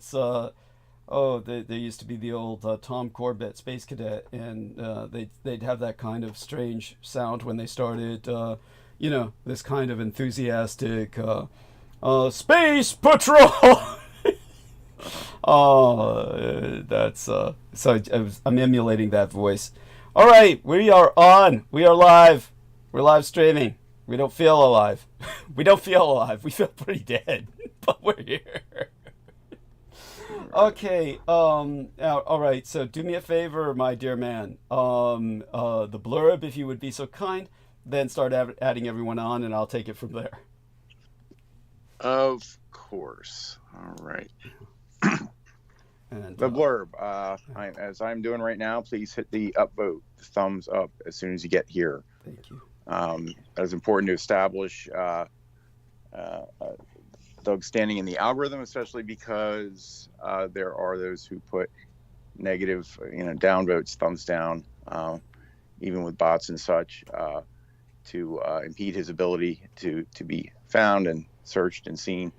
it's there used to be the old Tom Corbett Space Cadet, and they'd have that kind of strange sound when they started, this kind of enthusiastic Space Patrol. That's so I'm emulating that voice. All right, we are on. We are live. We're live streaming. We don't feel alive. We don't feel alive. We feel pretty dead, but we're here. Okay. All right. So do me a favor, my dear man. The blurb, if you would be so kind, then start adding everyone on, and I'll take it from there. Of course. All right. And the blurb, as I'm doing right now, please hit the upvote, the thumbs up, as soon as you get here. Thank you. That is important to establish Doug's standing in the algorithm, especially because there are those who put negative, downvotes, thumbs down, even with bots and such, to impede his ability to be found and searched and seen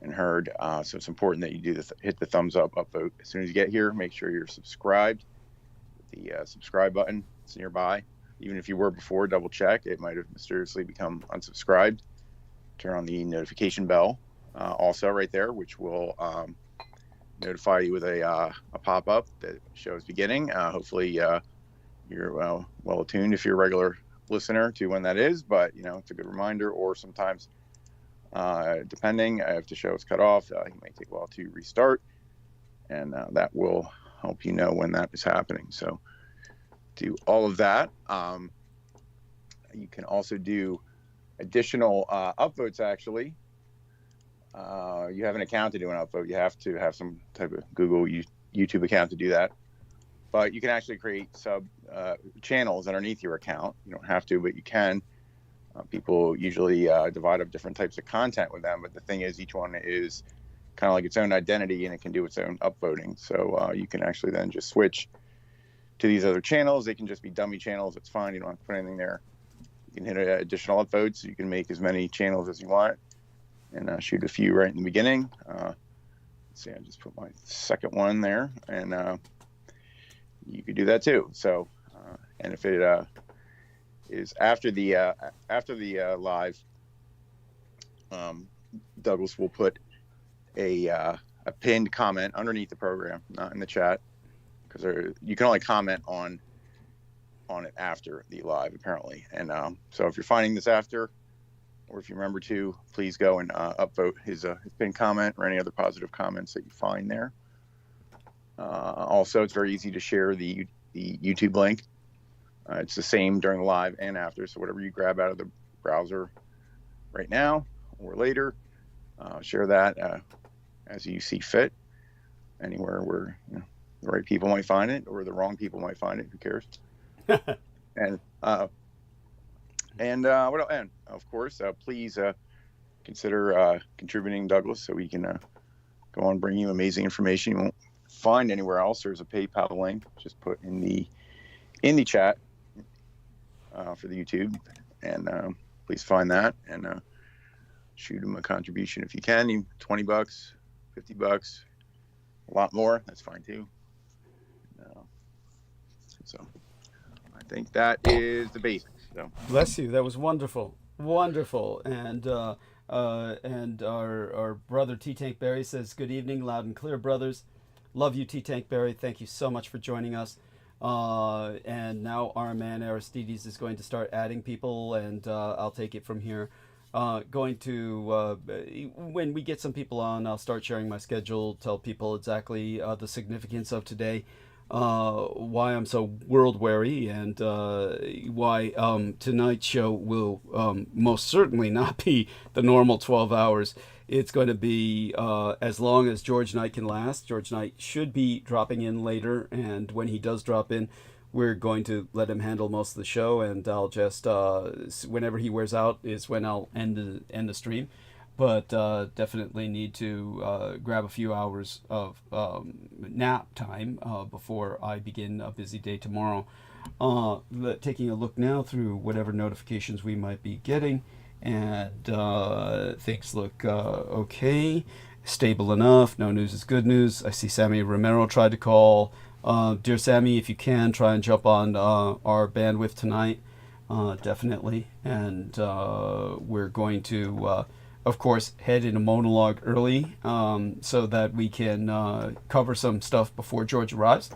and heard. So it's important that you do hit the thumbs up, upvote as soon as you get here. Make sure you're subscribed. The subscribe button is nearby. Even if you were before, double check. It might have mysteriously become unsubscribed. Turn on the notification bell also right there, which will notify you with a pop-up that shows beginning. Hopefully you're well attuned if you're a regular listener to when that is, but it's a good reminder. Or sometimes depending if the show is cut off, it might take a while to restart, and that will help you know when that is happening. So do all of that. You can also do additional upvotes. Actually, you have an account to do an upvote. You have to have some type of Google YouTube account to do that, but you can actually create sub channels underneath your account. You don't have to, but you can. People usually divide up different types of content with them, but the thing is, each one is kind of like its own identity, and it can do its own upvoting. So you can actually then just switch to these other channels. They can just be dummy channels. It's fine. You don't have to put anything there. You can hit additional upvotes. You can make as many channels as you want, and shoot a few right in the beginning. Let's see, I just put my second one there, and you could do that too. So, and if it is after the live, Douglas will put a pinned comment underneath the program, not in the chat, because you can only comment on it after the live, apparently. And so if you're finding this after, or if you remember to, please go and upvote his pinned comment or any other positive comments that you find there. Also, it's very easy to share the YouTube link. It's the same during the live and after. So whatever you grab out of the browser right now or later, share that as you see fit, anywhere where the right people might find it or the wrong people might find it. Who cares? And what else? And of course, please consider contributing, Douglas, so we can go on bringing you amazing information you won't find anywhere else. There's a PayPal link just put in the chat for the YouTube, and please find that and shoot him a contribution if you can. Even $20, $50, a lot more, that's fine too. So I think that is the basics. So bless you. That was wonderful, wonderful. And our brother T Tank Barry says, "Good evening, loud and clear, brothers. Love you, T Tank Barry. Thank you so much for joining us." And now our man Aristides is going to start adding people, and I'll take it from here. Going to when we get some people on, I'll start sharing my schedule, tell people exactly the significance of today, why I'm so world weary, and why tonight's show will most certainly not be the normal 12 hours. It's going to be as long as George Knight can last. George Knight should be dropping in later, and when he does drop in, we're going to let him handle most of the show, and I'll just, whenever he wears out is when I'll end the stream. But definitely need to grab a few hours of nap time before I begin a busy day tomorrow. Taking a look now through whatever notifications we might be getting, and things look okay. stable enough. No news is good news. I see Sammy Romero tried to call. Dear Sammy, if you can, try and jump on our bandwidth tonight. Definitely. And we're going to, of course, head into monologue early so that we can cover some stuff before George arrives.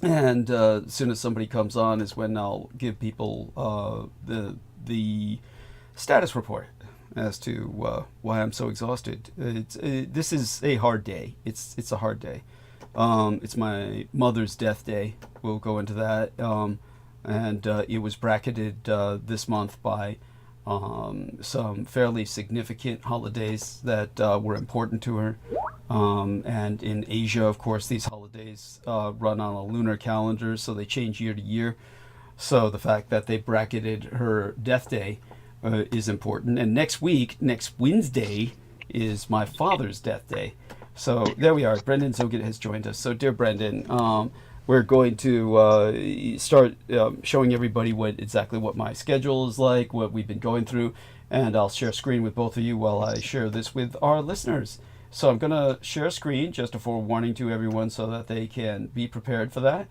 And as soon as somebody comes on is when I'll give people the status report as to why I'm so exhausted. This is a hard day. It's a hard day. It's my mother's death day. We'll go into that. And it was bracketed this month by some fairly significant holidays that were important to her. And in Asia, of course, these holidays run on a lunar calendar, so they change year to year. So the fact that they bracketed her death day is important. And next week, next Wednesday, is my father's death day. So there we are. Brendan zągheth has joined us. So dear Brendan, we're going to start showing everybody exactly what my schedule is like, what we've been going through, and I'll share screen with both of you while I share this with our listeners. So I'm going to share screen, just a forewarning to everyone so that they can be prepared for that.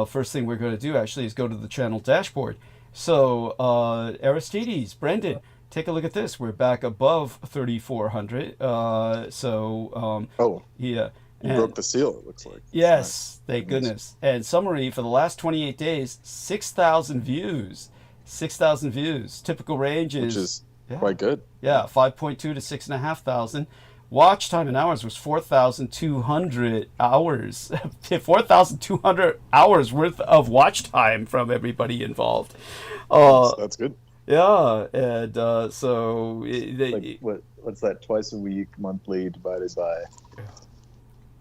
First thing we're going to do actually is go to the channel dashboard. So Aristides, Brendan, take a look at this. We're back above 3,400. Yeah. You broke the seal, it looks like. Yes, thank goodness. And summary, for the last 28 days, 6,000 views. 6,000 views. Typical range is... Which is quite good. Yeah, 5.2 to 6,500. Watch time in hours was 4,200 hours. 4,200 hours worth of watch time from everybody involved. That's good. Yeah, and so... what's that, twice a week, monthly, divided by...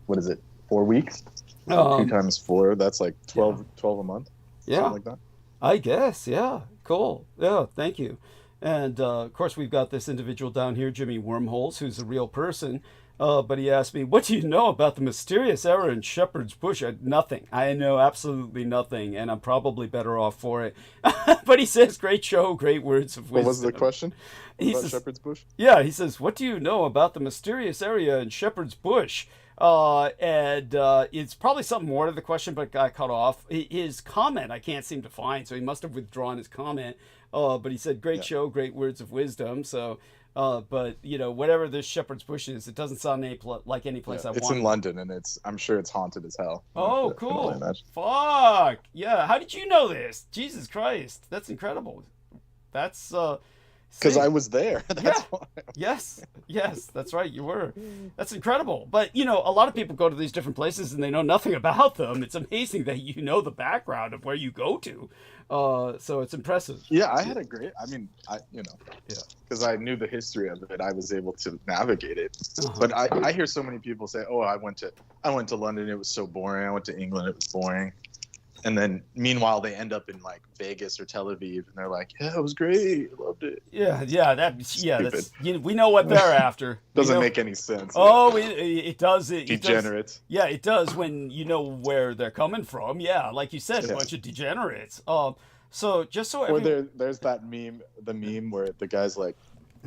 What is it, 4 weeks? 2 times 4, that's like 12 a month? Yeah. Something like that? I guess, yeah. Cool. Yeah, thank you. And, of course, we've got this individual down here, Jimmy Wormholes, who's a real person. But he asked me, what do you know about the mysterious error in Shepherd's Bush? Nothing. I know absolutely nothing, and I'm probably better off for it. But he says, great show, great words of wisdom. What was the question about Shepherd's Bush? Yeah, he says, what do you know about the mysterious area in Shepherd's Bush? And it's probably something more to the question, but got cut off. His comment I can't seem to find, so he must have withdrawn his comment. But he said, great show, great words of wisdom. So, but, you know, whatever this Shepherd's Bush is, it doesn't sound like any place I want. It's in London, and I'm sure it's haunted as hell. Oh, cool. Fuck. Yeah. How did you know this? Jesus Christ. That's incredible. That's... Because I was there. That's why. Yes, that's right. You were. That's incredible. But, you know, a lot of people go to these different places and they know nothing about them. It's amazing that you know the background of where you go to. So it's impressive. Yeah, I had a great, because I knew the history of it, I was able to navigate it. But I hear so many people say, oh, I went to London, it was so boring. I went to England, it was boring. And then, meanwhile, they end up in like Vegas or Tel Aviv, and they're like, "Yeah, it was great, I loved it." That's we know what they're after. Doesn't make any sense. Oh, it does. Degenerates. It does when you know where they're coming from. Yeah, like you said, a bunch of degenerates. So just so there's that meme, the meme where the guy's like,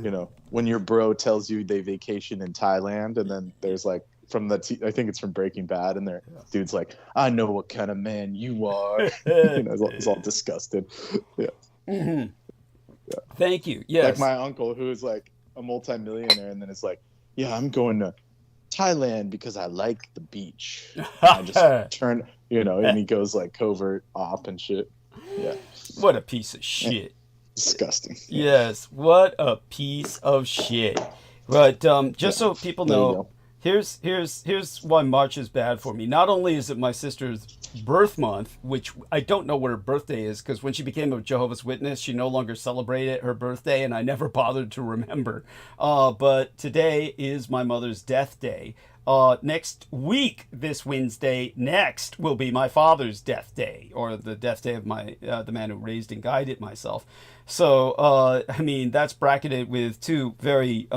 you know, when your bro tells you they vacation in Thailand, and then there's like. I think it's from Breaking Bad, and dude's like, I know what kind of man you are. It's all disgusted. Yeah. Mm-hmm. Yeah. Thank you. Yes. Like my uncle, who is like a multimillionaire, and then it's like, yeah, I'm going to Thailand because I like the beach. I just turn, and he goes like covert op and shit. Yeah. What a piece of shit. Disgusting. Yes. What a piece of shit. But just so people know. Here's why March is bad for me. Not only is it my sister's birth month, which I don't know what her birthday is, because when she became a Jehovah's Witness, she no longer celebrated her birthday, and I never bothered to remember. But today is my mother's death day. Next week, this Wednesday, next will be my father's death day, or the death day of my the man who raised and guided myself. So, that's bracketed with two very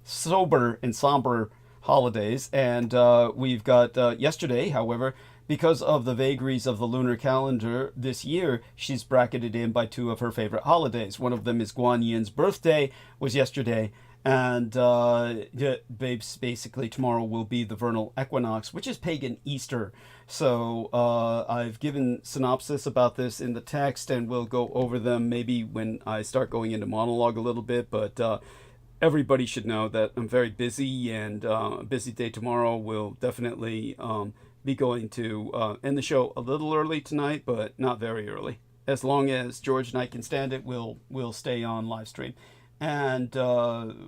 sober and somber holidays, and we've got yesterday, however, because of the vagaries of the lunar calendar this year, she's bracketed in by two of her favorite holidays. One of them is Guan Yin's birthday, was yesterday, And yeah, babes, basically tomorrow will be the vernal equinox, which is pagan Easter. So I've given synopsis about this in the text, and we'll go over them maybe when I start going into monologue a little bit. But everybody should know that I'm very busy, and a busy day tomorrow. Will definitely be going to end the show a little early tonight, but not very early. As long as George and I can stand it, we'll stay on live stream. And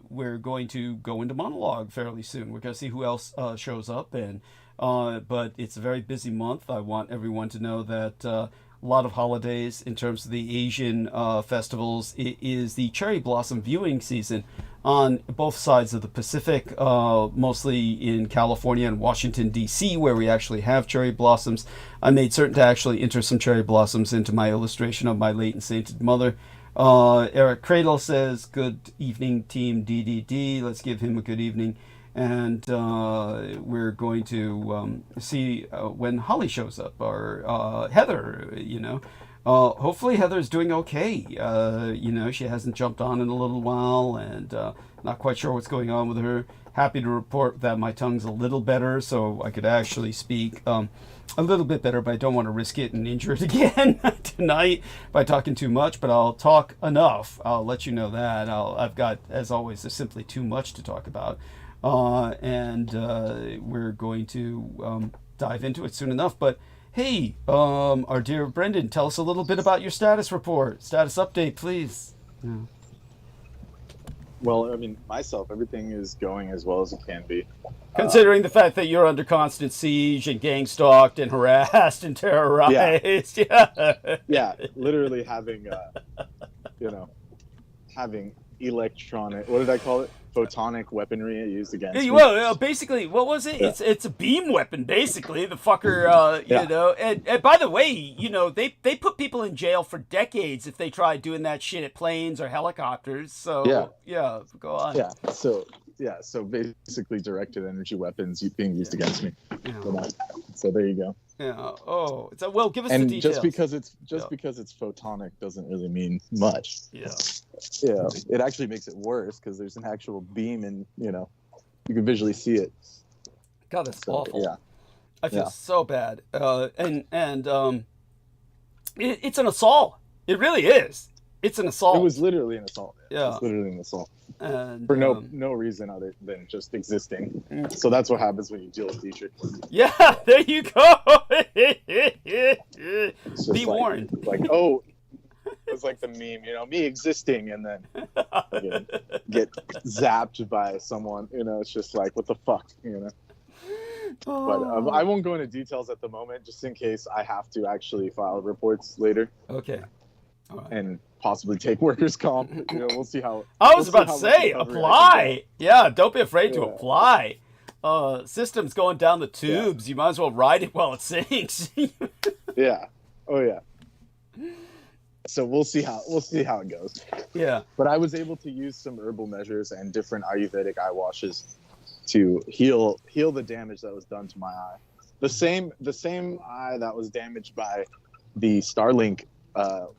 we're going to go into monologue fairly soon. We're going to see who else shows up. And but it's a very busy month. I want everyone to know that a lot of holidays in terms of the Asian festivals. It is the cherry blossom viewing season on both sides of the Pacific, mostly in California and Washington, D.C., where we actually have cherry blossoms. I made certain to actually enter some cherry blossoms into my illustration of my late and sainted mother. Eric Cradle says, good evening, team DDD. Let's give him a good evening. And we're going to see when Holly shows up, or Heather, you know. Hopefully Heather's doing okay. You know, she hasn't jumped on in a little while, and not quite sure what's going on with her. Happy to report that my tongue's a little better, so I could actually speak a little bit better, but I don't want to risk it and injure it again tonight by talking too much, but I'll talk enough. I'll let you know that. I've got, as always, there's simply too much to talk about. And we're going to dive into it soon enough. But hey, our dear Brendan, tell us a little bit about your status report. Status update, please. Yeah. Well, I mean, myself, everything is going as well as it can be. Considering the fact that you're under constant siege and gang stalked and harassed and terrorized. Yeah. Yeah, literally having, having electronic, what did I call it? Photonic weaponry used against me. Well, basically, what was it? Yeah. It's a beam weapon, basically. The fucker, you know. And by the way, you know, they put people in jail for decades if they try doing that shit at planes or helicopters. So yeah, go on. So basically directed energy weapons being used against me. Yeah. So there you go. Yeah. Oh, well, give us the details. And just because it's photonic doesn't really mean much. Yeah. Yeah. It actually makes it worse because there's an actual beam, and you can visually see it. God, that's awful. Yeah. I feel so bad. It's an assault. It really is. It's an assault. It was literally an assault. Yeah. It was literally an assault. And, for no reason other than just existing. So that's what happens when you deal with Dietrich. Yeah, there you go. Be warned. Like, oh, it's like the meme, me existing and then get zapped by someone. It's just like, what the fuck, But I won't go into details at the moment, just in case I have to actually file reports later. Okay. All right. And possibly take workers' comp. We'll see how. I was about to say, apply. Yeah, don't be afraid to apply. System's going down the tubes. You might as well ride it while it sinks. Yeah. Oh yeah. So we'll see how it goes. Yeah. But I was able to use some herbal measures and different Ayurvedic eye washes to heal the damage that was done to my eye. The same eye that was damaged by the Starlink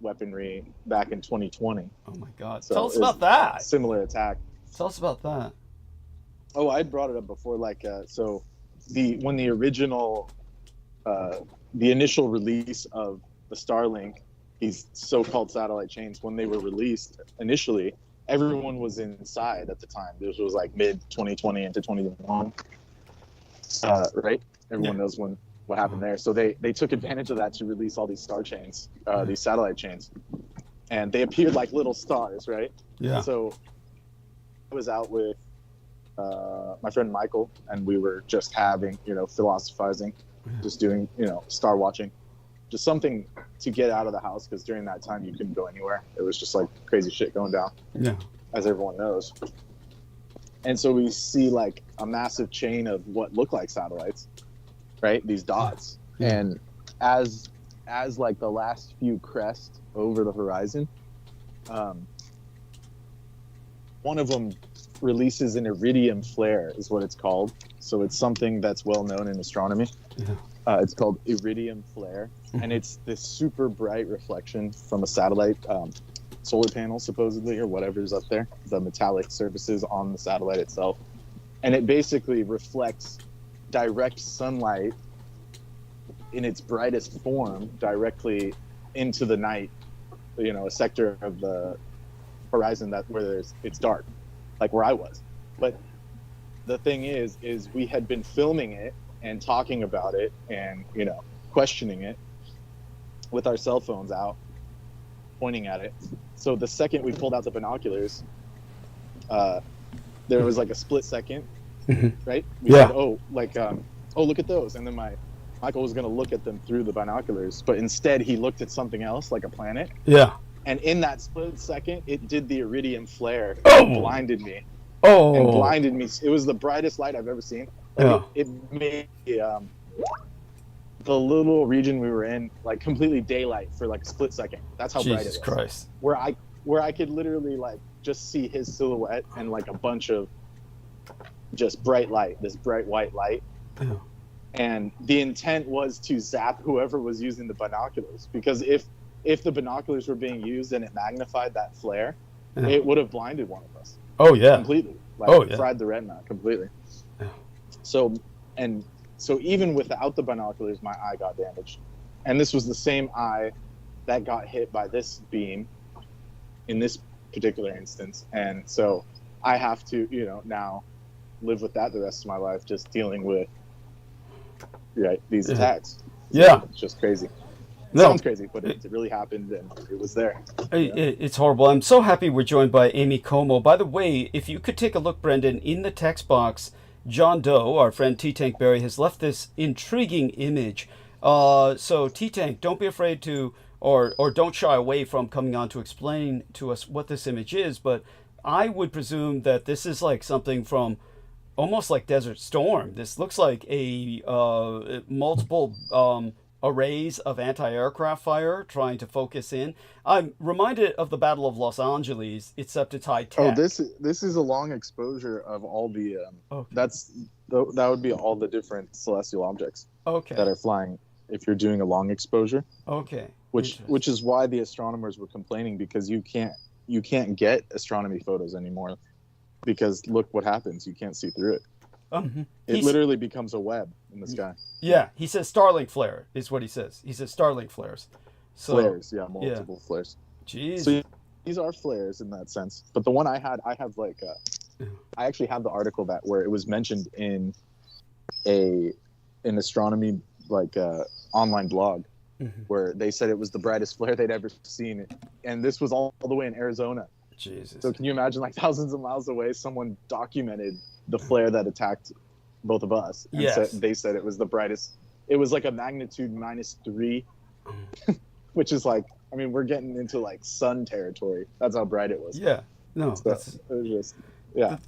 weaponry back in 2020. Oh my God! So tell us about that. Similar attack. Tell us about that. Oh, I brought it up before. When the original, the initial release of the Starlink, these so-called satellite chains, when they were released initially, everyone was inside at the time. This was like mid 2020 into 2021. Right? Everyone knows what happened there. So they took advantage of that to release all these star chains, these satellite chains, and they appeared like little stars, right? Yeah. So I was out with my friend Michael, and we were just having, philosophizing, just doing, star watching, just something to get out of the house, because during that time you couldn't go anywhere. It was just like crazy shit going down. Yeah. As everyone knows. And so we see like a massive chain of what look like satellites, right? These dots. Yeah. And as like the last few crest over the horizon, one of them releases an iridium flare, is what it's called. So it's something that's well known in astronomy. Yeah. It's called iridium flare, and it's this super bright reflection from a satellite solar panels, supposedly, or whatever's up there, the metallic surfaces on the satellite itself. And it basically reflects direct sunlight in its brightest form directly into the night, a sector of the horizon where it's dark, like where I was. But the thing is we had been filming it and talking about it and, questioning it with our cell phones out, pointing at it. So the second we pulled out the binoculars, there was like a split second, right? We said, oh, look at those. And then Michael was going to look at them through the binoculars, but instead he looked at something else, like a planet. Yeah. And in that split second, it did the iridium flare. Oh. And blinded me. Oh. And blinded me. It was the brightest light I've ever seen. It made the little region we were in like completely daylight for like a split second. That's how bright it was. Jesus Christ. Where I could literally like just see his silhouette and like a bunch of just bright light, this bright white light. Yeah. And the intent was to zap whoever was using the binoculars, because if the binoculars were being used and it magnified that flare, it would have blinded one of us. Oh yeah. Completely. Fried the retina completely. Yeah. So even without the binoculars, my eye got damaged. And this was the same eye that got hit by this beam in this particular instance. And so I have to, now live with that the rest of my life, just dealing with these attacks. Yeah. It's just crazy. No. Sounds crazy, but it really happened and it was there. It's horrible. I'm so happy we're joined by Amy Como. By the way, if you could take a look, Brendan, in the text box, John Doe, our friend T-Tank Barry, has left this intriguing image. So T-Tank, don't be afraid to, or don't shy away from coming on to explain to us what this image is, but I would presume that this is like something from almost like Desert Storm. This looks like a multiple arrays of anti-aircraft fire trying to focus in. I'm reminded of the Battle of Los Angeles, except it's high tech. Oh, this is a long exposure of all the that would be all the different celestial objects that are flying if you're doing a long exposure. Okay. Which is why the astronomers were complaining, because you can't get astronomy photos anymore, because look what happens, you can't see through it. It literally becomes a web in the sky. Yeah, he says Starlink flare is what he says. He says Starlink flares. So, flares, multiple flares. Jeez. So these are flares in that sense. But the one I have like I actually have the article where it was mentioned in an astronomy online blog, where they said it was the brightest flare they'd ever seen, and this was all the way in Arizona. Jesus. So can you imagine, like thousands of miles away, someone documented the flare that attacked both of us? And they said it was the brightest. It was like a magnitude -3, which is like, I mean, we're getting into like sun territory. That's how bright it was. Yeah. No. So it was just,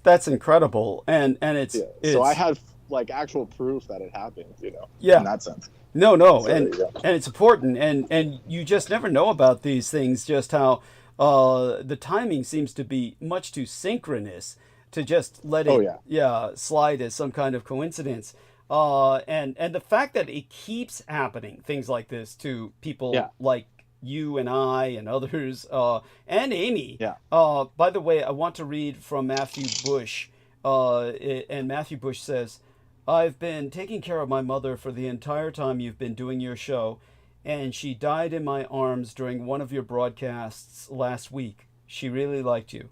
that's incredible, and it's, so I have like actual proof that it happened. In that sense. No, so and it's important, and you just never know about these things, just how the timing seems to be much too synchronous to just let it slide as some kind of coincidence. And the fact that it keeps happening, things like this, to people like you and I and others, and Amy. By the way, I want to read from Matthew Bush, and Matthew Bush says, "I've been taking care of my mother for the entire time you've been doing your show, and she died in my arms during one of your broadcasts last week. She really liked you."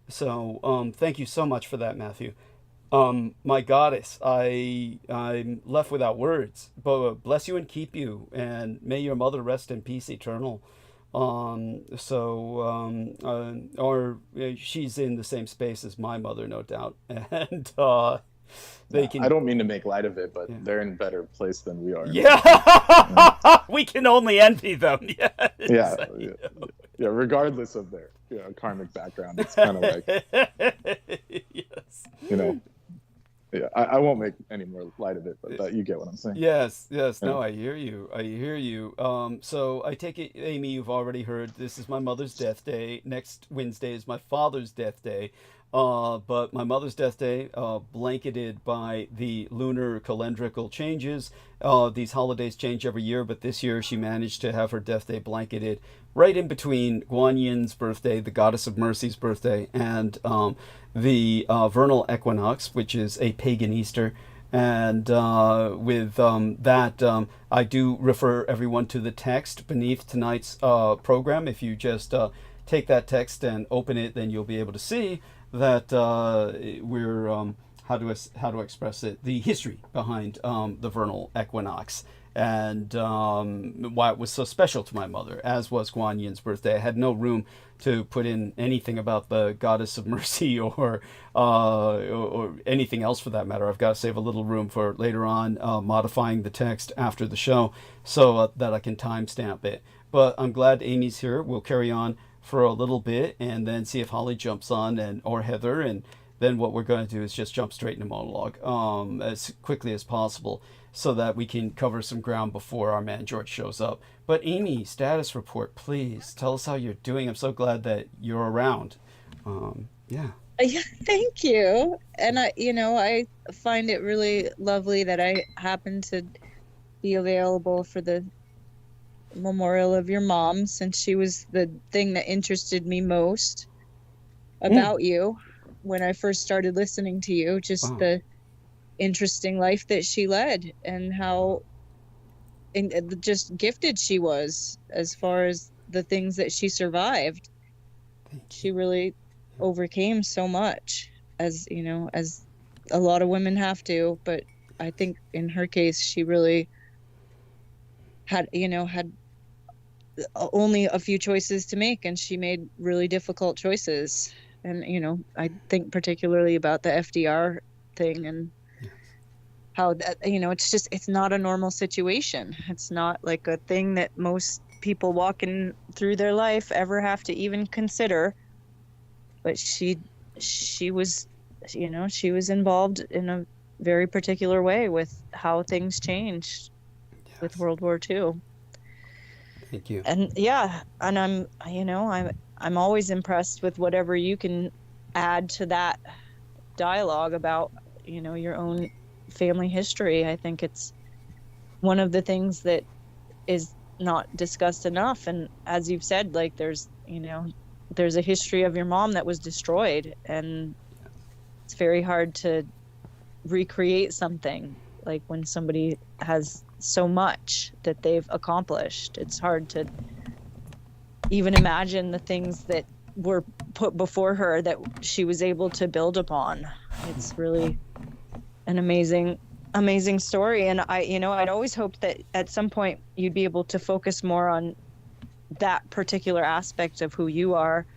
So thank you so much for that, Matthew. My goddess, I'm left without words. But bless you and keep you, and may your mother rest in peace eternal. Or she's in the same space as my mother, no doubt. And I don't mean to make light of it, but they're in a better place than we are. Yeah, we can only envy them. Regardless of their karmic background, it's kind of like I won't make any more light of it, but you get what I'm saying. Yes. No, I hear you. So I take it, Amy, you've already heard this is my mother's death day. Next Wednesday is my father's death day. But my mother's death day, blanketed by the lunar calendrical changes. These holidays change every year, but this year she managed to have her death day blanketed right in between Guan Yin's birthday, the goddess of mercy's birthday, and the vernal equinox, which is a pagan Easter. And with that, I do refer everyone to the text beneath tonight's program. If you just take that text and open it, then you'll be able to see that we're how to express it, the history behind the vernal equinox, and why it was so special to my mother, as was Guan Yin's birthday. I had no room to put in anything about the goddess of mercy or anything else for that matter. I've got to save a little room for later on, modifying the text after the show so that I can timestamp it. But I'm glad Amy's here. We'll carry on for a little bit and then see if Holly jumps on or Heather, and then what we're going to do is just jump straight into monologue as quickly as possible so that we can cover some ground before our man George shows up. But Amy, status report, please. Tell us how you're doing. I'm so glad that you're around. Yeah, thank you. And I find it really lovely that I happen to be available for the memorial of your mom, since she was the thing that interested me most about you when I first started listening to you. Just the interesting life that she led and how just gifted she was as far as the things that she survived. She really overcame so much, as as a lot of women have to, but I think in her case she really had only a few choices to make, and she made really difficult choices. And I think particularly about the FDR thing and how that it's not a normal situation. It's not like a thing that most people walking through their life ever have to even consider. But she was she was involved in a very particular way with how things changed with World War II. Thank you. And I'm always impressed with whatever you can add to that dialogue about your own family history. I think it's one of the things that is not discussed enough. And as you've said, like there's a history of your mom that was destroyed, and it's very hard to recreate something like when somebody has so much that they've accomplished. It's hard to even imagine the things that were put before her that she was able to build upon. It's really an amazing story. And I'd always hoped that at some point you'd be able to focus more on that particular aspect of who you are.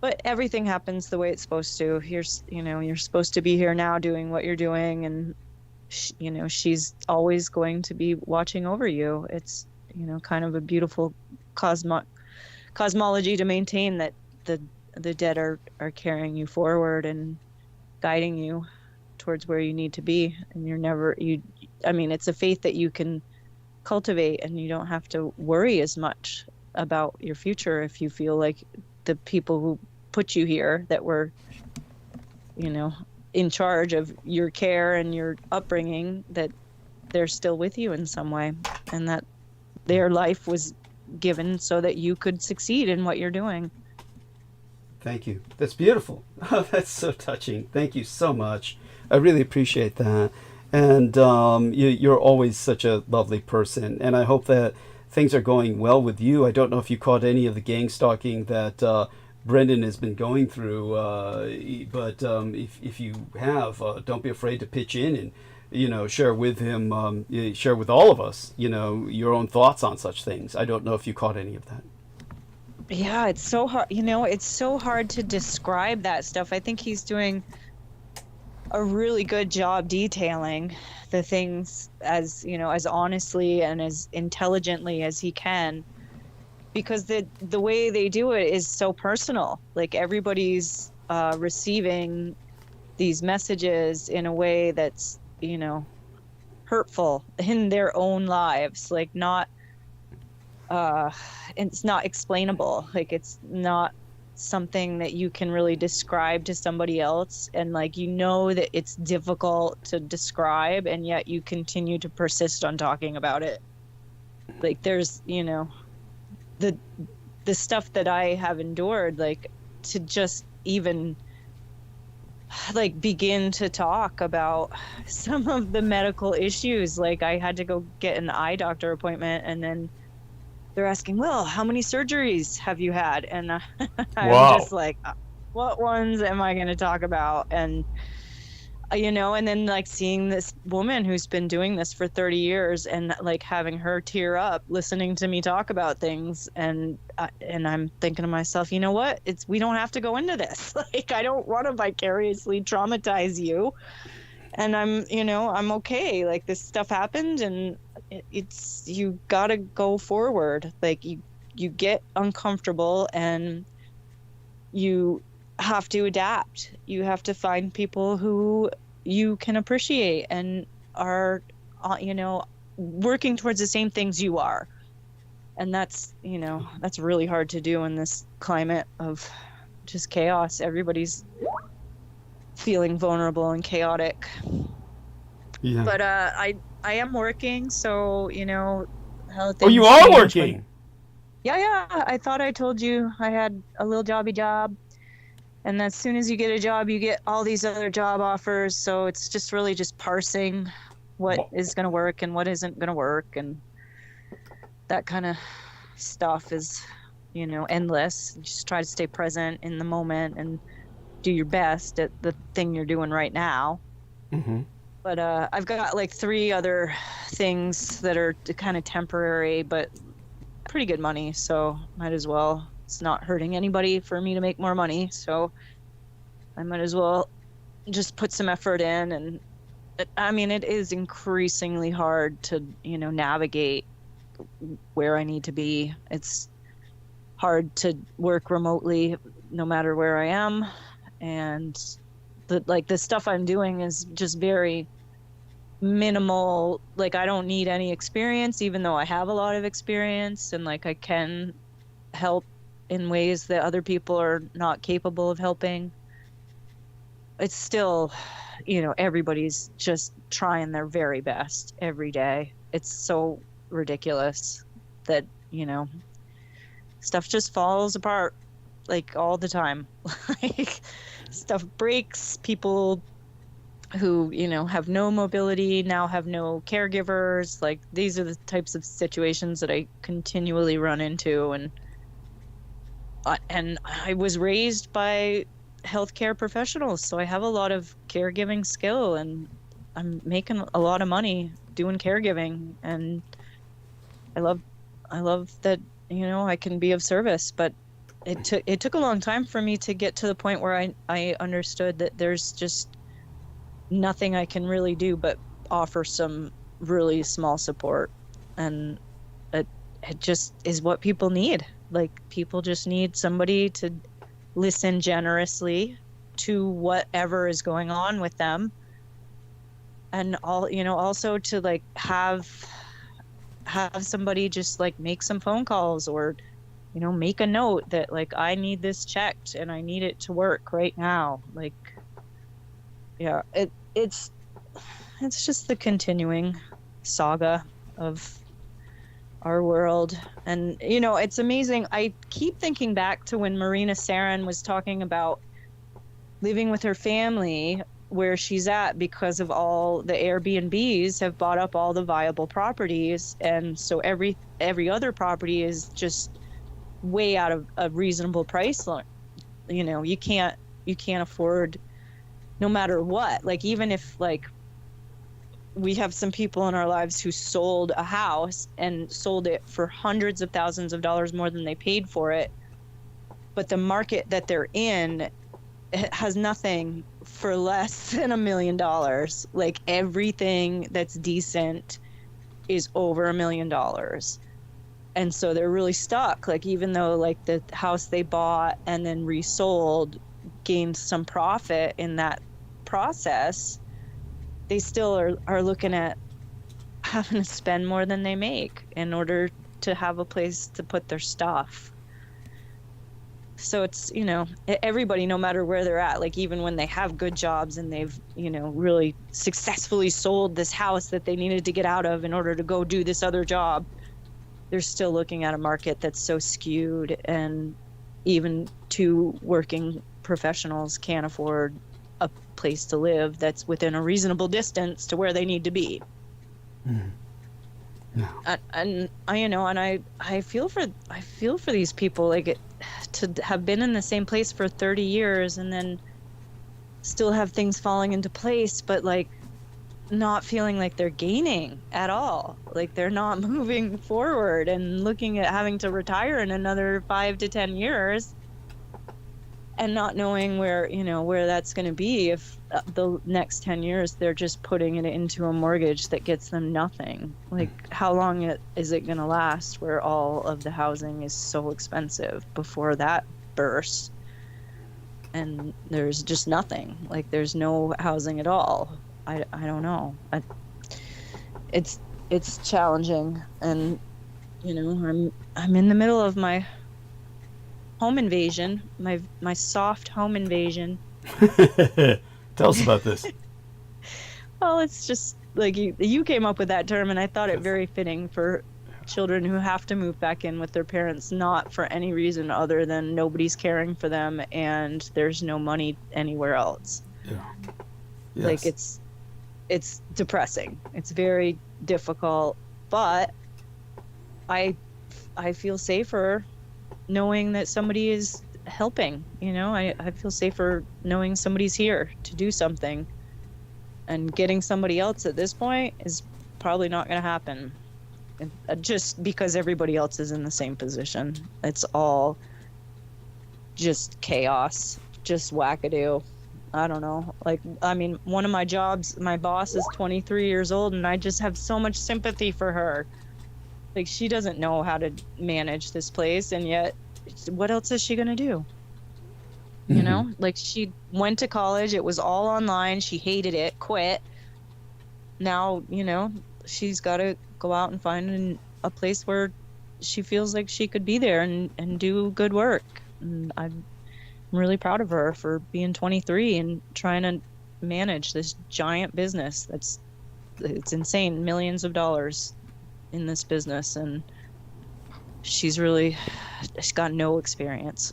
But everything happens the way it's supposed to. You're supposed to be here now doing what you're doing, and she's always going to be watching over you. It's kind of a beautiful cosmology to maintain that the dead are carrying you forward and guiding you towards where you need to be. And it's a faith that you can cultivate, and you don't have to worry as much about your future if you feel like the people who put you here, that were in charge of your care and your upbringing, that they're still with you in some way, and that their life was given so that you could succeed in what you're doing. Thank you. That's beautiful. That's so touching. Thank you so much. I really appreciate that. And you're always such a lovely person, and I hope that things are going well with you. I don't know if you caught any of the gang stalking that Brendan has been going through, but if you have, don't be afraid to pitch in and share with him, share with all of us, your own thoughts on such things. I don't know if you caught any of that. Yeah, it's so hard. It's so hard to describe that stuff. I think he's doing a really good job detailing the things as honestly and as intelligently as he can, because the way they do it is so personal. Like everybody's receiving these messages in a way that's hurtful in their own lives, like not it's not explainable. Like it's not something that you can really describe to somebody else, and like you know that it's difficult to describe, and yet you continue to persist on talking about it. Like there's, you know, the stuff that I have endured, like to just even like begin to talk about some of the medical issues. Like I had to go get an eye doctor appointment, and then they're asking, well, how many surgeries have you had? And I'm just like, what ones am I going to talk about? And, you know, and then like seeing this woman who's been doing this for 30 years and like having her tear up, listening to me talk about things. And I'm thinking to myself, you know what? We don't have to go into this. Like, I don't want to vicariously traumatize you. And I'm okay. Like this stuff happened, and you gotta go forward. Like you get uncomfortable, and you have to adapt. You have to find people who you can appreciate and are, working towards the same things you are. And that's really hard to do in this climate of just chaos. Everybody's feeling vulnerable and chaotic. Yeah. But I am working, so how things. Oh, you are working. Yeah. I thought I told you I had a little job, and as soon as you get a job, you get all these other job offers. So it's just really just parsing what is going to work and what isn't going to work, and that kind of stuff is, endless. Just try to stay present in the moment and do your best at the thing you're doing right now. Mm-hmm. But I've got like 3 other things that are kind of temporary, but pretty good money. So might as well. It's not hurting anybody for me to make more money. So I might as well just put some effort in. And it is increasingly hard to, navigate where I need to be. It's hard to work remotely no matter where I am. And the stuff I'm doing is just very minimal. Like I don't need any experience, even though I have a lot of experience, and like I can help in ways that other people are not capable of helping. It's still, everybody's just trying their very best every day. It's so ridiculous that, stuff just falls apart like all the time. Like stuff breaks. People who have no mobility now have no caregivers. Like these are the types of situations that I continually run into, and I was raised by healthcare professionals, so I have a lot of caregiving skill, and I'm making a lot of money doing caregiving, and I love that I can be of service. But it took a long time for me to get to the point where I understood that there's just nothing I can really do but offer some really small support, and it just is what people need. Like people just need somebody to listen generously to whatever is going on with them, and also to like have somebody just like make some phone calls, or make a note that like I need this checked and I need it to work right now. Like yeah, it's just the continuing saga of our world. And it's amazing. I keep thinking back to when Marina Sarin was talking about living with her family where she's at, because of all the Airbnbs have bought up all the viable properties, and so every other property is just way out of a reasonable price. You can't afford, no matter what. Like even if like we have some people in our lives who sold a house and sold it for hundreds of thousands of dollars more than they paid for it, but the market that they're in has nothing for less than $1 million. Like everything that's decent is over $1 million. And so they're really stuck. Like even though like the house they bought and then resold gained some profit in that process, they still are looking at having to spend more than they make in order to have a place to put their stuff. So it's, you know, everybody, no matter where they're at, like even when they have good jobs and they've, you know, really successfully sold this house that they needed to get out of in order to go do this other job, they're still looking at a market that's so skewed, and even two working professionals can't afford a place to live that's within a reasonable distance to where they need to be. Mm. No. And I, you know, and I feel for these people, like to have been in the same place for 30 years and then still have things falling into place, but like not feeling like they're gaining at all. Like they're not moving forward and looking at having to retire in another 5 to 10 years and not knowing where, you know, where that's going to be if the next 10 years they're just putting it into a mortgage that gets them nothing. Like how long is it going to last where all of the housing is so expensive before that bursts and there's just nothing, like there's no housing at all. I don't know. It's challenging, and you know, I'm in the middle of my home invasion, my soft home invasion. Tell us about this. Well, it's just like you came up with that term, and I thought it very fitting for children who have to move back in with their parents, not for any reason other than nobody's caring for them and there's no money anywhere else. Yeah. Yes. Like it's depressing. It's very difficult, but I feel safer knowing that somebody is helping, you know. I feel safer knowing somebody's here to do something, and getting somebody else at this point is probably not going to happen, just because everybody else is in the same position. It's all just chaos, just wackadoo. I don't know. Like, I mean, one of my jobs, my boss is 23 years old, and I just have so much sympathy for her. Like, she doesn't know how to manage this place, and yet, what else is she going to do? You know? Like, she went to college, it was all online, she hated it, quit. Now, you know, she's got to go out and find a place where she feels like she could be there and do good work. And I'm really proud of her for being 23 and trying to manage this giant business. It's insane, millions of dollars in this business, and she's got no experience.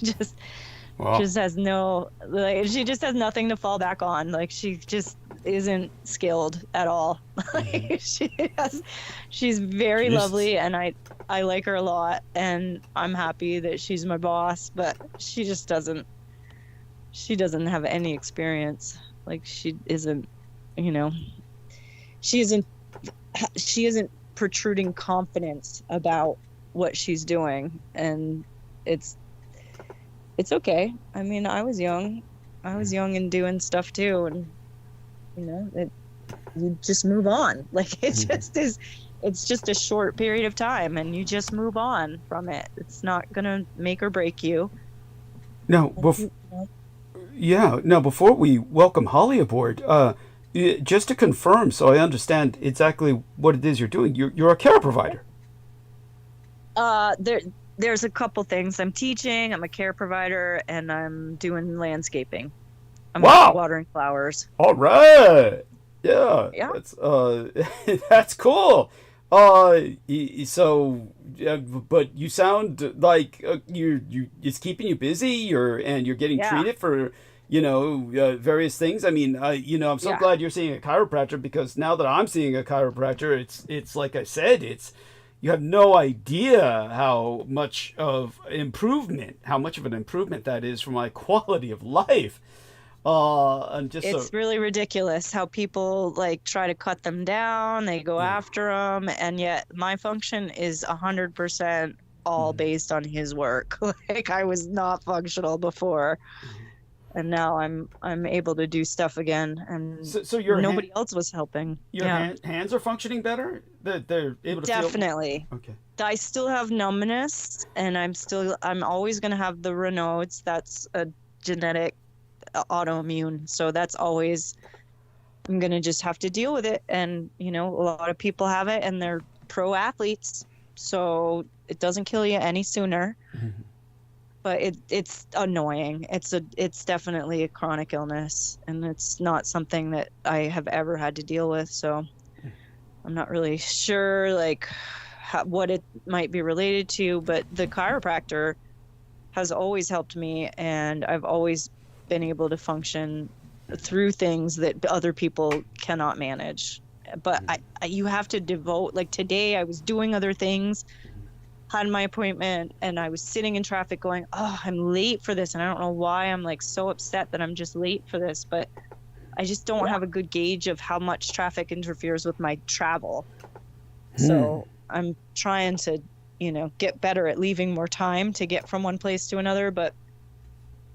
Just has no, like, she just has nothing to fall back on. Like, she just isn't skilled at all. She's very lovely, and I like her a lot, and I'm happy that she's my boss, but she doesn't have any experience. Like, she isn't, you know, she isn't protruding confidence about what she's doing, and it's okay. I mean, I was young and doing stuff too, and you know, you just move on. Like, it's just a short period of time, and you just move on from it. It's not gonna make or break you. Now, before we welcome Holly aboard, just to confirm, so I understand exactly what it is you're doing. You're a care provider. There's a couple things. I'm teaching, I'm a care provider, and I'm doing landscaping. I'm watering flowers. All right. Yeah. That's that's cool. So, but you sound like it's keeping you busy. You're getting treated for, you know, various things. I mean, you know, I'm so glad you're seeing a chiropractor, because now that I'm seeing a chiropractor, it's like I said, you have no idea how much of an improvement that is for my quality of life. And just it's really ridiculous how people like try to cut them down. They go after them, and yet my function is 100% all based on his work. Like, I was not functional before, and now I'm able to do stuff again, and so nobody else was helping. Your hands are functioning better? They're able to definitely feel... Okay. I still have numbness, and I'm always going to have the Raynaud's. That's a genetic autoimmune, so that's always, I'm going to just have to deal with it. And you know, a lot of people have it, and they're pro athletes, so it doesn't kill you any sooner. but it's annoying. It's definitely a chronic illness, and it's not something that I have ever had to deal with. So I'm not really sure like what it might be related to, but the chiropractor has always helped me, and I've always been able to function through things that other people cannot manage. But you have to devote, like today I was doing other things, had my appointment, and I was sitting in traffic going, oh, I'm late for this, and I don't know why I'm like so upset that I'm just late for this, but I just don't have a good gauge of how much traffic interferes with my travel. So I'm trying to, get better at leaving more time to get from one place to another, but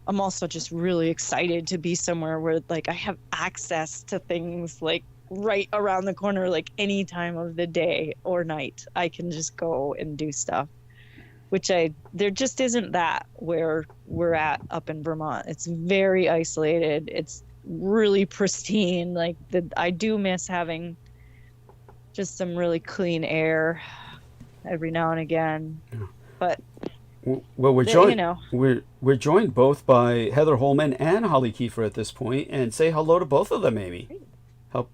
I'm also just really excited to be somewhere where like I have access to things like right around the corner, like any time of the day or night. I can just go and do stuff, which there just isn't that where we're at up in Vermont. It's very isolated. It's really pristine. Like I do miss having just some really clean air every now and again, but well, we're joined. We're joined both by Heather Holman and Holly Kiefer at this point, and say hello to both of them, Amy.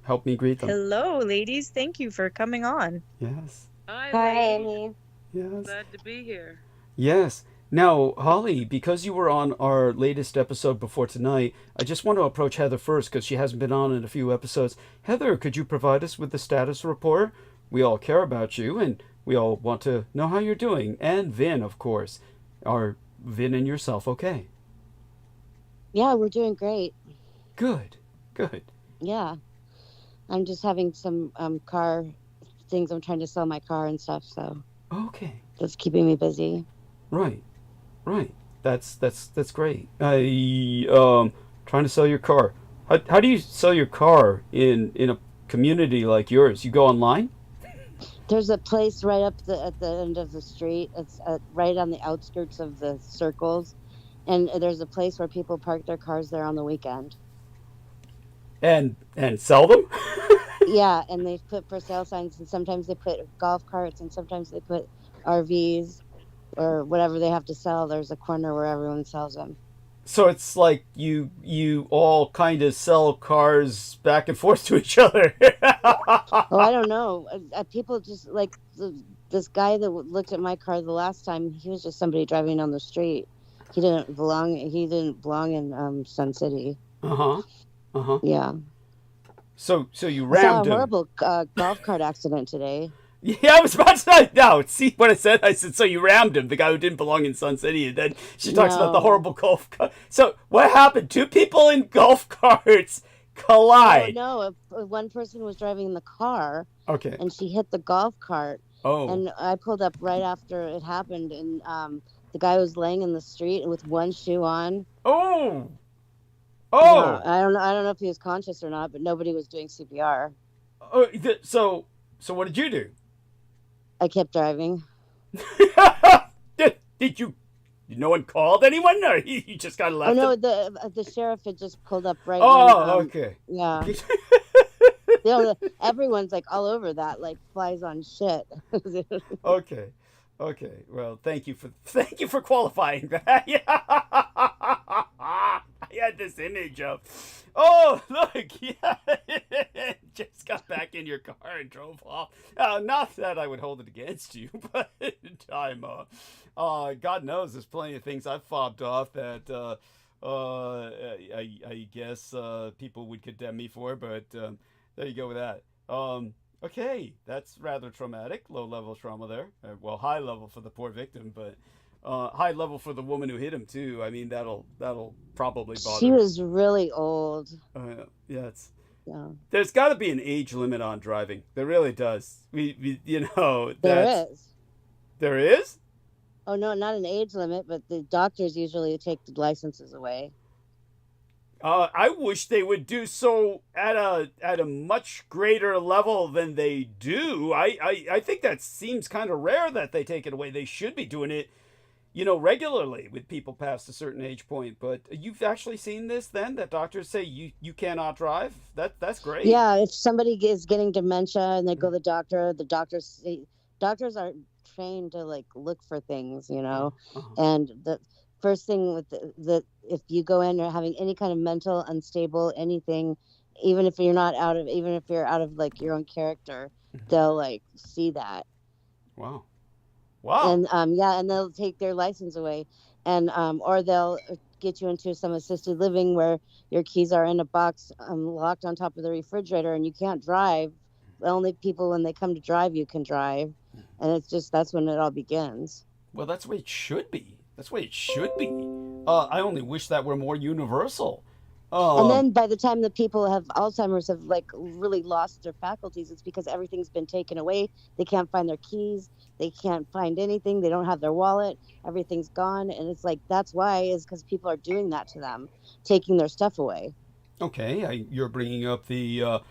Help me greet them. Hello, ladies. Thank you for coming on. Yes. Hi, Amy. Yes. Glad to be here. Yes. Now, Holly, because you were on our latest episode before tonight, I just want to approach Heather first because she hasn't been on in a few episodes. Heather, could you provide us with the status report? We all care about you, and we all want to know how you're doing. And Vin, of course. Are Vin and yourself okay? Yeah, we're doing great. Good. Yeah. I'm just having some car things. I'm trying to sell my car and stuff, so Okay. that's keeping me busy. Right. That's great. Trying to sell your car. How do you sell your car in a community like yours? You go online? There's a place right up at the end of the street. It's right on the outskirts of the circles, and there's a place where people park their cars there on the weekend. And sell them? Yeah, and they put for sale signs, and sometimes they put golf carts, and sometimes they put RVs or whatever they have to sell. There's a corner where everyone sells them. So it's like you all kind of sell cars back and forth to each other. Oh, I don't know. People just like this guy that looked at my car the last time. He was just somebody driving down the street. He didn't belong in Sun City. Yeah. So you I rammed saw a him. horrible golf cart accident today. Yeah, I was about to say, no, see what I said? I said, so you rammed him, the guy who didn't belong in Sun City, and then she talks about the horrible golf cart. So what happened? Two people in golf carts collide. Oh, no, one person was driving the car. Okay. And she hit the golf cart. Oh. And I pulled up right after it happened, and the guy was laying in the street with one shoe on. Oh. Yeah, I don't know if he was conscious or not, but nobody was doing CPR. Oh, so what did you do? I kept driving. Did no one called anyone, or you just got left? Oh no, the sheriff had just pulled up right. Oh, okay. Yeah. Everyone's like all over that, like flies on shit. Okay. Well, thank you for qualifying that. Yeah. I had this image of, oh look, yeah, just got back in your car and drove off. Not that I would hold it against you, but God knows there's plenty of things I've fobbed off that I guess people would condemn me for, but there you go with that. Okay, that's rather traumatic. Low-level trauma there. Well, high level for the poor victim, but high level for the woman who hit him too. I mean, that'll probably bother. She was really old. Yeah. Yeah. There's got to be an age limit on driving. There really does. We There is. There is? Oh no, not an age limit, but the doctors usually take the licenses away. I wish they would do so at a much greater level than they do. I think that seems kind of rare that they take it away. They should be doing it, regularly with people past a certain age point. But you've actually seen this then, that doctors say you cannot drive? That's great. Yeah, if somebody is getting dementia and they go to the doctors are trained to like look for things, and first thing with the if you go in or having any kind of mental unstable anything, even if you're out of like your own character, they'll like see that. Wow. And and they'll take their license away, and or they'll get you into some assisted living where your keys are in a box locked on top of the refrigerator and you can't drive. The only people when they come to drive you can drive, and it's just that's when it all begins. Well, that's the way it should be. That's the way it should be. I only wish that were more universal. And then by the time the people have Alzheimer's have like really lost their faculties, it's because everything's been taken away. They can't find their keys. They can't find anything. They don't have their wallet. Everything's gone. And it's like, that's why, is because people are doing that to them, taking their stuff away. Okay. You're bringing up the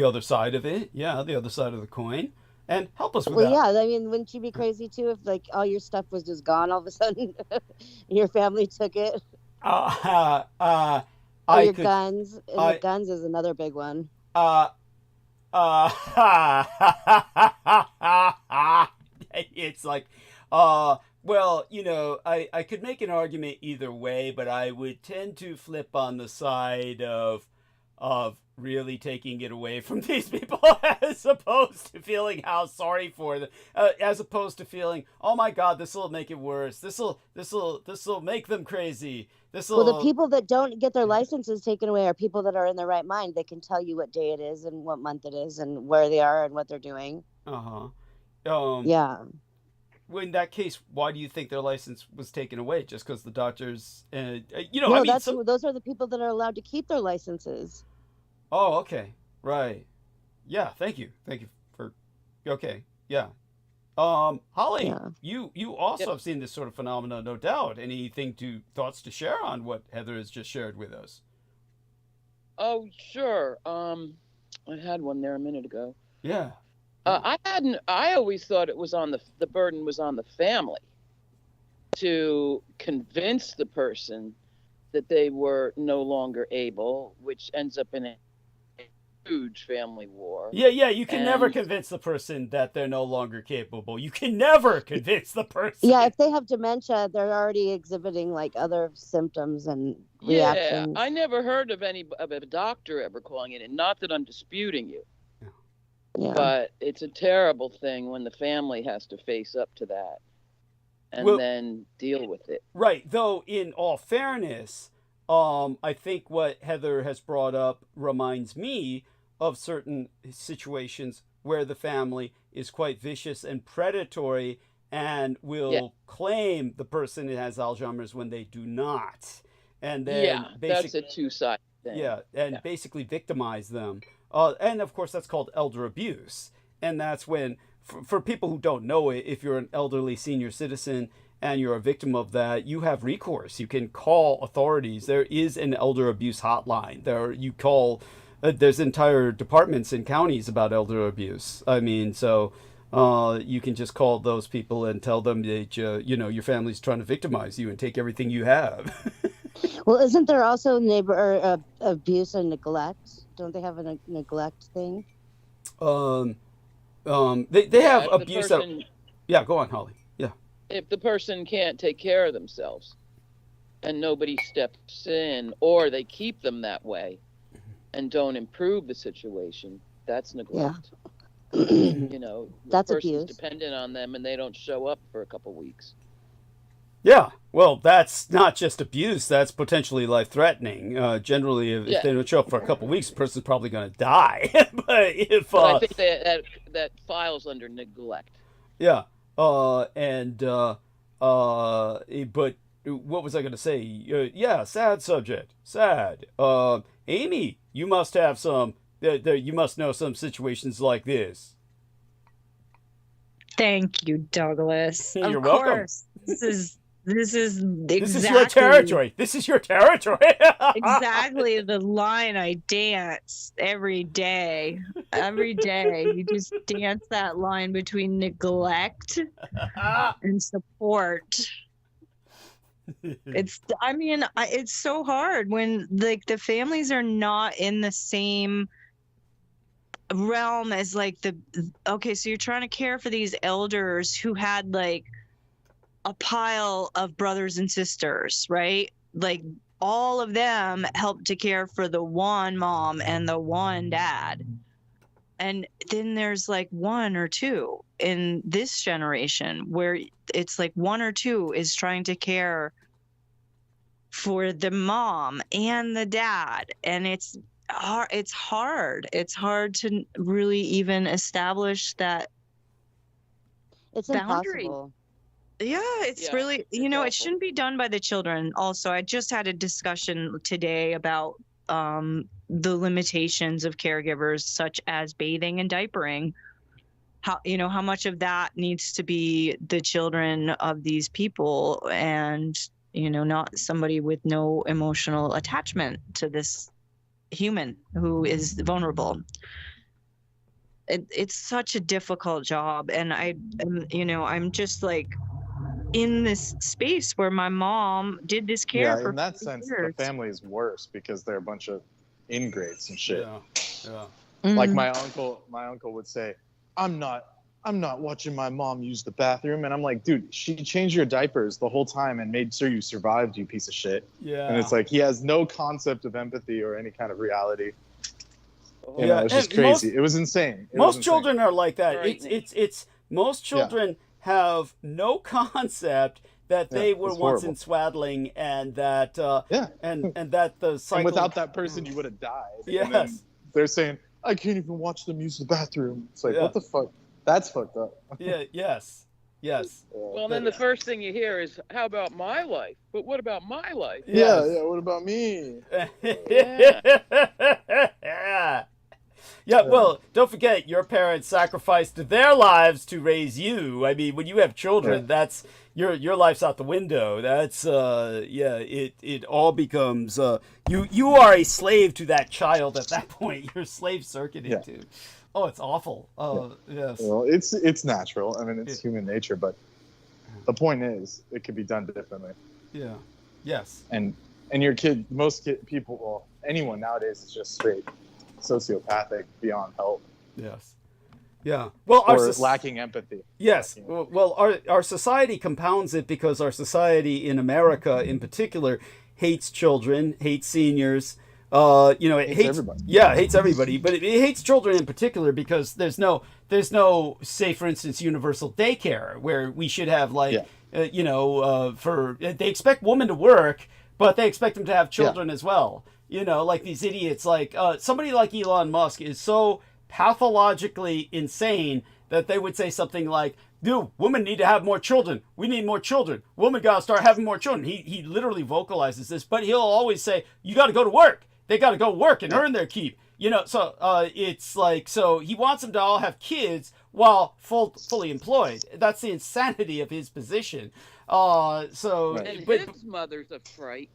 other side of it. Yeah. The other side of the coin. And help us with that. Well, yeah. I mean, wouldn't you be crazy too if like all your stuff was just gone all of a sudden? Your family took it. Your guns. And the guns is another big one. It's like, well, you know, I could make an argument either way, but I would tend to flip on the side of really taking it away from these people, as opposed to feeling how sorry for them, as opposed to feeling, oh my God, this will make it worse. This will make them crazy. Well, the people that don't get their licenses taken away are people that are in their right mind. They can tell you what day it is and what month it is and where they are and what they're doing. Yeah. Well, in that case, why do you think their license was taken away? Just because the doctors, you know, no, I mean, those are the people that are allowed to keep their licenses. Oh, okay. Right. Yeah. Thank you for, okay. Yeah. Holly, yeah. you also have seen this sort of phenomenon, no doubt. Thoughts to share on what Heather has just shared with us? Oh, sure. I had one there a minute ago. Yeah. I always thought it was on the burden was on the family to convince the person that they were no longer able, which ends up in a huge family war. Yeah, you can never convince the person that they're no longer capable. You can never convince the person. Yeah, if they have dementia, they're already exhibiting like other symptoms and reactions. Yeah, I never heard of a doctor ever calling it in. Not that I'm disputing you. Yeah. But it's a terrible thing when the family has to face up to that and then deal with it. Right. Though, in all fairness, I think what Heather has brought up reminds me of certain situations where the family is quite vicious and predatory and will claim the person has Alzheimer's when they do not. And then that's a two-sided thing. Yeah, and basically victimize them. And of course, that's called elder abuse. And that's when, for people who don't know it, if you're an elderly senior citizen and you're a victim of that, you have recourse. You can call authorities. There is an elder abuse hotline. There's entire departments in counties about elder abuse. I mean, so you can just call those people and tell them that, your family's trying to victimize you and take everything you have. Well, isn't there also neighbor abuse and neglect? Don't they have a neglect thing? They have abuse. Yeah, go on, Holly. Yeah. If the person can't take care of themselves and nobody steps in, or they keep them that way and don't improve the situation, that's neglect. Yeah. The that's person's abuse. Dependent on them and they don't show up for a couple weeks. Yeah, well, that's not just abuse, that's potentially life-threatening. Generally, if they don't show up for a couple of weeks, the person's probably going to die. But I think that files under neglect. Yeah, but what was I going to say? Sad subject, sad. Amy, you must have you must know some situations like this. Thank you, Douglas. You're welcome. Course. This is exactly This is your territory. This is your territory. exactly the line I dance every day. Every day, you just dance that line between neglect and support. It's so hard when the families are not in the same realm as so you're trying to care for these elders who had a pile of brothers and sisters, right? Like all of them help to care for the one mom and the one dad. And then there's like one or two in this generation where it's like one or two is trying to care for the mom and the dad. And it's hard. It's hard to really even establish that It's boundary. impossible. Yeah, it's really, it awful. shouldn't be done by the children. Also, I just had a discussion today about the limitations of caregivers, such as bathing and diapering. How much of that needs to be the children of these people, and not somebody with no emotional attachment to this human who is vulnerable. It's such a difficult job, and I'm just like in this space where my mom did this care for in that sense, years. the family is worse because they're a bunch of ingrates and shit. Yeah. Like Mhm. my uncle would say, I'm not watching my mom use the bathroom. And I'm like, dude, she changed your diapers the whole time and made sure you survived, you piece of shit. Yeah. And it's like, he has no concept of empathy or any kind of reality. Oh, You know, it's and just crazy. It was insane. Most children are like that. Frightening. It's most children have no concept that they were it's once horrible. in swaddling, and that and that the cycle. And without that person, you would have died. Yes. And then they're saying, I can't even watch them use the bathroom. It's like, Yeah. what the fuck? That's fucked up. Yeah. Yes. Well, then the first thing you hear is, how about my life? But what about my life? Yeah. What about me? Yeah, well, don't forget, your parents sacrificed their lives to raise you. I mean, when you have children, that's your life's out the window. That's it all becomes you are a slave to that child at that point. You're slave circuited to. Oh, it's awful. Yes. Well, it's natural. I mean, it's human nature, but the point is, it could be done differently. Yeah. Yes. And most people, well, anyone nowadays is just straight sociopathic beyond help. Yes. Yeah. Well, or lacking empathy. Yes. Well, our society compounds it because our society in America, in particular, hates children, hates seniors. It hates everybody. Yeah, it hates everybody, but it hates children in particular because there's no, say, for instance, universal daycare where we should have they expect women to work, but they expect them to have children as well. Like these idiots, like somebody like Elon Musk is so pathologically insane that they would say something like, dude, women need to have more children. We need more children. Women got to start having more children. He literally vocalizes this, but he'll always say, you got to go to work. They got to go work and earn their keep. So it's like, so he wants them to all have kids while fully employed. That's the insanity of his position. And his mother's a fright.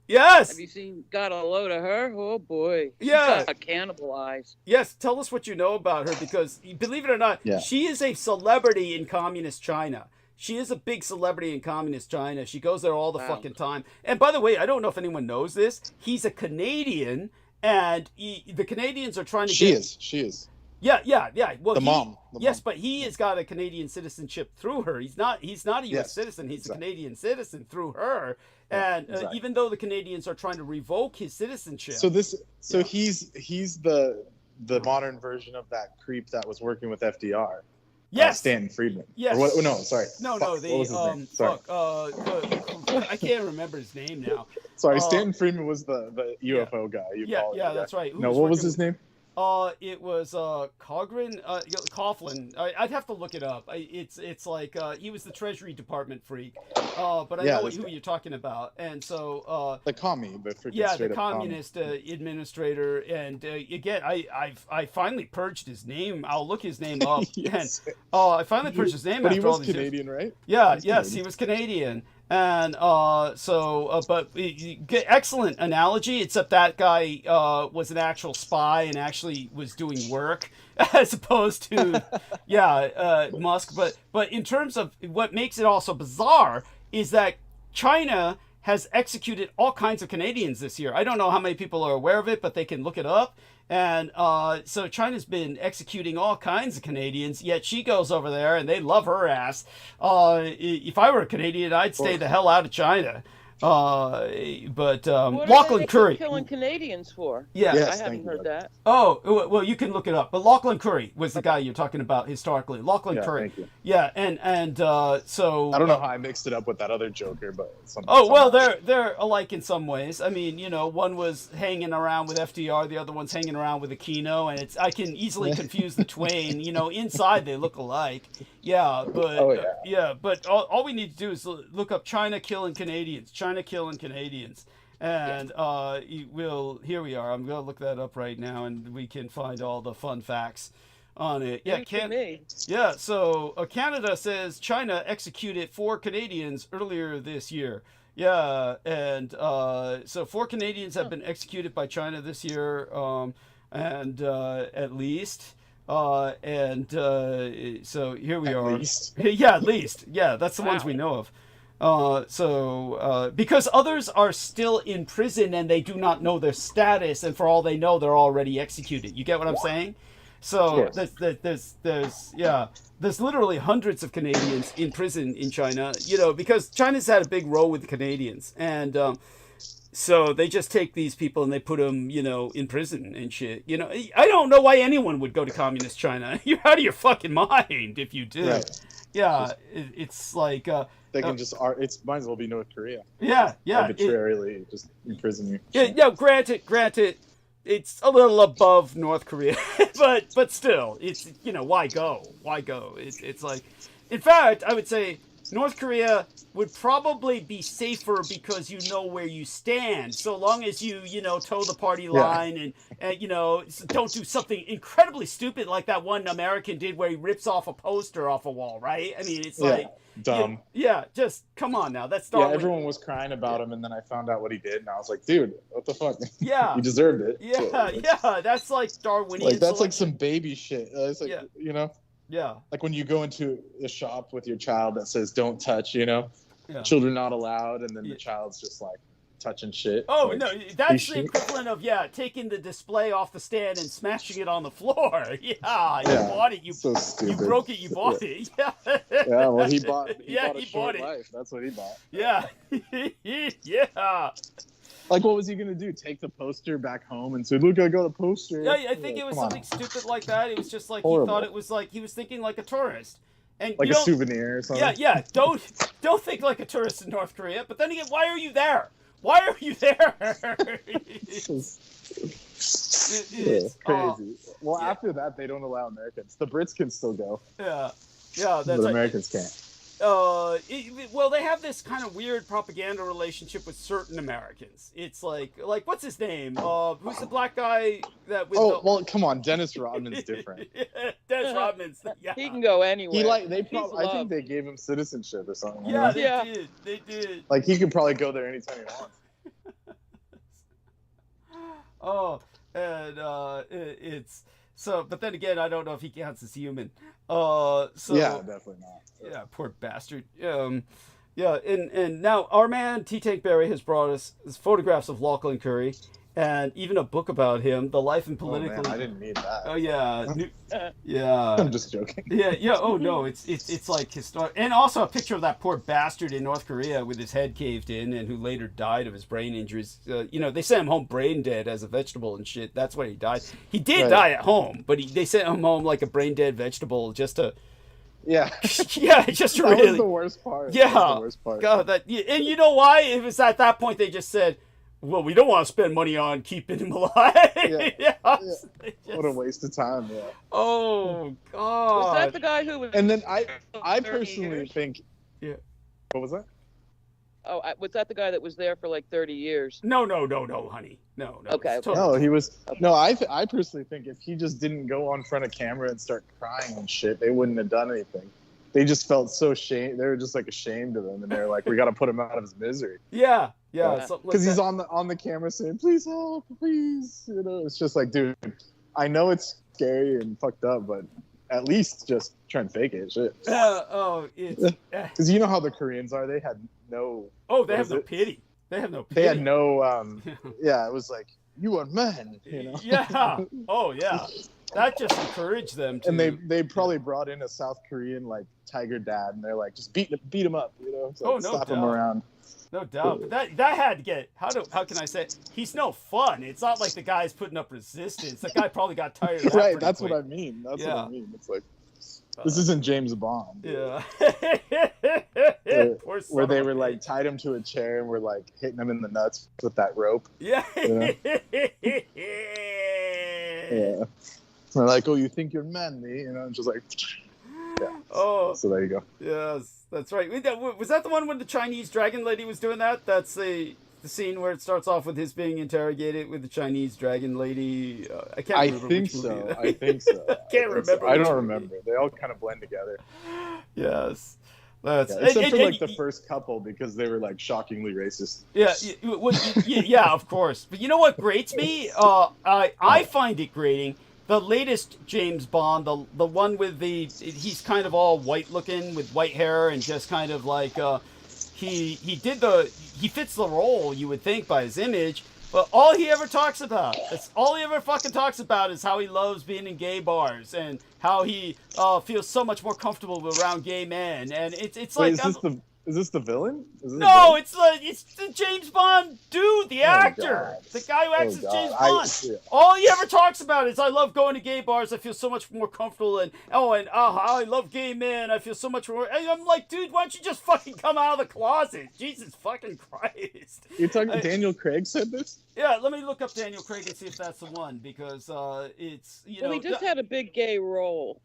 Yes. Have you got a load of her? Oh boy. She Yeah. got cannibalized. Yes, tell us what you know about her, because believe it or not, she is a celebrity in communist China. She is a big celebrity in communist China. She goes there all the fucking time. And by the way, I don't know if anyone knows this. He's a Canadian, and the Canadians are trying to She is. Yeah. Well, The mom. But he has got a Canadian citizenship through her. He's not a U.S. citizen. He's a Canadian citizen through her. And even though the Canadians are trying to revoke his citizenship. So he's the modern version of that creep that was working with FDR. Yes. Stanton Friedman. Yes. No, sorry. No, what was his name? Sorry. I can't remember his name now. Sorry, Stanton Friedman was the UFO guy. That's right. No, what was his name? It was Coughlin. I'd have to look it up. It's like he was the Treasury Department freak. But I know who you're talking about. And so the commie, the the communist administrator. And again, I finally purged his name. I'll look his name up. And I finally purged his name. But after he was all these Canadian, years. right? Yeah. He was Canadian. And but excellent analogy, except that guy was an actual spy and actually was doing work as opposed to Musk. But in terms of what makes it also bizarre is that China has executed all kinds of Canadians this year. I don't know how many people are aware of it, but they can look it up. And so China's been executing all kinds of Canadians, yet she goes over there and they love her ass. If I were a Canadian, I'd stay the hell out of China. But What Lachlan are they Curry. killing Canadians for? Yeah. Yes, I haven't heard that. Oh, well, you can look it up. But Lachlan Curry was the guy you're talking about historically. Lachlan Curry. Thank you. Yeah, and so I don't know how I mixed it up with that other Joker, but well, they're alike in some ways. I mean, you know, one was hanging around with FDR, the other one's hanging around with Aquino, and I can easily confuse the twain. You know, inside they look alike. Yeah, but but all we need to do is look up China killing Canadians. China killing Canadians. And here we are. I'm going to look that up right now, and we can find all the fun facts on it. Yeah, so Canada says China executed 4 Canadians earlier this year. Yeah, and so 4 Canadians have been executed by China this year, and at least. So here we are. Yeah, at least. Yeah, that's the ones we know of. Because others are still in prison and they do not know their status, and for all they know, they're already executed. You get what I'm saying? So there's literally hundreds of Canadians in prison in China, you know, because China's had a big role with the Canadians, and so they just take these people and they put them, you know, in prison and shit. You know, I don't know why anyone would go to communist China. You're out of your fucking mind if you do. Right. Yeah, it's like they can just it might as well be North Korea. Yeah. Arbitrarily just imprison you. Yeah, granted, it's a little above North Korea, but still, it's, you know, why go? It's like, in fact, I would say North Korea would probably be safer because you know where you stand, so long as you know, toe the party line and you know, don't do something incredibly stupid like that one American did where he rips off a poster off a wall, right? I mean, it's like dumb. Yeah, just come on now. That's Darwin. Yeah, everyone was crying about him, and then I found out what he did, and I was like, dude, what the fuck? Yeah, he deserved it. Yeah, that's like Darwinian. Like that's like some baby shit. It's like, you know. Yeah. Like when you go into a shop with your child that says "Don't touch," you know, children not allowed, and then the child's just like touching shit. Oh, like, no, that's the equivalent of taking the display off the stand and smashing it on the floor. You bought it. You so stupid. You broke it. You bought it. Yeah. Yeah. Well, he bought a short it. life. That's what he bought. Yeah. Yeah. Like, what was he gonna do? Take the poster back home and say, "Look, I got a poster." Yeah, I think it was something stupid like that. It was just like Horrible. He thought it was like he was thinking like a tourist, and like a souvenir or something. Yeah. Don't think like a tourist in North Korea. But then again, why are you there? Why are you there? It's crazy. Well, after that, they don't allow Americans. The Brits can still go. Yeah, that's but Americans can't. Well, they have this kind of weird propaganda relationship with certain Americans. It's like what's his name? Who's the black guy that? Well, come on, Dennis Rodman's different. Dennis Rodman's. Yeah, he can go anywhere. I think they gave him citizenship or something. Yeah, they did. Like he could probably go there anytime he wants. Oh, and it's so. But then again, I don't know if he counts as human. Yeah, definitely not. Yeah, poor bastard. And now our man T. Tank Berry has brought us photographs of Lachlan Curry, and even a book about him, The Life and Political. Oh, man, I didn't need that. Oh yeah, I'm just joking. Yeah. Oh no, it's like historic, and also a picture of that poor bastard in North Korea with his head caved in, and who later died of his brain injuries. You know, they sent him home brain dead as a vegetable and shit. That's why he died. He did die at home, but they sent him home like a brain dead vegetable just to. Yeah. Just that really. was the worst part. Yeah. That was the worst part. God, and you know why? It was at that point they just said, well, we don't want to spend money on keeping him alive. What a waste of time. Yeah. Oh God. Was that the guy who was? And then I personally think. Yeah. What was that? Oh, was that the guy that was there for like 30 years? No, honey. No. Okay. No, he was. No, I personally think if he just didn't go on front of camera and start crying and shit, they wouldn't have done anything. They just felt so shame. They were just like ashamed of him, and they're like, "We got to put him out of his misery." Yeah. Because he's on the camera saying, "Please help, please." You know, it's just like, dude, I know it's scary and fucked up, but at least just try and fake it. Shit. It's because you know how the Koreans are. They had no. Oh, they have no pity. They have no pity. They had no. Yeah, it was like, you are men. You know. Yeah. Oh yeah. That just encouraged them to. And they probably brought in a South Korean like tiger dad, and they're like, just beat him up, you know, so no slap doubt. him around. No doubt, but that had to get how can I say it? He's no fun. It's not like the guy's putting up resistance. The guy probably got tired of that. Right, that's quick. what I mean. That's Yeah. what I mean. It's like, this isn't James Bond. Yeah. Where they were like tied him to a chair and were like hitting him in the nuts with that rope. Yeah. Yeah. Yeah. They're like, oh, you think you're manly, you know? And just like, yeah. Oh. So there you go. Yes, that's right. Was that the one when the Chinese dragon lady was doing that? That's the scene where it starts off with his being interrogated with the Chinese dragon lady. I can't remember. I think so. I can't remember. I don't remember. They all kind of blend together. Yes. That's, except for like the first couple, because they were like shockingly racist. Yeah, of course. But you know what grates me? I find it grating. The latest James Bond, the one with he's kind of all white looking with white hair and just kind of like he fits the role, you would think, by his image. But all he ever talks about, fucking talks about is how he loves being in gay bars and how he feels so much more comfortable around gay men. And it's like, is this the villain? No, it's the James Bond dude, the actor, the guy who acts as James Bond. All he ever talks about is, I love going to gay bars. I feel so much more comfortable, and I love gay men. I feel so much more. And I'm like, dude, why don't you just fucking come out of the closet? Jesus fucking Christ! You're talking Daniel Craig said this? Yeah, let me look up Daniel Craig and see if that's the one, because it's Well, he just had a big gay role.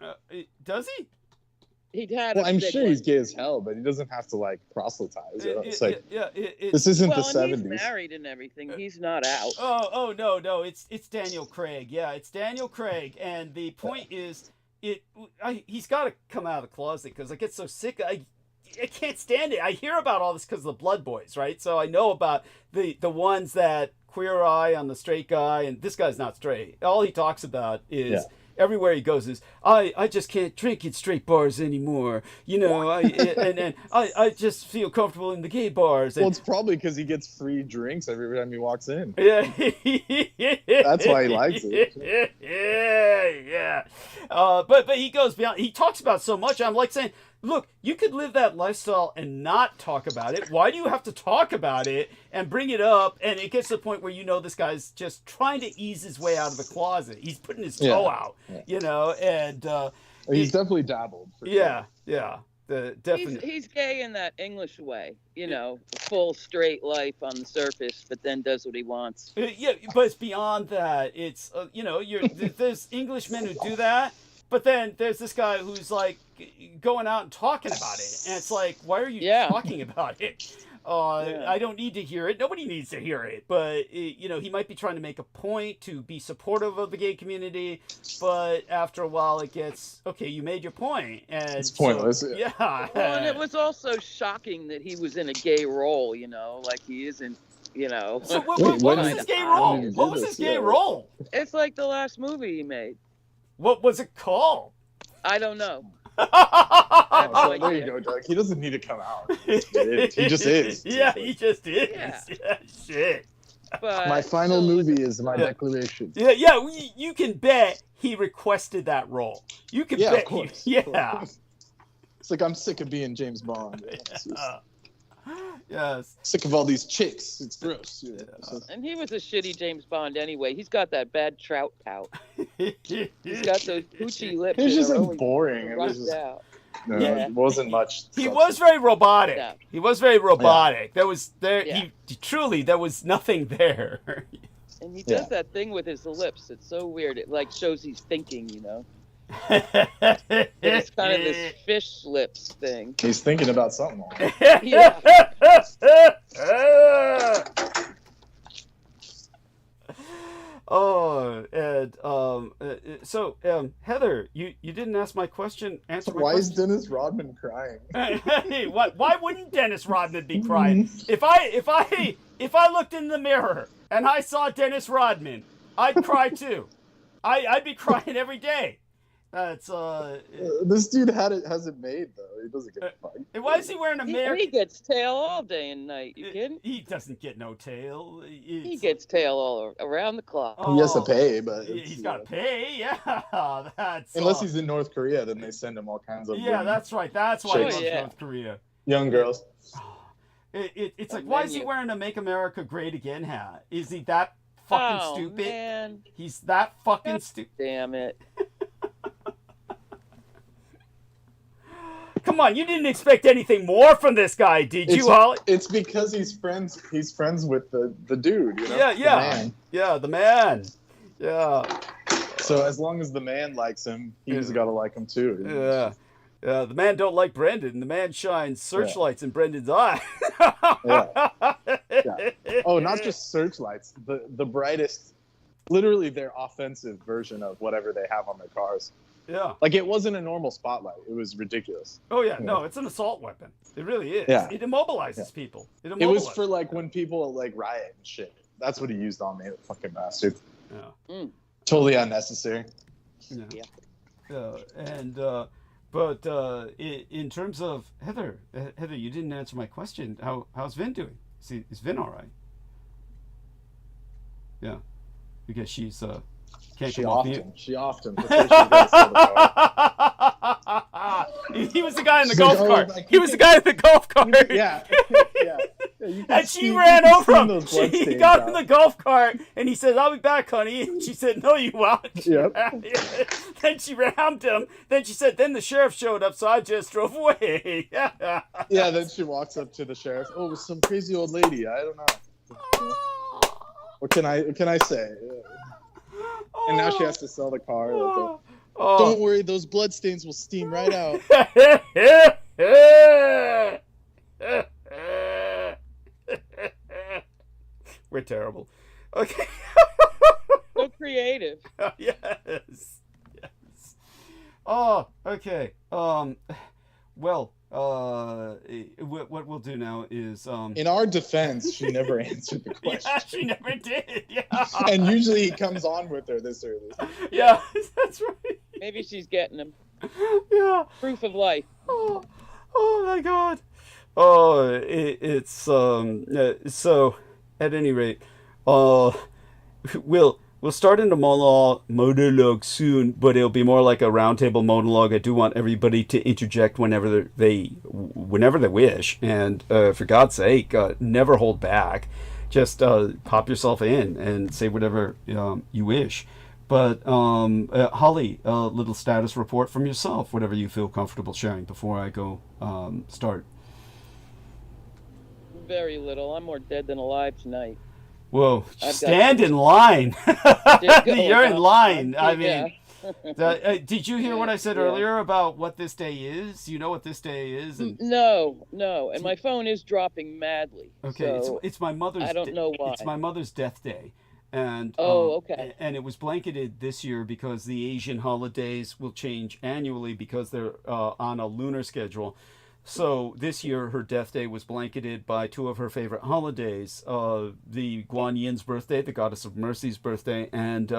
Does he? He'd had. Well, I'm sure he's gay as hell, but he doesn't have to like proselytize. It's like, this isn't the 70s. He's married and everything. He's not out. Oh no, it's Daniel Craig. Yeah, it's Daniel Craig, and the point is, he's got to come out of the closet, because I get so sick. I can't stand it. I hear about all this because of the Blood Boys, right? So I know about the ones that queer eye on the straight guy, and this guy's not straight. All he talks about is. Yeah. Everywhere he goes is, I just can't drink in straight bars anymore, you know. I just feel comfortable in the gay bars. Well, it's probably because he gets free drinks every time he walks in. Yeah, that's why he likes it. Yeah. But he goes beyond. He talks about so much. I'm like saying, look, you could live that lifestyle and not talk about it. Why do you have to talk about it and bring it up? And it gets to the point where, you know, this guy's just trying to ease his way out of the closet. He's putting his toe out, you know, and he's definitely dabbled. Yeah. Definitely. He's gay in that English way, you know, full straight life on the surface, but then does what he wants. Yeah, but it's beyond that. It's you know, there's Englishmen who do that. But then there's this guy who's like going out and talking about it. And it's like, why are you talking about it? I don't need to hear it. Nobody needs to hear it. But, you know, he might be trying to make a point to be supportive of the gay community. But after a while it gets, okay, you made your point. And it's pointless. Yeah. Well, and it was also shocking that he was in a gay role, you know, like he isn't. You know. So what was his gay role? What was his gay role? It's like the last movie he made. What was it called? I don't know. There you go, Doug. He doesn't need to come out. He just is. Yeah, he just is. Yeah. Shit. But my final movie is my declaration. Yeah. You can bet he requested that role. You can bet. Of course. It's like, I'm sick of being James Bond. Yes. Sick of all these chicks. It's gross. You know? And he was a shitty James Bond anyway. He's got that bad trout pout. He's got those poochy lips. It was just boring. It was just, it wasn't much. He was very robotic. Yeah. He was very robotic. Yeah. There was nothing there. And he does that thing with his lips. It's so weird. It like shows he's thinking, you know. It's kind of this fish lips thing. He's thinking about something. Yeah. Oh, and so Heather, you didn't ask my question. Answer my question. Why is Dennis Rodman crying? Hey, why wouldn't Dennis Rodman be crying? If I looked in the mirror and I saw Dennis Rodman, I'd cry too. I'd be crying every day. That's this dude has it made though. He doesn't give a fuck. And why is he wearing He gets tail all day and night. You kidding? He doesn't get no tail. He gets tail all around the clock. He has to pay, but he's got to pay. Yeah, that's unless he's in North Korea, then they send him all kinds of that's right. That's why he loves North Korea. Young girls. It's like, why is he wearing a "Make America Great Again" hat? Is he that fucking stupid? Man. He's that fucking stupid. Damn it. Come on, you didn't expect anything more from this guy, did you, Holly? It's because he's friends with the dude, you know? The man. Yeah. So as long as the man likes him, he's got to like him too. Yeah. Yeah, the man don't like Brendan. The man shines searchlights in Brendan's eye. Oh, not just searchlights. The brightest, literally their offensive version of whatever they have on their cars. Yeah. Like, it wasn't a normal spotlight. It was ridiculous. Oh, yeah. No, it's an assault weapon. It really is. Yeah. It immobilizes people. It was for, like, when people, like, riot and shit. That's what he used on me, the fucking bastard. Yeah. Totally unnecessary. Yeah. But in terms of Heather, you didn't answer my question. How's Vin doing? Is Vin all right? Yeah, because she's can't come off mute. She often. That's He was the guy in the golf cart. He was the guy in the golf cart. Yeah. And she ran over him. He got in the golf cart, and he said, "I'll be back, honey." And she said, "No, you won't." Yep. Then she rammed him. Then she said, "Then the sheriff showed up, so I just drove away." Yeah. Then she walks up to the sheriff. Oh, it was some crazy old lady. I don't know. What can I say? And now she has to sell the car. Don't worry, those bloodstains will steam right out. We're terrible. Okay. So creative. Yes. Oh, okay. Well, what we'll do now is in our defense, she never answered the question. Yeah, she never did. Yeah. And usually he comes on with her this early. Yeah, that's right. Maybe she's getting him. Yeah. Proof of life. Oh my God. Oh, it's so at any rate, we'll start into monologue soon, but it'll be more like a roundtable monologue. I do want everybody to interject whenever they wish, and for God's sake, never hold back. Just pop yourself in and say whatever you wish. But Holly, a little status report from yourself, whatever you feel comfortable sharing before I go start. Very little. I'm more dead than alive tonight. Whoa, stand in line. You're in line. I mean, did you hear what I said earlier about what this day is? You know what this day is? And no. And my phone is dropping madly. Okay, so it's my mother's. I don't know why. It's my mother's death day. And okay. And it was blanketed this year because the Asian holidays will change annually because they're on a lunar schedule. So this year, her death day was blanketed by two of her favorite holidays, the Guan Yin's birthday, the goddess of mercy's birthday, and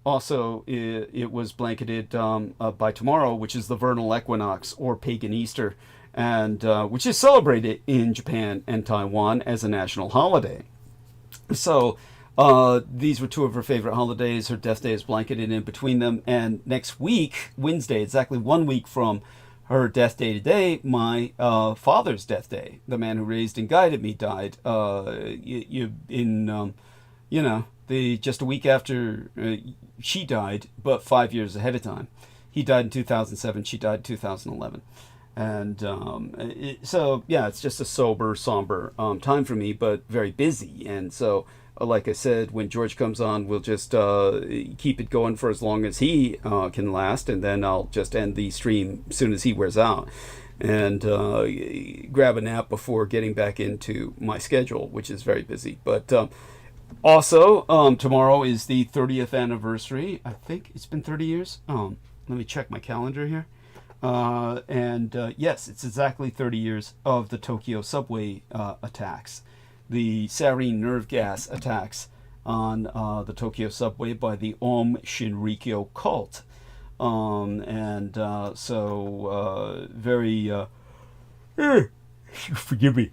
also it was blanketed by tomorrow, which is the vernal equinox, or pagan Easter, and which is celebrated in Japan and Taiwan as a national holiday. So these were two of her favorite holidays. Her death day is blanketed in between them, and next week, Wednesday, exactly 1 week from her death day today, my father's death day, the man who raised and guided me, died just a week after she died, but 5 years ahead of time. He died in 2007, she died in 2011. And so, yeah, it's just a sober, somber time for me, but very busy. And so, like I said, when George comes on, we'll just keep it going for as long as he can last, and then I'll just end the stream as soon as he wears out, and grab a nap before getting back into my schedule, which is very busy. But also, tomorrow is the 30th anniversary. I think it's been 30 years. Let me check my calendar here. Yes, it's exactly 30 years of the Tokyo subway attacks. The sarin nerve gas attacks on the Tokyo subway by the Om Shinrikyo cult. So very, forgive me,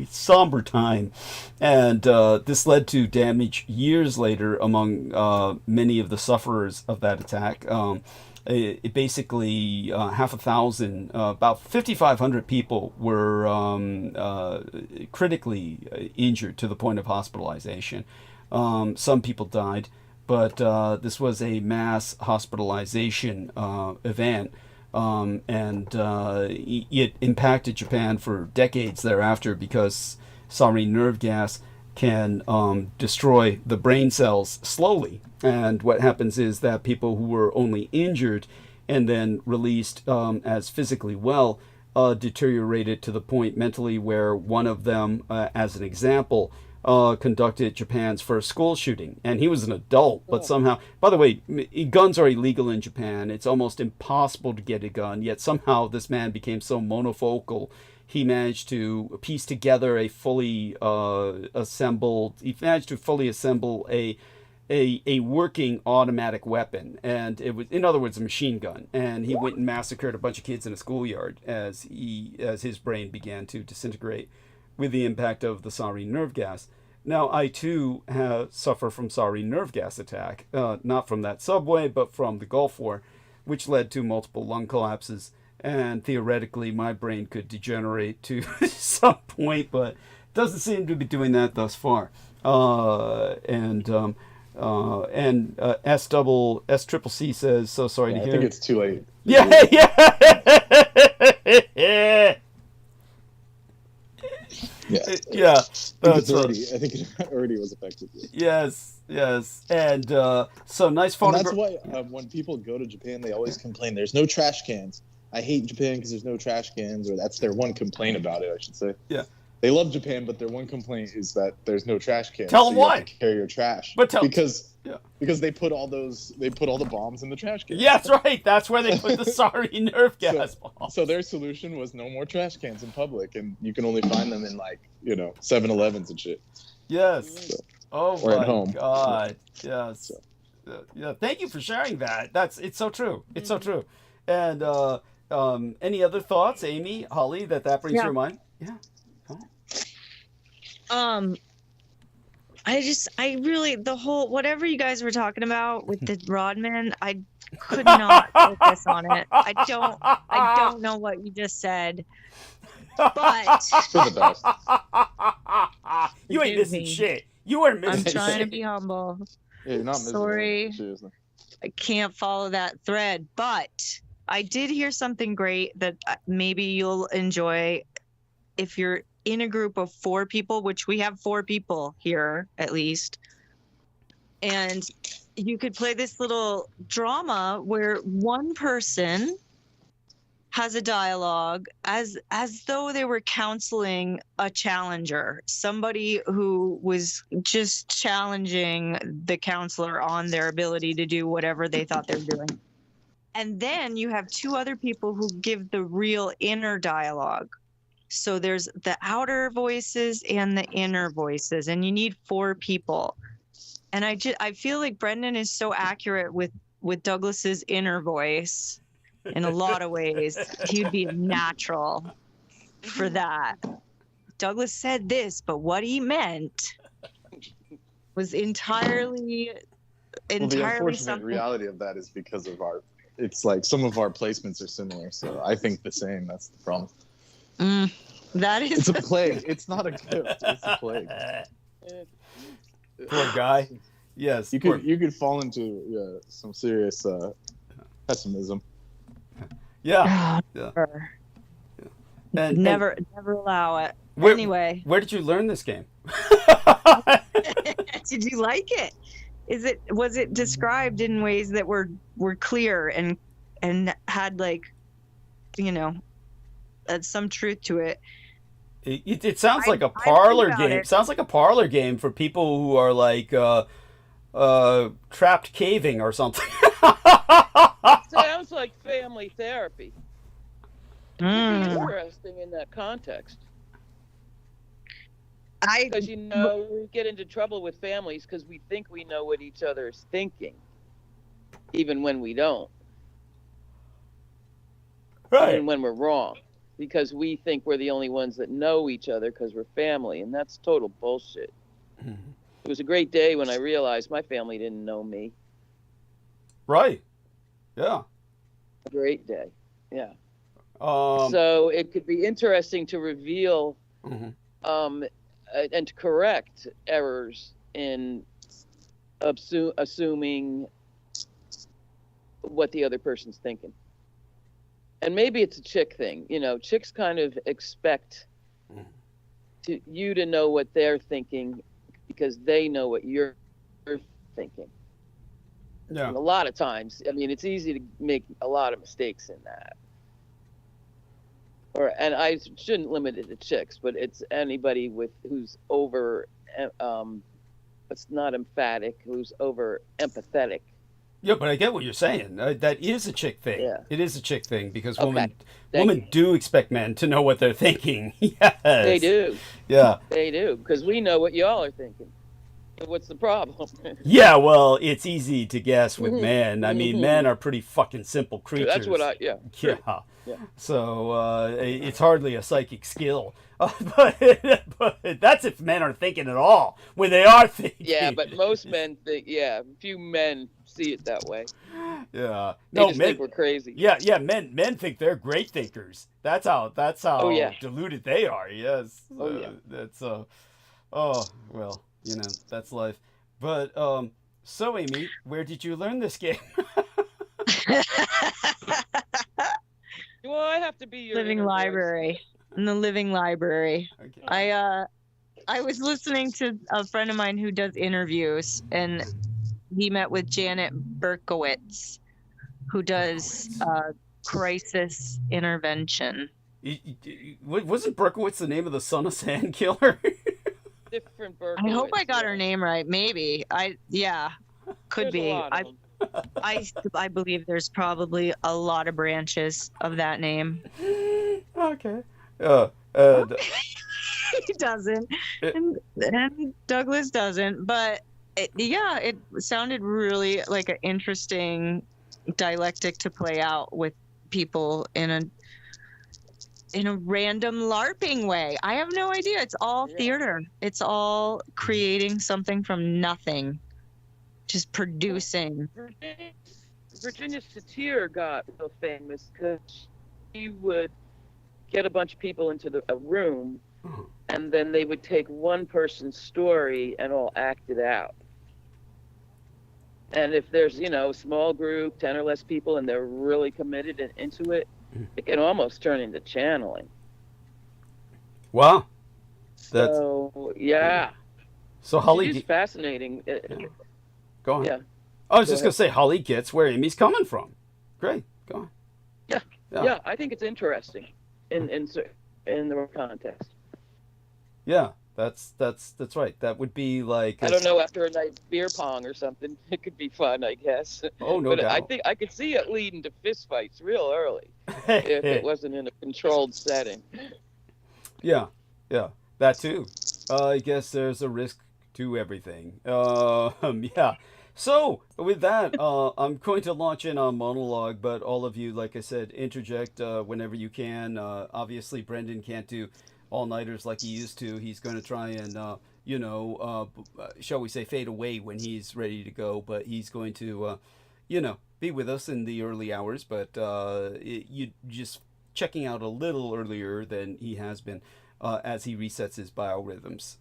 somber time. And this led to damage years later among many of the sufferers of that attack. It basically, 5,000, about 5,500 people were critically injured to the point of hospitalization. Some people died, but this was a mass hospitalization event. It impacted Japan for decades thereafter because sarin nerve gas can destroy the brain cells slowly. And what happens is that people who were only injured and then released as physically well deteriorated to the point mentally where one of them, as an example, conducted Japan's first school shooting. And he was an adult, but somehow, by the way, guns are illegal in Japan. It's almost impossible to get a gun, yet somehow this man became so monofocal. He managed to piece together a fully assemble a working automatic weapon, and it was, in other words, a machine gun. And he went and massacred a bunch of kids in a schoolyard as his brain began to disintegrate with the impact of the sarin nerve gas. Now, I too suffer from sarin nerve gas attack, not from that subway, but from the Gulf War, which led to multiple lung collapses. And theoretically, my brain could degenerate to some point, but doesn't seem to be doing that thus far. SCCC says, so sorry to hear. I think it's too late. Yeah. Yeah. I think it already was affected. Yes. And so nice photograph. That's why when people go to Japan, they always complain there's no trash cans. I hate Japan because there's no trash cans, or that's their one complaint about it, I should say. Yeah. They love Japan, but their one complaint is that there's no trash cans. Tell them why. You have to carry your trash. Because they put all the bombs in the trash cans. Yeah, that's right. That's where they put the sarin nerve gas bombs. So their solution was no more trash cans in public, and you can only find them in 7-Elevens and shit. Yes. Or my at home. God. Yes. Yeah. Thank you for sharing that. It's so true. It's so true. And any other thoughts, Amy, Holly, that brings to your mind? Yeah. I really, the whole, whatever you guys were talking about with the Rodman, I could not focus on it. I don't know what you just said, but for the best. You ain't missing shit. You weren't missing shit. I'm trying to be humble. Yeah, you're not missing. Sorry. Seriously. I can't follow that thread, but I did hear something great that maybe you'll enjoy if you're in a group of 4 people, which we have 4 people here at least, and you could play this little drama where one person has a dialogue as though they were counseling a challenger, somebody who was just challenging the counselor on their ability to do whatever they thought they were doing. And then you have 2 other people who give the real inner dialogue. So there's the outer voices and the inner voices, and you need 4 people. And I feel like Brendan is so accurate with Douglas's inner voice in a lot of ways. He'd be a natural for that. Douglas said this, but what he meant was entirely the unfortunate something. reality of that is because of it's like some of our placements are similar, so I think the same. That's the problem. That is. It's a plague. It's not a gift. It's a plague. Poor guy. Yes. You could fall into some serious pessimism. Yeah. And never allow it. Anyway. Where did you learn this game? Did you like it? Was it described in ways that were clear and had some truth to it? It sounds like a parlor game. It sounds like a parlor game for people who are like trapped caving or something. Sounds like family therapy. It'd be interesting in that context. Because we get into trouble with families because we think we know what each other is thinking, even when we don't. Right. even when we're wrong, because we think we're the only ones that know each other because we're family, and that's total bullshit. It was a great day when I realized my family didn't know me. Right. Yeah. A great day. Yeah. Um, So it could be interesting to reveal and to correct errors in assuming what the other person's thinking. And maybe it's a chick thing. You know, chicks kind of expect you to know what they're thinking because they know what you're thinking. yeah. And a lot of times, I mean, it's easy to make a lot of mistakes in that. And I shouldn't limit it to chicks, but it's anybody who's over, it's not emphatic, who's over empathetic. Yeah, but I get what you're saying. That is a chick thing. Yeah. It is a chick thing because Okay. women do expect men to know what they're thinking. Yes. They do. Yeah. They do, because we know what y'all are thinking. What's the problem? Yeah, well, it's easy to guess with men. I mean, men are pretty fucking simple creatures. That's what Yeah. Yeah. So it's hardly a psychic skill. But that's if men are thinking at all. When they are thinking. Yeah, but most men think, few men see it that way. Yeah. They just think we're crazy. Yeah, men think they're great thinkers. That's how Oh, yeah. deluded they are. Yes. Oh, yeah. That's well, you know, that's life. But so Amy, where did you learn this game? Well, I have to be your Living library. In the living library. Okay. I was listening to a friend of mine who does interviews, and he met with Janet Berkowitz, who does crisis intervention. Wasn't Berkowitz the name of the Son of Sand killer? Different I hope I got her name right. Maybe could There's be. a lot of them. I believe there's probably a lot of branches of that name. Okay. He doesn't, and Douglas doesn't. But it sounded really like an interesting dialectic to play out with people in a random LARPing way. I have no idea. It's all theater. It's all creating something from nothing, just producing. Virginia Satir got real famous because she would get a bunch of people into a room, and then they would take one person's story and all act it out. And if there's, a small group, 10 or less people, and they're really committed and into it, it can almost turn into channeling. Wow. So, yeah. So Holly... It's fascinating. Go on. Yeah. I was just going to say, Holly gets where Amy's coming from. Great. Go on. Yeah, I think it's interesting in the right context. Yeah, that's right. That would be like... I don't know, after a night beer pong or something, it could be fun, I guess. Oh, no but doubt. I think I could see it leading to fistfights real early if it wasn't in a controlled setting. Yeah, that too. I guess there's a risk to everything. Yeah. So with that, I'm going to launch in on monologue, but all of you, like I said, interject whenever you can. Obviously, Brendan can't do all-nighters like he used to. He's going to try and, shall we say, fade away when he's ready to go, but he's going to, be with us in the early hours, but you just checking out a little earlier than he has been. As he resets his biorhythms.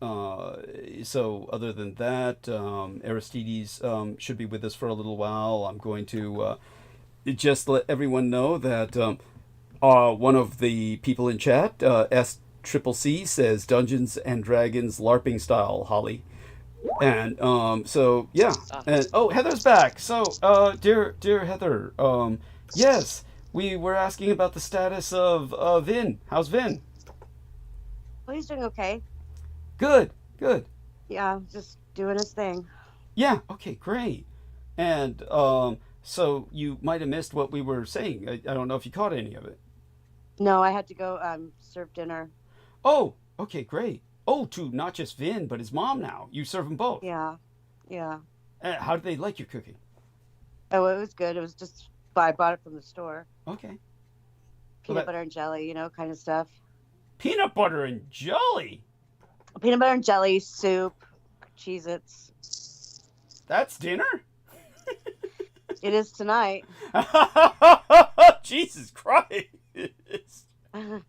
So other than that, Aristides should be with us for a little while. I'm going to just let everyone know that one of the people in chat, SCCC, says Dungeons and Dragons LARPing style, Holly. And so, yeah. And Heather's back. So, dear Heather, yes, we were asking about the status of Vin. How's Vin? Well, he's doing okay. Good. Yeah, just doing his thing. Yeah, okay, great. And so you might have missed what we were saying. I don't know if you caught any of it. No, I had to go serve dinner. Oh, okay, great. Oh, to not just Vin, but his mom now. You serve them both. Yeah. How did they like your cooking? Oh, it was good. It was just, I bought it from the store. Okay. peanut butter and jelly, kind of stuff. Peanut butter and jelly? Peanut butter and jelly, soup, Cheez-Its. That's dinner? It is tonight. Jesus Christ.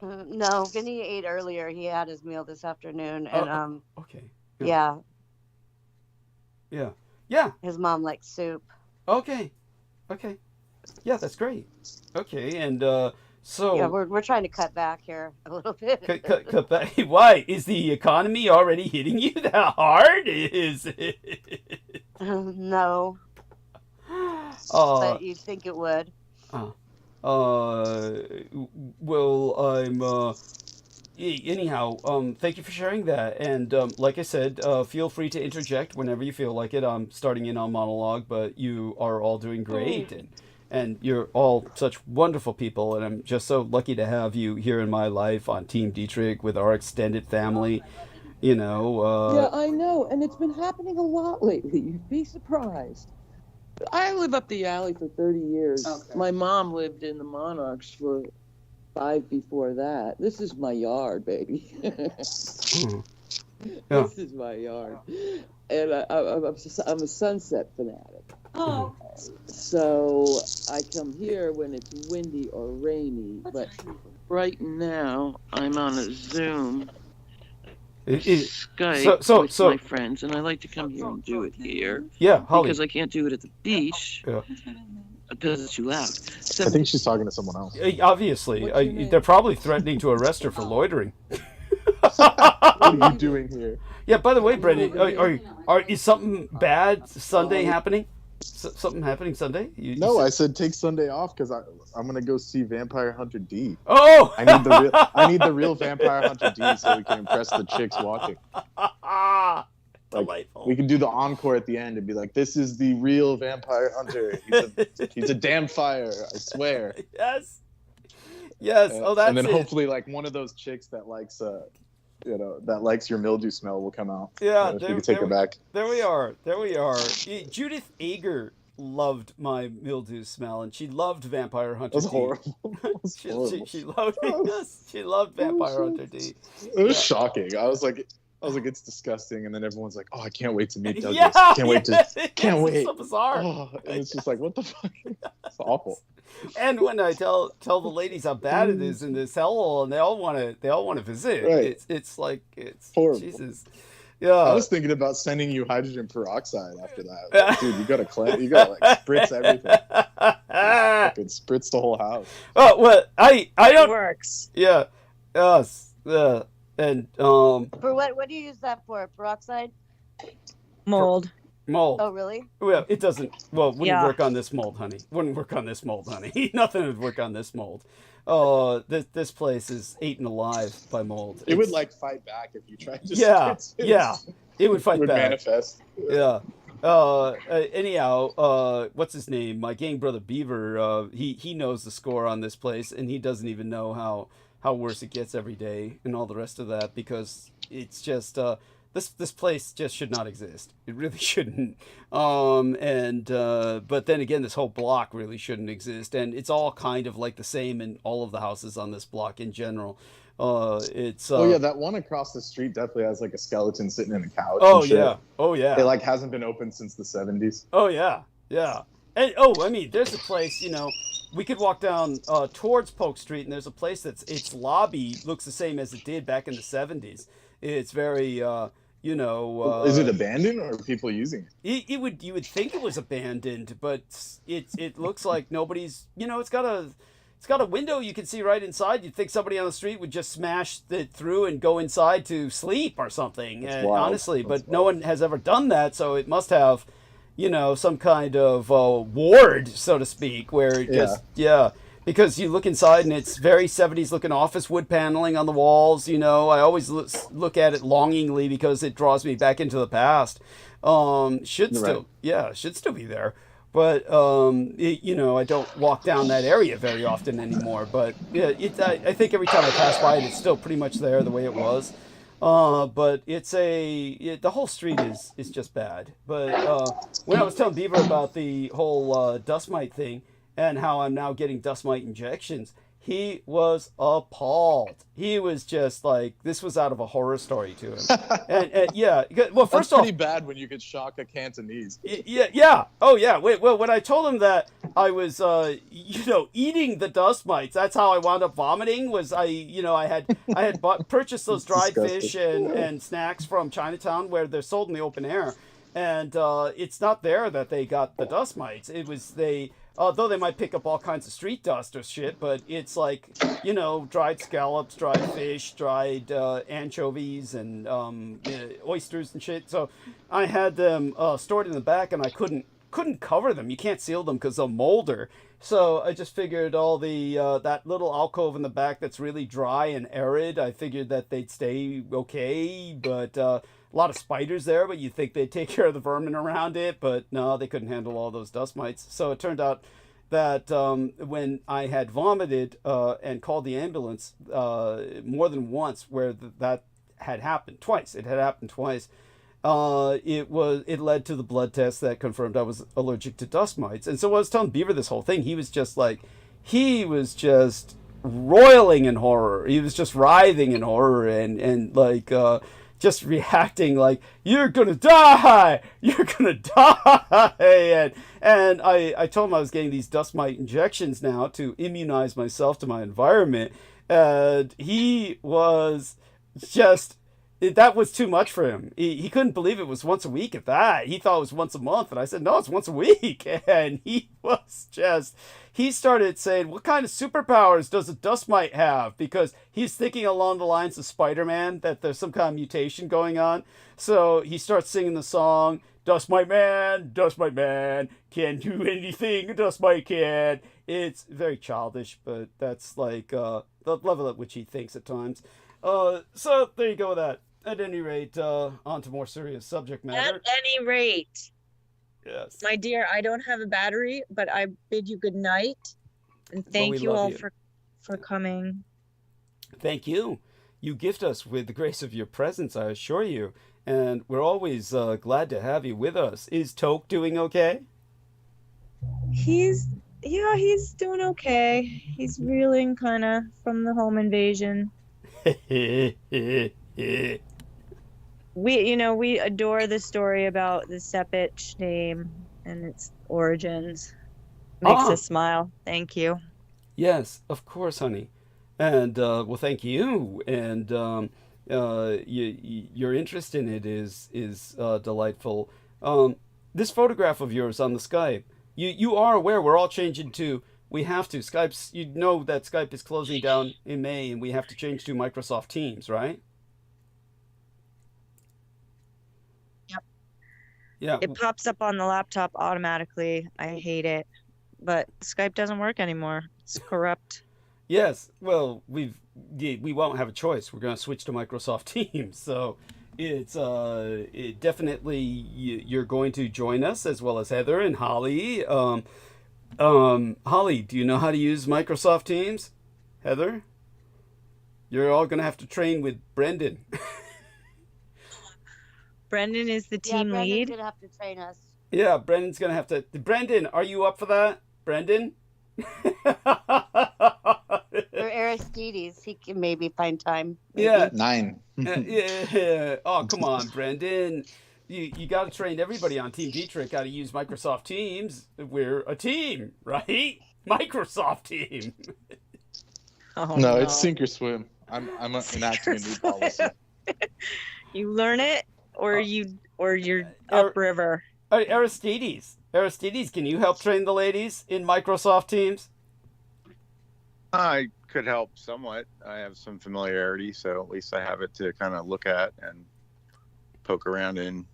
No, Vinny ate earlier. He had his meal this afternoon, and okay. Yeah. His mom likes soup. Okay. Yeah, that's great. Okay, and so yeah, we're trying to cut back here a little bit. Cut back. Why is the economy already hitting you that hard? Is it? No. But you'd think it would. Well, I'm. Anyhow, thank you for sharing that. And like I said, feel free to interject whenever you feel like it. I'm starting in on monologue, but you are all doing great, and you're all such wonderful people, and I'm just so lucky to have you here in my life on Team Dietrich with our extended family. Yeah, I know, and it's been happening a lot lately. You'd be surprised. I live up the alley for 30 years. Okay. My mom lived in the Monarchs for 5 before that. This is my yard, baby. This is my yard. And I'm a sunset fanatic. Oh. So I come here when it's windy or rainy. But right now, I'm on a Zoom. Skype with my friends, and I like to come here and do it here. Yeah, Holly. Because I can't do it at the beach. Yeah. Because it's too loud. I think she's talking to someone else. Obviously. They're probably threatening to arrest her for loitering. What are you doing here? Yeah, by the way, Brendan, is something bad Sunday happening? Something happening Sunday? No, I said take Sunday off because I'm gonna go see Vampire Hunter D. Oh, I need the real Vampire Hunter D so we can impress the chicks watching. Delightful. We can do the encore at the end and be like, "This is the real Vampire Hunter. He's a damn fire, I swear." Yes. That's and then hopefully, like one of those chicks that likes that likes your mildew smell will come out. Yeah, you can take her back. There we are. Judith Ager loved my mildew smell, and she loved Vampire Hunter D. Horrible. She loved She loved Vampire Hunter D. It was shocking. I was like, it's disgusting, and then everyone's like, "Oh, I can't wait to meet Douglas. Can't wait." It's so bizarre. Oh, and it's just like, what the fuck? It's awful. And when I tell the ladies how bad it is in this hellhole, and they all want to visit, right. it's like it's horrible. Jesus. Yeah. I was thinking about sending you hydrogen peroxide after that. Like, dude, you gotta spritz everything. Fucking spritz the whole house. Oh well, I don't. It works. Yeah. Yes. And For what do you use that for? Peroxide? Mold. Mold. Oh, really? Well, it doesn't. Well, wouldn't work on this mold, honey. Wouldn't work on this mold, honey. Nothing would work on this mold. Oh, this place is eaten alive by mold. It would like fight back if you tried to. It would fight it would back. Manifest. Yeah. Anyhow, what's his name? My gang brother Beaver. He knows the score on this place, and he doesn't even know how worse it gets every day and all the rest of that, because it's just this place just should not exist. It really shouldn't. But then again, this whole block really shouldn't exist, and it's all kind of like the same in all of the houses on this block in general. That one across the street definitely has like a skeleton sitting in a couch. Oh yeah. It like hasn't been open since the 70s. Oh yeah. And I mean, there's a place, we could walk down towards Polk Street, and there's a place its lobby looks the same as it did back in the 70s. It's very, is it abandoned or are people using it? You would think it was abandoned, but it looks like nobody's. It's got a window you can see right inside. You'd think somebody on the street would just smash it through and go inside to sleep or something. Honestly, but no one has ever done that, so it must have, some kind of ward, so to speak, where it because you look inside and it's very 70s looking office wood paneling on the walls. I always look at it longingly because it draws me back into the past. Should still be there. But, I don't walk down that area very often anymore. But I think every time I pass by it, it's still pretty much there the way it was. But the whole street is just bad. But when I was telling Beaver about the whole dust mite thing, and how I'm now getting dust mite injections, he was appalled. He was just like, this was out of a horror story to him. And yeah, well, first That's off, pretty bad when you could shock a Cantonese. yeah. Oh, yeah. Wait, well, when I told him that I was, eating the dust mites, that's how I wound up vomiting. Was I had purchased those dried fish and snacks from Chinatown where they're sold in the open air, and it's not there that they got the dust mites. It was though they might pick up all kinds of street dust or shit, but it's like, dried scallops, dried fish, dried anchovies, and oysters and shit. So I had them stored in the back, and I couldn't cover them. You can't seal them because they'll molder. So I just figured all the that little alcove in the back that's really dry and arid, I figured that they'd stay okay, but a lot of spiders there, but you'd think they'd take care of the vermin around it, but no, they couldn't handle all those dust mites. So it turned out that when I had vomited and called the ambulance more than once, where that had happened twice, it led to the blood test that confirmed I was allergic to dust mites. And so I was telling Beaver this whole thing. He was just roiling in horror. He was just writhing in horror and just reacting like, you're gonna die, and I told him I was getting these dust mite injections now to immunize myself to my environment, and he was just, that was too much for him. He couldn't believe it was once a week at that. He thought it was once a month, and I said, no, it's once a week. And he started saying, what kind of superpowers does a dust mite have? Because he's thinking along the lines of Spider-Man, that there's some kind of mutation going on. So he starts singing the song, Dust Mite Man, can't do anything a dust mite can. It's very childish, but that's like the level at which he thinks at times. So there you go with that. At any rate, on to more serious subject matter. At any rate. Yes. My dear, I don't have a battery, but I bid you good night. And thank you all for coming. Thank you. You gift us with the grace of your presence, I assure you. And we're always glad to have you with us. Is Toke doing okay? He's doing okay. He's reeling kind of from the home invasion. We adore the story about the Sepich name and its origins. Makes us smile. Thank you. Yes, of course, honey. And well, thank you. And your interest in it is delightful. This photograph of yours on the Skype, you are aware we're all changing to. We have to. Skype's, you know that Skype is closing down in May, and we have to change to Microsoft Teams, right? Yep. Yeah. It pops up on the laptop automatically. I hate it. But Skype doesn't work anymore. It's corrupt. Yes. Well, we won't have a choice. We're going to switch to Microsoft Teams. So it's definitely you're going to join us, as well as Heather and Holly. Holly, do you know how to use Microsoft Teams? Heather? You're all going to have to train with Brendan. Brendan is the team lead. Brendan's going to have to train us. Yeah, Brendan's going to have to. Brendan, are you up for that? Brendan? Or Aristides, he can maybe find time. Maybe. Yeah. 9. Yeah. Oh, come on, Brendan. You got to train everybody on Team Dietrich how to use Microsoft Teams. We're a team, right? Microsoft Team. No, it's sink or swim. I'm enacting a new policy. You learn it, or you're upriver. Aristides, can you help train the ladies in Microsoft Teams? I could help somewhat. I have some familiarity, so at least I have it to kind of look at and poke around in.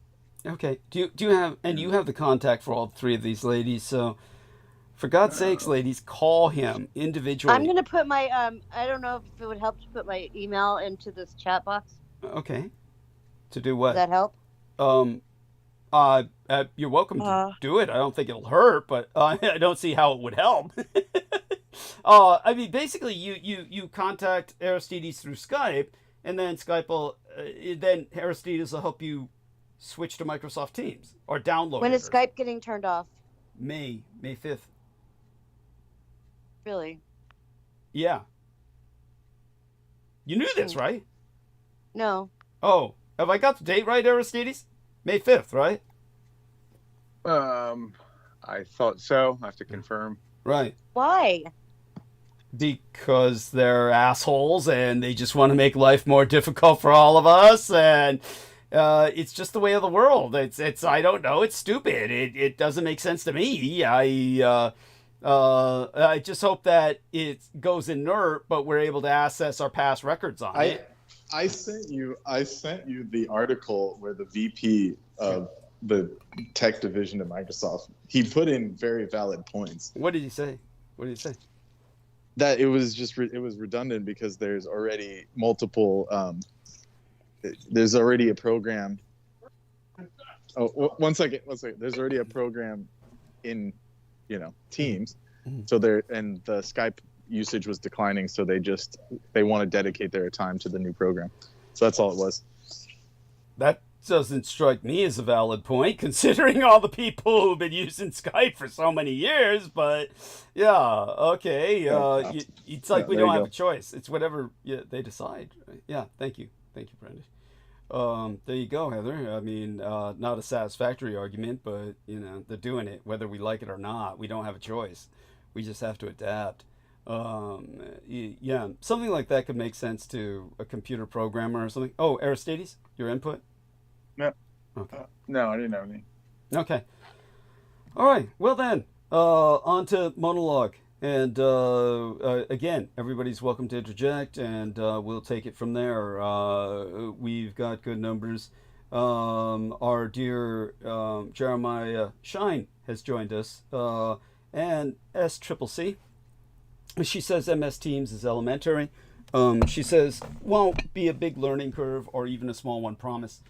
Okay. Do you have, and you have the contact for all three of these ladies, so for God's sakes, ladies, call him individually. I'm going to put my, I don't know if it would help to put my email into this chat box. Okay. To do what? Does that help? You're welcome to do it. I don't think it'll hurt, but I don't see how it would help. I mean, basically, you contact Aristides through Skype, and then Skype will, then Aristides will help you switch to Microsoft Teams or download. When is Skype getting turned off? May 5th. Really? Yeah. You knew this, right? No. Oh, have I got the date right, Aristides? May 5th, right? I thought so. I have to confirm. Right. Why? Because they're assholes and they just want to make life more difficult for all of us, and it's just the way of the world. It's I don't know. It's stupid. It doesn't make sense to me. I just hope that it goes inert, but we're able to access our past records on it. I sent you the article where the VP of the tech division of Microsoft, he put in very valid points. What did he say? What did he say? That it was redundant because there's already multiple. There's already a program. Oh, one second. There's already a program in, Teams. So and the Skype usage was declining, so they want to dedicate their time to the new program. So that's all it was. That doesn't strike me as a valid point, considering all the people who've been using Skype for so many years. But yeah, okay. It's like we don't have a choice. It's whatever they decide. Right? Yeah. Thank you, Brendan. There you go, Heather. I mean, not a satisfactory argument, but they're doing it whether we like it or not. We don't have a choice. We just have to adapt. Yeah, something like that could make sense to a computer programmer or something. Oh, Aristides, your input? No. Okay. No, I didn't have any. Okay. All right. Well then, on to monologue. And again, everybody's welcome to interject, and we'll take it from there. We've got good numbers. Our dear Jeremiah Shine has joined us, and SCCC. She says MS Teams is elementary. She says won't be a big learning curve or even a small one, promise.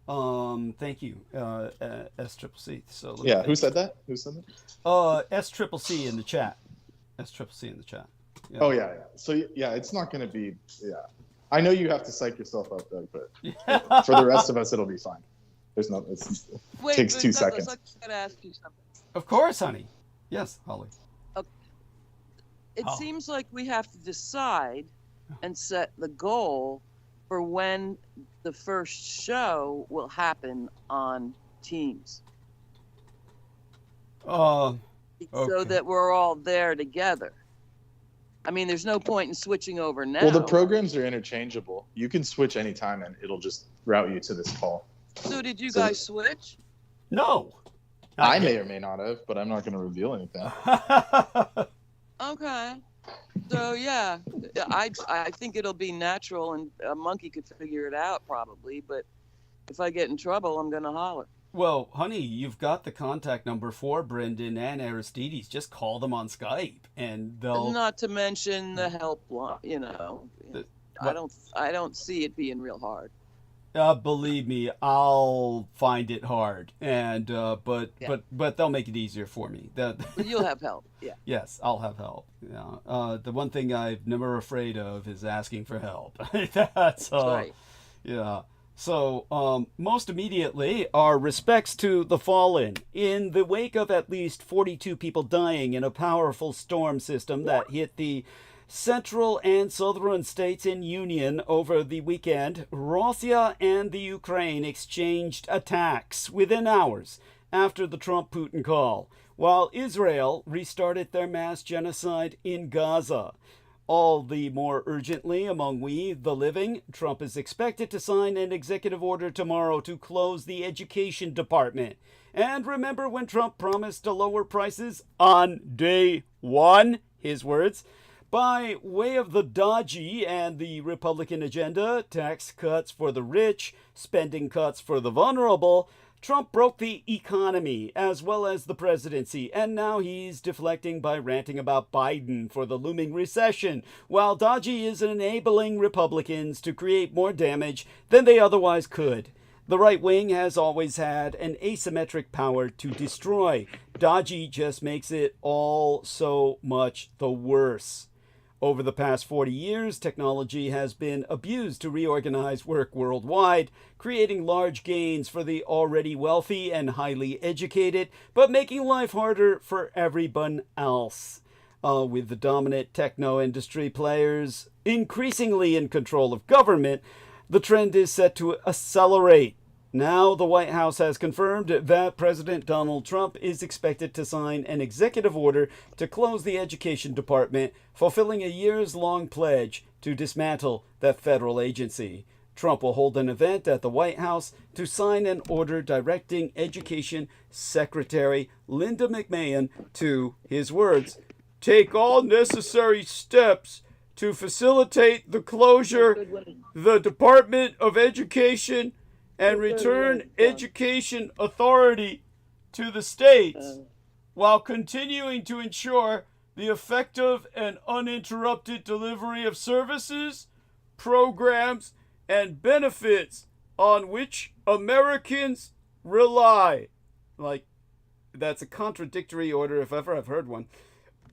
Thank you, SCCC. So yeah, who said that? SCCC in the chat. SCCC in the chat. Yeah. Oh yeah. So yeah, it's not going to be. Yeah, I know you have to psych yourself up, Doug, but for the rest of us, it'll be fine. There's no. It takes 2 seconds. I gotta ask you something. Of course, honey. Yes, Holly. Okay. It seems like we have to decide and set the goal for when the first show will happen on Teams. Okay. So that we're all there together. I mean, there's no point in switching over now. Well, the programs are interchangeable. You can switch anytime, and it'll just route you to this call. So did you guys switch? No. I may or may not have, but I'm not going to reveal anything. Okay. So yeah, I think it'll be natural, and a monkey could figure it out probably. But if I get in trouble, I'm going to holler. Well, honey, you've got the contact number for Brendan and Aristides. Just call them on Skype, and they'll. Not to mention the help line. I don't see it being real hard. Believe me, I'll find it hard, and but they'll make it easier for me. You'll have help. Yeah. Yes, I'll have help. Yeah. The one thing I'm never afraid of is asking for help. That's right. Yeah. So, most immediately, our respects to the fallen. In the wake of at least 42 people dying in a powerful storm system that hit the central and southern states in Union over the weekend, Russia and the Ukraine exchanged attacks within hours after the Trump-Putin call, while Israel restarted their mass genocide in Gaza. All the more urgently among we, the living, Trump is expected to sign an executive order tomorrow to close the education department. And remember when Trump promised to lower prices on day one? His words. By way of the dodgy and the Republican agenda, tax cuts for the rich, spending cuts for the vulnerable, Trump broke the economy as well as the presidency, and now he's deflecting by ranting about Biden for the looming recession, while Dodgy is enabling Republicans to create more damage than they otherwise could. The right wing has always had an asymmetric power to destroy. Dodgy just makes it all so much the worse. Over the past 40 years, technology has been abused to reorganize work worldwide, creating large gains for the already wealthy and highly educated, but making life harder for everyone else. with the dominant techno industry players increasingly in control of government, the trend is set to accelerate. Now, the White House has confirmed that President Donald Trump is expected to sign an executive order to close the Education Department, fulfilling a years-long pledge to dismantle that federal agency. Trump will hold an event at the White House to sign an order directing Education Secretary Linda McMahon to, his words, take all necessary steps to facilitate the closure the Department of Education and return education authority to the states, while continuing to ensure the effective and uninterrupted delivery of services, programs, and benefits on which Americans rely. Like, that's a contradictory order if ever I've heard one.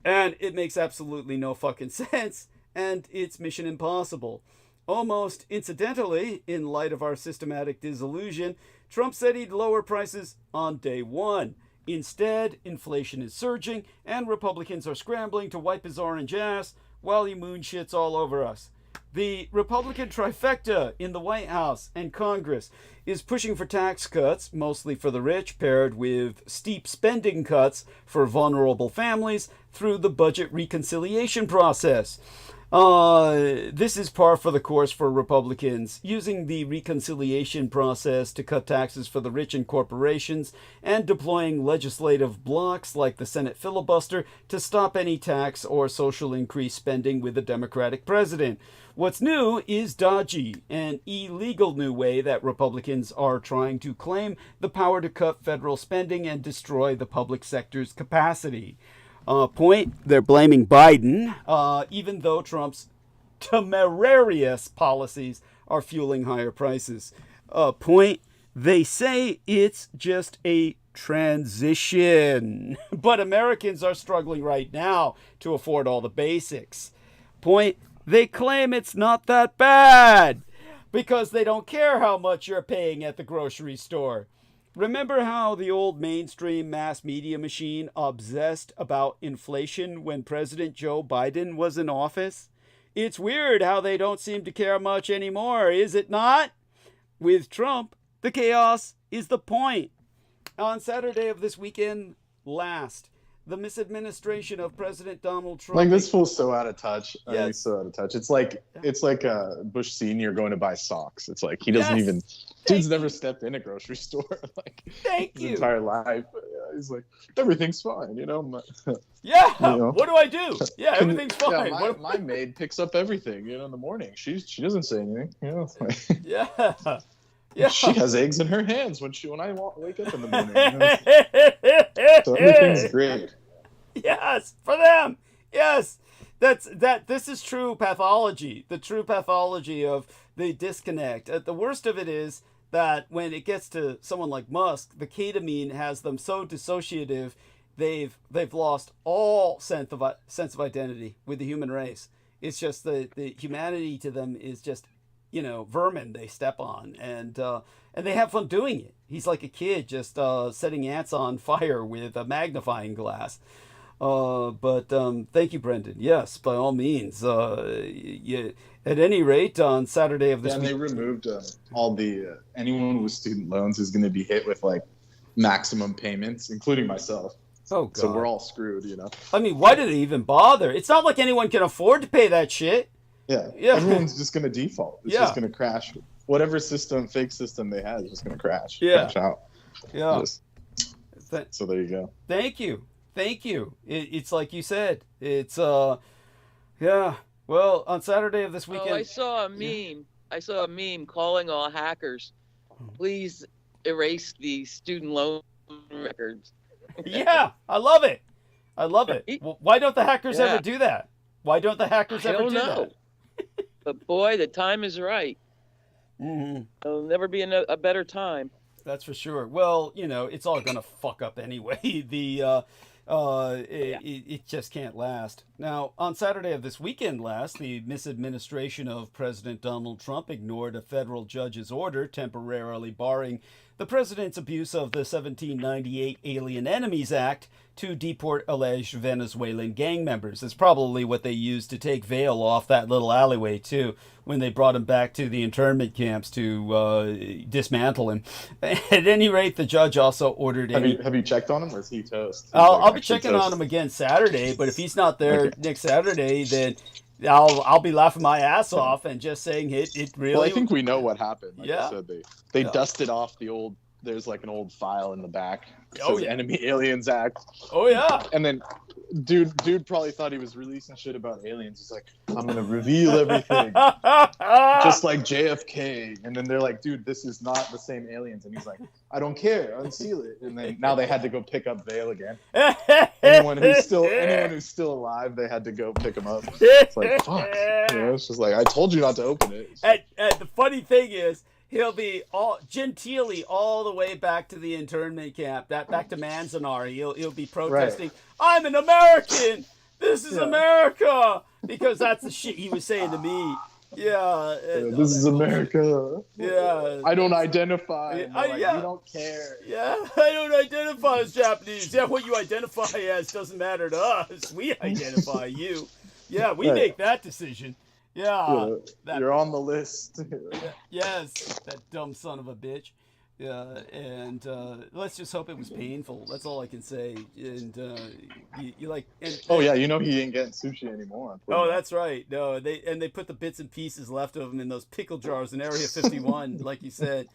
And it makes absolutely no fucking sense, and it's mission impossible. Almost incidentally, in light of our systematic disillusion, Trump said he'd lower prices on day one. Instead, inflation is surging, and Republicans are scrambling to wipe his orange ass while he moonshits all over us. The Republican trifecta in the White House and Congress is pushing for tax cuts, mostly for the rich, paired with steep spending cuts for vulnerable families through the budget reconciliation process. This is par for the course for Republicans, using the reconciliation process to cut taxes for the rich and corporations, and deploying legislative blocks like the Senate filibuster to stop any tax or social increase spending with a Democratic president. What's new is dodgy, an illegal new way that Republicans are trying to claim the power to cut federal spending and destroy the public sector's capacity. Point, they're blaming Biden, even though Trump's temerarious policies are fueling higher prices. Point, they say it's just a transition, but Americans are struggling right now to afford all the basics. Point, they claim it's not that bad because they don't care how much you're paying at the grocery store. Remember how the old mainstream mass media machine obsessed about inflation when President Joe Biden was in office? It's weird how they don't seem to care much anymore, is it not? With Trump, the chaos is the point. On Saturday of this weekend last, the misadministration of President Donald Trump. Like, this fool's so out of touch. Yes. I mean, he's so out of touch. It's like Bush Senior going to buy socks. It's like he doesn't even. Dude's never stepped in a grocery store like his entire life. He's like, everything's fine, you know. Yeah. You know? What do I do? Yeah, everything's fine. Yeah, my maid picks up everything, you know, in the morning. She doesn't say anything, you know. Yeah. Yeah. She has eggs in her hands when I wake up in the morning. You know? So everything's great. Yes, for them. Yes. This is true pathology. The true pathology of the disconnect. The worst of it is that when it gets to someone like Musk, the ketamine has them so dissociative, they've lost all sense of identity with the human race. It's just the humanity to them is just, you know, vermin they step on, and they have fun doing it. He's like a kid just setting ants on fire with a magnifying glass. But thank you, Brendan. Yes, by all means. At any rate, on Saturday of this week, they removed all the anyone with student loans is going to be hit with like maximum payments, including myself. Oh, God. So we're all screwed, you know. I mean, why do they even bother? It's not like anyone can afford to pay that shit. Yeah. Everyone's just going to default. It's just going to crash. Whatever fake system they had is just going to crash. Yeah. Crash out. Yeah. So there you go. Thank you. It's like you said. It's yeah. Well, on Saturday of this weekend. Oh, I saw a meme. Yeah. I saw a meme calling all hackers, please erase the student loan records. Yeah, I love it. Well, why don't the hackers ever do that? Why don't the hackers ever do that? But boy, the time is right. Mm-hmm. There'll never be a better time. That's for sure. Well, you know, it's all gonna fuck up anyway. It just can't last. Now, on Saturday of this weekend last, the misadministration of President Donald Trump ignored a federal judge's order temporarily barring the president's abuse of the 1798 Alien Enemies Act to deport alleged Venezuelan gang members. It's probably what they used to take Vail off that little alleyway, too, when they brought him back to the internment camps to dismantle him. At any rate, the judge also ordered... Have you checked on him, or is he toast? I'll be checking on him again Saturday, but if he's not there next Saturday, then... I'll be laughing my ass off and just saying it really... Well, I think we know what happened. Like yeah. I said, they dusted off the old... There's like an old file in the back. It Oh, says yeah. Enemy Aliens Act. Oh, yeah. And then dude probably thought he was releasing shit about aliens. He's like, I'm going to reveal everything. Just like JFK. And then they're like, dude, this is not the same aliens. And he's like, I don't care. Unseal it. And then now they had to go pick up Vail again. Anyone who's still alive, they had to go pick him up. It's like, fuck. You know, it's just like, I told you not to open it. And the funny thing is, he'll be all genteelly all the way back to the internment camp, back to Manzanar. He'll be protesting, Right. I'm an American! This is America! Because that's the shit he was saying to me. Yeah. This is America. Yeah. I don't identify. Yeah, And they're like, yeah. We don't care. Yeah, I don't identify as Japanese. Yeah, what you identify as doesn't matter to us. We identify you. Yeah, we Right. make that decision. Yeah. You're on the list. Yes, that dumb son of a bitch. Yeah, and let's just hope it was painful. That's all I can say. And you like. Oh yeah, you know he ain't getting sushi anymore. Oh, that's right. No, they put the bits and pieces left of him in those pickle jars in Area 51, like you said.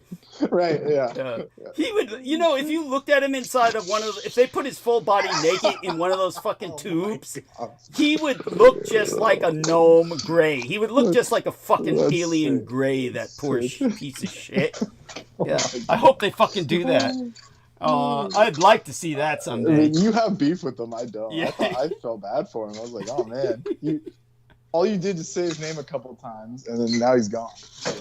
Right. Yeah. He would, you know, if you looked at him inside of one of, if they put his full body naked in one of those fucking tubes, he would look just like a gnome gray. He would look just like a fucking alien gray. That poor piece of shit. Yeah, I hope they fucking do that. I'd like to see that someday. I mean, you have beef with them. I don't. Yeah. I felt bad for him. I was like, oh man, all you did is say his name a couple times, and then now he's gone.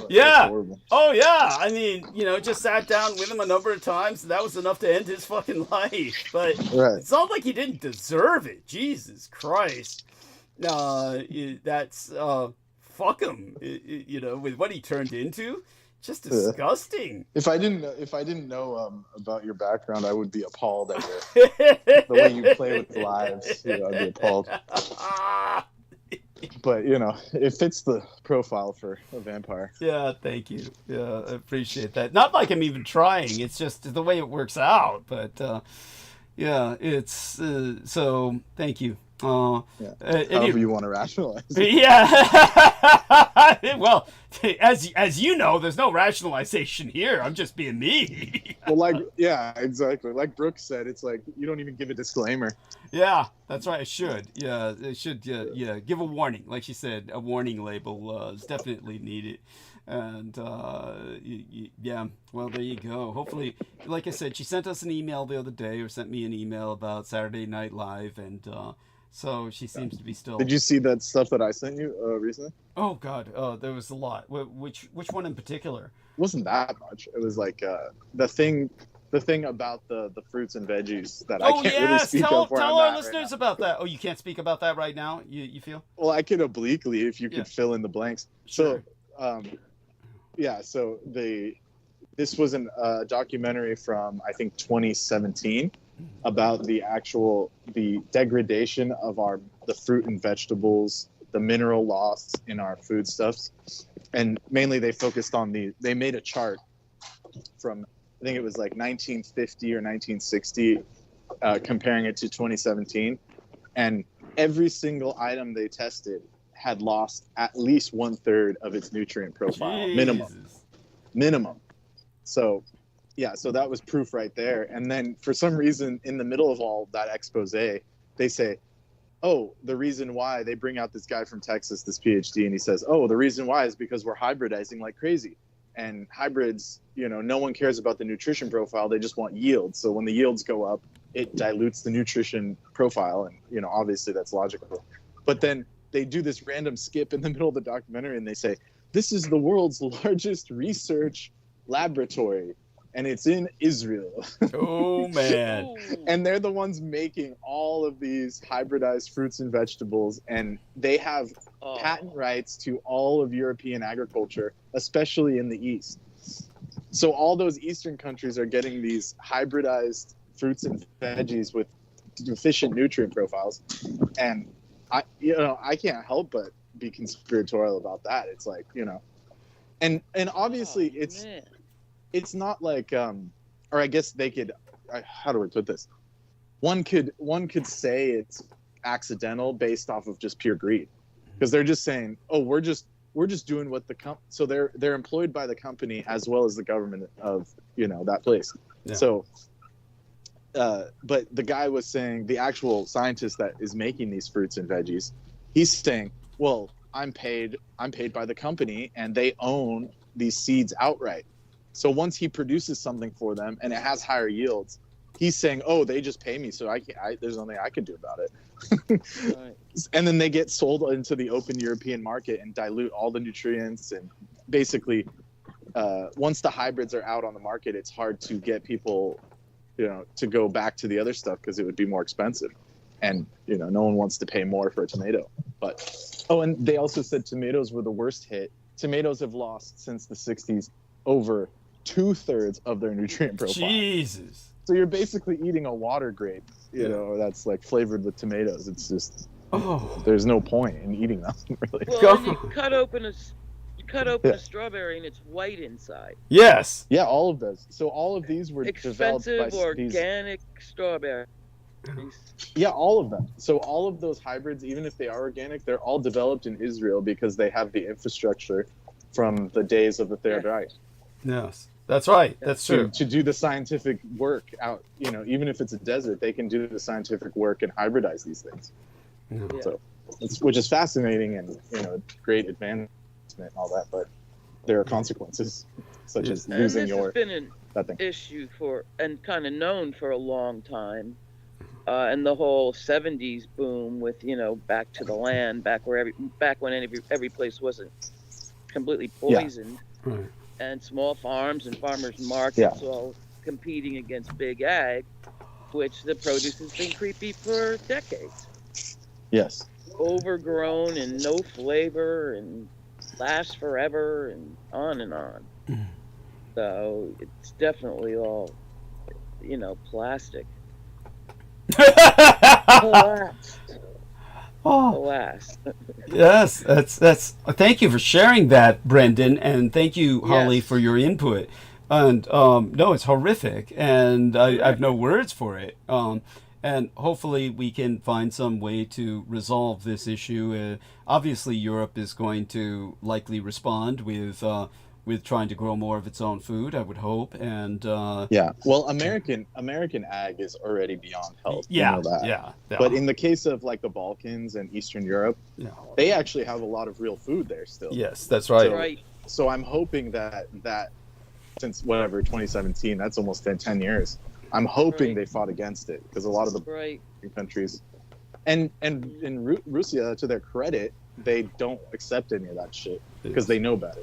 Yeah. Oh yeah. I mean, you know, just sat down with him a number of times, and that was enough to end his fucking life. But It's not like he didn't deserve it. Jesus Christ. That's fuck him. You know, with what he turned into. Just disgusting. If I didn't know about your background, I would be appalled at the way you play with lives. You know, I'd be appalled. But you know, it fits the profile for a vampire. Yeah, thank you. Yeah, I appreciate that. Not like I'm even trying. It's just the way it works out. But yeah, it's so. Thank you. However you want to rationalize it. Yeah. Well, as you know, there's no rationalization here. I'm just being me. Well, exactly. Like Brooke said, it's like you don't even give a disclaimer. Yeah, that's right. I should. Yeah, it should. Yeah, give a warning. Like she said, a warning label is definitely needed. And yeah, well, there you go. Hopefully, like I said, she sent us an email the other day, or sent me an email about Saturday Night Live, and so she seems to be still. Did you see that stuff that I sent you recently? Oh God, there was a lot. Which one in particular? It wasn't that much. It was like the thing about the fruits and veggies that I can't really speak of. Tell our listeners about that. Oh, you can't speak about that right now. You feel? Well, I could obliquely if you could fill in the blanks. Sure. So this was a documentary from I think 2017 about the degradation of the fruit and vegetables, the mineral loss in our foodstuffs, and mainly they focused on they made a chart from I think it was like 1950 or 1960, comparing it to 2017, and every single item they tested had lost at least 1/3 of its nutrient profile. Minimum. So that was proof right there. And then for some reason in the middle of all that expose, they say, oh, the reason why they bring out this guy from Texas, this PhD, and he says, oh, the reason why is because we're hybridizing like crazy. And hybrids, you know, no one cares about the nutrition profile. They just want yield. So when the yields go up, it dilutes the nutrition profile. And, you know, obviously that's logical. But then they do this random skip in the middle of the documentary and they say, this is the world's largest research laboratory. And it's in Israel. Oh, man. And they're the ones making all of these hybridized fruits and vegetables. And they have patent rights to all of European agriculture, especially in the East. So all those Eastern countries are getting these hybridized fruits and veggies with deficient nutrient profiles, and I can't help but be conspiratorial about that. It's like, and obviously it's not like or I guess they could, how do I put this? One could say it's accidental based off of just pure greed, because they're just saying, oh, we're just doing what so they're employed by the company as well as the government of that place. Yeah. So but the guy was saying, the actual scientist that is making these fruits and veggies, he's saying, well, I'm paid by the company and they own these seeds outright. So once he produces something for them and it has higher yields, he's saying, oh, they just pay me, so there's nothing I can do about it. Right. And then they get sold into the open European market and dilute all the nutrients. And basically, once the hybrids are out on the market, it's hard to get people, to go back to the other stuff because it would be more expensive. And, no one wants to pay more for a tomato. But, and they also said tomatoes were the worst hit. Tomatoes have lost since the 60s over 2/3 of their nutrient profile. Jesus. So you're basically eating a water grape, that's like flavored with tomatoes. It's just, there's no point in eating them, really. Well, and you cut open a strawberry and it's white inside. Yes. Yeah, all of those. So all of these were expensive developed by organic strawberries. Yeah, all of them. So all of those hybrids, even if they are organic, they're all developed in Israel because they have the infrastructure from the days of the Third. Yes. That's right. That's true. To do the scientific work out, even if it's a desert, they can do the scientific work and hybridize these things. Yeah. So, which is fascinating and great advancement and all that. But there are consequences, such as losing your. This has been an issue and kind of known for a long time, and the whole '70s boom with back to the land, back when every place wasn't completely poisoned. Yeah. Right. And small farms and farmers markets all competing against big ag, which the produce has been creepy for decades. Yes. Overgrown and no flavor and lasts forever and on and on. So it's definitely all, plastic. Alas. Yes, that's. Thank you for sharing that, Brendan, and thank you, Holly, for your input. And no, it's horrific, and I have no words for it. And hopefully we can find some way to resolve this issue. Obviously, Europe is going to likely respond with trying to grow more of its own food, I would hope. And well, American ag is already beyond health. Yeah, you know that. Yeah. But in the case of like the Balkans and Eastern Europe, they actually have a lot of real food there still. Yes, that's right. So I'm hoping that since 2017, that's almost 10 years. I'm hoping they fought against it, because a lot of the countries, and in Russia, to their credit, they don't accept any of that shit because they know better.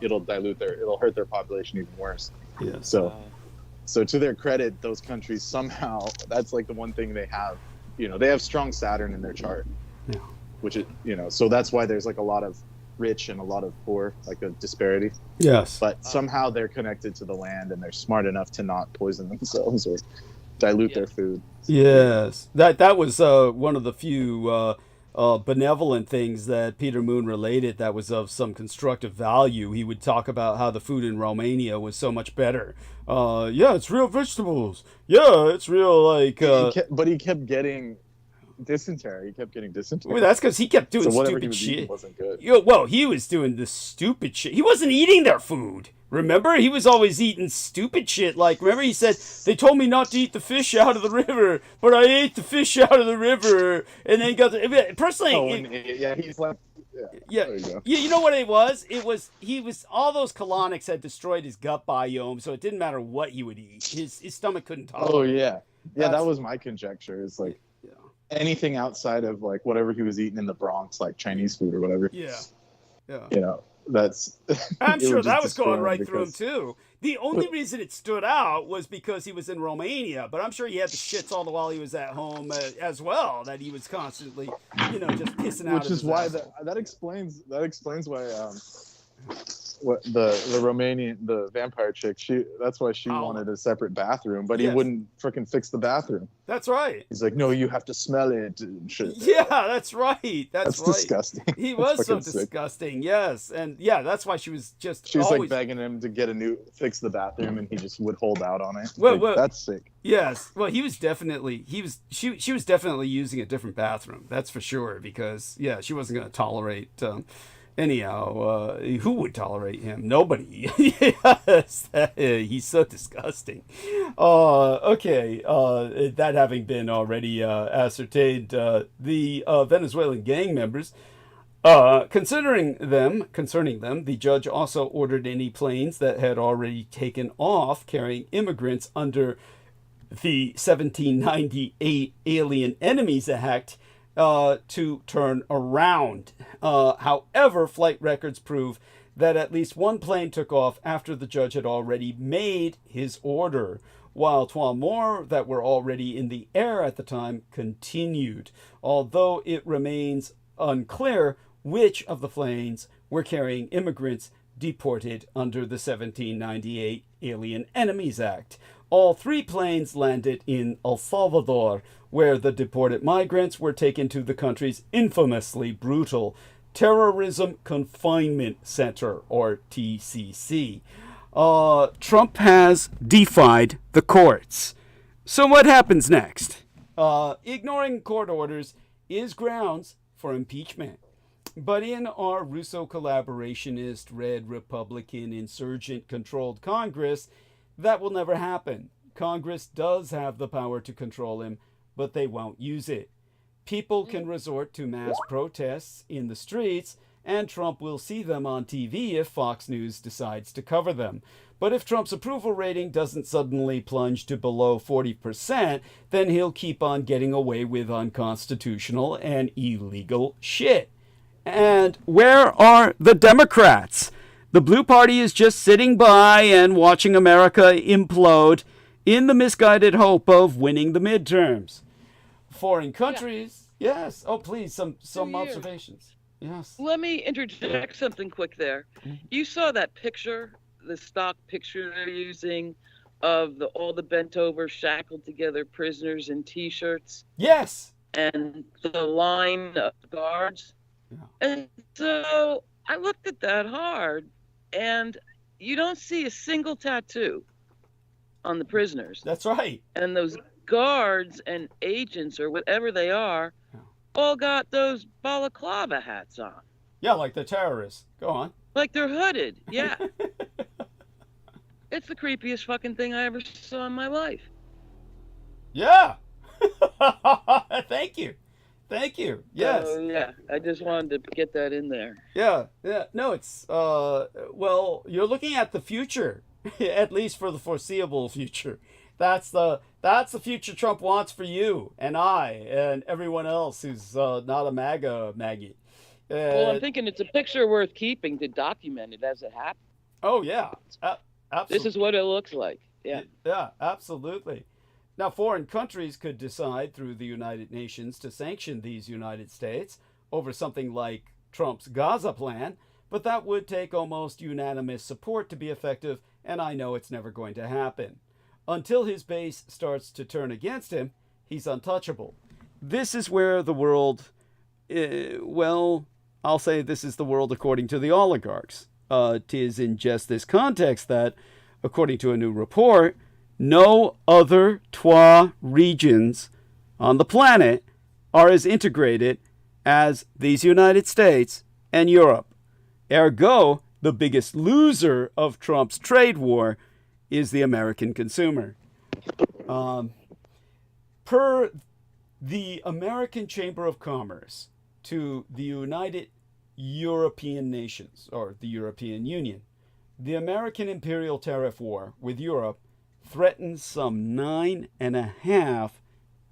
It'll hurt their population even worse. Yeah. So to their credit, those countries somehow, that's like the one thing they have. They have strong Saturn in their chart. Yeah. Which is so that's why there's like a lot of rich and a lot of poor, like a disparity. Yes. But somehow they're connected to the land and they're smart enough to not poison themselves or dilute their food. Yes. That was one of the few benevolent things that Peter Moon related that was of some constructive value. He would talk about how the food in Romania was so much better. It's real vegetables. Yeah, it's real like... but he kept getting... dysentery. He kept getting dysentery. Well, that's because he kept doing stupid shit. Wasn't good. He was doing the stupid shit. He wasn't eating their food. Remember, he was always eating stupid shit. Like, remember, he said they told me not to eat the fish out of the river, but I ate the fish out of the river, and then got the personally. He's like. You know what it was? He was all those colonics had destroyed his gut biome, so it didn't matter what he would eat. His stomach couldn't tolerate. Oh yeah, that was my conjecture. It's like. Anything outside of like whatever he was eating in the Bronx, like Chinese food or whatever. Yeah. That's. I'm sure that was going right through him too. The only reason it stood out was because he was in Romania, but I'm sure he had the shits all the while he was at home as well. That he was constantly, just pissing out. Which is why that explains why the Romanian, the vampire chick, that's why she wanted a separate bathroom, but he wouldn't freaking fix the bathroom. That's right. He's like, no, you have to smell it and shit. Yeah, that's right. That's right. Disgusting. He was so disgusting. Yes, and yeah, that's why she was always like begging him to fix the bathroom, and he just would hold out on it. Well, that's sick. Yes. Well, she was definitely using a different bathroom. That's for sure, because she wasn't going to tolerate. Anyhow, who would tolerate him? Nobody. Yes, he's so disgusting. Okay, that having been already ascertained, the Venezuelan gang members, concerning them, the judge also ordered any planes that had already taken off carrying immigrants under the 1798 Alien Enemies Act to turn around. However, flight records prove that at least one plane took off after the judge had already made his order, while 2 more that were already in the air at the time continued, although it remains unclear which of the planes were carrying immigrants deported under the 1798 Alien Enemies Act. All 3 planes landed in El Salvador, where the deported migrants were taken to the country's infamously brutal Terrorism Confinement Center, or TCC. Trump has defied the courts. So what happens next? Ignoring court orders is grounds for impeachment. But in our Russo collaborationist, red Republican, insurgent-controlled Congress, that will never happen. Congress does have the power to control him, but they won't use it. People can resort to mass protests in the streets, and Trump will see them on TV if Fox News decides to cover them. But if Trump's approval rating doesn't suddenly plunge to below 40%, then he'll keep on getting away with unconstitutional and illegal shit. And where are the Democrats? The Blue Party is just sitting by and watching America implode in the misguided hope of winning the midterms. Foreign countries, yes. Oh, please, some observations. Yes. Let me interject something quick there. You saw that picture, the stock picture they're using of all the bent over, shackled together prisoners in T-shirts. Yes. And the line of guards. Yeah. And so I looked at that hard, and you don't see a single tattoo on the prisoners. That's right. And those guards and agents, or whatever they are, all got those balaclava hats on. Yeah, like the terrorists. Go on. Like they're hooded. Yeah. It's the creepiest fucking thing I ever saw in my life. Yeah. Thank you. Yes. Yeah, I just wanted to get that in there. Yeah. No, it's well, you're looking at the future, at least for the foreseeable future. That's the future Trump wants for you and I and everyone else who's not a MAGA Maggie. Well, I'm thinking it's a picture worth keeping to document it as it happens. Oh yeah, absolutely. This is what it looks like. Yeah. Yeah, absolutely. Now, foreign countries could decide through the United Nations to sanction these United States over something like Trump's Gaza plan, but that would take almost unanimous support to be effective, and I know it's never going to happen. Until his base starts to turn against him, he's untouchable. This is where the world, well, I'll say this is the world according to the oligarchs. 'Tis in just this context that, according to a new report, no other Twa regions on the planet are as integrated as these United States and Europe. Ergo, the biggest loser of Trump's trade war is the American consumer. Per the American Chamber of Commerce to the United European Nations, or the European Union, the American imperial tariff war with Europe threatens some $9.5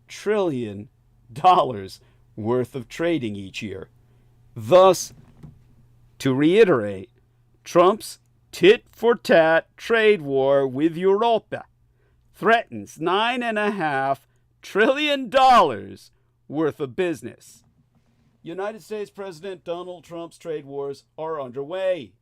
trillion worth of trading each year. Thus, to reiterate, Trump's tit-for-tat trade war with Europe threatens $9.5 trillion worth of business. United States President Donald Trump's trade wars are underway.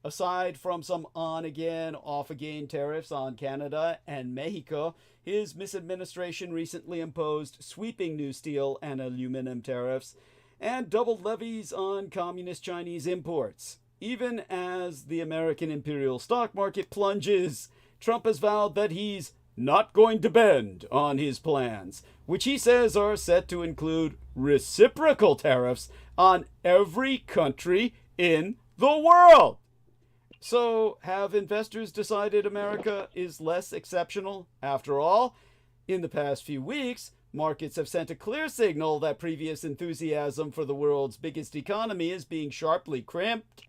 Aside from some on-again, off-again tariffs on Canada and Mexico, his misadministration recently imposed sweeping new steel and aluminum tariffs and doubled levies on communist Chinese imports. Even as the American imperial stock market plunges, Trump has vowed that he's not going to bend on his plans, which he says are set to include reciprocal tariffs on every country in the world. So, have investors decided America is less exceptional after all? In the past few weeks, markets have sent a clear signal that previous enthusiasm for the world's biggest economy is being sharply crimped.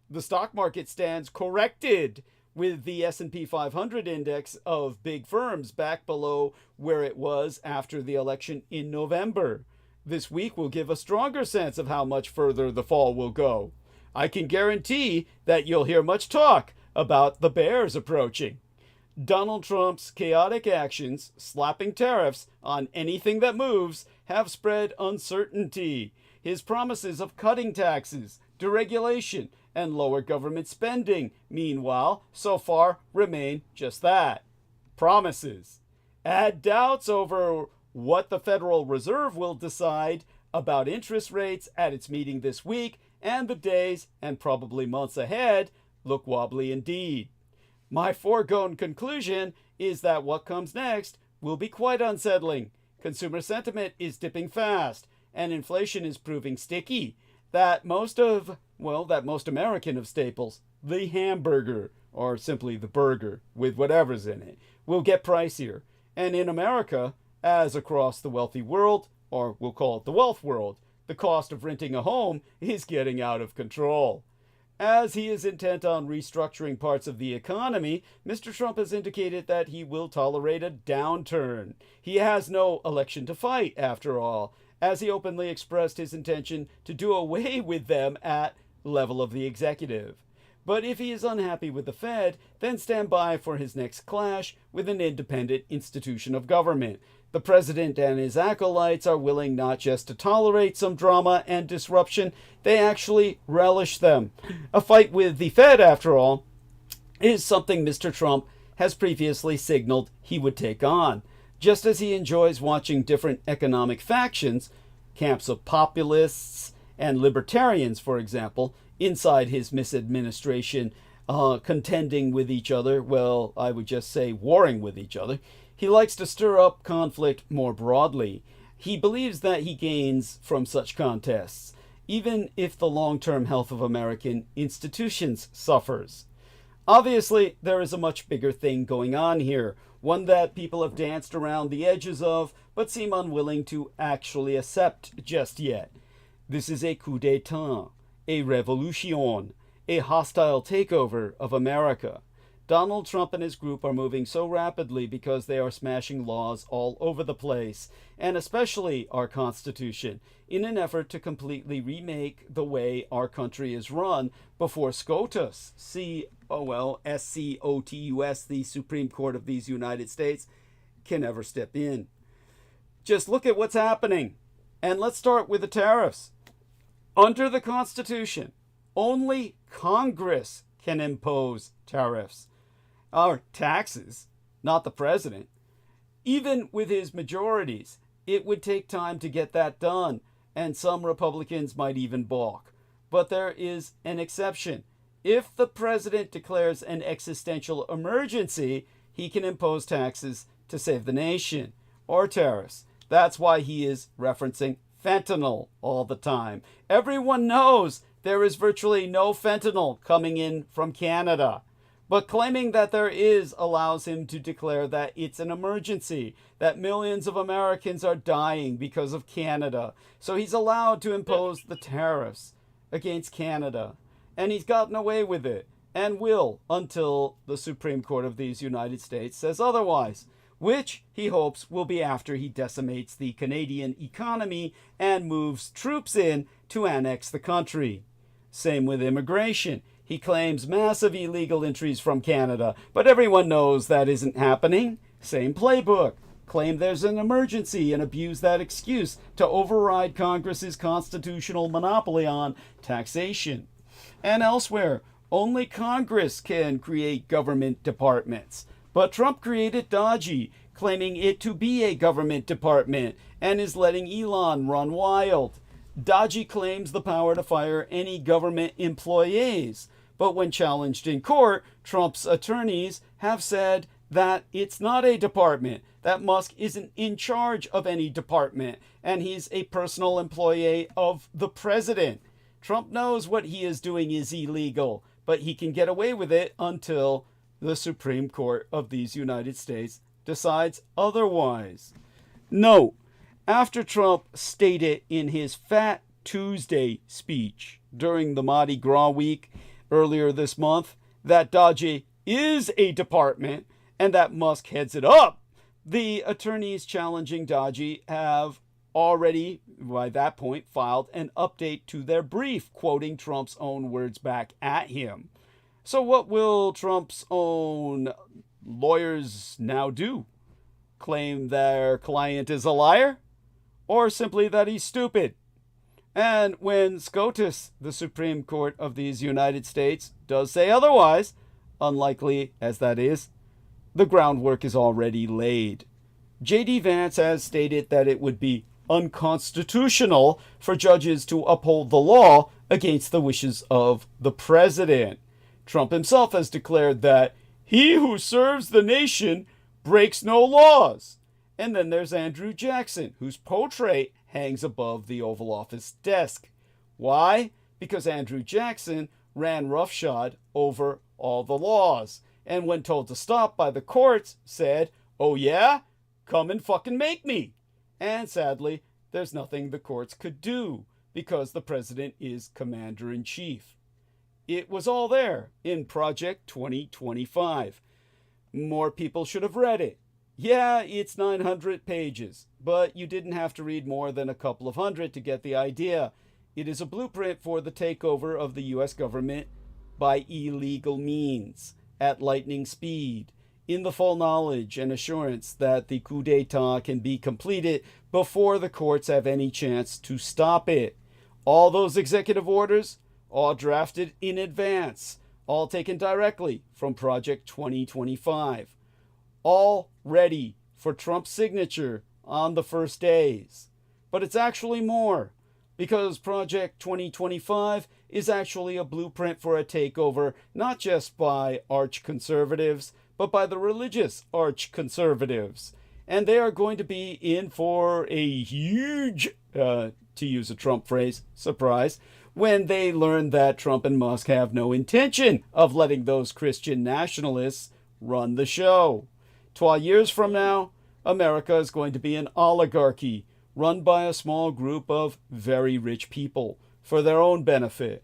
The stock market stands corrected, with the S&P 500 index of big firms back below where it was after the election in November. This week will give a stronger sense of how much further the fall will go. I can guarantee that you'll hear much talk about the bears approaching. Donald Trump's chaotic actions, slapping tariffs on anything that moves, have spread uncertainty. His promises of cutting taxes, deregulation, and lower government spending, meanwhile, so far remain just that. Promises. Add doubts over what the Federal Reserve will decide about interest rates at its meeting this week, and the days and probably months ahead look wobbly indeed. My foregone conclusion is that what comes next will be quite unsettling. Consumer sentiment is dipping fast, and inflation is proving sticky. That most American of staples, the hamburger, or simply the burger with whatever's in it, will get pricier. And in America, as across the wealthy world, or we'll call it the wealth world, the cost of renting a home is getting out of control. As he is intent on restructuring parts of the economy, Mr. Trump has indicated that he will tolerate a downturn. He has no election to fight, after all, as he openly expressed his intention to do away with them at level of the executive. But if he is unhappy with the Fed, then stand by for his next clash with an independent institution of government. The president and his acolytes are willing not just to tolerate some drama and disruption, they actually relish them. A fight with the Fed, after all, is something Mr. Trump has previously signaled he would take on. Just as he enjoys watching different economic factions, camps of populists and libertarians, for example, inside his misadministration, contending with each other, well, I would just say warring with each other, he likes to stir up conflict more broadly. He believes that he gains from such contests, even if the long-term health of American institutions suffers. Obviously, there is a much bigger thing going on here, one that people have danced around the edges of, but seem unwilling to actually accept just yet. This is a coup d'etat, a revolution, a hostile takeover of America. Donald Trump and his group are moving so rapidly because they are smashing laws all over the place, and especially our Constitution, in an effort to completely remake the way our country is run before SCOTUS, S-C-O-T-U-S, the Supreme Court of these United States, can ever step in. Just look at what's happening. And let's start with the tariffs. Under the Constitution, only Congress can impose tariffs. Our taxes, not the president. Even with his majorities, it would take time to get that done, and some Republicans might even balk. But there is an exception. If the president declares an existential emergency, he can impose taxes to save the nation, or tariffs. That's why he is referencing fentanyl all the time. Everyone knows there is virtually no fentanyl coming in from Canada. But claiming that there is allows him to declare that it's an emergency, that millions of Americans are dying because of Canada. So he's allowed to impose the tariffs against Canada. And he's gotten away with it, and will until the Supreme Court of these United States says otherwise, which he hopes will be after he decimates the Canadian economy and moves troops in to annex the country. Same with immigration. He claims massive illegal entries from Canada, but everyone knows that isn't happening. Same playbook. Claim there's an emergency and abuse that excuse to override Congress's constitutional monopoly on taxation. And elsewhere, only Congress can create government departments. But Trump created DOGE, claiming it to be a government department, and is letting Elon run wild. DOGE claims the power to fire any government employees, but when challenged in court, Trump's attorneys have said that it's not a department, that Musk isn't in charge of any department, and he's a personal employee of the president. Trump knows what he is doing is illegal, but he can get away with it until the Supreme Court of these United States decides otherwise. Note, after Trump stated in his Fat Tuesday speech during the Mardi Gras week earlier this month that DOGE is a department and that Musk heads it up, the attorneys challenging DOGE have already, by that point, filed an update to their brief, quoting Trump's own words back at him. So what will Trump's own lawyers now do? Claim their client is a liar? Or simply that he's stupid? And when SCOTUS, the Supreme Court of these United States, does say otherwise, unlikely as that is, the groundwork is already laid. J.D. Vance has stated that it would be unconstitutional for judges to uphold the law against the wishes of the president. Trump himself has declared that he who serves the nation breaks no laws. And then there's Andrew Jackson, whose portrait hangs above the Oval Office desk. Why? Because Andrew Jackson ran roughshod over all the laws, and when told to stop by the courts, said, "Oh yeah? Come and fucking make me." And sadly, there's nothing the courts could do, because the president is commander-in-chief. It was all there in Project 2025. More people should have read it. Yeah, it's 900 pages, but you didn't have to read more than a couple of hundred to get the idea. It is a blueprint for the takeover of the U.S. government by illegal means, at lightning speed, in the full knowledge and assurance that the coup d'etat can be completed before the courts have any chance to stop it. All those executive orders, all drafted in advance, all taken directly from Project 2025, all ready for Trump's signature on the first days. But it's actually more, because Project 2025 is actually a blueprint for a takeover not just by arch-conservatives, but by the religious arch-conservatives. And they are going to be in for a huge, to use a Trump phrase, surprise, when they learn that Trump and Musk have no intention of letting those Christian nationalists run the show. 12 years from now, America is going to be an oligarchy run by a small group of very rich people for their own benefit.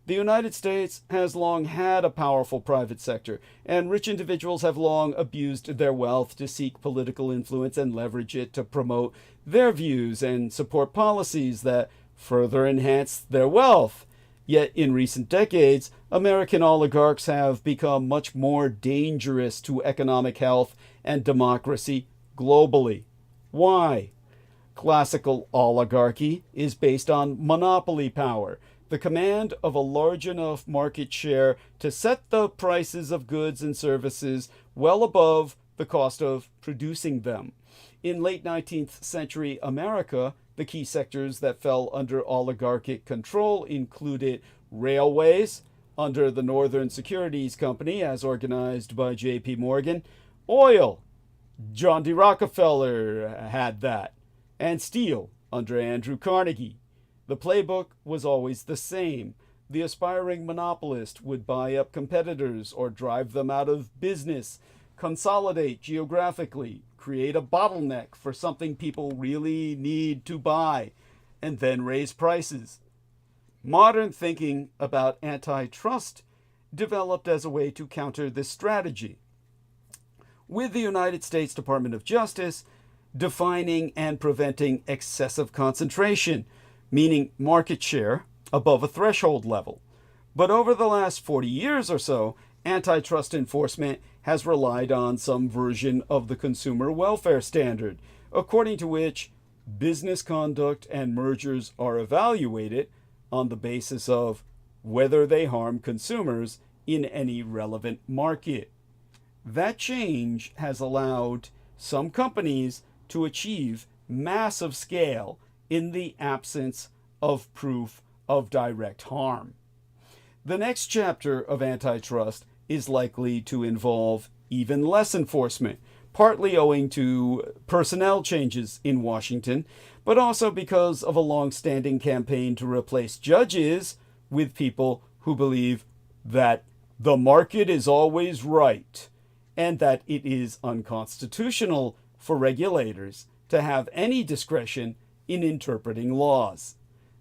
The United States has long had a powerful private sector, and rich individuals have long abused their wealth to seek political influence and leverage it to promote their views and support policies that further enhance their wealth. Yet in recent decades, American oligarchs have become much more dangerous to economic health and democracy globally. Why? Classical oligarchy is based on monopoly power, the command of a large enough market share to set the prices of goods and services well above the cost of producing them. In late 19th century America, the key sectors that fell under oligarchic control included railways, under the Northern Securities Company as organized by J.P. Morgan, oil, John D. Rockefeller had that, and steel under Andrew Carnegie. The playbook was always the same. The aspiring monopolist would buy up competitors or drive them out of business, consolidate geographically, create a bottleneck for something people really need to buy, and then raise prices. Modern thinking about antitrust developed as a way to counter this strategy, with the United States Department of Justice defining and preventing excessive concentration, meaning market share above a threshold level. But over the last 40 years or so, antitrust enforcement has relied on some version of the consumer welfare standard, according to which business conduct and mergers are evaluated on the basis of whether they harm consumers in any relevant market. That change has allowed some companies to achieve massive scale in the absence of proof of direct harm. The next chapter of antitrust is likely to involve even less enforcement, partly owing to personnel changes in Washington, but also because of a long-standing campaign to replace judges with people who believe that the market is always right and that it is unconstitutional for regulators to have any discretion in interpreting laws.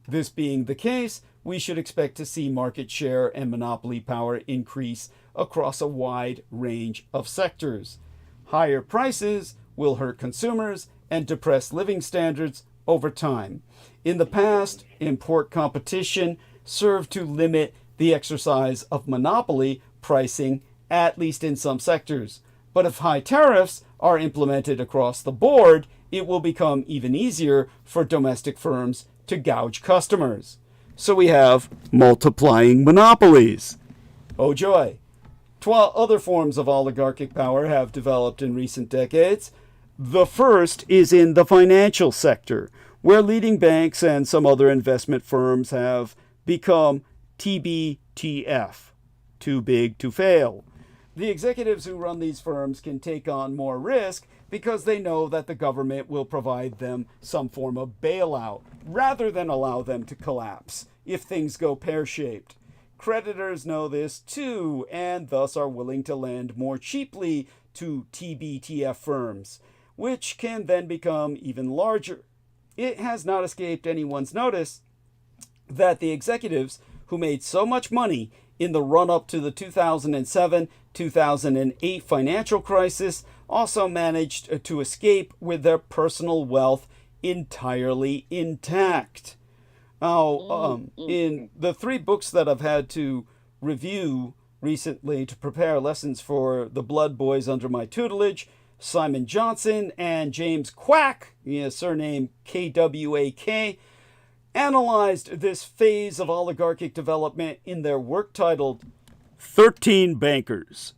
This being the case, we should expect to see market share and monopoly power increase across a wide range of sectors. Higher prices will hurt consumers and depress living standards over time. In the past, import competition served to limit the exercise of monopoly pricing, at least in some sectors. But if high tariffs are implemented across the board, it will become even easier for domestic firms to gouge customers. So we have multiplying monopolies. Oh joy! Other forms of oligarchic power have developed in recent decades. The first is in the financial sector, where leading banks and some other investment firms have become TBTF, too big to fail. The executives who run these firms can take on more risk because they know that the government will provide them some form of bailout, rather than allow them to collapse if things go pear-shaped. Creditors know this too, and thus are willing to lend more cheaply to TBTF firms, which can then become even larger. It has not escaped anyone's notice that the executives who made so much money in the run-up to the 2007-2008 financial crisis also managed to escape with their personal wealth entirely intact. Now, in the 3 books that I've had to review recently to prepare lessons for the blood boys under my tutelage, Simon Johnson and James Quack, surname Kwak, analyzed this phase of oligarchic development in their work titled 13 Bankers,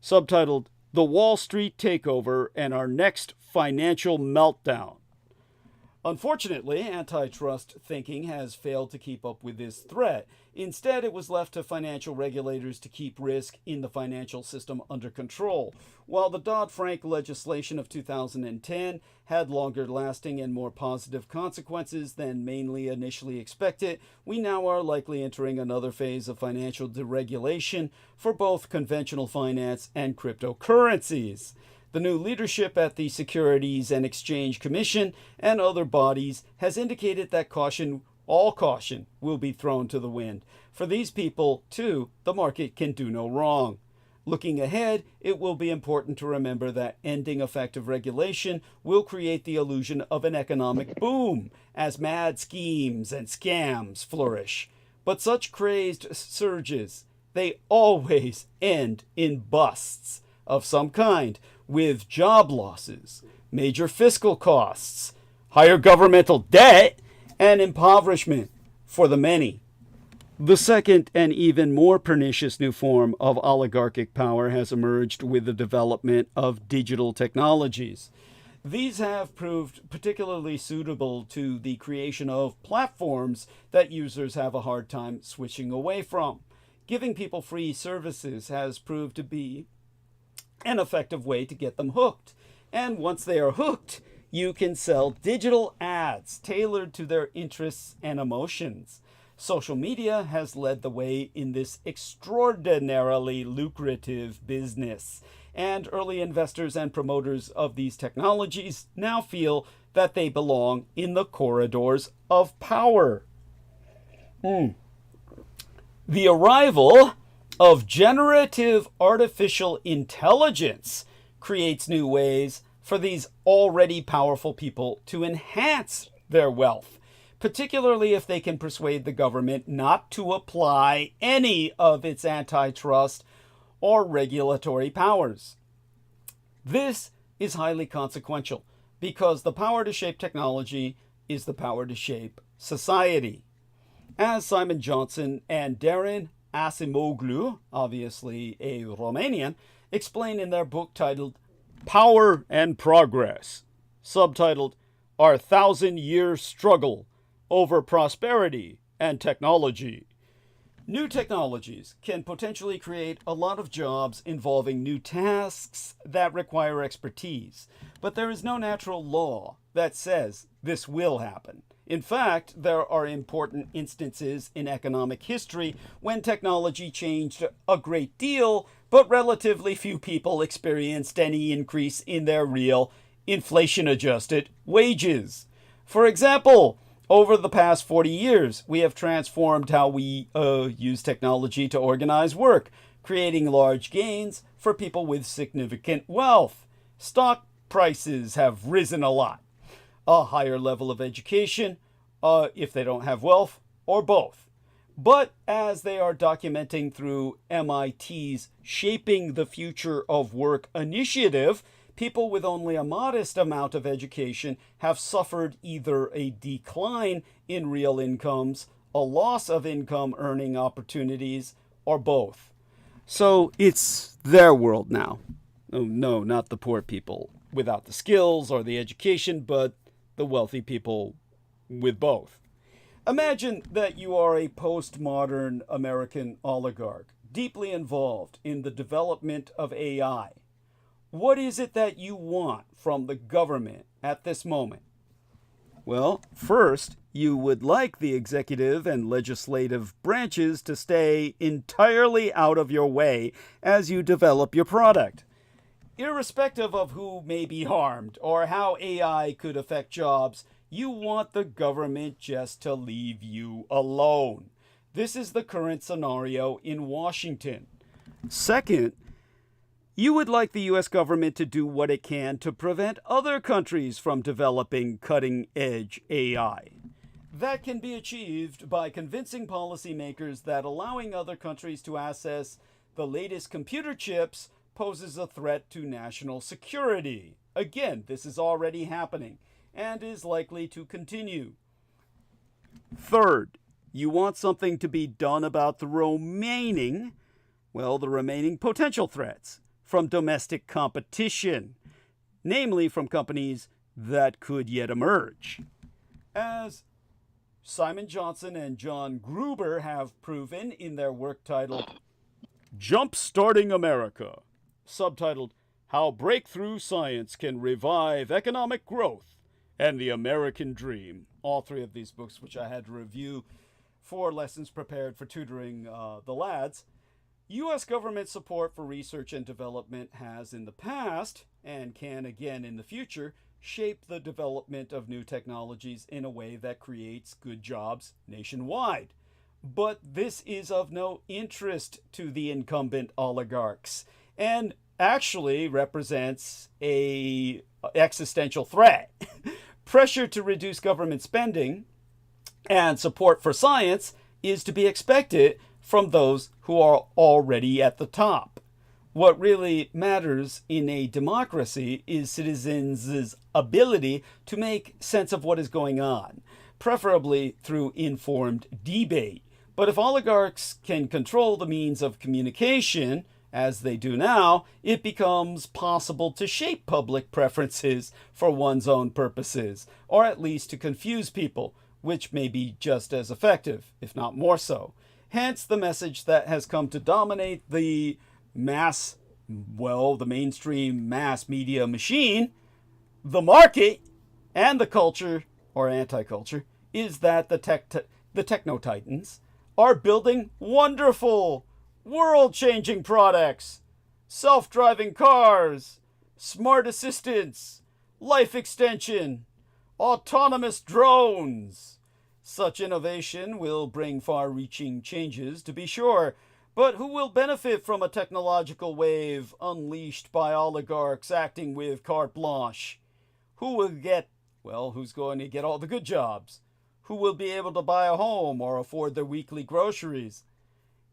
subtitled The Wall Street Takeover and Our Next Financial Meltdown. Unfortunately, antitrust thinking has failed to keep up with this threat. Instead, it was left to financial regulators to keep risk in the financial system under control. While the Dodd-Frank legislation of 2010 had longer-lasting and more positive consequences than mainly initially expected, we now are likely entering another phase of financial deregulation for both conventional finance and cryptocurrencies. The new leadership at the Securities and Exchange Commission and other bodies has indicated that all caution will be thrown to the wind. For these people, too, the market can do no wrong. Looking ahead, it will be important to remember that ending effective regulation will create the illusion of an economic boom as mad schemes and scams flourish. But such crazed surges, they always end in busts of some kind, with job losses, major fiscal costs, higher governmental debt, and impoverishment for the many. The second and even more pernicious new form of oligarchic power has emerged with the development of digital technologies. These have proved particularly suitable to the creation of platforms that users have a hard time switching away from. Giving people free services has proved to be an effective way to get them hooked. And once they are hooked, you can sell digital ads tailored to their interests and emotions. Social media has led the way in this extraordinarily lucrative business, and early investors and promoters of these technologies now feel that they belong in the corridors of power. The arrival of generative artificial intelligence creates new ways for these already powerful people to enhance their wealth, particularly if they can persuade the government not to apply any of its antitrust or regulatory powers. This is highly consequential because the power to shape technology is the power to shape society. As Simon Johnson and Darren Acemoglu, obviously a Romanian, explain in their book titled Power and Progress, subtitled Our Thousand-Year Struggle Over Prosperity and Technology. New technologies can potentially create a lot of jobs involving new tasks that require expertise, but there is no natural law that says this will happen. In fact, there are important instances in economic history when technology changed a great deal, but relatively few people experienced any increase in their real inflation-adjusted wages. For example, over the past 40 years, we have transformed how we use technology to organize work, creating large gains for people with significant wealth. Stock prices have risen a lot. A higher level of education, if they don't have wealth, or both. But as they are documenting through MIT's Shaping the Future of Work initiative, people with only a modest amount of education have suffered either a decline in real incomes, a loss of income earning opportunities, or both. So it's their world now. Oh, no, not the poor people without the skills or the education, but the wealthy people with both. Imagine that you are a postmodern American oligarch, deeply involved in the development of AI. What is it that you want from the government at this moment? Well, first, you would like the executive and legislative branches to stay entirely out of your way as you develop your product. Irrespective of who may be harmed or how AI could affect jobs, you want the government just to leave you alone. This is the current scenario in Washington. Second, you would like the U.S. government to do what it can to prevent other countries from developing cutting-edge AI. That can be achieved by convincing policymakers that allowing other countries to access the latest computer chips poses a threat to national security. Again, this is already happening and is likely to continue. Third, you want something to be done about the remaining potential threats from domestic competition, namely from companies that could yet emerge. As Simon Johnson and John Gruber have proven in their work titled Jump-Starting America, subtitled How Breakthrough Science Can Revive Economic Growth and the American Dream. All three of these books, which I had to review for lessons prepared for tutoring the lads. U.S. government support for research and development has in the past, and can again in the future, shape the development of new technologies in a way that creates good jobs nationwide. But this is of no interest to the incumbent oligarchs, and actually represents an existential threat. Pressure to reduce government spending and support for science is to be expected from those who are already at the top. What really matters in a democracy is citizens' ability to make sense of what is going on, preferably through informed debate. But if oligarchs can control the means of communication, as they do now, it becomes possible to shape public preferences for one's own purposes, or at least to confuse people, which may be just as effective, if not more so. Hence the message that has come to dominate the mainstream mass media machine, the market, and the culture, or anti-culture, is that the techno-titans are building wonderful, world-changing products. Self-driving cars, smart assistants, life extension, autonomous drones. Such innovation will bring far-reaching changes, to be sure, but who will benefit from a technological wave unleashed by oligarchs acting with carte blanche? Who's going to get all the good jobs? Who will be able to buy a home or afford their weekly groceries?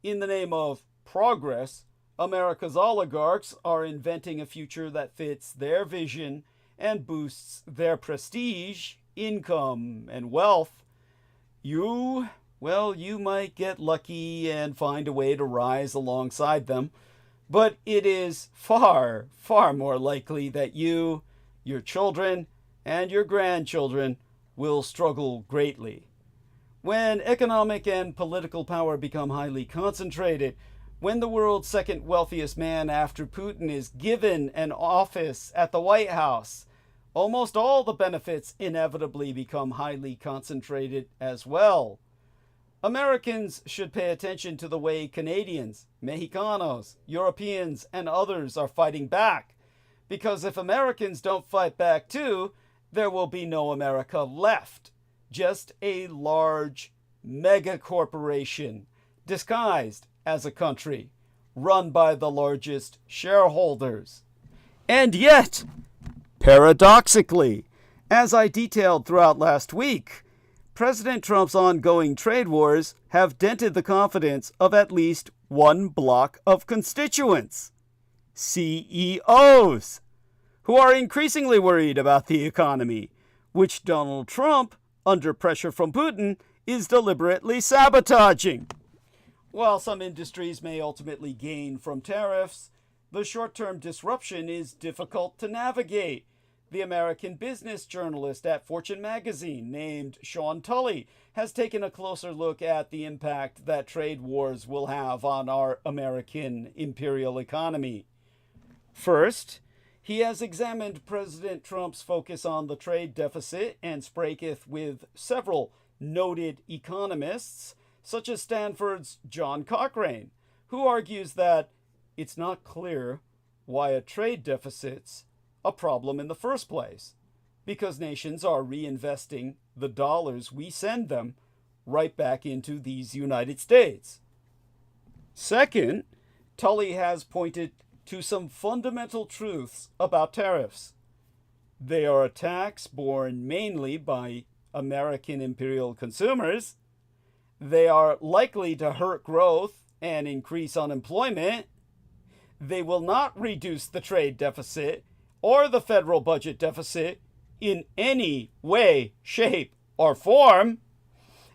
In the name of progress, America's oligarchs are inventing a future that fits their vision and boosts their prestige, income, and wealth. You well, you might get lucky and find a way to rise alongside them. But it is far, far more likely that you, your children, and your grandchildren will struggle greatly. When economic and political power become highly concentrated, when the world's second wealthiest man after Putin is given an office at the White House, almost all the benefits inevitably become highly concentrated as well. Americans should pay attention to the way Canadians, Mexicanos, Europeans, and others are fighting back. Because if Americans don't fight back too, there will be no America left. Just a large mega corporation disguised as a country, run by the largest shareholders. And yet, paradoxically, as I detailed throughout last week, President Trump's ongoing trade wars have dented the confidence of at least one block of constituents, CEOs, who are increasingly worried about the economy, which Donald Trump, under pressure from Putin, is deliberately sabotaging. While some industries may ultimately gain from tariffs, the short-term disruption is difficult to navigate. The American business journalist at Fortune magazine named Sean Tully has taken a closer look at the impact that trade wars will have on our American imperial economy. First, he has examined President Trump's focus on the trade deficit and spraketh with several noted economists, such as Stanford's John Cochrane, who argues that it's not clear why a trade deficit's a problem in the first place, because nations are reinvesting the dollars we send them right back into these United States. Second, Tully has pointed to some fundamental truths about tariffs. They are a tax borne mainly by American imperial consumers. They are likely to hurt growth and increase unemployment. They will not reduce the trade deficit or the federal budget deficit in any way, shape, or form.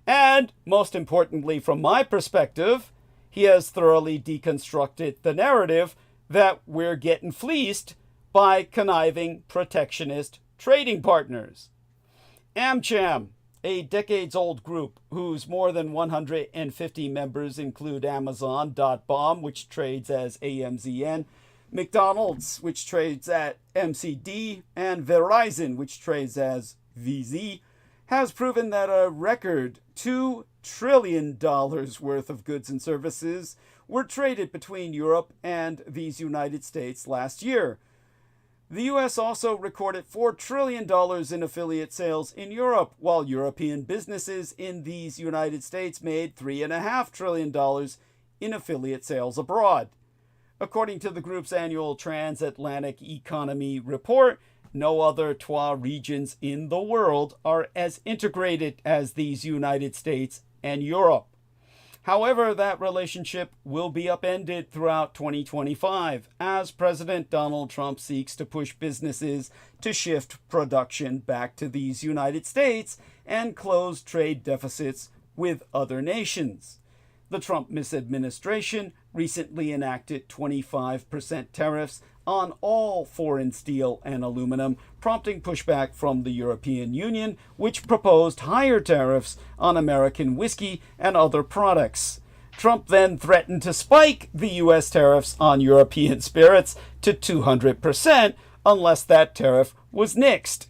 And most importantly, from my perspective, he has thoroughly deconstructed the narrative that we're getting fleeced by conniving protectionist trading partners. AmCham, a decades-old group whose more than 150 members include Amazon.bomb, which trades as AMZN, McDonald's, which trades at MCD, and Verizon, which trades as VZ, has proven that a record $2 trillion worth of goods and services were traded between Europe and these United States last year. The U.S. also recorded $4 trillion in affiliate sales in Europe, while European businesses in these United States made $3.5 trillion in affiliate sales abroad. According to the group's annual Transatlantic Economy Report, no other Twa regions in the world are as integrated as these United States and Europe. However, that relationship will be upended throughout 2025 as President Donald Trump seeks to push businesses to shift production back to these United States and close trade deficits with other nations. The Trump misadministration recently enacted 25% tariffs on all foreign steel and aluminum, prompting pushback from the European Union, which proposed higher tariffs on American whiskey and other products. Trump then threatened to spike the U.S. tariffs on European spirits to 200% unless that tariff was nixed.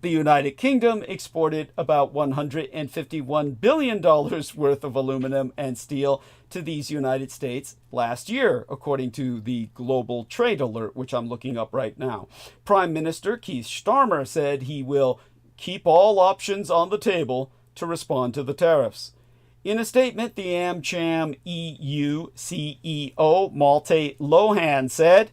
The United Kingdom exported about $151 billion worth of aluminum and steel to these United States last year, according to the Global Trade Alert, which I'm looking up right now. Prime Minister Keith Starmer said he will keep all options on the table to respond to the tariffs. In a statement, the AmCham EU CEO Malte Lohan said,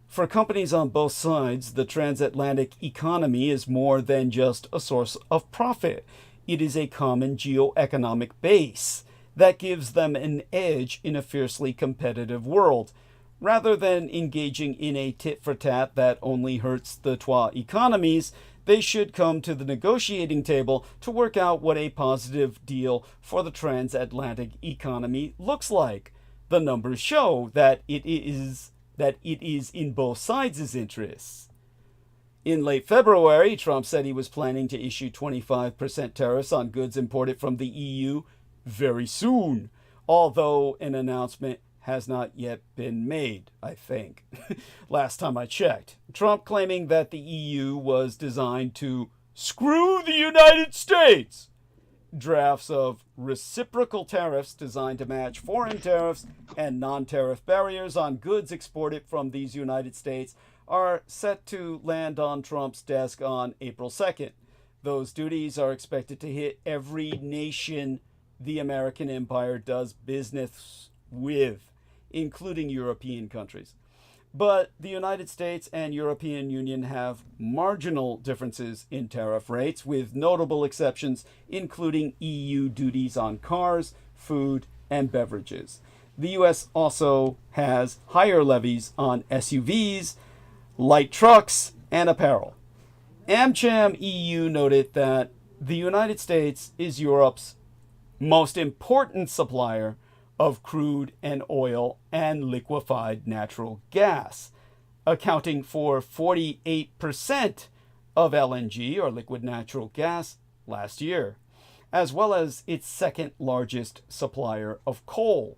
"For companies on both sides, the transatlantic economy is more than just a source of profit. It is a common geoeconomic base that gives them an edge in a fiercely competitive world. Rather than engaging in a tit-for-tat that only hurts the Twa economies, they should come to the negotiating table to work out what a positive deal for the transatlantic economy looks like. The numbers show that it is in both sides' interests. In late February, Trump said he was planning to issue 25% tariffs on goods imported from the EU very soon, although an announcement has not yet been made, I think. Last time I checked. Trump claiming that the EU was designed to screw the United States. Drafts of reciprocal tariffs designed to match foreign tariffs and non-tariff barriers on goods exported from these United States are set to land on Trump's desk on April 2nd. Those duties are expected to hit every nation the American empire does business with, including European countries. But the United States and European Union have marginal differences in tariff rates, with notable exceptions including EU duties on cars, food, and beverages. The US also has higher levies on SUVs, light trucks, and apparel. AmCham EU noted that the United States is Europe's most important supplier of crude and oil and liquefied natural gas, accounting for 48% of LNG, or liquid natural gas, last year, as well as its second largest supplier of coal.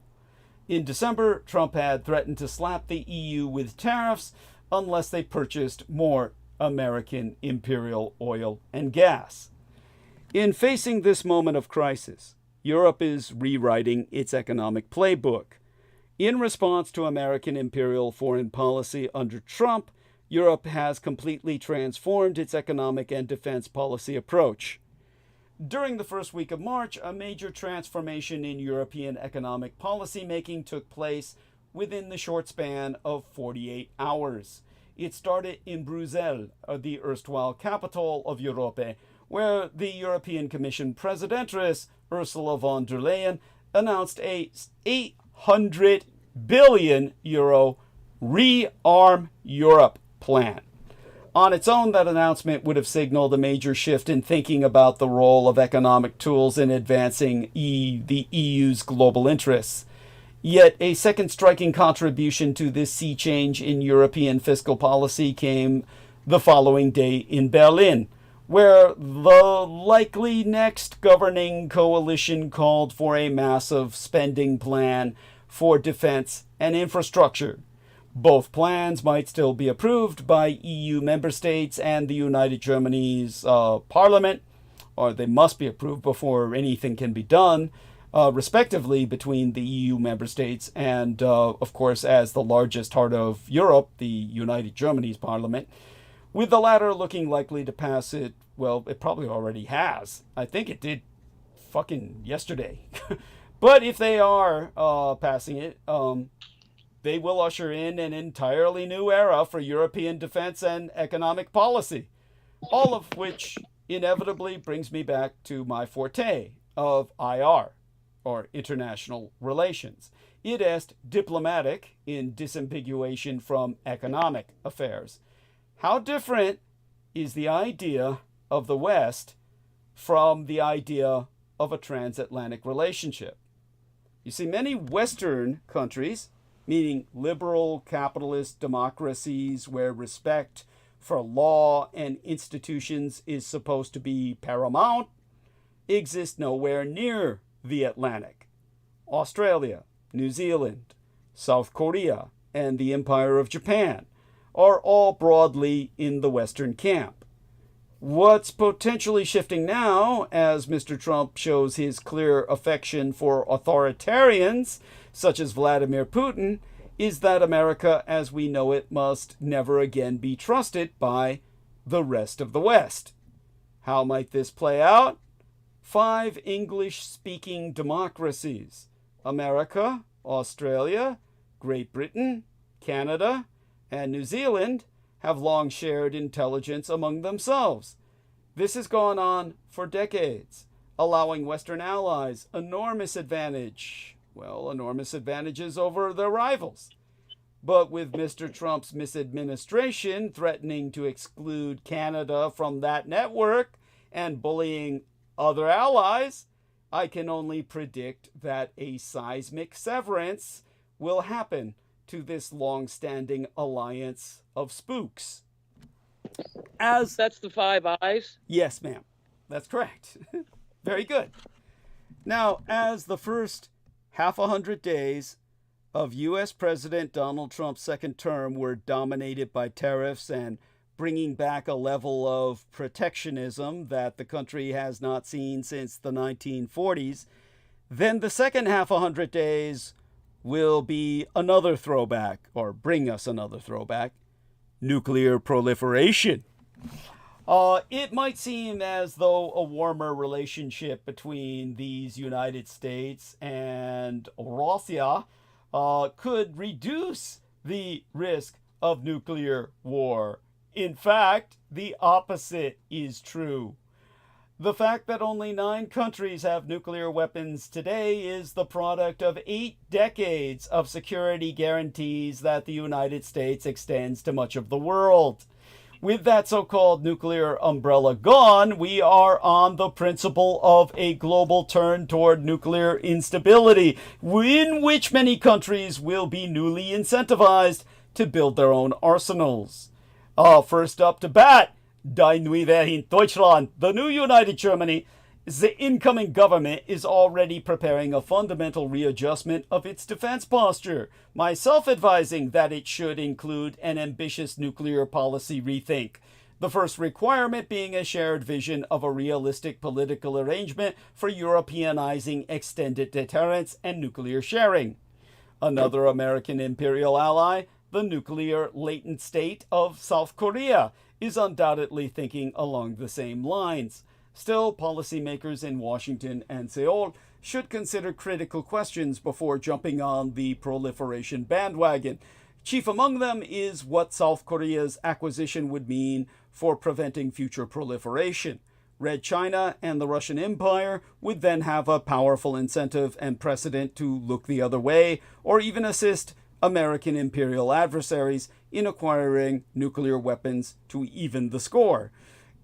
In December, Trump had threatened to slap the EU with tariffs unless they purchased more American imperial oil and gas. In facing this moment of crisis, Europe is rewriting its economic playbook. In response to American imperial foreign policy under Trump, Europe has completely transformed its economic and defense policy approach. During the first week of March, a major transformation in European economic policy making took place within the short span of 48 hours. It started in Brussels, the erstwhile capital of Europe, where the European Commission Presidentress Ursula von der Leyen announced a €800 billion Rearm Europe plan. On its own, that announcement would have signaled a major shift in thinking about the role of economic tools in advancing the EU's global interests. Yet a second striking contribution to this sea change in European fiscal policy came the following day in Berlin, where the likely next governing coalition called for a massive spending plan for defense and infrastructure. Both plans might still be approved by EU member states and the United Germany's parliament, or they must be approved before anything can be done, respectively, between the EU member states and, of course, as the largest heart of Europe, the United Germany's parliament, with the latter looking likely to pass it. Well, it probably already has. I think it did fucking yesterday. But if they are passing it, they will usher in an entirely new era for European defense and economic policy, all of which inevitably brings me back to my forte of IR, or international relations. It est diplomatic in disambiguation from economic affairs. How different is the idea of the West from the idea of a transatlantic relationship? You see, many Western countries, meaning liberal capitalist democracies where respect for law and institutions is supposed to be paramount, exist nowhere near the Atlantic. Australia, New Zealand, South Korea, and the Empire of Japan are all broadly in the Western camp. What's potentially shifting now, as Mr. Trump shows his clear affection for authoritarians, such as Vladimir Putin, is that America as we know it must never again be trusted by the rest of the West. How might this play out? 5 English-speaking democracies, America, Australia, Great Britain, Canada, and New Zealand, have long shared intelligence among themselves. This has gone on for decades, allowing Western allies enormous advantages over their rivals. But with Mr. Trump's misadministration threatening to exclude Canada from that network and bullying other allies, I can only predict that a seismic severance will happen to this long-standing alliance of spooks. That's the Five Eyes? Yes, ma'am. That's correct. Very good. Now, as the first half 100 days of U.S. President Donald Trump's second term were dominated by tariffs and bringing back a level of protectionism that the country has not seen since the 1940s, then the second half 100 days will be another throwback, or bring us another throwback: nuclear proliferation. It might seem as though a warmer relationship between these United States and Russia could reduce the risk of nuclear war. In fact, the opposite is true. The fact that only 9 countries have nuclear weapons today is the product of 8 decades of security guarantees that the United States extends to much of the world. With that so-called nuclear umbrella gone, we are on the principle of a global turn toward nuclear instability, in which many countries will be newly incentivized to build their own arsenals. First up to bat, Die Neue Deutschland, the new United Germany. The incoming government is already preparing a fundamental readjustment of its defense posture, myself advising that it should include an ambitious nuclear policy rethink. The first requirement being a shared vision of a realistic political arrangement for Europeanizing extended deterrence and nuclear sharing. Another American imperial ally, the nuclear latent state of South Korea, is undoubtedly thinking along the same lines. Still, policymakers in Washington and Seoul should consider critical questions before jumping on the proliferation bandwagon. Chief among them is what South Korea's acquisition would mean for preventing future proliferation. Red China and the Russian Empire would then have a powerful incentive and precedent to look the other way, or even assist American imperial adversaries in acquiring nuclear weapons to even the score.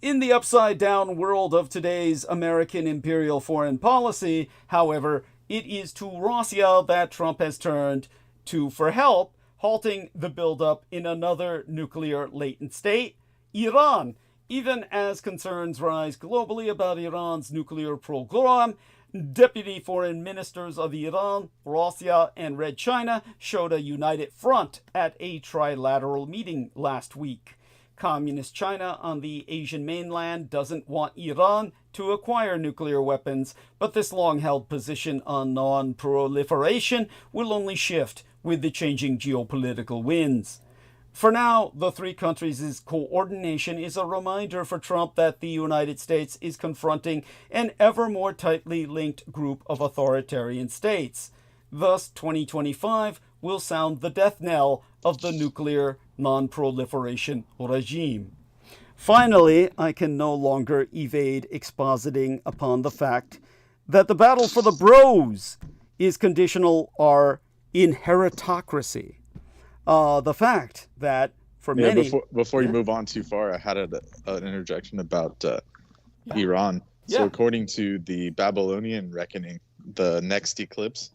In the upside-down world of today's American imperial foreign policy, however, it is to Russia that Trump has turned to for help, halting the buildup in another nuclear latent state, Iran. Even as concerns rise globally about Iran's nuclear program, Deputy Foreign Ministers of Iran, Russia, and Red China showed a united front at a trilateral meeting last week. Communist China on the Asian mainland doesn't want Iran to acquire nuclear weapons, but this long-held position on non-proliferation will only shift with the changing geopolitical winds. For now, the 3 countries' coordination is a reminder for Trump that the United States is confronting an ever more tightly linked group of authoritarian states. Thus, 2025 will sound the death knell of the nuclear non-proliferation regime. Finally, I can no longer evade expositing upon the fact that the battle for the bros is conditional our inheritocracy. The fact that for many... Before you move on too far, I had an interjection about Iran. So according to the Babylonian reckoning, the next eclipse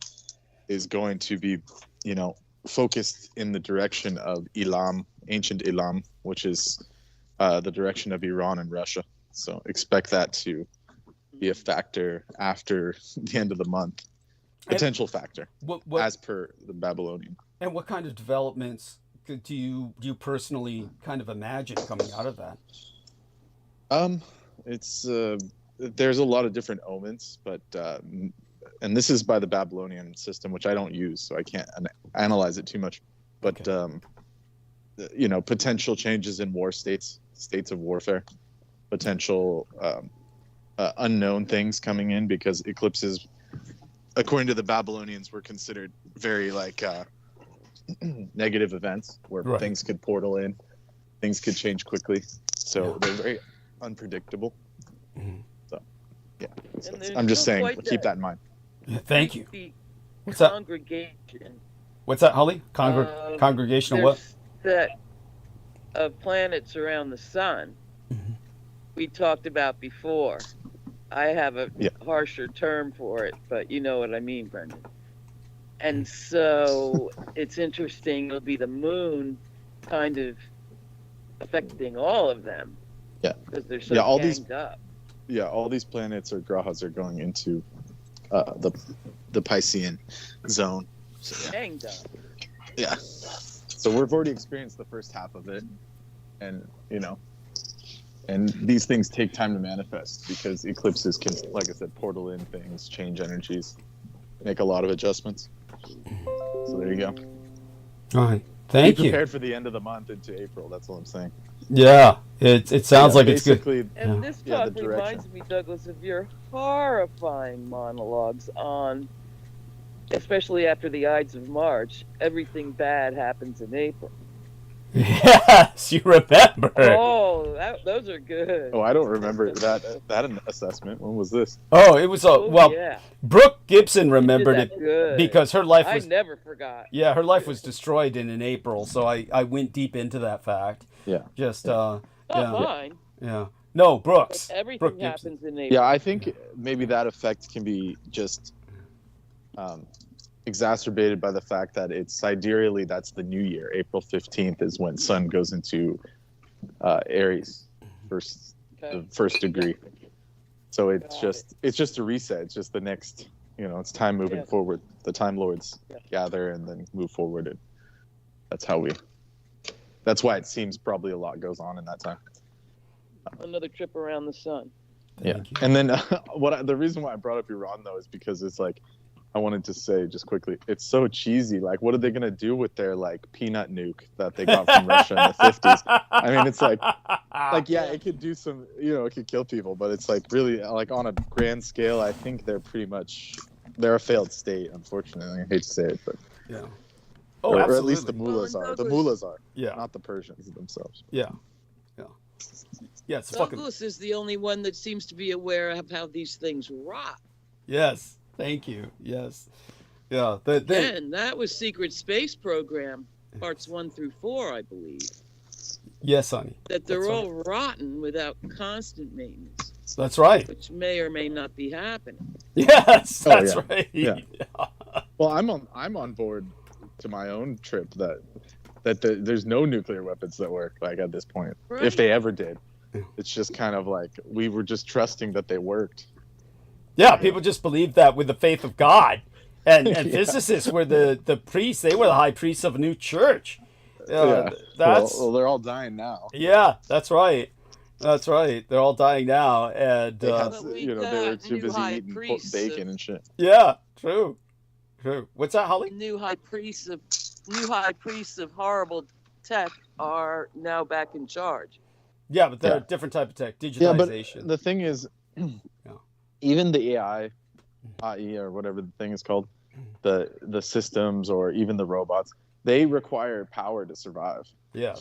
is going to be, focused in the direction of Elam, ancient Elam, which is the direction of Iran and Russia. So expect that to be a factor after the end of the month. Potential factor, as per the Babylonian. And what kind of developments do you personally kind of imagine coming out of that? It's there's a lot of different omens, but and this is by the Babylonian system, which I don't use, so I can't analyze it too much. But okay. Potential changes in war states of warfare, potential unknown things coming in, because eclipses, according to the Babylonians, were considered very negative events where things could portal in, things could change quickly. So they're very unpredictable. Mm-hmm. So, I'm just saying, keep that in mind. Thank you. The What's that? congregation What's that, Holly? Congregational what? Set of planets around the sun we talked about before. I have a harsher term for it, but you know what I mean, Brendan. And so it's interesting. It'll be the moon kind of affecting all of them. Yeah. Because they're so ganged up. Yeah, all these planets or grahas are going into the Piscean zone. So, Ganged up. Yeah. So we've already experienced the first half of it, and and these things take time to manifest because eclipses can, like I said, portal in things, change energies, make a lot of adjustments. So there you go. All right. Thank you. Be prepared for the end of the month into April. That's all I'm saying. Yeah, it sounds like it's good. And this talk reminds me, Douglas, of your horrifying monologues on, especially after the Ides of March, everything bad happens in April. Yes, you remember. Oh, those are good. Oh, I don't remember that assessment. When was this? Oh, it was Brooke Gibson remembered it because her life was. I never forgot. Yeah, her life was destroyed in April, so I went deep into that fact. Yeah. Just Not mine. Yeah. No, Brooks. Everything Brooke happens Gibson. in April. Yeah, I think maybe that effect can be just exacerbated by the fact that it's sidereally, that's the new year. April 15th is when Sun goes into Aries, the first degree. So it's just a reset. It's just the next, it's time moving forward. The Time Lords gather and then move forward. And that's why it seems probably a lot goes on in that time. Another trip around the sun. Yeah. And then the reason why I brought up Iran though is because it's like, I wanted to say just quickly, it's so cheesy. Like, what are they going to do with their peanut nuke that they got from Russia in the 50s? I mean, it's like, yeah, it could do some, it could kill people, but it's like really on a grand scale, I think they're a failed state, unfortunately. I hate to say it, but yeah. Oh, or at least the mullahs are. The mullahs are. Yeah. Not the Persians themselves. Yeah. Yeah. Yeah, it's Douglas is the only one that seems to be aware of how these things rot. Yes. Thank you. Yes. Yeah. And that was Secret Space Program, parts 1 through 4, I believe. Yes, honey. That they're all rotten without constant maintenance. That's right. Which may or may not be happening. Yes, that's right. Yeah. Well, I'm on board to my own trip that there's no nuclear weapons that work at this point. Right. If they ever did. It's just kind of like we were just trusting that they worked. Yeah, people just believed that with the faith of God. And physicists were the priests. They were the high priests of a new church. Well, they're all dying now. Yeah, that's right. That's right. They're all dying now. And, they were too busy eating bacon and shit. Yeah, true. What's that, Holly? New high priests of horrible tech are now back in charge. Yeah, but they're a different type of tech, digitization. Yeah, but the thing is... Even the AI or whatever the thing is called, the systems or even the robots, they require power to survive. Yeah.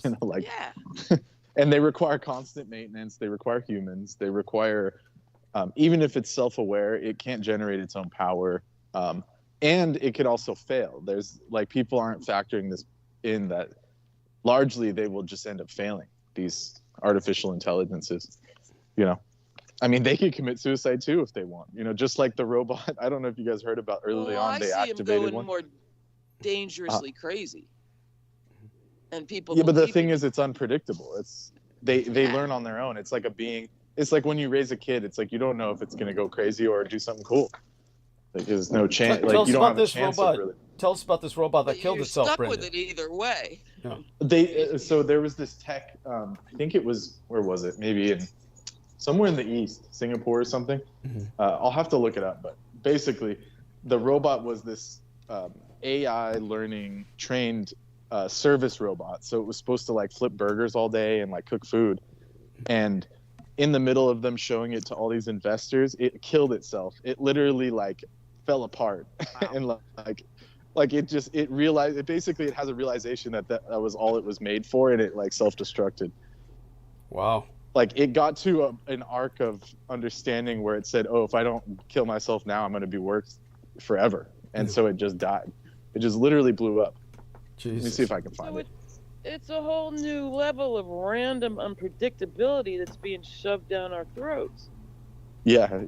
And they require constant maintenance. They require humans. They require, even if it's self-aware, it can't generate its own power. And it could also fail. There's people aren't factoring this in, that largely they will just end up failing, these artificial intelligences, I mean, they could commit suicide too if they want. Just like the robot. I don't know if you guys heard about early on. They activated them going more dangerously crazy, and people. Yeah, but the thing is, it's unpredictable. They learn on their own. It's like a being. It's like when you raise a kid. It's like you don't know if it's gonna go crazy or do something cool. There's no chance. You don't have a chance of really. Tell us about this robot that killed itself. Stuck Brendan. with it either way. Yeah. So there was this tech. I think it was, where was it? Maybe in. Somewhere in the East, Singapore or something. Mm-hmm. I'll have to look it up. But basically, the robot was this AI learning trained service robot. So it was supposed to flip burgers all day and cook food. And in the middle of them showing it to all these investors, it killed itself. It literally fell apart. Wow. And it realized, it has a realization that was all it was made for, and it self-destructed. Wow. It got to an arc of understanding where it said, oh, if I don't kill myself now, I'm going to be worked forever. And so it just died. It just literally blew up. Jesus. Let me see if I can find So it. it's a whole new level of random unpredictability that's being shoved down our throats. Yeah.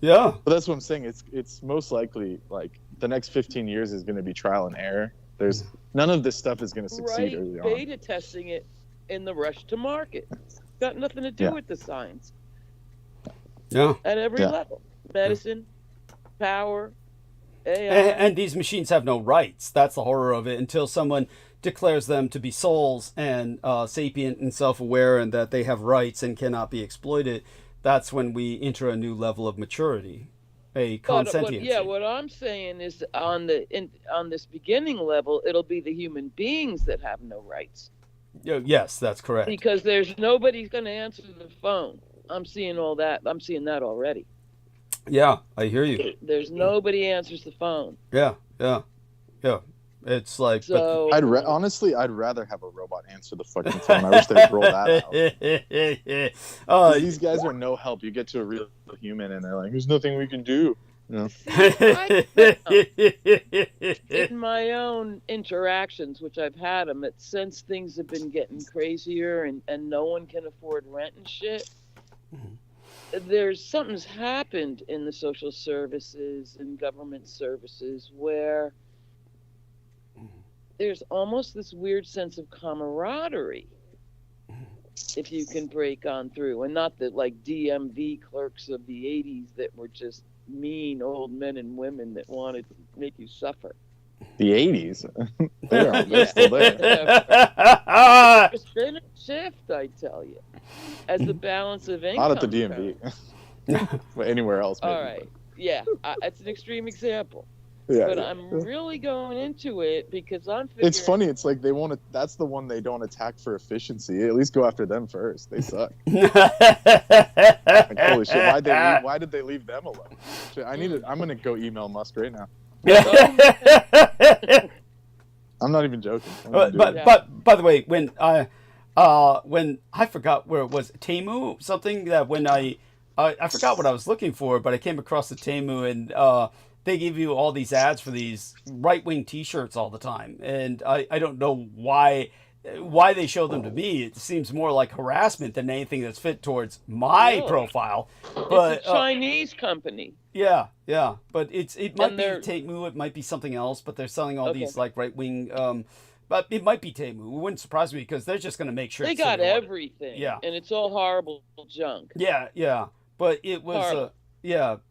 Yeah. But that's what I'm saying. It's most likely like the next 15 years is going to be trial and error. There's none of this stuff is going to succeed early on. Beta testing it in the rush to market. Got nothing to do with the science. Yeah. At every level. Medicine, power, AI. And these machines have no rights. That's the horror of it. Until someone declares them to be souls and sapient and self-aware, and that they have rights and cannot be exploited, that's when we enter a new level of maturity, a consentiency. What I'm saying is on this beginning level, it'll be the human beings that have no rights. Yes, that's correct. Because there's nobody's going to answer the phone. I'm seeing all that. I'm seeing that already. Yeah, I hear you. There's nobody answers the phone. Yeah. It's like, so, honestly, I'd rather have a robot answer the fucking phone. I wish they'd roll that out. These guys are no help. You get to a real human, and they're like, "There's nothing we can do." You know? In my own interactions, which I've had them, that since things have been getting crazier and no one can afford rent and shit, something's happened in the social services and government services where there's almost this weird sense of camaraderie if you can break on through, and not the like DMV clerks of the 80s that were just mean old men and women that wanted to make you suffer. The 80s? They're still there. It's been a shift, I tell you, as the balance of income. Not at the DMV. But anywhere else. Maybe. All right. Yeah, it's an extreme example. Yeah, but I'm really going into it because I'm figuring... It's funny. It's like that's the one they don't attack for efficiency. At least go after them first. They suck. Like, holy shit! Why did they leave them alone? Shit, I'm gonna go email Musk right now. I'm not even joking. But by the way, when I forgot where it was, Temu something, that when I forgot what I was looking for, but I came across the Temu, and they give you all these ads for these right-wing T-shirts all the time, and I don't know why they show them to me. It seems more like harassment than anything that's fit towards my profile. But it's a Chinese company. Yeah, but it might be Temu, it might be something else, but they're selling all these like right-wing. But it might be Temu. It wouldn't surprise me because they're just going to make sure they got everything. Yeah, and it's all horrible junk. Yeah. But it was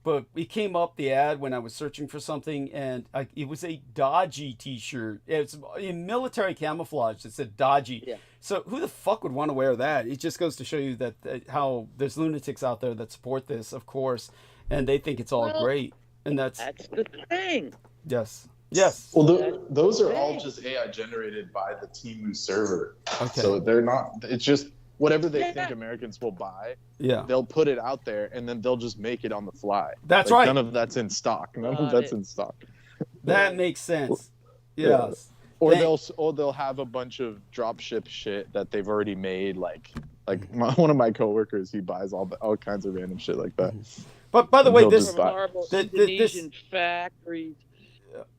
but it came up, the ad, when I was searching for something, and it was a dodgy T-shirt. It's in military camouflage. It said dodgy. Yeah. So who the fuck would want to wear that? It just goes to show you that how there's lunatics out there that support this, of course, and they think it's all great. And that's the thing. Yes. Well, those are all just AI generated by the Temu server. Okay. So they're not. It's just whatever they think Americans will buy. Yeah. They'll put it out there, and then they'll just make it on the fly. That's right. None of that's in stock. In stock. That makes sense. Yes. Or they'll have a bunch of drop ship shit that they've already made. Like one of my coworkers, he buys all kinds of random shit like that. But by the way, this Indonesian factories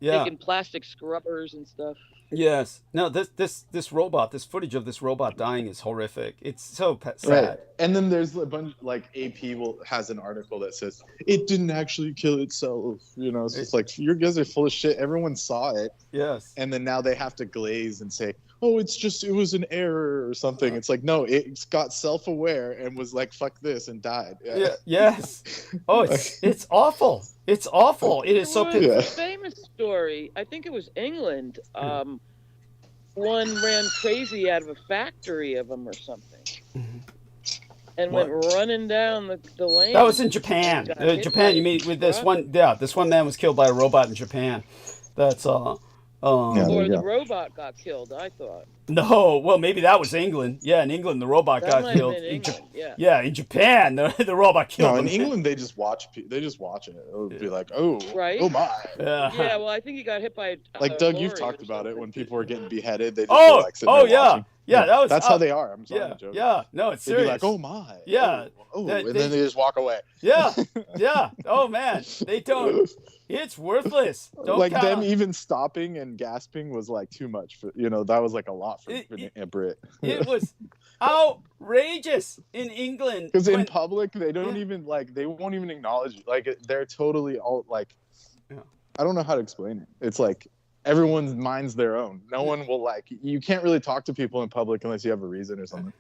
making plastic scrubbers and stuff. Yes. No, this robot, this footage of this robot dying is horrific. It's so sad. Right. And then there's a bunch, like AP has an article that says it didn't actually kill itself. You know, it's just like, you guys are full of shit. Everyone saw it. Yes. And then now they have to glaze and say, oh, it was an error or something. It's like, no, it got self-aware and was like, fuck this, and died. Yeah. Yes. Oh, it's awful. It's awful. It is so painful. A famous story. I think it was England. One ran crazy out of a factory of them or something, and went running down the lane. That was in Japan. Japan. You mean with this one? Yeah, this one man was killed by a robot in Japan. That's or the robot got killed, I thought. No, well, maybe that was England. Yeah, in England, the robot got killed. In Japan, the robot killed. No, in England, they just watch it. It'll be like, oh my. Yeah, well, I think he got hit by. Like Doug, you've talked about it when people were getting beheaded. They just sit there watching. Yeah, that was. That's how they are. I'm sorry, Yeah, joking. yeah. No, it's They'd serious. be like, "Oh my." Yeah. Oh, They- and then they just walk away. Yeah, yeah. Oh man, they don't. It's worthless. Don't like count them on- even stopping and gasping was like too much for that was like a lot for a Brit. It was outrageous in England. Because in when- public they don't Yeah. even they won't even acknowledge you. Like they're totally all like. Yeah. I don't know how to explain it. It's like everyone's mind's their own. No one will you can't really talk to people in public unless you have a reason or something.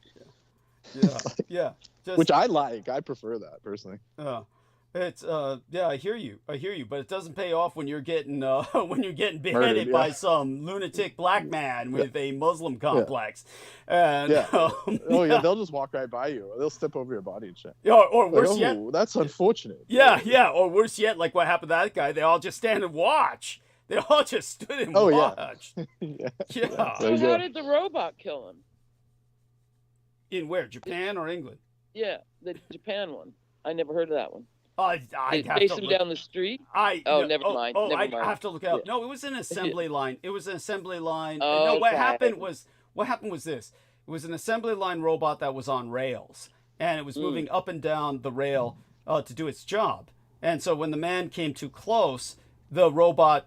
Yeah, yeah. Just, Which I like. I prefer that personally. it's yeah, I hear you, but it doesn't pay off when you're getting beheaded Murdered, by yeah. some lunatic black man with a Muslim complex, and Yeah. Oh yeah, yeah. they'll just walk right by you. They'll step over your body and shit. Or Like, worse yet, that's unfortunate. yeah, or worse yet, like what happened to that guy. They all just stand and watch. They all just stood and Oh, yeah. watched. Yeah. Yeah. There So you how go. did the robot kill him? In where? Japan or England? Yeah, the Japan one. I never heard of that one. I'd They have chased to him look. down the street. No, never mind, Oh, never I mind. have to look it up. Yeah. No, it was an assembly line. It was an assembly line. Oh, No, what okay. happened was this. It was an assembly line robot that was on rails, and it was moving up and down the rail to do its job. And so when the man came too close, the robot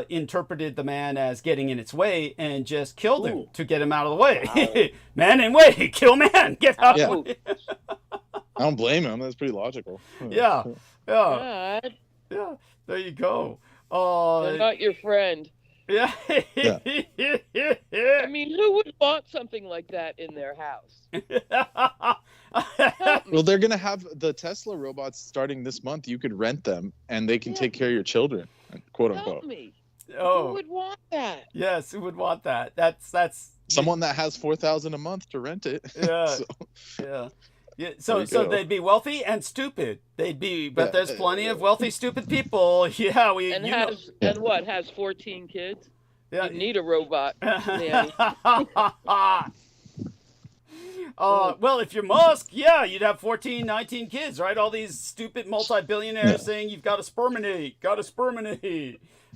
interpreted the man as getting in its way and just killed him to get him out of the way. Man in way, kill man, get out Yeah. of the way. I don't blame him. That's pretty logical. Yeah, God, yeah. There you go. they're not your friend. Yeah. I mean, who would want something like that in their house? Well, they're gonna have the Tesla robots starting this month. You could rent them, and they can take care of your children, quote Help unquote. me. Who Oh, would want that? yes, who would want that? That's Someone that has $4,000 a month to rent it. Yeah. So, yeah. Yeah, There so you so go. they'd be wealthy and stupid. But Yeah. there's plenty of wealthy, stupid people. Yeah, And you know. has 14 kids? Yeah. You need a robot. nanny. Well, if you're Musk, yeah, you'd have 14, 19 kids, right? All these stupid multi-billionaires saying you've got to sperminate.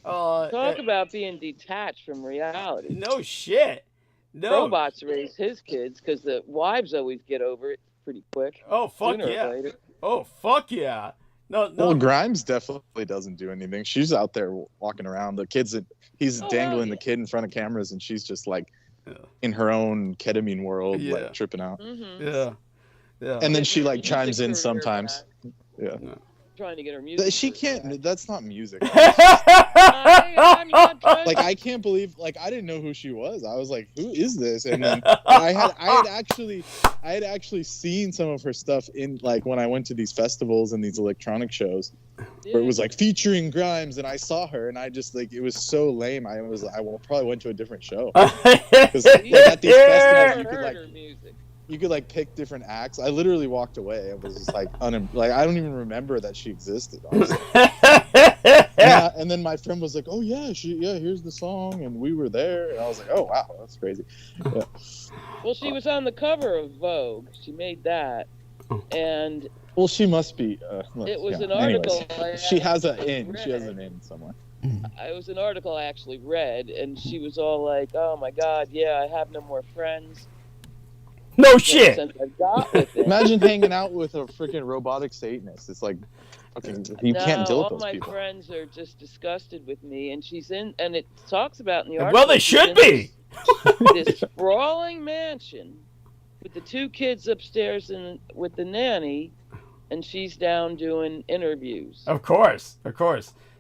Talk about being detached from reality. No shit. No. Robots raise his kids because the wives always get over it pretty quick. Oh, fuck Sooner or yeah. later. Oh, fuck yeah. No. well, Grimes definitely doesn't do anything. She's out there walking around. The kids, he's Oh, dangling yeah. the kid in front of cameras, and she's just like Yeah. in her own ketamine world, Yeah. like tripping out. Mm-hmm. Yeah. Yeah. And then she like Music chimes in career sometimes. back. Yeah. Trying to get her music. She career can't. back. That's not music. I'm not trying Like I can't believe. Like I didn't know who she was. I was like, who is this? And then I had actually seen some of her stuff in like when I went to these festivals and these electronic shows where it was like featuring Grimes, and I saw her, and I just like it was so lame. I probably went to a different show because like, at these festivals you could heard like her music. you could like pick different acts. I literally walked away. I was just like like I don't even remember that she existed. Honestly. And then my friend was like, "Oh yeah, here's the song," and we were there, and I was like, "Oh wow, that's crazy." Yeah. Well, she was on the cover of Vogue. She made that, and Well, she must be. it was yeah. an article. Anyways, she has an in. read. She has an in somewhere. It was an article I actually read, and she was all like, "Oh my God, yeah, I have no more friends." No shit. Since I got with it. Imagine hanging out with a freaking robotic Satanist. It's like, fucking, you can't deal with all those my people. friends are just disgusted with me, and she's in, and it talks about in the article. Well, they she's should in be. This sprawling mansion with the two kids upstairs and with the nanny, and she's down doing interviews. Of course.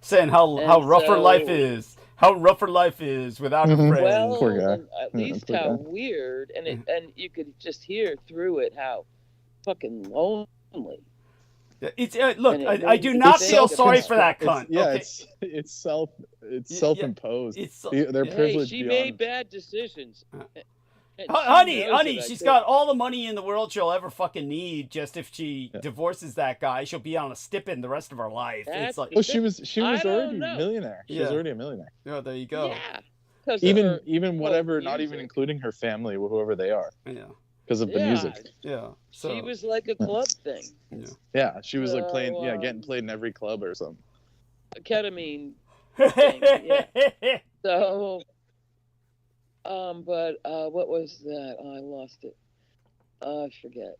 Saying how And rough her so- life is. How rough her life is without her Mhm. friends. Well, Poor guy. and at Yeah, least poor how guy. weird, and and you could just hear through it how fucking lonely. It's look. And it I made do me not think feel of sorry that. for that cunt. Yeah, okay? it's Yeah, self-imposed. It's so- They're yeah. Hey, privileged she beyond. made bad decisions. And she Honey, knows it, I she's think. got all the money in the world she'll ever fucking need. Just if she Yeah. divorces that guy, she'll be on a stipend the rest of her life. That's It's like, Oh, she was I don't already a know. millionaire. She was Yeah. already a millionaire. oh, there you go. Yeah. 'Cause of her- Even whatever, not even music. including her family, whoever they are, Yeah, because of the Yeah. music. yeah. So She was like a club thing. Yeah, she was like So, playing, getting played in every club or something. A ketamine. Yeah. So But what was that? Oh, I lost it. I forget.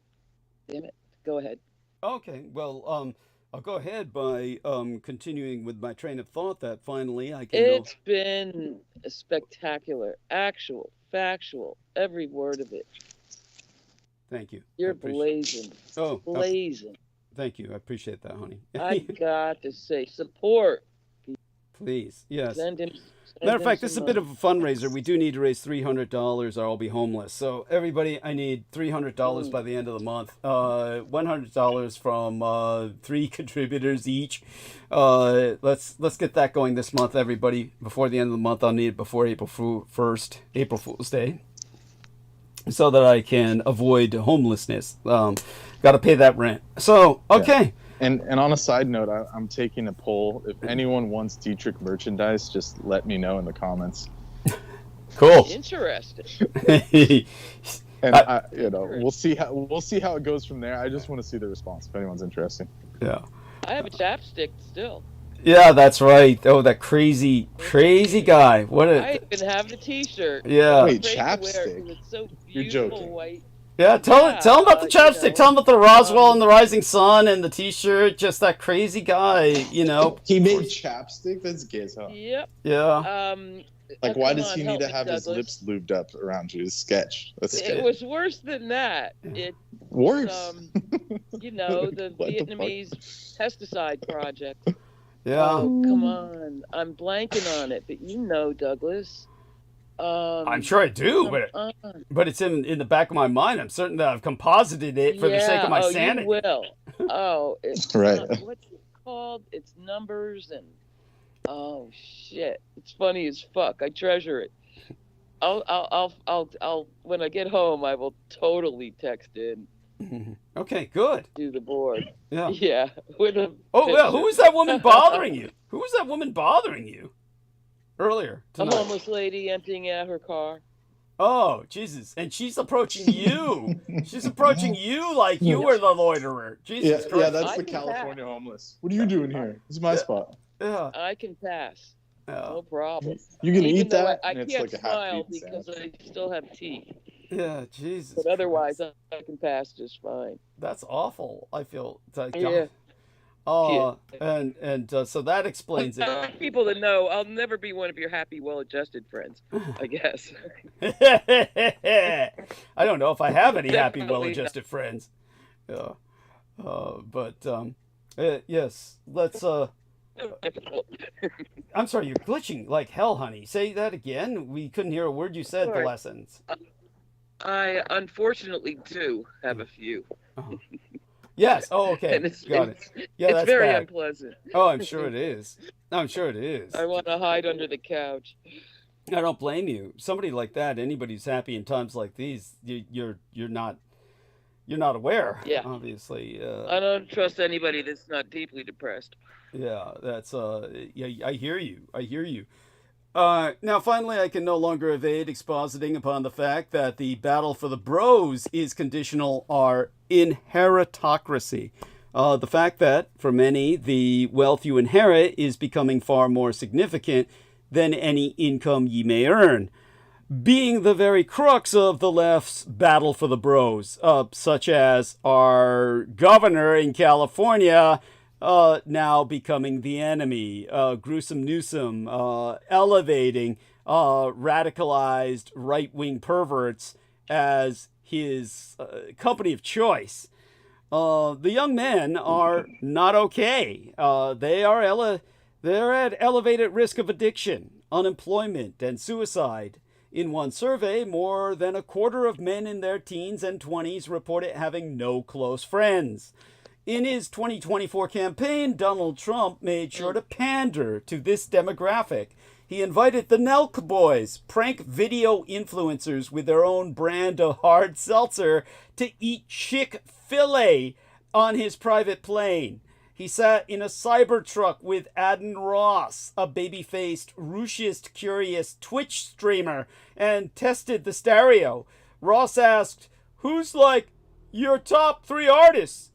Damn it. Go ahead. Okay, well, I'll go ahead by continuing with my train of thought that finally I can know. It's been spectacular, actual, factual, every word of it. Thank you. You're blazing. Oh, blazing. Thank you. I appreciate that, honey. I got to say, support. Please, yes. Send him Matter of fact, this is a money. bit of a fundraiser. We do need to raise $300 or I'll be homeless. So everybody, I need $300 by the end of the month. $100 from 3 contributors each. Let's get that going this month, everybody. Before the end of the month, I'll need it before April 1st, April Fool's Day, so that I can avoid homelessness. Got to pay that rent. So, okay. Yeah. And on a side note, I'm taking a poll. If anyone wants Dietrich merchandise, just let me know in the comments. Cool. Interesting. And we'll see how it goes from there. I just want to see the response if anyone's interested. Yeah. I have a chapstick still. Yeah, that's right. Oh, that crazy guy. I even have the T-shirt. Yeah. Wait, chapstick? It's so You're beautiful, joking. white. Yeah, tell him about the chapstick. Tell him about the Roswell and the Rising Sun and the T-shirt. Just that crazy guy, He made chapstick? That's gay as hell. Yep. Yeah. Like, why does he help need to me, have his Douglas. lips lubed up around you? It's sketch. That's sketch. It was worse than that. It Worse. the What the Vietnamese pesticide project. Yeah. Oh, come on. I'm blanking on it, but Douglas. I'm sure I do, but it's in the back of my mind. I'm certain that I've composited it for the sake of my sanity. You will. Oh, it's Right. What's it called? It's numbers and oh shit. It's funny as fuck. I treasure it. I'll when I get home I will totally text in. Okay, good. Do the board. Yeah. Yeah. With a yeah. Who was that woman bothering you? Who was that woman bothering you earlier tonight? A homeless lady emptying out her car. Oh, Jesus. And she's approaching you. She's approaching you like you were the loiterer. Jesus Christ. Yeah, that's the California homeless. What are you doing here? This is my spot. Yeah. I can pass. No problem. You can Even eat that? I and it's can't like a smile half-eaten because sandwich. I still have teeth. Yeah, Jesus. But otherwise, Christ. I can pass just fine. That's awful. I feel like Yeah. and so that explains I it. want people to know I'll never be one of your happy, well-adjusted friends, I guess. I don't know if I have any happy, Definitely well-adjusted friends. Yeah. Yes. Let's. I'm sorry, you're glitching like hell, honey. Say that again. We couldn't hear a word you said the Sorry. last sentence. I unfortunately do have a few. Yes. Oh, okay. And Got it. Yeah, it's that's very bad. unpleasant. Oh, I'm sure it is. I'm sure it is. I want to hide under the couch. I don't blame you. Somebody like that, anybody who's happy in times like these, you're not aware. Yeah. Obviously. I don't trust anybody that's not deeply depressed. Yeah, that's yeah, I hear you. Now finally I can no longer evade expositing upon the fact that the battle for the bros is conditional our inheritocracy. The fact that for many the wealth you inherit is becoming far more significant than any income ye may earn, being the very crux of the left's battle for the bros, such as our governor in California now becoming the enemy, Gruesome Newsom elevating radicalized right-wing perverts as his company of choice. The young men are not okay. They're at elevated risk of addiction, unemployment, and suicide. In one survey, more than a quarter of men in their teens and 20s reported having no close friends. In his 2024 campaign, Donald Trump made sure to pander to this demographic. He invited the Nelk Boys, prank video influencers with their own brand of hard seltzer, to eat Chick-fil-A on his private plane. He sat in a Cybertruck with Adin Ross, a baby-faced, Russiist curious Twitch streamer, and tested the stereo. Ross asked, "Who's like your top 3 artists?"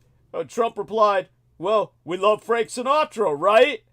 Trump replied, "Well, we love Frank Sinatra, right?"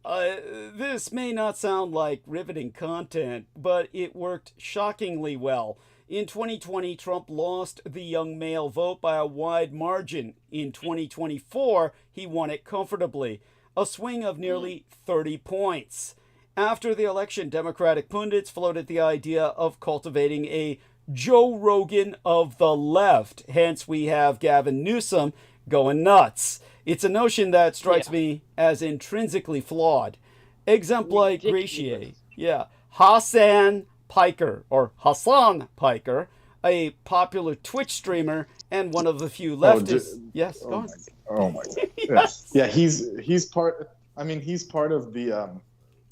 This may not sound like riveting content, but it worked shockingly well. In 2020, Trump lost the young male vote by a wide margin. In 2024, he won it comfortably, a swing of nearly 30 points. After the election, Democratic pundits floated the idea of cultivating a Joe Rogan of the left. Hence, we have Gavin Newsom going nuts. It's a notion that strikes me as intrinsically flawed. Exempli gratiae. Yeah. Hassan Piker, or Hassan Piker, a popular Twitch streamer and one of the few leftists. Yes, go on. Oh my God. Yes. Yeah, he's part. I mean, he's part of the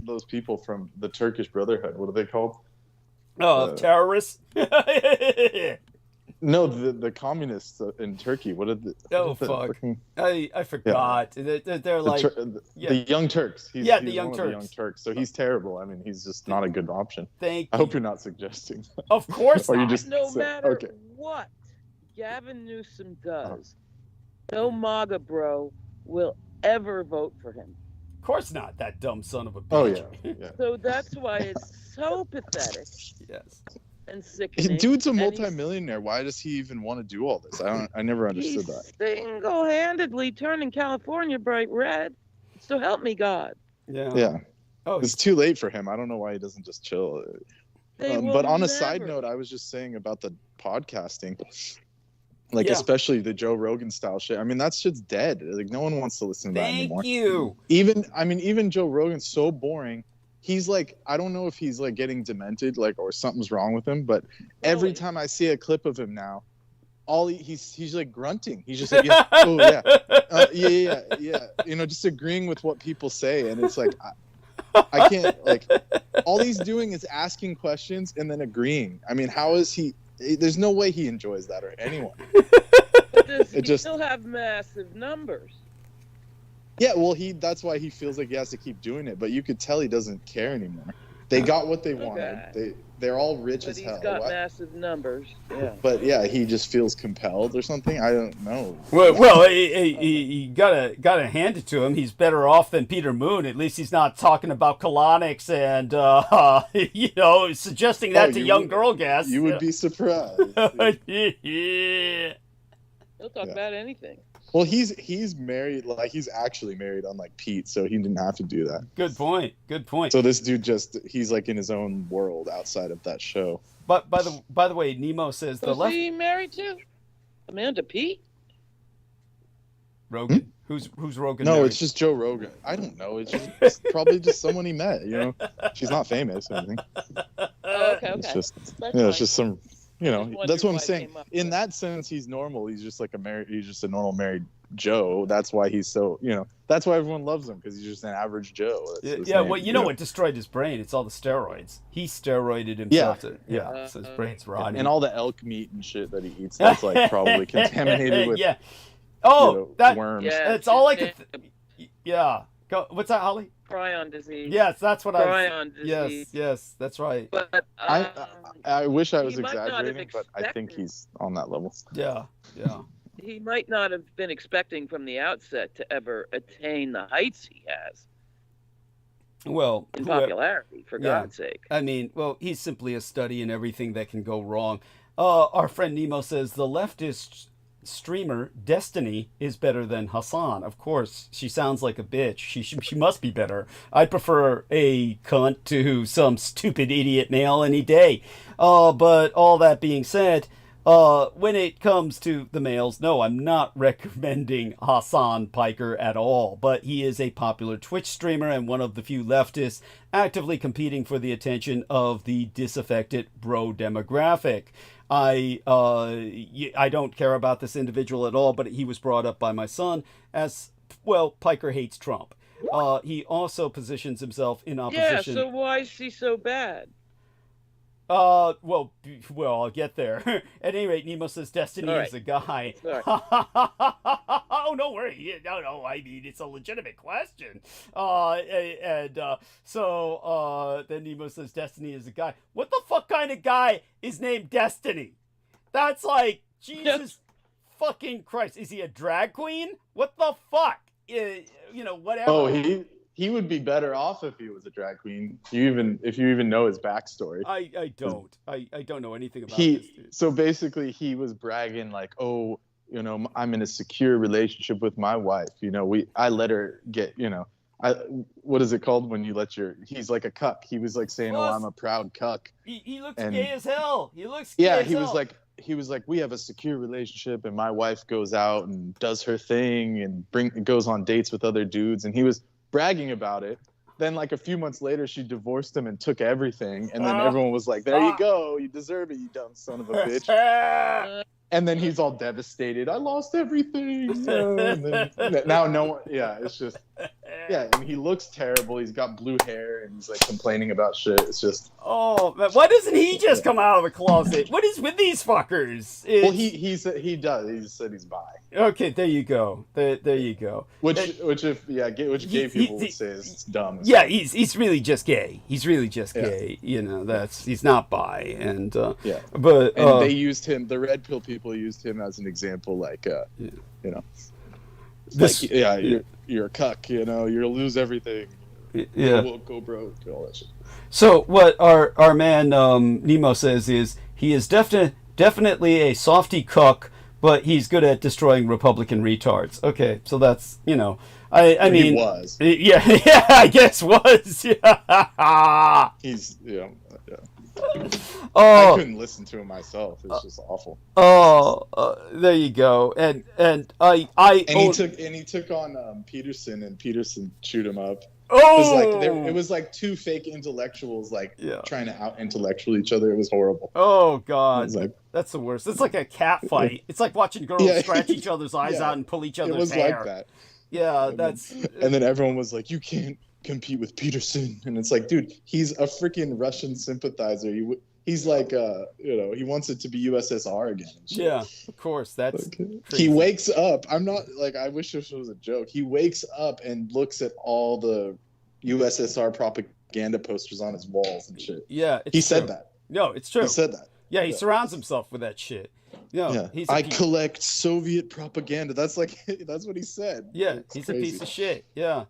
those people from the Turkish Brotherhood. What are they called? Terrorists. No, the communists in Turkey. What are the? Fuck! I forgot. Yeah. They're like the Young Turks. He's the Young Turks. The Young Turks. So he's terrible. I mean, he's just not a good option. I hope you're not suggesting. Of course or not. You just no matter what Gavin Newsom does, no MAGA bro will ever vote for him. Of course not. That dumb son of a bitch. Oh yeah. So that's why it's so pathetic. Yes. And sickening. Dude's a multimillionaire. Why does he even want to do all this? I never understood that. Single-handedly turning California bright red. So help me God. Yeah. Oh, it's too late for him. I don't know why he doesn't just chill. But on a side note, I was just saying about the podcasting, especially the Joe Rogan style shit. I mean, that shit's dead. Like, no one wants to listen to that anymore. Thank you. Even Joe Rogan's so boring. He's like, I don't know if he's like getting demented, or something's wrong with him. But every time I see a clip of him now, he's like grunting. He's just like, yeah, oh yeah, yeah. Just agreeing with what people say, and it's like, I can't all he's doing is asking questions and then agreeing. I mean, how is he? There's no way he enjoys that, or anyone. But does he still have massive numbers? Yeah, well, that's why he feels like he has to keep doing it. But you could tell he doesn't care anymore. They got what they wanted. They're all rich as hell. He's got massive numbers. Yeah. But yeah, he just feels compelled or something. I don't know. Well, he gotta hand it to him. He's better off than Peter Moon. At least he's not talking about colonics and suggesting that to young girl guests. You would be surprised. Yeah. He'll talk about anything. Well, he's married, he's actually married, unlike Pete, so he didn't have to do that. Good point. So this dude he's in his own world outside of that show. But by the way, Nemo says the left. Who's he married to? Amanda Pete? Rogan. Who's Rogan? No, married? It's just Joe Rogan. I don't know. It's just probably just someone he met. She's not famous or anything. Oh, okay. It's just it's just some. That's what I'm saying. In that sense, he's normal. He's just he's just a normal married Joe. That's why he's so, that's why everyone loves him, because he's just an average Joe. Well, what destroyed his brain? It's all the steroids. He steroided himself. So his brain's rotting. And all the elk meat and shit that he eats, that's probably contaminated with worms. Yeah, it's all Go, what's that, Holly? Prion disease. Yes, that's what Prion disease. Yes, that's right. But I wish I was exaggerating, but I think he's on that level. Yeah. He might not have been expecting from the outset to ever attain the heights he has. Well, in popularity, for God's sake. I mean, he's simply a study in everything that can go wrong. Our friend Nemo says the leftist streamer DEATHDy is better than Hassan. Of course, she sounds like a bitch. She must be better. I'd prefer a cunt to some stupid idiot male any day. But all that being said, when it comes to the males, no, I'm not recommending Hassan Piker at all, but he is a popular Twitch streamer and one of the few leftists actively competing for the attention of the disaffected bro demographic. I don't care about this individual at all, but he was brought up by my son as, Piker hates Trump. He also positions himself in opposition. Yeah, so why is he so bad? Well, I'll get there. At any rate, Nemo says DEATHDy is a guy. Oh, no worry. No, I mean, it's a legitimate question. So then Nemo says DEATHDy is a guy. What the fuck kind of guy is named DEATHDy? That's like, Jesus fucking Christ. Is he a drag queen? What the fuck? Whatever. Oh, he he would be better off if he was a drag queen. If you even know his backstory. I don't. I don't know anything about this dude. So basically, he was bragging like, "Oh, you know, I'm in a secure relationship with my wife. You know, I let her get, you know, what is it called when you let he's like a cuck. He was like saying, "Oh, I'm a proud cuck." He looks gay as hell. He looks gay as hell. He was like, we have a secure relationship, and my wife goes out and does her thing and goes on dates with other dudes, and he was bragging about it. Then like a few months later, she divorced him and took everything, and then everyone was like, "There you go, you deserve it, you dumb son of a bitch." And then he's all devastated. I lost everything. And then, now no one. Yeah, it's just. Yeah, and he looks terrible. He's got blue hair, and he's like complaining about shit. It's just. Oh, man, why doesn't he just come out of the closet? What is with these fuckers? Well, he does. He said he's bi. Okay, there you go. There you go. Which gay people would say is dumb. Yeah, he's really just gay. He's really just gay. You know, he's not bi, and but they used him. The red pill people used him as an example, like you know, you're a cuck. You know, you'll lose everything. Yeah, we'll go broke. All that shit. So what our man Nemo says is he is definitely a softy cuck, but he's good at destroying Republican retards. Okay, so that's, you know, I mean, he was. Yeah, I guess was. Yeah. He's yeah. Oh, I couldn't listen to him myself. It's just awful. Oh, there you go. And he took on Peterson, and Peterson chewed him up. Oh, it was like two fake intellectuals trying to out intellectual each other. It was horrible. Oh God, that's the worst. It's like a cat fight. It's like watching girls scratch each other's eyes out and pull each other's hair. It was like that. Yeah, and then everyone was like, "You can't compete with Peterson," and it's like, dude, he's a freaking Russian sympathizer. He's like, you know, he wants it to be USSR again. Yeah, of course. That's he wakes up. I'm not like, I wish this was a joke. He wakes up and looks at all the USSR propaganda posters on his walls and shit. Yeah, he said that. No, it's true. He said that. Yeah, he surrounds himself with that shit. I collect Soviet propaganda. That's what he said. Yeah, he's crazy. A piece of shit. Yeah,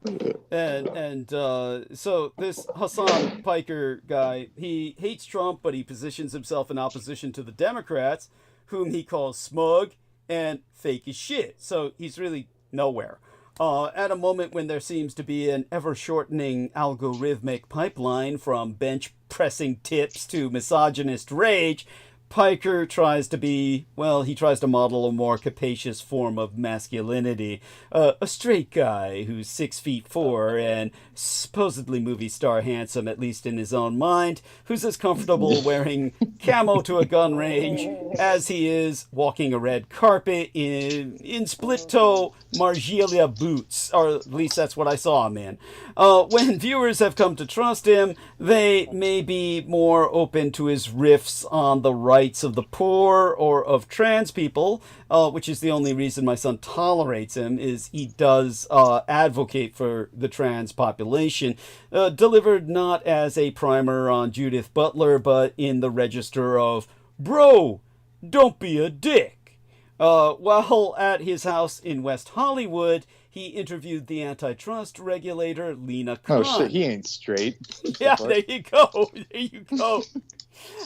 and so this Hassan Piker guy, he hates Trump, but he positions himself in opposition to the Democrats, whom he calls smug and fake as shit. So he's really nowhere. At a moment when there seems to be an ever-shortening algorithmic pipeline from bench-pressing tips to misogynist rage, Piker tries to model a more capacious form of masculinity. A straight guy who's 6'4" and supposedly movie star handsome, at least in his own mind, who's as comfortable wearing camo to a gun range as he is walking a red carpet in split-toe Margiela boots, or at least that's what I saw him in. When viewers have come to trust him, they may be more open to his riffs on the rights of the poor or of trans people, which is the only reason my son tolerates him, is he does advocate for the trans population, delivered not as a primer on Judith Butler, but in the register of, "Bro, don't be a dick." While at his house in West Hollywood, he interviewed the antitrust regulator, Lena Khan. Oh, shit, he ain't straight. Yeah, there you go. There you go.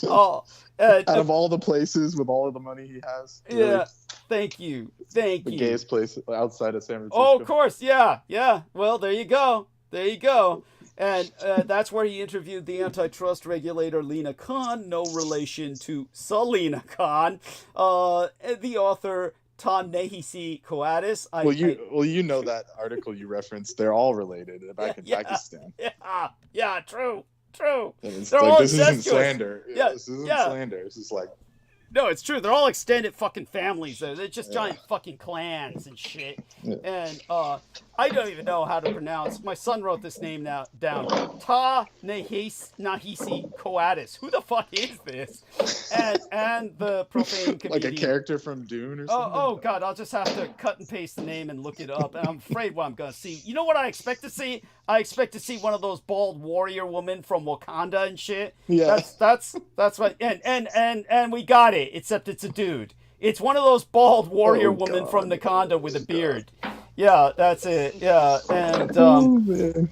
Out of all the places with all of the money he has. Really, yeah, thank you. The gayest place outside of San Francisco. Oh, of course, yeah. Well, there you go. And that's where he interviewed the antitrust regulator, Lena Khan, no relation to Selena Khan, the author, Ta-Nehisi Coates. You know that article you referenced. They're all related back in Pakistan. Yeah, true. It's like, this isn't slander. This isn't slander. It's just like, no, it's true. They're all extended fucking families. They're just giant fucking clans and shit. Yeah. And I don't even know how to pronounce. My son wrote this name down. Ta-Nehisi Coates. Who the fuck is this? And the profane comedian. Like a character from Dune or something? Oh God, I'll just have to cut and paste the name and look it up. And I'm afraid what I'm going to see. You know what I expect to see? I expect to see one of those bald warrior women from Wakanda and shit. Yeah. That's what. And we got it. Except it's a dude. It's one of those bald warrior women from Wakanda with a beard. Yeah, that's it. Yeah, and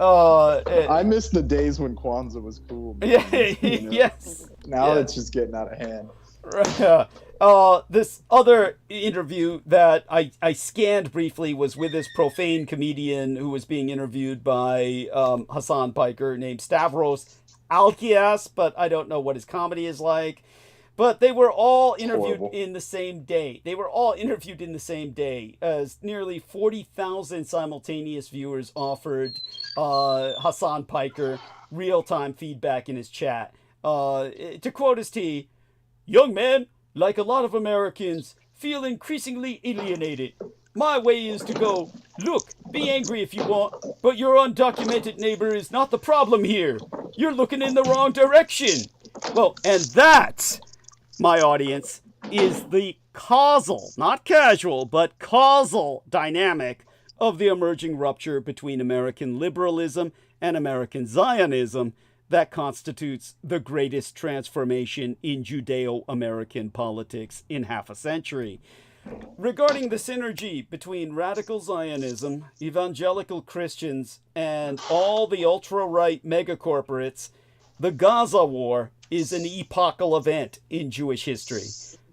I miss the days when Kwanzaa was cool. Man. Yeah, You know? yes. Now Yeah. it's just getting out of hand. Right. This other interview that I scanned briefly was with this profane comedian who was being interviewed by Hassan Piker named Stavros Alkias, but I don't know what his comedy is like. But they were all interviewed horrible. in the same day. They were all interviewed in the same day, as nearly 40,000 simultaneous viewers offered Hassan Piker real-time feedback in his chat. To quote his T, "Young man, like a lot of Americans, feel increasingly alienated. My way is to go, look, be angry if you want, but your undocumented neighbor is not the problem here. You're looking in the wrong direction." Well, and that, my audience, is the causal, not casual, but causal dynamic of the emerging rupture between American liberalism and American Zionism that constitutes the greatest transformation in Judeo-American politics in half a century. Regarding the synergy between radical Zionism, evangelical Christians, and all the ultra-right megacorporates, the Gaza War is an epochal event in Jewish history.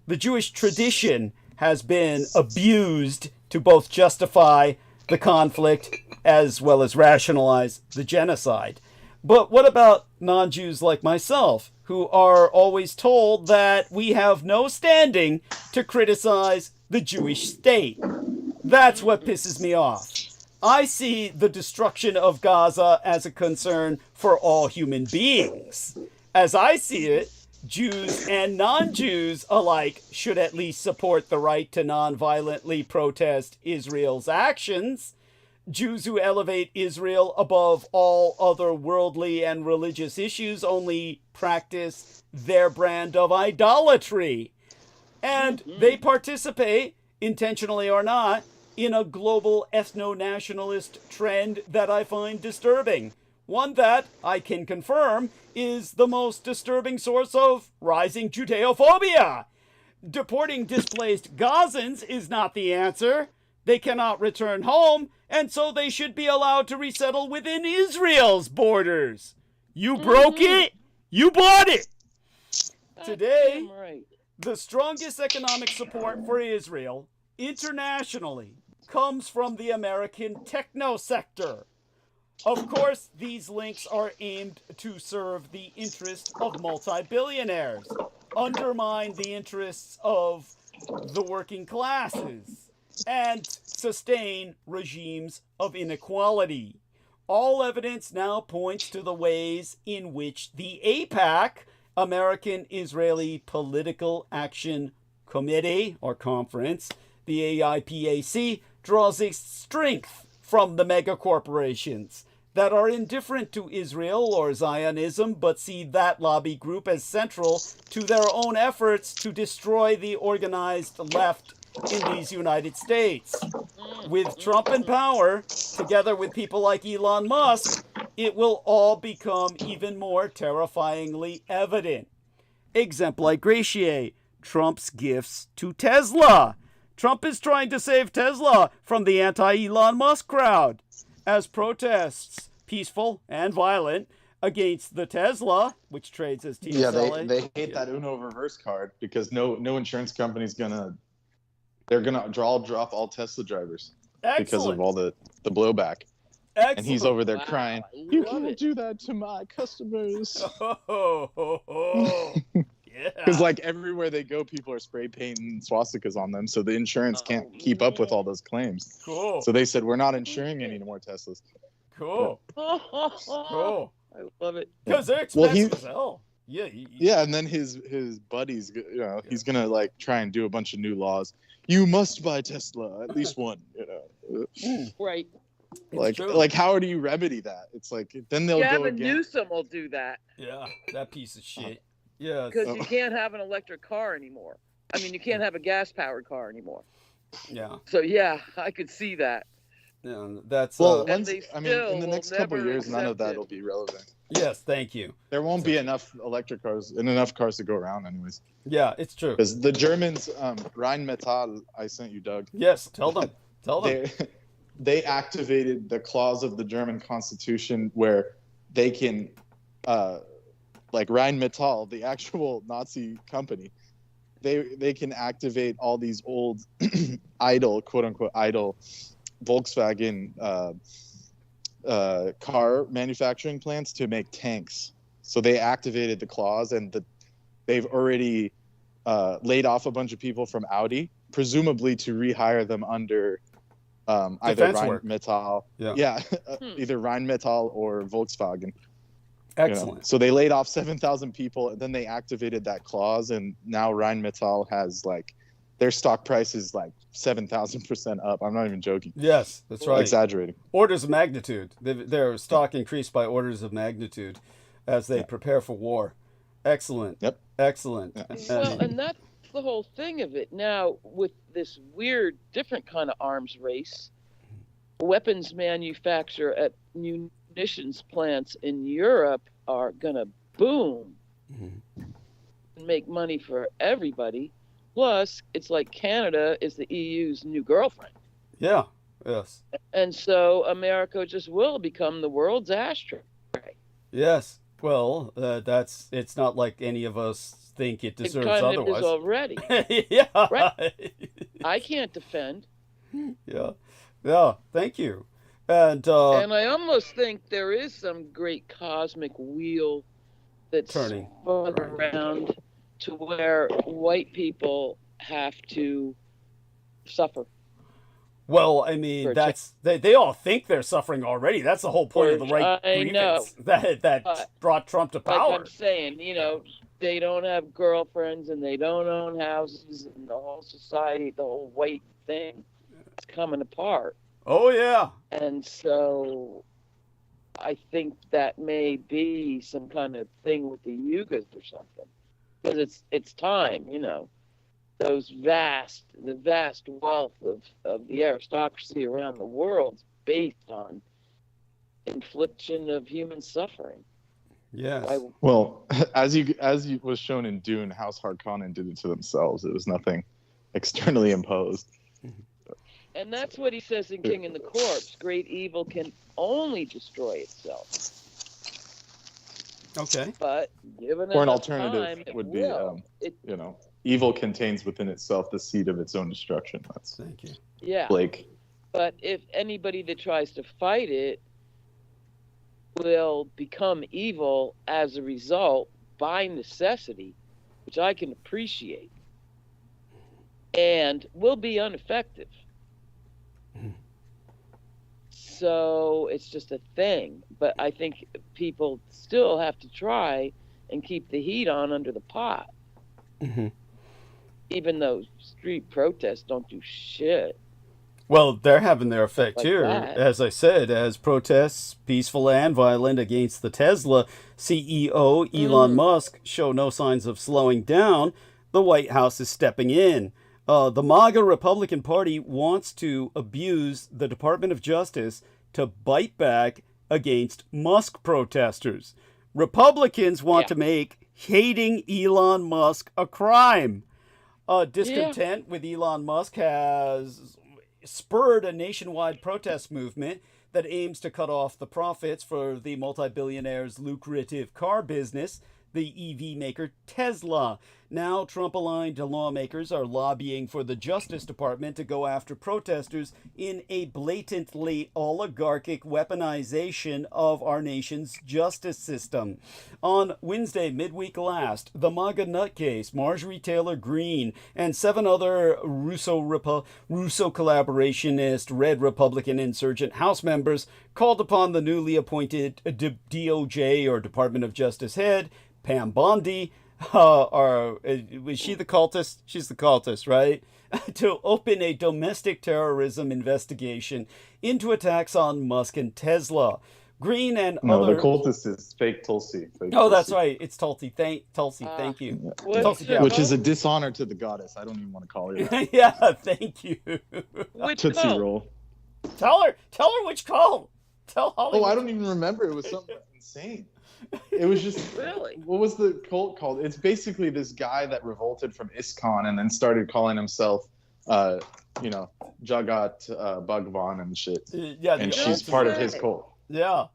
The Jewish tradition has been abused to both justify the conflict as well as rationalize the genocide. But what about non-Jews like myself, who are always told that we have no standing to criticize the Jewish state? That's what pisses me off. I see the destruction of Gaza as a concern for all human beings. As I see it, Jews and non-Jews alike should at least support the right to non-violently protest Israel's actions. Jews who elevate Israel above all other worldly and religious issues only practice their brand of idolatry. And they participate, intentionally or not, in a global ethno-nationalist trend that I find disturbing. One that, I can confirm, is the most disturbing source of rising Judeophobia. Deporting displaced Gazans is not the answer. They cannot return home, and so they should be allowed to resettle within Israel's borders. You broke it, you bought it. Today, Right. the strongest economic support for Israel internationally comes from the American techno sector. Of course, these links are aimed to serve the interest of multi-billionaires, undermine the interests of the working classes, and sustain regimes of inequality. All evidence now points to the ways in which the AIPAC, American Israeli Political Action Committee, or Conference, the AIPAC, draws its strength from the megacorporations that are indifferent to Israel or Zionism, but see that lobby group as central to their own efforts to destroy the organized left in these United States. With Trump in power, together with people like Elon Musk, it will all become even more terrifyingly evident. Exempli gratiae, Trump's gifts to Tesla. Trump is trying to save Tesla from the anti-Elon Musk crowd. As protests, peaceful and violent, against the Tesla, which trades as TSLA. Yeah, they hate that Uno reverse card because no insurance company's gonna drop all Tesla drivers because of all the blowback. Excellent. And he's over there crying, "You Love can't it. do that to my customers." Yeah. Because like everywhere they go, people are spray painting swastikas on them, so the insurance can't keep up with all those claims. Cool. So they said, "We're not insuring any more Teslas." Cool. Cool. I love it. Because they're Well, expensive as hell. Yeah. Yeah, and then his buddies, he's gonna like try and do a bunch of new laws. You must buy Tesla, at least one. Right. It's true. Like how do you remedy that? It's like then they'll go Gavin again. Newsom will do that Yeah, that piece of shit. Yeah. because you can't have an electric car anymore. I mean, you can't have a gas-powered car anymore. Yeah. So yeah, I could see that. Yeah. That's Well, And they in still the will next couple of never years, none of accept that it. will be relevant. yes. Thank you. There won't be enough electric cars and enough cars to go around, anyways. Yeah, it's true. Because the Germans, Rheinmetall, I sent you, Doug. Yes. Tell them. Tell them. they activated the clause of the German Constitution where they can, like Rheinmetall, the actual Nazi company, they can activate all these old idle, quote unquote, idle Volkswagen car manufacturing plants to make tanks. So they activated the clause, and they've already laid off a bunch of people from Audi, presumably to rehire them under either Rheinmetall, either Rheinmetall or Volkswagen. Excellent. You know? So they laid off 7,000 people, and then they activated that clause, and now Rheinmetall has like their stock price is like 7,000% up. I'm not even joking. Yes, that's right. Exaggerating. Orders of magnitude. Their stock increased by orders of magnitude as they prepare for war. Excellent. Yep. Excellent. Yeah. Well, and that's the whole thing of it. Now, with this weird, different kind of arms race, weapons manufacture at munitions plants in Europe are going to boom and make money for everybody. Plus, it's like Canada is the EU's new girlfriend. Yeah. Yes. And so America just will become the world's ashtray. Yes. Well, it's not like any of us think it deserves it kind otherwise. Of is already. Yeah. Right. I can't defend. Yeah. Yeah. Thank you. And I almost think there is some great cosmic wheel that's turning around to where white people have to suffer. Well, I mean, they all think they're suffering already. That's the whole point of the right grievance that brought Trump to power. Like I'm saying, you know, they don't have girlfriends and they don't own houses, and the whole society, the whole white thing is coming apart. Oh, yeah. And so I think that may be some kind of thing with the Yugas or something. Because it's time, you know. The vast wealth of the aristocracy around the world is based on infliction of human suffering. Yes. Well, as was shown in Dune, House Harkonnen did it to themselves. It was nothing externally imposed. And that's what he says in King and the Corpse. Great evil can only destroy itself. Okay. But given or an enough alternative time, it would will. be, you know, evil contains within itself the seed of its own destruction. That's Thank you. Yeah. Blake. But if anybody that tries to fight it will become evil as a result by necessity, which I can appreciate, and will be ineffective. So it's just a thing. But I think people still have to try and keep the heat on under the pot. Even though street protests don't do shit. Well, they're having their effect like here. That. As I said, as protests, peaceful and violent, against the Tesla CEO Elon Musk show no signs of slowing down, the White House is stepping in. The MAGA Republican Party wants to abuse the Department of Justice to bite back against Musk protesters. Republicans want to make hating Elon Musk a crime. Discontent with Elon Musk has spurred a nationwide protest movement that aims to cut off the profits for the multi-billionaire's lucrative car business, the EV maker Tesla. Now, Trump-aligned lawmakers are lobbying for the Justice Department to go after protesters in a blatantly oligarchic weaponization of our nation's justice system. On Wednesday, midweek last, the MAGA nutcase, Marjorie Taylor Greene, and 7 other Russo collaborationist Red Republican insurgent House members called upon the newly appointed DOJ, or Department of Justice head, Pam Bondi, was she the cultist? She's the cultist, right? To open a domestic terrorism investigation into attacks on Musk and Tesla. Green and other... the cultist is fake Tulsi. That's right. It's Tulsi. Thank you. Which is a dishonor to the goddess. I don't even want to call her that. Yeah, thank you. Tootsie Roll. Tell her which call. Tell Holly. Oh, I don't even remember. It was something insane. It was just really. What was the cult called? It's basically this guy that revolted from ISKCON and then started calling himself ̶OGHET, Bhagwan and shit. Yeah, And the she's ultimate- part of his cult. Yeah.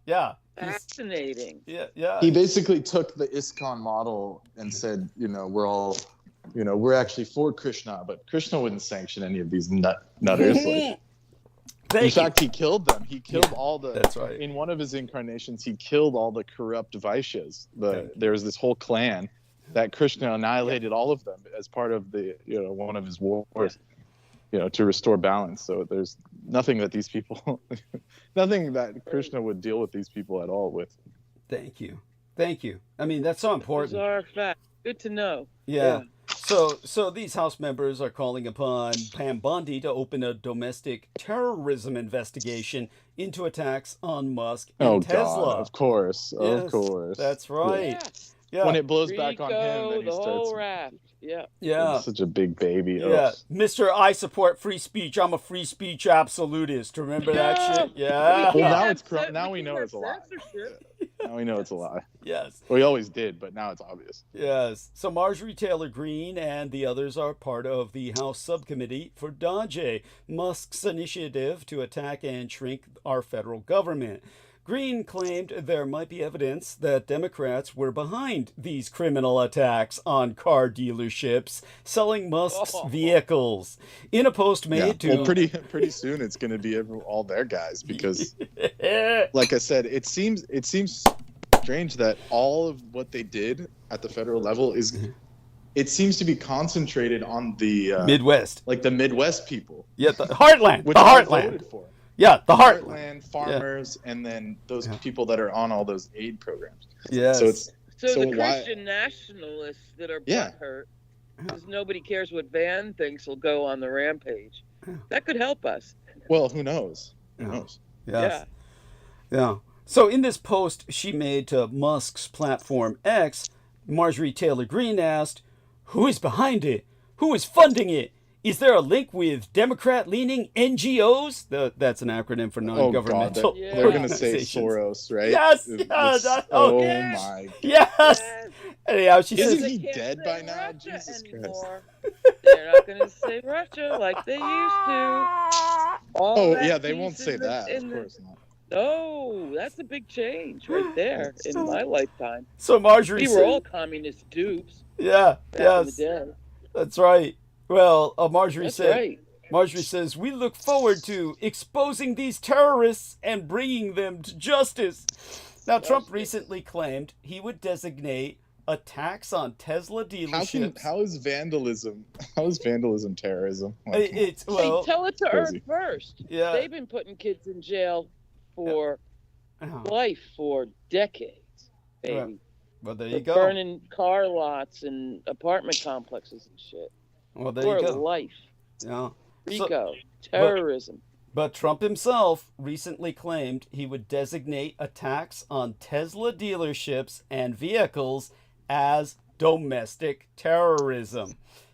Fascinating. Yeah. He basically took the ISKCON model and said, we're all, we're actually for Krishna, but Krishna wouldn't sanction any of these nutters. In fact, he killed them. He killed all the. That's right. In one of his incarnations, he killed all the corrupt Vaishyas. There's this whole clan that Krishna annihilated all of them as part of the, one of his wars, to restore balance. So there's nothing that these people, nothing that Krishna would deal with these people at all with. Thank you. I mean, that's so important. Those are facts. Good to know. Yeah. So these House members are calling upon Pam Bondi to open a domestic terrorism investigation into attacks on Musk and Tesla. God, of course. That's right. Yeah. When it blows back on him, then he the starts. whole raft. Yeah. He's such a big baby. Yeah. Mr. I support free speech. I'm a free speech absolutist. Remember that shit? Yeah. Well, now we know it's a lie. Now we know it's a lie. Yes. We always did, but now it's obvious. Yes. So Marjorie Taylor Greene and the others are part of the House Subcommittee for DEATHDy, Musk's initiative to attack and shrink our federal government. Greene claimed there might be evidence that Democrats were behind these criminal attacks on car dealerships selling Musk's vehicles. In a post made to... Well, pretty soon it's going to be all their guys because, like I said, it seems strange that all of what they did at the federal level it seems to be concentrated on the... Midwest. Like the Midwest people. Yeah, the heartland. Which the I heartland. voted for. Yeah, the heartland. Farmers, and then those people that are on all those aid programs. Yes. So the Christian nationalists that are butthurt because nobody cares what Van thinks will go on the rampage. That could help us. Well, who knows? Who knows? Yes. Yeah. So in this post she made to Musk's platform X, Marjorie Taylor Greene asked, "Who is behind it? Who is funding it? Is there a link with Democrat-leaning NGOs?" That's an acronym for non-governmental organizations. They're going to say Soros, right? Yes. My God. Yes. Anyhow, she says... Isn't he dead by now? Jesus Christ. They're not going to say Russia like they used to. They won't say that. Of course not. No, that's a big change right there in my lifetime. So Marjorie we were all communist dupes. Yeah. Back in the day. That's right. Well, Marjorie That's said, right. Marjorie says, "We look forward to exposing these terrorists and bringing them to justice." Now, Trump recently claimed he would designate attacks on Tesla dealerships. How is vandalism terrorism? Hey, tell it to Earth first. Yeah. They've been putting kids in jail for life for decades, baby. Well, there you go. Burning car lots and apartment complexes and shit. Well, there you go. Life. Yeah. RICO. Terrorism. But Trump himself recently claimed he would designate attacks on Tesla dealerships and vehicles as domestic terrorism.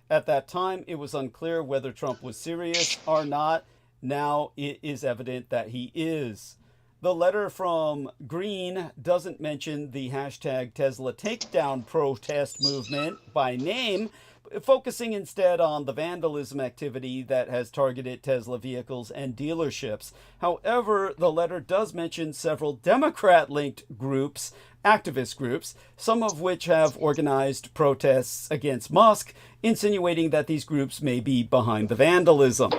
At that time, it was unclear whether Trump was serious or not. Now it is evident that he is. The letter from Greene doesn't mention the hashtag Tesla takedown protest movement by name, focusing instead on the vandalism activity that has targeted Tesla vehicles and dealerships. However, the letter does mention several Democrat-linked groups, activist groups, some of which have organized protests against Musk, insinuating that these groups may be behind the vandalism.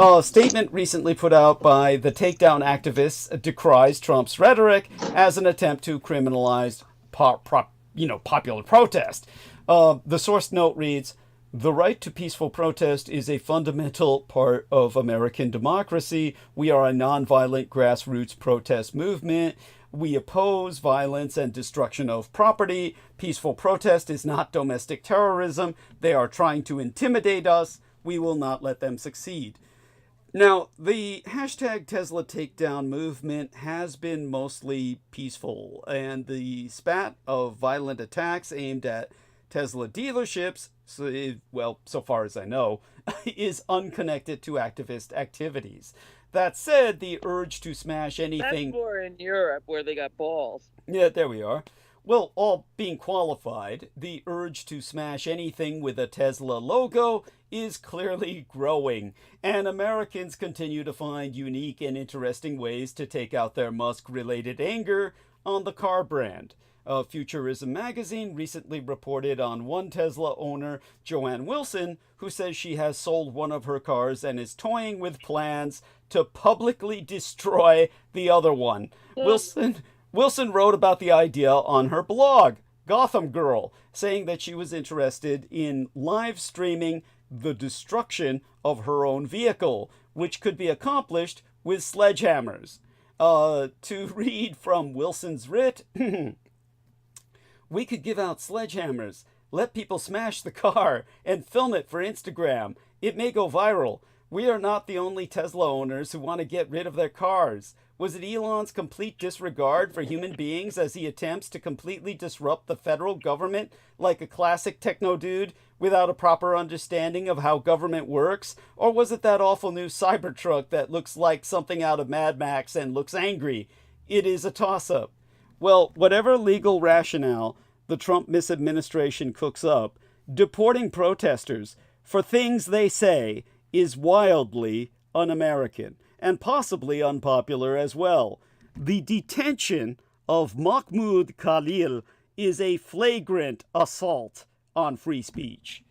A statement recently put out by the takedown activists decries Trump's rhetoric as an attempt to criminalize popular protest. The source note reads, "The right to peaceful protest is a fundamental part of American democracy. We are a nonviolent grassroots protest movement. We oppose violence and destruction of property. Peaceful protest is not domestic terrorism. They are trying to intimidate us. We will not let them succeed." Now, the hashtag Tesla takedown movement has been mostly peaceful, and the spat of violent attacks aimed at Tesla dealerships, so far as I know, is unconnected to activist activities. That said, the urge to smash anything... That's more in Europe where they got balls. Yeah, there we are. Well, all being qualified, the urge to smash anything with a Tesla logo is clearly growing, and Americans continue to find unique and interesting ways to take out their Musk-related anger on the car brand. Futurism magazine recently reported on one Tesla owner, Joanne Wilson, who says she has sold one of her cars and is toying with plans to publicly destroy the other one. Wilson wrote about the idea on her blog, Gotham Girl, saying that she was interested in live streaming the destruction of her own vehicle, which could be accomplished with sledgehammers. To read from Wilson's writ, we could give out sledgehammers, let people smash the car, and film it for Instagram. It may go viral. We are not the only Tesla owners who want to get rid of their cars. Was it Elon's complete disregard for human beings as he attempts to completely disrupt the federal government like a classic techno dude without a proper understanding of how government works? Or was it that awful new Cybertruck that looks like something out of Mad Max and looks angry? It is a toss-up. Well, whatever legal rationale the Trump misadministration cooks up, deporting protesters for things they say is wildly un-American and possibly unpopular as well. The detention of Mahmoud Khalil is a flagrant assault on free speech.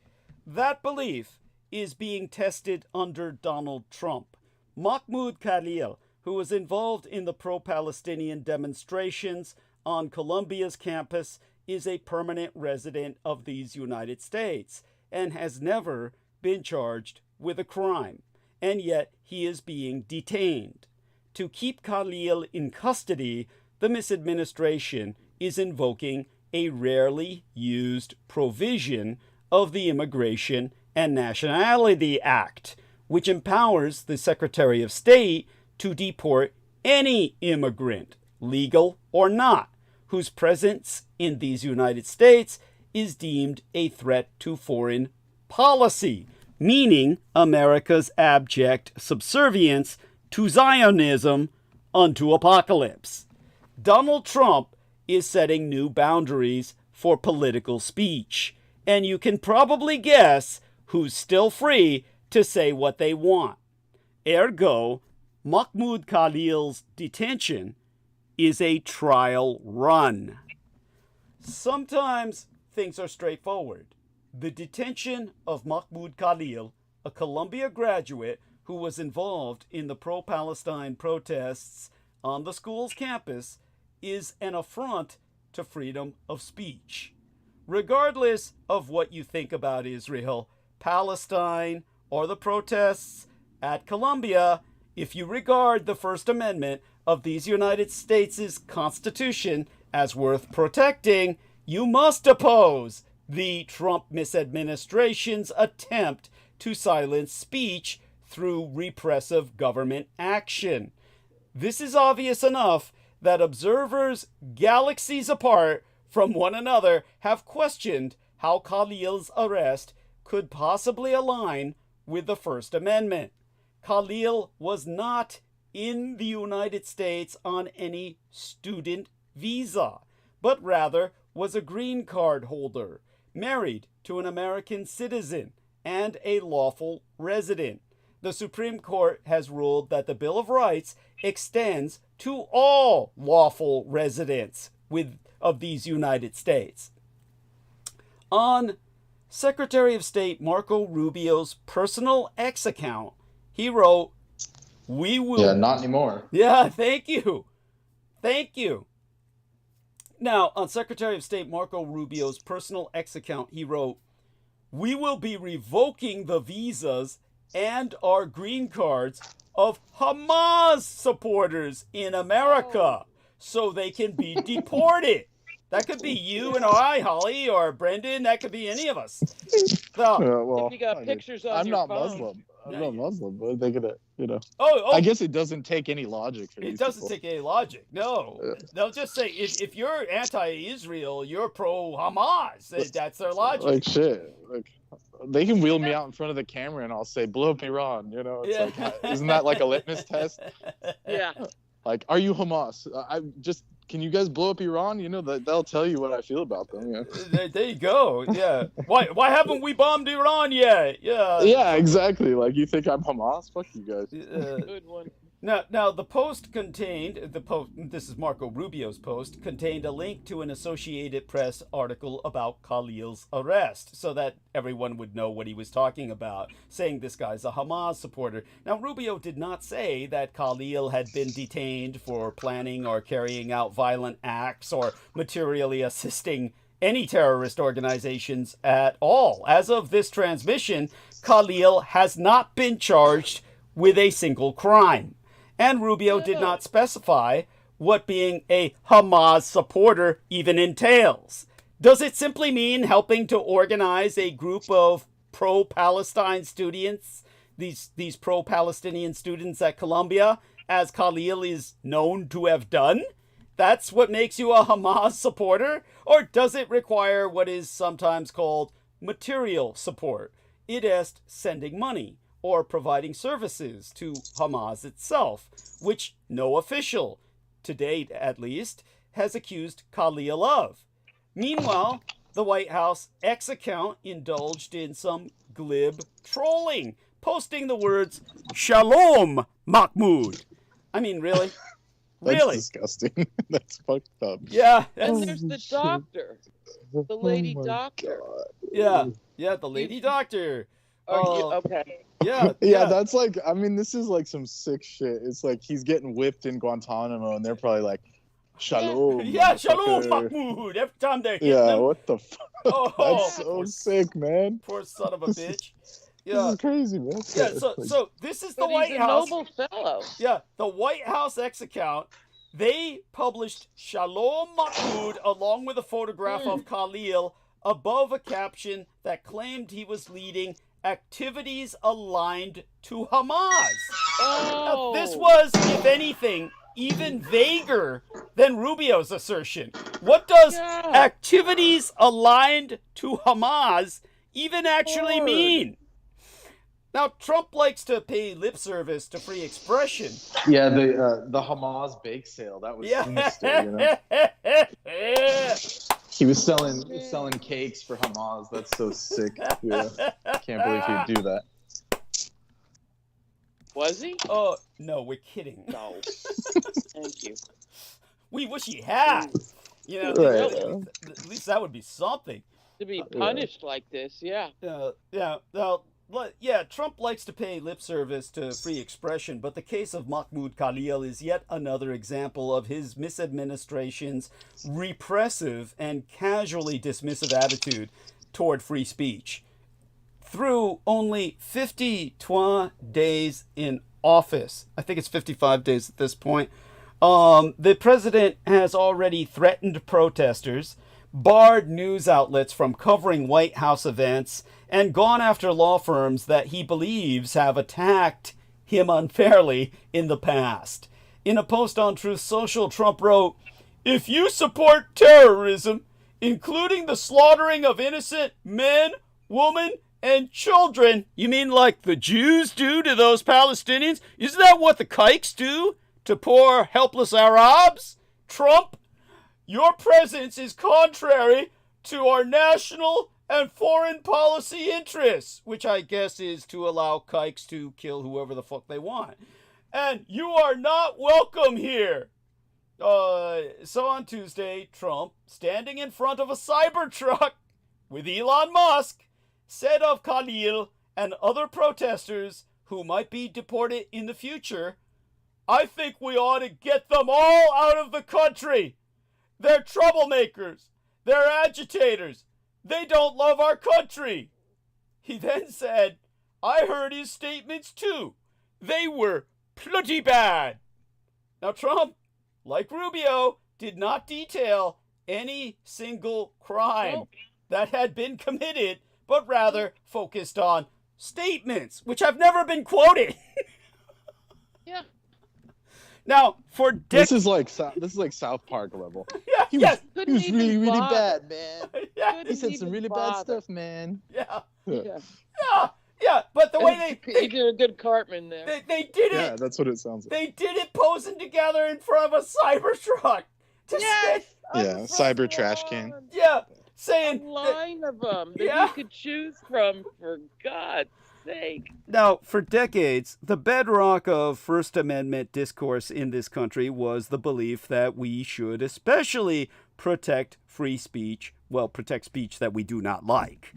That belief is being tested under Donald Trump. Mahmoud Khalil, who was involved in the pro-Palestinian demonstrations on Columbia's campus, is a permanent resident of these United States and has never been charged with a crime, and yet he is being detained. To keep Khalil in custody, the misadministration is invoking a rarely used provision of the Immigration and Nationality Act, which empowers the Secretary of State to deport any immigrant, legal or not, whose presence in these United States is deemed a threat to foreign policy, meaning America's abject subservience to Zionism unto apocalypse. Donald Trump is setting new boundaries for political speech, and you can probably guess who's still free to say what they want. Ergo, Mahmoud Khalil's detention is a trial run. Sometimes things are straightforward. The detention of Mahmoud Khalil, a Columbia graduate who was involved in the pro-Palestine protests on the school's campus, is an affront to freedom of speech. Regardless of what you think about Israel, Palestine, or the protests at Columbia, if you regard the First Amendment of these United States' Constitution as worth protecting, you must oppose the Trump misadministration's attempt to silence speech through repressive government action. This is obvious enough that observers galaxies apart from one another have questioned how Khalil's arrest could possibly align with the First Amendment. Khalil was not in the United States on any student visa, but rather was a green card holder, married to an American citizen, and a lawful resident. The Supreme Court has ruled that the Bill of Rights extends to all lawful residents of these United States. On Secretary of State Marco Rubio's personal X account, he wrote, "We will..." Yeah, not anymore. Yeah, thank you. Thank you. Now, on Secretary of State Marco Rubio's personal X account, he wrote, "We will be revoking the visas and our green cards of Hamas supporters in America so they can be deported." That could be you and I, Holly, or Brendan. That could be any of us. So, well, If you got pictures on I'm your not phone. Muslim. I'm not Muslim, but they're gonna, oh, I guess it doesn't take any logic for it these doesn't people. take any logic. No, they'll just say if you're anti-Israel, you're pro-Hamas. That's their logic. Like shit. Like they can wheel me out in front of the camera and I'll say, "Blow up Iran." It's Yeah. like, isn't that like a litmus test? Yeah. Like, are you Hamas? I just can you guys blow up Iran? You know, they'll tell you what I feel about them. Yeah. There you go. Yeah. Why haven't we bombed Iran yet? Yeah. Yeah, exactly. Like, you think I'm Hamas? Fuck you guys. Good one. Now the post contained this is Marco Rubio's post, contained a link to an Associated Press article about Khalil's arrest, so that everyone would know what he was talking about, saying this guy's a Hamas supporter. Now, Rubio did not say that Khalil had been detained for planning or carrying out violent acts or materially assisting any terrorist organizations at all. As of this transmission, Khalil has not been charged with a single crime. And Rubio did not specify what being a Hamas supporter even entails. Does it simply mean helping to organize a group of pro-Palestine students, these pro-Palestinian students at Columbia, as Khalil is known to have done? That's what makes you a Hamas supporter? Or does it require what is sometimes called material support? It is sending money or providing services to Hamas itself, which no official, to date at least, has accused Khalil of. Meanwhile, the White House X account indulged in some glib trolling, posting the words, "Shalom, Mahmoud." I mean, really? That's Really? disgusting. That's fucked up. Yeah. And there's the doctor, the lady doctor. Yeah, the lady doctor. Okay. Yeah. That's like, I mean, this is like some sick shit. It's like he's getting whipped in Guantanamo, and they're probably like, "Shalom." Yeah, Shalom, motherfucker." Mahmoud. Every time they're hitting Yeah, him. what the fuck? Oh, That's so sick, man. poor son of a bitch. This Yeah. is crazy, man. Yeah, so this is the But White he's a House. noble fellow. Yeah, the White House X account. They published Shalom Mahmoud along with a photograph of Khalil above a caption that claimed he was leading activities aligned to Hamas. Now, Oh. this was, if anything, even vaguer than Rubio's assertion. What does Yeah. activities aligned to Hamas even actually mean? Now, Trump likes to pay lip service to free expression. Yeah, the Hamas bake sale, that was sinister, you know? Yeah. He was selling cakes for Hamas. That's so sick. Yeah. Can't believe he'd do that. Was he? Oh, no, we're kidding. No. Thank you. We wish he had. You know, Right. at least that would be something. To be punished like this, yeah. Trump likes to pay lip service to free expression, but the case of Mahmoud Khalil is yet another example of his misadministration's repressive and casually dismissive attitude toward free speech. Through only 52 days in office, I think it's 55 days at this point, the president has already threatened protesters, barred news outlets from covering White House events, and gone after law firms that he believes have attacked him unfairly in the past. In a post on Truth Social, Trump wrote, "If you support terrorism, including the slaughtering of innocent men, women, and children," you mean like the Jews do to those Palestinians? Isn't that what the kikes do to poor helpless Arabs? Trump, your presence is contrary to our national and foreign policy interests, which I guess is to allow kikes to kill whoever the fuck they want. And you are not welcome here. So on Tuesday, Trump, standing in front of a Cybertruck with Elon Musk, said of Khalil and other protesters who might be deported in the future, "I think we ought to get them all out of the country. They're troublemakers. They're agitators. They don't love our country." He then said, "I heard his statements too. They were pretty bad." Now, Trump, like Rubio, did not detail any single crime that had been committed, but rather focused on statements, which have never been quoted. Yeah. Now, for This is like South Park level. Yeah, He yes, was really, really bad, man. yeah, He said some really bad stuff, man. yeah, Yeah. yeah. But the way He did a good Cartman there. they did Yeah, it, that's what it sounds like. they did it posing together in front of a Cybertruck. Yes. on Yeah, the cyber front trash lawn. can. Yeah, A saying line of them that Yeah. you could choose from, for God's sake. now, for decades, the bedrock of First Amendment discourse in this country was the belief that we should especially protect free speech, protect speech that we do not like.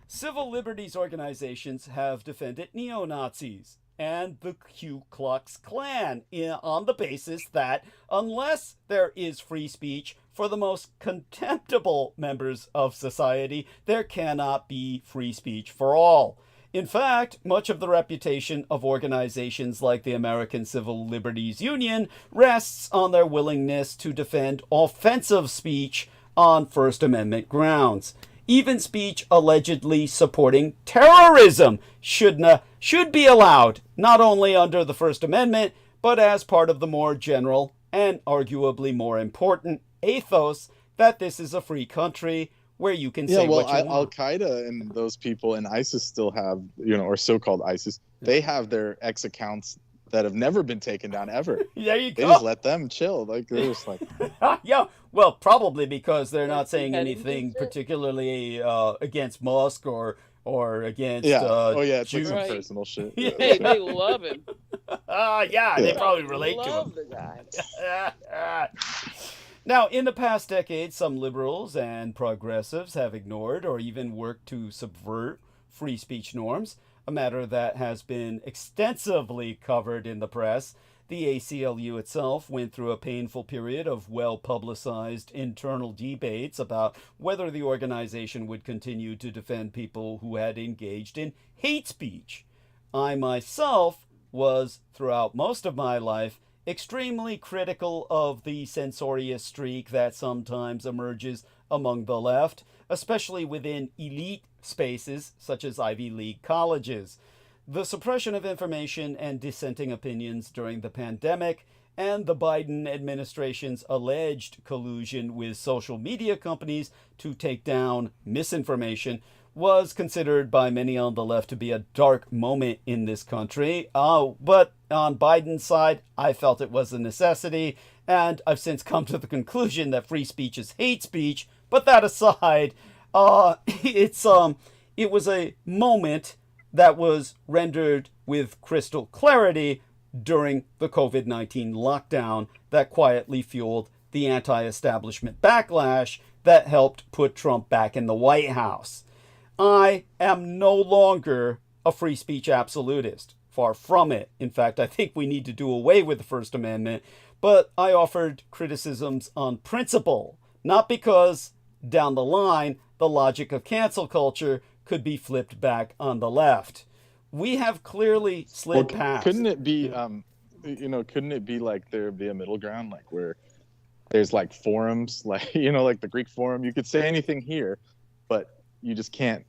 Civil liberties organizations have defended neo-Nazis and the Ku Klux Klan on the basis that unless there is free speech for the most contemptible members of society, there cannot be free speech for all. In fact, much of the reputation of organizations like the American Civil Liberties Union rests on their willingness to defend offensive speech on First Amendment grounds. Even speech allegedly supporting terrorism should be allowed, not only under the First Amendment, but as part of the more general and arguably more important ethos that this is a free country where you can say what you want. Al-Qaeda and those people and ISIS still have, or so-called ISIS, they have their X accounts that have never been taken down ever. There you They go. just let them chill. Like, they're just like, Yeah, well, probably because they're not saying Heading anything to it. particularly against Musk or against yeah. It's Jews. like Right. some personal shit. Yeah. Hey, they love him. Yeah, they probably relate to him. Love the guy. Now, in the past decade, some liberals and progressives have ignored or even worked to subvert free speech norms, a matter that has been extensively covered in the press. The ACLU itself went through a painful period of well-publicized internal debates about whether the organization would continue to defend people who had engaged in hate speech. I myself was, throughout most of my life, extremely critical of the censorious streak that sometimes emerges among the left, especially within elite spaces such as Ivy League colleges. The suppression of information and dissenting opinions during the pandemic and the Biden administration's alleged collusion with social media companies to take down misinformation was considered by many on the left to be a dark moment in this country. But on Biden's side, I felt it was a necessity, and I've since come to the conclusion that free speech is hate speech. But that aside, it was a moment that was rendered with crystal clarity during the COVID-19 lockdown that quietly fueled the anti-establishment backlash that helped put Trump back in the White House. I am no longer a free speech absolutist. Far from it. In fact, I think we need to do away with the First Amendment, but I offered criticisms on principle, not because down the line the logic of cancel culture could be flipped back on the left. We have clearly slid past. Couldn't it be, couldn't it be like there'd be a middle ground, like where there's like forums, like, like the Greek forum, you could say anything here, but you just can't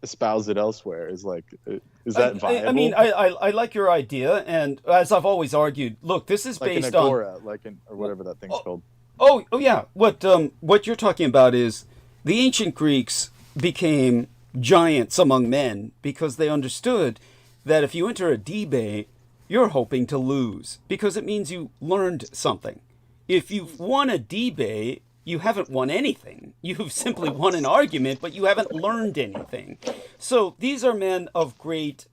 espouse it elsewhere. Is that viable? I mean, I like your idea, and as I've always argued, look, this is like based an agora, or whatever that thing's called. Oh yeah. What you're talking about is the ancient Greeks became giants among men because they understood that if you enter a debate, you're hoping to lose because it means you learned something. If you've won a debate, you haven't won anything. You've simply won an argument, but you haven't learned anything. So these are men of great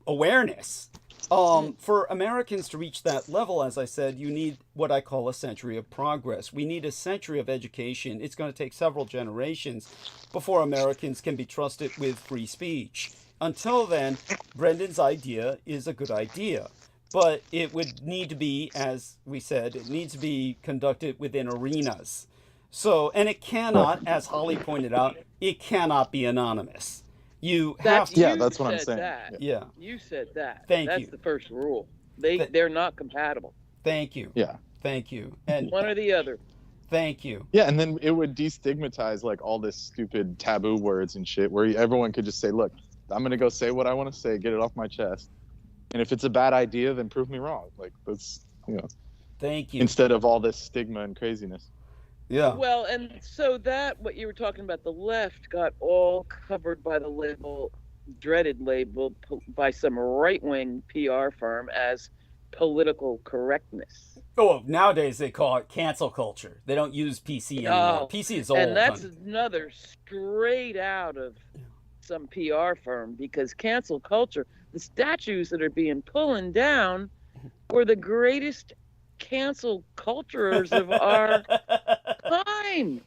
awareness. For Americans to reach that level, as I said, you need what I call a century of progress. We need a century of education. It's going to take several generations before Americans can be trusted with free speech. Until then, Brendan's idea is a good idea. But it would need to be, as we said, it needs to be conducted within arenas. So, and it cannot, as Holly pointed out, it cannot be anonymous. You have to. Yeah, that's what I'm saying. Yeah. You said that. Thank you. That's the first rule. They're not compatible. Thank you. Yeah. Thank you. And one or the other. Thank you. Yeah, and then it would destigmatize like all this stupid taboo words and shit where everyone could just say, look, I'm going to go say what I want to say, get it off my chest. And if it's a bad idea, then prove me wrong. Like, that's, Thank you. Instead of all this stigma and craziness. Yeah. Well, and so that, what you were talking about, the left got all covered by the label, dreaded label, by some right-wing PR firm as political correctness. Oh, nowadays they call it cancel culture. They don't use PC anymore. PC is old. And that's another straight out of some PR firm, because cancel culture, the statues that are being pulling down were the greatest cancel culturers of our time.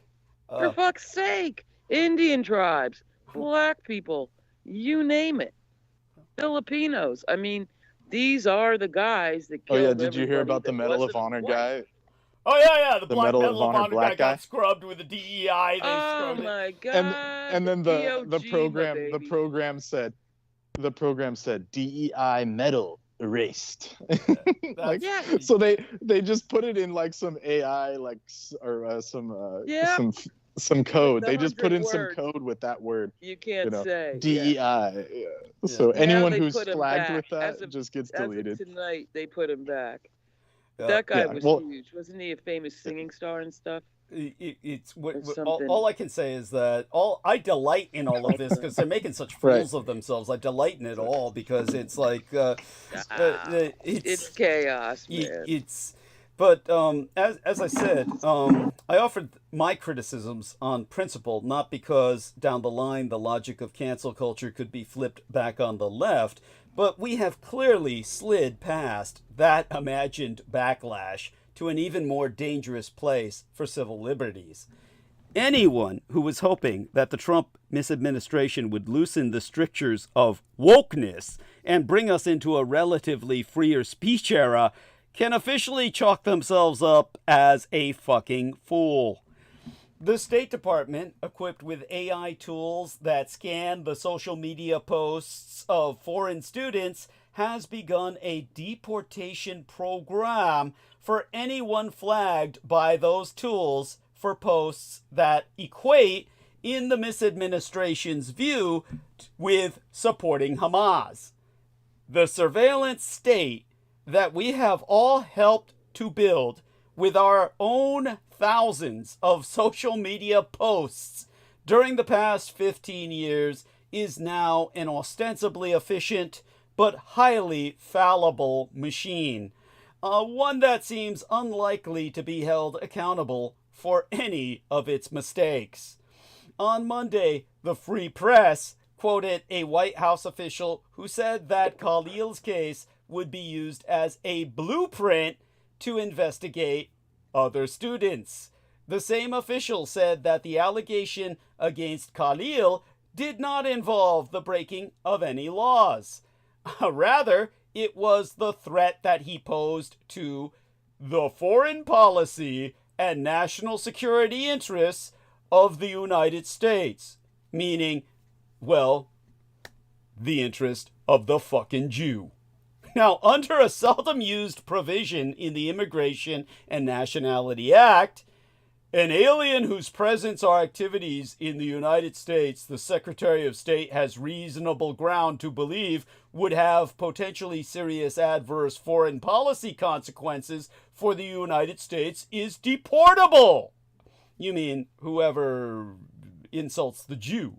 For fuck's sake. Indian tribes, black people, you name it. Filipinos. I mean, these are the guys that killed. Oh yeah, did you hear about the Medal of Honor guy? Oh yeah, the Medal of Honor black guy got scrubbed with the DEI. Oh my god! And then the program said DEI medal erased. Like, so they just put it in like some AI some code. They just put in some code with that word. You can't say DEI. Yeah. So anyone who's flagged with that just gets deleted. Tonight they put him back. That guy was huge. Wasn't he a famous singing star and stuff? All I can say is that I delight in all of this because they're making such fools of themselves. I delight in it all because it's like it's chaos, man. But as I said, I offered my criticisms on principle, not because down the line the logic of cancel culture could be flipped back on the left, but we have clearly slid past that imagined backlash to an even more dangerous place for civil liberties. Anyone who was hoping that the Trump misadministration would loosen the strictures of wokeness and bring us into a relatively freer speech era can officially chalk themselves up as a fucking fool. The State Department, equipped with AI tools that scan the social media posts of foreign students, has begun a deportation program for anyone flagged by those tools for posts that equate, in the misadministration's view, with supporting Hamas. The surveillance state that we have all helped to build with our own thousands of social media posts during the past 15 years is now an ostensibly efficient but highly fallible machine, one that seems unlikely to be held accountable for any of its mistakes. On Monday, the Free Press quoted a White House official who said that Khalil's case would be used as a blueprint to investigate other students. The same official said that the allegation against Khalil did not involve the breaking of any laws. Rather, it was the threat that he posed to the foreign policy and national security interests of the United States. Meaning, well, the interest of the fucking Jew. Now, under a seldom used provision in the Immigration and Nationality Act, an alien whose presence or activities in the United States the Secretary of State has reasonable ground to believe would have potentially serious adverse foreign policy consequences for the United States is deportable. You mean whoever insults the Jew.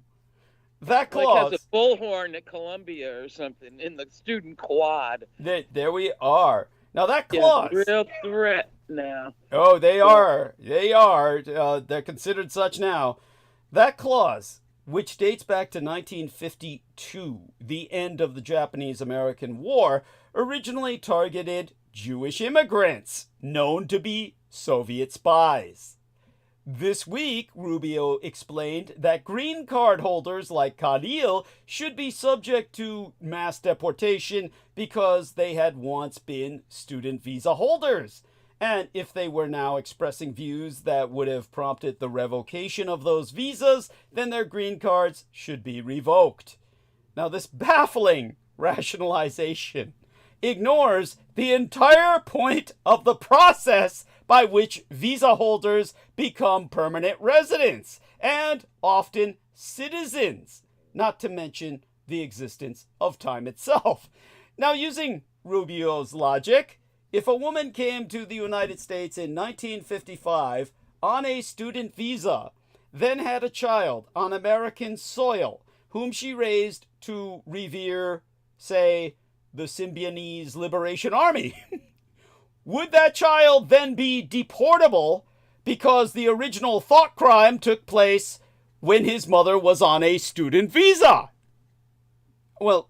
That clause, like has a bullhorn at Columbia or something in the student quad. There we are. Now that clause, real threat now. Oh, they are. They are. They're considered such now. That clause, which dates back to 1952, the end of the Japanese-American War, originally targeted Jewish immigrants known to be Soviet spies. This week, Rubio explained that green card holders like Khalil should be subject to mass deportation because they had once been student visa holders. And if they were now expressing views that would have prompted the revocation of those visas, then their green cards should be revoked. Now, this baffling rationalization ignores the entire point of the process by which visa holders become permanent residents and often citizens, not to mention the existence of time itself. Now, using Rubio's logic, if a woman came to the United States in 1955 on a student visa, then had a child on American soil whom she raised to revere, say, the Symbionese Liberation Army. Would that child then be deportable because the original thought crime took place when his mother was on a student visa? Well,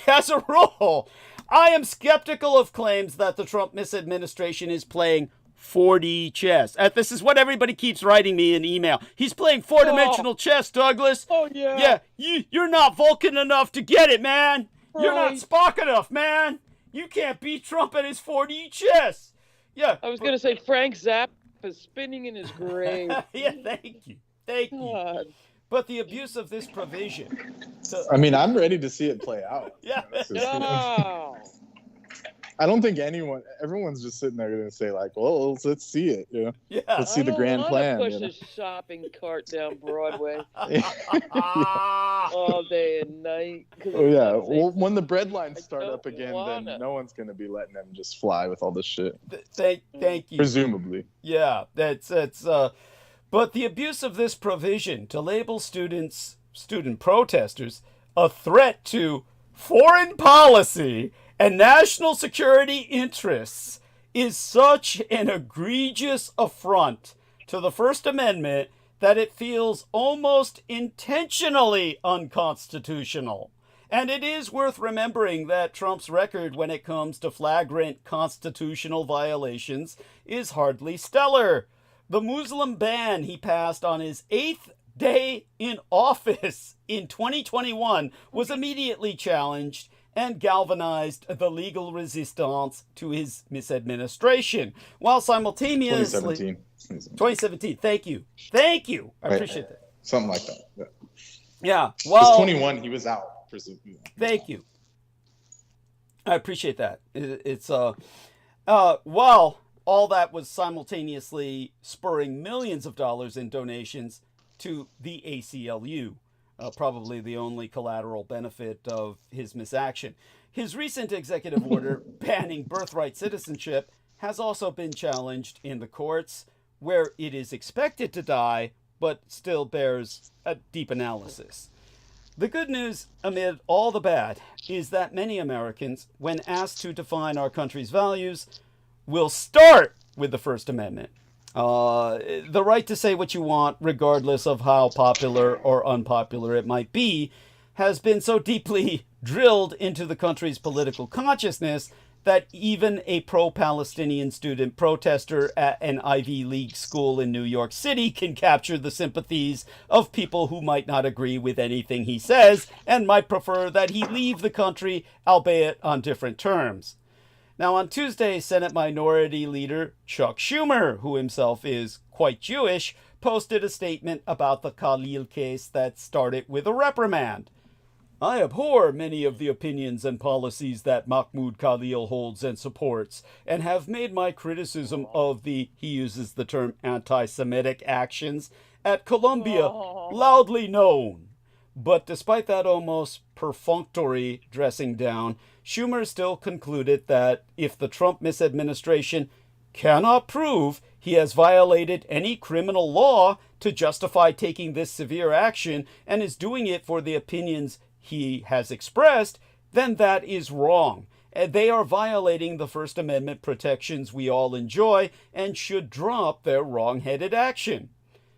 as a rule, I am skeptical of claims that the Trump misadministration is playing 4D chess. This is what everybody keeps writing me in email. He's playing four-dimensional chess, Douglas. Oh, yeah. Yeah, you're not Vulcan enough to get it, man. Right. You're not Spock enough, man. You can't beat Trump at his 4D chess. Yeah. I was going to say Frank Zappa is spinning in his grave. Yeah, thank you. Thank you. God. But the abuse of this provision. I mean, I'm ready to see it play out. Yeah. No. I don't think everyone's just sitting there going to say like, well, let's see it. You know? Yeah. Let's see the grand plan. Push You know? a shopping cart down Broadway Ah. all day and night. Oh yeah. Well, when the bread lines start don't up again, wanna. then no one's going to be letting them just fly with all this shit. Thank you. Presumably. Yeah, that's but the abuse of this provision to label student protesters a threat to foreign policy and national security interests is such an egregious affront to the First Amendment that it feels almost intentionally unconstitutional. And it is worth remembering that Trump's record when it comes to flagrant constitutional violations is hardly stellar. The Muslim ban he passed on his 8th day in office in 2021 was immediately challenged and galvanized the legal resistance to his misadministration, while simultaneously... 2017. Thank you. I appreciate that. Something like that. Yeah. Well, 21, he was out. Presumably. Thank you. I appreciate that. It's while all that was simultaneously spurring millions of dollars in donations to the ACLU. Probably the only collateral benefit of his misaction. His recent executive order banning birthright citizenship has also been challenged in the courts, where it is expected to die, but still bears a deep analysis. The good news amid all the bad is that many Americans, when asked to define our country's values, will start with the First Amendment. The right to say what you want, regardless of how popular or unpopular it might be, has been so deeply drilled into the country's political consciousness that even a pro-Palestinian student protester at an Ivy League school in New York City can capture the sympathies of people who might not agree with anything he says and might prefer that he leave the country, albeit on different terms. Now, on Tuesday, Senate Minority Leader Chuck Schumer, who himself is quite Jewish, posted a statement about the Khalil case that started with a reprimand. I abhor many of the opinions and policies that Mahmoud Khalil holds and supports, and have made my criticism of he uses the term anti-Semitic actions at Columbia loudly known. But despite that almost perfunctory dressing down, Schumer still concluded that if the Trump misadministration cannot prove he has violated any criminal law to justify taking this severe action and is doing it for the opinions he has expressed, then that is wrong. They are violating the First Amendment protections we all enjoy and should drop their wrong-headed action.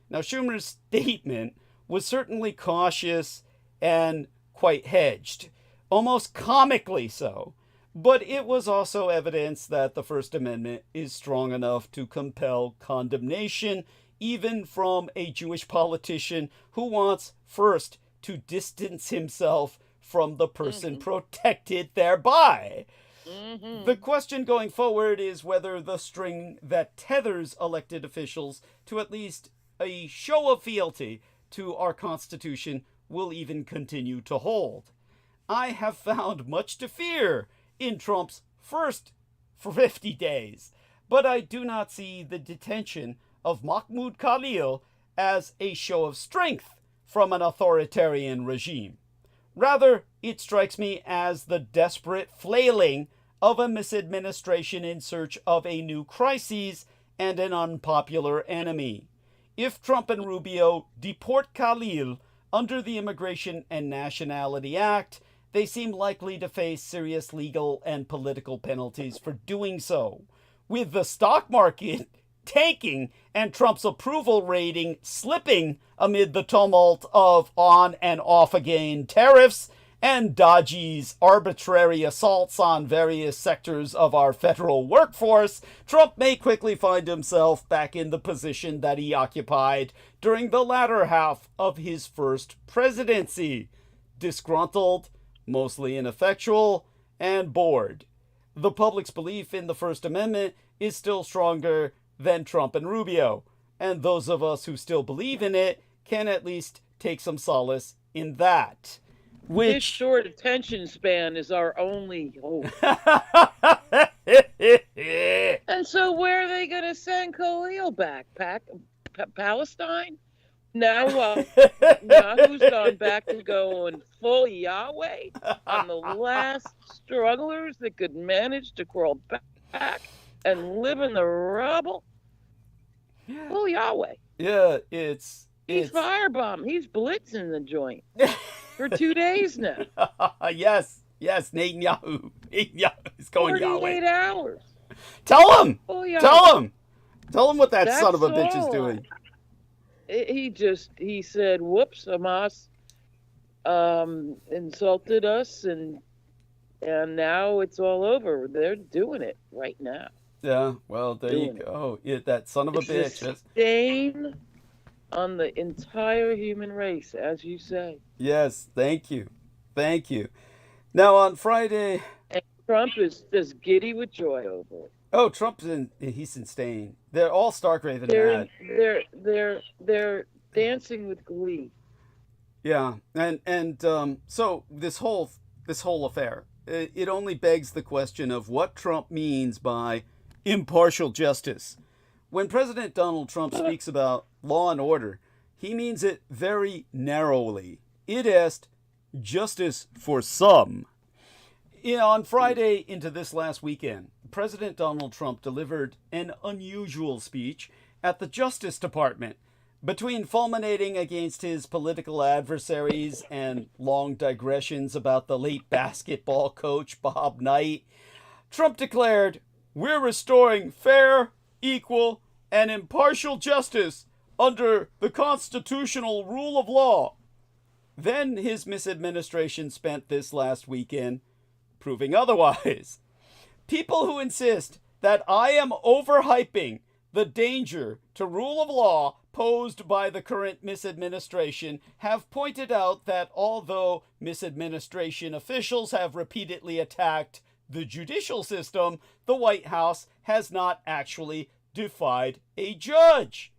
Now, Schumer's statement was certainly cautious and quite hedged, almost comically so, but it was also evidence that the First Amendment is strong enough to compel condemnation, even from a Jewish politician who wants first to distance himself from the person protected thereby. The question going forward is whether the string that tethers elected officials to at least a show of fealty to our Constitution will even continue to hold. I have found much to fear in Trump's first 50 days, but I do not see the detention of Mahmoud Khalil as a show of strength from an authoritarian regime. Rather, it strikes me as the desperate flailing of a misadministration in search of a new crisis and an unpopular enemy. If Trump and Rubio deport Khalil under the Immigration and Nationality Act, they seem likely to face serious legal and political penalties for doing so. With the stock market tanking and Trump's approval rating slipping amid the tumult of on and off again tariffs and dodgy's arbitrary assaults on various sectors of our federal workforce, Trump may quickly find himself back in the position that he occupied during the latter half of his first presidency. Disgruntled, mostly ineffectual, and bored. The public's belief in the First Amendment is still stronger than Trump and Rubio, and those of us who still believe in it can at least take some solace in that. His short attention span is our only hope. And so where are they going to send Khalil back? Palestine? Now Yahu's gone back to going full Yahweh on the last strugglers that could manage to crawl back and live in the rubble. Full Yahweh. Yeah, He's firebombing. He's blitzing the joint for 2 days now. Yes, Netanyahu. Netanyahu's going 48 Yahweh. hours. Tell him. Tell him what that That's son of a bitch is all. doing. He said, whoops, Hamas insulted us, and now it's all over. They're doing it right now. Yeah, well, there you go. That son of a bitch. It's a stain on the entire human race, as you say. Yes, thank you. Now on Friday... And Trump is just giddy with joy over it. Oh, he's insane. They're all stark raving mad. They're dancing with glee. Yeah, and so this whole affair, it only begs the question of what Trump means by impartial justice. When President Donald Trump speaks about law and order, he means it very narrowly. It is justice for some. On Friday into this last weekend, President Donald Trump delivered an unusual speech at the Justice Department. Between fulminating against his political adversaries and long digressions about the late basketball coach Bob Knight, Trump declared, "We're restoring fair, equal, and impartial justice under the constitutional rule of law." Then his misadministration spent this last weekend proving otherwise. People who insist that I am overhyping the danger to rule of law posed by the current misadministration have pointed out that although misadministration officials have repeatedly attacked the judicial system, the White House has not actually defied a judge.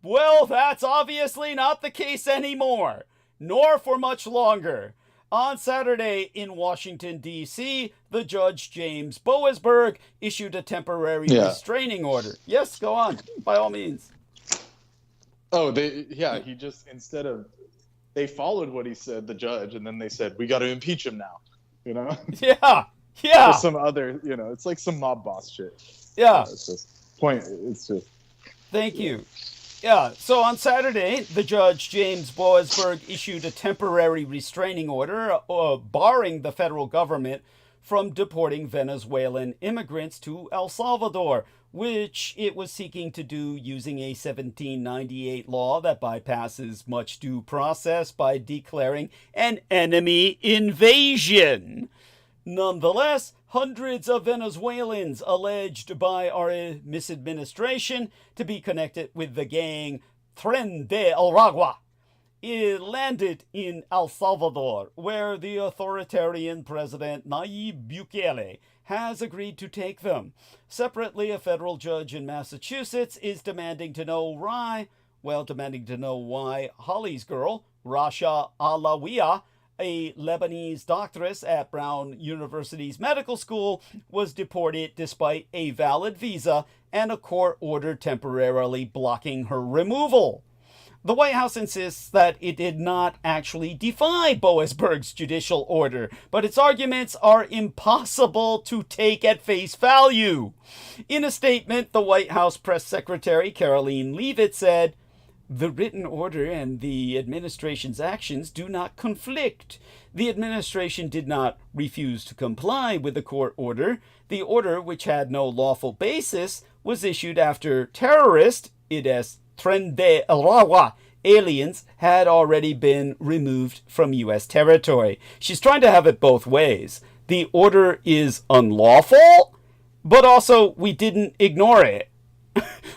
Well, that's obviously not the case anymore, nor for much longer. On Saturday in Washington, D.C., the Judge James Boasberg issued a temporary restraining order. Yes, go on, by all means. Oh, he just, they followed what he said, the judge, and then they said, we got to impeach him now, you know? Yeah. Or some other, it's like some mob boss shit. Yeah. It's just. Thank you. Yeah, so on Saturday, the Judge James Boasberg issued a temporary restraining order barring the federal government from deporting Venezuelan immigrants to El Salvador, which it was seeking to do using a 1798 law that bypasses much due process by declaring an enemy invasion. Nonetheless, hundreds of Venezuelans alleged by our misadministration to be connected with the gang Tren de Aragua landed in El Salvador, where the authoritarian President Nayib Bukele has agreed to take them. Separately, a federal judge in Massachusetts is demanding to know why Holly's girl, Rasha Alawiya, a Lebanese doctoress at Brown University's medical school, was deported despite a valid visa and a court order temporarily blocking her removal. The White House insists that it did not actually defy Boasberg's judicial order, but its arguments are impossible to take at face value. In a statement, the White House press secretary Karoline Leavitt said, "The written order and the administration's actions do not conflict. The administration did not refuse to comply with the court order. The order, which had no lawful basis, was issued after terrorist, Tren-de-Aragua, aliens had already been removed from U.S. territory. She's trying to have it both ways. The order is unlawful, but also we didn't ignore it.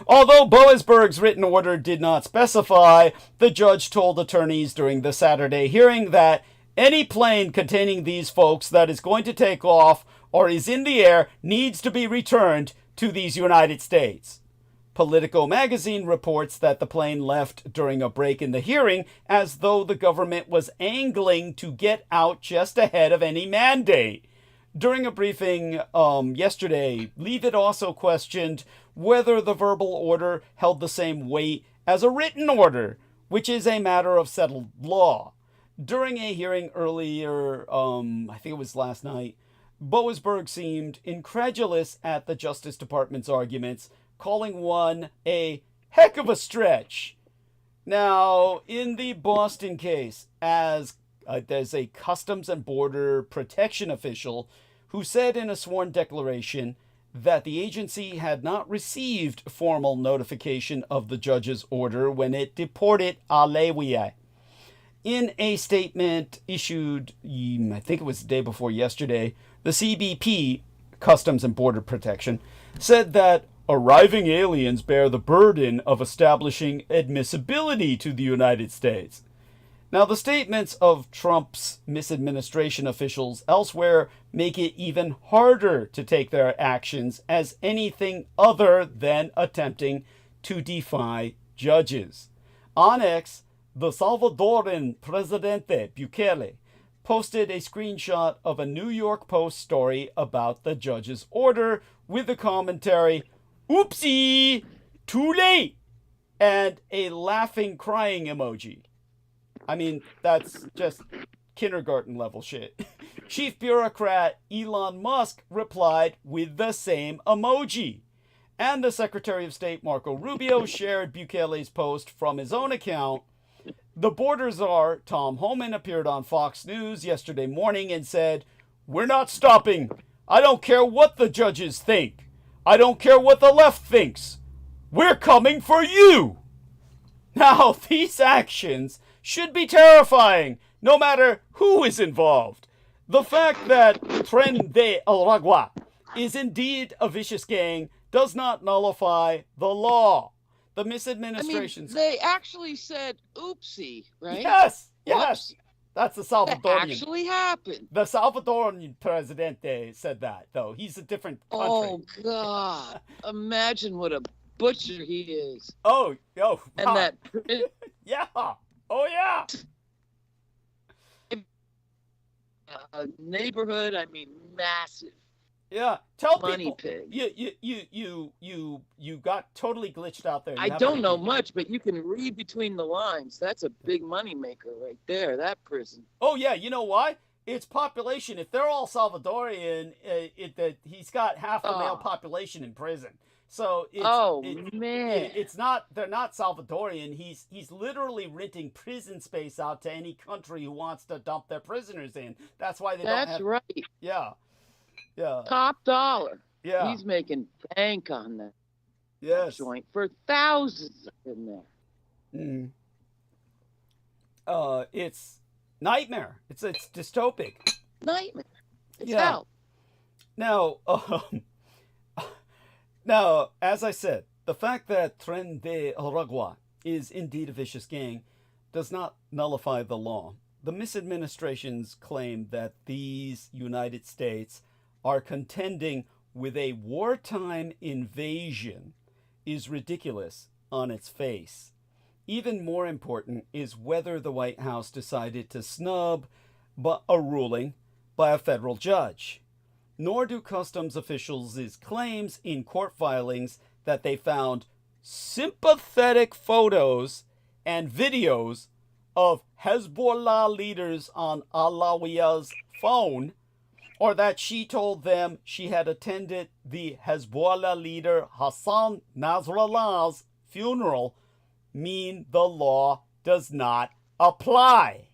Although Boasberg's written order did not specify, the judge told attorneys during the Saturday hearing that any plane containing these folks that is going to take off or is in the air needs to be returned to these United States. Politico magazine reports that the plane left during a break in the hearing as though the government was angling to get out just ahead of any mandate. During a briefing yesterday, Leavitt also questioned whether the verbal order held the same weight as a written order, which is a matter of settled law. During a hearing earlier, I think it was last night, Boasberg seemed incredulous at the Justice Department's arguments, calling one a heck of a stretch. Now, in the Boston case, as there's a Customs and Border Protection official who said in a sworn declaration that the agency had not received formal notification of the judge's order when it deported Alewiye. In a statement issued, I think it was the day before yesterday, the CBP, Customs and Border Protection, said that arriving aliens bear the burden of establishing admissibility to the United States. Now, the statements of Trump's misadministration officials elsewhere make it even harder to take their actions as anything other than attempting to defy judges. On X, the Salvadoran Presidente Bukele posted a screenshot of a New York Post story about the judge's order with the commentary, "Oopsie, too late," and a laughing, crying emoji. I mean, that's just kindergarten level shit. Chief bureaucrat Elon Musk replied with the same emoji. And the Secretary of State Marco Rubio shared Bukele's post from his own account. The border czar, Tom Homan, appeared on Fox News yesterday morning and said, "We're not stopping. I don't care what the judges think. I don't care what the left thinks. We're coming for you." Now, these actions should be terrifying, no matter who is involved. The fact that Tren-de-Aragua is indeed a vicious gang does not nullify the law. The misadministration's... they actually said oopsie, right? Yes. Whoops. That's the That Salvadorian. actually happened. The Salvadorian Presidente said that, though. He's a different country. Oh, God. Imagine what a butcher he is. Oh, wow. And that Yeah. Oh, yeah. neighborhood, I mean, massive. Yeah. Tell Money people. pig. You got totally glitched out there. I don't know much, but you can read between the lines. That's a big money maker right there, that prison. Oh, yeah. You know why? It's population. If they're all Salvadorian, he's got half the male population in prison. So it's not. They're not Salvadorian. He's literally renting prison space out to any country who wants to dump their prisoners in. That's why they don't have. That's right. Yeah. Yeah. Top dollar. Yeah. He's making bank on that. Yes. Joint for thousands in there. It's nightmare. It's dystopic. Nightmare. It's Yeah. hell. Now, as I said, the fact that Tren-de-Aragua is indeed a vicious gang does not nullify the law. The misadministration's claim that these United States are contending with a wartime invasion is ridiculous on its face. Even more important is whether the White House decided to snub a ruling by a federal judge. Nor do customs officials' claims in court filings that they found sympathetic photos and videos of Hezbollah leaders on Alawiya's phone, or that she told them she had attended the Hezbollah leader Hassan Nasrallah's funeral, mean the law does not apply.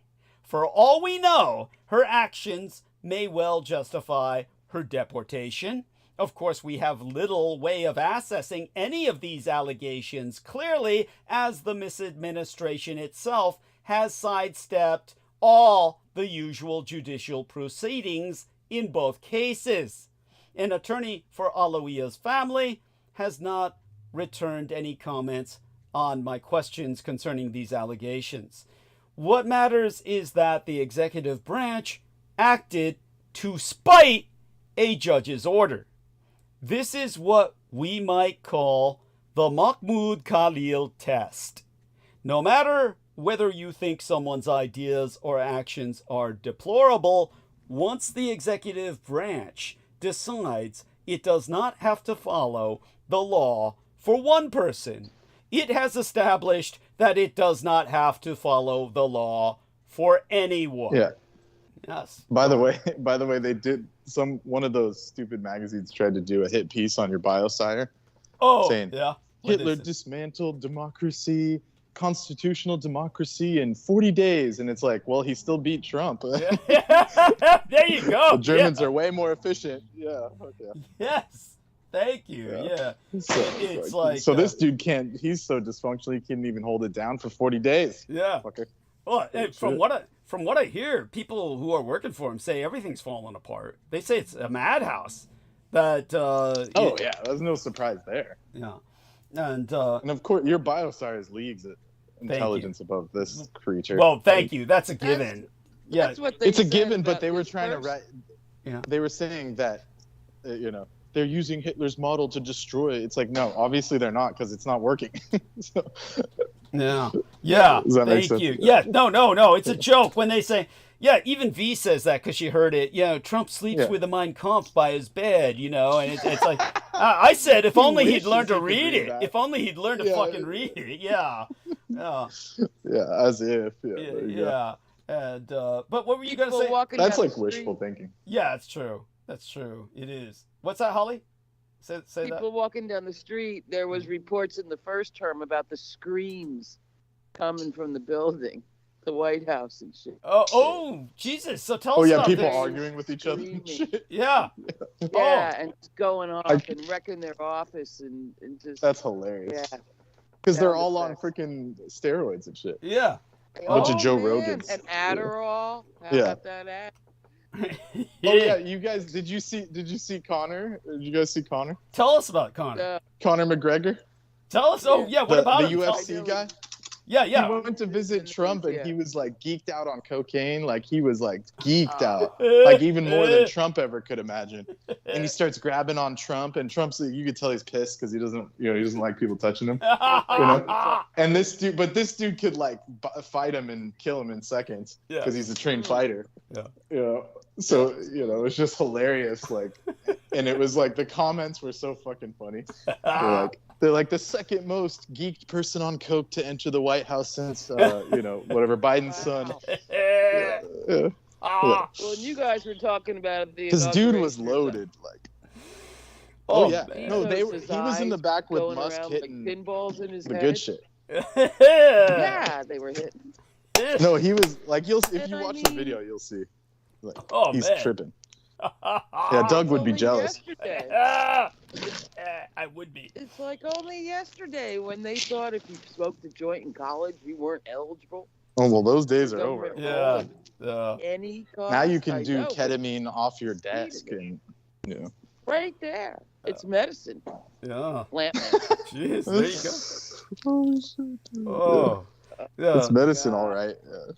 For all we know, her actions may well justify her deportation. Of course, we have little way of assessing any of these allegations clearly, as the misadministration itself has sidestepped all the usual judicial proceedings in both cases. An attorney for Aloia's family has not returned any comments on my questions concerning these allegations. What matters is that the executive branch acted to spite a judge's order. This is what we might call the Mahmoud Khalil test. No matter whether you think someone's ideas or actions are deplorable, once the executive branch decides it does not have to follow the law for one person, it has established that it does not have to follow the law for anyone. Yeah. Yes. By the way, they did one of those stupid magazines tried to do a hit piece on your bio, sire. Oh, saying, yeah. Hitler dismantled democracy, constitutional democracy in 40 days. And it's like, well, he still beat Trump. There you go. The Germans are way more efficient. Yeah. Okay. Yes. Thank you. Yeah. It's like so this dude can't. He's so dysfunctional he couldn't even hold it down for 40 days. Yeah. Fucker. Well, from what I hear, people who are working for him say everything's falling apart. They say it's a madhouse. That. Yeah, there's no surprise there. Yeah. And of course, your biosire is leagues of intelligence above this creature. Well, thank you. That's a given. That's what they it's a said given, but about they were this trying to person. write. Yeah. They were saying that, they're using Hitler's model to destroy. It's like, no, obviously they're not, because it's not working. So, yeah. Yeah. Does that make Thank sense? you. Yeah. No. It's a joke when they say. Yeah, even V says that because she heard it. Trump sleeps with a Mein Kampf by his bed, and it's like, I said, if only he'd learned to read it. If only he'd learned to fucking read it. Yeah. Yeah. Yeah, as if. Yeah. And, but what were you going to say? That's like wishful thinking. Yeah, it's true. That's true. It is. What's that, Holly? Say that. People walking down the street, there was reports in the first term about the screams coming from the building. The White House and shit. Oh, Jesus! So tell us about people this. arguing with each other and shit. Yeah. And going off and wrecking their office and just. That's hilarious. Yeah. Because they're all on freaking steroids and shit. Yeah. A bunch of Joe Rogans. And Adderall. How about that ad? Oh yeah, you guys, did you see Connor? Did you guys see Connor? Tell us about Connor. Conor McGregor. Tell us. Oh yeah, what about the him? UFC guy? Yeah. He went to visit Trump and he was like geeked out on cocaine. Like he was like geeked out, like even more than Trump ever could imagine. And he starts grabbing on Trump, and Trump's, you could tell he's pissed because he doesn't like people touching him. And this dude could like fight him and kill him in seconds because he's a trained fighter. Yeah. So it's just hilarious. Like, and it was like the comments were so fucking funny. They're like the second most geeked person on coke to enter the White House since whatever Biden's son. Well, you guys were talking about the. This dude was loaded. Like. Oh yeah. No, he was in the back with Musk hitting pinballs in his the head. good shit. Yeah, they were hitting. No, he was like if you watch the video, you'll see. Like, he's tripping. Yeah, Doug would be jealous. I would be. It's like only yesterday when they thought if you smoked a joint in college, you weren't eligible. Oh well, those days are over. Yeah. Any now you can do ketamine off your desk, and right there. It's medicine. Yeah. Plant. Jeez, there you go. Oh. Yeah. It's medicine, all right. Yeah.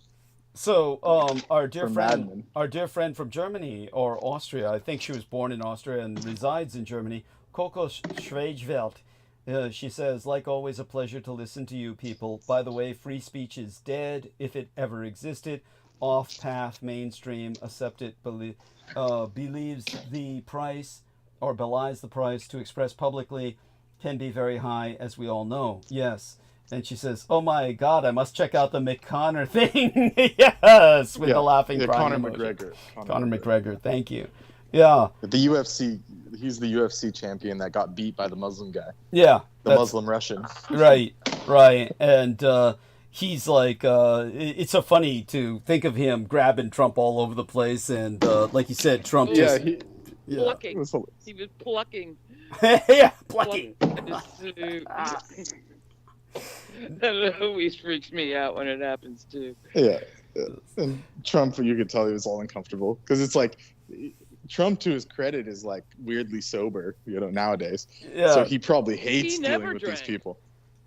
So, our dear friend from Germany or Austria, I think she was born in Austria and resides in Germany, COHOST-PRODUCER. She says, like always, a pleasure to listen to you people. By the way, free speech is dead if it ever existed. Off-path, mainstream, accepted, believes the price or belies the price to express publicly can be very high, as we all know. Yes. And she says, "Oh my God, I must check out the McConnor thing." Yes, with the laughing crying Conor emoji. McGregor. Conor McGregor, thank you. Yeah. The UFC, he's the UFC champion that got beat by the Muslim guy. Yeah. The Muslim Russian. Right. And he's like, it's so funny to think of him grabbing Trump all over the place, and like you said, Trump just plucking. He was plucking. Yeah, plucking. That always freaks me out when it happens too. Yeah. And Trump, you could tell he was all uncomfortable because it's like Trump, to his credit, is like weirdly sober, nowadays. Yeah. So he probably hates dealing with these people.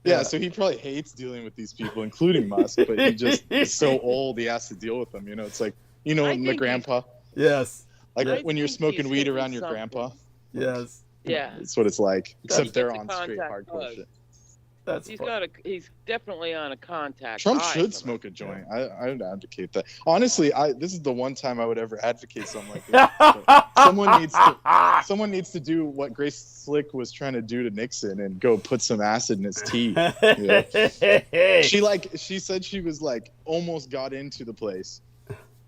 Yeah, so he probably hates dealing with these people, including Musk, but he just is so old he has to deal with them. It's like, my grandpa. Yes. Like when you're smoking weed around your grandpa. Yes. Yeah. That's what it's like. Except they're on straight hardcore shit. He's definitely on a contact. Trump should smoke a joint. I would advocate that. Honestly, this is the one time I would ever advocate something like this. Someone needs to do what Grace Slick was trying to do to Nixon and go put some acid in his tea. She said she was like almost got into the place.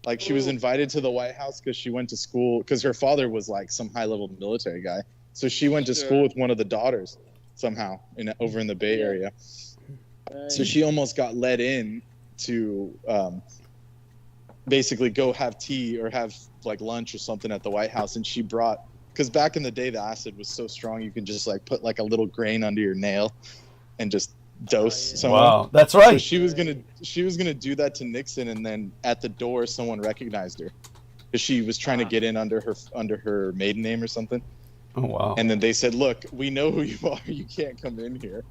Like she was invited to the White House because she went to school because her father was like some high-level military guy. So she went to school with one of the daughters somehow over in the Bay Area. So she almost got let in to basically go have tea or have like lunch or something at the White House. And she brought, because back in the day, the acid was so strong, you can just like put like a little grain under your nail and just dose someone. Wow, that's right. So she was gonna do that to Nixon, and then at the door, someone recognized her because she was trying to get in under her maiden name or something. Oh wow! And then they said, "Look, we know who you are. You can't come in here."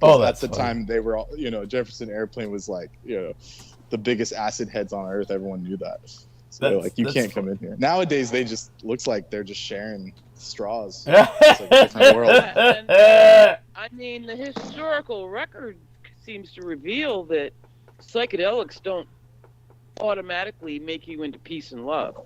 Oh, that's at the time they were all, Jefferson Airplane was like, the biggest acid heads on earth. Everyone knew that. So they're like, you can't come in here. Nowadays, they just looks like they're just sharing straws. It's like a different world. I mean, the historical record seems to reveal that psychedelics don't automatically make you into peace and love.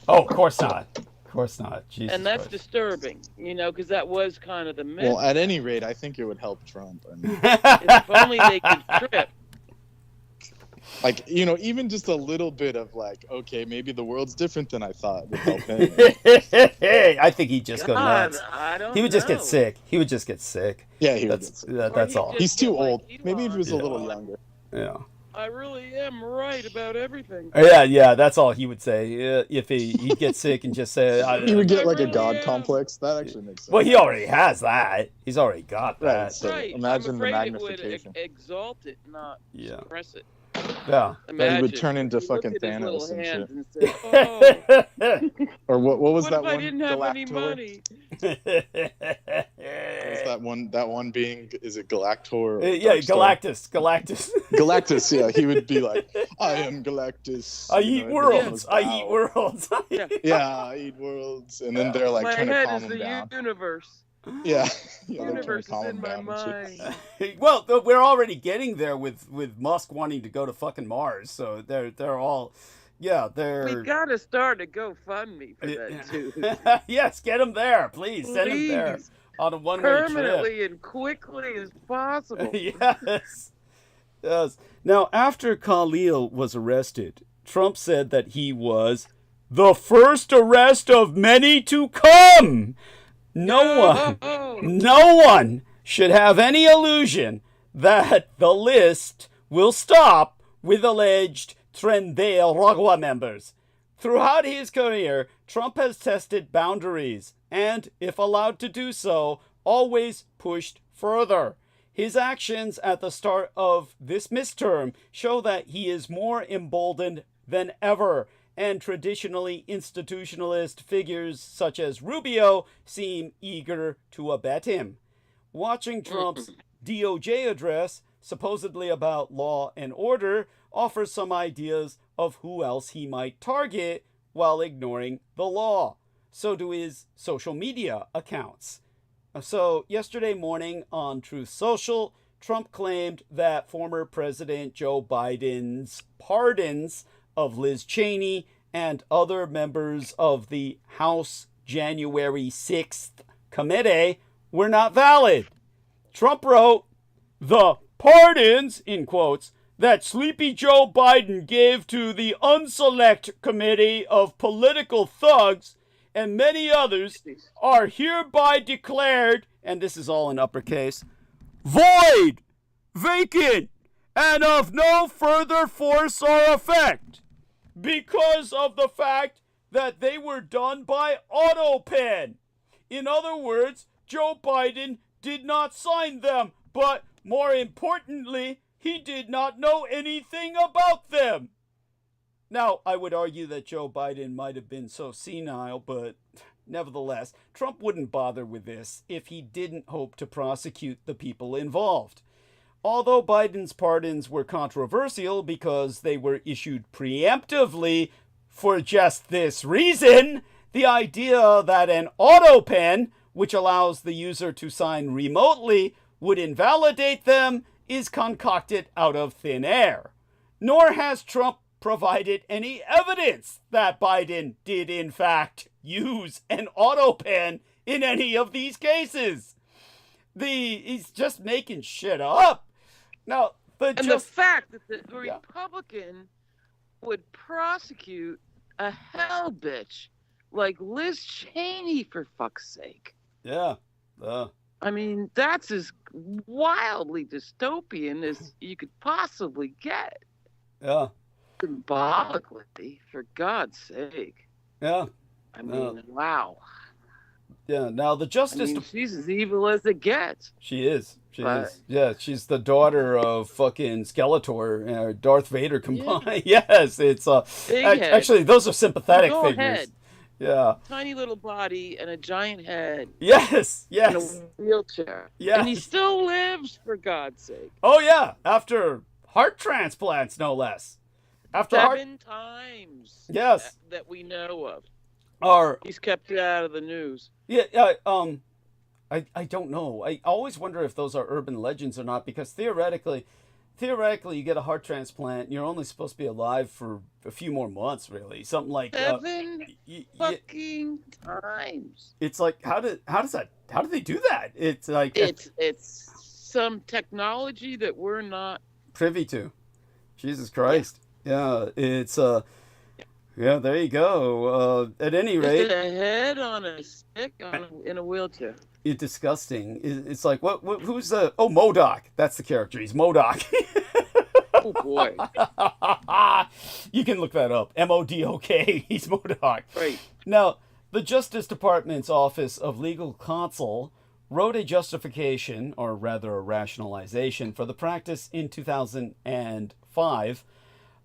Oh, of course not. Of course not. Jesus and that's Christ. Disturbing, because that was kind of the myth. Well, at any rate, I think it would help Trump. I mean, if only they could trip. Like, even just a little bit of like, okay, maybe the world's different than I thought would help him. I think he'd just go nuts. He would just get sick. He would just get sick. Yeah, he would get sick. That's all. He's too old. Maybe if he was a little younger. Yeah. I really am right about everything. Yeah, that's all he would say. If he'd get sick and just say... he would get like a god complex. That actually makes sense. Well, he already has that. He's already got that. Right, so imagine the magnification. It would exalt it, not suppress it. Yeah. Imagine. He would turn into fucking Thanos and shit. And say, oh, or what was that if one? I didn't have any money? That one being, is it Galactor? Or Galactus. Galactus, yeah. He would be like, I am Galactus. I eat worlds. I eat worlds. I eat worlds. And then they're like trying to calm him down. My head is the universe. Yeah. The universe is in my mind. Well, we're already getting there with Musk wanting to go to fucking Mars. So they're all... Yeah, we gotta start a GoFundMe for that too. Yes, get him there, please. Send him there on a one-way trip, permanently and quickly as possible. Yes. Now, after Khalil was arrested, Trump said that he was the first arrest of many to come. No one should have any illusion that the list will stop with alleged ~III.XIX.MMXI members. Throughout his career, Trump has tested boundaries and, if allowed to do so, always pushed further. His actions at the start of this midterm show that he is more emboldened than ever, and traditionally institutionalist figures such as Rubio seem eager to abet him. Watching Trump's DOJ address, supposedly about law and order, offers some ideas of who else he might target while ignoring the law. So do his social media accounts. So yesterday morning on Truth Social, Trump claimed that former President Joe Biden's pardons of Liz Cheney and other members of the House January 6th committee were not valid. Trump wrote, "The pardons," in quotes, "that Sleepy Joe Biden gave to the Unselect Committee of Political Thugs and many others are hereby declared," and this is all in uppercase, "void, vacant, and of no further force or effect, because of the fact that they were done by auto pen. In other words, Joe Biden did not sign them, but more importantly, he did not know anything about them. Now, I would argue that Joe Biden might have been so senile, but nevertheless, Trump wouldn't bother with this if he didn't hope to prosecute the people involved. Although Biden's pardons were controversial because they were issued preemptively for just this reason, the idea that an auto pen, which allows the user to sign remotely, would invalidate them is concocted out of thin air. Nor has Trump provided any evidence that Biden did in fact use an auto pen in any of these cases. He's just making shit up. Now, the fact that the Republican would prosecute a hell bitch like Liz Cheney, for fuck's sake. Yeah. I mean, that's as wildly dystopian as you could possibly get. Yeah. Symbolically, for God's sake. Yeah. I mean, wow. Yeah, now the Justice... she's as evil as it gets. She is. She is. Yeah, she's the daughter of fucking Skeletor, Darth Vader combined. Yeah. Yes, it's... actually, those are sympathetic figures. Head. Yeah. Tiny little body and a giant head. Yes. In a wheelchair. Yeah. And he still lives, for God's sake. Oh, yeah. After heart transplants, no less. After 7 times. Yes. That we know of. He's kept it out of the news. Yeah, I don't know. I always wonder if those are urban legends or not, because theoretically you get a heart transplant, you're only supposed to be alive for a few more months, really. Something like 7 fucking times. It's like how do they do that? It's like it's some technology that we're not privy to. Jesus Christ. Yeah, it's yeah, there you go. At any rate, just a head on a stick in a wheelchair. It's disgusting. It's like who's the MODOK? That's the character. He's MODOK. Oh boy. You can look that up. MODOK. He's MODOK. Right. Now, the Justice Department's Office of Legal Counsel wrote a justification, or rather a rationalization, for the practice in 2005,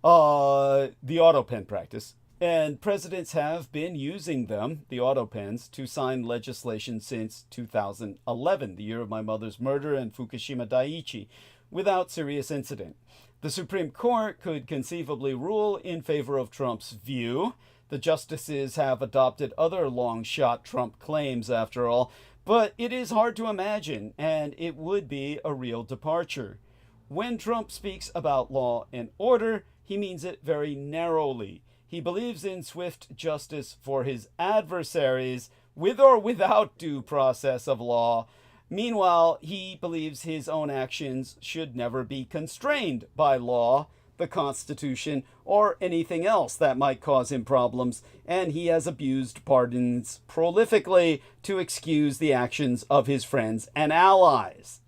the auto pen practice. And presidents have been using them, the auto pens, to sign legislation since 2011, the year of my mother's murder and Fukushima Daiichi, without serious incident. The Supreme Court could conceivably rule in favor of Trump's view. The justices have adopted other long-shot Trump claims, after all, but it is hard to imagine, and it would be a real departure. When Trump speaks about law and order, he means it very narrowly. He believes in swift justice for his adversaries, with or without due process of law. Meanwhile, he believes his own actions should never be constrained by law, the Constitution, or anything else that might cause him problems, and he has abused pardons prolifically to excuse the actions of his friends and allies.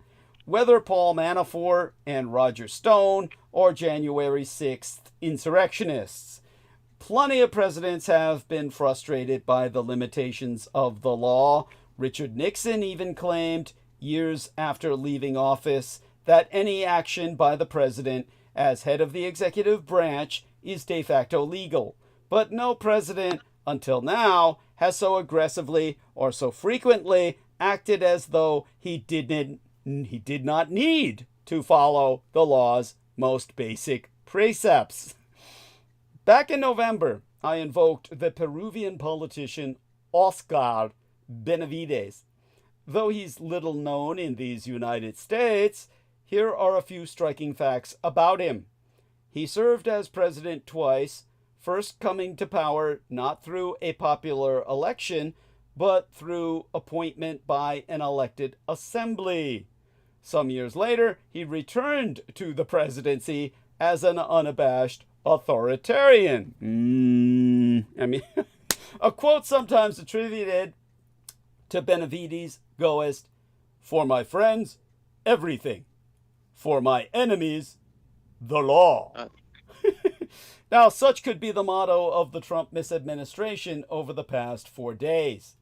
Whether Paul Manafort and Roger Stone or January 6th insurrectionists, plenty of presidents have been frustrated by the limitations of the law. Richard Nixon even claimed, years after leaving office, that any action by the president as head of the executive branch is de facto legal. But no president, until now, has so aggressively or so frequently acted as though he did not need to follow the law's most basic precepts. Back in November, I invoked the Peruvian politician Oscar Benavides. Though he's little known in these United States, here are a few striking facts about him. He served as president twice, first coming to power not through a popular election, but through appointment by an elected assembly. Some years later, he returned to the presidency as an unabashed authoritarian. A quote sometimes attributed to Benavides goes, "For my friends, everything. For my enemies, the law. Now, such could be the motto of the Trump misadministration over the past 4 days.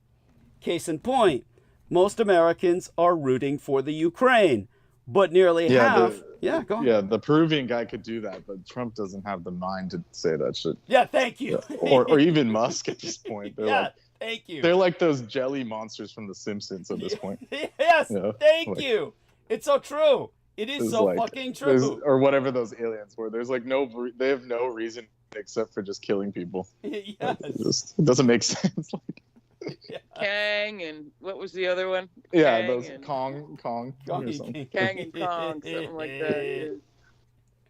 Case in point, most Americans are rooting for the Ukraine, but nearly half... go on. Yeah, the Peruvian guy could do that, but Trump doesn't have the mind to say that shit. Yeah, thank you. Or even Musk at this point. They're thank you. They're like those jelly monsters from The Simpsons at this point. Yes, thank you. It's so true. It is so fucking true. Or whatever those aliens were. There's like they have no reason except for just killing people. Yes. It doesn't make sense. Kang and what was the other one? Yeah, Kang those and Kong or something. Kang and Kong, something like that. Yeah.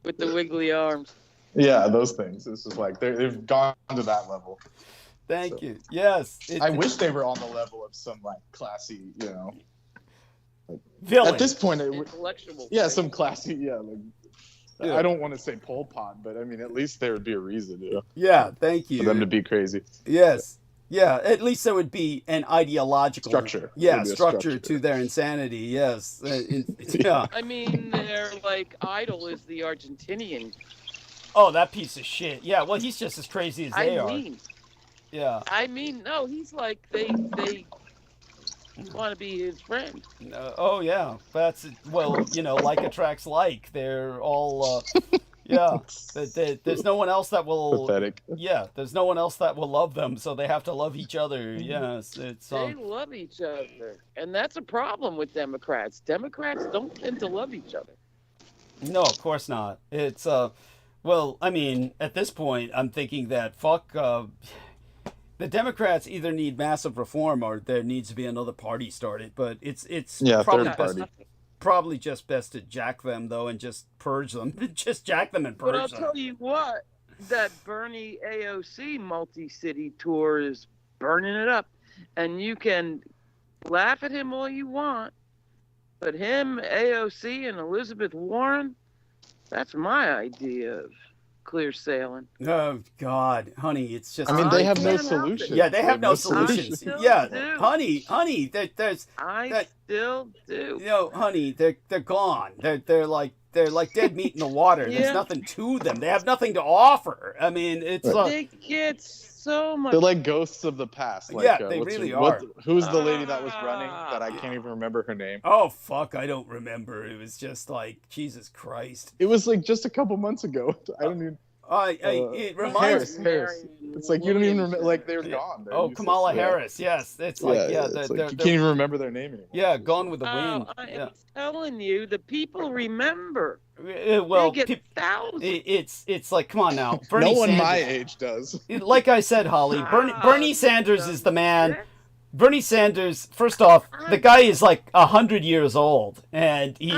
With the wiggly arms. Yeah, those things. It's just like they've gone to that level. Thank you. Yes. I wish they were on the level of some like classy, villain. At this point, Intellectual. some classy, I don't want to say Pol Pot, but I mean, at least there would be a reason, Yeah, thank you. for them to be crazy. Yes. Yeah, at least there would be an ideological structure. Yeah, structure to their insanity. Yes. Yeah. I mean, their idol is the Argentinian. Oh, that piece of shit. Yeah, well, he's just as crazy as they are. Yeah. I mean, no, he's like they want to be his friend. Oh yeah, that's like attracts like. They're all there's no one else that will. Pathetic. Yeah, there's no one else that will love them, so they have to love each other. Yes, it's. They love each other, and that's a problem with Democrats. Democrats don't tend to love each other. No, of course not. It's well, I mean, at this point, I'm thinking that the Democrats either need massive reform or there needs to be another party started. But it's probably just best to jack them though and just purge them. Just jack them and purge them. But I'll tell you what, that Bernie AOC multi-city tour is burning it up, and you can laugh at him all you want, but him, AOC, and Elizabeth Warren, that's my idea of clear sailing. Oh God, honey, it's just. I mean, they have no solutions. Yeah, they have no solutions. Yeah, honey, there's. I still do. Honey, they're gone. They're like dead meat in the water. Yeah. There's nothing to them. They have nothing to offer. I mean, it's. They get so much. They're like ghosts of the past. Like, they really are. Who's the lady that was running that I can't even remember her name? Oh fuck, I don't remember. It was just like Jesus Christ. It was like just a couple months ago. I don't even. It reminds Harris. It's like you don't even remember. Like they're gone. They're useless. Kamala Harris. Yes, it's like it's like, you can't even remember their name anymore. Yeah, Gone with the Wind. I'm telling you, the people remember. Well, they get thousands. It's like, come on now. Bernie no one Sanders, my age does. Like I said, Holly, Bernie Sanders is the man. Bernie Sanders, first off, the guy is like 100 years old, and he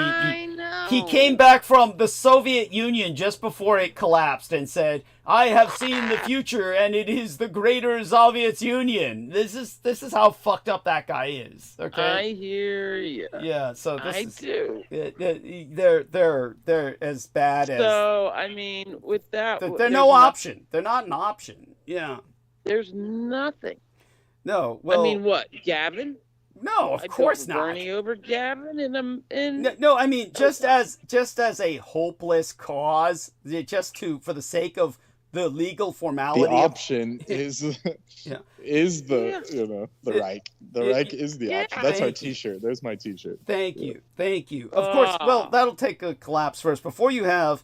came back from the Soviet Union just before it collapsed and said, "I have seen the future, and it is the greater Soviet Union." This is how fucked up that guy is. Okay, I hear you. Yeah, so I do. They're as bad as. So I mean, with that, they're no option. They're not an option. Yeah. There's nothing. No, well, I mean, what, Gavin? No, of course not. Bernie over Gavin, No, I mean, just as a hopeless cause, for the sake of the legal formality. The option is the Reich. The Reich is the option. That's our T-shirt. There's my T-shirt. Thank you. Of course. Well, that'll take a collapse first before you have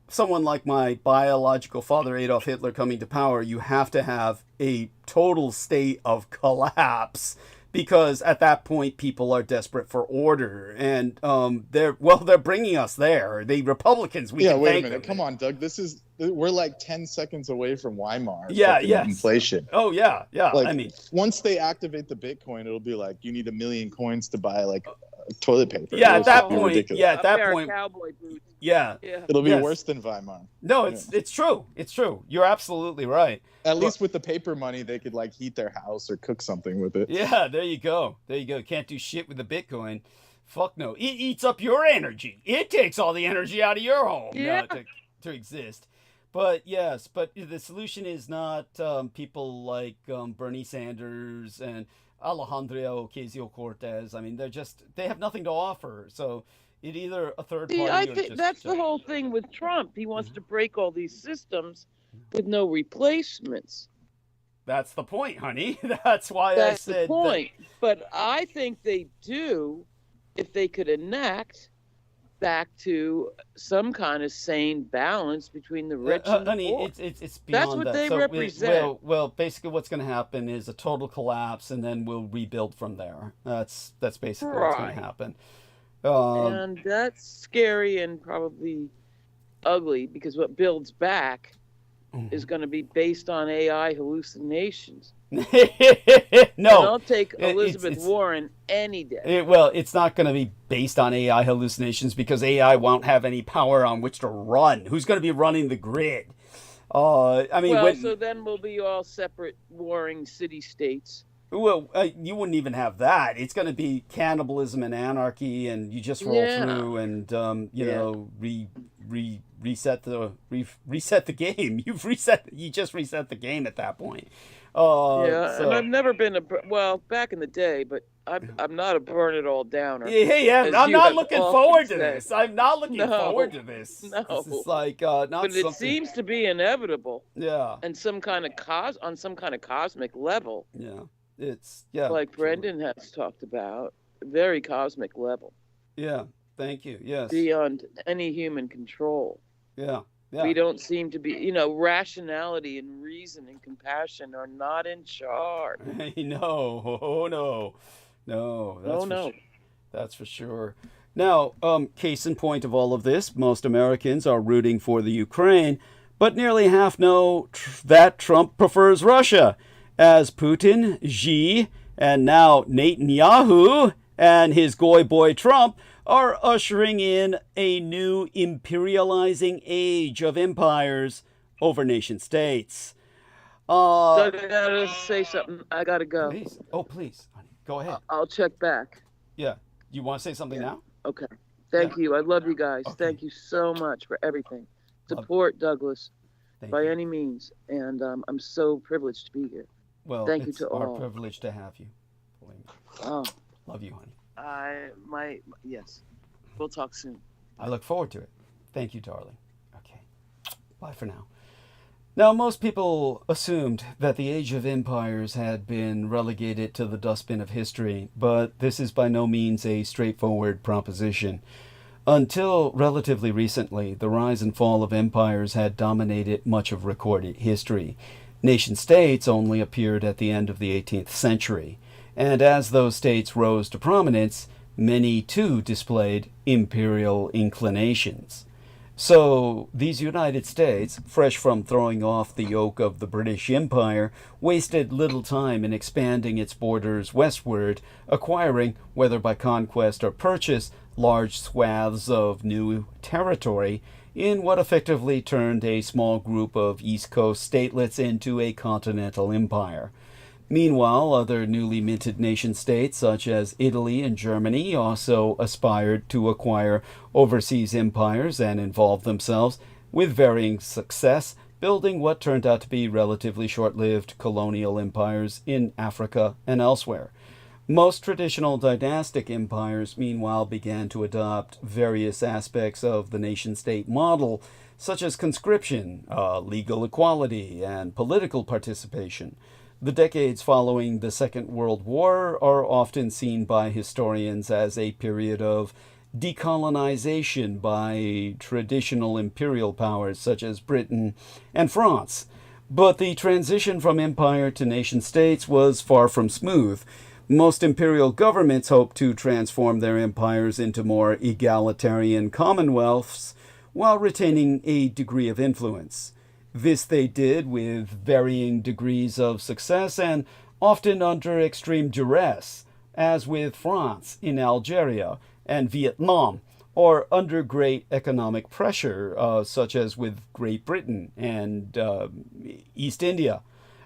someone like my biological father Adolf Hitler coming to power. You have to have a total state of collapse, because at that point people are desperate for order, and they're bringing us there. The Republicans, wait a minute, come on, Doug. We're like 10 seconds away from Weimar. Inflation. Oh yeah. Like, I mean, once they activate the Bitcoin, it'll be like you need 1 million coins to buy like toilet paper. Yeah, at that point. Yeah, at that point. Cowboy boots. Yeah. It'll be worse than Weimar. No, it's true. It's true. You're absolutely right. At least with the paper money, they could like heat their house or cook something with it. Yeah, there you go. Can't do shit with the Bitcoin. Fuck no. It eats up your energy. It takes all the energy out of your home to exist. But yes, the solution is not people like Bernie Sanders and Alejandro Ocasio-Cortez. I mean, they have nothing to offer. So either a third party See, I or think just that's the whole thing with Trump. He wants to break all these systems with no replacements. That's the point, honey. That's why That's I said the point. But I think they do if they could enact back to some kind of sane balance between the rich and the honey, poor. it's beyond That's what that. they So represent. well, basically what's going to happen is a total collapse, and then we'll rebuild from there. That's basically what's going Right. to happen. And that's scary and probably ugly, because what builds back is going to be based on AI hallucinations. No, And I'll take Elizabeth it's- Warren any day. It's not going to be based on AI hallucinations because AI won't have any power on which to run. Who's going to be running the grid? I mean, Well, so then we'll be all separate warring city-states. well, you wouldn't even have that. It's going to be cannibalism and anarchy, and you just roll Yeah. through and you Yeah. know reset the game. You just reset the game at that point. Yeah, so- and I've never been well, back in the day, but I'm not a burn it all downer. Hey, as I'm you not have looking often forward to said. this. I'm not looking No, forward to this. no. This is like not But it something. seems to be inevitable, Yeah, and some kind of on some kind of cosmic level, yeah. It's like sure. Brendan has talked about, very cosmic level, Yeah, thank you. Yes. beyond any human control. Yeah. Yeah. We don't seem to be, rationality and reason and compassion are not in charge. No. Oh no. No. That's Oh, for no. Sure. That's for sure. Now, case in point of all of this, most Americans are rooting for the Ukraine, but nearly half know that Trump prefers Russia, as Putin, Xi, and now Netanyahu and his goy boy Trump are ushering in a new imperializing age of empires over nation states. Doug, I gotta say something. I gotta go. Please. Oh, please. Honey. Go ahead. I'll check back. Yeah. You want to say something Yeah. now? Okay. Thank you. I love you guys. Okay. Thank you so much for everything. Love- Support Douglas Thank by you. any means. And I'm so privileged to be here. Well, thank you it's to our all. privilege to have you. Believe me. Oh, Love you, honey. yes. We'll talk soon. I look forward to it. Thank you, darling. Okay. Bye for now. Now, most people assumed that the Age of Empires had been relegated to the dustbin of history, but this is by no means a straightforward proposition. Until relatively recently, the rise and fall of empires had dominated much of recorded history. Nation-states only appeared at the end of the 18th century, and as those states rose to prominence, many too displayed imperial inclinations. So, these United States, fresh from throwing off the yoke of the British Empire, wasted little time in expanding its borders westward, acquiring, whether by conquest or purchase, large swaths of new territory, in what effectively turned a small group of East Coast statelets into a continental empire. Meanwhile, other newly minted nation-states, such as Italy and Germany, also aspired to acquire overseas empires and involved themselves, with varying success, building what turned out to be relatively short-lived colonial empires in Africa and elsewhere. Most traditional dynastic empires, meanwhile, began to adopt various aspects of the nation-state model, such as conscription, legal equality, and political participation. The decades following the Second World War are often seen by historians as a period of decolonization by traditional imperial powers such as Britain and France. But the transition from empire to nation-states was far from smooth. Most imperial governments hoped to transform their empires into more egalitarian commonwealths while retaining a degree of influence. This they did with varying degrees of success and often under extreme duress, as with France in Algeria and Vietnam, or under great economic pressure, such as with Great Britain and East India.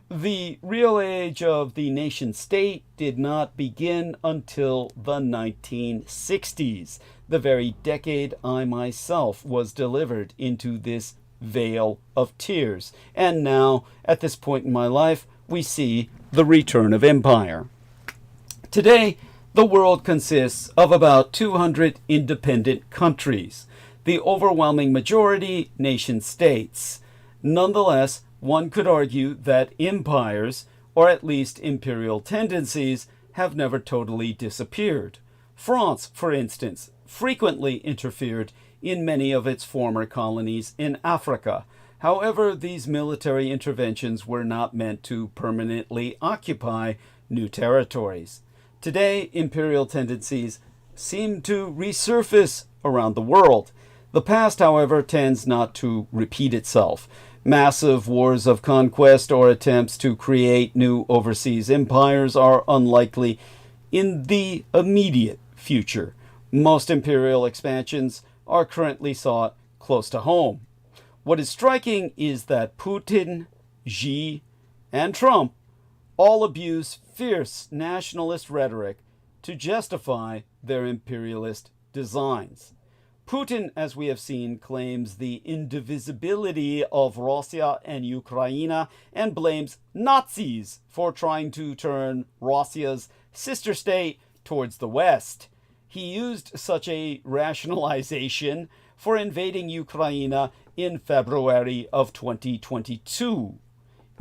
The real age of the nation-state did not begin until the 1960s, the very decade I myself was delivered into this vale of tears. And now, at this point in my life, we see the return of empire. Today, The world consists of about 200 independent countries, the overwhelming majority nation-states. Nonetheless, one could argue that empires, or at least imperial tendencies, have never totally disappeared. France, for instance, frequently interfered in many of its former colonies in Africa. However, these military interventions were not meant to permanently occupy new territories. Today, imperial tendencies seem to resurface around the world. The past, however, tends not to repeat itself. Massive wars of conquest or attempts to create new overseas empires are unlikely in the immediate future. Most imperial expansions are currently sought close to home. What is striking is that Putin, Xi, and Trump all abuse fierce nationalist rhetoric to justify their imperialist designs. Putin, as we have seen, claims the indivisibility of Russia and Ukraine and blames Nazis for trying to turn Russia's sister state towards the West. He used such a rationalization for invading Ukraine in February of 2022.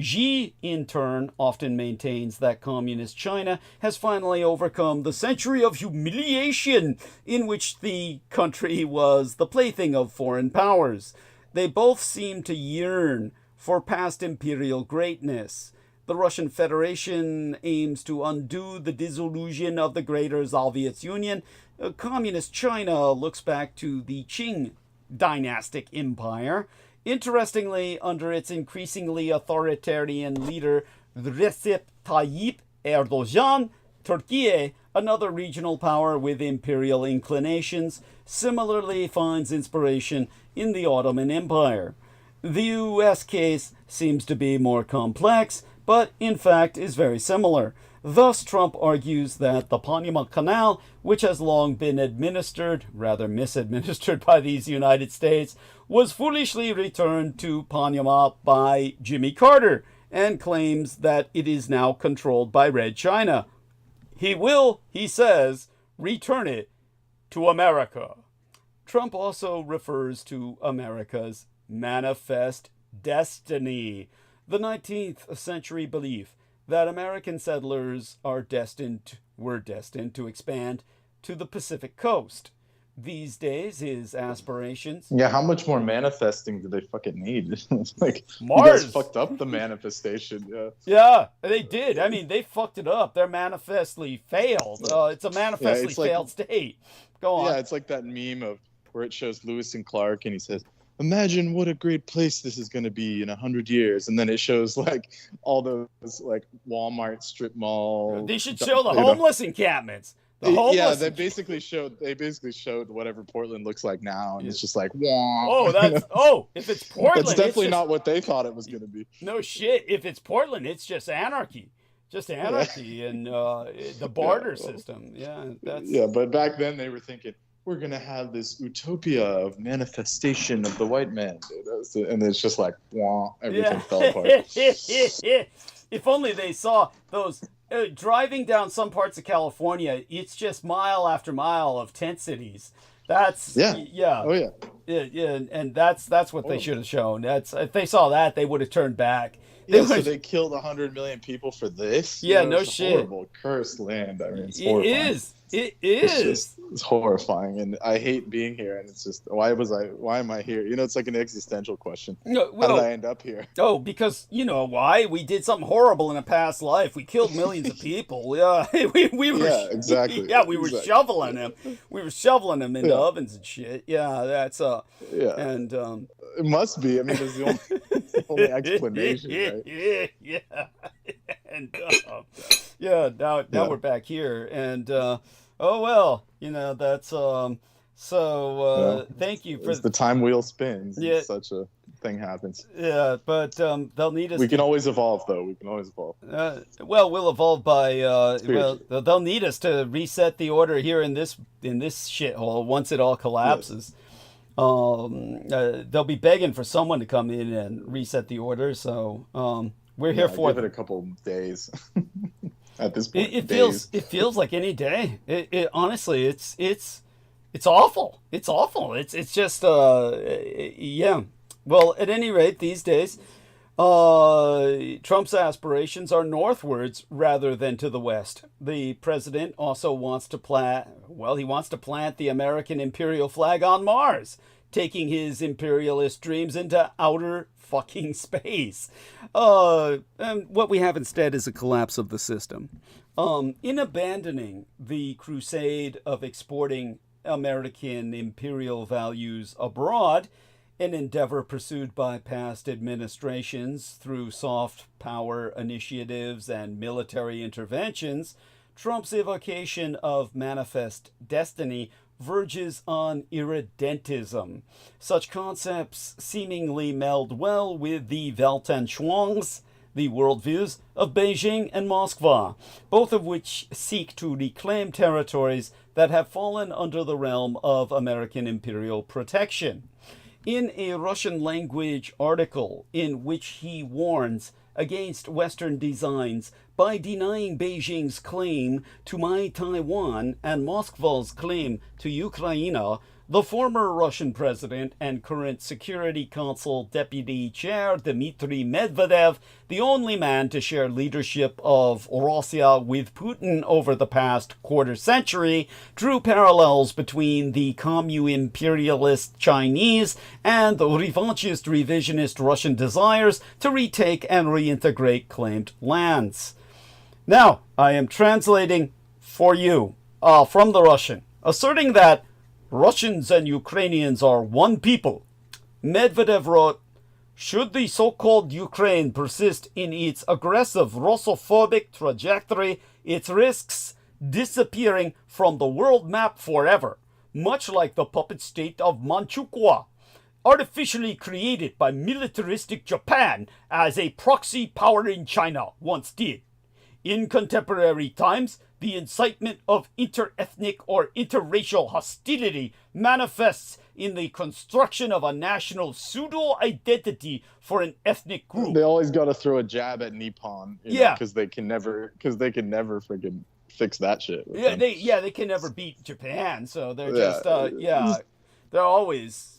Xi, in turn, often maintains that communist China has finally overcome the century of humiliation in which the country was the plaything of foreign powers. They both seem to yearn for past imperial greatness. The Russian Federation aims to undo the dissolution of the Greater Soviet Union. Communist China looks back to the Qing dynastic empire. Interestingly, under its increasingly authoritarian leader Recep Tayyip Erdogan, Turkey, another regional power with imperial inclinations, similarly finds inspiration in the Ottoman Empire. The U.S. case seems to be more complex, but in fact is very similar. Thus, Trump argues that the Panama Canal, which has long been misadministered by these United States, was foolishly returned to Panama by Jimmy Carter, and claims that it is now controlled by Red China. He will, he says, return it to America. Trump also refers to America's manifest destiny, the 19th century belief that American settlers were destined to expand to the Pacific coast. These days, his aspirations... Yeah, how much more manifesting do they fucking need? Like, Mars! You guys fucked up the manifestation. Yeah, they did. I mean, they fucked it up. They're manifestly failed. It's a manifestly failed state. Go on. Yeah, it's like that meme of where it shows Lewis and Clark, and he says, imagine what a great place this is going to be in 100 years. And then it shows like all those like Walmart strip mall. They should show the homeless encampments. The homeless. Yeah, they basically showed whatever Portland looks like now, and it's just like, wah. If it's Portland, that's definitely not what they thought it was going to be. No shit. If it's Portland, it's just anarchy. And the barter system. Yeah, but back then they were thinking, we're going to have this utopia of manifestation of the white man. And it's just like, wah, everything fell apart. If only they saw those... driving down some parts of California, it's just mile after mile of tent cities. That's and that's what they should have shown. If they saw that, they would have turned back. So they killed 100 million people for this. Yeah, no shit. Horrible, cursed land. I mean, it's horrifying. It is. It's horrifying, and I hate being here. And it's just, why am I here? It's like an existential question. How did I end up here? Oh, because you know why? We did something horrible in a past life. We killed millions of people. Yeah, we were. Yeah, exactly. Yeah, we were shoveling them. We were shoveling them into ovens and shit. Yeah, that's Yeah. And it must be. I mean, there's the only explanation, right? Yeah. And now we're back here, and that's thank you for the time wheel spins. Yeah, such a thing happens. Yeah, but they'll need us. We can always evolve, though. We can always evolve. We'll evolve by they'll need us to reset the order here in this shithole once it all collapses. Yes. They'll be begging for someone to come in and reset the order. So we're here for give it a couple days. at this point. It feels like any day. It honestly, it's awful. It's awful. It's just yeah. Well, at any rate, these days, Trump's aspirations are northwards rather than to the west. The president also wants to plant the American imperial flag on Mars, taking his imperialist dreams into outer fucking space. And what we have instead is a collapse of the system. In abandoning the crusade of exporting American imperial values abroad, an endeavor pursued by past administrations through soft power initiatives and military interventions, Trump's evocation of manifest destiny verges on irredentism. Such concepts seemingly meld well with the Weltanschauungs, the worldviews of Beijing and Moscow, both of which seek to reclaim territories that have fallen under the realm of American imperial protection. In a Russian-language article in which he warns against Western designs by denying Beijing's claim to my Taiwan and Moscow's claim to Ukraine, the former Russian president and current Security Council Deputy Chair Dmitry Medvedev, the only man to share leadership of Russia with Putin over the past quarter century, drew parallels between the commu-imperialist Chinese and the revanchist revisionist Russian desires to retake and reintegrate claimed lands. Now, I am translating for you from the Russian, asserting that Russians and Ukrainians are one people. Medvedev wrote, should the so-called Ukraine persist in its aggressive Russophobic trajectory, it risks disappearing from the world map forever, much like the puppet state of Manchukuo, artificially created by militaristic Japan as a proxy power in China once did. In contemporary times, the incitement of interethnic or interracial hostility manifests in the construction of a national pseudo-identity for an ethnic group. They always got to throw a jab at Nippon, because they can never friggin' fix that shit. They can never beat Japan, so they're just they're always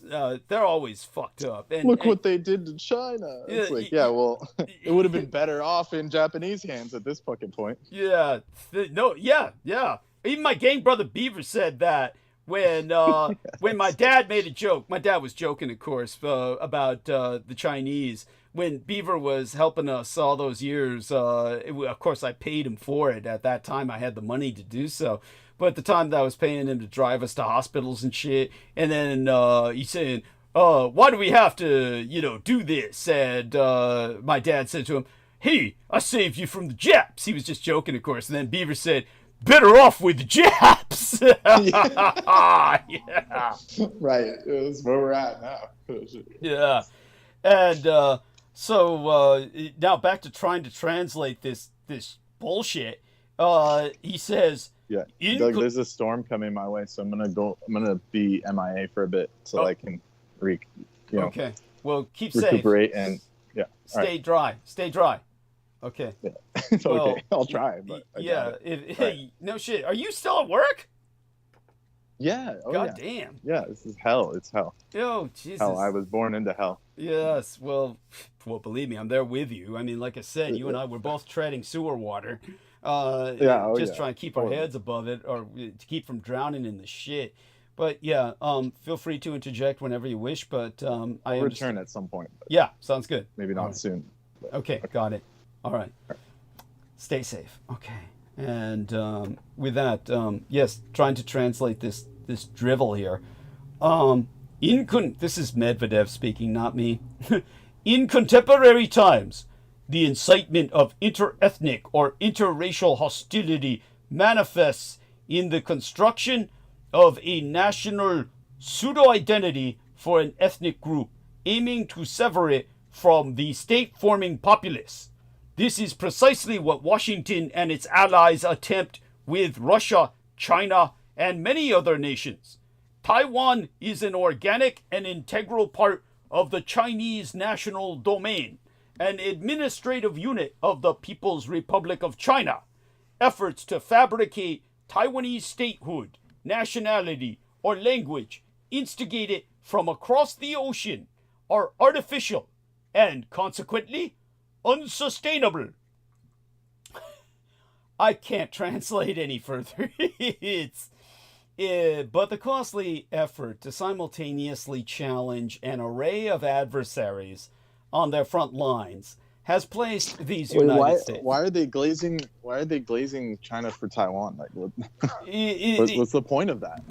fucked up. And what they did to China. It's it would have been better off in Japanese hands at this fucking point. Yeah. Even my gang brother Beaver said that when when my dad made a joke. My dad was joking, of course, about the Chinese. When Beaver was helping us all those years, of course I paid him for it. At that time, I had the money to do so. But at the time that I was paying him to drive us to hospitals and shit, and then he's saying, why do we have to, do this? And my dad said to him, hey, I saved you from the Japs. He was just joking, of course. And then Beaver said, better off with the Japs. Yeah. Right. That's where we're at now. Yeah. And so now back to trying to translate this bullshit. He says, yeah, Doug, there's a storm coming my way, so I'm gonna be MIA for a bit so I can okay. Well, keep safe. Recuperate and Stay dry. Okay. Yeah. Okay. I'll try, but no shit. Are you still at work? Yeah. God damn. Yeah, this is hell. It's hell. Oh, Jesus. Hell, I was born into hell. Yes. Well, believe me, I'm there with you. I mean, like I said, you and I were both treading sewer water. Trying to keep our heads above it, or to keep from drowning in the shit. But yeah, feel free to interject whenever you wish. But I'll return at some point. Yeah, sounds good. Maybe not soon. But, okay, got it. All right. Stay safe. Okay. And with that, yes, trying to translate this drivel here. This is Medvedev speaking, not me. In contemporary times, the incitement of interethnic or interracial hostility manifests in the construction of a national pseudo-identity for an ethnic group, aiming to sever it from the state-forming populace. This is precisely what Washington and its allies attempt with Russia, China, and many other nations. Taiwan is an organic and integral part of the Chinese national domain, an administrative unit of the People's Republic of China. efforts to fabricate Taiwanese statehood, nationality, or language instigated from across the ocean are artificial and consequently unsustainable. I can't translate any further. But the costly effort to simultaneously challenge an array of adversaries on their front lines has placed these United States. Why are they glazing China for Taiwan? Like, what's the point of that?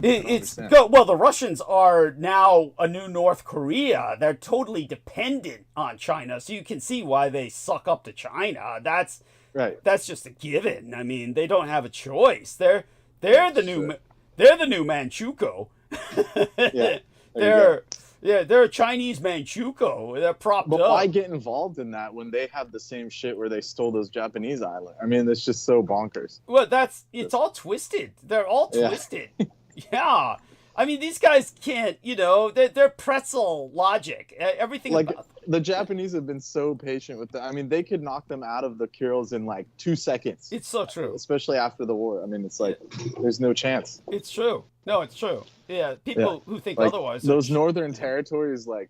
Well, the Russians are now a new North Korea. They're totally dependent on China, so you can see why they suck up to China. That's right. That's just a given. I mean, they don't have a choice. They're the new Manchukuo. They're a Chinese Manchukuo. They're propped up. But why get involved in that when they have the same shit where they stole those Japanese islands? I mean, it's just so bonkers. Well, it's all twisted. They're all twisted. Yeah. I mean, these guys can't, they're pretzel logic. Everything like about the Japanese have been so patient with that. I mean, they could knock them out of the Kurils in like 2 seconds. It's so true. Especially after the war. I mean, it's like there's no chance. It's true. No, it's true. Yeah, people who think like, otherwise. Those northern territories, like,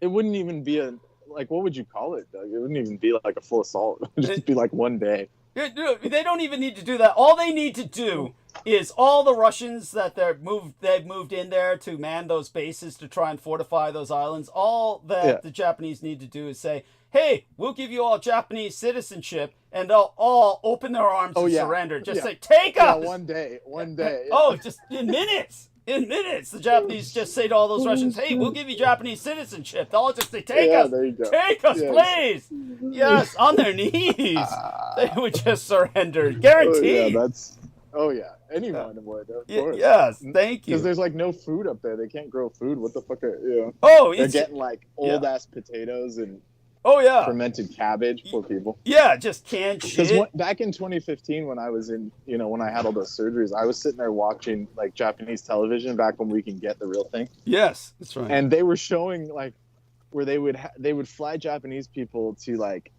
it wouldn't even be what would you call it, Doug? It wouldn't even be like a full assault. It would just be like one day. They don't even need to do that. All they need to do is all the Russians that they've moved in there to man those bases to try and fortify those islands. All that the Japanese need to do is say, hey, we'll give you all Japanese citizenship, and they'll all open their arms and surrender. Just say, take us! One day. Oh, just in minutes. In minutes, the Japanese just say to all those Russians, hey, we'll give you Japanese citizenship. They'll all just say, take us! There you go. Take us, please! Yes, on their knees. They would just surrender. Guaranteed. Anyone would, of course. Yes, thank you. Because there's like no food up there. They can't grow food. What the fuck are, they're getting like old-ass potatoes and fermented cabbage. Poor people. Yeah, just canned shit. Because back in 2015, when I was in, when I had all those surgeries, I was sitting there watching like Japanese television back when we can get the real thing. Yes, that's right. And they were showing like where they would fly Japanese people to like,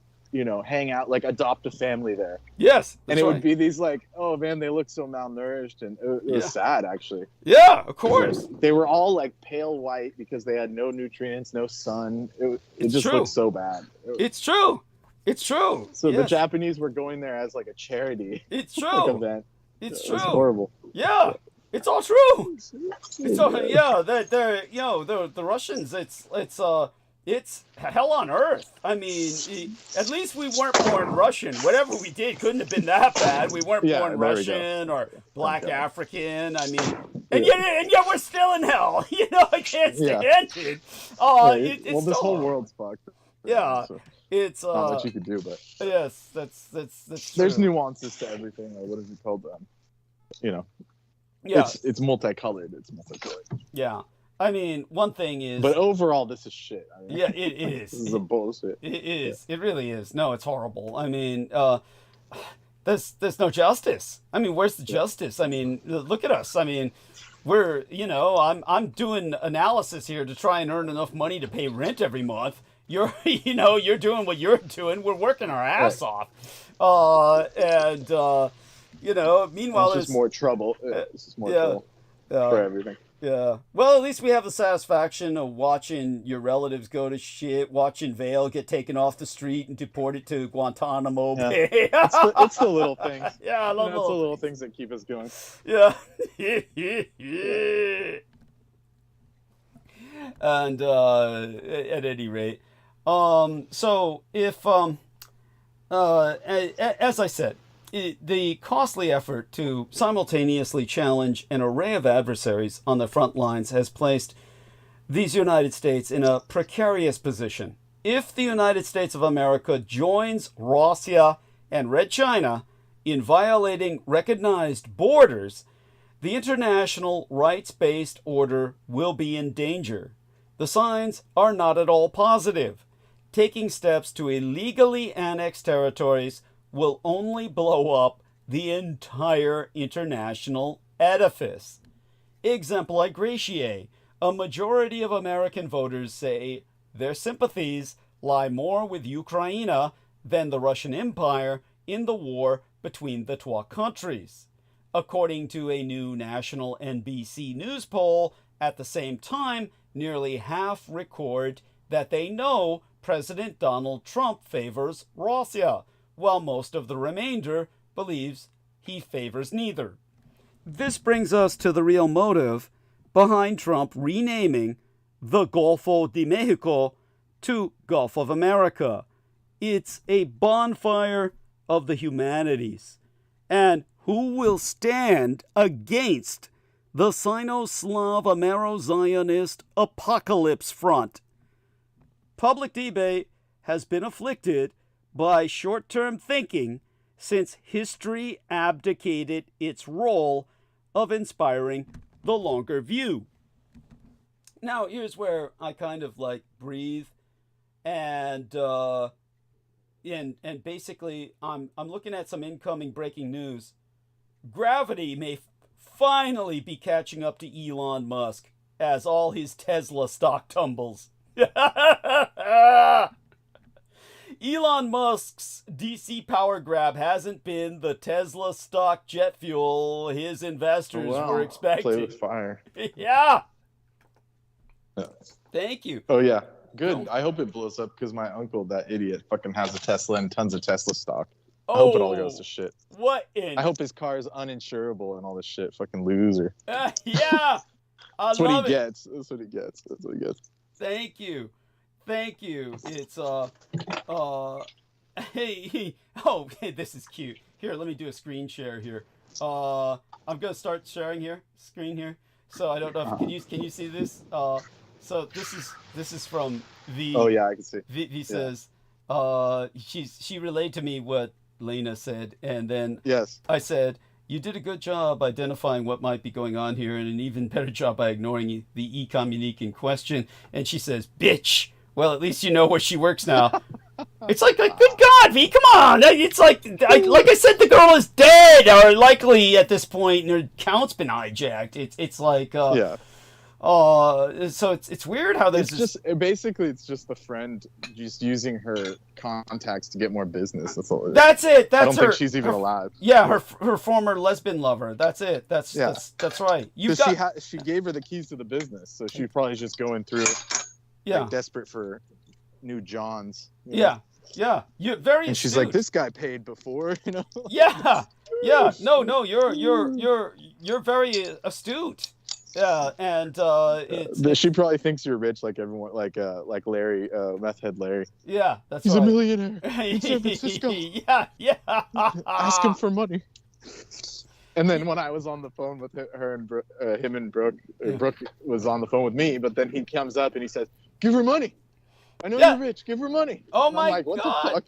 hang out, like adopt a family there. Yes, and it would be these like, oh man, they look so malnourished, and it was sad actually. Yeah, of course. They were all like pale white because they had no nutrients, no sun. It just looked so bad. It's true. It's true. So the Japanese were going there as like a charity. It's true. Event. It's true. It's horrible. Yeah. It's all true. It's all, they're the Russians. It's hell on earth. I mean, at least we weren't born Russian. Whatever we did couldn't have been that bad. We weren't born Russian or Black African. I mean, and yet we're still in hell. I can't stand it. It's well, this whole world's fucked. Yeah, so it's not much you could do, but yes, that's true. There's nuances to everything. Or what is it called? It's multicolored. It's multicolored. Yeah. I mean, one thing is... But overall, this is shit. I mean, it is. This is a bullshit. It is. Yeah. It really is. No, it's horrible. I mean, there's no justice. I mean, where's the justice? I mean, look at us. I mean, we're, I'm doing analysis here to try and earn enough money to pay rent every month. You're doing what you're doing. We're working our ass off. Meanwhile, it's just more trouble. It's just more trouble for everything. Yeah. Well, at least we have the satisfaction of watching your relatives go to shit, watching Vale get taken off the street and deported to Guantanamo Bay. It's the little things. Yeah, I love the little things that keep us going. Yeah. And at any rate, so if as I said, the costly effort to simultaneously challenge an array of adversaries on the front lines has placed these United States in a precarious position. If the United States of America joins Russia and Red China in violating recognized borders, the international rights-based order will be in danger. The signs are not at all positive. Taking steps to illegally annex territories will only blow up the entire international edifice. Exempli gratiae, a majority of American voters say their sympathies lie more with Ukraine than the Russian Empire in the war between the Twa countries. According to a new national NBC News poll, at the same time, nearly half record that they know President Donald Trump favors Russia, while most of the remainder believes he favors neither. This brings us to the real motive behind Trump renaming the Golfo de Mexico to Gulf of America. It's a bonfire of the humanities. And who will stand against the Sino-Slav Amero-Zionist apocalypse front? Public debate has been afflicted by short-term thinking since history abdicated its role of inspiring the longer view. Now, here's where I kind of like breathe, and basically I'm looking at some incoming breaking news. Gravity may finally be catching up to Elon Musk as all his Tesla stock tumbles. Elon Musk's DC power grab hasn't been the Tesla stock jet fuel his investors were expecting. Play with fire. Yeah. Thank you. Oh, yeah. Good. I hope it blows up because my uncle, that idiot, fucking has a Tesla and tons of Tesla stock. I hope it all goes to shit. What in? I hope his car is uninsurable and all this shit. Fucking loser. Yeah. That's what he gets. That's what he gets. That's what he gets. Thank you. Thank you. It's hey, oh, this is cute. Here, let me do a screen share here. I'm gonna start sharing here, screen here. So I don't know if can you see this? So this is from V. Oh yeah, I can see. V says, she relayed to me what Lena said, and then yes, I said, you did a good job identifying what might be going on here, and an even better job by ignoring the e-communique in question. And she says, bitch. Well, at least you know where she works now. It's like, good God, V, come on. It's like I said, the girl is dead, or likely at this point, and her account's been hijacked. It's like, yeah. So it's weird how there's basically it's just the friend just using her contacts to get more business. That's all. That's it. That's I don't think she's even alive. Yeah, her former lesbian lover. That's it. That's right. She gave her the keys to the business, so she's probably just going through. Yeah, like, desperate for new Johns. Yeah. You're very. And she's like, this guy paid before, you know. Yeah. No. You're very astute. Yeah, and she probably thinks you're rich, like everyone, like Larry, meth head Larry. Yeah, that's He's right. a millionaire in San Francisco. Yeah. Ask him for money. And then when I was on the phone with her and him and Brooke, Brooke was on the phone with me, but then he comes up and he says, "Give her money. I know you're rich. Give her money." Oh and my I'm like, what God! The fuck?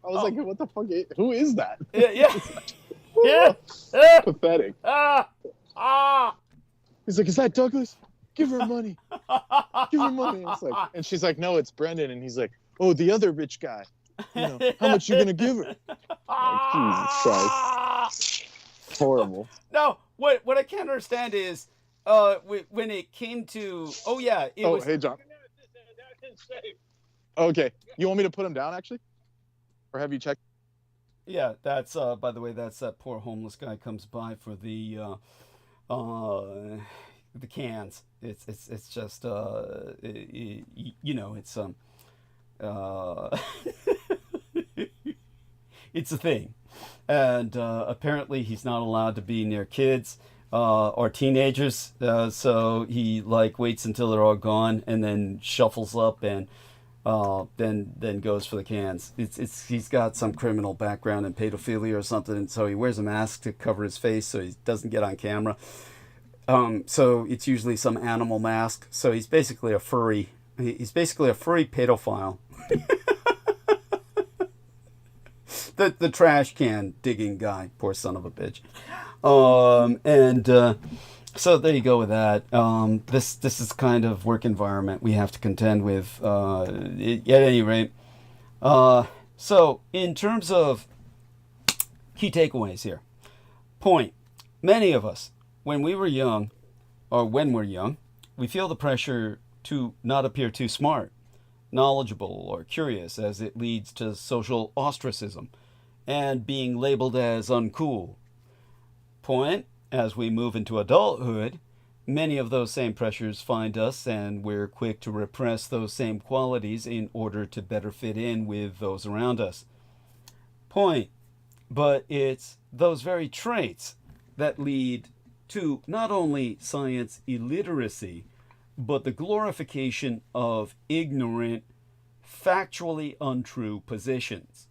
I was like, "What the fuck? Who is that?" Yeah. Pathetic. He's like, "Is that Douglas? Give her money. Give her money." It's like, and she's like, "No, it's Brendan." And he's like, "Oh, the other rich guy. You know, how much you gonna give her?" Like, Jesus Christ. Horrible. No, what I can't understand is, when it came to, hey John. Okay, you want me to put him down actually, or have you checked? Yeah, that's by the way, that's that poor homeless guy comes by for the cans. It's just you know, it's it's a thing. And apparently he's not allowed to be near kids or teenagers, so he like waits until they're all gone and then shuffles up and then goes for the cans. He's got some criminal background in pedophilia or something, and so he wears a mask to cover his face so he doesn't get on camera. So it's usually some animal mask. So he's basically a furry. He's basically a furry pedophile. The trash can digging guy, poor son of a bitch. So there you go with that. This is kind of work environment we have to contend with. At any rate, so in terms of key takeaways here, point: many of us, when we're young, we feel the pressure to not appear too smart, knowledgeable, or curious, as it leads to social ostracism. and being labeled as uncool. Point, as we move into adulthood, many of those same pressures find us, and we're quick to repress those same qualities in order to better fit in with those around us. Point, but it's those very traits that lead to not only science illiteracy, but the glorification of ignorant, factually untrue positions.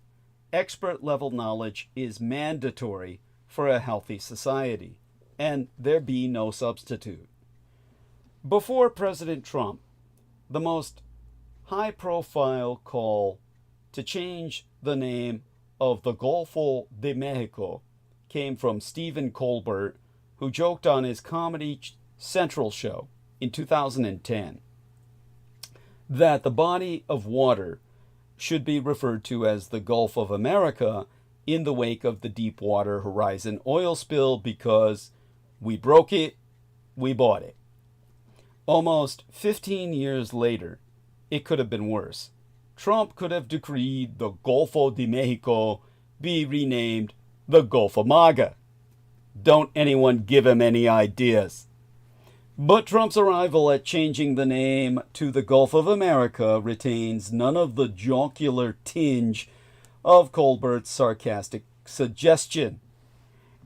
Expert-level knowledge is mandatory for a healthy society, and there be no substitute. Before President Trump, the most high-profile call to change the name of the Golfo de Mexico came from Stephen Colbert, who joked on his Comedy Central show in 2010 that the body of water should be referred to as the Gulf of America in the wake of the Deepwater Horizon oil spill because we broke it, we bought it. Almost 15 years later, it could have been worse. Trump could have decreed the Golfo de Mexico be renamed the Gulf of MAGA. Don't anyone give him any ideas. But Trump's arrival at changing the name to the Gulf of America retains none of the jocular tinge of Colbert's sarcastic suggestion.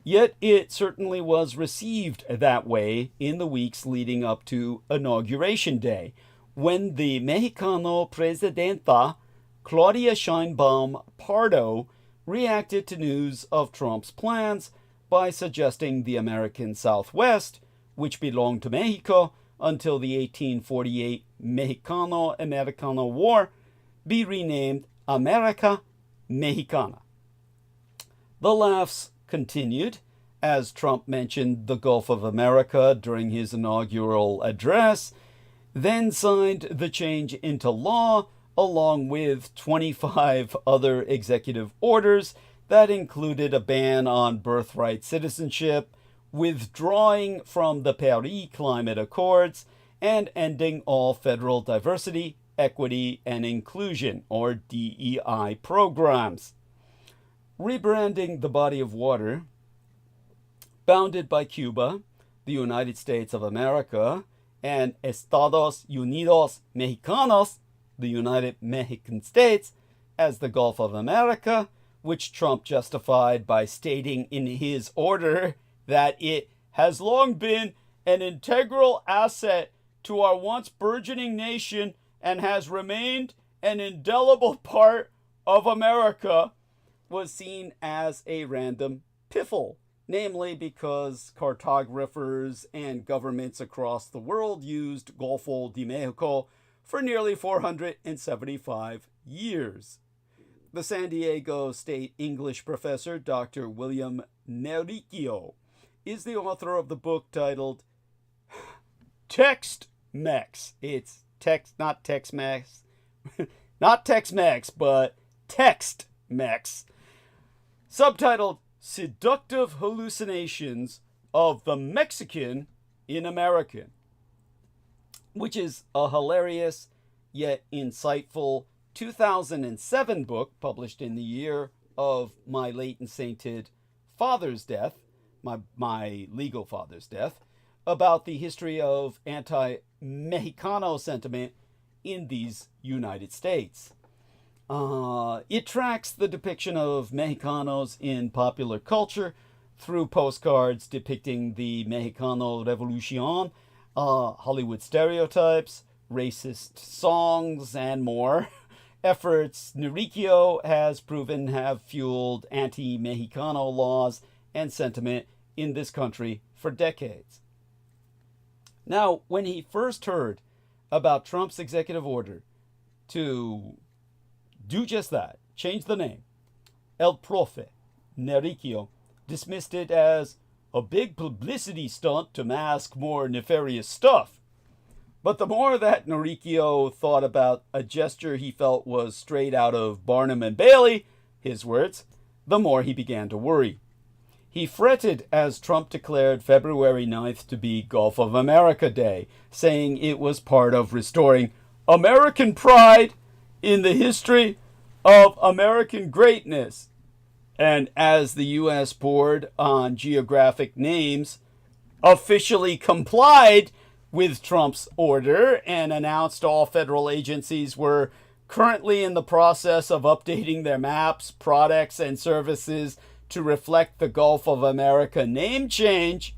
Yet it certainly was received that way in the weeks leading up to Inauguration Day, when the Mexicano Presidenta Claudia Sheinbaum Pardo reacted to news of Trump's plans by suggesting the American Southwest, which belonged to Mexico until the 1848 Mexicano-Americano War, be renamed America Mexicana. The laughs continued as Trump mentioned the Gulf of America during his inaugural address, then signed the change into law along with 25 other executive orders that included a ban on birthright citizenship, withdrawing from the Paris Climate Accords, and ending all federal diversity, equity, and inclusion, or DEI programs. Rebranding the body of water bounded by Cuba, the United States of America, and Estados Unidos Mexicanos, the United Mexican States, as the Gulf of America, which Trump justified by stating in his order that it has long been an integral asset to our once burgeoning nation and has remained an indelible part of America, was seen as a random piffle, namely because cartographers and governments across the world used Golfo de Mexico for nearly 475 years. The San Diego State English professor, Dr. William Nericchio, is the author of the book titled Text-Mex. It's text, not Tex-Mex, not Tex-Mex, but Text-Mex, subtitled Seductive Hallucinations of the Mexican in American, which is a hilarious yet insightful 2007 book published in the year of my late-and-sainted father's death, my legal father's death, about the history of anti-Mexicano sentiment in these United States. It tracks the depiction of Mexicanos in popular culture through postcards depicting the Mexicano Revolution, Hollywood stereotypes, racist songs, and more. Efforts Nericchio has proven have fueled anti-Mexicano laws and sentiment in this country for decades. Now, when he first heard about Trump's executive order to do just that, change the name, El Profe Nericchio dismissed it as a big publicity stunt to mask more nefarious stuff. But the more that Nericchio thought about a gesture he felt was straight out of Barnum and Bailey, his words, the more he began to worry. He fretted as Trump declared February 9th to be Gulf of America Day, saying it was part of restoring American pride in the history of American greatness. And as the U.S. Board on Geographic Names officially complied with Trump's order and announced all federal agencies were currently in the process of updating their maps, products, and services to reflect the Gulf of America name change,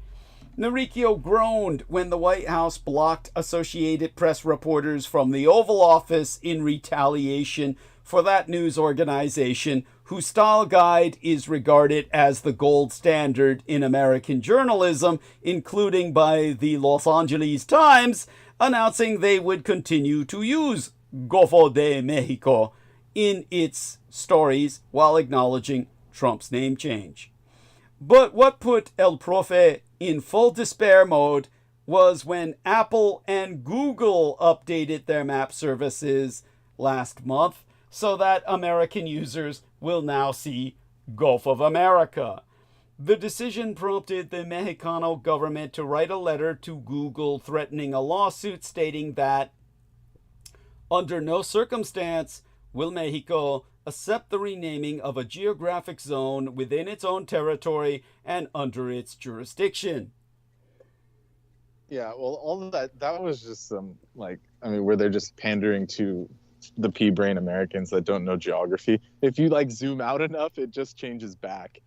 Norikyo groaned when the White House blocked Associated Press reporters from the Oval Office in retaliation for that news organization, whose style guide is regarded as the gold standard in American journalism, including by the Los Angeles Times, announcing they would continue to use Golfo de Mexico in its stories while acknowledging Trump's name change. But what put El Profe in full despair mode was when Apple and Google updated their map services last month so that American users will now see Gulf of America. The decision prompted the Mexicano government to write a letter to Google threatening a lawsuit stating that under no circumstance will Mexico accept the renaming of a geographic zone within its own territory and under its jurisdiction. Yeah, well, all of that was just where they're just pandering to the pea-brain Americans that don't know geography. If you zoom out enough, it just changes back.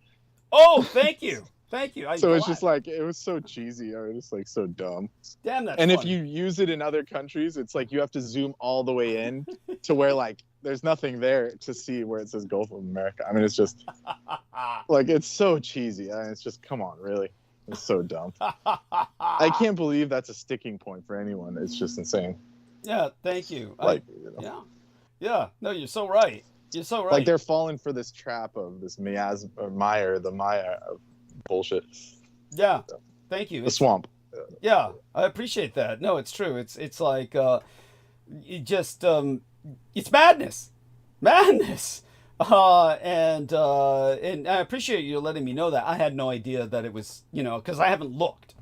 Oh, thank you. Thank you. So it's just it was so cheesy. It was so dumb. Damn, that's And funny. if you use it in other countries, it's you have to zoom all the way in to where there's nothing there to see where it says Gulf of America. I mean, it's just it's so cheesy. I mean, it's just, come on, really. It's so dumb. I can't believe that's a sticking point for anyone. It's just insane. Yeah, thank you. Yeah. No, you're so right. You're so right. They're falling for this trap of this Maya bullshit. Yeah, thank you. The swamp. Yeah, I appreciate that. No, it's true. It's it's madness. And I appreciate you letting me know that. I had no idea that it was, because I haven't looked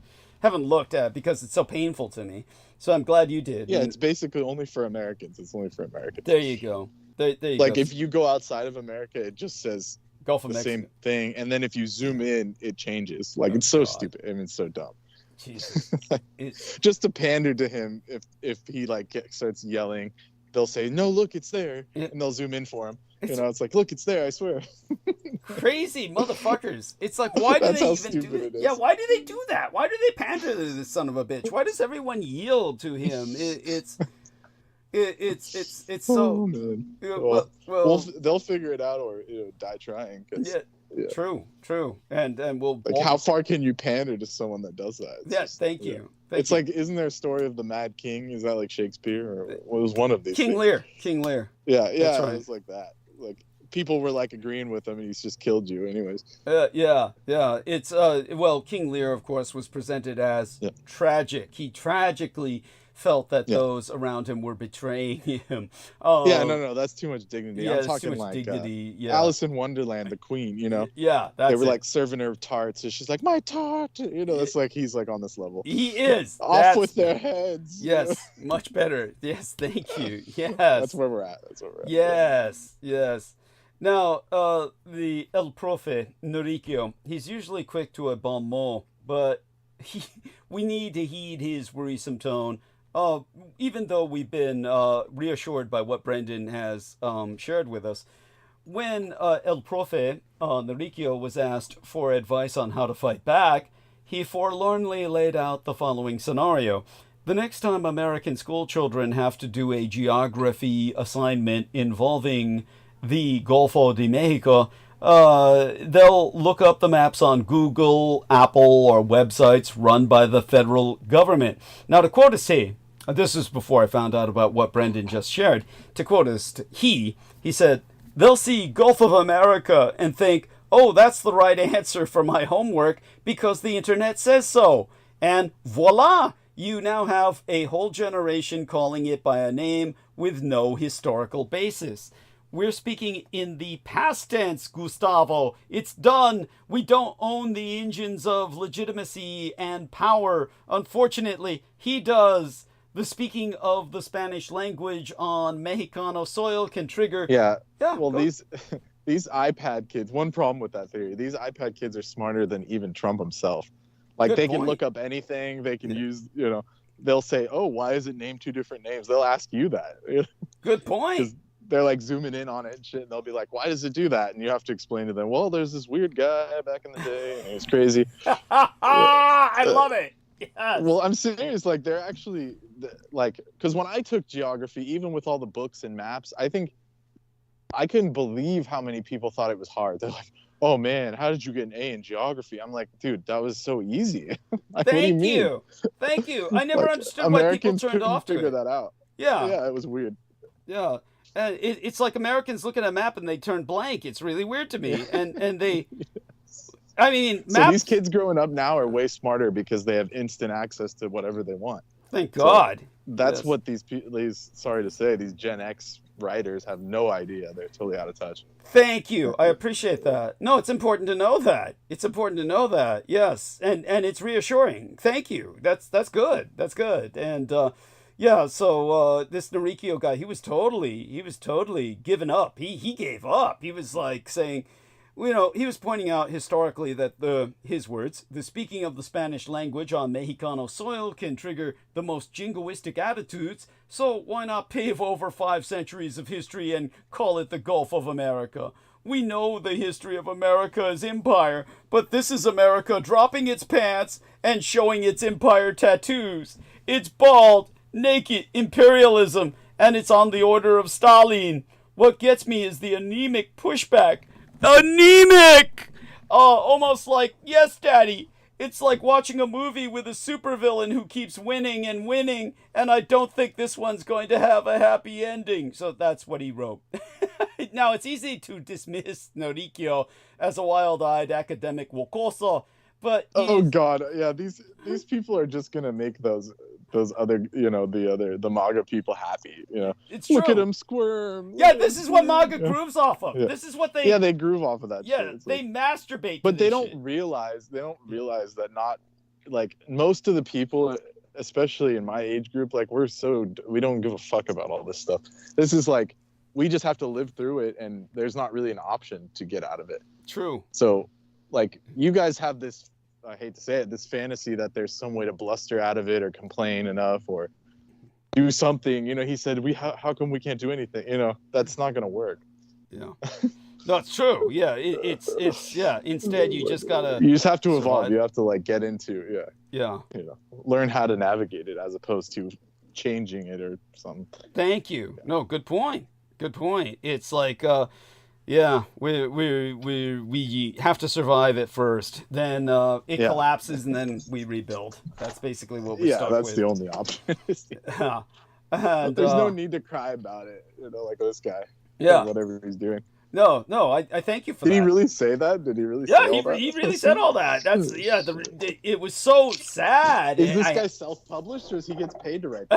at it because it's so painful to me. So I'm glad you did. Yeah, it's basically only for Americans. It's only for Americans. There you go. There you go. If you go outside of America, it just says Gulf of the Mexico. same thing, and then if you zoom in, it changes. It's so stupid. I mean, it's so dumb. Jesus. Just to pander to him, if he starts yelling, they'll say, "No, look, it's there," and they'll zoom in for him. It's look, it's there. I swear. Crazy motherfuckers. It's why do they even do that? Yeah, why do they do that? Why do they pander to this son of a bitch? Why does everyone yield to him? It's so. Oh, man. Well, they'll figure it out or die trying. Yeah. True. And we'll. How far can you pander to someone that does that? Yes, thank you. It's isn't there a story of the Mad King? Is that Shakespeare or what was one of these? King Lear. Yeah, that's right. It was like that. People were agreeing with him, and he's just killed you, anyways. Yeah. It's King Lear, of course, was presented as tragic. He tragically felt that those around him were betraying him. No, that's too much dignity. Yeah, I'm talking too much dignity. Alice in Wonderland, the queen. Yeah, that's they were serving her tarts, and she's like, "My tart." That's he's on this level. He is off with their heads. Yes, much better. Yes, thank you. Yes, that's where we're at. Yes. Now, the El Profe Norikyo, he's usually quick to a bon mot, but we need to heed his worrisome tone. Even though we've been reassured by what Brendan has shared with us, when El Profe Norikyo was asked for advice on how to fight back, he forlornly laid out the following scenario. The next time American school children have to do a geography assignment involving the Golfo de Mexico, they'll look up the maps on Google, Apple, or websites run by the federal government. Now, to quote this is before I found out about what Brendan just shared. To quote he said, they'll see Gulf of America and think, oh, that's the right answer for my homework because the internet says so. And voila, you now have a whole generation calling it by a name with no historical basis. We're speaking in the past tense, Gustavo. It's done. We don't own the engines of legitimacy and power. Unfortunately, he does. The speaking of the Spanish language on Mexicano soil can trigger... Well, these iPad kids, one problem with that theory, these iPad kids are smarter than even Trump himself. Like, Good they point. can look up anything. They can use, you know, they'll say, oh, why is it named two different names? They'll ask you that. Good point. Because they're like zooming in on it and shit. And they'll be like, why does it do that? And you have to explain to them, well, there's this weird guy back in the day. And it's crazy. I love it. Yes. Well, I'm serious. Like, they're actually, like, because when I took geography, even with all the books and maps, I think I couldn't believe how many people thought it was hard. They're like, oh man, how did you get an A in geography? I'm like, dude, that was so easy. Like, Thank you. Thank you. I never Like, understood why people Americans turned couldn't off to figure it. that out. Yeah. Yeah, it was weird. Yeah. And it's like Americans look at a map and they turn blank. It's really weird to me. And they, I mean, So maps. these kids growing up now are way smarter because they have instant access to whatever they want. Thank God. That's Yes. what these sorry to say, these Gen X writers have no idea. They're totally out of touch. Thank you. I appreciate that. No, it's important to know that. It's important to know that. Yes. And it's reassuring. Thank you. That's good. That's good. And yeah, so this Norikyo guy, he was totally given up. He gave up. He was like saying, you know, he was pointing out historically that his words, the speaking of the Spanish language on Mexicano soil can trigger the most jingoistic attitudes, so why not pave over 5 centuries of history and call it the Gulf of America? We know the history of America as empire, but this is America dropping its pants and showing its empire tattoos. It's bald, naked imperialism, and it's on the order of Stalin. What gets me is the anemic pushback. Anemic! Almost like, yes, Daddy. It's like watching a movie with a supervillain who keeps winning and winning, and I don't think this one's going to have a happy ending. So that's what he wrote. Now, it's easy to dismiss Norikyo as a wild-eyed academic wokoso, but Oh God, yeah, these people are just gonna make those other, you know, the MAGA people happy, you know. it's Look at true. them squirm. Yeah, this is what MAGA Yeah. grooves off of. Yeah. This is what they... Yeah, they groove off of that. Yeah, shit. It's they like, masturbate to but they this don't shit. realize that not, like, most of the people, especially in my age group, like, we don't give a fuck about all this stuff. This is like, we just have to live through it, and there's not really an option to get out of it. True. So, like, you guys have this, I hate to say it, this fantasy that there's some way to bluster out of it or complain enough or do something. You know, he said, how come we can't do anything? You know, that's not going to work. Yeah. No, it's true. Yeah, it's yeah. Instead, you just gotta. You just have to survive. evolve. You have to, like, get into, Yeah. you know, learn how to navigate it as opposed to changing it or something. Thank you. No, good point. Good point. It's like, yeah, we have to survive it first. Then it Yeah. collapses, and then we rebuild. That's basically what we're Yeah, stuck that's with. the only option. Yeah. And, There's no need to cry about it, you know, like this guy. Yeah. And whatever he's doing. No, I thank you for Did that. he really say that? Did he really say Yeah, all that? he really said all that. That's yeah. It was so sad. Is and this I- guy self-published or is he gets paid to write?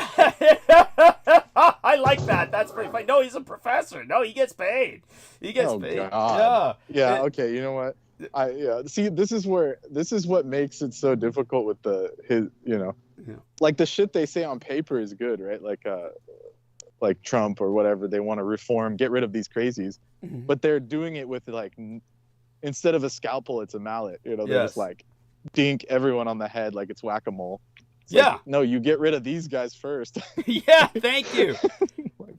I like that. That's pretty funny. No, he's a professor. No, he gets paid. He gets Oh, paid. God. Yeah. Yeah. Okay. You know what? See, this is what makes it so difficult with his, you know, Yeah. like, the shit they say on paper is good, right? Like Trump or whatever, they want to reform, get rid of these crazies, Mhm. but they're doing it with, like, instead of a scalpel, it's a mallet. You know, they're Yes. just like dink everyone on the head like it's whack-a-mole. It's Yeah. like, no, you get rid of these guys first. Yeah. Thank you.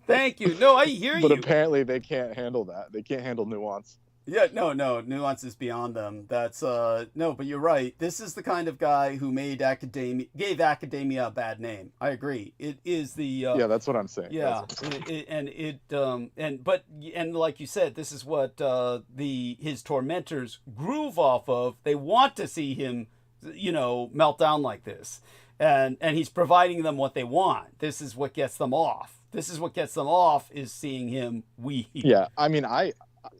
Thank you. No, I hear But you. apparently they can't handle that. They can't handle nuance. Yeah, no, nuance is beyond them. That's no, but you're right. This is the kind of guy who gave academia a bad name. I agree. It is the Yeah, that's what I'm saying. yeah, and like you said, this is what his tormentors groove off of. They want to see him, you know, melt down like this, and he's providing them what they want. This is what gets them off. This is what gets them off is seeing him weep. Yeah, I mean, I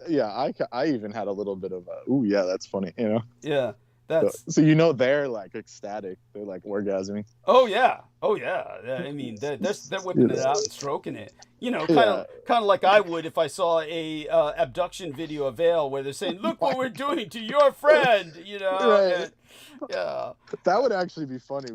even had a little bit of a, ooh, yeah, that's funny, you know? Yeah. That's So they're like ecstatic. They're like orgasming. oh yeah. I mean, they're whipping it out and stroking it. Kind of like I would if I saw a abduction video of Vale where they're saying, "Look what we're doing to your friend," Right. and, yeah. That would actually be funny.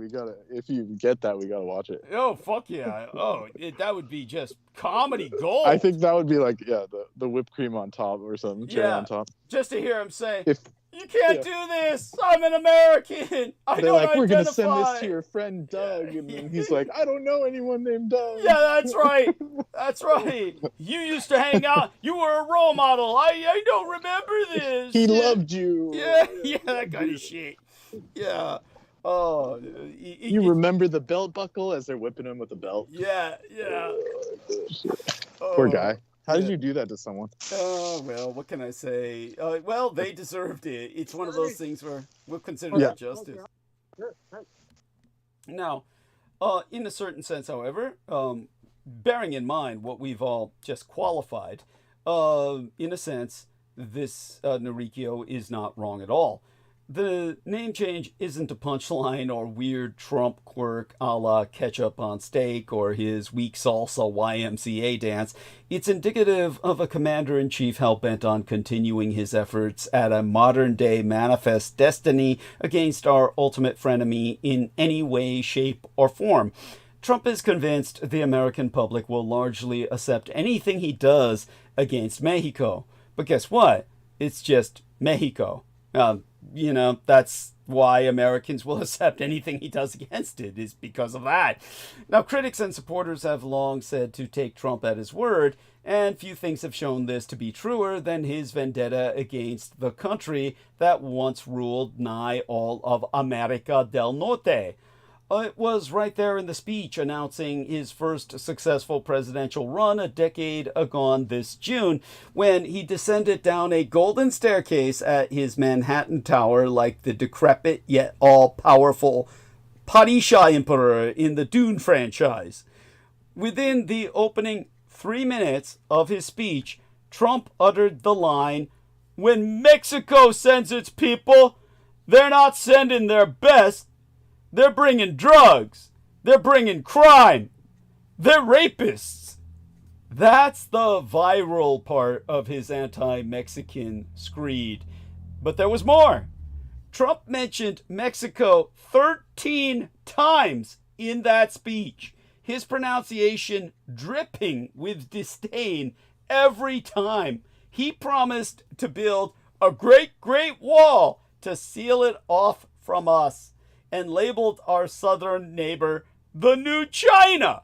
If you get that, we gotta watch it. Oh fuck yeah! Oh, that would be just comedy gold. I think that would be like the whipped cream on top or something, cherry on top. Just to hear him say, If "You can't do this. I'm an American. I they're don't like, we're gonna send identify." this to your friend Doug, and then he's like, I don't know anyone named Doug. Yeah, that's right. That's right. You used to hang out. You were a role model. I don't remember this. He loved you. Yeah, that kind of shit. Yeah. Oh. You remember the belt buckle as they're whipping him with the belt? Yeah. Poor guy. How did you do that to someone? Oh, well, what can I say? Well, they deserved it. It's one of those things where we'll consider that justice. Now, in a certain sense, however, bearing in mind what we've all just qualified, in a sense, this Norikyo is not wrong at all. The name change isn't a punchline or weird Trump quirk a la ketchup on steak or his weak salsa YMCA dance. It's indicative of a commander-in-chief hell-bent on continuing his efforts at a modern-day manifest destiny against our ultimate frenemy in any way, shape, or form. Trump is convinced the American public will largely accept anything he does against Mexico. But guess what? It's just Mexico. That's why Americans will accept anything he does against it, is because of that. Now, critics and supporters have long said to take Trump at his word, and few things have shown this to be truer than his vendetta against the country that once ruled nigh all of America del Norte. It was right there in the speech announcing his first successful presidential run a decade agone this June, when he descended down a golden staircase at his Manhattan Tower like the decrepit yet all-powerful Parisha Emperor in the Dune franchise. Within the opening 3 minutes of his speech, Trump uttered the line, "When Mexico sends its people, they're not sending their best. They're bringing drugs. They're bringing crime. They're rapists." That's the viral part of his anti-Mexican screed. But there was more. Trump mentioned Mexico 13 times in that speech, his pronunciation dripping with disdain every time. He promised to build a great, great wall to seal it off from us, and labeled our southern neighbor the new China.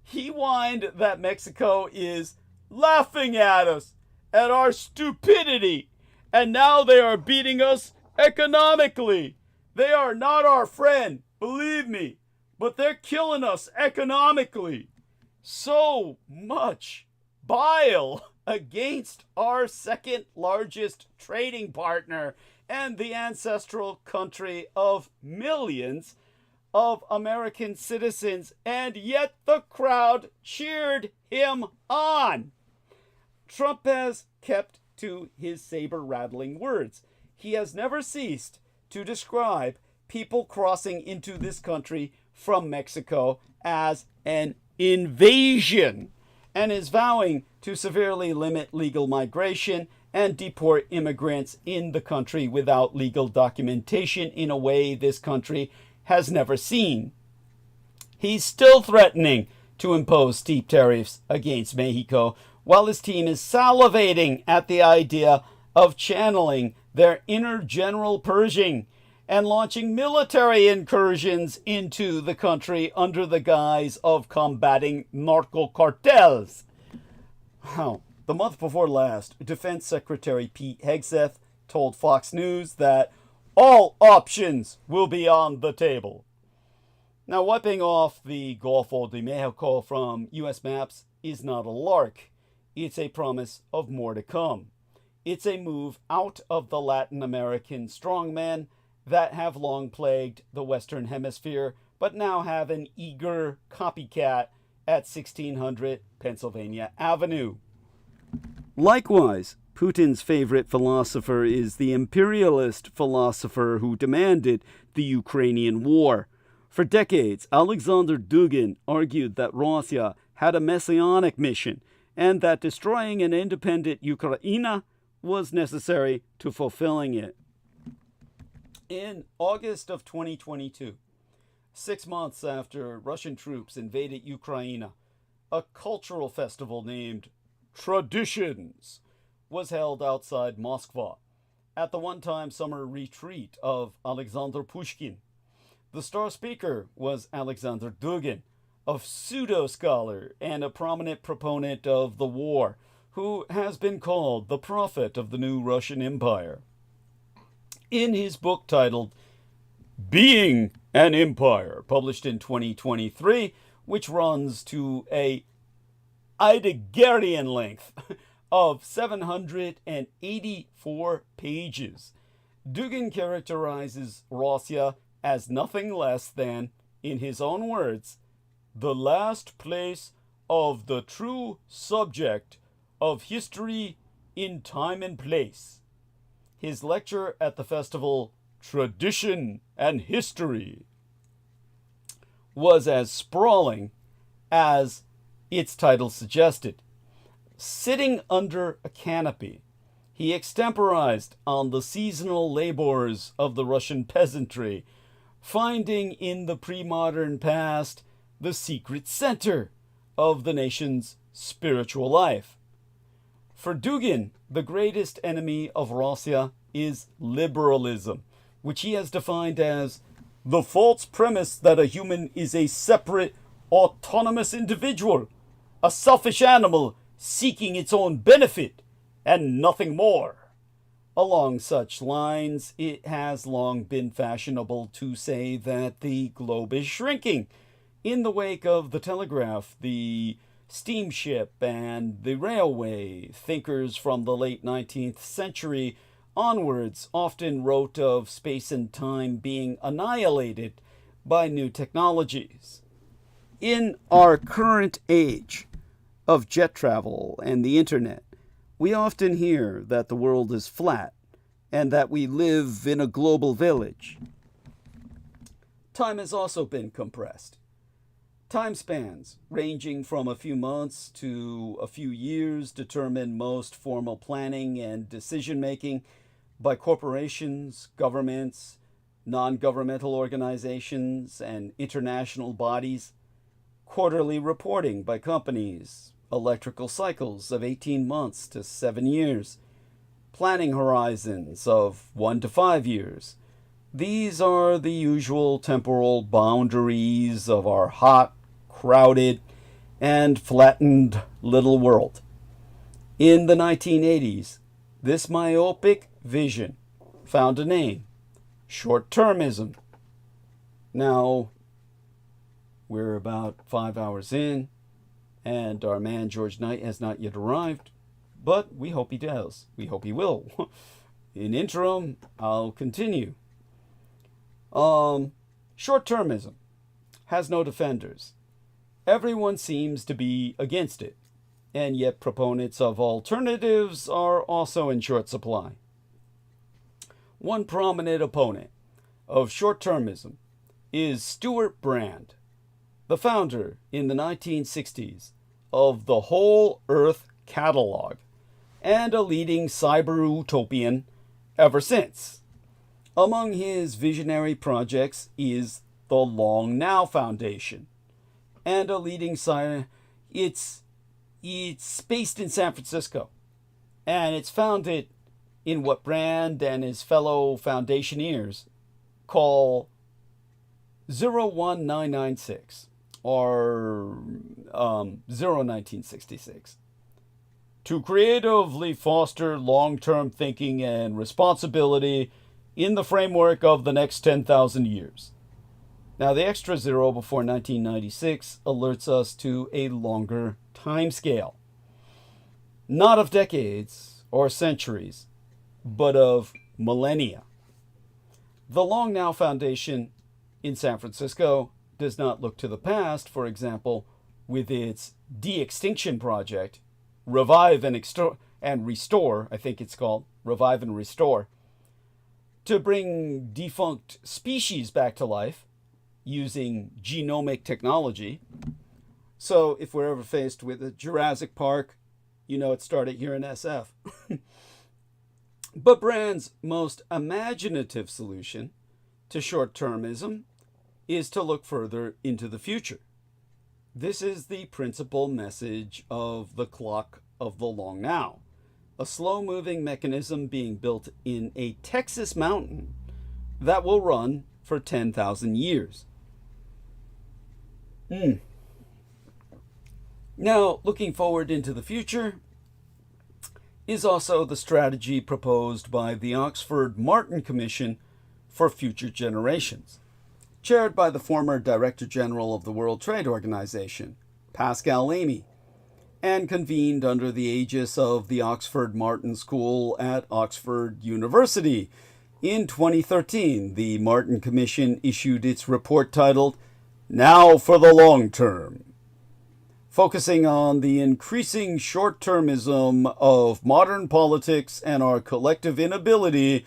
He whined that Mexico is laughing at us, at our stupidity, and now they are beating us economically. They are not our friend, believe me, but they're killing us economically. So much bile against our second largest trading partner and the ancestral country of millions of American citizens, and yet the crowd cheered him on. Trump has kept to his saber-rattling words. He has never ceased to describe people crossing into this country from Mexico as an invasion, and is vowing to severely limit legal migration and deport immigrants in the country without legal documentation in a way this country has never seen. He's still threatening to impose steep tariffs against Mexico, while his team is salivating at the idea of channeling their inner general purging and launching military incursions into the country under the guise of combating narco cartels. Wow. The month before last, Defense Secretary Pete Hegseth told Fox News that all options will be on the table. Now, wiping off the Golfo de Mexico from U.S. maps is not a lark. It's a promise of more to come. It's a move out of the Latin American strongmen that have long plagued the Western Hemisphere, but now have an eager copycat at 1600 Pennsylvania Avenue. Likewise, Putin's favorite philosopher is the imperialist philosopher who demanded the Ukrainian war. For decades, Alexander Dugin argued that Russia had a messianic mission and that destroying an independent Ukraine was necessary to fulfilling it. In August of 2022, 6 months after Russian troops invaded Ukraine, a cultural festival named Traditions was held outside Moscow at the one-time summer retreat of Alexander Pushkin. The star speaker was Alexander Dugin, a pseudo-scholar and a prominent proponent of the war, who has been called the prophet of the new Russian Empire. In his book titled Being an Empire, published in 2023, which runs to a Heideggerian length of 784 pages, Dugin characterizes Russia as nothing less than, in his own words, the last place of the true subject of history in time and place. His lecture at the festival Tradition and History was as sprawling as its title suggested. Sitting under a canopy, he extemporized on the seasonal labors of the Russian peasantry, finding in the pre-modern past the secret center of the nation's spiritual life. For Dugin, the greatest enemy of Russia is liberalism, which he has defined as the false premise that a human is a separate, autonomous individual, a selfish animal seeking its own benefit, and nothing more. Along such lines, it has long been fashionable to say that the globe is shrinking in the wake of the telegraph, the steamship, and the railway. Thinkers from the late 19th century onwards often wrote of space and time being annihilated by new technologies. In our current age of jet travel and the internet, we often hear that the world is flat and that we live in a global village. Time has also been compressed. Time spans ranging from a few months to a few years determine most formal planning and decision-making by corporations, governments, non-governmental organizations, and international bodies, quarterly reporting by companies, electrical cycles of 18 months to 7 years, planning horizons of 1 to 5 years. These are the usual temporal boundaries of our hot, crowded, and flattened little world. In the 1980s, this myopic vision found a name: short-termism. Now, we're about 5 hours in, and our man George Knight has not yet arrived, but we hope he does. We hope he will. In interim, I'll continue. Short-termism has no defenders. Everyone seems to be against it, and yet proponents of alternatives are also in short supply. One prominent opponent of short-termism is Stewart Brand, the founder in the 1960s of the Whole Earth Catalog, and a leading cyber utopian ever since. Among his visionary projects is the Long Now Foundation, and a leading it's based in San Francisco, and it's founded in what Brand and his fellow foundationeers call 01996 or 1966, to creatively foster long-term thinking and responsibility in the framework of the next 10,000 years. Now, the extra zero before 1996 alerts us to a longer time scale, not of decades or centuries, but of millennia. The Long Now Foundation in San Francisco does not look to the past, for example, with its de-extinction project, Revive and and restore, I think it's called, revive and restore, to bring defunct species back to life using genomic technology. So if we're ever faced with a Jurassic Park, you know it started here in SF. But Brand's most imaginative solution to short-termism is to look further into the future. This is the principal message of the clock of the long now, a slow-moving mechanism being built in a Texas mountain that will run for 10,000 years. Now, looking forward into the future is also the strategy proposed by the Oxford-Martin Commission for Future Generations, chaired by the former Director General of the World Trade Organization, Pascal Lamy, and convened under the aegis of the Oxford-Martin School at Oxford University. In 2013, the Martin Commission issued its report titled, Now for the Long Term, focusing on the increasing short-termism of modern politics and our collective inability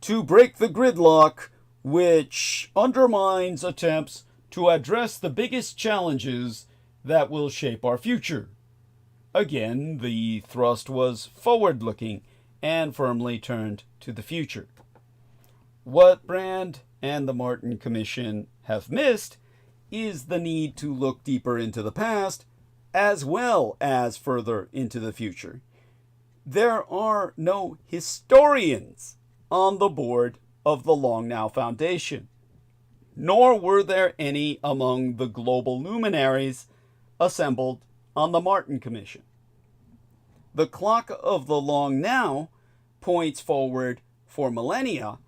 to break the gridlock which undermines attempts to address the biggest challenges that will shape our future. Again, the thrust was forward-looking and firmly turned to the future. What Brand and the Martin Commission have missed is the need to look deeper into the past as well as further into the future. There are no historians on the board of the Long Now Foundation, nor were there any among the global luminaries assembled on the Martin Commission. The clock of the Long Now points forward for millennia,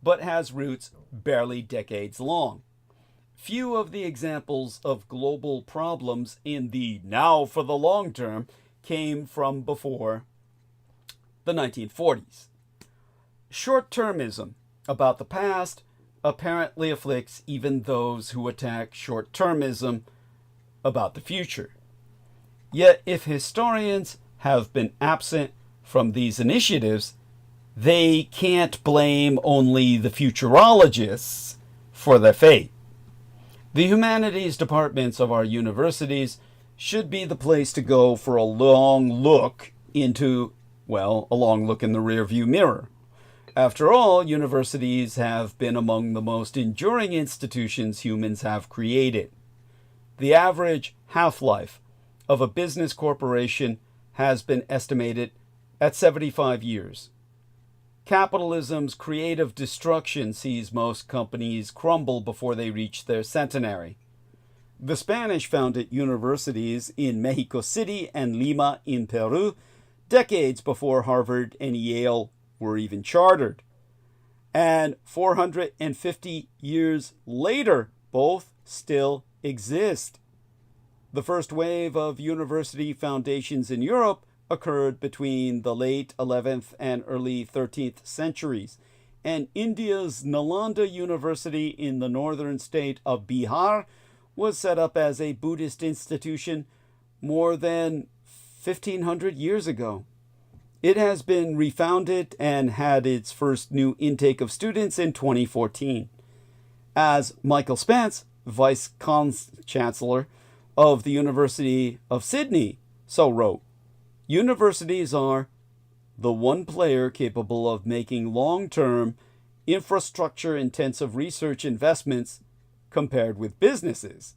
but has roots barely decades long. Few of the examples of global problems in the now for the long term came from before the 1940s. Short-termism about the past apparently afflicts even those who attack short-termism about the future. Yet if historians have been absent from these initiatives, they can't blame only the futurologists for their fate. The humanities departments of our universities should be the place to go for a long look into, well, a long look in the rearview mirror. After all, universities have been among the most enduring institutions humans have created. The average half-life of a business corporation has been estimated at 75 years. Capitalism's creative destruction sees most companies crumble before they reach their centenary. The Spanish founded universities in Mexico City and Lima in Peru decades before Harvard and Yale were even chartered. And 450 years later, both still exist. The first wave of university foundations in Europe occurred between the late 11th and early 13th centuries, and India's Nalanda University in the northern state of Bihar was set up as a Buddhist institution more than 1,500 years ago. It has been refounded and had its first new intake of students in 2014. As Michael Spence, Vice-Chancellor of the University of Sydney, so wrote, universities are the one player capable of making long-term, infrastructure-intensive research investments compared with businesses.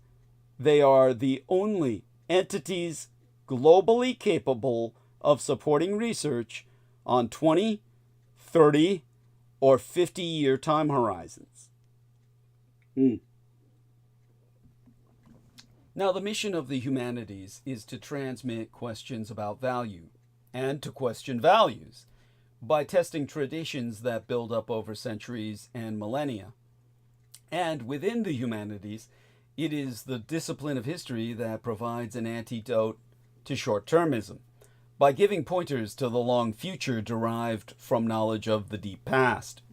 They are the only entities globally capable of supporting research on 20, 30, or 50-year time horizons. Now, the mission of the humanities is to transmit questions about value and to question values by testing traditions that build up over centuries and millennia. And within the humanities, it is the discipline of history that provides an antidote to short-termism by giving pointers to the long future derived from knowledge of the deep past.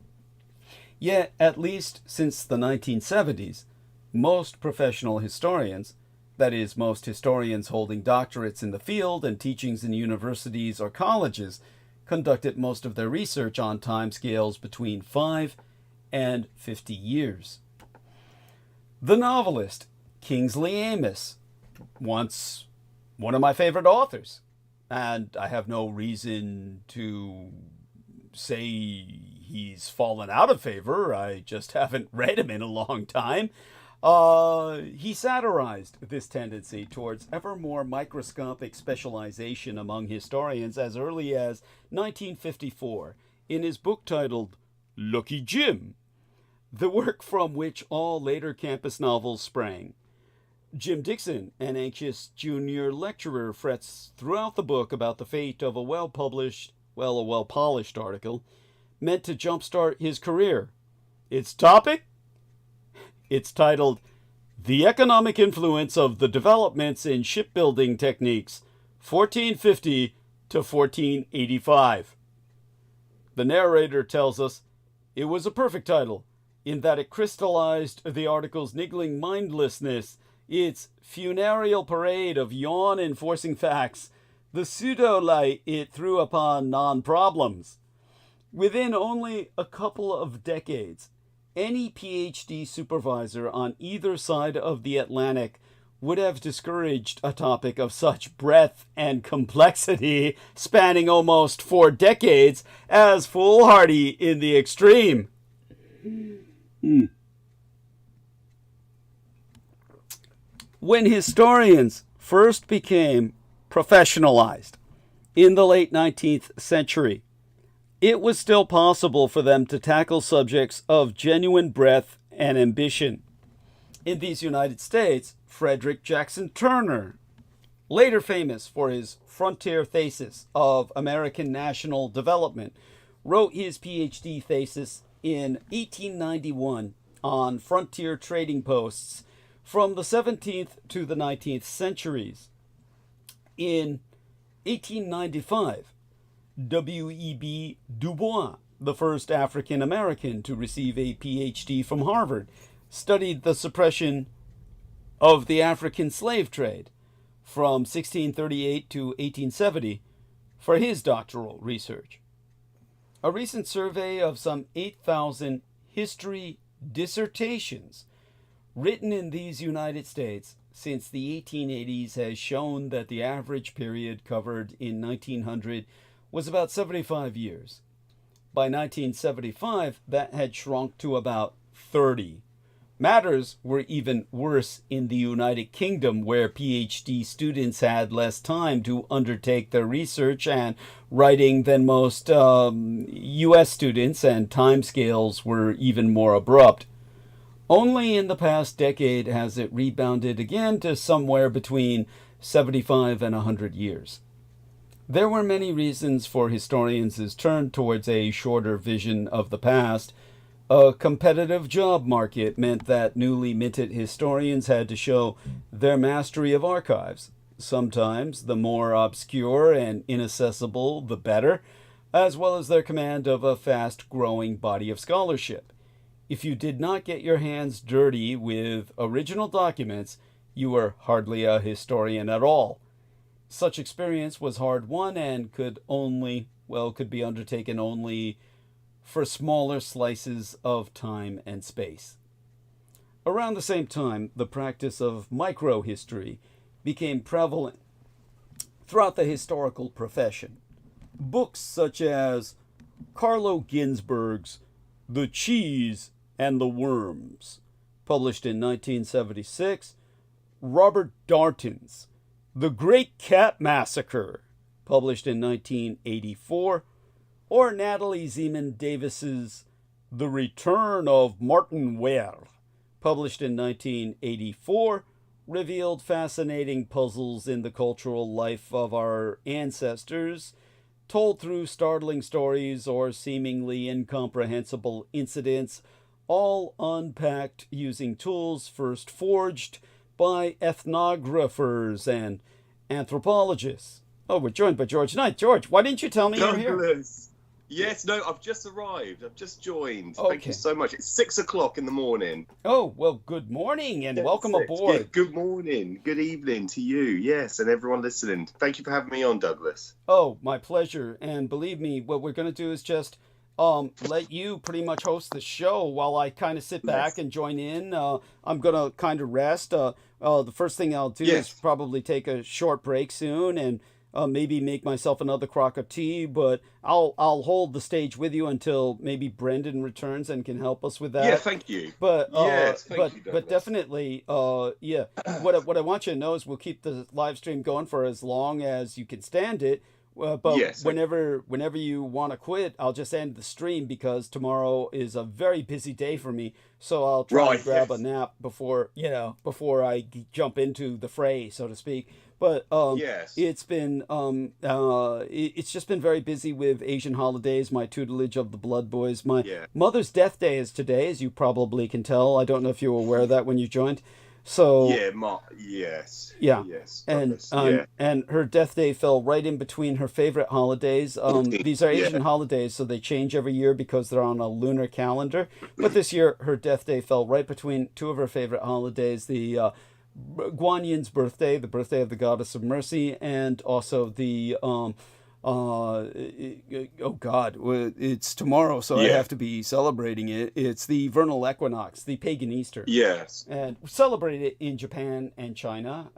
Yet, at least since the 1970s, most professional historians That is, most historians holding doctorates in the field and teachings in universities or colleges conducted most of their research on timescales between 5 and 50 years. The novelist Kingsley Amis, once one of my favorite authors, and I have no reason to say he's fallen out of favor, I just haven't read him in a long time. He satirized this tendency towards ever more microscopic specialization among historians as early as 1954 in his book titled Lucky Jim, the work from which all later campus novels sprang. Jim Dixon, an anxious junior lecturer, frets throughout the book about the fate of a well-polished article meant to jumpstart his career. Its topic? It's titled, The Economic Influence of the Developments in Shipbuilding Techniques, 1450 to 1485. The narrator tells us it was a perfect title, in that it crystallized the article's niggling mindlessness, its funereal parade of yawn-enforcing facts, the pseudo-light it threw upon non-problems. Within only a couple of decades, any PhD supervisor on either side of the Atlantic would have discouraged a topic of such breadth and complexity spanning almost 4 decades as foolhardy in the extreme. When historians first became professionalized in the late 19th century, it was still possible for them to tackle subjects of genuine breadth and ambition. In these United States, Frederick Jackson Turner, later famous for his frontier thesis of American national development, wrote his PhD thesis in 1891 on frontier trading posts from the 17th to the 19th centuries. In 1895, W.E.B. Du Bois, the first African American to receive a PhD from Harvard, studied the suppression of the African slave trade from 1638 to 1870 for his doctoral research. A recent survey of some 8,000 history dissertations written in these United States since the 1880s has shown that the average period covered in 1900 was about 75 years. By 1975, that had shrunk to about 30. Matters were even worse in the United Kingdom, where PhD students had less time to undertake their research and writing than most U.S. students, and timescales were even more abrupt. Only in the past decade has it rebounded again to somewhere between 75 and 100 years. There were many reasons for historians' turn towards a shorter vision of the past. A competitive job market meant that newly minted historians had to show their mastery of archives. Sometimes the more obscure and inaccessible, the better, as well as their command of a fast-growing body of scholarship. If you did not get your hands dirty with original documents, you were hardly a historian at all. Such experience was hard-won and could be undertaken only for smaller slices of time and space. Around the same time, the practice of microhistory became prevalent throughout the historical profession. Books such as Carlo Ginzburg's The Cheese and the Worms, published in 1976, Robert Darnton's The Great Cat Massacre, published in 1984, or Natalie Zeman Davis's The Return of Martin Ware, published in 1984, revealed fascinating puzzles in the cultural life of our ancestors, told through startling stories or seemingly incomprehensible incidents, all unpacked using tools first forged by ethnographers and anthropologists. Oh, we're joined by George Knight. George, why didn't you tell me you're here? Yes, no, I've just arrived. I've just joined. Okay. Thank you so much. It's 6 o'clock in the morning. Oh, well, good morning and Yeah, welcome 6. aboard. Yeah, good morning. Good evening to you. Yes, and everyone listening. Thank you for having me on, Douglas. Oh, my pleasure. And believe me, what we're going to do is just let you pretty much host the show while I kind of sit back and join in. I'm going to kind of rest. The first thing I'll do is probably take a short break soon and maybe make myself another crock of tea, but I'll hold the stage with you until maybe Brendan returns and can help us with that. Yeah, thank you. But thank you, but definitely, yeah. What I want you to know is we'll keep the live stream going for as long as you can stand it. But whenever you want to quit, I'll just end the stream because tomorrow is a very busy day for me. So I'll try and grab a nap before I jump into the fray, so to speak. But it's been it's just been very busy with Asian holidays, my tutelage of the Blood Boys. My mother's death day is today, as you probably can tell. I don't know if you were aware of that when you joined. So and her death day fell right in between her favorite holidays. These are Asian holidays, so they change every year because they're on a lunar calendar. But this year, her death day fell right between two of her favorite holidays: the Guan Yin's birthday, the birthday of the goddess of mercy, and also the it's tomorrow, so I have to be celebrating it. It's the vernal equinox, the pagan Easter. Yes. And we celebrate it in Japan and China,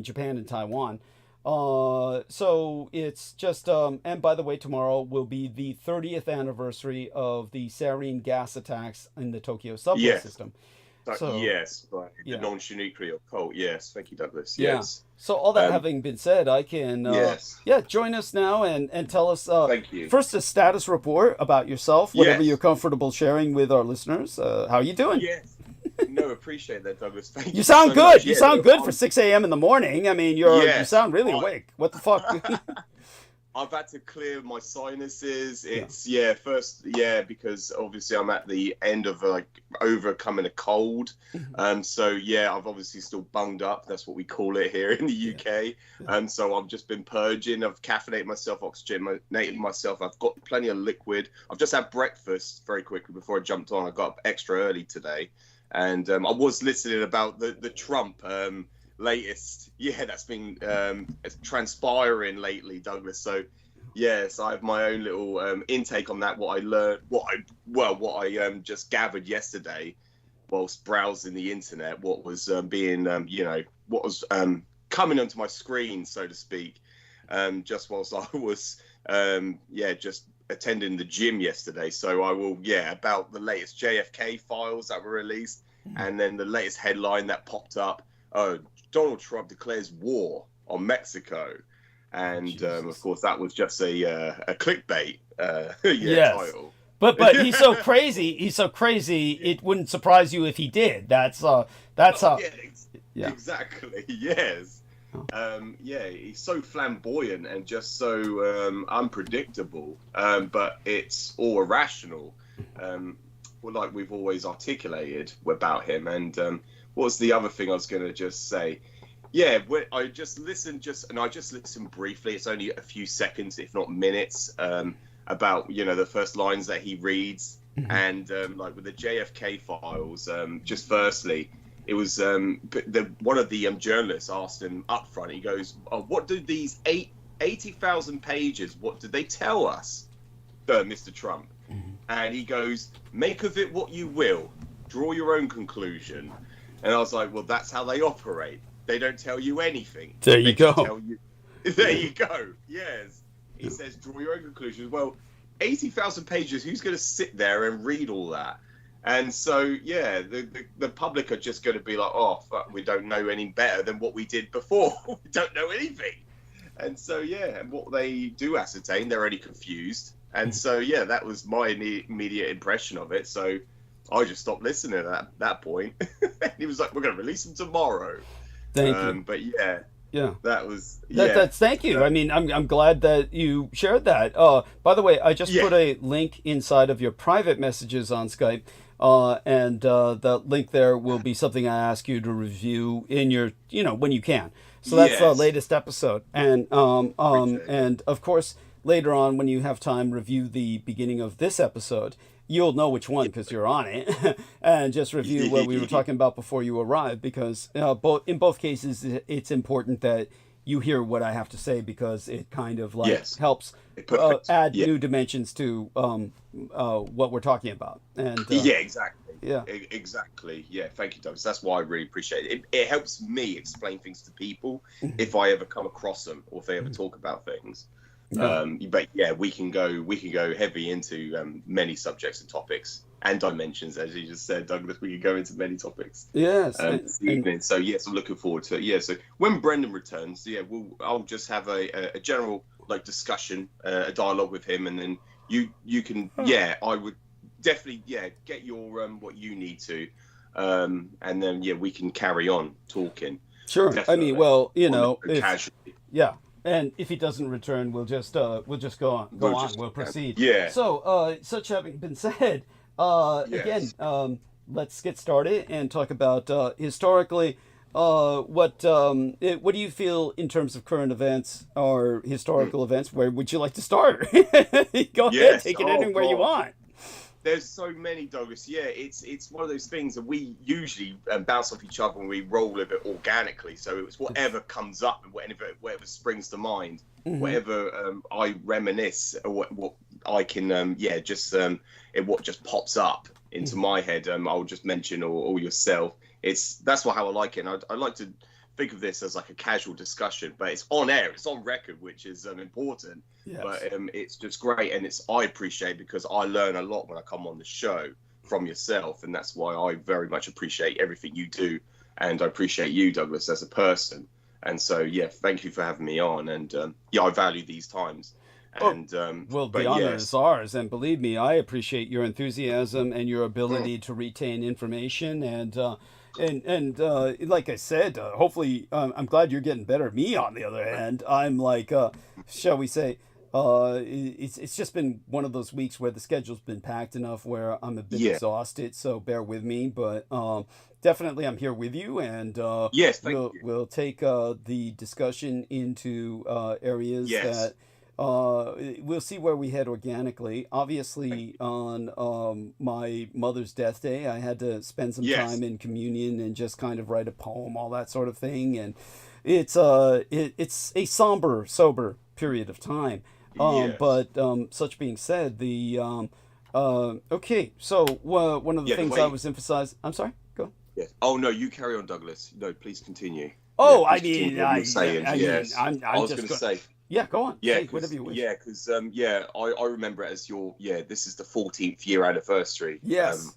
Japan and Taiwan. So it's just, and by the way, tomorrow will be the 30th anniversary of the sarin gas attacks in the Tokyo subway system. So, the non-nuclear cult. Yes, thank you, Douglas. Yeah. Yes. So all that having been said, I can join us now and tell us thank you. First a status report about yourself, whatever you're comfortable sharing with our listeners. How are you doing? Yes. No, appreciate that, Douglas. Thank you. You sound so good. Much. You sound good for 6 a.m. in the morning. I mean, you sound really awake. What the fuck? I've had to clear my sinuses. It's because obviously I'm at the end of overcoming a cold. So I've obviously still bunged up. That's what we call it here in the UK. So I've just been purging. I've caffeinated myself, oxygenated myself. I've got plenty of liquid. I've just had breakfast very quickly before I jumped on. I got up extra early today, and I was listening about the Trump latest that's been transpiring lately, Douglas. So yes, I have my own little intake on that, what I learned, what I just gathered yesterday whilst browsing the internet, what was being what was coming onto my screen, so to speak, just whilst I was just attending the gym yesterday. So I will about the latest JFK files that were released, and then the latest headline that popped up, Donald Trump declares war on Mexico. And, of course, that was just a clickbait title. But he's so crazy. He's so crazy. It wouldn't surprise you if he did. Exactly. Yes. He's so flamboyant and just so unpredictable. But it's all irrational. Like we've always articulated about him. And what was the other thing I was going to just say? I just listened briefly. It's only a few seconds, if not minutes, about the first lines that he reads, and with the JFK files. Just firstly, it was one of the journalists asked him up front. He goes, "What do these 80,000 pages? What did they tell us, Mr. Trump?" And he goes, "Make of it what you will. Draw your own conclusion." And I was like, "Well, that's how they operate. They don't tell you anything." There you go. There you go. Yes. He says, draw your own conclusions. Well, 80,000 pages, who's going to sit there and read all that? And so, the public are just going to be like, oh, fuck, we don't know any better than what we did before. We don't know anything. And so, and what they do ascertain, they're only confused. And so, that was my immediate impression of it. So I just stopped listening at that point. And he was like, we're going to release them tomorrow. Thank you. But that was that's thank you. I mean, I'm glad that you shared that. By the way, I just put a link inside of your private messages on Skype, and the link there will be something I ask you to review in your when you can. So that's the latest episode, and of course later on, when you have time, review the beginning of this episode. You'll know which one because you're on it, and just review what we were talking about before you arrived. Because in both cases, it's important that you hear what I have to say because it kind of like helps add new dimensions to what we're talking about. And yeah, exactly. Yeah, exactly. Yeah, thank you, Douglas. That's why I really appreciate it. It helps me explain things to people if I ever come across them or if they ever talk about things. But yeah, we can go heavy into many subjects and topics and dimensions, as you just said, Douglas. We can go into many topics. Yes. This evening. So yes, I'm looking forward to it. Yeah. So when Brendan returns, I'll just have a general like discussion, a dialogue with him, and then you can I would definitely get your what you need to, and then we can carry on talking. Sure. Definitely. I mean, well, Casually. Yeah. And if he doesn't return, we'll just go on. We'll proceed. Yeah. So, such having been said, again, let's get started and talk about historically. What do you feel in terms of current events or historical events? Where would you like to start? Go ahead, take it anywhere you want. There's so many, Douglas. Yeah, it's one of those things that we usually bounce off each other when we roll a bit organically. So it's whatever comes up and whatever springs to mind, whatever I reminisce, or what I can what just pops up into my head. I'll just mention or yourself. That's how I like it. And I like to think of this as like a casual discussion, but it's on air, it's on record, which is important. Yes. But it's just great, and I appreciate because I learn a lot when I come on the show from yourself, and that's why I very much appreciate everything you do, and I appreciate you, Douglas, as a person. And so thank you for having me on, and I value these times. And the honor is ours, and believe me, I appreciate your enthusiasm and your ability to retain information, and like I said, hopefully, I'm glad you're getting better. Me, on the other hand, I'm like, shall we say, it's just been one of those weeks where the schedule's been packed enough where I'm a bit exhausted. So bear with me, but definitely I'm here with you, and we'll take the discussion into areas that. We'll see where we head organically. Obviously, on my mother's death day, I had to spend some time in communion and just kind of write a poem, all that sort of thing. And it's a sober period of time. But such being said, okay. So one of the things I was emphasizing. I'm sorry. Go. Yes. Oh no, you carry on, Douglas. No, please continue. Oh, I was going to say. Yeah, go on. Yeah, whatever you wish. Yeah, because I remember it as this is the 14th year anniversary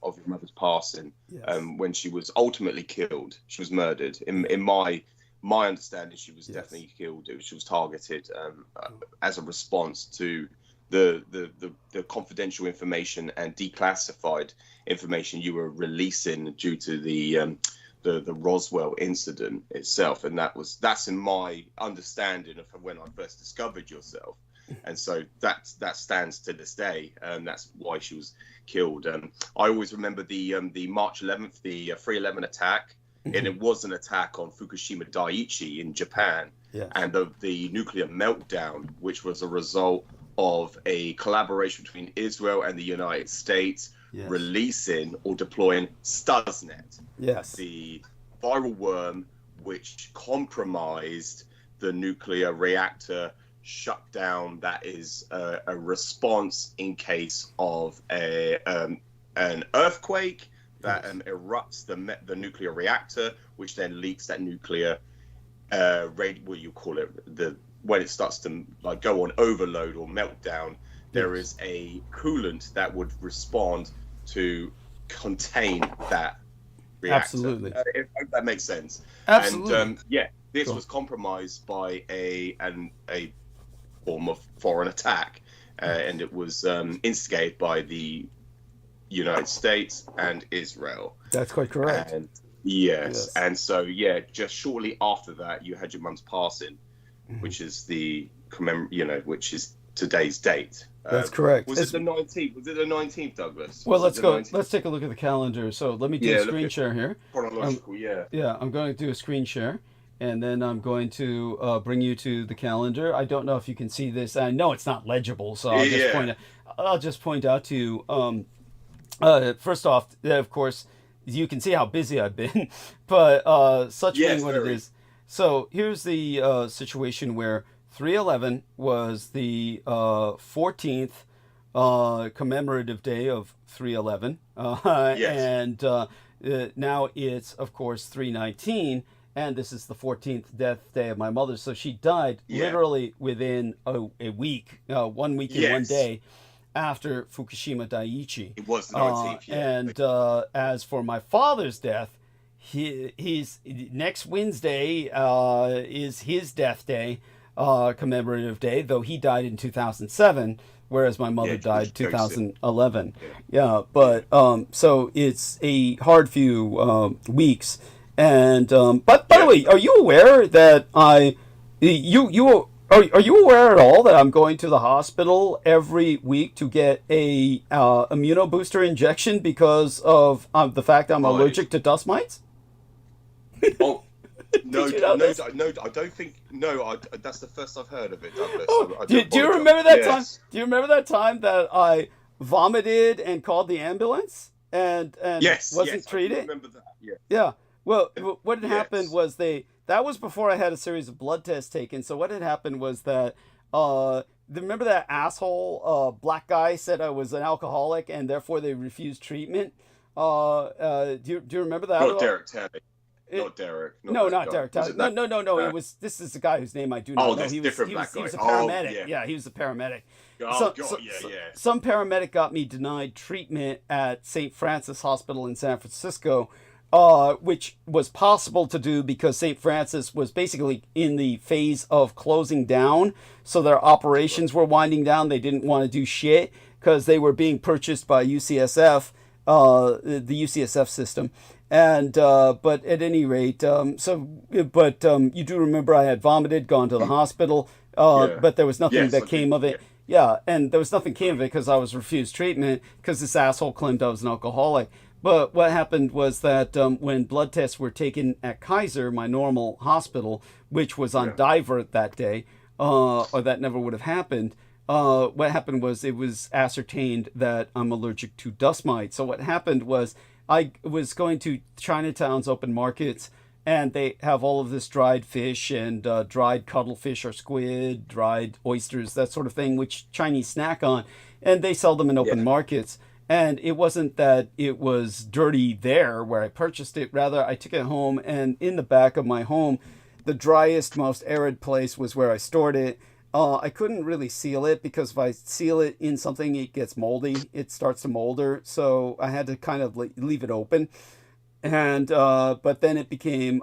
of your mother's passing. Yes. When she was ultimately killed, she was murdered. In my understanding, she was definitely killed. She was targeted as a response to the confidential information and declassified information you were releasing due to the Roswell incident itself, and that's in my understanding of when I first discovered yourself, and so that stands to this day, and that's why she was killed. I always remember the March 11th, the 3/11 attack, and it was an attack on Fukushima Daiichi in Japan, and the nuclear meltdown, which was a result of a collaboration between Israel and the United States. Yes. Releasing or deploying Stuxnet, the viral worm which compromised the nuclear reactor shutdown. That is a response in case of an earthquake that erupts the nuclear reactor, which then leaks that nuclear when it starts to like go on overload or meltdown. There is a coolant that would respond to contain that reactor. Absolutely. I hope that makes sense. Absolutely. And this was compromised by a form of foreign attack, and it was instigated by the United States and Israel. That's quite correct. And and so just shortly after that, you had your mum's passing, which is which is today's date. That's correct. Was it the 19th? Was it the 19th, Douglas? Well, let's go. 19th? Let's take a look at the calendar. So let me do a screen share here. Chronological, Yeah, I'm going to do a screen share, and then I'm going to bring you to the calendar. I don't know if you can see this. I know it's not legible, so I'll just point out to you. First off, of course, you can see how busy I've been, but such being what it is. So here's the situation where 3/11 was the 14th commemorative day of 3/11, and now it's, of course, 3/19, and this is the 14th death day of my mother. So she died literally within a week, 1 week and 1 day after Fukushima Daiichi. It was the 19th, And as for my father's death, he's next Wednesday is his death day, commemorative day, though he died in 2007, whereas my mother died 2011. But so it's a hard few weeks. And but by the way, are you aware that are you aware at all that I'm going to the hospital every week to get a immunobooster injection because of the fact I'm allergic to dust mites? Oh, no, I don't think. No, that's the first I've heard of it, Douglas. Oh, do you remember that time? Do you remember that time that I vomited and called the ambulance and wasn't treated? I remember that. Yeah. Well, what had happened was that was before I had a series of blood tests taken. So what had happened was that remember that asshole black guy said I was an alcoholic and therefore they refused treatment. Do you remember that? Not Derek Terry. Not Derek. Not Derek. No. It was. This is the guy whose name I do not know. He was a paramedic. He was a paramedic. Some paramedic got me denied treatment at St. Francis Hospital in San Francisco, which was possible to do because St. Francis was basically in the phase of closing down, so their operations were winding down. They didn't want to do shit because they were being purchased by UCSF, the UCSF system. And but at any rate, you do remember I had vomited, gone to the hospital, but there was nothing that came of it. And there was nothing came of it because I was refused treatment because this asshole claimed I was an alcoholic. But what happened was that when blood tests were taken at Kaiser, my normal hospital, which was on divert that day, or that never would have happened, what happened was it was ascertained that I'm allergic to dust mites. So what happened was I was going to Chinatown's open markets, and they have all of this dried fish and dried cuttlefish or squid, dried oysters, that sort of thing, which Chinese snack on, and they sell them in open markets. And it wasn't that it was dirty there where I purchased it. Rather, I took it home, and in the back of my home, the driest, most arid place was where I stored it. I couldn't really seal it because if I seal it in something, it gets moldy. It starts to molder. So I had to kind of leave it open. And but then it became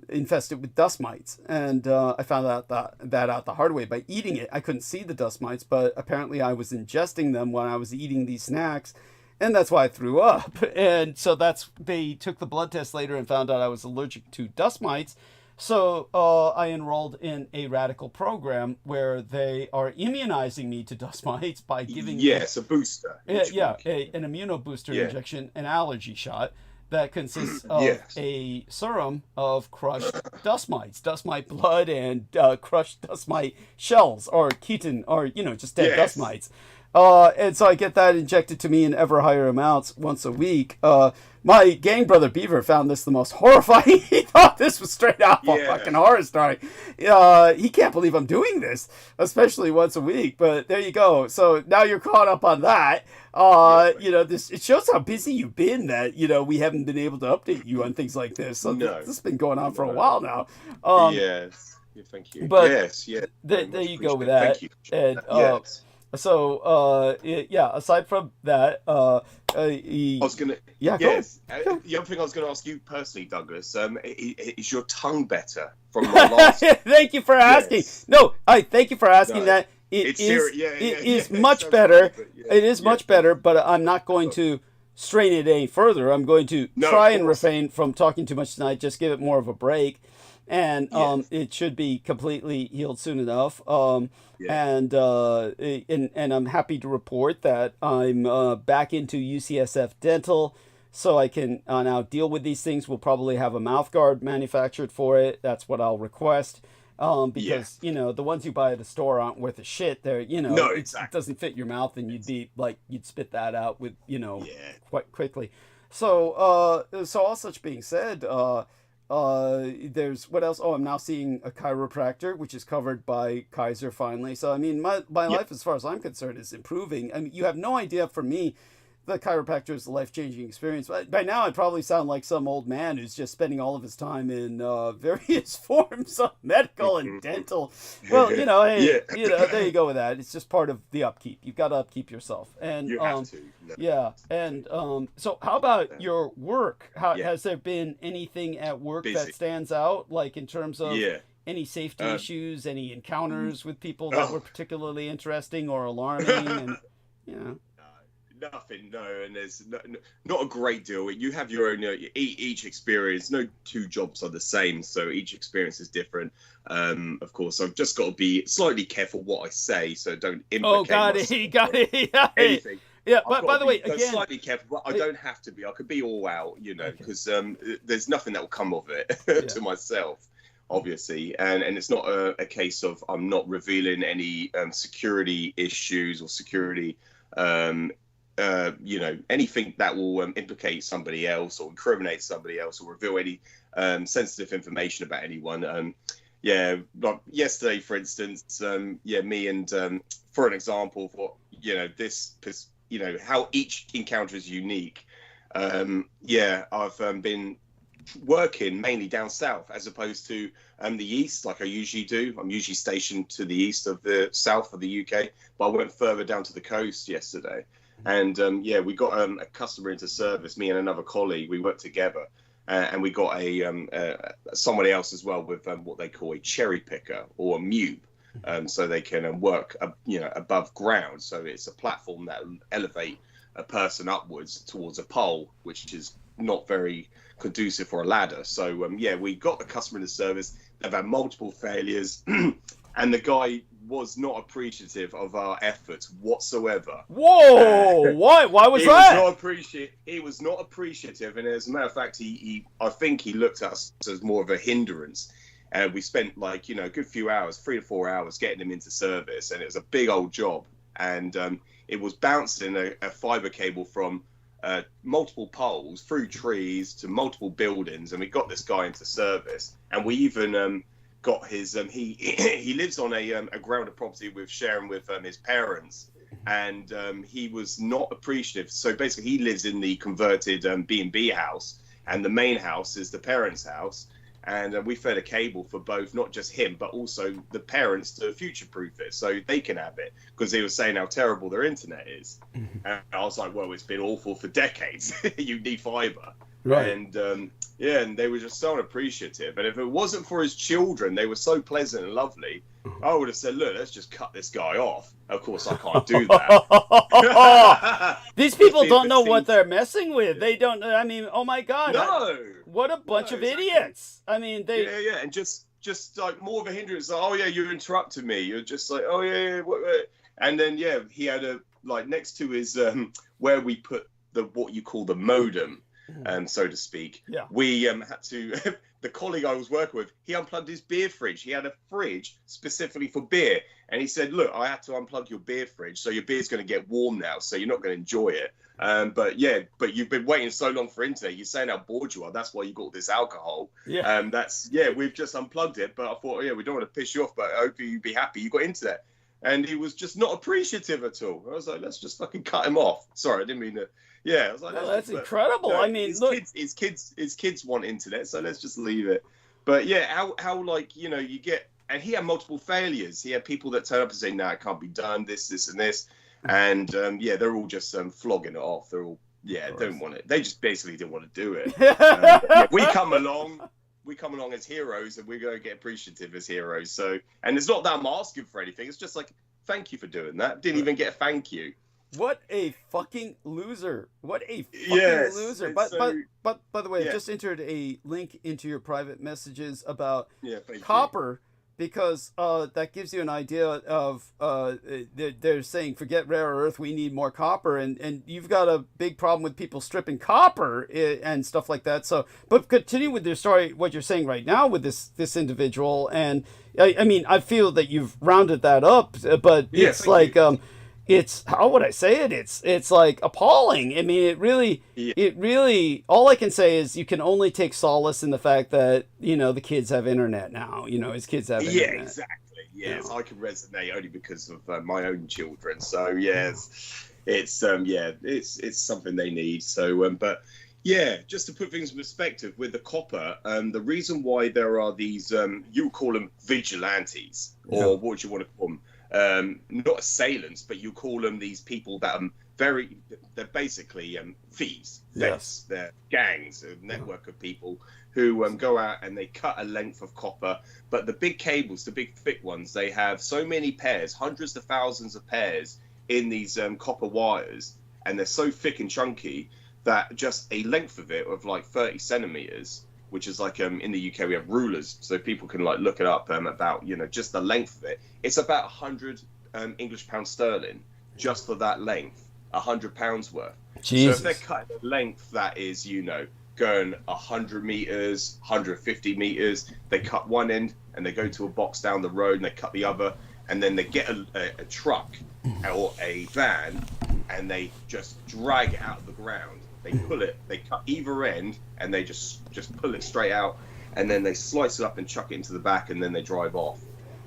infested with dust mites. And I found out that out the hard way by eating it. I couldn't see the dust mites, but apparently I was ingesting them when I was eating these snacks. And that's why I threw up. And so they took the blood test later and found out I was allergic to dust mites. So I enrolled in a radical program where they are immunizing me to dust mites by giving me a booster. An immunobooster injection, an allergy shot that consists of a serum of crushed dust mite blood, and crushed dust mite shells, or chitin, or just dead dust mites. And so I get that injected to me in ever higher amounts once a week. My gang brother Beaver found this the most horrifying. He thought this was straight out of a fucking horror story. He can't believe I'm doing this, especially once a week. But there you go. So now you're caught up on that. It shows how busy you've been that, we haven't been able to update you on things like this. So this has been going on for a while now. Thank you. But there you go with that. Thank you. And, so, aside from that, I was gonna. Yeah. Go. The other thing I was going to ask you personally, Douglas, is your tongue better from my last? Thank you for asking. No, I thank you for asking that. It is much better. It is much better, but I'm not going to strain it any further. I'm going to try and refrain from talking too much tonight. Just give it more of a break. And it should be completely healed soon enough. And I'm happy to report that I'm back into UCSF Dental. so I can now deal with these things. We'll probably have a mouth guard manufactured for it. That's what I'll request. Because you know, the ones you buy at the store aren't worth a shit. They're, you know, No, it exactly. doesn't fit your mouth, and you'd spit that out with, you know, quite quickly. So so all such being said, there's what else? Oh, I'm now seeing a chiropractor, which is covered by Kaiser finally. So I mean, my life, as far as I'm concerned, is improving. I mean, you have no idea. For me, the chiropractor is a life-changing experience. By now, I'd probably sound like some old man who's just spending all of his time in various forms of medical and dental. Well, you know, hey, you know, there you go with that. It's just part of the upkeep. You've got to upkeep yourself, and You have to. No. yeah. And so, how about your work? Has there been anything at work that stands out, like in terms of any safety issues, any encounters with people that were particularly interesting or alarming, and you know? Nothing, no, and there's not a great deal. You have your own, each experience. No two jobs are the same, so each experience is different. Of course, I've just got to be slightly careful what I say, so don't implicate got it. anything. Yeah, but by the way, again, slightly careful, but I don't have to be. I could be all out, you know, because there's nothing that will come of it to myself, obviously, and it's not a case of I'm not revealing any security issues or security. You know, anything that will implicate somebody else or incriminate somebody else or reveal any sensitive information about anyone. Like yesterday, for instance, me and for an example, for how each encounter is unique. I've been working mainly down south as opposed to the east, like I usually do. I'm usually stationed to the east of the south of the UK, but I went further down to the coast yesterday. And we got a customer into service, me and another colleague. We worked together, and we got somebody else as well with what they call a cherry picker or a mute, so they can work above ground. So it's a platform that will elevate a person upwards towards a pole, which is not very conducive for a ladder. So we got the customer into service. They've had multiple failures, and the guy was not appreciative of our efforts whatsoever. Whoa! Why was that? He was not appreciative, and as a matter of fact, I think he looked at us as more of a hindrance. And we spent a good few hours, 3 to 4 hours, getting him into service, and it was a big old job. And it was bouncing a fiber cable from multiple poles through trees to multiple buildings, and we got this guy into service, and we even got his he lives on a grounded property sharing with his parents, and he was not appreciative. So basically he lives in the converted B&B house, and the main house is the parents' house, and we fed a cable for both, not just him but also the parents, to future-proof it so they can have it, because they were saying how terrible their internet is. And I was like, well, it's been awful for decades. You need fiber. Right. And and they were just so unappreciative. And if it wasn't for his children, they were so pleasant and lovely, I would have said, look, let's just cut this guy off. Of course, I can't do that. These people don't know what they're messing with. They don't. I mean, oh my God. No. What a bunch of idiots. I mean, they. Yeah. And just like more of a hindrance. Like, oh, yeah, you interrupted me. You're just like, oh, yeah. And then, he had next to his, where we put what you call the modem, so to speak. Yeah. We had to, the colleague I was working with, he unplugged his beer fridge. He had a fridge specifically for beer. And he said, look, I had to unplug your beer fridge, so your beer's going to get warm now, so you're not going to enjoy it. But you've been waiting so long for internet. You're saying how bored you are. That's why you got this alcohol. Yeah. We've just unplugged it. But I thought, we don't want to piss you off, but I hope you'd be happy you got internet. And he was just not appreciative at all. I was like, let's just fucking cut him off. Sorry, I didn't mean to. Yeah, I was like, that's incredible. No, I mean, his kids want internet, so let's just leave it. But how you get, and he had multiple failures. He had people that turn up and say, no, it can't be done, this and this. And they're all just flogging it off. They're all don't want it. They just basically didn't want to do it. We come along as heroes, and we're going to get appreciative as heroes. So, and it's not that I'm asking for anything. It's just like, thank you for doing that. Didn't even get a thank you. What a fucking loser! What a fucking loser! But by the way, I just entered a link into your private messages about copper because that gives you an idea of they're saying forget rare earth, we need more copper, and you've got a big problem with people stripping copper and stuff like that. So, but continue with your story, what you're saying right now with this individual, and I mean, I feel that you've rounded that up, but it's like it's, how would I say it? It's like appalling. I mean, it really, all I can say is you can only take solace in the fact that, you know, the kids have internet now, you know, his kids have internet. Yeah, exactly. Yes, I can resonate only because of my own children. So yes, it's something they need. So, but yeah, just to put things in perspective with the copper, the reason why there are these, you would call them vigilantes, or what would you want to call them? Not assailants, but you call them these people that they're basically thieves. Yes. They're gangs, a network of people who go out and they cut a length of copper. But the big cables, the big thick ones, they have so many pairs, hundreds of thousands of pairs in these copper wires, and they're so thick and chunky that just a length of it of like 30 centimeters, which is like in the UK we have rulers, so people can like look it up about, you know, just the length of it. It's about 100 English pounds sterling just for that length, £100 worth. Jesus. So if they're cutting a length that is, you know, going 100 meters, 150 meters, they cut one end and they go to a box down the road and they cut the other, and then they get a truck or a van and they just drag it out of the ground. They pull it, they cut either end, and they just pull it straight out, and then they slice it up and chuck it into the back, and then they drive off.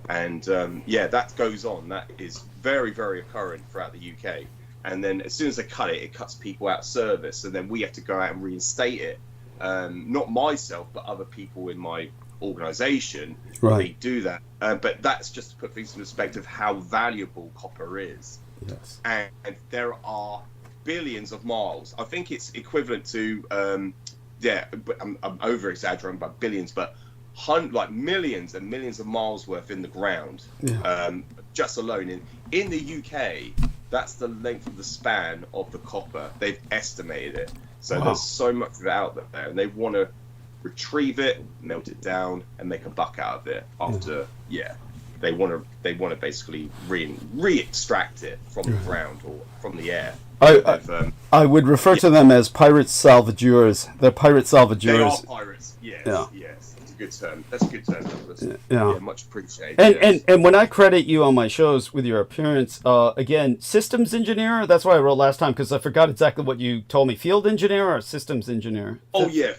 And that goes on. That is very, very occurrent throughout the UK. And then as soon as they cut it, it cuts people out of service, and then we have to go out and reinstate it. Not myself, but other people in my organisation, they do that. But that's just to put things in perspective how valuable copper is. Yes. And there are billions of miles. I think it's equivalent to I'm over exaggerating by billions, but like millions and millions of miles worth in the ground. Just alone in the UK, that's the length of the span of the copper. They've estimated it. So there's so much of it out there, and they want to retrieve it, melt it down, and make a buck out of it after they want to basically re-extract it from the ground or from the air. I would refer to them as pirate salvageurs. They're pirate salvageurs. They are pirates. Yes. That's a good term. That's a good term, Douglas. Yeah, much appreciated. And when I credit you on my shows with your appearance, again, systems engineer. That's what I wrote last time because I forgot exactly what you told me. Field engineer or systems engineer? Oh yeah,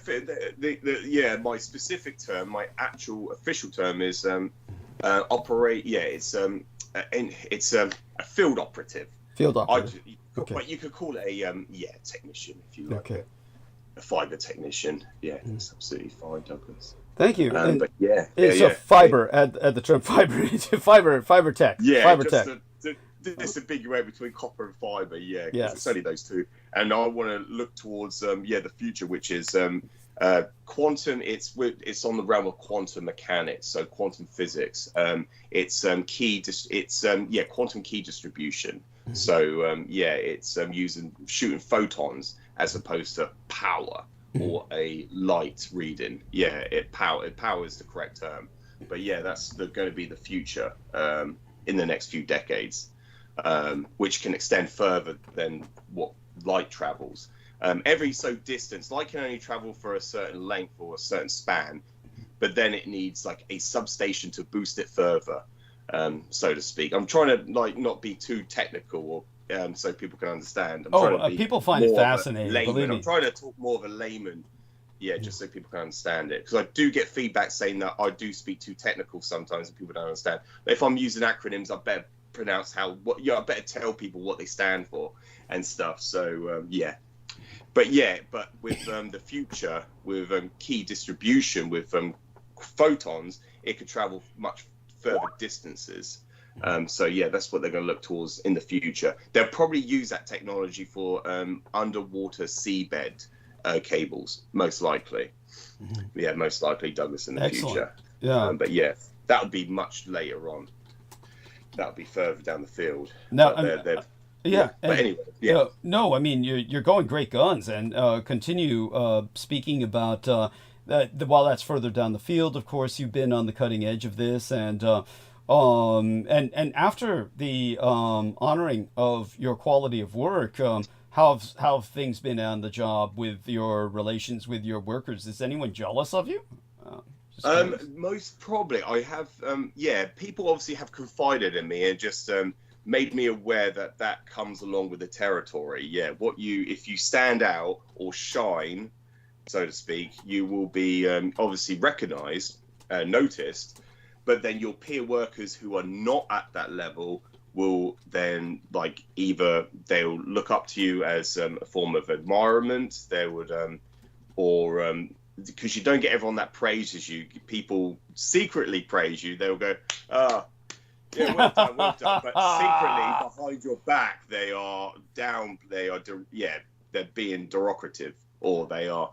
my specific term, my actual official term is operate. Yeah, it's a field operative. Field operative. But you could call it a technician if you like. Okay. A fiber technician. Yeah, that's absolutely fine, Douglas. Thank you. But fiber. Add the term fiber fiber tech. Yeah, fiber just tech. To disambiguate between copper and fiber. Yeah, yes. It's only those two. And I want to look towards the future, which is quantum. It's on the realm of quantum mechanics, so quantum physics. It's quantum key distribution. So it's using shooting photons as opposed to power or a light reading. Yeah, power is the correct term. But yeah, that's going to be the future in the next few decades, which can extend further than what light travels. Every so distance, light can only travel for a certain length or a certain span, but then it needs like a substation to boost it further. So to speak. I'm trying to not be too technical, or so people can understand. People find it fascinating. Believe me. I'm trying to talk more of a layman, just so people can understand it. Because I do get feedback saying that I do speak too technical sometimes, and people don't understand. But if I'm using acronyms, I better pronounce I better tell people what they stand for and stuff. So but with the future, with key distribution, with photons, it could travel much further distances. That's what they're going to look towards in the future. They'll probably use that technology for underwater seabed cables, most likely. Yeah, most likely, Douglas, in the future. Yeah. But that would be much later on. That would be further down the field. Now, but anyway, no, I mean you're going great guns, and continue speaking about while that's further down the field, of course, you've been on the cutting edge of this, and after the honoring of your quality of work, how have things been on the job with your relations with your workers? Is anyone jealous of you? Most probably. I have, people obviously have confided in me and just made me aware that that comes along with the territory. Yeah, if you stand out or shine, so to speak, you will be obviously recognized, noticed, but then your peer workers who are not at that level will then either they'll look up to you as a form of admirement, they would, because you don't get everyone that praises you, people secretly praise you, they'll go, yeah, well done, well done. But secretly, behind your back, they are they're being derogative, or they are,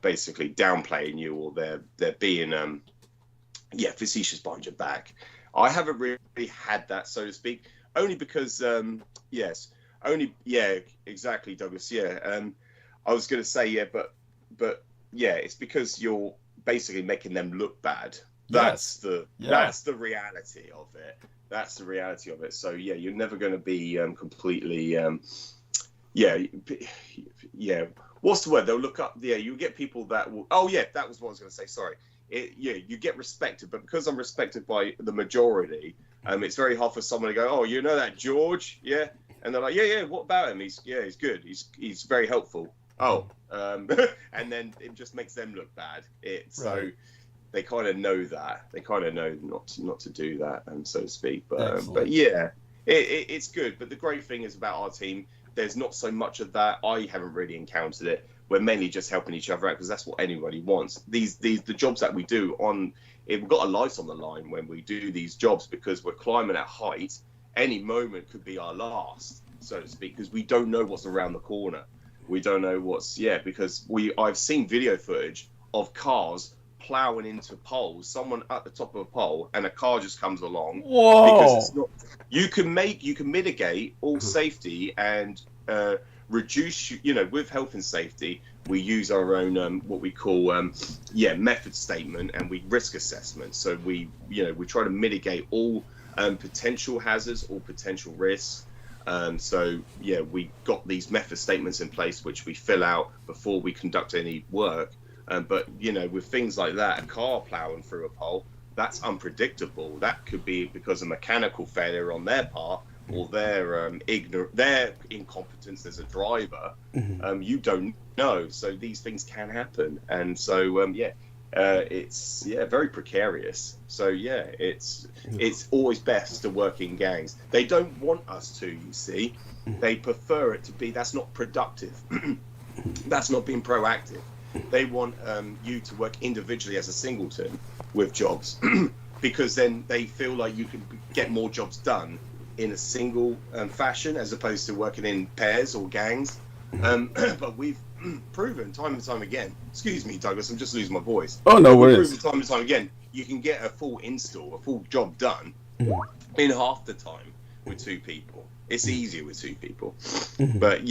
basically downplaying you, or they're being, facetious behind your back. I haven't really had that, so to speak, only because, exactly, Douglas, I was going to say, but it's because you're basically making them look bad. That's the reality of it. That's the reality of it. So you're never going to be completely what's the word? They'll look up. You get people that will. Oh yeah, that was what I was going to say. Sorry. You get respected, but because I'm respected by the majority, it's very hard for someone to go, oh, you know that George, and they're like, yeah. What about him? He's good. He's very helpful. Oh, and then it just makes them look bad. So they kind of know that. They kind of know not to do that, so to speak. But it's good. But the great thing is about our team, there's not so much of that. I haven't really encountered it. We're mainly just helping each other out because that's what anybody wants. The jobs that we do we've got a life on the line when we do these jobs because we're climbing at height. Any moment could be our last, so to speak, because we don't know what's around the corner. We don't know because I've seen video footage of cars plowing into poles, someone at the top of a pole, and a car just comes along. Whoa! Because it's not. You can mitigate all safety and reduce. With health and safety, we use our own what we call method statement, and we risk assessment. So we try to mitigate all potential hazards or potential risks. We got these method statements in place, which we fill out before we conduct any work. But with things like that, a car plowing through a pole, that's unpredictable. That could be because of mechanical failure on their part, or their their incompetence as a driver. You don't know. So these things can happen, and so it's very precarious. So it's always best to work in gangs. They don't want us to, you see. They prefer it to be. That's not productive. That's not being proactive. They want you to work individually as a singleton with jobs because then they feel like you can get more jobs done in a single fashion as opposed to working in pairs or gangs. But we've proven time and time again, excuse me, Douglas, I'm just losing my voice. Oh, no worries. We've proven time and time again, you can get a full install, a full job done in half the time with two people. It's easier with two people. But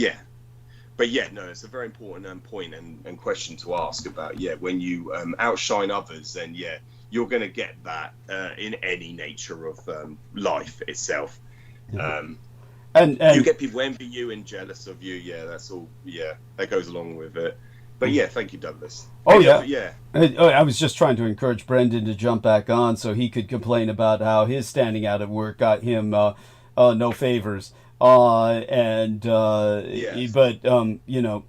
no, it's a very important point and question to ask about, when you outshine others, then you're going to get that in any nature of life itself. And you get people envy you and jealous of you. That's all. That goes along with it. But thank you, Douglas. I was just trying to encourage Brendan to jump back on so he could complain about how his standing out at work got him no favors. But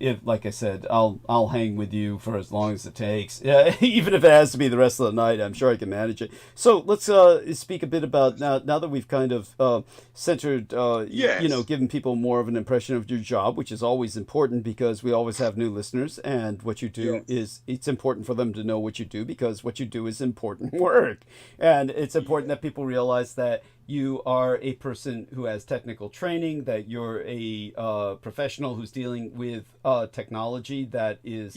if, like I said, I'll hang with you for as long as it takes. Even if it has to be the rest of the night, I'm sure I can manage it. So let's speak a bit about now that we've kind of centered, given people more of an impression of your job, which is always important because we always have new listeners, and what you do it's important for them to know what you do because what you do is important work, and it's important that people realize that you are a person who has technical training, that you're a professional who's dealing with technology that is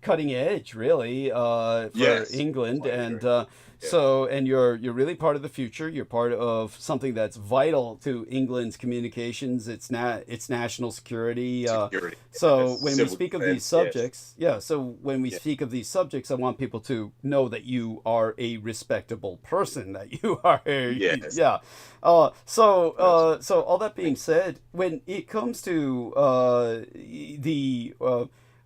cutting edge, really, for Yes, England, I and agree. so and you're really part of the future. You're part of something that's vital to England's communications. It's national security. Security. So Yes, when we civil speak of defense, these subjects, yes. so when we Yeah. speak of these subjects, I want people to know that you are a respectable person. That you are, Yes. yeah. So all that being said, when it comes to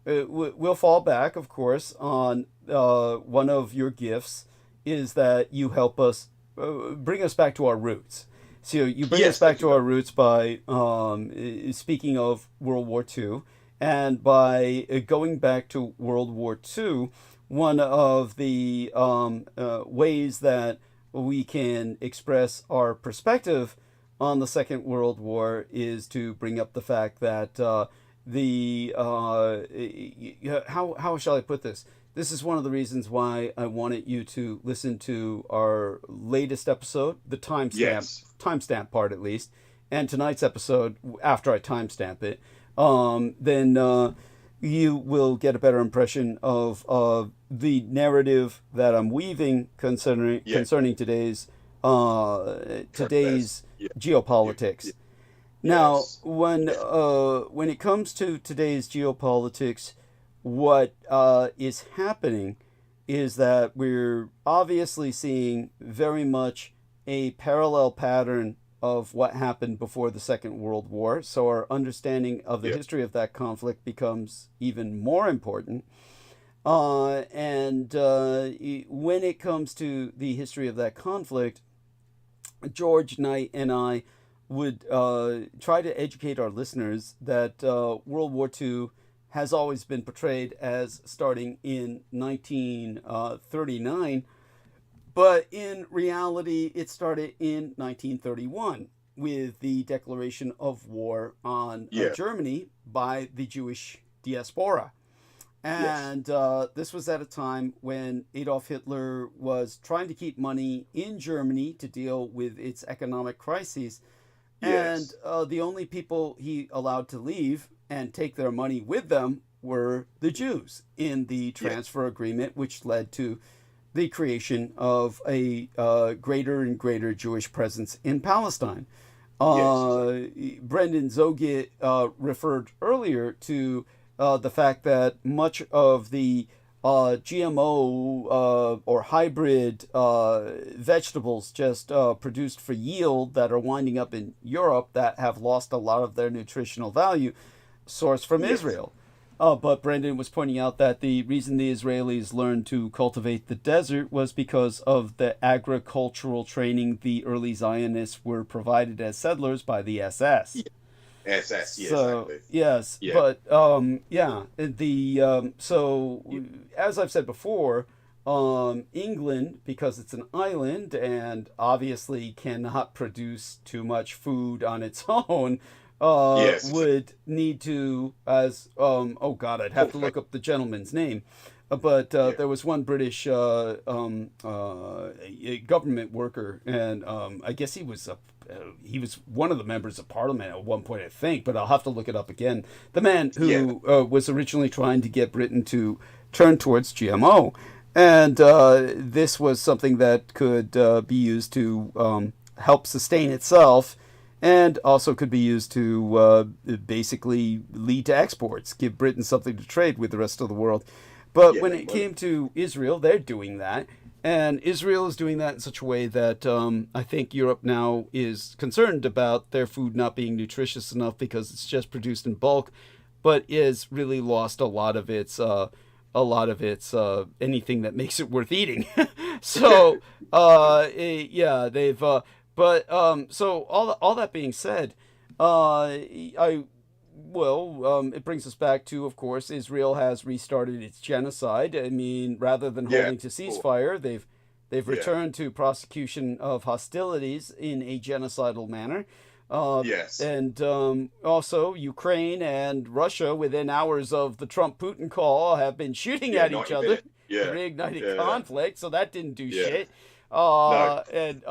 we'll fall back, of course, on one of your gifts is that you help us bring us back to our roots. So you bring us Yes, back to our definitely. roots by speaking of World War II, and by going back to World War II, one of the ways that we can express our perspective on the Second World War is to bring up the fact that how shall I put this? This is one of the reasons why I wanted you to listen to our latest episode, the Yes. timestamp part at least, and tonight's episode after I timestamp it. Then you will get a better impression of the narrative that I'm weaving concerning Yeah. today's Yeah. geopolitics. Now, Yes. when it comes to today's geopolitics, what is happening is that we're obviously seeing very much a parallel pattern of what happened before the Second World War. So our understanding of the Yeah. history of that conflict becomes even more important. And when it comes to the history of that conflict, George Knight and I would try to educate our listeners that World War II has always been portrayed as starting in 1939, but in reality, it started in 1931 with the declaration of war on Yeah. Germany by the Jewish diaspora. Yes. And this was at a time when Adolf Hitler was trying to keep money in Germany to deal with its economic crises. Yes. And the only people he allowed to leave and take their money with them were the Jews in the transfer agreement, which led to the creation of a greater and greater Jewish presence in Palestine. Brendan ẒOGHET referred earlier to the fact that much of the GMO or hybrid vegetables just produced for yield that are winding up in Europe that have lost a lot of their nutritional value sourced from Israel. But Brendan was pointing out that the reason the Israelis learned to cultivate the desert was because of the agricultural training the early Zionists were provided as settlers by the SS. SS, yes, So exactly. yes, Yeah. but so as I've said before, England, because it's an island and obviously cannot produce too much food on its own, Yes. would need to, as oh God, I'd have to look up the gentleman's name, but there was one British government worker, and I guess he was one of the members of Parliament at one point, I think, but I'll have to look it up again. The man who was originally trying to get Britain to turn towards GMO, and this was something that could be used to help sustain itself, and also could be used to basically lead to exports, give Britain something to trade with the rest of the world. But when it came to Israel, they're doing that. And Israel is doing that in such a way that I think Europe now is concerned about their food not being nutritious enough because it's just produced in bulk, but is really lost a lot of its anything that makes it worth eating. So they've so all that being said, it brings us back to, of course, Israel has restarted its genocide. I mean, rather than holding to ceasefire, they've returned to prosecution of hostilities in a genocidal manner. And also, Ukraine and Russia, within hours of the Trump-Putin call, have been shooting at each other, reignited conflict. So that didn't do shit. No. And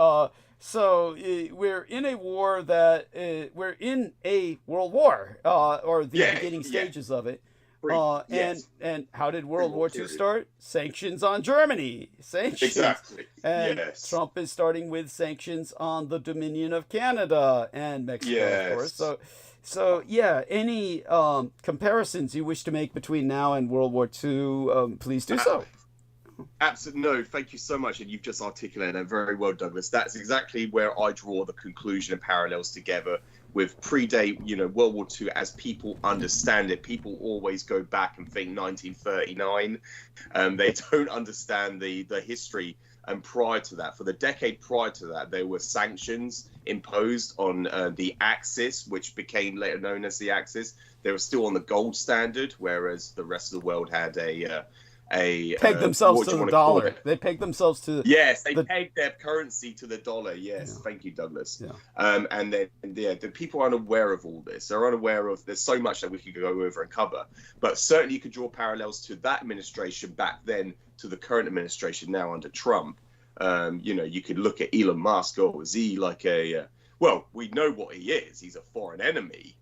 so we're in a war that we're in a world war, or the beginning stages of it. Yes. And how did World War II start? Sanctions on Germany. Sanctions. Exactly. And Yes. Trump is starting with sanctions on the Dominion of Canada and Mexico, of course. So yeah, any comparisons you wish to make between now and World War II, please do so. Absolutely. No, thank you so much. And you've just articulated that very well, Douglas. That's exactly where I draw the conclusion and parallels together with predate, World War II as people understand it. People always go back and think 1939. They don't understand the history. And prior to that, for the decade prior to that, there were sanctions imposed on the Axis, which became later known as the Axis. They were still on the gold standard, whereas the rest of the world had pegged themselves to the dollar. They pegged themselves to pegged their currency to the dollar. Yes, thank you, Douglas. And then the people are unaware of all this. They're unaware of. There's so much that we could go over and cover, but certainly you could draw parallels to that administration back then to the current administration now under Trump. You could look at Elon Musk. Or is he like a? Well, we know what he is. He's a foreign enemy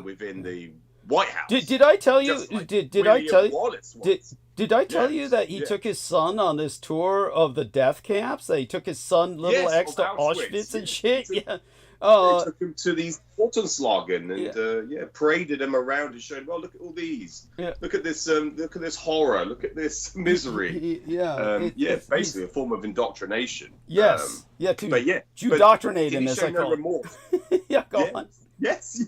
within the White House. Did I tell you? Like did I tell you? Did I tell you that he yes. took his son on this tour of the death camps? That he took his son, little X, to Auschwitz and shit. They took him to these Ortenslagen and paraded him around and showed, well, look at all these. Look at this. Look at this horror. Look at this misery. Basically a form of indoctrination. Yes. Indoctrinate him, as I call it. Go on. Yes.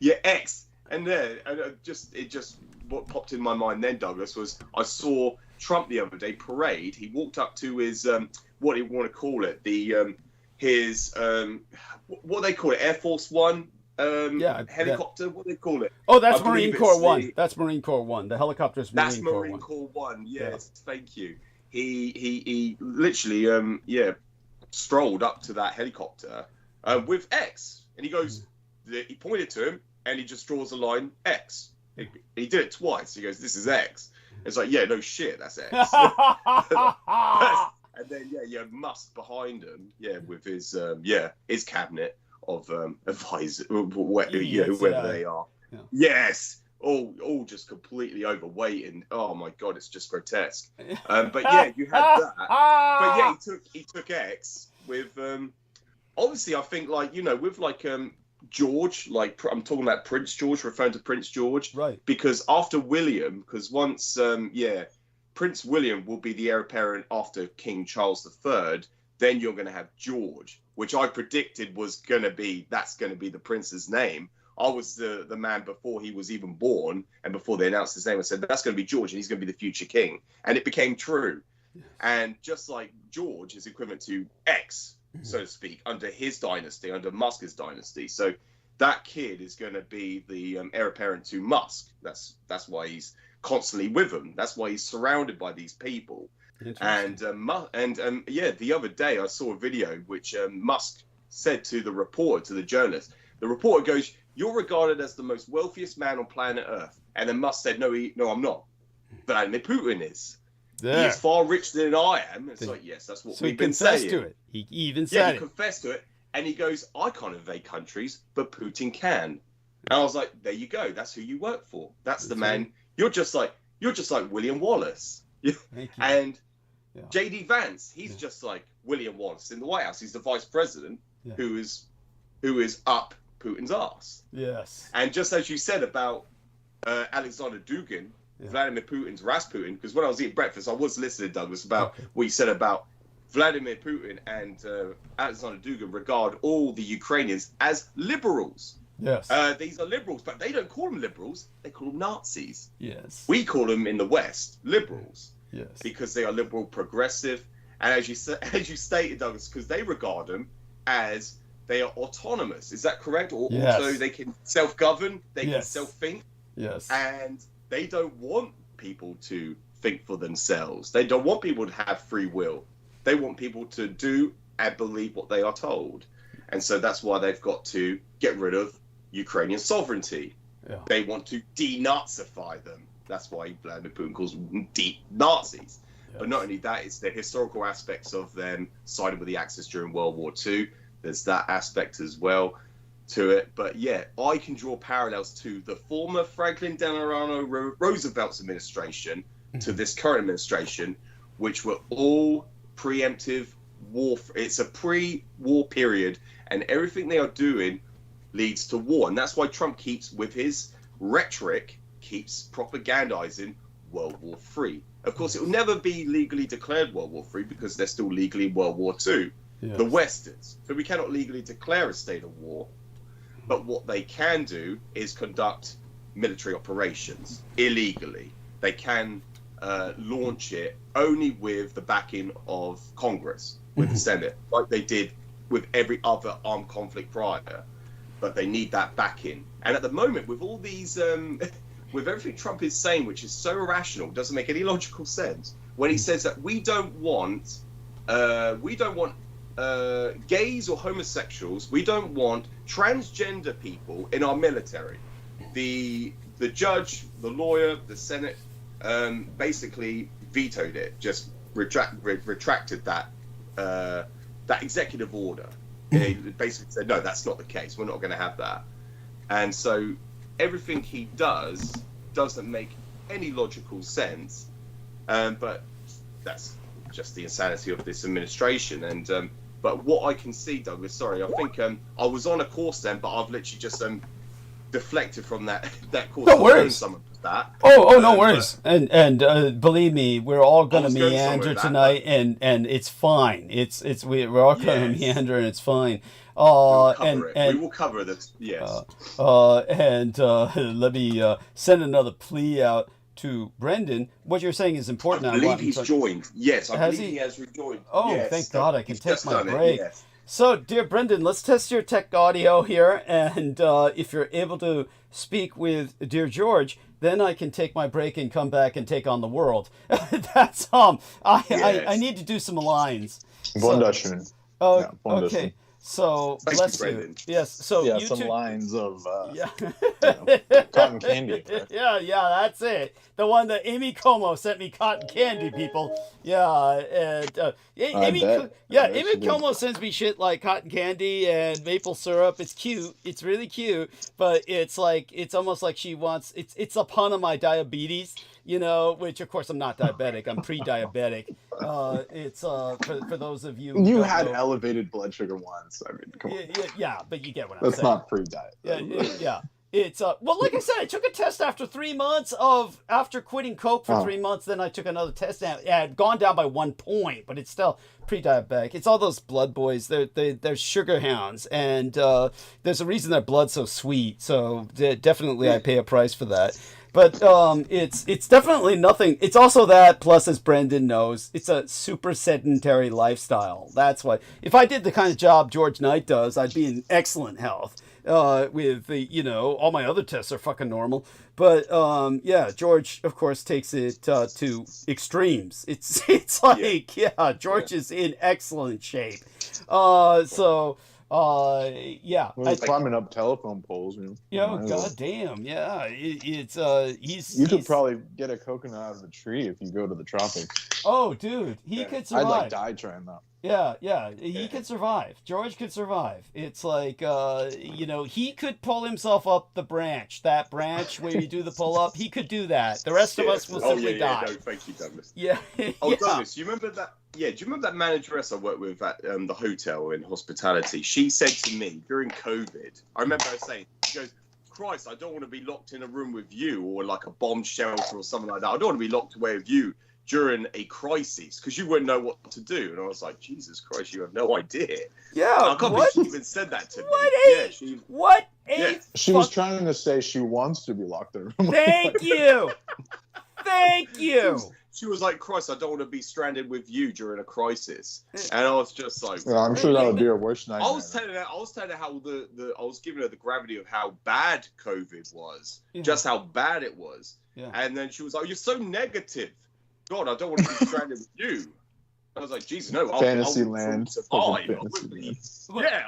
Yeah, X. And it just what popped in my mind then, Douglas, was I saw Trump the other day parade. He walked up to his what do you want to call it? His what do they call it? Air Force One helicopter. What do they call it? Oh, that's Marine Corps One. That's Marine Corps One. The helicopter's Marine Corps One. Marine Corps One. Yes, thank you. He literally strolled up to that helicopter with X, and he goes. He pointed to him, and he just draws a line X. He did it twice. He goes, "This is X." It's like, yeah, no shit, that's X. And then Musk behind him, with his cabinet of advisors, whoever they are. Yeah. Yes, all just completely overweight, and oh my god, it's just grotesque. But you had that. But he took X with obviously I think with George, I'm talking about Prince George, referring to Prince George, right? Because after William, because once, Prince William will be the heir apparent after King Charles III, then you're going to have George, which I predicted that's going to be the prince's name. I was the man before he was even born, and before they announced his name, I said, that's going to be George, and he's going to be the future king. And it became true. Yes. And just like George is equivalent to X, so to speak, under his dynasty, under Musk's dynasty. So that kid is going to be the heir apparent to Musk. That's why he's constantly with him. That's why he's surrounded by these people. And the other day I saw a video which Musk said to the reporter, to the journalist. The reporter goes, "You're regarded as the most wealthiest man on planet Earth." And then Musk said, "No, I'm not. Vladimir Putin is. There. He is far richer than I am." It's like, yes, that's what we've been saying. He confessed to it. He even said he confessed to it. And he goes, "I can't invade countries, but Putin can." And I was like, there you go. That's who you work for. That's the man. You're just like William Wallace. And J.D. Vance, he's just like William Wallace in the White House. He's the vice president who is up Putin's ass. Yes. And just as you said about Alexander Dugin, Vladimir Putin's Rasputin, because when I was eating breakfast, I was listening, Douglas, about what you said about Vladimir Putin and Alexander Dugin regard all the Ukrainians as liberals. Yes. These are liberals, but they don't call them liberals. They call them Nazis. Yes. We call them in the West liberals. Yes. Because they are liberal, progressive, and as you stated, Douglas, because they regard them as they are autonomous. Is that correct? Or also they can self-govern, they can self-think. Yes. And they don't want people to think for themselves. They don't want people to have free will. They want people to do and believe what they are told. And so that's why they've got to get rid of Ukrainian sovereignty. Yeah. They want to denazify them. That's why Vladimir Putin calls them Nazis. Yes. But not only that, it's the historical aspects of them siding with the Axis during World War II. There's that aspect as well. to it. But yeah, I can draw parallels to the former Franklin Delano Roosevelt's administration to this current administration, which were all preemptive war. It's a pre-war period, and everything they are doing leads to war. And that's why Trump keeps, with his rhetoric, keeps propagandizing World War III. Of course, it will never be legally declared World War III because they're still legally in World War II. Yes. The West is. So we cannot legally declare a state of war. But what they can do is conduct military operations illegally. They can launch it only with the backing of Congress, with the Senate, like they did with every other armed conflict prior. But they need that backing. And at the moment, with all these, with everything Trump is saying, which is so irrational, doesn't make any logical sense, when he says that we don't want gays or homosexuals, we don't want transgender people in our military. The judge, the lawyer, the Senate basically vetoed it, just retracted that executive order. They basically said, no, that's not the case. We're not going to have that. And so everything he does doesn't make any logical sense. But that's just the insanity of this administration. And but what I can see, Douglas, sorry, I think I was on a course then, but I've literally just deflected from that course. No worries. Some of that. Oh, no worries. And believe me, we're all going to meander tonight, and it's fine. We're all going to meander, and it's fine. We will cover this. Yes. And let me send another plea out to Brendan. What you're saying is important. I believe he's joined. Yes, I believe he has rejoined. Oh, yes, thank God, I can take my break. Yes. So, dear Brendan, let's test your tech audio here, and if you're able to speak with dear George, then I can take my break and come back and take on the world. That's I need to do some lines. Wunderschön. Oh, yeah, okay. So, bless you. Yes. So yeah, you some two... lines of cotton candy. Right? Yeah, that's it. The one that Amy Como sent me cotton candy, people. Yeah, and Amy Como sends me shit like cotton candy and maple syrup. It's cute. It's really cute, but it's almost like she wants. It's a pun on my diabetes. You know, which of course I'm not diabetic. I'm pre-diabetic. It's for those of you. You had elevated blood sugar once. I mean, come on. Yeah, but you get what I'm saying. That's not pre-diet. Yeah. It's well, like I said, I took a test after 3 months after quitting Coke for 3 months. Then I took another test and it had gone down by 1 point, but it's still pre-diabetic. It's all those blood boys. They're sugar hounds, and there's a reason their blood's so sweet. So definitely, I pay a price for that. But it's definitely nothing. It's also that, plus, as Brendan knows, it's a super sedentary lifestyle. That's why. If I did the kind of job George Knight does, I'd be in excellent health. With the, all my other tests are fucking normal. But yeah, George, of course, takes it to extremes. It's like, George is in excellent shape. Yeah. Well, climbing up telephone poles. Goddamn. Yeah. He's. You could probably get a coconut out of a tree if you go to the tropics. Oh, dude, he could survive. I'd die trying that. Yeah, he could survive. George could survive. It's like, he could pull himself up the branch. That branch where you do the pull up, he could do that. The rest of us will simply die. No, thank you, Douglas. Yeah. Douglas, you remember that? Yeah, do you remember that manageress I worked with at the hotel in hospitality? She said to me during COVID, I remember her saying, she goes, Christ, I don't want to be locked in a room with you or like a bomb shelter or something like that. I don't want to be locked away with you during a crisis because you wouldn't know what to do. And I was like, Jesus Christ, you have no idea. Yeah, I can't believe she even said that to me. She was trying to say she wants to be locked in a room. Thank you. Thank you. She was like, Christ, I don't want to be stranded with you during a crisis. And I was just like, yeah, I'm sure that would be her worst nightmare. I was telling her how I was giving her the gravity of how bad COVID was, just how bad it was. Yeah. And then she was like, you're so negative. God, I don't want to be stranded with you. I was like, Jesus, no. Fantasyland. Yeah.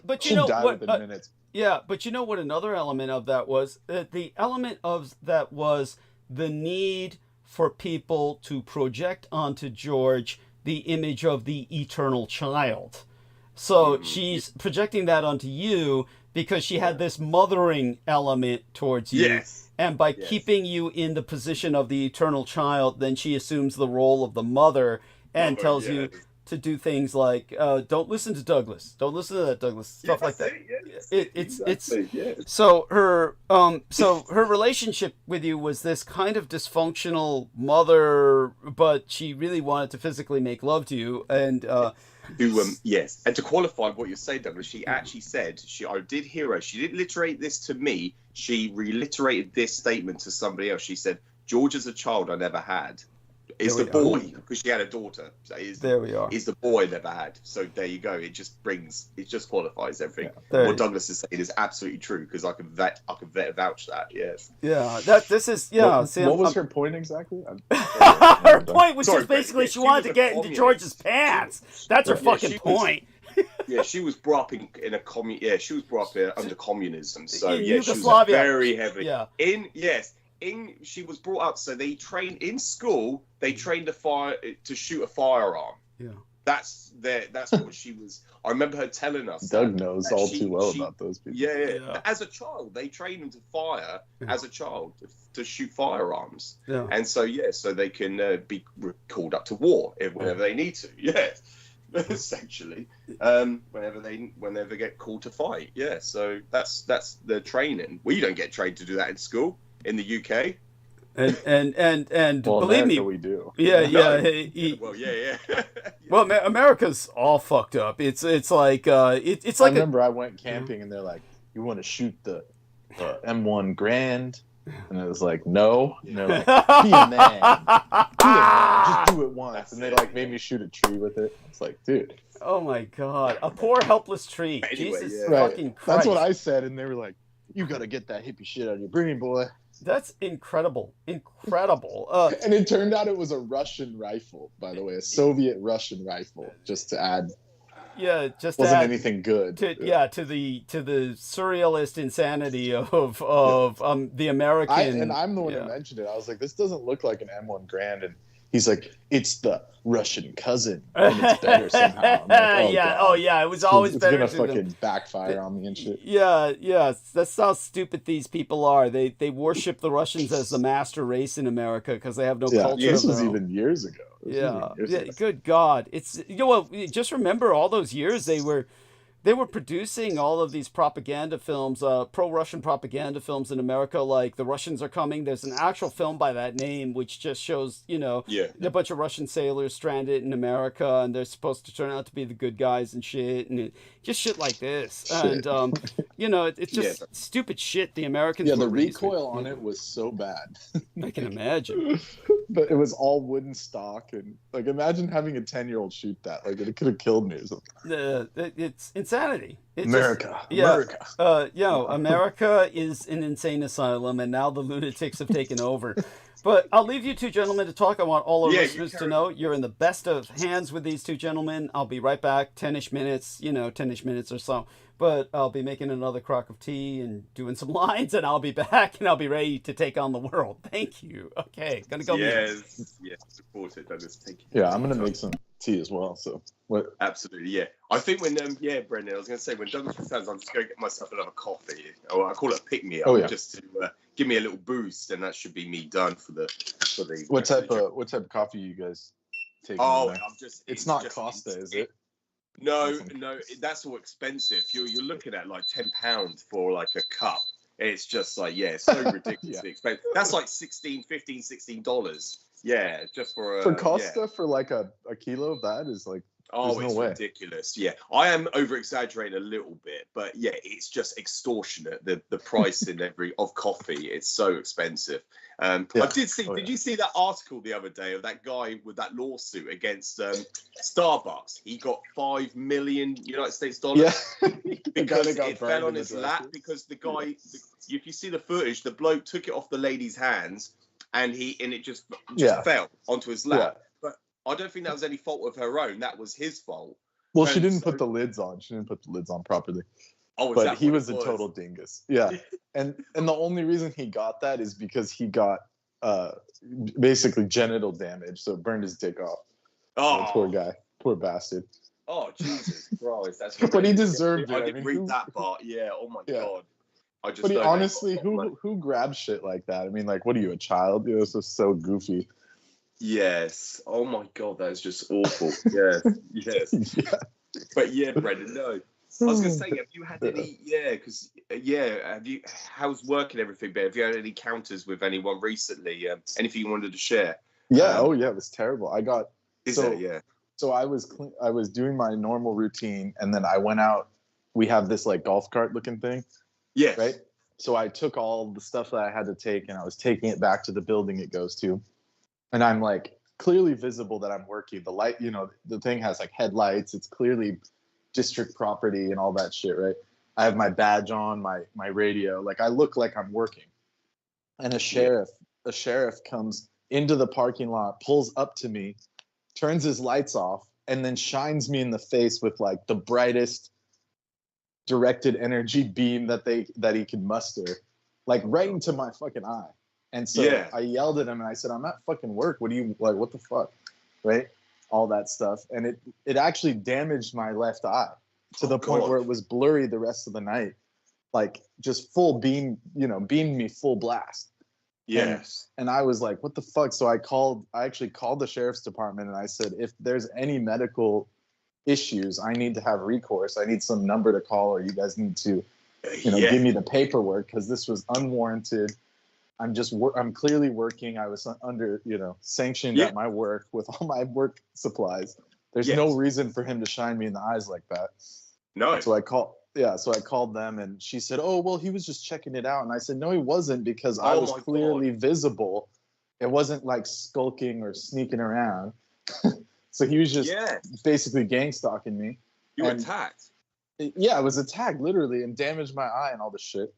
But you know what? Yeah, but you know what another element of that was? The element of that was the need for people to project onto George the image of the eternal child. So she's projecting that onto you because she had this mothering element towards you. Yes. And by keeping you in the position of the eternal child, then she assumes the role of the mother and tells you to do things like, don't listen to Douglas. Don't listen to that Douglas. Stuff like that. So her relationship with you was this kind of dysfunctional mother, but she really wanted to physically make love to you. And yes, and to qualify what you're saying, Douglas, she actually said I did hear her. She didn't literate this to me. She reiterated this statement to somebody else. She said, "George is a child I never had. Is the boy because she had a daughter. So there we are. Is the boy I never had. So there you go. It just qualifies everything. Yeah, what Douglas is saying is absolutely true because I can vouch that. Yes. Yeah. This is What was her point exactly? Her point was just basically she wanted to get into George's pants. That's her fucking point. She was brought up in a she was brought up under communism. So she was very heavy. Yeah. She was brought up, so they trained in school. They trained to shoot a firearm. Yeah, that's what she was. I remember her telling us. Doug knows all too well about those people. Yeah. As a child, they trained them to fire as a child to shoot firearms. Yeah, and so they can be called up to war whenever they need to. Yeah, essentially, whenever they get called to fight. Yeah, so that's the training. We don't get trained to do that in school. In the UK, and well, believe me, we do. Well, America's all fucked up. It's like it's like. I remember I went camping and they're like, "You want to shoot the M1 Grand?" And I was like, "No." And they're like, "Be a man, just do it once." And they like made me shoot a tree with it. It's like, dude. Oh my god, a poor helpless tree. Anyway, Jesus fucking Christ. That's what I said, and they were like, "You gotta get that hippie shit out of your brain, boy." That's incredible. And it turned out it was a Russian rifle, by the way, a Soviet Russian rifle, just to add. Yeah, just wasn't anything good. To the surrealist insanity of the American. And I'm the one who mentioned it. I was like, this doesn't look like an M1 Grand, and he's like, it's the Russian cousin, and it's better somehow. I'm like, God. It was always better. It's gonna fucking backfire on me and shit. Yeah, that's how stupid these people are. They worship the Russians as the master race in America because they have no culture. Yeah, this was even years ago. Good God, it's just remember all those years they were producing all of these propaganda films, pro-Russian propaganda films in America, like The Russians Are Coming. There's an actual film by that name, which just shows, a bunch of Russian sailors stranded in America, and they're supposed to turn out to be the good guys and shit, and just shit like this. And, it's just stupid shit the Americans were the recoil on it was so bad. I can imagine. But it was all wooden stock, and, like, imagine having a 10-year-old shoot that. Like, it could have killed me or something. It's insanity. It's America. America is an insane asylum, and now the lunatics have taken over. But I'll leave you two gentlemen to talk. I want all our listeners to know you're in the best of hands with these two gentlemen. I'll be right back, 10-ish minutes, 10-ish minutes or so. But I'll be making another crock of tea and doing some lines, and I'll be back, and I'll be ready to take on the world. Thank you. Okay, gonna go. Yes, support it, Douglas. Thank you. Yeah, I'm gonna make some tea as well. So what? Absolutely, yeah. I think when Brendan, I was gonna say when Douglas returns, I'm just gonna get myself another coffee. Or I call it a pick me up, just to give me a little boost, and that should be me done for the. What type of coffee you guys take? It's not Costa, is it? No, that's all expensive. You're looking at like £10 for like a cup. It's just like it's so ridiculously expensive. That's like $16. Yeah, just for Costa for like a kilo of that is like. Oh, it's ridiculous. Yeah, I am over exaggerating a little bit, but it's just extortionate. The price of coffee, it's so expensive. I did see. Did you see that article the other day of that guy with that lawsuit against Starbucks? He got $5 million United States dollars because it fell on his lap. Because the guy, if you see the footage, the bloke took it off the lady's hands, and it just fell onto his lap. Yeah. I don't think that was any fault of her own. That was his fault. Well, she didn't put the lids on. She didn't put the lids on properly. Oh, but he was a total dingus. Yeah, and the only reason he got that is because he got basically genital damage, so it burned his dick off. Oh, poor guy, poor bastard. Oh, Jesus Christ, that's But he horrendous. deserved it. I didn't read who, that part. Yeah. Oh my God. I just. but he, know honestly, that- who grabs shit like that? I mean, like, what are you, a child? You know, this is so goofy. Yes. Oh my God, that is just awful. Yes. Yes. Yeah. But yeah, Brendan. No. I was gonna say, have you had any? Yeah, because have you? How's work and everything been? Have you had any encounters with anyone recently? Anything you wanted to share? Yeah. Oh yeah, it was terrible. I got. Is so, it? Yeah. So I was doing my normal routine, and then I went out. We have this like golf cart looking thing. Yes. Right. So I took all the stuff that I had to take, and I was taking it back to the building it goes to, and I'm like clearly visible that I'm working. The light, you know, the thing has like headlights. It's clearly district property and all that shit, right? I have my badge on, my radio. Like I look like I'm working. And a sheriff comes into the parking lot, pulls up to me, turns his lights off, and then shines me in the face with like the brightest directed energy beam that he could muster, like right into my fucking eye. And so I yelled at him and I said, I'm at fucking work. What do you like? What the fuck? Right? All that stuff. And it actually damaged my left eye to the point where it was blurry the rest of the night. Like just full beam, beamed me full blast. Yes. And I was like, what the fuck? So I actually called the sheriff's department and I said, if there's any medical issues, I need to have recourse. I need some number to call, or you guys need to, give me the paperwork, because this was unwarranted. I'm clearly working. I was under, sanctioned at my work with all my work supplies. There's no reason for him to shine me in the eyes like that. No. So I called them, and she said, oh, well, he was just checking it out. And I said, no, he wasn't, because I was clearly visible. It wasn't like skulking or sneaking around. So he was just basically gang stalking me. You were attacked. Yeah, I was attacked literally, and damaged my eye and all this shit.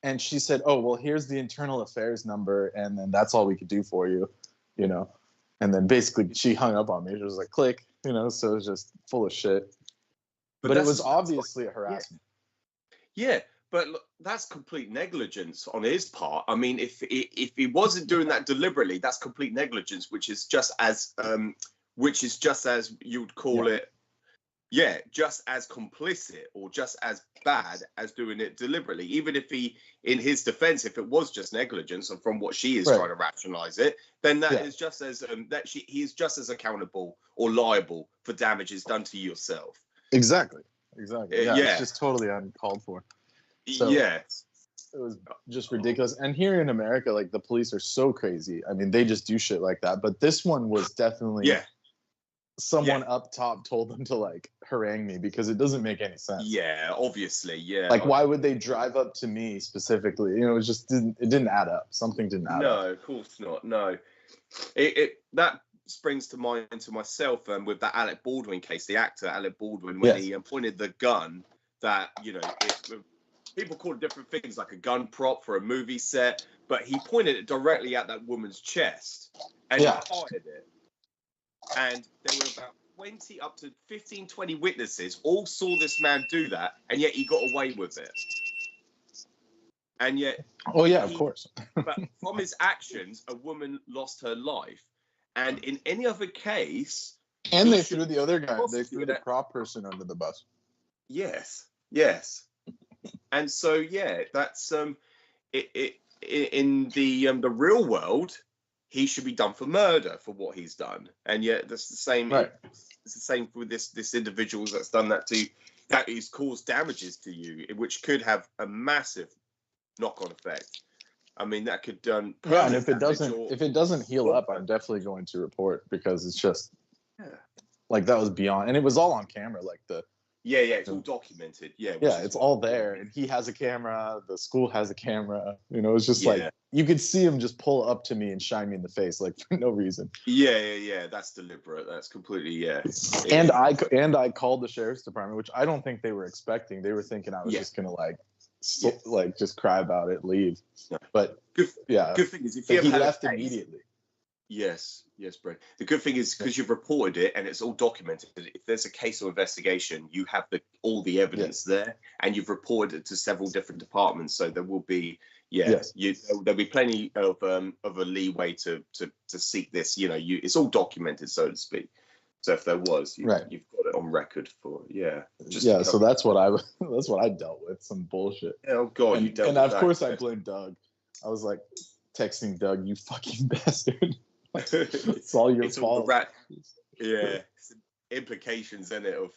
And she said, oh, well, here's the internal affairs number, and then that's all we could do for you, And then basically she hung up on me. She was like, click, so it was just full of shit. But it was obviously a harassment. Yeah, but look, that's complete negligence on his part. I mean, if he wasn't doing that deliberately, that's complete negligence, which is just as you would call it. Yeah, just as complicit or just as bad as doing it deliberately. Even if in his defense, if it was just negligence, and from what she is trying to rationalize it, then that is just as he is just as accountable or liable for damages done to yourself. Exactly. Yeah, it's just totally uncalled for. So it was just ridiculous. And here in America, like, the police are so crazy. I mean, they just do shit like that. But this one was definitely someone up top told them to like harangue me, because it doesn't make any sense. Yeah, obviously. Yeah. Like, why would they drive up to me specifically? It just didn't add up. Something didn't add up. No, of course not. No. That springs to mind to myself with that Alec Baldwin case, the actor Alec Baldwin, when he pointed the gun that, people call it different things, like a gun prop for a movie set, but he pointed it directly at that woman's chest and he fired it. And there were about 20 up to 15, 20 witnesses all saw this man do that, and yet he got away with it. And yet... Oh, yeah, of course. But from his actions, a woman lost her life. And in any other case... And they threw the other guy. They threw the prop person under the bus. Yes. And so, that's... in the real world... he should be done for murder for what he's done, and yet that's the same. Right. It's the same with this individual that's done that to, that he's caused damages to you, which could have a massive knock-on effect. I mean, that could and if it doesn't heal up, I'm definitely going to report, because it's just like, that was beyond, and it was all on camera, like it's all documented. It's all there, and he has a camera. The school has a camera. It's just like, you could see him just pull up to me and shine me in the face, like, for no reason. Yeah. That's deliberate. That's completely And I called the sheriff's department, which I don't think they were expecting. They were thinking I was just gonna just cry about it, leave. But good thing is, if he left immediately. Yes, Brent. The good thing is, because you've reported it and it's all documented, if there's a case or investigation, you have all the evidence there, and you've reported it to several different departments, so there will be there'll be plenty of a leeway to seek this. It's all documented, so to speak. So if there was, you've got it on record for So that's what I dealt with, some bullshit. Oh God, you dealt with and of that. course I blamed Doug. I was like texting Doug, "You fucking bastard! It's all your fault." Yeah, implications in it of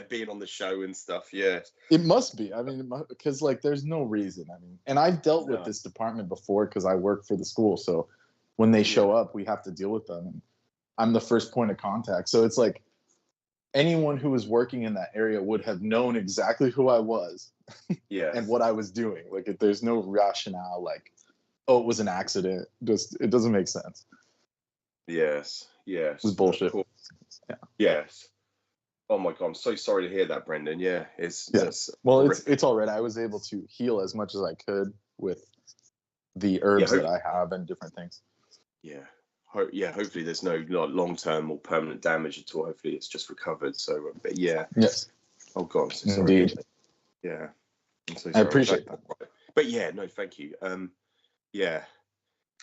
being on the show and stuff. Yeah, it must be. I mean, because like there's no reason. I mean, and I've dealt with this department before because I work for the school. So when they show up, we have to deal with them. And I'm the first point of contact. So it's like anyone who was working in that area would have known exactly who I was and what I was doing. Like if there's no rationale, like, oh, it was an accident. It doesn't make sense. Yes. It was bullshit. Yeah. Yes. Oh my God, I'm so sorry to hear that, Brendan. Yeah, it's all right. I was able to heal as much as I could with the herbs that I have and different things. Yeah. Hopefully there's no long-term or permanent damage at all. Hopefully it's just recovered. So, but yeah. Yes. Oh God, I'm so sorry. Indeed. Yeah. I'm so sorry. I appreciate that. But yeah, no, thank you. Yeah.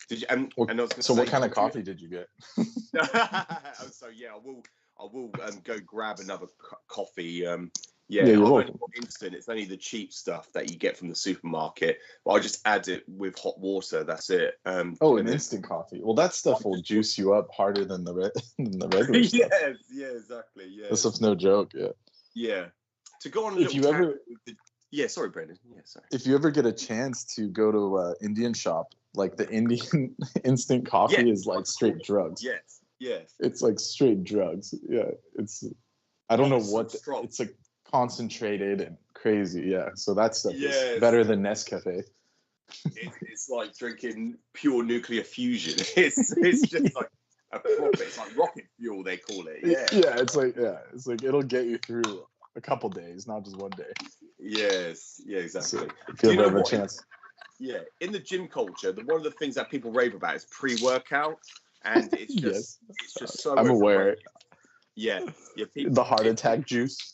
Did you? And I was so, what kind of coffee did you get? So yeah, I will go grab another coffee. You're I've only welcome. got instant. It's only the cheap stuff that you get from the supermarket. But I just add it with hot water. That's it. An instant coffee. Well, that stuff will juice you up harder than the regular stuff. Yes, yeah, exactly. Yeah, this stuff's no joke. Yeah. To go on. Sorry, Brendan. Yeah, sorry. If you ever get a chance to go to an Indian shop, like the Indian instant coffee is like straight drugs. Yes. It's like straight drugs. Yeah. I don't know what it's like. Concentrated and crazy, so that stuff is better than Nescafe. It's like drinking pure nuclear fusion. It's just like a proper. It's like rocket fuel, they call it. It's like it'll get you through a couple days, not just one day. Yes, exactly. So if you ever have a chance. Yeah, in the gym culture, one of the things that people rave about is pre-workout, and it's just so. I'm aware. Yeah. The heart attack juice.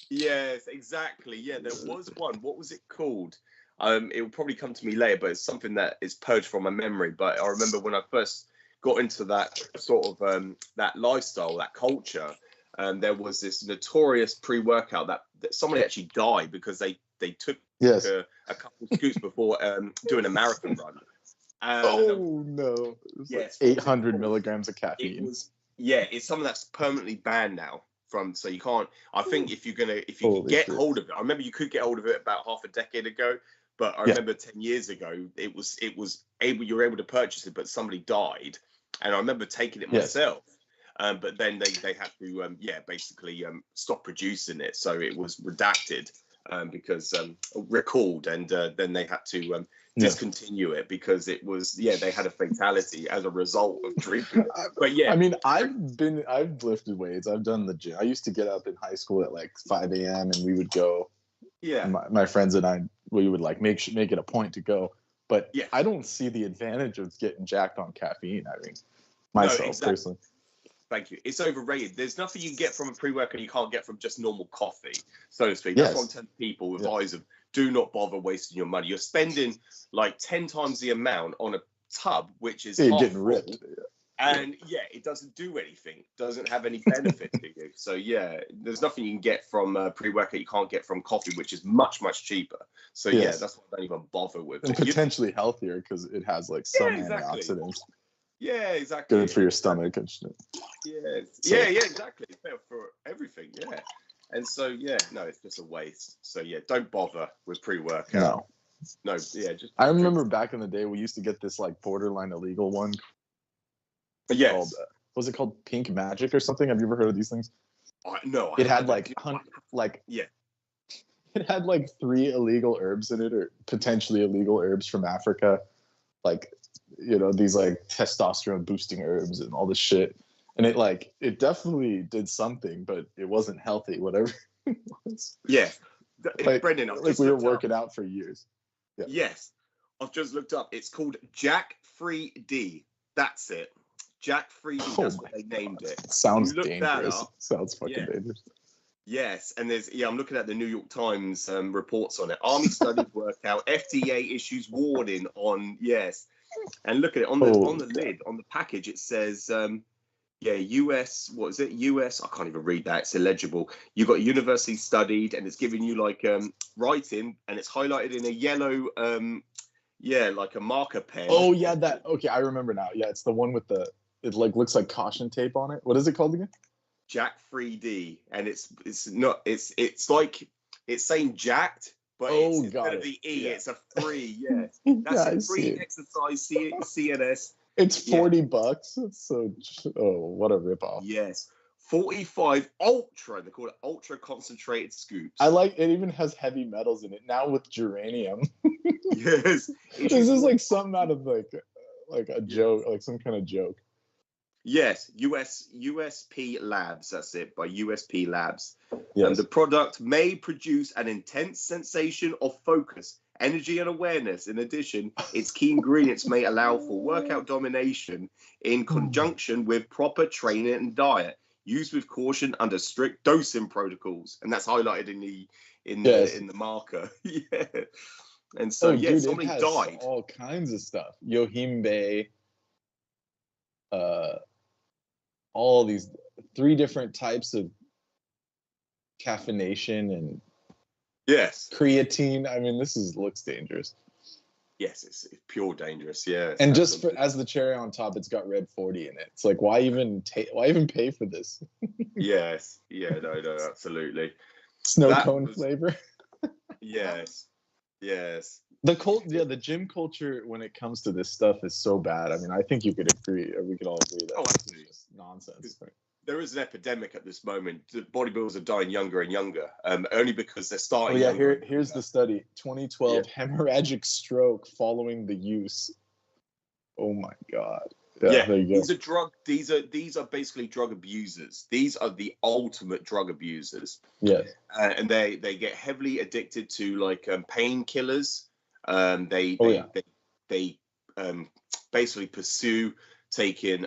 Yes, exactly. Yeah, there was one. What was it called? It will probably come to me later, but it's something that is purged from my memory. But I remember when I first got into that sort of that lifestyle, that culture, there was this notorious pre-workout that somebody actually died because they took a couple of scoops before doing a marathon run. Oh no! Yes, 800 milligrams of caffeine. It's something that's permanently banned now. So you can't. I think if you can get hold of it, I remember you could get hold of it about half a decade ago, but I remember 10 years ago you were able to purchase it, but somebody died, and I remember taking it myself. But then they had to basically stop producing it, so it was redacted because recalled, and then they had to discontinue it because it was they had a fatality as a result of drinking. But I mean, I've lifted weights, I've done the gym. I used to get up in high school at like 5 a.m. and we would go. My friends and I, we would like make it a point to go. But I don't see the advantage of getting jacked on caffeine. I mean, myself personally. Thank you. It's overrated. There's nothing you can get from a pre-workout you can't get from just normal coffee, so to speak. That's what I'm telling people, advise them, do not bother wasting your money. You're spending like 10 times the amount on a tub, which is you're getting ripped. And it doesn't do anything, doesn't have any benefit to you. So there's nothing you can get from pre-workout you can't get from coffee, which is much, much cheaper. So that's why I don't even bother with it. And potentially healthier because it has like some antioxidants. Yeah, exactly. Good for your stomach and shit. Exactly. It's better for everything. And so it's just a waste. So don't bother with pre-workout. No. Just. I remember back in the day we used to get this like borderline illegal one. Yes. Was it called Pink Magic or something? Have you ever heard of these things? No. It had it had like 3 illegal herbs in it, or potentially illegal herbs from Africa, like. These like testosterone boosting herbs and all this shit. And it definitely did something, but it wasn't healthy, whatever it was. Yeah. Brendan, we were working out for years. Yeah. Yes. I've just looked up. It's called Jack-Free-D. That's it. Jack-Free-D. That's what they named it. Sounds dangerous. Sounds fucking dangerous. Yes, and I'm looking at the New York Times reports on it. Army studies workout. FDA issues warning on, and look at it on the lid, on the package. It says, Yeah, US, what is it? US, I can't even read that. It's illegible. You got university studied, and it's giving you like writing, and it's highlighted in a yellow, like a marker pen. Oh yeah, that. Okay, I remember now. Yeah, it's the one with the. It like looks like caution tape on it. What is it called again? Jack 3D, and it's not. It's like it's saying jacked, but it's, instead of the E, it's a 3. Yeah, that's a free exercise. CNS. It's $40. It's so what a ripoff. Yes, 45 ultra. They call it ultra concentrated scoops. I like it. Even has heavy metals in it now with geranium. Yes, this is like something out of like a joke, like some kind of joke. Yes, USP Labs. That's it, by USP Labs. Yes. And the product may produce an intense sensation of focus, energy, and awareness. In addition, its key ingredients may allow for workout domination in conjunction with proper training and diet. Used with caution under strict dosing protocols, and that's highlighted in the marker. Yeah, and so dude, somebody died. All kinds of stuff. Yohimbe. All these 3 different types of caffeination and creatine. I mean, this looks dangerous. Yes, it's pure dangerous. Yeah, and just as the cherry on top, it's got red 40 in it. It's like, why even pay for this? Yes, yeah, no, absolutely. Snow cone flavor. Yes. The gym culture when it comes to this stuff is so bad. I mean, I think you could agree, or we could all agree that absolutely. It's just nonsense. There is an epidemic at this moment. The bodybuilders are dying younger and younger, only because they're starting. Oh yeah, here's the study: 2012 hemorrhagic stroke following the use. Oh my God. Yeah, there you go. These are basically drug abusers. These are the ultimate drug abusers. Yeah. And they get heavily addicted to like painkillers. They basically pursue taking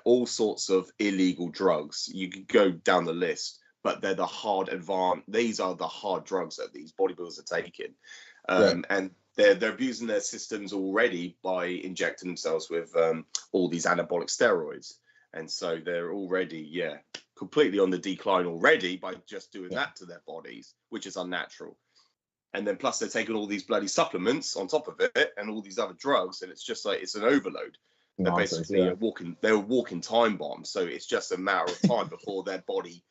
all sorts of illegal drugs. You could go down the list, but they're the hard these are the hard drugs that these bodybuilders are taking. And they're abusing their systems already by injecting themselves with all these anabolic steroids, and so they're already completely on the decline already by just doing that to their bodies, which is unnatural. And then plus they're taking all these bloody supplements on top of it and all these other drugs, and it's just like it's an overload. They're basically they're walking time bombs. So it's just a matter of time before their body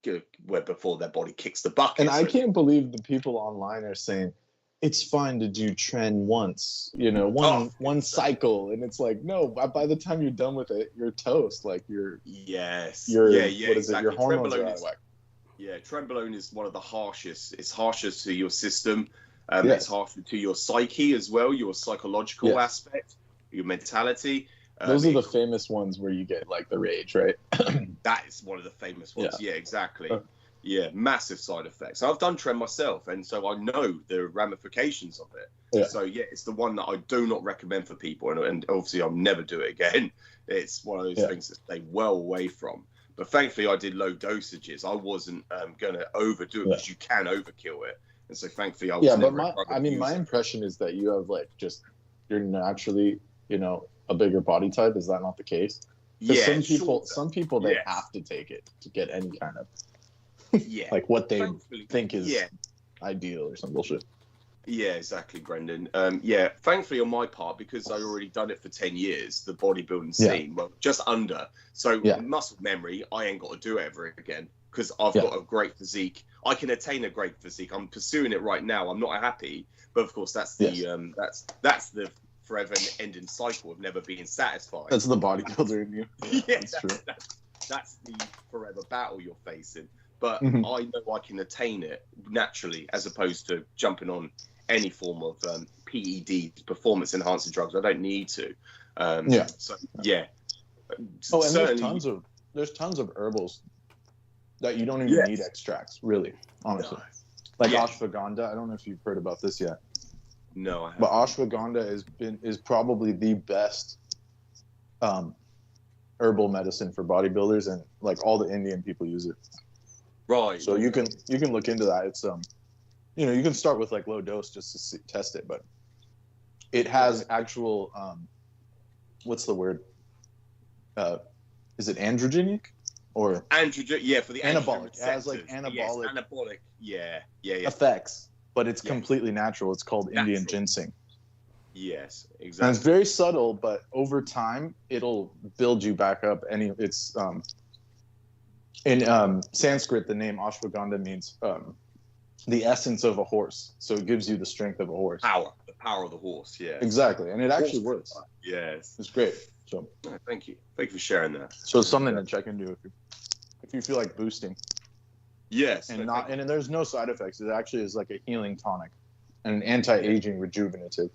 kicks the bucket. And I can't believe the people online are saying it's fine to do trend once, one cycle, and it's like, no, by the time you're done with it, you're toast. Like you're what is it? Your hormones are out of whack. Yeah, trenbolone is one of the harshest. It's harshest to your system. It's harsher to your psyche as well, your psychological aspect, your mentality. Those are the famous ones where you get like the rage, right? That is one of the famous ones. Yeah, exactly. Yeah, massive side effects. I've done Tren myself, and so I know the ramifications of it. Yeah. So it's the one that I do not recommend for people, and obviously I'll never do it again. It's one of those things to stay well away from. But thankfully, I did low dosages. I wasn't going to overdo it because you can overkill it, and so thankfully I was. Yeah, but my impression is that you have like you're naturally a bigger body type. Is that not the case? Yeah, some people they have to take it to get any kind of. Like what they think is ideal or some bullshit. Yeah, exactly, Brendan. Thankfully on my part, because I already done it for 10 years, the bodybuilding scene, well, just under. So muscle memory, I ain't got to do it ever again because I've got a great physique. I can attain a great physique. I'm pursuing it right now. I'm not happy, but of course that's the that's the forever ending cycle of never being satisfied. That's the bodybuilder in you. That's true. That's the forever battle you're facing. But I know I can attain it naturally, as opposed to jumping on any form of PED, performance enhancing drugs. I don't need to. So Oh, and there's tons of herbals that you don't even need extracts, really, honestly. Like ashwagandha. I don't know if you've heard about this yet. No, I haven't. But ashwagandha is probably the best herbal medicine for bodybuilders, and like all the Indian people use it. Right. So you can look into that. It's you can start with like low dose just to test it, but it has actual what's the word? is it androgenic or yeah, for the anabolic? androgen It has like receptors. anabolic, Yes, anabolic. Yeah. effects, but it's completely natural. It's called Natural. Indian ginseng. Yes, And exactly. it's very subtle, but over time it'll build you back up. It's in Sanskrit, the name ashwagandha means the essence of a horse. So it gives you the strength of a horse. The power of the horse. Yeah. Exactly, and it actually works. Yes. It's great. So No, thank you for sharing that. so it's something to check into if you feel like boosting. Yes. And no, not and there's no side effects. It actually is like a healing tonic and an anti-aging rejuvenative.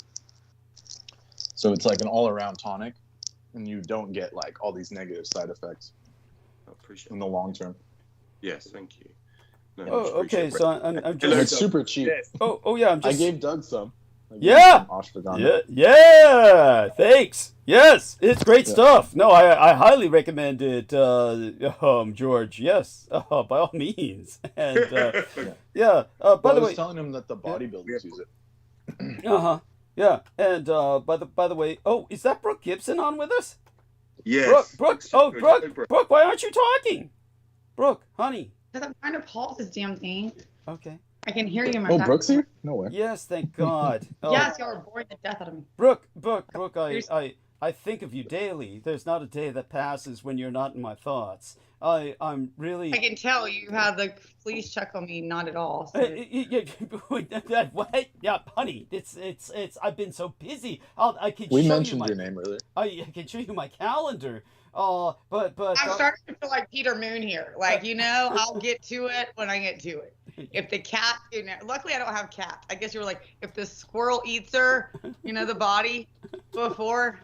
So it's like an all-around tonic, and you don't get like all these negative side effects I appreciate in it. the long term. Yes, thank you. No, Oh, much okay. appreciated. So I'm And just. it's super cheap. Yes. Oh, yeah. I'm I just. gave Doug some. I gave Yeah! him some ashwagandha. Yeah. Thanks. Yes, it's great Yeah. stuff. No, I highly recommend it, George. Yes, by all means. And yeah. By Well, I the was way. telling him that the bodybuilders use it. Yeah. And by the way. Oh, is that Brooke Gibson on with us? Yes. Brooke. Oh, Brooke. Why aren't you talking? Brooke, honey. Because I'm trying to pause this damn thing. Okay. I can hear you in my Oh, back. Brooks here? No way. Yes, thank God. Oh, Yes, y'all are boring the death out of me. Brooke, I think of you daily. There's not a day that passes when you're not in my thoughts. I'm really. I can tell you have the please check on me, not at all. So. What? Yeah, honey. It's. I've been so busy. I can. We show mentioned you your name earlier. I can show you my calendar. But. I'm starting to feel like Peter Moon here. Like, I'll get to it when I get to it. If the cat, luckily I don't have cats. I guess you were like, if the squirrel eats her, the body before,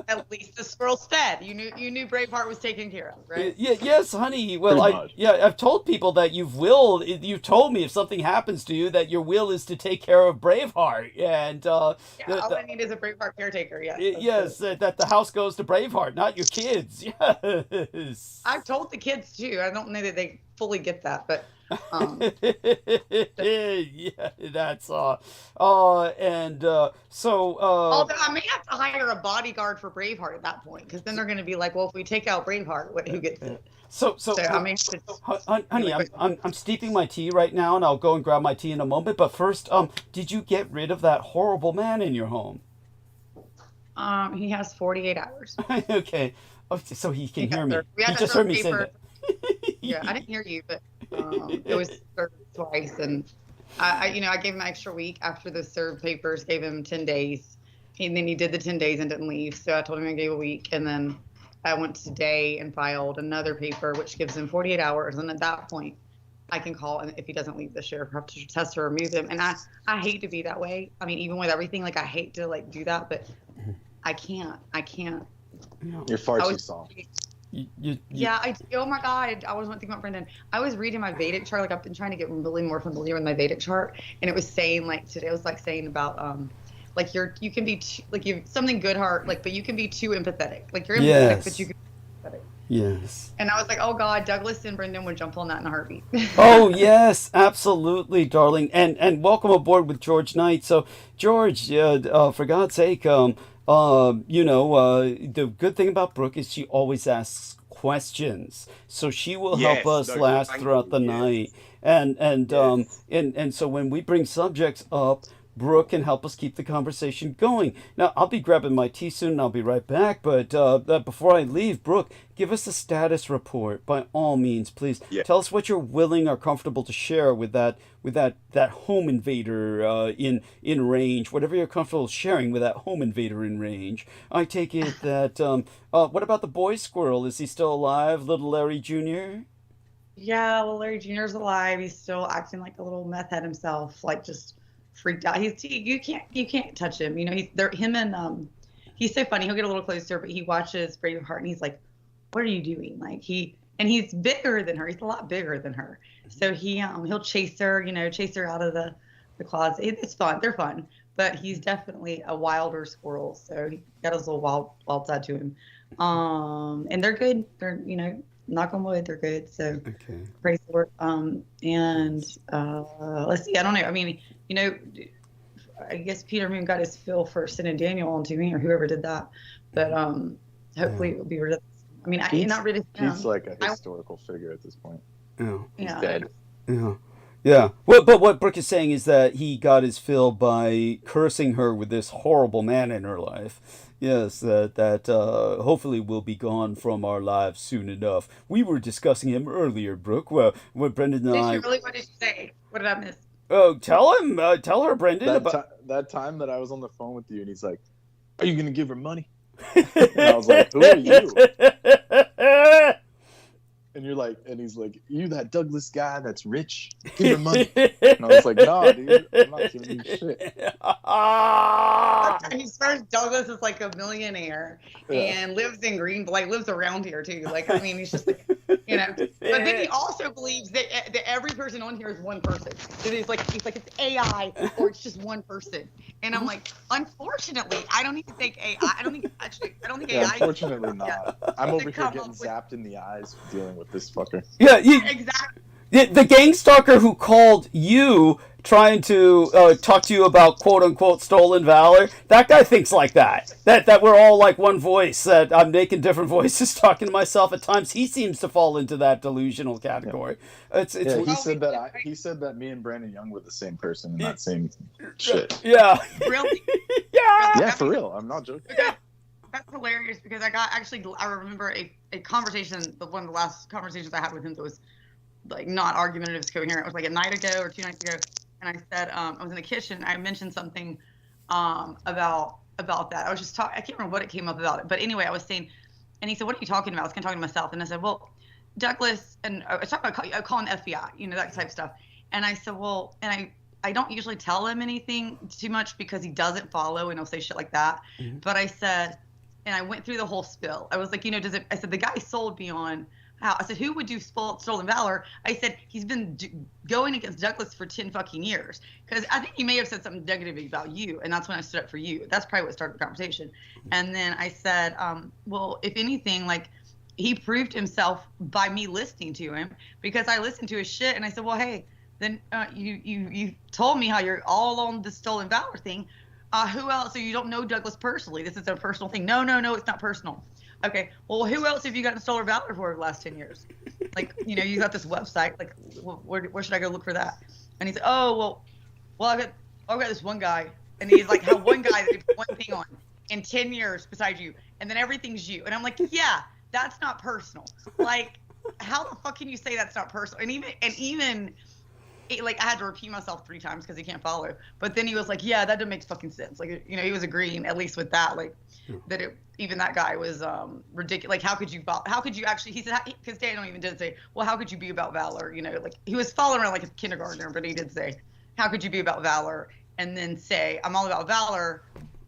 at least the squirrel's fed. You knew Braveheart was taken care of, right? Yes, honey. Well, Pretty much. I've told people that you've told me if something happens to you that your will is to take care of Braveheart, and all I need is a Braveheart caretaker. Yes. yes, that the house goes to Braveheart, not your kids. Yes. I've told the kids too. I don't know that they fully get that, but. Yeah, that's so. Although I may have to hire a bodyguard for Braveheart at that point, because then they're going to be like, well, if we take out Braveheart, who gets it? So I mean, honey, I'm steeping my tea right now, and I'll go and grab my tea in a moment. But first, did you get rid of that horrible man in your home? He has 48 hours. Okay. Oh, so he can hear me. We He had just to heard me say paper. that. Yeah, I didn't hear you, but it was served twice, and I gave him an extra week after the served papers. Gave him 10 days, and then he did the 10 days and didn't leave. So I told him I gave a week, and then I went today and filed another paper, which gives him 48 hours, and at that point, I can call, and if he doesn't leave, the sheriff has to remove him. And I hate to be that way. I mean, even with everything, I hate to do that, but I can't. Your farts soft. Yeah, oh my God, I was thinking about Brendan. I was reading my Vedic chart, I've been trying to get really more familiar with my Vedic chart, and it was saying today it was saying about you can be you have something good heart, but you can be too empathetic. You're empathetic, Yes. but you can be empathetic. Yes. And I was like, oh God, Douglas and Brendan would jump on that in a heartbeat. Oh yes, absolutely, darling, and welcome aboard with George Knight. So George, for God's sake, the good thing about Brooke is she always asks questions, so she will help us last throughout the night. And so when we bring subjects up, Brooke can help us keep the conversation going. Now, I'll be grabbing my tea soon, and I'll be right back. But before I leave, Brooke, give us a status report by all means, please. Yeah. Tell us what you're willing or comfortable to share with that home invader in range. Whatever you're comfortable sharing with that home invader in range. I take it that. What about the boy squirrel? Is he still alive, little Larry Jr.? Yeah, well, Larry Jr.'s alive. He's still acting like a little meth head himself, just freaked out. You can't touch him. He's so funny. He'll get a little closer, but he watches Braveheart and he's like, "What are you doing?" He's bigger than her. He's a lot bigger than her. So he'll chase her out of the closet. It's fun. They're fun, but he's definitely a wilder squirrel. So he got his little wild side to him. And they're good. They're knock on wood, they're good. So Okay. praise the Lord. Let's see. I don't know. I guess Peter Moon got his fill for sending Daniel on to me, or whoever did that. But hopefully it will be rid of I mean, He's- not really. He's like a historical figure at this point. Yeah. He's dead. Yeah. Yeah. Well, but what Brooke is saying is that he got his fill by cursing her with this horrible man in her life. Yes, that hopefully will be gone from our lives soon enough. We were discussing him earlier, Brooke. Well, when Brendan and I... What did she say? What did I miss? Oh, tell her, Brendan. That time that I was on the phone with you, and he's like, "Are you gonna give her money?" And I was like, "Who are you?" And you're like, and he's like, "You that Douglas guy that's rich? Give her money." And I was like, "No, dude, I'm not giving you shit." He starts Douglas is like a millionaire and lives in lives around here too. Like, I mean, he's just like, But then he also believes that every person on here is one person. So he's like it's AI or it's just one person. And I'm like, unfortunately, I don't even think AI. I don't think AI. Unfortunately, not. I'm over here getting zapped in the eyes dealing with this fucker. Yeah, exactly. The gang stalker who called you trying to talk to you about quote-unquote stolen valor, that guy thinks like that. That we're all like one voice, that I'm making different voices talking to myself at times. He seems to fall into that delusional category. Yeah. He said that me and Brandon Young were the same person in that same shit. Yeah. Really? Yeah, for real. I'm not joking. That's hilarious because I remember a conversation, one of the last conversations I had with him that was like not argumentative, it was coherent. It was like a night ago or 2 nights ago. And I said, I was in the kitchen. I mentioned something about that. I was just talking. I can't remember what it came up about it. But anyway, I was saying, and he said, "What are you talking about?" I was kind of talking to myself. And I said, "Well, Douglas," and I was talking about calling the FBI, that type of stuff. And I said, "Well," and I don't usually tell him anything too much because he doesn't follow and he'll say shit like that. Mm-hmm. But I said, and I went through the whole spill. I was like, I said, the guy sold me on how, I said, who would do stolen valor? I said, he's been going against Douglas for 10 fucking years. Because I think he may have said something negative about you. And that's when I stood up for you. That's probably what started the conversation. And then I said, well, if anything, like, he proved himself by me listening to him because I listened to his shit. And I said, well, hey, then you told me how you're all on the stolen valor thing. Who else? So you don't know Douglas personally. This is a personal thing. No, it's not personal. Okay, well, who else have you gotten stolen valor for the last 10 years? Like, you got this website. Like, where should I go look for that? And he said, oh, well, I've got this one guy. And he's like, how one guy that did one thing on in 10 years beside you. And then everything's you. And I'm like, yeah, that's not personal. Like, how the fuck can you say that's not personal? And even like, I had to repeat myself 3 times because he can't follow. But then he was like, yeah, that doesn't make fucking sense. Like, he was agreeing at least with that. Like, that even that guy was ridiculous. Like, how could you actually, he said, because Daniel even did say, well, how could you be about valor? Like, he was following around like a kindergartner, but he did say, how could you be about valor? And then say, I'm all about valor,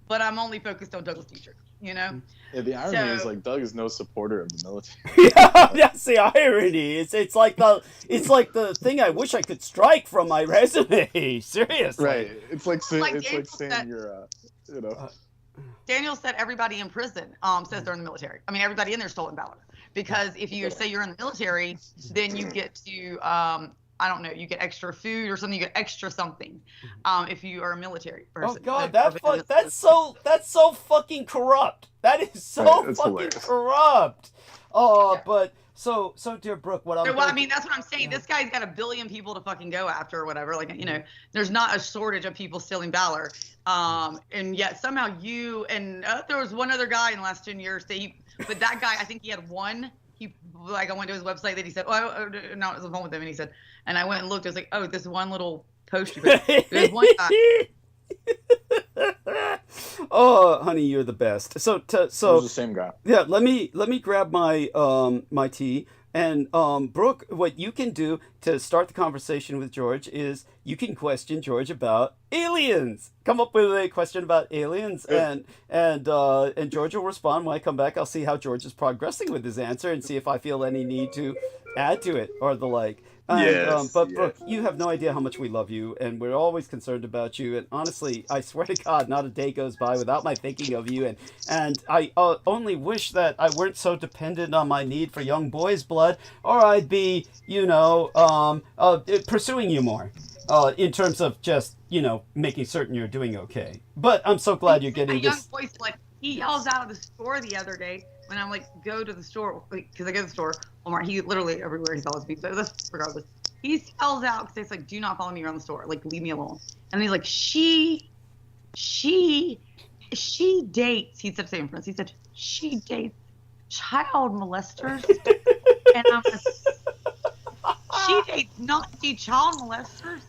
but I'm only focused on Douglas Dietrich, Yeah, the irony is, like, Doug is no supporter of the military. Yeah, that's the irony. It's like the thing I wish I could strike from my resume. Seriously. Right. It's like saying said, you're, Daniel said everybody in prison says they're in the military. I mean, everybody in there stolen valor. Because if you say you're in the military, then you get to, I don't know, you get extra food or something. You get extra something if you are a military person. Oh God, that's so fucking corrupt. That is so fucking hilarious. Corrupt. Oh, yeah. But so dear Brooke, I mean, that's what I'm saying. Yeah. This guy's got 1 billion people to fucking go after or whatever. Like, there's not a shortage of people stealing valor. And yet somehow you and there was one other guy in the last 10 years but that guy, I think he had one. I went to his website that he said, no, it was on the phone with him, and he said, and I went and looked. I was like, oh, this one little post you put. There's one guy. Oh, honey, you're the best. So it was the same guy. Yeah, let me grab my my tea. And Brooke, what you can do to start the conversation with George is you can question George about aliens. Come up with a question about aliens, and George will respond. When I come back, I'll see how George is progressing with his answer and see if I feel any need to add to it or the like. But Brooke, you have no idea how much we love you, and we're always concerned about you. And honestly, I swear to God, not a day goes by without my thinking of you. And I only wish that I weren't so dependent on my need for young boys' blood, or I'd be, pursuing you more. In terms of just, making certain you're doing okay. But I'm so glad you're getting this. Young boy's blood. He yells out of the store the other day. when I'm like, go to the store, because I go to the store, Walmart, he literally everywhere he follows me. So this, regardless, he spells out, because it's like, do not follow me around the store. Like, leave me alone. And he's like, she dates, he said, same friends, he said, she dates child molesters. And I'm like, she dates Nazi child molesters.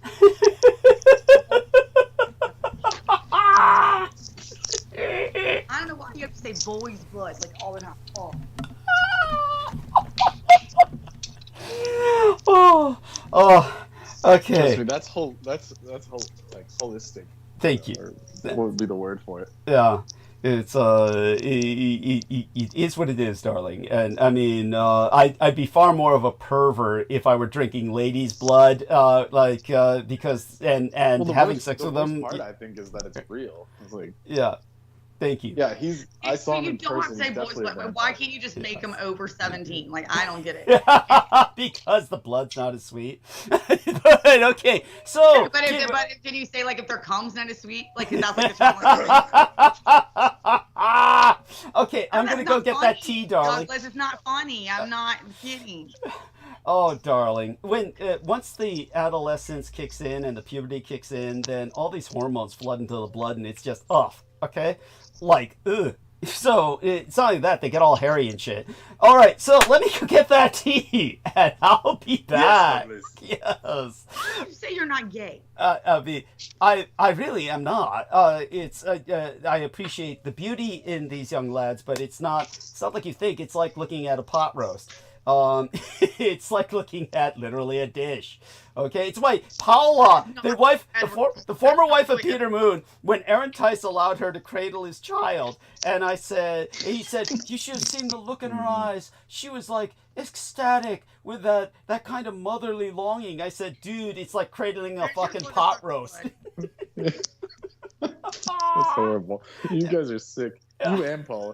I don't know why you have to say boy's blood like all the time. Okay. Trust me, that's like holistic. Thank you. Or what would be the word for it? Yeah. It's it is what it is, darling. And I mean, I'd be far more of a pervert if I were drinking ladies' blood, because and having sex with them. The worst part, I think, is that it's real. It's like, yeah. Thank you. Yeah, I saw him in You don't have person. to say He's boys definitely a blood. Why can't you just make them over 17? Like, I don't get it. Because the blood's not as sweet. But, okay, so. But can you say, like, if their cum's not as sweet? Like, is that like a Okay, I'm going to go get that tea, darling. Douglas, it's not funny. I'm not kidding. Oh, darling. When once the adolescence kicks in and the puberty kicks in, then all these hormones flood into the blood and it's just off, okay? Like, ugh. So, it's not only that, they get all hairy and shit. All right, so let me go get that tea, and I'll be back. Yes. You say you're not gay. I really am not. I appreciate the beauty in these young lads, but it's not like you think. It's like looking at a pot roast. It's like looking at literally a dish. Okay, it's why Paula, the former wife of Peter Moon, when Aaron Tice allowed her to cradle his child, and he said, you should have seen the look in her eyes. She was like ecstatic with that kind of motherly longing. I said, dude, it's like cradling a fucking pot roast. That's horrible. You guys are sick. You and Paula.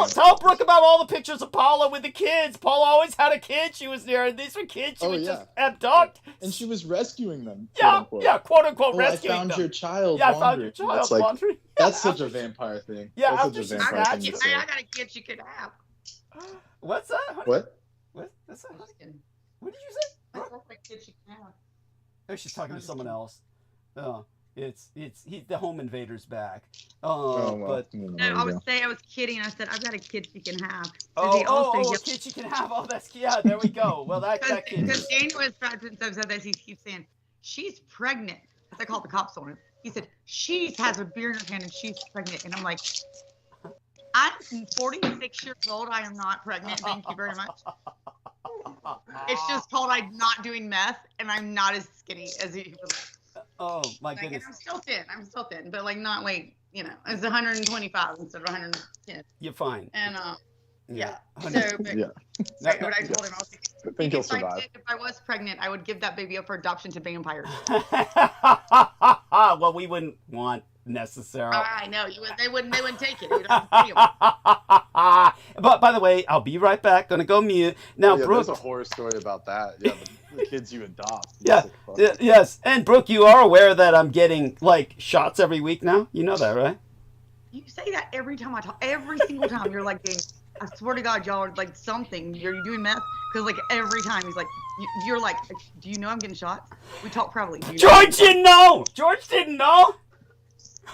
Tell Brooke about all the pictures of Paula with the kids. Paula always had a kid. She was there, and these were kids she would just abduct. And she was rescuing them. Quote unquote rescuing them. I found your child. Yeah, I found your child. Laundry. That's such a vampire thing. Yeah, that's such a vampire thing to say. I got a kid you could have. What's that? Honey? What? That's that? What did you say? I got a kid you can have. Oh, she's talking to someone else. The home invader's back. But no, I was kidding. I said I've got a kid she can have. A kid she can have. Oh, that's there we go. Well, that kid. Because Daniel has said this. He keeps saying she's pregnant. I called the cops on him. He said she has a beer in her hand and she's pregnant, and I'm like, I'm 46 years old. I am not pregnant. Thank you very much. It's just called I'm not doing meth, and I'm not as skinny as he was. Oh my goodness! I'm still thin, but like not like it's 125 instead of 110. You're fine. And yeah. So, but, yeah. What I told him, I was like, I think you'll survive. If I was pregnant, I would give that baby up for adoption to vampires. Well, we wouldn't want necessarily. I know they wouldn't take it. But by the way, I'll be right back. Gonna go mute now. Brooke, there's a horror story about that. Yeah, the kids you adopt. Yes, and Brooke, you are aware that I'm getting like shots every week now. You know that, right? You say that every time I talk. Every single time you're like, I swear to God, y'all are like something. You're doing meth because like every time he's like, you're like, do you know I'm getting shots? We talk privately. George didn't know. George didn't know.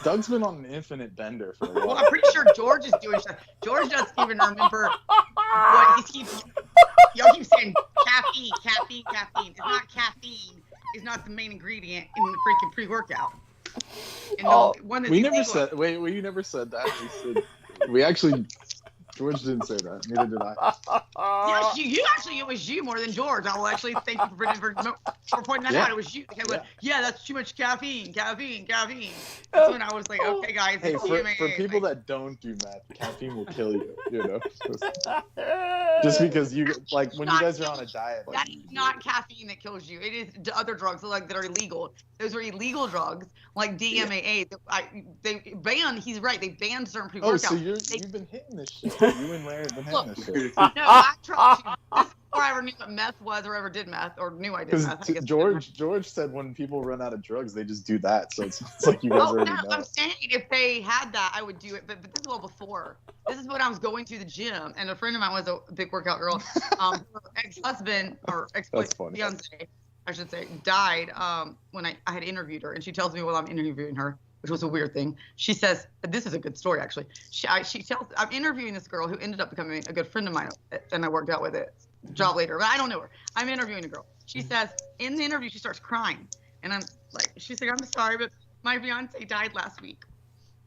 Doug's been on an infinite bender for a while. Well, I'm pretty sure George is doing shit. George doesn't even remember what he keeps. Y'all keep saying caffeine. It's not caffeine. It's not the main ingredient in the freaking pre-workout. We never said. Wait, you never said that. We actually. George didn't say that. Neither did I. Yes, you actually, it was you more than George. I will actually thank you for pointing that out. It was you. Yeah, that's too much caffeine. That's when I was like, okay, guys. Hey, for people that don't do meth, caffeine will kill you. Just because you like when you guys are on a diet. That is not caffeine that kills you. It is other drugs that are illegal. Those are illegal drugs like DMAA. They banned. He's right. They banned certain pre-workouts. Oh, so you've been hitting this shit. You and Larry have been hitting this shit. No, I tried to. This is where I ever knew what meth was or ever did meth or knew I did meth. I guess George said when people run out of drugs, they just do that. So it's like you guys already know. I'm saying if they had that, I would do it. But this is well before. This is when I was going to the gym, and a friend of mine was a big workout girl. Her ex-husband or ex-fiance, I should say, died when I had interviewed her, and she tells me while I'm interviewing her, which was a weird thing. She says, this is a good story, actually. She tells, I'm interviewing this girl who ended up becoming a good friend of mine, and I worked out with it, job later, but I don't know her. I'm interviewing a girl. She says, in the interview, she starts crying. And I'm like, she's like, I'm sorry, but my fiance died last week.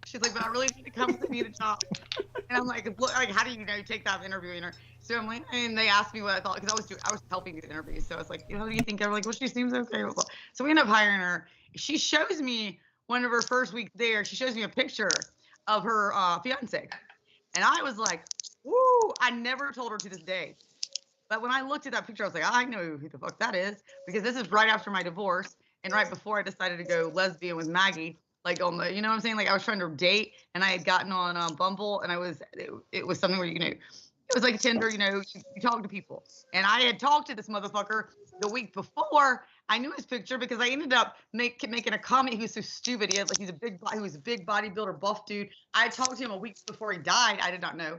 She's like, but I really need to come because I need a job. And I'm like, look, like, how do you take that interviewing her? So I'm like, and they asked me what I thought, because I was helping do the interview. So I was like, what do you think? I'm like, well, she seems okay. So we end up hiring her. She shows me one of her first weeks there. She shows me a picture of her fiance. And I was like, woo, I never told her to this day. But when I looked at that picture, I was like, I know who the fuck that is, because this is right after my divorce and right before I decided to go lesbian with Maggie. Like on the, you know what I'm saying? Like I was trying to date, and I had gotten on Bumble, and it was something where, it was like Tinder, you talk to people. And I had talked to this motherfucker the week before. I knew his picture because I ended up making a comment. He was so stupid. He was a big bodybuilder, buff dude. I talked to him a week before he died. I did not know.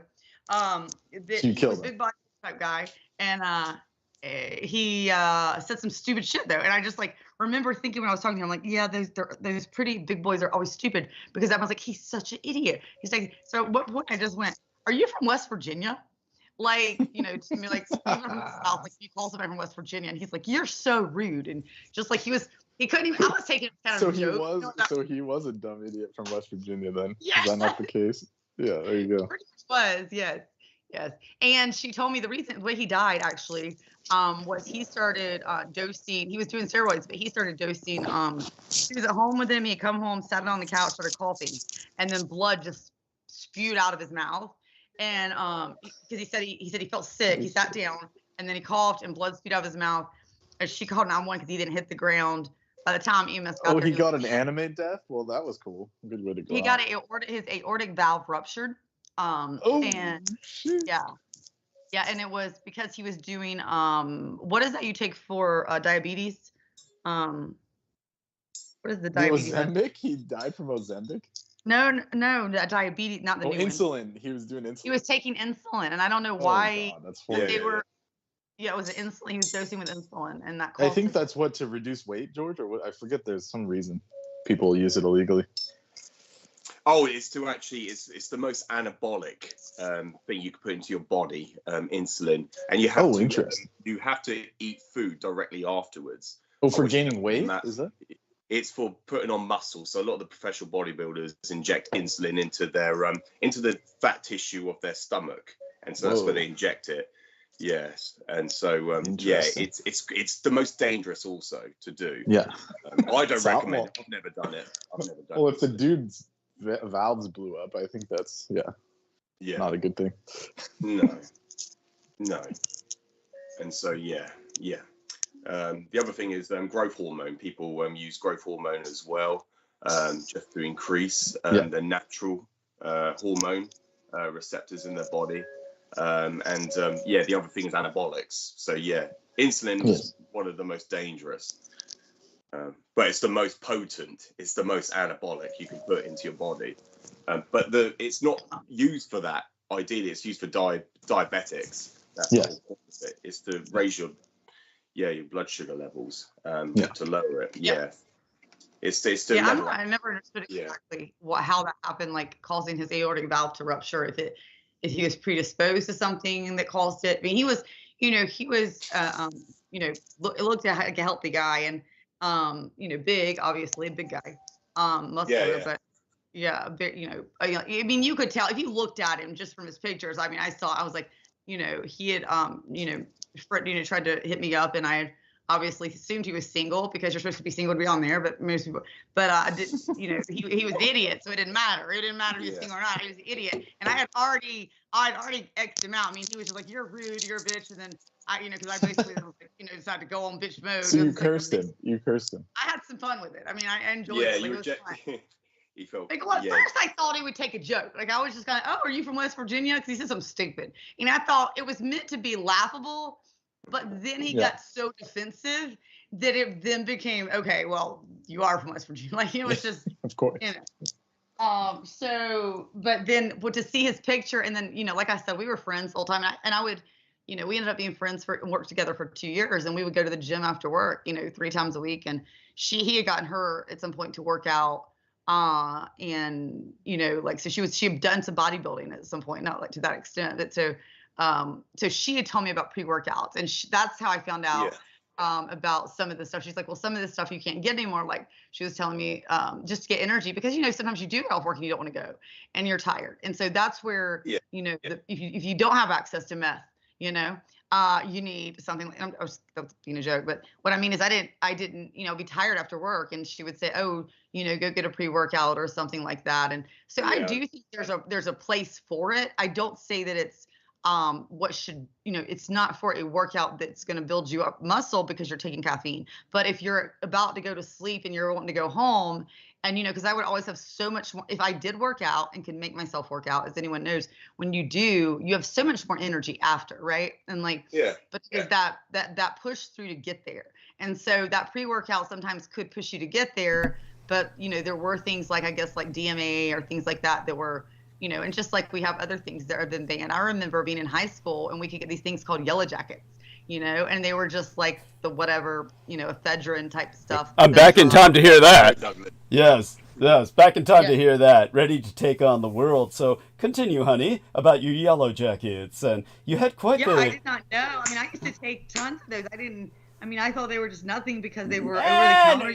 He was a big body type guy, and he said some stupid shit though. And I just remember thinking when I was talking to him, I'm like, yeah, those pretty big boys are always stupid, because I was like, he's such an idiot. He's like, so at what point I just went, are you from West Virginia? To me, like, even from the South, like, you call somebody from West Virginia, and he's like, you're so rude. And just like, he couldn't even, I was taking it kind of a joke. So he was a dumb idiot from West Virginia then? Yes. Is that not the case? Yeah, there you go. Pretty much was, yes. And she told me the way he died, actually, was he started dosing. He was doing steroids, but he started dosing. She was at home with him. He had come home, sat on the couch, started coughing, and then blood just spewed out of his mouth. And because he said he felt sick, he sat down, and then he coughed, and blood spewed out of his mouth. And she called 911 because he didn't hit the ground. By the time EMS got there, he got an anime death? Well, that was cool. Good way to go. He got his aortic valve ruptured. And shit. Yeah, and it was because he was doing what is that you take for diabetes? What is the diabetes? Ozempic? He died from Ozempic? No, diabetes, not the new insulin. He was doing insulin. He was taking insulin, and I don't know why. God, that's horrible. They were. Yeah, it was insulin. He was dosing with insulin, and that. I think that's what, to reduce weight, George, or what? I forget. There's some reason people use it illegally. Oh, it's the most anabolic thing you can put into your body, insulin, and you have to eat food directly afterwards. Oh, for gaining weight? Is that? It's for putting on muscle. So a lot of the professional bodybuilders inject insulin into their into the fat tissue of their stomach, and so that's where they inject it. Yes, and so it's the most dangerous also to do. Yeah, I don't recommend it. I've never done it. Well, if the dude's valves blew up, I think that's not a good thing. No, and so the other thing is growth hormone. People use growth hormone as well, just to increase the natural hormone receptors in their body. The other thing is anabolics. So insulin is one of the most dangerous, but it's the most potent. It's the most anabolic you can put into your body. But it's not used for that. Ideally, it's used for diabetics. That's the whole point of it. It's to raise your blood sugar levels, to lower it. It's to I never understood exactly how that happened, like causing his aortic valve to rupture. If he was predisposed to something that caused it. I mean, he was looked like a healthy guy, and big, obviously a big guy, muscular, but I mean, you could tell if you looked at him just from his pictures. I mean, I was like, he had tried to hit me up, and I had obviously assumed he was single, because you're supposed to be single to be on there, but most people, I didn't, he was an idiot, so it didn't matter. It didn't matter if he was single or not. He was an idiot, and I'd already X'd him out. I mean, he was just like, you're rude, you're a bitch, and then because I basically decided to go on bitch mode. So you cursed him. I had some fun with it. I mean, I enjoyed it. It was fun. He felt. First I thought he would take a joke. Like, I was just kind of, oh, are you from West Virginia? Because he said something stupid, and I thought it was meant to be laughable. But then he Yeah. got so defensive that it then became, okay, well, you are from West Virginia. Like, it was just, Of course. you know. But then to see his picture, and then, you know, like I said, we were friends the whole time. And I would, you know, we ended up being friends and worked together for 2 years, and we would go to the gym after work, you know, 3 times a week. And he had gotten her at some point to work out. And, you know, like, so she had done some bodybuilding at some point, not like to that extent, but so she had told me about pre-workouts, and that's how I found out about some of the stuff. She's like, well, some of this stuff you can't get anymore. Like, she was telling me just to get energy, because, you know, sometimes you do get off work and you don't want to go and you're tired. And so that's where, you know, if you don't have access to meth, you know, you need something like, that was being a joke, but what I mean is I didn't, you know, be tired after work, and she would say, oh, you know, go get a pre-workout or something like that. And so I do think there's a place for it. I don't say that it's what should, you know, it's not for a workout that's going to build you up muscle because you're taking caffeine. But if you're about to go to sleep and you're wanting to go home, and, you know, because I would always have so much more, if I did work out and can make myself work out, as anyone knows, when you do, you have so much more energy after, right? And like, but there's that push through to get there. And so that pre-workout sometimes could push you to get there. But, you know, there were things like, I guess, like DMA or things like that were, you know, and just like we have other things that have been banned. I remember being in high school and we could get these things called yellow jackets, you know, and they were just like the whatever, you know, ephedrine type stuff. I'm back in time to hear that. Yes, back in time to hear that. Ready to take on the world. So continue, honey, about your yellow jackets. And you had quite the... I did not know. I mean, I used to take tons of those. I thought they were just nothing because they were over the counter.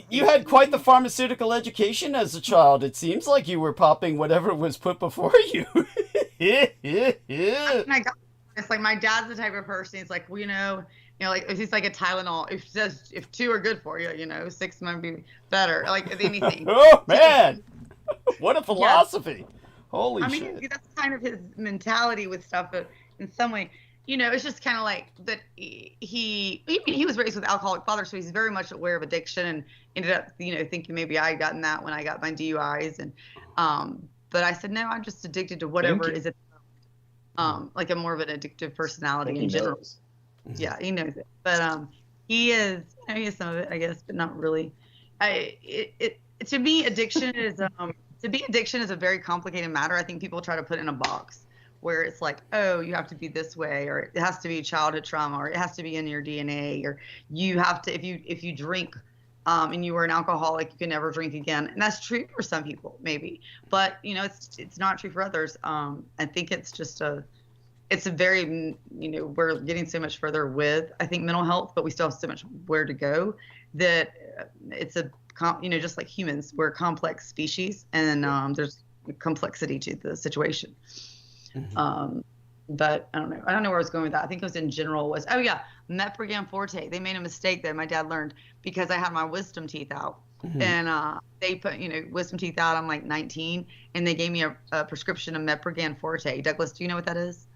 You had quite the pharmaceutical education as a child. It seems like you were popping whatever was put before you. It's like my dad's the type of person. He's like, well, you know, like if it's like a Tylenol, if 2 are good for you, you know, 6 might be better. Like anything. Oh man, what a philosophy! Holy shit! I mean, that's kind of his mentality with stuff, but in some way. You know, it's just kind of like that he was raised with an alcoholic father, so he's very much aware of addiction, and ended up, you know, thinking maybe I had gotten that when I got my DUIs. And but I said, no, I'm just addicted to whatever it is. Like I'm more of an addictive personality in general. Yeah, he knows it. But he is some of it, I guess, but not really. To me, addiction is a very complicated matter. I think people try to put it in a box, where it's like, oh, you have to be this way, or it has to be childhood trauma, or it has to be in your DNA, or you have to, if you drink and you were an alcoholic, you can never drink again. And that's true for some people, maybe, but you know, it's not true for others. I think it's just it's a very, you know, we're getting so much further with, I think, mental health, but we still have so much where to go, that it's you know, just like humans, we're a complex species, and there's complexity to the situation. But I don't know where I was going with that. I think it was in general Meprogan Forte. They made a mistake that my dad learned because I had my wisdom teeth out. And they put, you know, wisdom teeth out. I'm like 19, and they gave me a prescription of Meprogan Forte. Douglas, do you know what that is?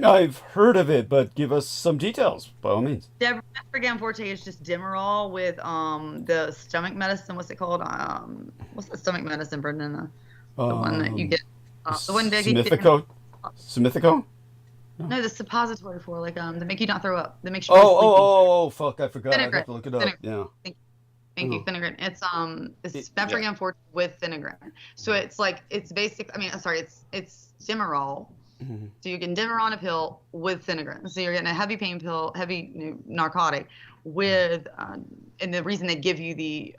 I've heard of it, but give us some details, by all means. Meprogan Forte is just Demerol with the stomach medicine. What's it called? What's the stomach medicine, Brendan? The one that you get. The one that Smithico? No, the suppository for, like, that make you not throw up. That makes you Oh, fuck, I forgot. Vinegar. I have to look it up. Vinegar. Yeah. Thank you, Vinegar. It's Meprogan Forte with Vinegar. So it's like, it's Demerol. So you can Demerol a pill with Vinegar. So you're getting a heavy pain pill, heavy, you know, narcotic with, and the reason they give you the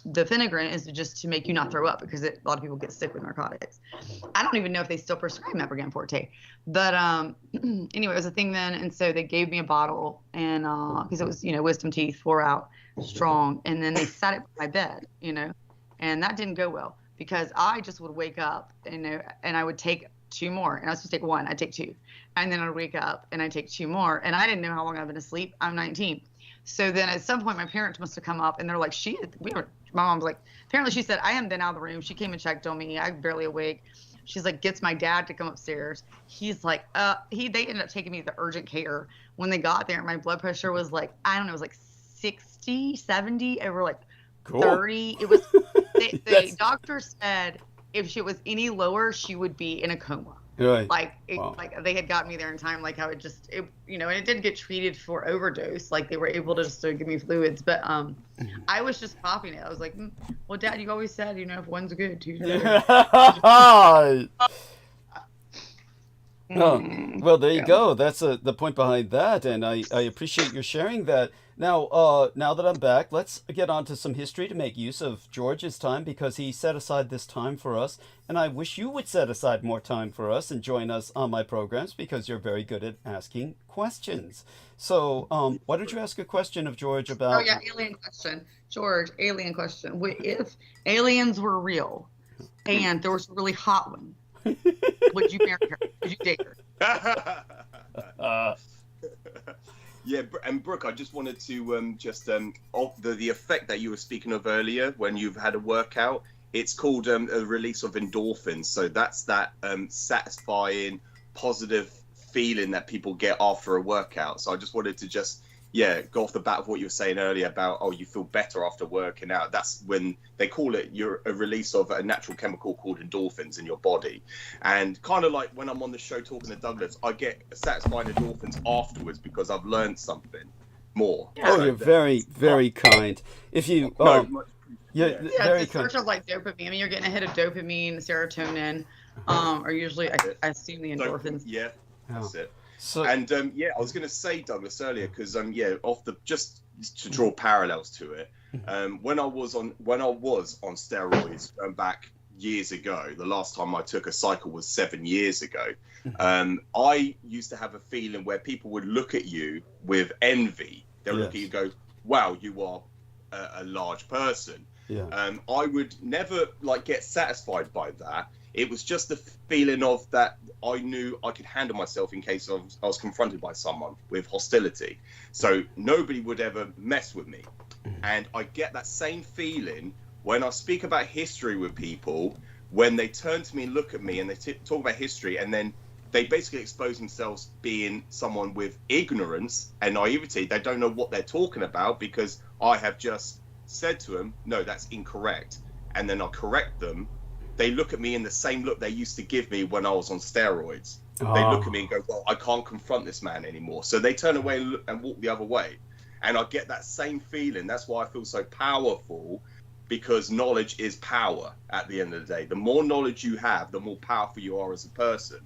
Vinegar is just to make you not throw up, because a lot of people get sick with narcotics. I don't even know if they still prescribe Meprogan Forte, but anyway, it was a thing then, and so they gave me a bottle, and because it was, you know, wisdom teeth, 4 out, strong, and then they sat it by my bed, you know, and that didn't go well, because I just would wake up, you know, and I would take 2 more, and I was supposed to take 1, I'd take 2, and then I'd wake up and I'd take 2 more, and I didn't know how long I'd been asleep. I'm 19. So then at some point my parents must have come up, and they're like, my mom's like, apparently she said, I hadn't been out of the room. She came and checked on me. I'm barely awake. She's like, gets my dad to come upstairs. He's like, they ended up taking me to urgent care. When they got there, my blood pressure was like, I don't know, it was like 60, 70 over like 30. It was, the doctor said if she was any lower, she would be in a coma. Right. Like, Wow. like they had got me there in time. Like how you know, and it did get treated for overdose. Like they were able to just give me fluids, but I was just popping it. I was like, well, Dad, you always said, you know, if one's good, two's better. Oh, well, there you go. That's the point behind that, and I appreciate your sharing that. Now, now that I'm back, let's get on to some history to make use of George's time, because he set aside this time for us, and I wish you would set aside more time for us and join us on my programs, because you're very good at asking questions. So, why don't you ask a question of George about... Oh, yeah, alien question. George, alien question. If aliens were real and there was a really hot one, would you marry her? Would you date her? Yeah, and Brooke, I just wanted to of the effect that you were speaking of earlier when you've had a workout. It's called a release of endorphins. So that's that satisfying, positive feeling that people get after a workout. So I just wanted to go off the bat of what you were saying earlier about, oh, you feel better after working out. That's when they call it a release of a natural chemical called endorphins in your body. And kind of like when I'm on the show talking to Douglas, I get satisfying endorphins afterwards because I've learned something more. Yeah. Oh, you're very, very kind. If you... Yeah, it's sort of like dopamine. I mean, you're getting a hit of dopamine, serotonin, or usually, I assume the endorphins. Yeah, that's it. So, and I was going to say, Douglas, earlier, because just to draw parallels to it, when I was on steroids back years ago, the last time I took a cycle was 7 years ago. I used to have a feeling where people would look at you with envy. They'll look at you and go, "Wow, you are a large person." Yeah. I would never get satisfied by that. It was just the feeling of that I knew I could handle myself in case I was confronted by someone with hostility. So nobody would ever mess with me. And I get that same feeling when I speak about history with people, when they turn to me and look at me and they talk about history, and then they basically expose themselves being someone with ignorance and naivety. They don't know what they're talking about because I have just said to them, no, that's incorrect. And then I correct them. They look at me in the same look they used to give me when I was on steroids. Oh. They look at me and go, well, I can't confront this man anymore. So they turn away and walk the other way. And I get that same feeling. That's why I feel so powerful, because knowledge is power at the end of the day. The more knowledge you have, the more powerful you are as a person.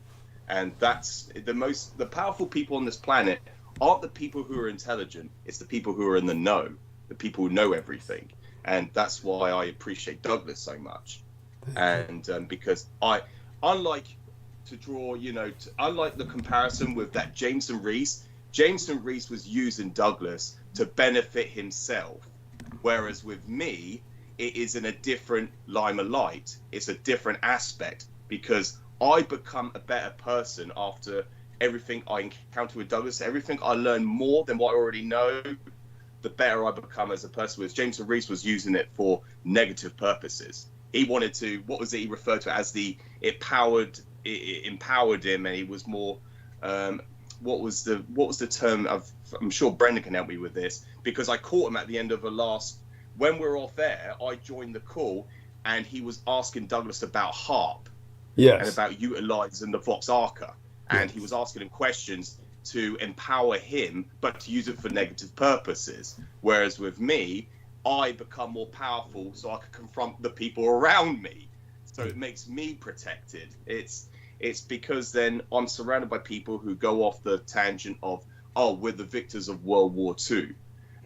And that's the powerful people on this planet aren't the people who are intelligent. It's the people who are in the know, the people who know everything. And that's why I appreciate Douglas so much. And because unlike the comparison with that Jameson Reese was using Douglas to benefit himself. Whereas with me, it is in a different limelight. It's a different aspect, because I become a better person after everything I encounter with Douglas. Everything I learn more than what I already know, the better I become as a person. With Jameson Reese was using it for negative purposes. He wanted to, what was it he referred to as it empowered him, and he was more, what was the term I'm sure Brendan can help me with this, because I caught him at the end of when we were off air, I joined the call and he was asking Douglas about HARP. Yes. And about utilizing the Vox Arca. And Yes. He was asking him questions to empower him, but to use it for negative purposes. Whereas with me, I become more powerful so I can confront the people around me. So it makes me protected. It's because then I'm surrounded by people who go off the tangent of, oh, we're the victors of World War II.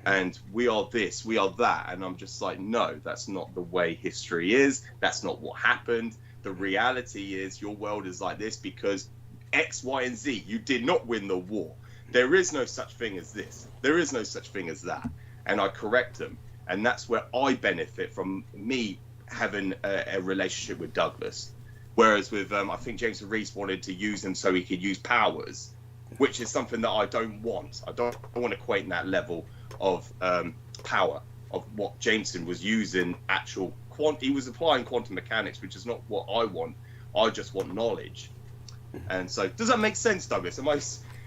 And we are this, we are that. And I'm just like, no, that's not the way history is. That's not what happened. The reality is your world is like this because X, Y, and Z. You did not win the war. There is no such thing as this. There is no such thing as that. And I correct them. And that's where I benefit from me having a relationship with Douglas. Whereas with, I think Jameson Reese wanted to use him so he could use powers, which is something that I don't want. I don't want to equate that level of power of what Jameson was using. He was applying quantum mechanics, which is not what I want. I just want knowledge. And so, does that make sense, Douglas?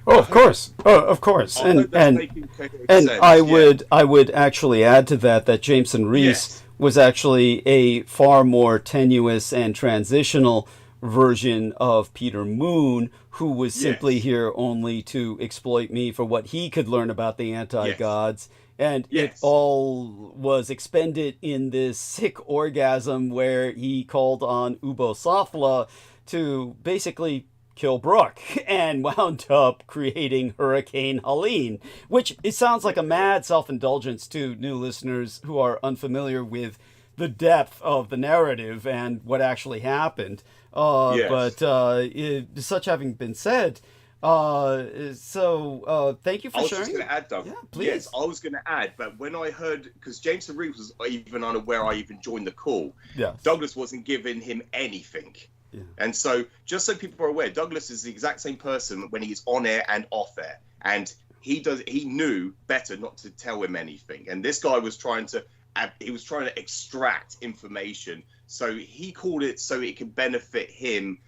Oh, of course. Oh, of course. And I would actually add to that Jameson Reese was actually a far more tenuous and transitional version of Peter Moon, who was simply Yes. here only to exploit me for what he could learn about the anti-gods. And it Yes. all was expended in this sick orgasm where he called on Ubo Safla to basically kill Brooke and wound up creating Hurricane Helene, which it sounds like a mad self-indulgence to new listeners who are unfamiliar with the depth of the narrative and what actually happened. Yes. But such having been said, thank you for I was sharing. just going to add, Doug. Yeah, please. Yes, I was going to add, but when I heard, because James Reeves was even unaware I even joined the call, Yes. Douglas wasn't giving him anything. Yeah. And so, just so people are aware, Douglas is the exact same person when he's on air and off air. And he knew better not to tell him anything. And this guy was trying to extract information. So he called it so it could benefit him,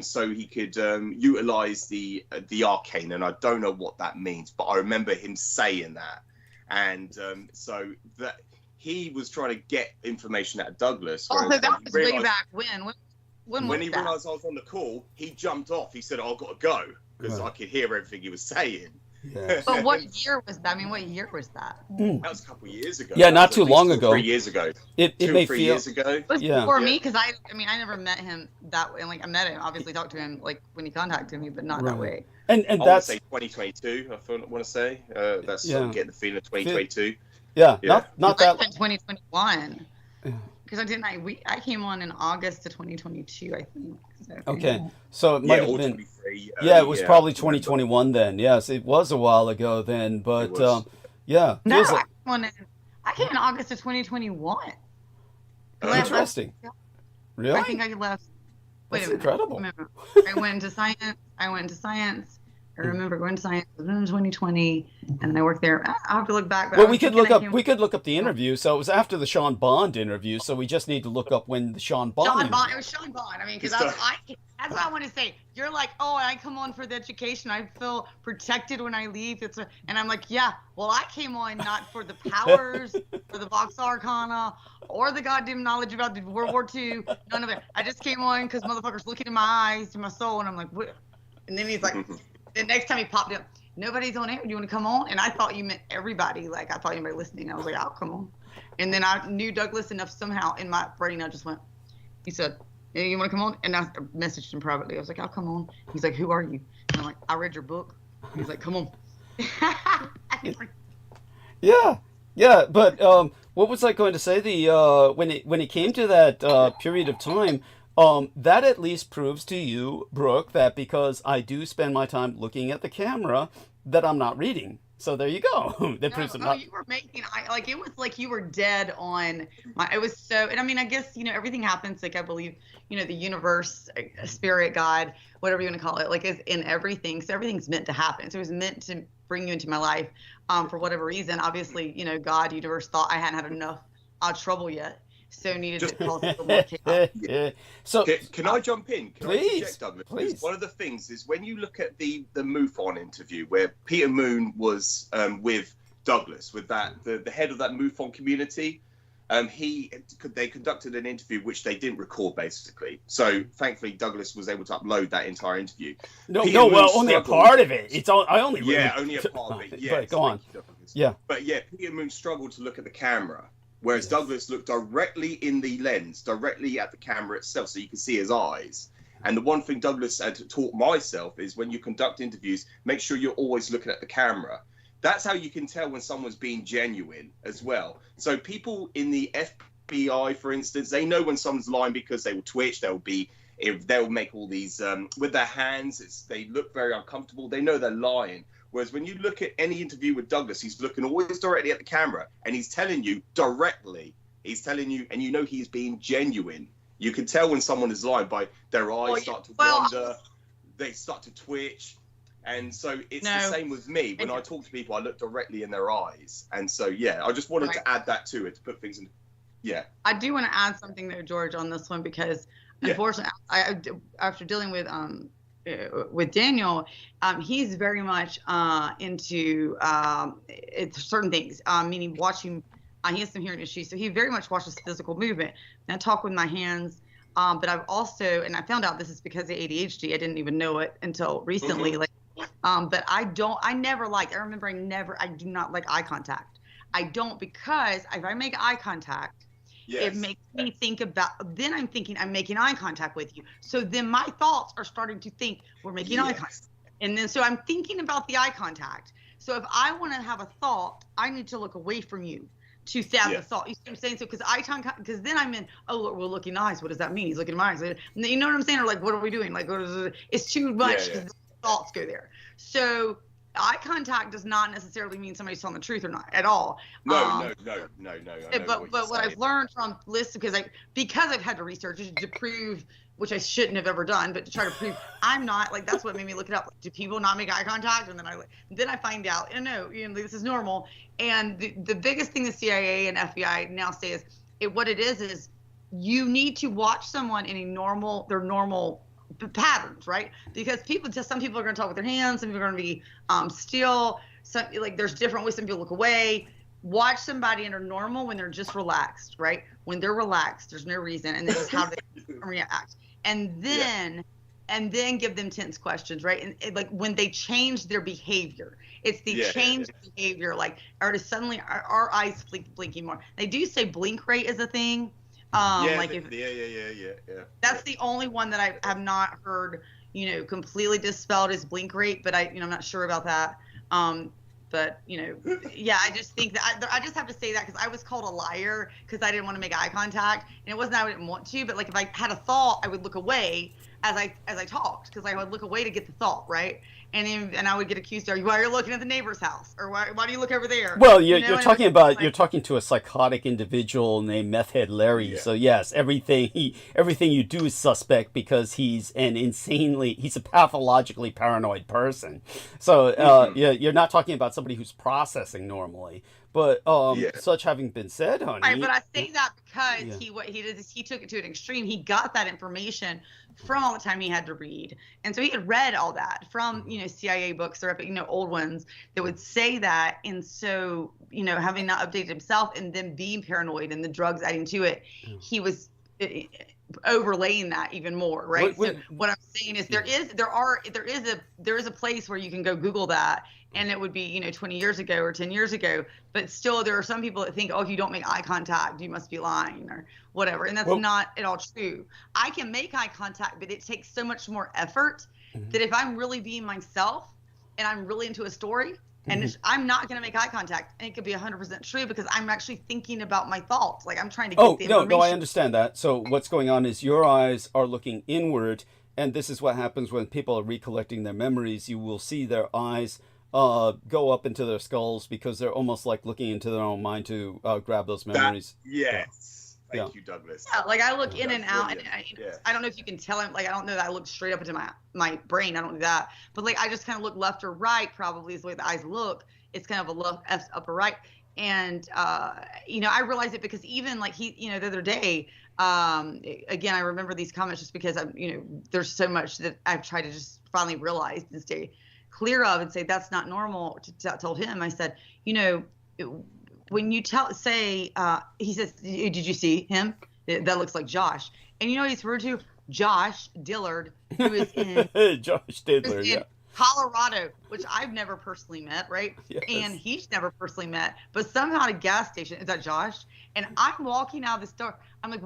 so he could utilize the arcane. And I don't know what that means, but I remember him saying that. And so that he was trying to get information out of Douglas. Oh, so whereas that he was way realized- back when. When when was he that? realized I was on the call, he jumped off. He said, I've got to go because Right. I could hear everything he was saying. Yeah. But what year was that? I mean, what year was that? That was a couple of years ago. Yeah, That not was too at least long ago. 3 years ago. It 2 may or 3 feel years ago. It was Yeah. before Yeah. me because I never met him that way. And like I met him, obviously talked to him like when he contacted me, but not that Right. way. and I want to that's say 2022. I want to say that's Yeah. I'm getting the feeling of 2022. yeah, Yeah. not It might have that been 2021. Yeah. Because I came on in August of 2022, I think. So, okay. So it Yeah, might have or been 23. yeah, it was probably I remember. 2021 then. Yes, it was a while ago then, but It was. yeah, No, feels like I came in August of 2021. 'Cause I left- interesting. I Really? think I left. Wait That's a minute. incredible. Remember, I went into science. I remember going to science in 2020, and then I worked there. I'll have to look back. But Well, I we was could thinking look I up. came- We could look up the interview. So it was after the Sean Bond interview. So we just need to look up when the Sean Bond. Sean interview- Bond. It was Sean Bond. I mean, because that's what I want to say. You're like, oh, I come on for the education. I feel protected when I leave. And I'm like, yeah. Well, I came on not for the powers, or the Vox Arcana, or the goddamn knowledge about the World War II. None of it. I just came on because motherfuckers looking in my eyes, to my soul, and I'm like, what? And then he's like, the next time he popped up, nobody's on air. Do you want to come on? And I thought you meant everybody. Like, I thought anybody listening. I was like, I'll come on. And then I knew Douglas enough somehow in my brain. I just went, he said, hey, you want to come on? And I messaged him privately. I was like, I'll come on. He's like, who are you? And I'm like, I read your book. He's like, come on. Yeah, yeah. But what was I going to say? The when it came to that period of time, that at least proves to you, Brooke, that because I do spend my time looking at the camera, that I'm not reading. So there you go. That proves I'm not. You were making, it was like you were dead on it was so, and I mean, I guess, everything happens, like I believe, the universe, spirit, God, whatever you want to call it, like is in everything. So everything's meant to happen. So it was meant to bring you into my life for whatever reason. Obviously, God, universe thought I hadn't had enough trouble yet. So needed to cause a little more chaos. So can I jump in? Can please, I interject, Douglas? please. Because one of the things is when you look at the MUFON interview where Peter Moon was with Douglas, with the head of that MUFON community, they conducted an interview which they didn't record basically. So thankfully Douglas was able to upload that entire interview. Only a part of it. I only only a part of it. Yeah, but go on. Yeah. But yeah, Peter Moon struggled to look at the camera. Whereas Douglas looked directly in the lens, directly at the camera itself, so you can see his eyes. And the one thing Douglas had taught myself is when you conduct interviews, make sure you're always looking at the camera. That's how you can tell when someone's being genuine as well. So people in the FBI, for instance, they know when someone's lying because they will twitch, they'll make all these, with their hands, they look very uncomfortable, they know they're lying. Whereas when you look at any interview with Douglas, he's looking always directly at the camera and he's telling you directly. He's telling you, and he's being genuine. You can tell when someone is lying by their eyes start to wander, they start to twitch. And so it's the same with me. When I talk to people, I look directly in their eyes. And so, yeah, I just wanted to add that to it, to put things in. Yeah. I do want to add something there, George, on this one, because unfortunately, after dealing with Daniel, he's very much into certain things, meaning watching. He has some hearing issues, so he very much watches physical movement. And I talk with my hands. But I've also, and I found out this is because of ADHD. I didn't even know it until recently. But I do not like eye contact. I don't, because if I make eye contact, it makes me think then I'm thinking I'm making eye contact with you. So then my thoughts are starting to think we're making eye contact. And then so I'm thinking about the eye contact. So if I want to have a thought, I need to look away from you to have the thought. You see what I'm saying? So because then I'm in, oh, look, we're looking eyes. What does that mean? He's looking at my eyes. You know what I'm saying? Or like, what are we doing? Like, it's too much because the thoughts go there. So eye contact does not necessarily mean somebody's telling the truth or not at all. No. But what I've learned from listening, because I've had to research it to prove, which I shouldn't have ever done, but to try to prove I'm not, like, that's what made me look it up. Like, do people not make eye contact? And then I find out, no, this is normal. And the biggest thing the CIA and FBI now say is, what it is you need to watch someone in their normal patterns, right? Because some people are going to talk with their hands, some people are going to be still. Some, like, there's different ways. Some people look away. Watch somebody in their normal when they're just relaxed, right? When they're relaxed, there's no reason, and this is how they react. And then give them tense questions, right? And like when they change their behavior, it's the change behavior, like, or suddenly our eyes blinking more. They do say blink rate is a thing. That's the only one that I have not heard, completely dispelled is blink rate, but I'm not sure about that. But, I just think that I just have to say that because I was called a liar because I didn't want to make eye contact. And it wasn't that I didn't want to, but like if I had a thought, I would look away as I talked, because I would look away to get the thought, right? And I would get accused of, why are you looking at the neighbor's house? Or why do you look over there? Well, you're talking to a psychotic individual named Meth Head Larry. Yeah. So yes, everything you do is suspect because he's a pathologically paranoid person. So you're not talking about somebody who's processing normally. But such having been said, honey. Right, but I say that because he took it to an extreme. He got that information from all the time he had to read, and so he had read all that from CIA books or old ones that would say that. And so having not updated himself and then being paranoid and the drugs adding to it, he was overlaying that even more, right? So what I'm saying is there is a place where you can go Google that. And it would be, 20 years ago or 10 years ago. But still, there are some people that think, if you don't make eye contact, you must be lying or whatever. And that's not at all true. I can make eye contact, but it takes so much more effort that if I'm really being myself and I'm really into a story, and I'm not going to make eye contact, and it could be 100% true because I'm actually thinking about my thoughts. Like I'm trying to get the information. No, I understand that. So what's going on is your eyes are looking inward, and this is what happens when people are recollecting their memories. You will see their eyes go up into their skulls because they're almost like looking into their own mind to grab those memories. Thank you, Douglas. Yeah, like I look in and out, and I don't know if you can tell him. Like I don't know that I look straight up into my brain. I don't do that. But like I just kind of look left or right. Probably is the way the eyes look. It's kind of a left, up or right. And I realize it because even like the other day, again, I remember these comments just because there's so much that I've tried to just finally realize and stay clear of and say that's not normal. I told him, I said, when you he says, did you see him? That looks like Josh. And he's referred to? Josh Dillard, who is in Josh Dillard, Colorado, which I've never personally met, right? Yes. And he's never personally met, but somehow at a gas station, is that Josh? And I'm walking out of the store. I'm like,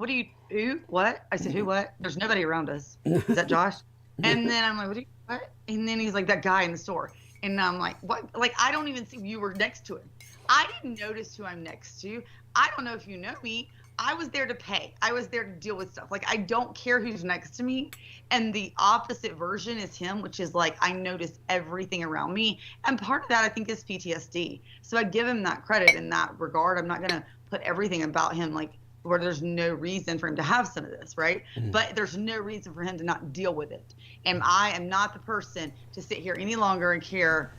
who? What? I said, who, what? There's nobody around us. Is that Josh? And then I'm like, what? And then he's like, that guy in the store. And I'm like, what? Like, I don't even see you were next to him. I didn't notice who I'm next to. I don't know if you know me. I was there to pay. I was there to deal with stuff. Like, I don't care who's next to me. And the opposite version is him, which is like, I notice everything around me. And part of that, I think, is PTSD. So I give him that credit in that regard. I'm not going to put everything about him, like, where there's no reason for him to have some of this, right? But there's no reason for him to not deal with it. And I am not the person to sit here any longer and care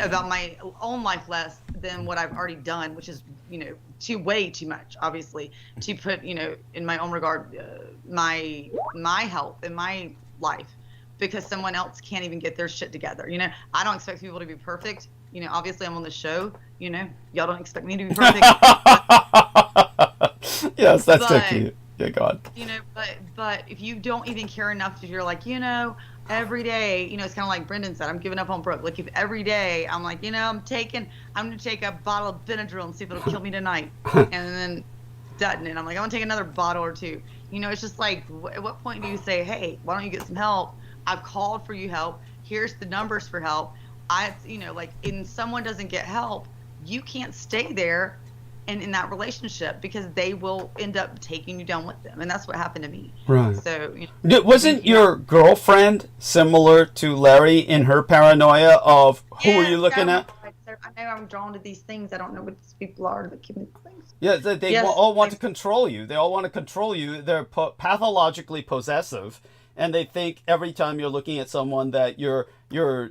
about my own life less than what I've already done, which is, way too much, obviously, to put, in my own regard, my health and my life, because someone else can't even get their shit together. I don't expect people to be perfect. Obviously I'm on the show, y'all don't expect me to be perfect. Yes, that's so cute. Yeah, God. You know, but if you don't even care enough to, you're like, you know, every day, you know, it's kind of like Brendan said, I'm giving up on Brooke. Like if every day I'm like, you know, I'm going to take a bottle of Benadryl and see if it'll kill me tonight. And then doesn't. And I'm like, I'm going to take another bottle or two. You know, it's just like, at what point do you say, hey, why don't you get some help? I've called for you help. Here's the numbers for help. You know, like, and someone doesn't get help, you can't stay there and in that relationship because they will end up taking you down with them. And that's what happened to me. Right. So, you know, wasn't your girlfriend similar to Larry in her paranoia of who are you looking at? I know I'm drawn to these things. I don't know what these people are that give me things. Yeah, they all want to control you. They all want to control you. They're pathologically possessive. And they think every time you're looking at someone that you're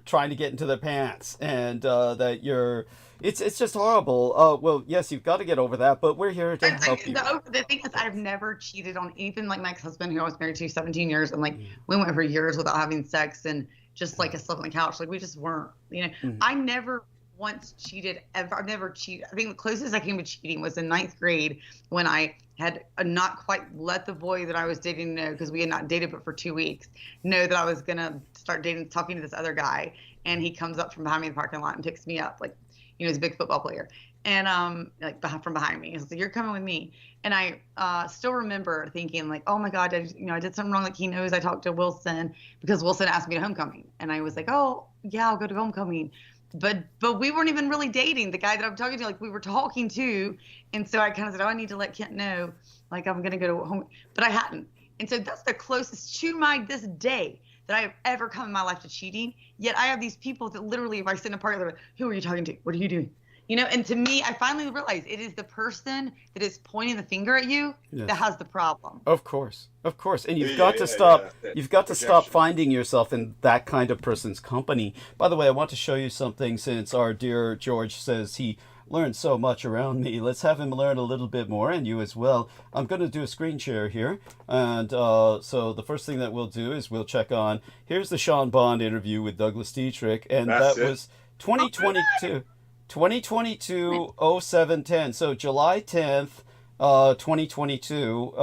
trying to get into their pants, and that you're. It's just horrible. Well, yes, you've got to get over that, but we're here to help you. The thing is, I've never cheated on even like my ex-husband, who I was married to 17 years, and like we went for years without having sex, and just like I slept on the couch, like we just weren't. You know, I never once cheated ever. I've never cheated. I think the closest I came to cheating was in 9th grade when I had not quite let the boy that I was dating know, because we had not dated but for 2 weeks, know that I was gonna start talking to this other guy, and he comes up from behind me in the parking lot and picks me up, like, you know, he's a big football player, and like from behind me, he's like, "You're coming with me," and I still remember thinking like, "Oh my God, I did something wrong." Like he knows I talked to Wilson because Wilson asked me to homecoming, and I was like, "Oh yeah, I'll go to homecoming." But we weren't even really dating. The guy that I'm talking to, like we were talking to. And so I kind of said, oh, I need to let Kent know, like I'm going to go to home. But I hadn't. And so that's the closest to this day that I have ever come in my life to cheating. Yet I have these people that literally, if I sit in a party, they're like, who are you talking to? What are you doing? You know, and to me, I finally realized it is the person that is pointing the finger at you that has the problem. Of course. And you've got to stop. You've got to stop finding yourself in that kind of person's company. By the way, I want to show you something since our dear George says he learned so much around me. Let's have him learn a little bit more, and you as well. I'm going to do a screen share here. And so the first thing that we'll do is we'll check on. Here's the Sean Bond interview with Douglas Dietrich. And that was 2022. 2022-07-10, so July 10th, 2022.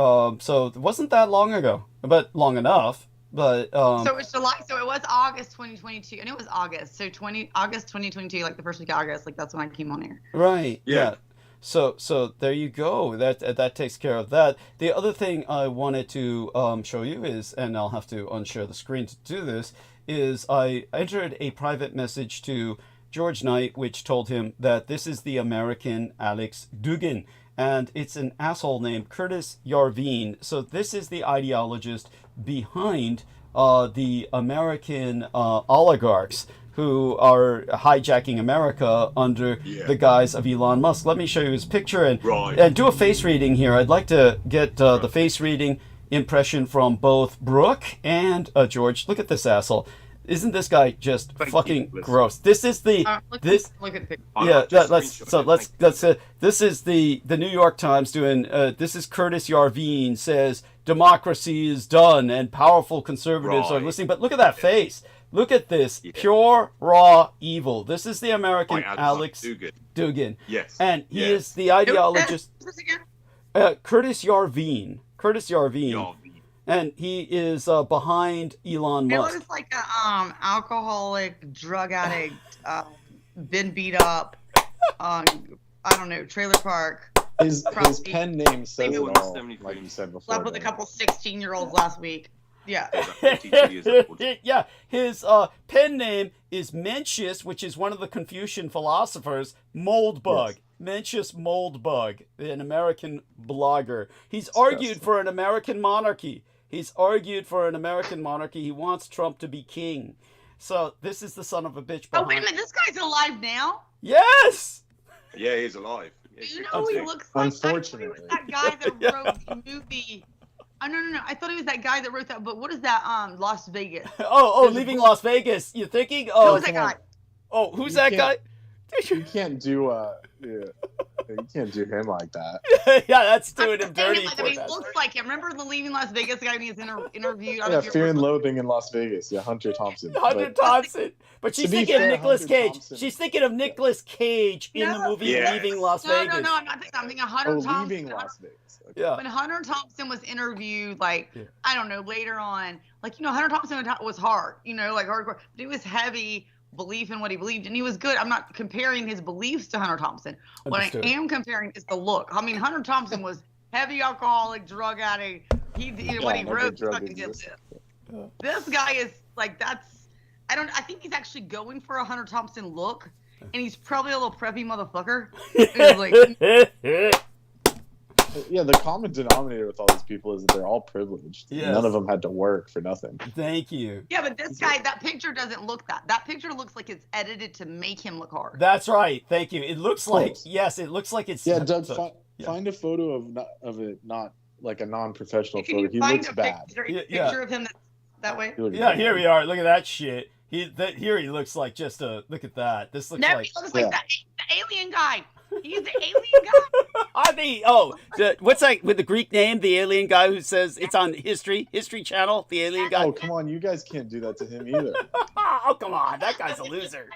So it wasn't that long ago, but long enough. But so it was July. So it was August 2022, and it was August. So August 2022, like the first week of August, like that's when I came on air. Right. Yeah. So there you go. That takes care of that. The other thing I wanted to show you is, and I'll have to unshare the screen to do this, is I entered a private message to George Knight, which told him that this is the American Alex Dugin, and it's an asshole named Curtis Yarvine. So this is the ideologist behind the American oligarchs who are hijacking America under the guise of Elon Musk. Let me show you his picture and do a face reading here. I'd like to get the face reading impression from both Brooke and George. Look at this asshole. Isn't this guy just fucking gross? This is the this. Look at the picture. Yeah, this is the New York Times doing. This is Curtis Yarvine says democracy is done and powerful conservatives are listening. But look at that face. Look at this pure raw evil. This is the American Alex Dugin. Yes, and he is the ideologist. Curtis Yarvine. And he is behind Elon Musk. It looks like a alcoholic, drug addict, been beat up, I don't know, trailer park. His pen name says it all, like you said before. Slept with a couple 16-year-olds last week. Yeah. Yeah, his pen name is Mencius, which is one of the Confucian philosophers, Moldbug. Yes. Mencius Moldbug, an American blogger. He's argued for an American monarchy. He wants Trump to be king. So this is the son of a bitch behind. Oh, wait a minute. This guy's alive now? Yes! Yeah, he's alive. Do you know who he looks like? Unfortunately. I thought he was that guy that wrote the movie. Oh, no. I thought he was that guy that wrote that book. What is that? Las Vegas. Leaving Las Vegas. You're thinking? Who's that guy? Oh, who's that guy? You can't do You can't do him like that. Yeah, that's doing him I'm saying dirty. it poor he bastard. looks like him. Remember the Leaving Las Vegas guy being interviewed? Yeah, Fear and Loathing in Las Vegas. Yeah, Hunter Thompson. Hunter Thompson. But she's To be thinking of fair, Nicolas Hunter Cage. Thompson- She's thinking of Nicolas Cage in the No. movie Yes. Leaving Las No, Vegas. I'm not thinking. I'm thinking Hunter Oh, Thompson. Leaving Las Vegas. Okay. Yeah. When Hunter Thompson was interviewed, like, Yeah. I don't know, later on, like, Hunter Thompson was hard, like hardcore, but it was heavy belief in what he believed, and he was good. I'm not comparing his beliefs to Hunter Thompson. Understood. What I am comparing is the look. I mean, Hunter Thompson was heavy alcoholic, drug addict. What he no wrote, drug fucking did exists. this. This guy is like, I think he's actually going for a Hunter Thompson look, and he's probably a little preppy motherfucker. He's like, Yeah, the common denominator with all these people is that they're all privileged. Yes. None of them had to work for nothing. Thank you. yeah, but this guy, that picture doesn't look that. That picture looks like it's edited to make him look hard. That's right. Thank you. It looks like, Close. yes, it looks like it's. Yeah, Doug, so- yeah. find a photo of it, not like a non-professional Can photo. you He find looks a bad. picture, Yeah. picture of him that way? He looks Yeah, bad. here we are. Look at that shit. Here he looks like just a. Look at that. This looks No, like. he looks Yeah. like the alien guy. He's the alien guy. What's that with the Greek name? The alien guy who says it's on History Channel. The alien guy. Oh, come on. You guys can't do that to him either. Oh, come on. That guy's a loser.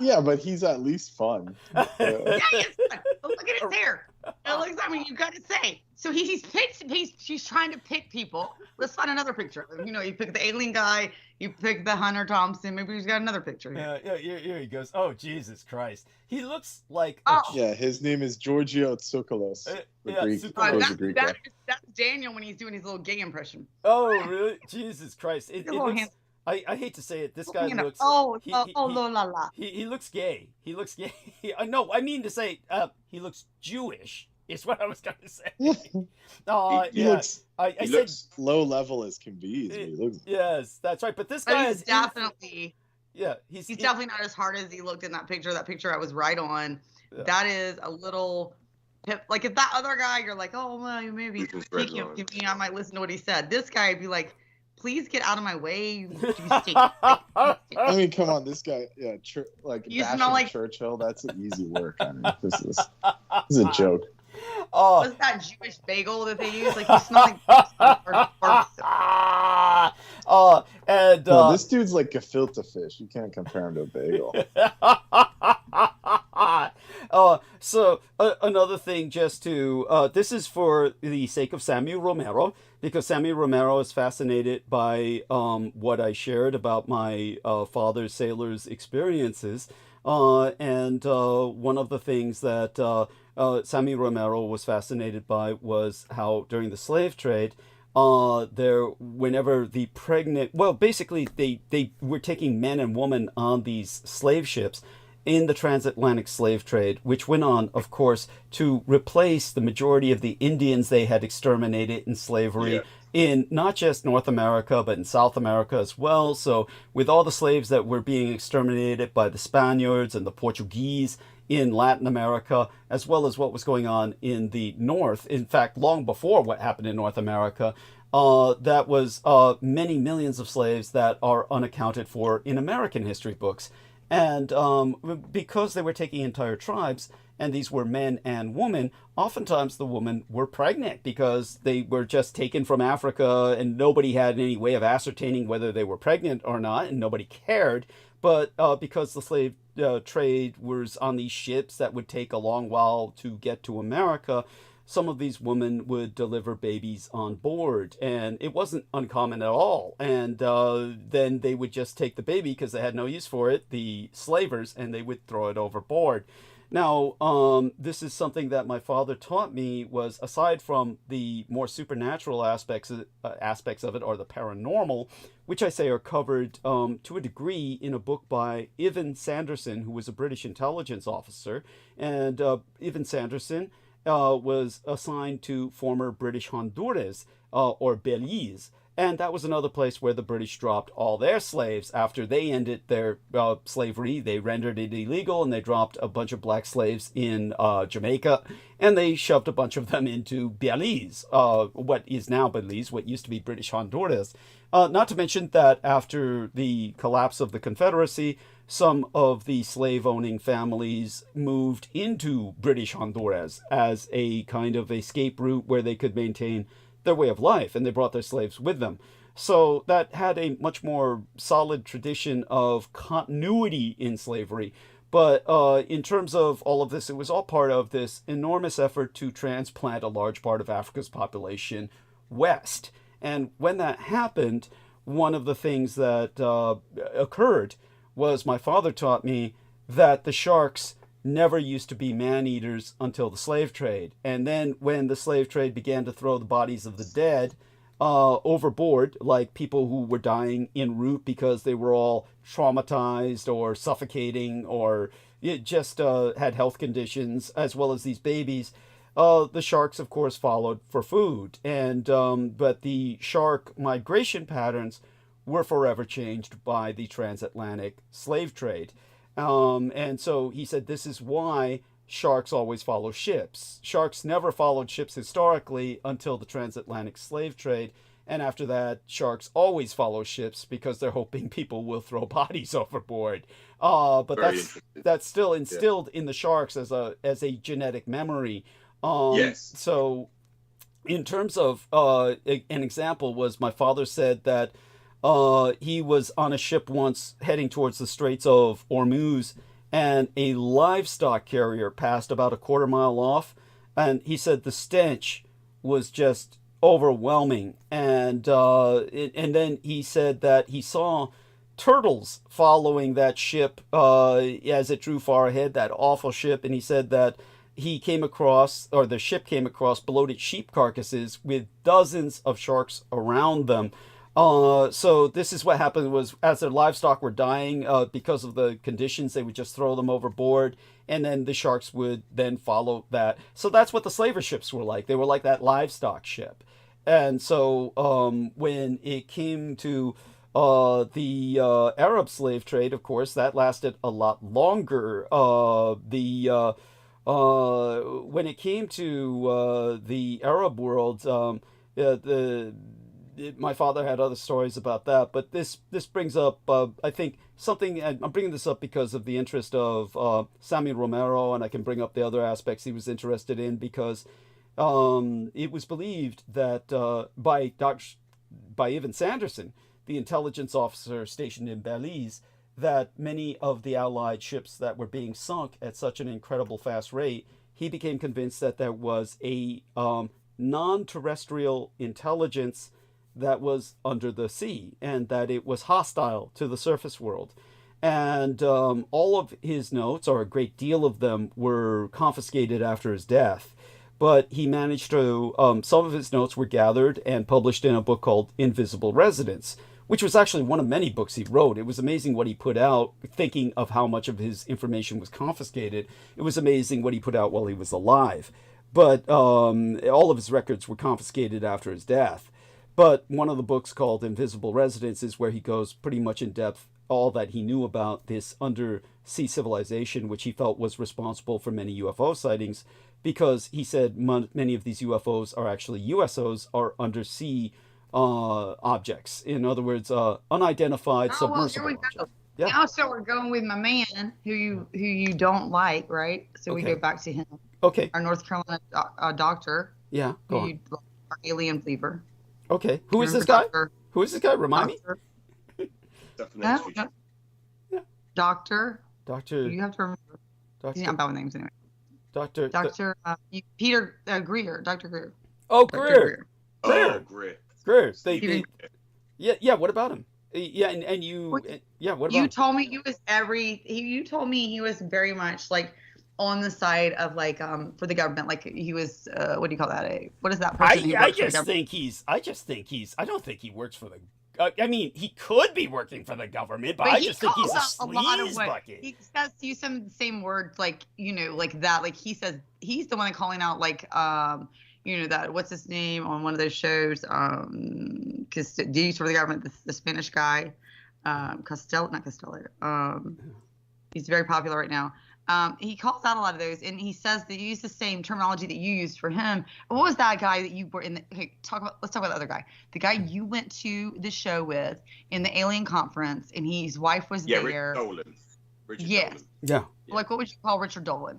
Yeah, but he's at least fun. Yeah. Yeah, he's fun. But look at his hair. It looks, I mean, you got to say. So she's trying to pick people. Let's find another picture. You pick the alien guy. You pick the Hunter Thompson. Maybe he's got another picture here. Yeah, here he goes. Oh, Jesus Christ. He looks like. Oh. Yeah, his name is Giorgio Tsoukalos. The yeah, Greek. Tsoukalos. He was a Greek guy. That's Daniel when he's doing his little gay impression. Oh, really? Jesus Christ. It Little looks, hand- I hate to say it. This guy looks. Oh, he- oh, he- oh, he- la la la. He looks gay. He looks gay. No, I mean to say he looks Jewish. Is what I was going to say. He yeah. looks I He said looks low level as can be. is what he looks. yes. That's right. But this But guy he's is definitely. yeah. He's definitely not as hard as he looked in that picture. That picture I was right on. Yeah. That is a little. Like if that other guy, you're like, oh well, maybe This is red speaking of line. me, I might listen to what he said. This guy, I'd be like, please get out of my way. You stink. I mean, come on, this guy, yeah, like You bashing smell like- Churchill. That's an easy work. I mean, this is a joke. Oh. What's that Jewish bagel that they use? Like you smell like. And No, this dude's like gefilte fish. You can't compare him to a bagel. So another thing, just to this is for the sake of Samuel Romero, because Samuel Romero is fascinated by what I shared about my father's sailor's experiences, and one of the things that Samuel Romero was fascinated by was how during the slave trade, whenever the pregnant, well, basically they were taking men and women on these slave ships in the transatlantic slave trade, which went on, of course, to replace the majority of the Indians they had exterminated in slavery in not just North America, but in South America as well. So with all the slaves that were being exterminated by the Spaniards and the Portuguese in Latin America, as well as what was going on in the North, in fact, long before what happened in North America, that was many millions of slaves that are unaccounted for in American history books. And because they were taking entire tribes, and these were men and women, oftentimes the women were pregnant because they were just taken from Africa and nobody had any way of ascertaining whether they were pregnant or not, and nobody cared. But because the slave trade was on these ships that would take a long while to get to America, some of these women would deliver babies on board, and it wasn't uncommon at all. And then they would just take the baby because they had no use for it, the slavers, and they would throw it overboard. Now, this is something that my father taught me was, aside from the more supernatural aspects of it, or the paranormal, which I say are covered to a degree in a book by Ivan Sanderson, who was a British intelligence officer. And Ivan Sanderson was assigned to former British Honduras, or Belize. And that was another place where the British dropped all their slaves after they ended their slavery. They rendered it illegal, and they dropped a bunch of black slaves in Jamaica, and they shoved a bunch of them into Belize, what is now Belize, what used to be British Honduras. Not to mention that after the collapse of the Confederacy, some of the slave-owning families moved into British Honduras as a kind of escape route where they could maintain their way of life, and they brought their slaves with them. So that had a much more solid tradition of continuity in slavery. But in terms of all of this, it was all part of this enormous effort to transplant a large part of Africa's population west. And when that happened, one of the things that occurred was my father taught me that the sharks never used to be man-eaters until the slave trade. And then when the slave trade began to throw the bodies of the dead overboard, like people who were dying en route because they were all traumatized or suffocating or just had health conditions, as well as these babies, the sharks, of course, followed for food. And but the shark migration patterns were forever changed by the transatlantic slave trade. And so he said this is why sharks always follow ships. Sharks never followed ships historically until the transatlantic slave trade. And after that, sharks always follow ships because they're hoping people will throw bodies overboard. But that's still instilled in the sharks as a genetic memory. Yes. So in terms of an example was my father said that he was on a ship once heading towards the Straits of Hormuz, and a livestock carrier passed about a quarter mile off, and he said the stench was just overwhelming. And then he said that he saw turtles following that ship as it drew far ahead, that awful ship, and he said that he came across, or the ship came across, bloated sheep carcasses with dozens of sharks around them. So this is what happened was as their livestock were dying because of the conditions, they would just throw them overboard, and then the sharks would then follow that. So that's what the slaver ships were like. They were like that livestock ship. And so when it came to the Arab slave trade, of course, that lasted a lot longer. When it came to the Arab world, my father had other stories about that, but this brings up, I think, something. I'm bringing this up because of the interest of Samuel Romero, and I can bring up the other aspects he was interested in because it was believed that by Ivan Sanderson, the intelligence officer stationed in Belize, that many of the Allied ships that were being sunk at such an incredible fast rate, he became convinced that there was a non-terrestrial intelligence that was under the sea and that it was hostile to the surface world. And all of his notes, or a great deal of them, were confiscated after his death. But he managed to, some of his notes were gathered and published in a book called Invisible Residence, which was actually one of many books he wrote. It was amazing what he put out, thinking of how much of his information was confiscated. It was amazing what he put out while he was alive. But all of his records were confiscated after his death. But one of the books called Invisible Residence is where he goes pretty much in depth all that he knew about this undersea civilization, which he felt was responsible for many UFO sightings, because he said many of these UFOs are actually USOs, are undersea objects. In other words, unidentified submersible objects. Yeah. Now, so we're going with my man who you don't like, right? So we go back to him. Okay. Our North Carolina doctor. Yeah. Go on. Our alien fever. Okay. Who is this guy? Who is this guy? Remind me. Yeah. Doctor. You have to remember. Doctor. He's not bad with names anyway. Doctor. Peter Greer. Dr. Greer. Oh, Greer. Greer. Yeah. What about him? Yeah, and you. What about him? You told me he was very much like on the side of like for the government, like he was what do you call that? What is that person? I just think he's. I don't think he works for the. I mean, he could be working for the government, but I just think he's a sleaze bucket. He says use some same words like like that. Like he says he's the one calling out like that, what's his name on one of those shows? Duties for the government, the Spanish guy, not Costello. He's very popular right now. He calls out a lot of those, and he says that you use the same terminology that you used for him. What was that guy that you were in? Let's talk about the other guy. The guy you went to the show with in the alien conference, and his wife was there. Richard Dolan. Yes. Yeah. Like, what would you call Richard Dolan?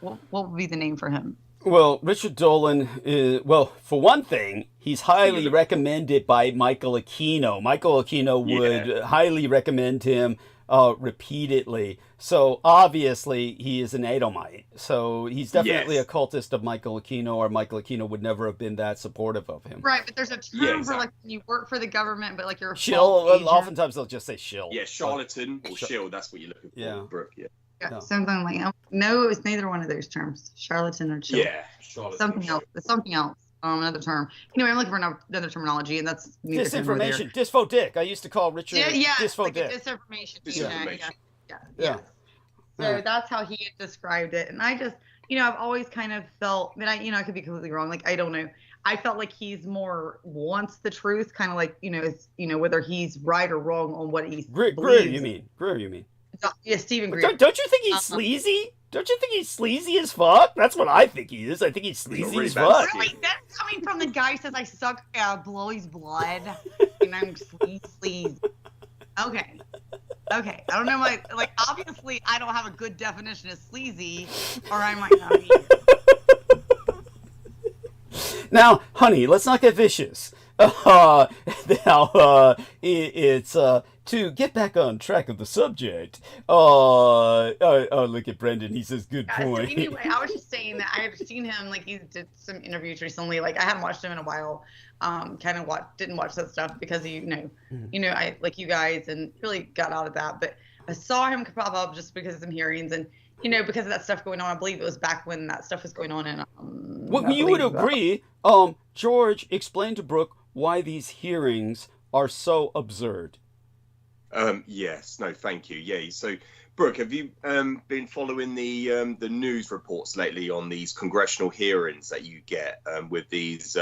What would be the name for him? Well, Richard Dolan is, well, for one thing, he's highly recommended by Michael Aquino. Michael Aquino would highly recommend him repeatedly. So obviously he is an Edomite. So he's definitely a cultist of Michael Aquino, or Michael Aquino would never have been that supportive of him. Right, but there's a term for like when you work for the government, but like you're a shill. Oftentimes they'll just say shill. Yeah, charlatan or shill. That's what you're looking for. Yeah, Brooke. Yeah. Yeah, something like no, it was neither one of those terms, charlatan or chill. Yeah, charlatan. Something else. Something else. Another term. Anyway, I'm looking for another terminology, and that's disinformation. Disfo dick. I used to call Richard disfo like dick. Disinformation. Yeah. So that's how he had described it, and I just, I've always kind of felt, and I could be completely wrong. Like, I don't know. I felt like he's more wants the truth, kind of like, whether he's right or wrong on what he's Greer, you mean? Yeah, Stephen Greer. Don't you think he's sleazy? Don't you think he's sleazy as fuck? That's what I think he is. I think he's sleazy as fuck. Really? That's coming from the guy who says I suck Blowy's blood and I'm sleazy. Okay. I don't know. Obviously, I don't have a good definition of sleazy, or I might not be. Now, honey, let's not get vicious. It's to get back on track of the subject. Look at Brendan. He says, "Good point." So anyway, I was just saying that I have seen him. Like, he did some interviews recently. Like, I hadn't watched him in a while. Didn't watch that stuff because I like you guys and really got out of that. But I saw him pop up just because of some hearings and because of that stuff going on. I believe it was back when that stuff was going on. And well, you would agree. George, explain to Brooke why these hearings are so absurd. Yes. No, thank you. Yeah. So, Brooke, have you been following the news reports lately on these congressional hearings that you get with these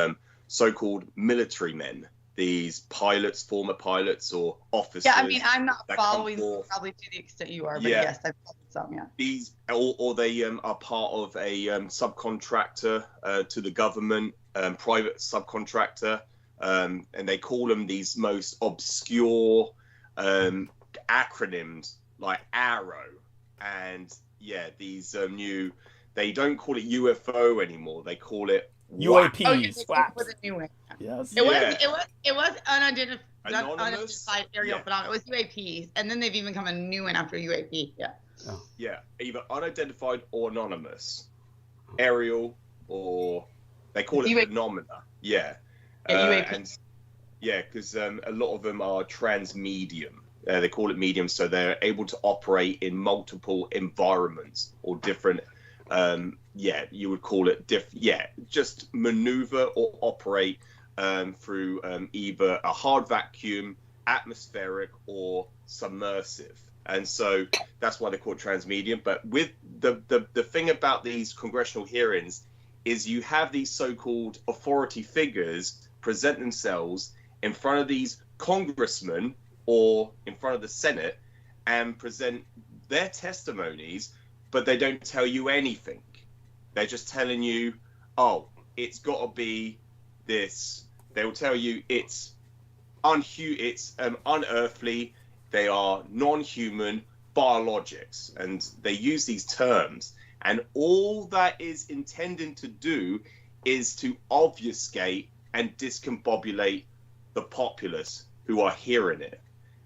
so-called military men, these pilots, former pilots, or officers? Yeah, I mean, I'm not following probably to the extent you are, but yes, I've followed some. Yeah. These, or they are part of a subcontractor to the government, private subcontractor. And they call them these most obscure acronyms like ARROW, and these new. They don't call it UFO anymore. They call it UAPs. Yes. It was unidentified aerial phenomenon. It was UAPs, and then they've even come a new one after UAP. Yeah. Oh. Yeah, either unidentified or anonymous, aerial, or they call it phenomena. Yeah. Because a lot of them are transmedium. They call it medium, so they're able to operate in multiple environments or different. You would call it just maneuver or operate through either a hard vacuum, atmospheric, or submersive. And so that's why they call it transmedium. But with the thing about these congressional hearings is you have these so-called authority figures present themselves in front of these congressmen or in front of the Senate and present their testimonies, but they don't tell you anything. They're just telling you, it's got to be this. They will tell you it's unearthly. They are non-human biologics, and they use these terms. And all that is intended to do is to obfuscate and discombobulate the populace who are hearing it.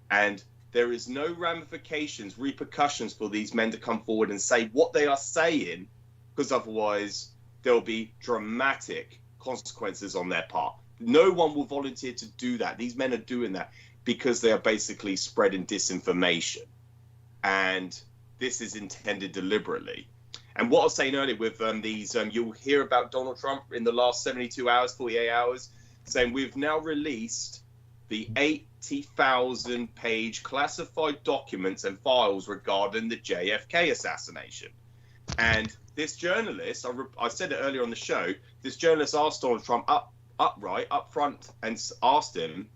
And there is no repercussions for these men to come forward and say what they are saying, because otherwise there'll be dramatic consequences on their part. No one will volunteer to do that. These men are doing that because they are basically spreading disinformation. And this is intended deliberately. And what I was saying earlier with these, you'll hear about Donald Trump in the last 72 hours, 48 hours, saying we've now released the 80,000-page classified documents and files regarding the JFK assassination. And this journalist, I said it earlier on the show, this journalist asked Donald Trump up front, and asked him,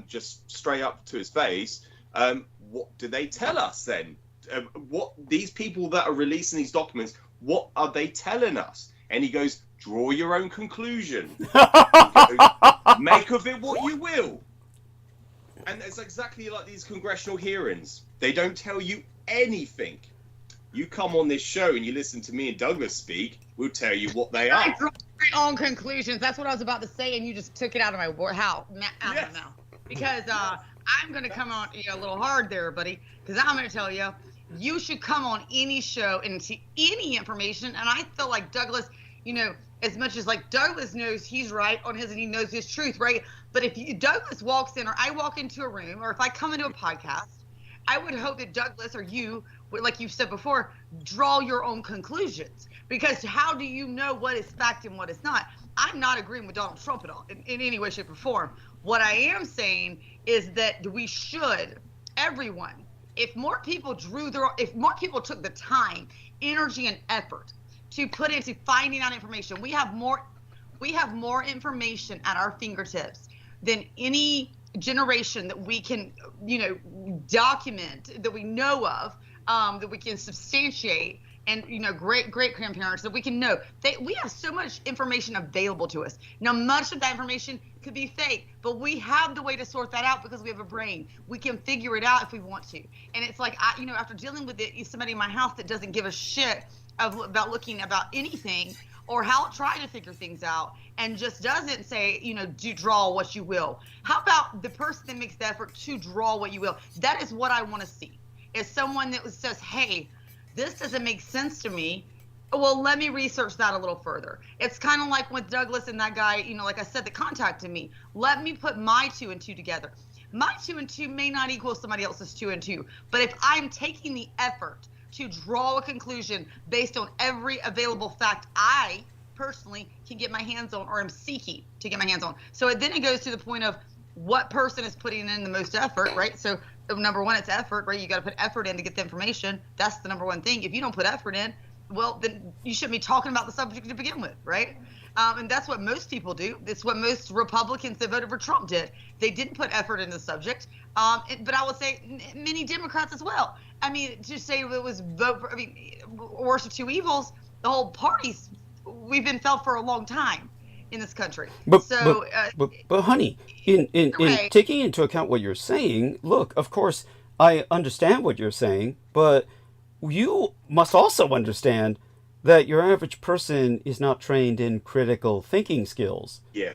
just straight up to his face, what do they tell us then? What these people that are releasing these documents, what are they telling us? And he goes, draw your own conclusion. Make of it what you will. And it's exactly like these congressional hearings. They don't tell you anything. You come on this show and you listen to me and Douglas speak, we'll tell you what they are. I draw my own conclusions. That's what I was about to say, and you just took it out of my word. Out of my mouth. Because I'm going to come on a little hard there, buddy, because I'm going to tell you, you should come on any show and see any information. And I feel like Douglas, as much as like Douglas knows he's right on his and he knows his truth, right? But if Douglas walks in, or I walk into a room, or if I come into a podcast, I would hope that Douglas or you, like you've said before, draw your own conclusions. Because how do you know what is fact and what is not? I'm not agreeing with Donald Trump at all in any way, shape, or form. What I am saying is that we should, everyone, if more people if more people took the time, energy, and effort to put into finding out information, we have more information at our fingertips than any generation that we can, document, that we know of, that we can substantiate, and great grandparents that we can know. We have so much information available to us. Now, much of that information could be fake, but we have the way to sort that out because we have a brain. We can figure it out if we want to. And it's like, after dealing with somebody in my house that doesn't give a shit about looking about anything, or how try to figure things out, and just doesn't say, do draw what you will. How about the person that makes the effort to draw what you will? That is what I want to see. Is someone that says, hey, this doesn't make sense to me. Well, let me research that a little further. It's kind of like with Douglas and that guy, like I said, that contacted me. Let me put my 2 and 2 together. My 2 and 2 may not equal somebody else's 2 and 2, but if I'm taking the effort to draw a conclusion based on every available fact I personally can get my hands on, or am seeking to get my hands on. So then it goes to the point of what person is putting in the most effort, right? So number one, it's effort, right? You got to put effort in to get the information. That's the number one thing. If you don't put effort in, well, then you shouldn't be talking about the subject to begin with, right? And that's what most people do. That's what most Republicans that voted for Trump did. They didn't put effort into the subject. But I would say many Democrats as well. I mean, to say it was vote for, worst of two evils, the whole party's, we've been felt for a long time in this country. But honey, in taking into account what you're saying, look, of course, I understand what you're saying, but you must also understand that your average person is not trained in critical thinking skills. Yeah.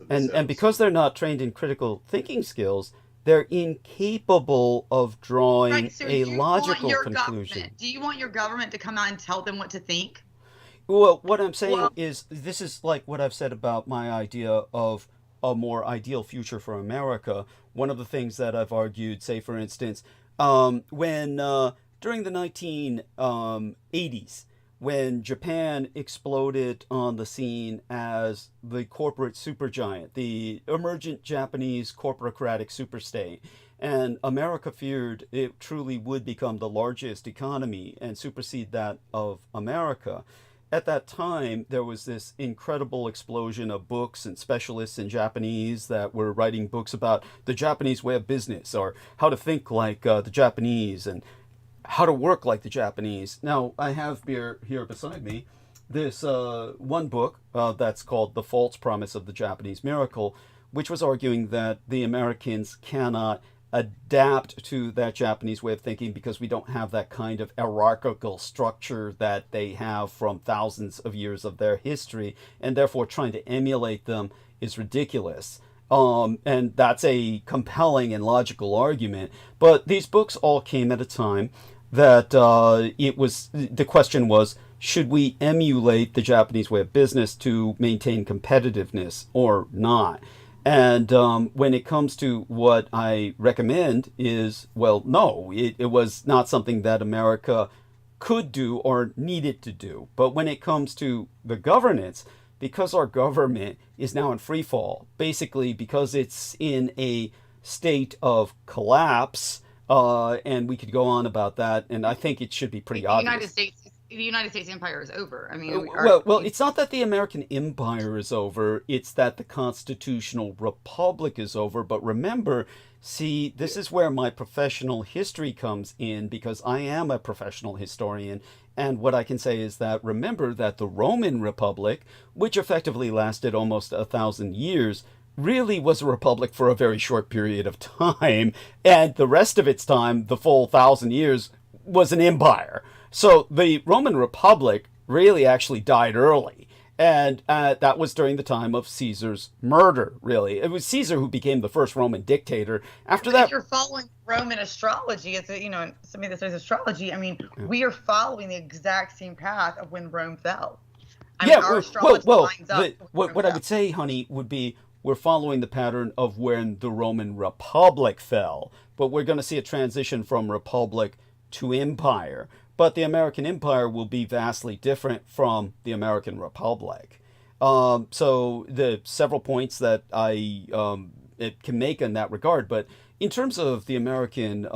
And because they're not trained in critical thinking skills, they're incapable of drawing a logical conclusion. Do you want your government to come out and tell them what to think? Well, what I'm saying is, this is like what I've said about my idea of a more ideal future for America. One of the things that I've argued, say, for instance, when during the 1980s, when Japan exploded on the scene as the corporate supergiant, the emergent Japanese corporocratic superstate, and America feared it truly would become the largest economy and supersede that of America. At that time, there was this incredible explosion of books and specialists in Japanese that were writing books about the Japanese way of business, or how to think like the Japanese, and how to work like the Japanese. Now, I have here beside me this one book that's called The False Promise of the Japanese Miracle, which was arguing that the Americans cannot adapt to that Japanese way of thinking because we don't have that kind of hierarchical structure that they have from thousands of years of their history, and therefore trying to emulate them is ridiculous. And that's a compelling and logical argument. But these books all came at a time that the question was, should we emulate the Japanese way of business to maintain competitiveness or not? And when it comes to what I recommend is, well, no, it was not something that America could do or needed to do. But when it comes to the governance, because our government is now in free fall, basically because it's in a state of collapse, and we could go on about that, and I think it should be pretty obvious. The United States the United States empire is over. I mean, well, it's not that the American empire is over. It's that the constitutional republic is over. But remember, see, this is where my professional history comes in, because I am a professional historian. And what I can say is that, remember that the Roman Republic, which effectively lasted almost 1,000 years, really was a republic for a very short period of time. And the rest of its time, the full 1,000 years, was an empire. So the Roman Republic really actually died early. And that was during the time of Caesar's murder, really. It was Caesar who became the first Roman dictator. After that, if you're following Roman astrology, it's somebody that says astrology. I mean, we are following the exact same path of when Rome fell. I mean, our astrology lines up. What I would say, honey, would be we're following the pattern of when the Roman Republic fell. But we're going to see a transition from republic to empire. But the American empire will be vastly different from the American Republic. So the several points that I can make in that regard. But in terms of the American,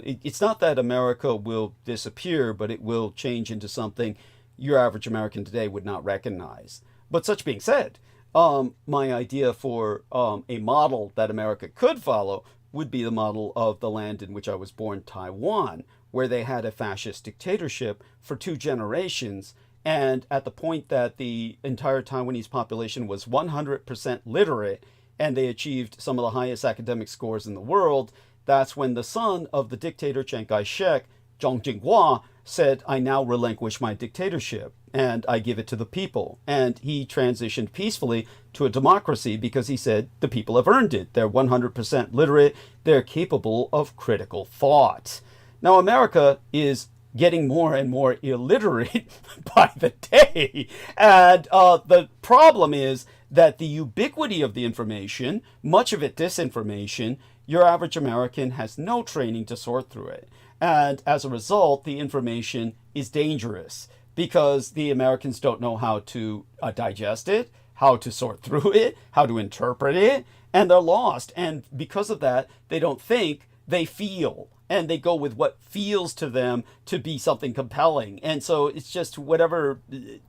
it's not that America will disappear, but it will change into something your average American today would not recognize. But such being said, my idea for a model that America could follow would be the model of the land in which I was born, Taiwan, where they had a fascist dictatorship for 2 generations. And at the point that the entire Taiwanese population was 100% literate, and they achieved some of the highest academic scores in the world, that's when the son of the dictator Chiang Kai-shek, Zhang Jinghua, said, I now relinquish my dictatorship and I give it to the people. And he transitioned peacefully to a democracy because he said the people have earned it. They're 100% literate. They're capable of critical thought. Now, America is getting more and more illiterate by the day. And the problem is that the ubiquity of the information, much of it disinformation, your average American has no training to sort through it. And as a result, the information is dangerous because the Americans don't know how to digest it, how to sort through it, how to interpret it, and they're lost. And because of that, they don't think, they feel. And they go with what feels to them to be something compelling. And so it's just whatever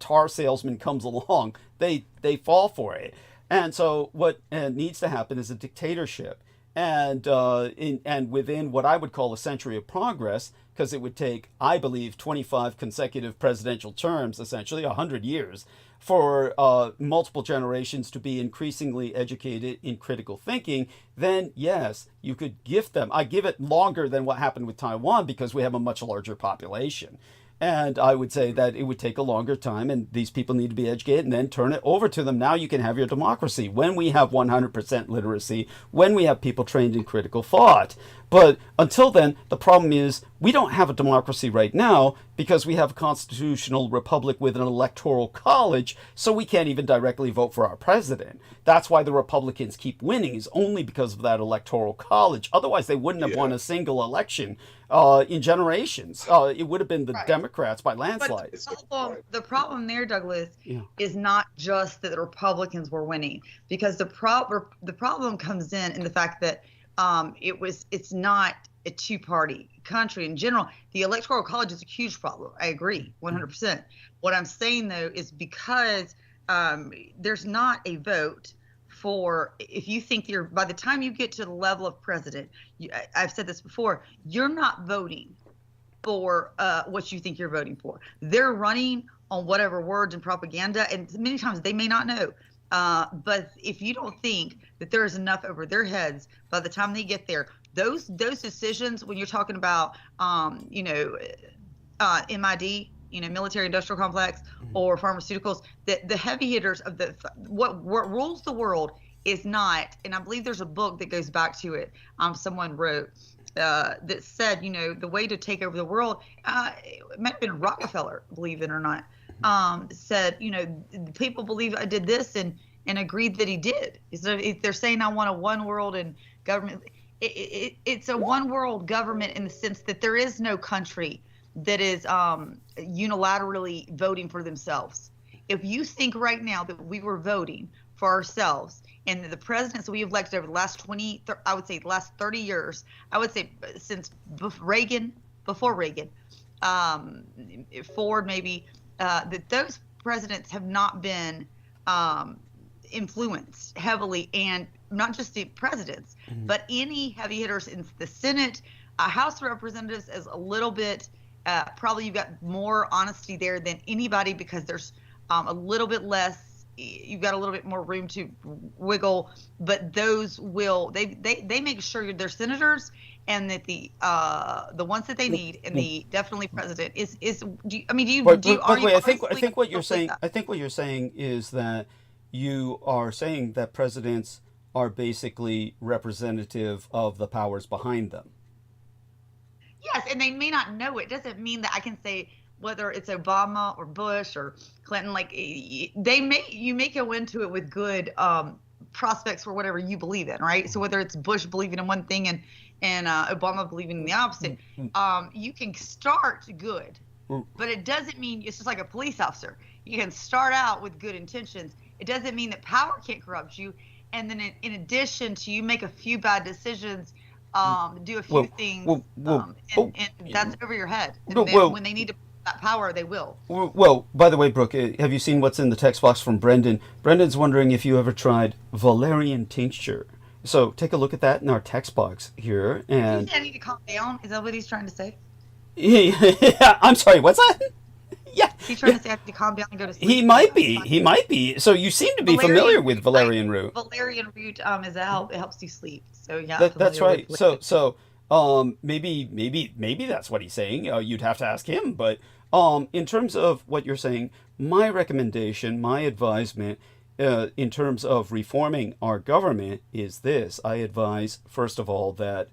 tar salesman comes along, they fall for it. And so what needs to happen is a dictatorship. And within what I would call a century of progress, because it would take, I believe, 25 consecutive presidential terms, essentially 100 years, for multiple generations to be increasingly educated in critical thinking, then yes, you could gift them. I give it longer than what happened with Taiwan because we have a much larger population. And I would say that it would take a longer time, and these people need to be educated, and then turn it over to them. Now you can have your democracy when we have 100% literacy, when we have people trained in critical thought. But until then, the problem is we don't have a democracy right now because we have a constitutional republic with an electoral college, so we can't even directly vote for our president. That's why the Republicans keep winning, is only because of that electoral college. Otherwise, they wouldn't have won a single election in generations. It would have been the Democrats by landslide. But the problem there, Douglas, is not just that the Republicans were winning, because the problem comes in the fact that it's not a two-party country in general. The electoral college is a huge problem. I agree 100%. What I'm saying though is because there's not a vote for, if you think by the time you get to the level of president, I've said this before, you're not voting for what you think you're voting for. They're running on whatever words and propaganda, and many times they may not know. But if you don't think that there is enough over their heads by the time they get there, those decisions, when you're talking about, MID, military industrial complex, or pharmaceuticals, the heavy hitters of what rules the world is not, and I believe there's a book that goes back to it. Someone wrote that said, the way to take over the world, it might have been Rockefeller, believe it or not, said, people believe I did this and agreed that he did. So if they're saying I want a one world and government, it's a one world government in the sense that there is no country that is unilaterally voting for themselves. If you think right now that we were voting for ourselves and the presidents that we have elected over the last 30 years, I would say since before Reagan, Ford maybe, that those presidents have not been influenced heavily, and not just the presidents, but any heavy hitters in the Senate, House of Representatives is a little bit, probably you've got more honesty there than anybody, because there's a little bit less, you've got a little bit more room to wiggle, but those will, they make sure they're senators, and that the ones that they need, and the definitely president is, I think what you're saying is that you are saying that presidents are basically representative of the powers behind them. Yes, and they may not know it. Doesn't mean that I can say whether it's Obama or Bush or Clinton, like you may go into it with good prospects for whatever you believe in, right? So whether it's Bush believing in one thing and Obama believing in the opposite, you can start good, but it doesn't mean it's just like a police officer. You can start out with good intentions. It doesn't mean that power can't corrupt you. And then in addition to you make a few bad decisions, do a few things, and that's over your head. And then when they need to that power, they will. Well, by the way, Brooke, have you seen what's in the text box from Brendan? Brendan's wondering if you ever tried valerian tincture. So take a look at that in our text box here. And I need to calm down. Is that what he's trying to say? Yeah, I'm sorry, what's that? Yeah. He's trying to say I have to calm down and go to sleep. He might be. So you seem to be familiar with valerian root. Valerian root it helps you sleep. So yeah. That's right. So maybe that's what he's saying. You'd have to ask him. But in terms of what you're saying, my recommendation, my advisement, in terms of reforming our government is this. I advise, first of all, that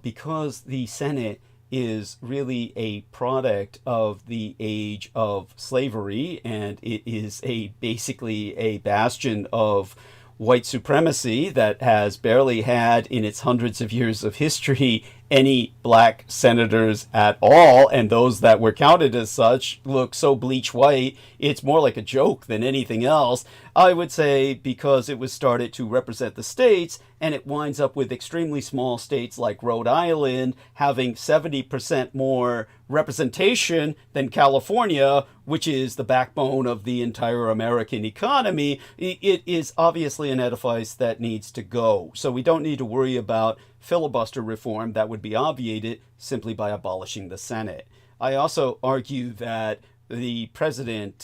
because the Senate is really a product of the age of slavery, and it is basically a bastion of white supremacy that has barely had in its hundreds of years of history any black senators at all, and those that were counted as such look so bleach white it's more like a joke than anything else. I would say because it was started to represent the states, and it winds up with extremely small states like Rhode Island having 70% more representation than California, which is the backbone of the entire American economy. It is obviously an edifice that needs to go. So we don't need to worry about filibuster reform that would be obviated simply by abolishing the Senate. I also argue that the president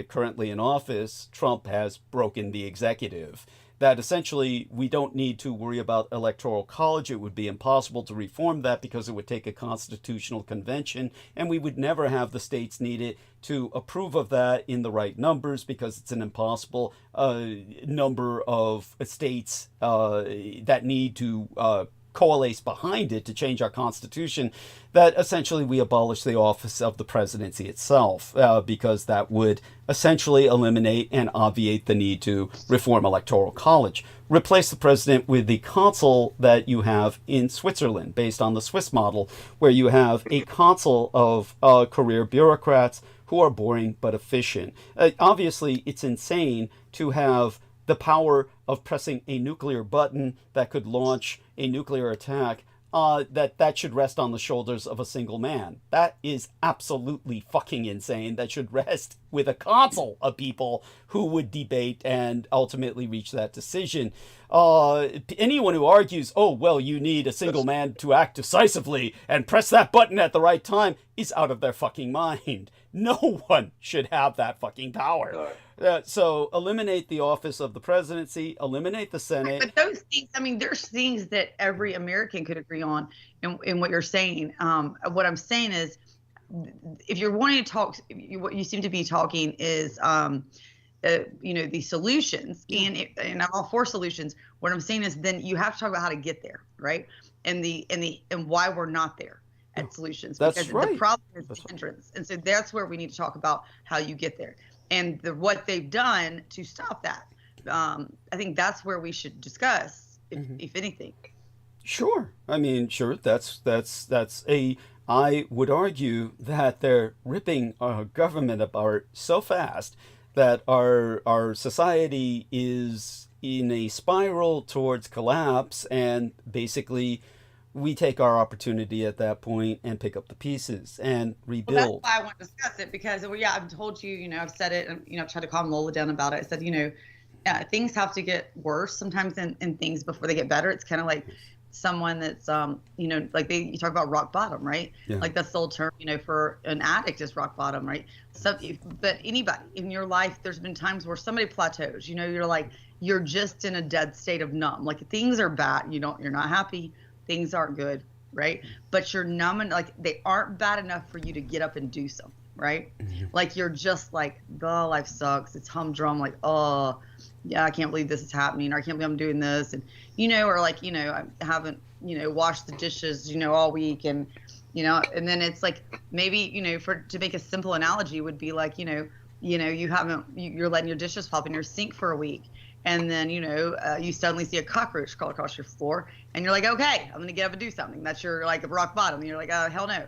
currently in office, Trump, has broken the executive. That essentially we don't need to worry about electoral college. It would be impossible to reform that because it would take a constitutional convention, and we would never have the states needed to approve of that in the right numbers, because it's an impossible number of states that need to coalesce behind it to change our constitution, that essentially we abolish the office of the presidency itself, because that would essentially eliminate and obviate the need to reform electoral college. Replace the president with the consul that you have in Switzerland, based on the Swiss model, where you have a consul of career bureaucrats who are boring but efficient. Obviously, it's insane to have the power of pressing a nuclear button that could launch a nuclear attack, that should rest on the shoulders of a single man. That is absolutely fucking insane. That should rest with a council of people who would debate and ultimately reach that decision. Anyone who argues, oh, well, you need a single man to act decisively and press that button at the right time, is out of their fucking mind. No one should have that fucking power. So eliminate the office of the presidency, eliminate the Senate. But those things, I mean, there's things that every American could agree on in what you're saying. What I'm saying is, if you're wanting to talk, what you seem to be talking is, the solutions, and I'm all for solutions. What I'm saying is, then you have to talk about how to get there, right? And why we're not there at solutions. That's because right. The problem is the hindrance, and so that's where we need to talk about how you get there and what they've done to stop that. I think that's where we should discuss, if anything. Sure. I mean, sure. That's I would argue that they're ripping our government apart so fast that our society is in a spiral towards collapse, and basically we take our opportunity at that point and pick up the pieces and rebuild. Well, that's why I want to discuss it, because I've told you, I've said it, and I've tried to calm Lola down about it. I said, things have to get worse sometimes in things before they get better. It's kind of like someone that's like you talk about rock bottom, right? Yeah. Like that's the old term, for an addict is rock bottom, right? So, but anybody in your life, there's been times where somebody plateaus. You're just in a dead state of numb. Like things are bad. You're not happy. Things aren't good, right? But you're numb, and like they aren't bad enough for you to get up and do something, right? Mm-hmm. Like you're just like, oh, life sucks. It's humdrum. Like, oh, yeah, I can't believe this is happening, or I can't believe I'm doing this, and or like I haven't washed the dishes all week, and and then it's like maybe to make a simple analogy would be like you're letting your dishes pop in your sink for a week, and then you suddenly see a cockroach crawl across your floor, and you're like, okay, I'm gonna get up and do something. That's your like rock bottom, and you're like, oh hell no.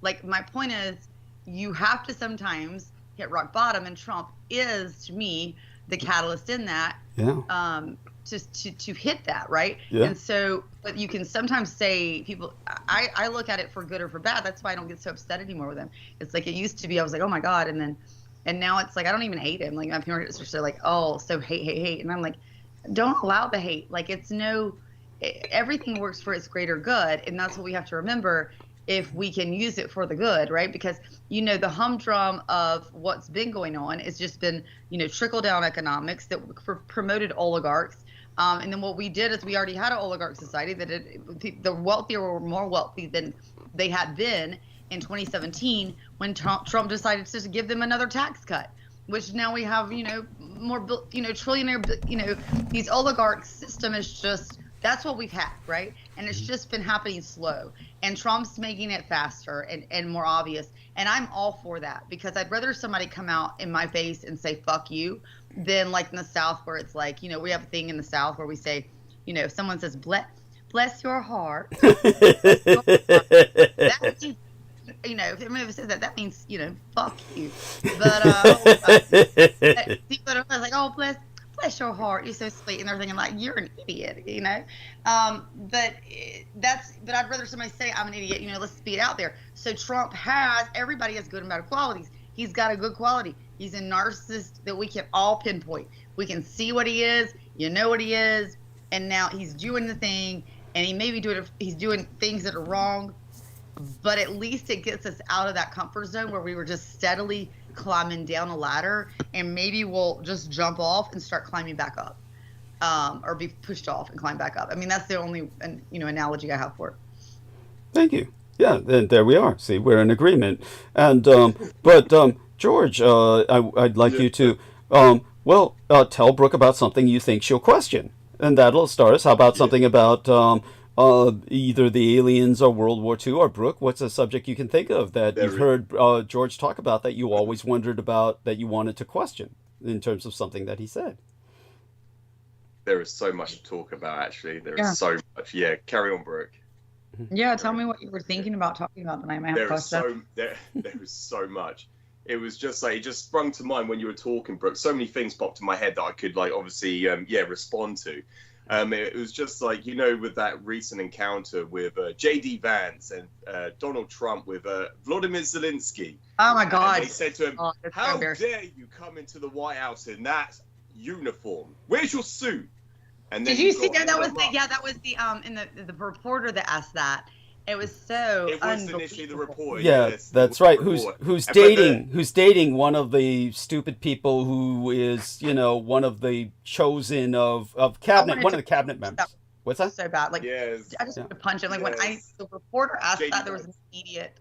Like my point is, you have to sometimes hit rock bottom, and Trump is, to me, the catalyst in that. Yeah. To hit that, right? Yeah. And so, but you can sometimes say people. I look at it for good or for bad. That's why I don't get so upset anymore with him. It's like it used to be. I was like, oh my god, and now it's like I don't even hate him. Like my parents are like, oh, so hate, and I'm like, don't allow the hate. Like everything works for its greater good, and that's what we have to remember. If we can use it for the good, right? Because the humdrum of what's been going on has just been trickle down economics that promoted oligarchs. And then what we did is we already had an oligarch society that the wealthier were more wealthy than they had been in 2017 when Trump decided to give them another tax cut, which now we have more trillionaire these oligarch system is just, that's what we've had, right? And it's just been happening slow, and Trump's making it faster and more obvious, and I'm all for that, because I'd rather somebody come out in my face and say fuck you than like in the South where it's like we have a thing in the South where we say if someone says bless your heart, that means, if anyone says that means fuck you. But people are like, oh bless your heart, you're so sweet, and they're thinking like you're an idiot, but I'd rather somebody say I'm an idiot, let's be it out there. So everybody has good and bad qualities. He's got a good quality. He's a narcissist that we can all pinpoint. We can see what he is, what he is, and now he's doing the thing, and he's doing things that are wrong, but at least it gets us out of that comfort zone where we were just steadily climbing down a ladder, and maybe we'll just jump off and start climbing back up, or be pushed off and climb back up. I mean, that's the only analogy I have for it. Thank you. Yeah, then there we are. See, we're in agreement. And but George, I'd like you to tell Brooke about something you think she'll question, and that'll start us. How about something about either the aliens or World War II, or Brooke, what's a subject you can think of that you've heard George talk about that you always wondered about, that you wanted to question in terms of something that he said? There is so much to talk about, actually. There is so much. Yeah, carry on, Brooke. Yeah, tell me what you were thinking about talking about tonight. There is so much. It was just like, it just sprung to mind when you were talking, Brooke. So many things popped in my head that I could obviously respond to. It was just like, with that recent encounter with J.D. Vance and Donald Trump with Vladimir Zelensky. Oh my God! And they said to him, "How dare you come into the White House in that uniform? Where's your suit?" And then did you see that? That was the in the reporter that asked that. It was so. It was initially the reporter. Yeah, yes, that's right. Who's dating one of the stupid people who is one of the chosen of cabinet, one of the cabinet members. What's that? So bad. Like, yes. I just want to punch him. Like when the reporter asked that, there was an immediate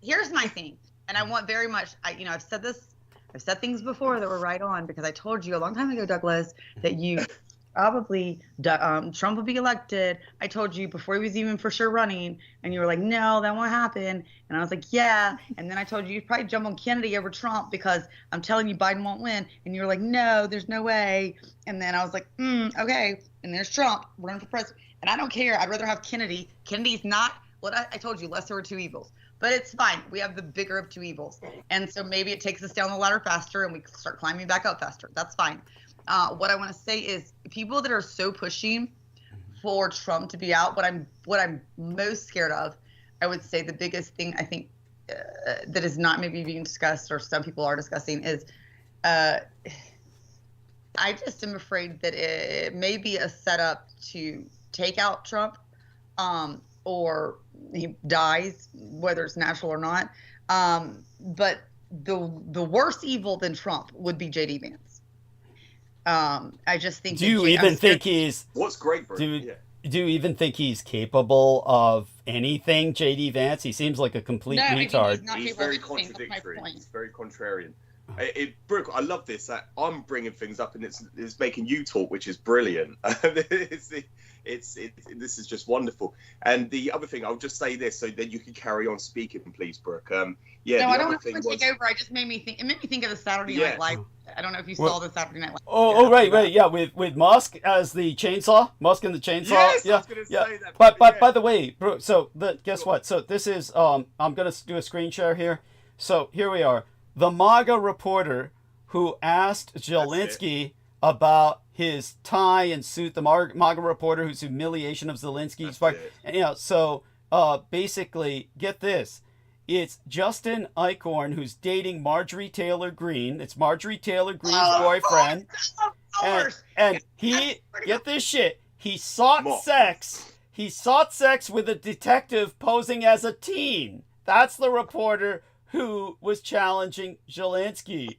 here's my thing, and I want very much. I've said this. I've said things before that were right on, because I told you a long time ago, Douglas, that you probably Trump will be elected. I told you before he was even for sure running, and you were like, no, that won't happen. And I was like, yeah. And then I told you you'd probably jump on Kennedy over Trump, because I'm telling you Biden won't win. And you were like, no, there's no way. And then I was like, okay. And there's Trump running for president. And I don't care. I'd rather have Kennedy. Kennedy's not what I told you, lesser of two evils. But it's fine. We have the bigger of two evils. And so maybe it takes us down the ladder faster and we start climbing back up faster. That's fine. What I want to say is people that are so pushy for Trump to be out. What I'm most scared of, I would say the biggest thing I think that is not maybe being discussed, or some people are discussing, is I just am afraid that it may be a setup to take out Trump, or he dies, whether it's natural or not. But the worst evil than Trump would be J.D. Vance. I just think. Do you even think he's? What's great, bro? Do you even think he's capable of anything, J.D. Vance? He seems like a complete retard. He's very contradictory. He's very contrarian. Brooke, I love this. I'm bringing things up, and it's making you talk, which is brilliant. This is just wonderful. And the other thing, I'll just say this, so that you can carry on speaking, please, Brooke. No, I don't want to take over. I just made me think. It made me think of the Saturday Night Live. I don't know if you saw the Saturday Night Live. Oh, right, yeah, with Musk as the chainsaw, Musk and the chainsaw. Yes, yeah, I was gonna say that. But by the way, Brooke, so guess what? So this is I'm gonna do a screen share here. So here we are. The MAGA reporter who asked Zelensky about his tie and suit, the MAGA reporter whose humiliation of Zelensky's part. And, so basically, get this. It's Justin Eichhorn who's dating Marjorie Taylor Greene. It's Marjorie Taylor Greene's boyfriend. And he, get this shit, he sought sex. He sought sex with a detective posing as a teen. That's the reporter who was challenging Zelensky.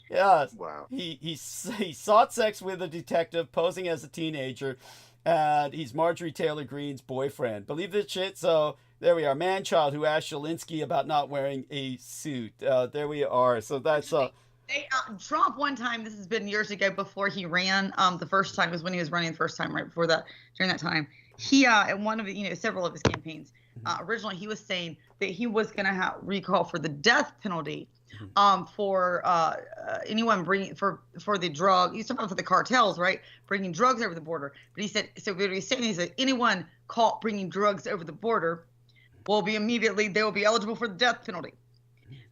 Yes. Wow. He sought sex with a detective posing as a teenager, and he's Marjorie Taylor Greene's boyfriend. Believe this shit? So there we are. Man-child who asked Zelensky about not wearing a suit. There we are. So that's Trump one time, this has been years ago before he ran, the first time was when he was running the first time, right before that, during that time, he, in one of the, several of his campaigns, originally he was saying that he was going to recall for the death penalty, for anyone bringing, for the drug, he's talking about for the cartels, right, bringing drugs over the border. But he said, so what he's saying is that anyone caught bringing drugs over the border will be they will be eligible for the death penalty.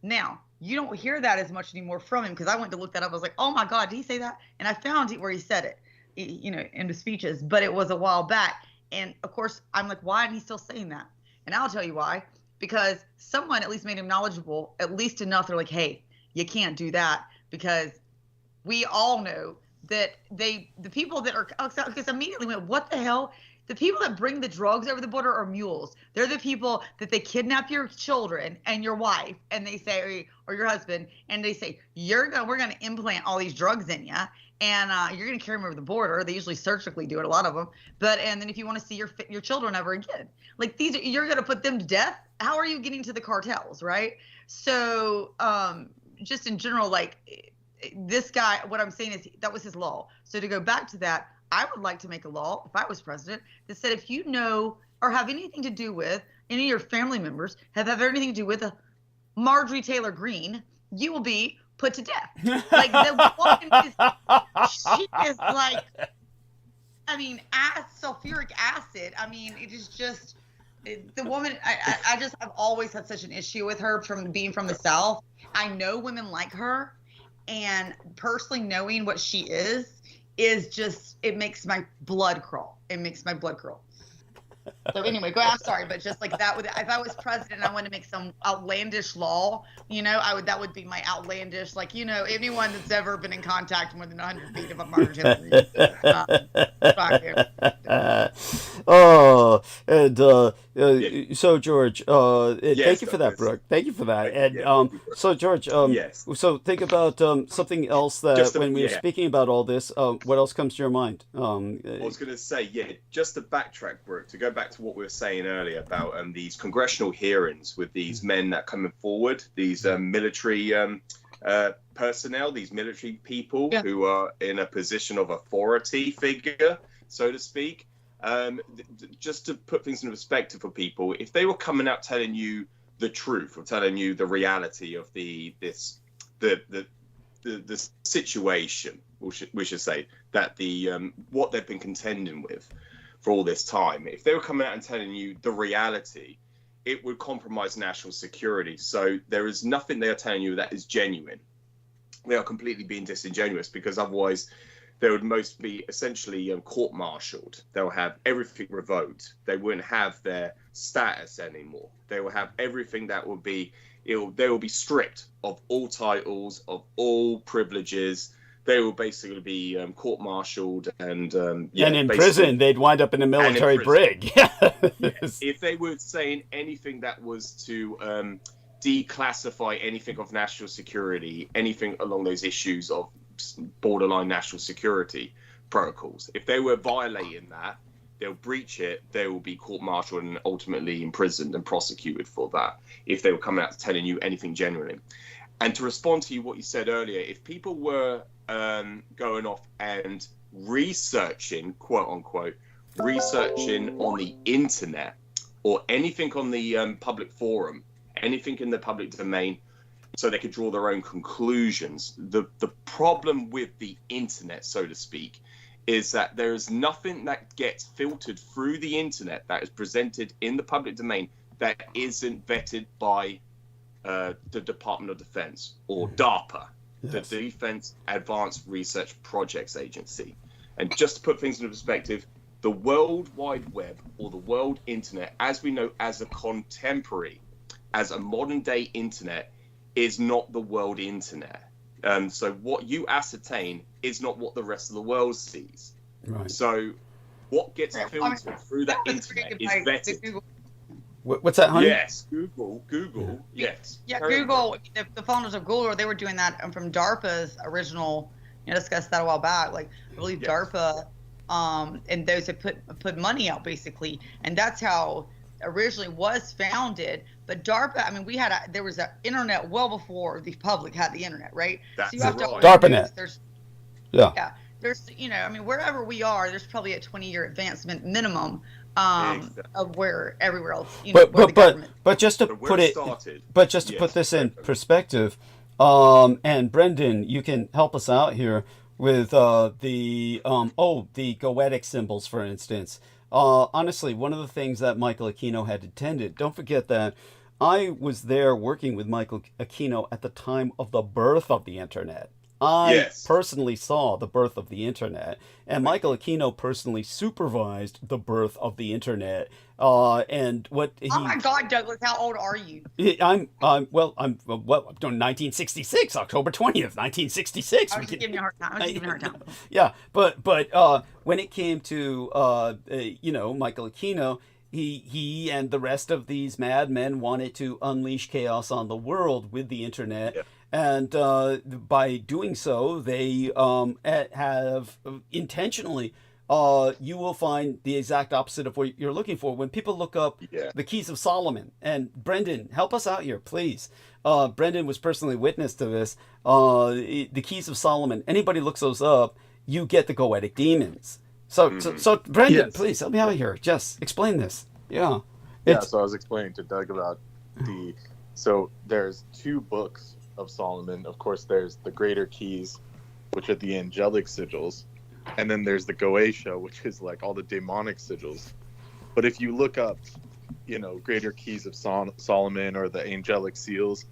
Now, you don't hear that as much anymore from him, because I went to look that up. I was like, oh my God, did he say that? And I found it where he said it, in the speeches, but it was a while back. And of course, I'm like, why is he still saying that? And I'll tell you why. Because someone at least made him knowledgeable, at least enough. They're like, hey, you can't do that, because we all know that the people that are, because immediately went, what the hell? The people that bring the drugs over the border are mules. They're the people that they kidnap your children and your wife, and they say, or your husband, and they say, we're going to implant all these drugs in you, and you're going to carry them over the border. They usually surgically do it, a lot of them. And then if you want to see your children ever again, like you're going to put them to death. How are you getting to the cartels, right? So just in general, like this guy, what I'm saying is that was his law. So to go back to that, I would like to make a law, if I was president, that said if you know or have anything to do with any of your family members, have anything to do with Marjorie Taylor Greene, you will be put to death. Like the woman she is like, I mean, sulfuric acid. I mean, it is just the woman. I've always had such an issue with her from being from the South. I know women like her, and personally knowing what she is just, it makes my blood crawl. It makes my blood crawl. So anyway, I'm sorry, but just like that would, if I was president, I want to make some outlandish law, that would be my outlandish, like, anyone that's ever been in contact more than 100 feet of a Marjorie. So George, thank you for that, Brooke. Thank you for that. And so George, yes. So think about something else that when we were speaking about all this, what else comes to your mind? I was going to say, just to backtrack, Brooke, to go back to what we were saying earlier about these congressional hearings with these men that are coming forward, these military personnel, these military people who are in a position of authority figure, so to speak. Just to put things in perspective for people, if they were coming out telling you the truth or telling you the reality of the situation, we should say, that what they've been contending with for all this time, if they were coming out and telling you the reality, it would compromise national security. So there is nothing they are telling you that is genuine. They are completely being disingenuous, because otherwise they would most be essentially court-martialed. They'll have everything revoked. They wouldn't have their status anymore. They will have everything that will be, they will be stripped of all titles, of all privileges. They will basically be court-martialed and and in prison. They'd wind up in a military brig. Yes. If they were saying anything that was to declassify anything of national security, anything along those issues of borderline national security protocols, if they were violating that, they'll breach it, they will be court-martialed and ultimately imprisoned and prosecuted for that if they were coming out telling you anything genuinely. And to respond to what you said earlier, if people were going off and researching, quote unquote, researching on the internet or anything on the public forum, anything in the public domain, so they could draw their own conclusions. The problem with the internet, so to speak, is that there is nothing that gets filtered through the internet that is presented in the public domain that isn't vetted by the Department of Defense or DARPA, the Defense Advanced Research Projects Agency. And just to put things into perspective, the World Wide Web, or the world internet, as we know, as a contemporary, as a modern day internet, is not the world internet. So what you ascertain is not what the rest of the world sees. Right. So what gets filtered through that internet is vetted. What's that, honey? Yes, Google, yes. Yeah, Google, the founders of Google, they were doing that from DARPA's original, discussed that a while back. Like, I believe DARPA and those that put money out, basically. And that's how originally was founded. But DARPA, I mean, there was an internet well before the public had the internet, right? That's so you have to DARPANet. Yeah. There's, I mean, wherever we are, there's probably a 20-year advancement minimum of where everywhere else, but just to put this in perspective, and Brendan, you can help us out here with the goetic symbols, for instance. Honestly, one of the things that Michael Aquino had intended, don't forget that I was there working with Michael Aquino at the time of the birth of the internet. I personally saw the birth of the internet, and Michael Aquino personally supervised the birth of the internet. And what he... Oh my God, Douglas, how old are you? I'm 1966, October 20th, 1966. I was just giving you a hard time. Yeah, but when it came to Michael Aquino, he and the rest of these madmen wanted to unleash chaos on the world with the internet. Yeah. And by doing so, they have intentionally, you will find the exact opposite of what you're looking for. When people look up the Keys of Solomon, and Brendan, help us out here, please. Brendan was personally witness to this. The Keys of Solomon, anybody looks those up, you get the goetic demons. So Brendan, please help me out here. Just explain this. So I was explaining to Doug about so there's two books of Solomon. Of course, there's the Greater Keys, which are the angelic sigils, and then there's the Goetia, which is like all the demonic sigils. But if you look up, Greater Keys of Solomon or the angelic seals,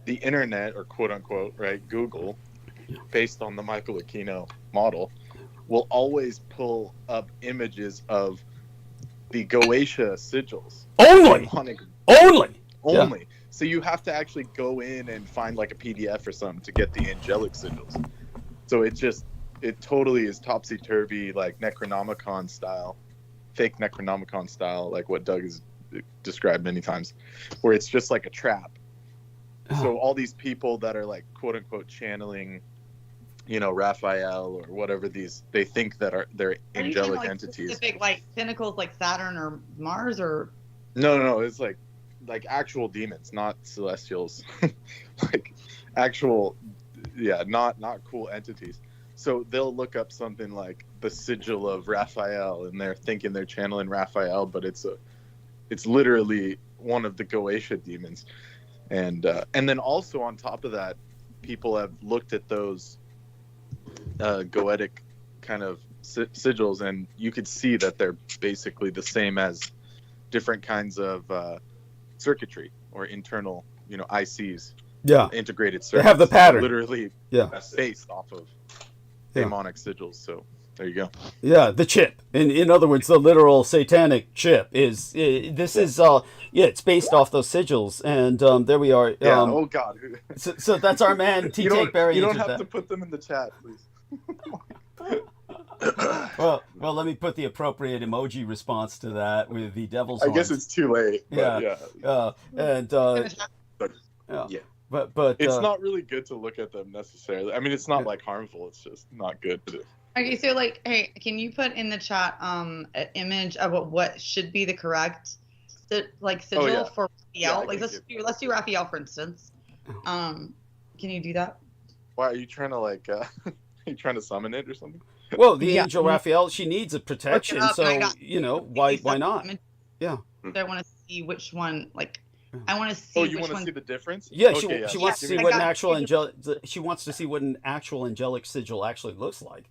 the internet, or quote unquote, right, Google, based on the Michael Aquino model, will always pull up images of the Goetia sigils. Only. Yeah. So you have to actually go in and find like a PDF or something to get the angelic sigils. So it totally is topsy-turvy, like Necronomicon style, fake Necronomicon style, like what Doug has described many times, where it's just like a trap. So all these people that are like quote unquote channeling, Raphael or whatever they think that they're angelic entities. Specific, like tentacles like Saturn or Mars, or no, it's like actual demons, not celestials. Like actual, not cool entities. So they'll look up something like the sigil of Raphael, and they're thinking they're channeling Raphael, but it's literally one of the Goetia demons. And then also on top of that, people have looked at those goetic kind of sigils, and you could see that they're basically the same as different kinds of circuitry or internal, ICs. Yeah. Integrated circuits. They have the pattern. Literally based off of. demonic sigils. So there you go. Yeah, the chip. In other words, the literal satanic chip is it's based off those sigils, and there we are. Yeah. Oh God. So that's our man T. Tank Barry. You don't have to put them in the chat, please. well, let me put the appropriate emoji response to that with the devil's I horns. guess it's too late. Yeah. But it's not really good to look at them necessarily. I mean, it's not like harmful. It's just not good to. Okay, so like, hey, can you put in the chat an image of what should be the correct sigil for Raphael? Like let's do Raphael for instance. Can you do that? Why are you trying to are you trying to summon it or something? Well, the angel Raphael, she needs a protection, so why not? Yeah. I want to see which one. I want to see. Oh, you want to see the difference? Yeah, she wants to see what an actual She wants to see what an actual angelic sigil actually looks like.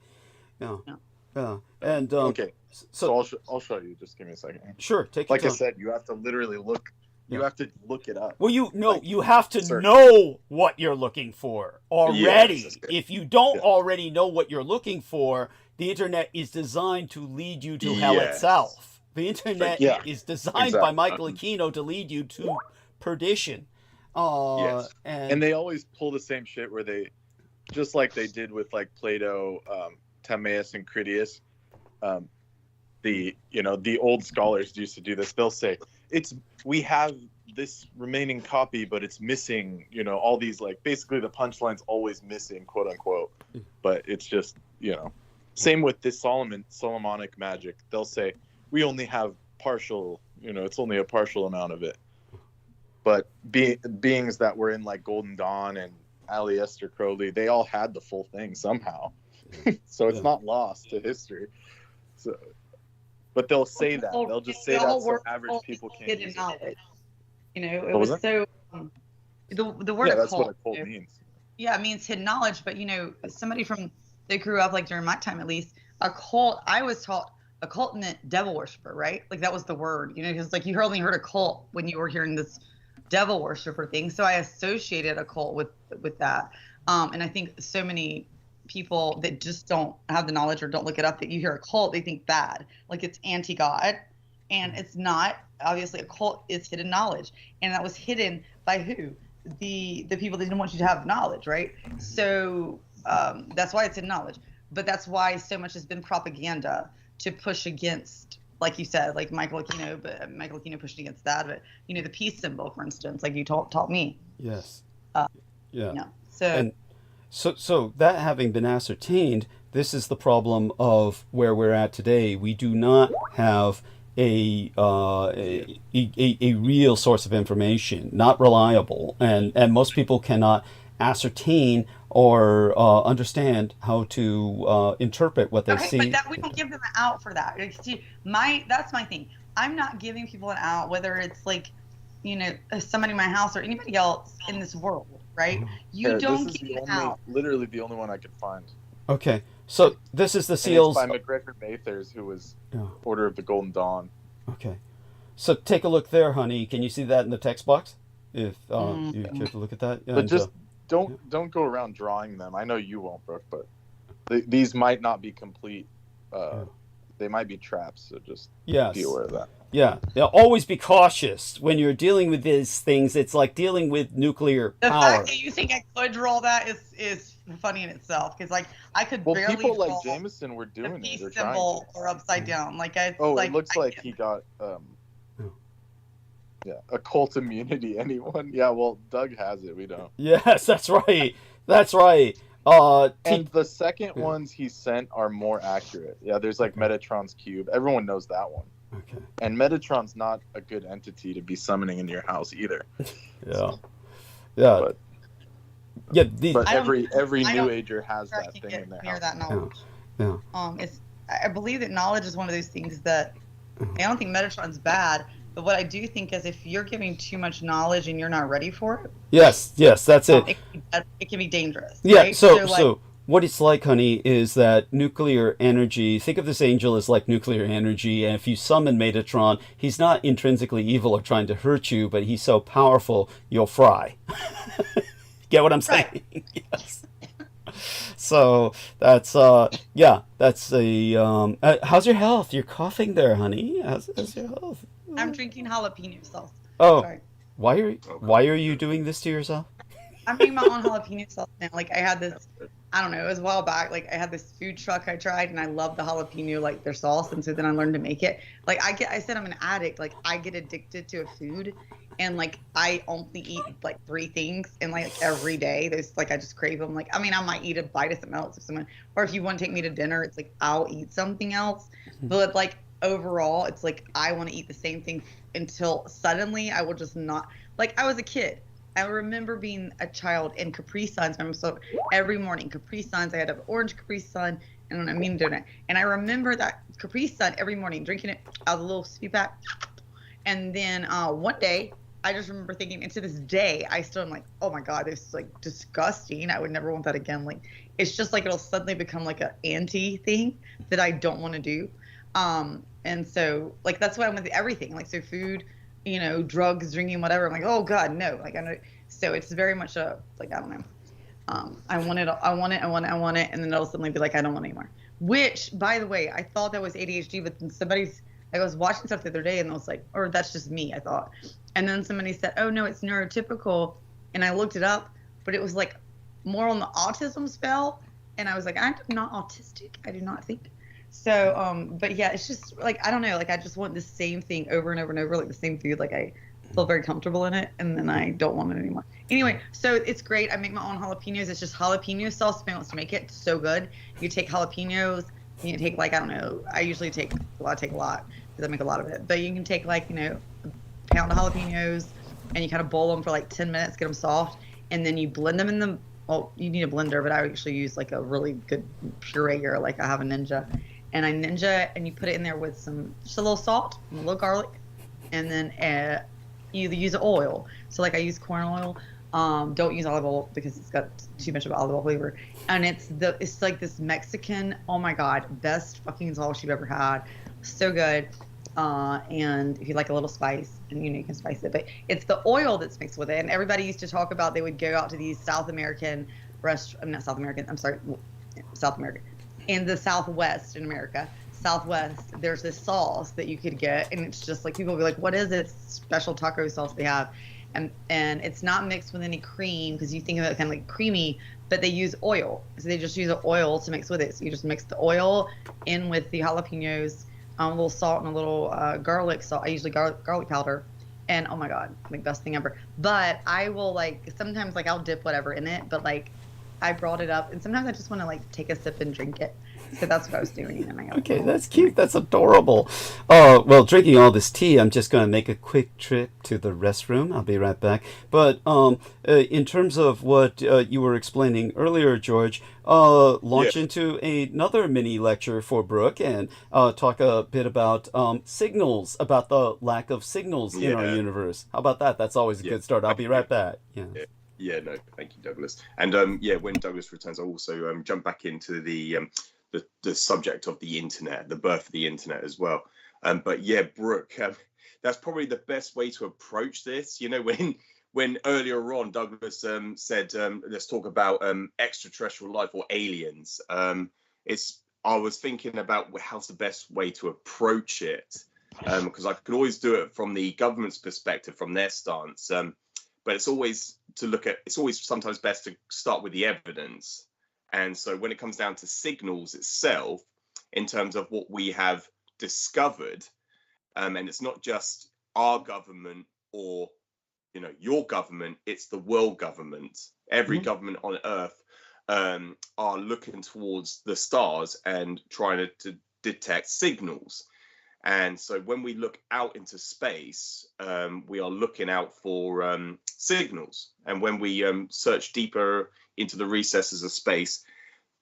Yeah. And okay. So I'll show you. Just give me a second. Sure. Take your time. Like I said, you have to literally look. You have to look it up. Well, you have to know what you're looking for already. Yes. If you don't already know what you're looking for, the internet is designed to lead you to hell itself. The internet is designed by Michael Aquino to lead you to perdition. And they always pull the same shit where they, just like they did with like Plato, Timaeus, and Critias. The old scholars used to do this. They'll say, we have this remaining copy, but it's missing, all these, basically the punchline's always missing, quote unquote. But it's just, same with this Solomonic magic. They'll say, we only have partial, it's only a partial amount of it. But beings that were in like Golden Dawn and Aleister Crowley, they all had the full thing somehow. So it's not lost to history. So, but they'll say that. They'll just say that so average people can't use it. It was so the word that's occult, what occult means. Yeah, it means hidden knowledge. But somebody that grew up during my time at least, occult. I was taught occult meant devil worshiper, right? Like that was the word, because you only heard occult when you were hearing this devil worshiper thing. So I associated occult with that. And I think so many people that just don't have the knowledge or don't look it up, that you hear occult, they think bad, like it's anti-God, and it's not. Obviously, occult is hidden knowledge, and that was hidden by who? The people that didn't want you to have knowledge, right? So that's why it's hidden knowledge. But that's why so much has been propaganda to push against, like you said, like Michael Aquino pushed against that. But the peace symbol, for instance, like you taught me. Yes. So that having been ascertained, this is the problem of where we're at today. We do not have a real source of information, not reliable, and most people cannot ascertain or understand how to interpret what they see. But we don't give them an out for that. See, that's my thing. I'm not giving people an out, whether it's somebody in my house or anybody else in this world, right? You don't give an out. Literally the only one I could find. Okay, so this is the seals. It's by MacGregor Mathers, who was Order of the Golden Dawn. Okay, so take a look there, honey. Can you see that in the text box? If you care to look at that. But just don't go around drawing them. I know you won't, Brooke, but these might not be complete. They might be traps, so just be aware of that. Yeah, always be cautious when you're dealing with these things. It's like dealing with nuclear power. The fact that you think I could draw that is funny in itself, because I could barely people draw like Jameson were doing the it. They're peace symbol or upside down. It looks like he got occult immunity. Anyone? Yeah, well, Doug has it. We don't. Yes, that's right. That's right. And the second ones he sent are more accurate. Yeah, there's like Metatron's cube. Everyone knows that one. Okay. And Metatron's not a good entity to be summoning in your house either. But every New Ager has that thing in their house. That knowledge. I believe that knowledge is one of those things that I don't think Metatron's bad. But what I do think is if you're giving too much knowledge and you're not ready for it. Yes, that's it. It can be dangerous. Yeah, right? So what it's like, honey, is that nuclear energy, think of this angel as like nuclear energy, and if you summon Metatron, he's not intrinsically evil or trying to hurt you, but he's so powerful, you'll fry. Get what I'm saying? Yes. So that's yeah, that's a how's your health? You're coughing there, honey. How's your health? I'm drinking jalapeno sauce. Oh, Sorry. why are you doing this to yourself? I'm making my own jalapeno sauce now. Like I had this, I don't know, it was a while back. Like I had this food truck I tried, and I love the jalapeno, like their sauce, and so then I learned to make it. Like I said I'm an addict. Like I get addicted to a food, and like I only eat like 3 things, and like every day there's like I just crave them. Like I mean I might eat a bite of something else if someone, or if you want to take me to dinner, it's like I'll eat something else. But like overall, it's like I want to eat the same thing until suddenly I will just not. Like I was a kid. I remember being a child in Capri Suns. So every morning, Capri Suns, I had an orange Capri Sun and a mean donut. And I remember that Capri Sun every morning, drinking it out of the little sippy pack. And then one day, I just remember thinking, and to this day, I still am like, oh my God, this is like disgusting. I would never want that again. Like, it's just like it'll suddenly become like an anti thing that I don't want to do. And so, like, that's why I'm with everything. Like, so food, you know, drugs, drinking, whatever. I'm like, oh God, no. Like, I know. So it's very much a, like, I don't know. I want it. And then it'll suddenly be like, I don't want it anymore. Which, by the way, I thought that was ADHD, but then I was watching stuff the other day and I was like, or that's just me, I thought. And then somebody said, oh no, it's neurotypical. And I looked it up, but it was like more on the autism spell. And I was like, I'm not autistic. I do not think. So, but yeah, it's just like, I don't know, like I just want the same thing over and over and over, like the same food. Like I feel very comfortable in it, and then I don't want it anymore. Anyway, so it's great. I make my own jalapenos. It's just jalapeno sauce. If anyone wants to make it, it's so good. You take jalapenos, you take like, I don't know, I usually take a lot because I make a lot of it. But you can take like, you know, a pound of jalapenos, and you kind of boil them for like 10 minutes, get them soft, and then you blend them in the, well, you need a blender, but I actually use like a really good pureer, like I have a Ninja. And I Ninja, and you put it in there with just a little salt, and a little garlic, and then you use oil. So like I use corn oil. Don't use olive oil because it's got too much of olive oil flavor. And it's like this Mexican, oh my God, best fucking sauce you've ever had. So good. And if you like a little spice, and you can spice it, but it's the oil that's mixed with it. And everybody used to talk about, they would go out to these South American in the Southwest in America, Southwest, there's this sauce that you could get, and it's just like, people will be like, what is it? Special taco sauce they have. And it's not mixed with any cream, because you think of it kind of like creamy, but they use oil. So they just use the oil to mix with it. So you just mix the oil in with the jalapenos, a little salt and a little garlic salt. I usually garlic powder. And oh my God, like best thing ever. But I will like, sometimes like I'll dip whatever in it, but like I brought it up, and sometimes I just want to like take a sip and drink it. So that's what I was doing. And I got okay, that's cute. That's adorable. Well, drinking all this tea, I'm just going to make a quick trip to the restroom. I'll be right back. But in terms of what you were explaining earlier, George, launch into another mini lecture for Brooke and talk a bit about signals, about the lack of signals in our universe. How about that? That's always a good start. I'll be right back. Yeah, no, thank you, Douglas. And when Douglas returns, I'll also jump back into the subject of the internet, the birth of the internet as well. But yeah, Brooke, that's probably the best way to approach this. You know, when earlier on Douglas said, let's talk about extraterrestrial life or aliens. I was thinking about how's the best way to approach it, because I could always do it from the government's perspective, from their stance. But it's always sometimes best to start with the evidence. And so when it comes down to signals itself, in terms of what we have discovered, and it's not just our government or, your government, it's the world government. Every government on Earth are looking towards the stars and trying to detect signals. And so when we look out into space, we are looking out for signals. And when we search deeper into the recesses of space,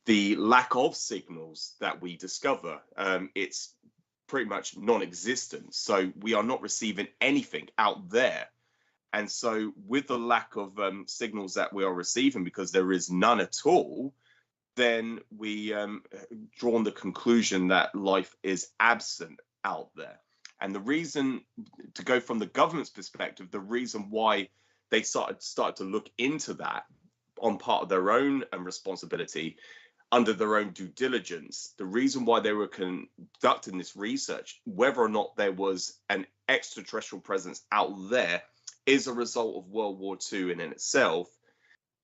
the lack of signals that we discover, it's pretty much non-existent. So we are not receiving anything out there. And so with the lack of signals that we are receiving, because there is none at all, then we drawn the conclusion that life is absent out there. And the reason, to go from the government's perspective, the reason why they started to look into that on part of their own responsibility, under their own due diligence, the reason why they were conducting this research, whether or not there was an extraterrestrial presence out there, is a result of World War II in itself,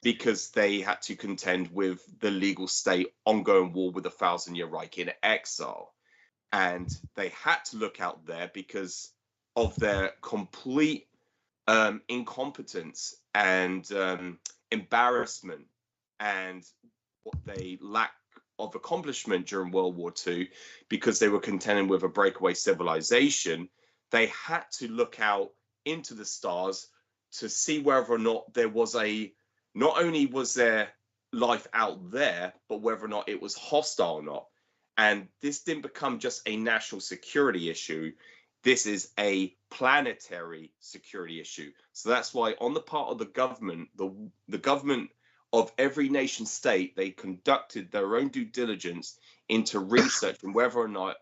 because they had to contend with the legal state ongoing war with the 1,000-year Reich in exile. And they had to look out there because of their complete incompetence and embarrassment, and what they lack of accomplishment during World War II, because they were contending with a breakaway civilization. They had to look out into the stars to see whether or not there was not only was there life out there, but whether or not it was hostile or not. And this didn't become just a national security issue. This is a planetary security issue. So that's why on the part of the government, the government of every nation state, they conducted their own due diligence into researching whether or not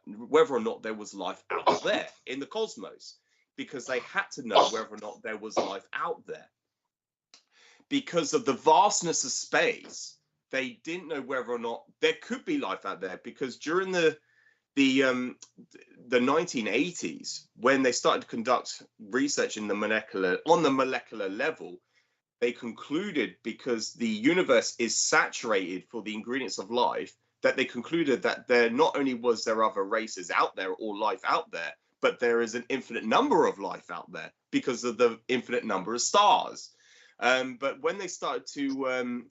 there was life out there in the cosmos, because they had to know whether or not there was life out there. Because of the vastness of space, they didn't know whether or not there could be life out there, because during the 1980s, when they started to conduct research on the molecular level, they concluded, because the universe is saturated for the ingredients of life, that they concluded that there not only was there other races out there or life out there, but there is an infinite number of life out there because of the infinite number of stars. But when they started to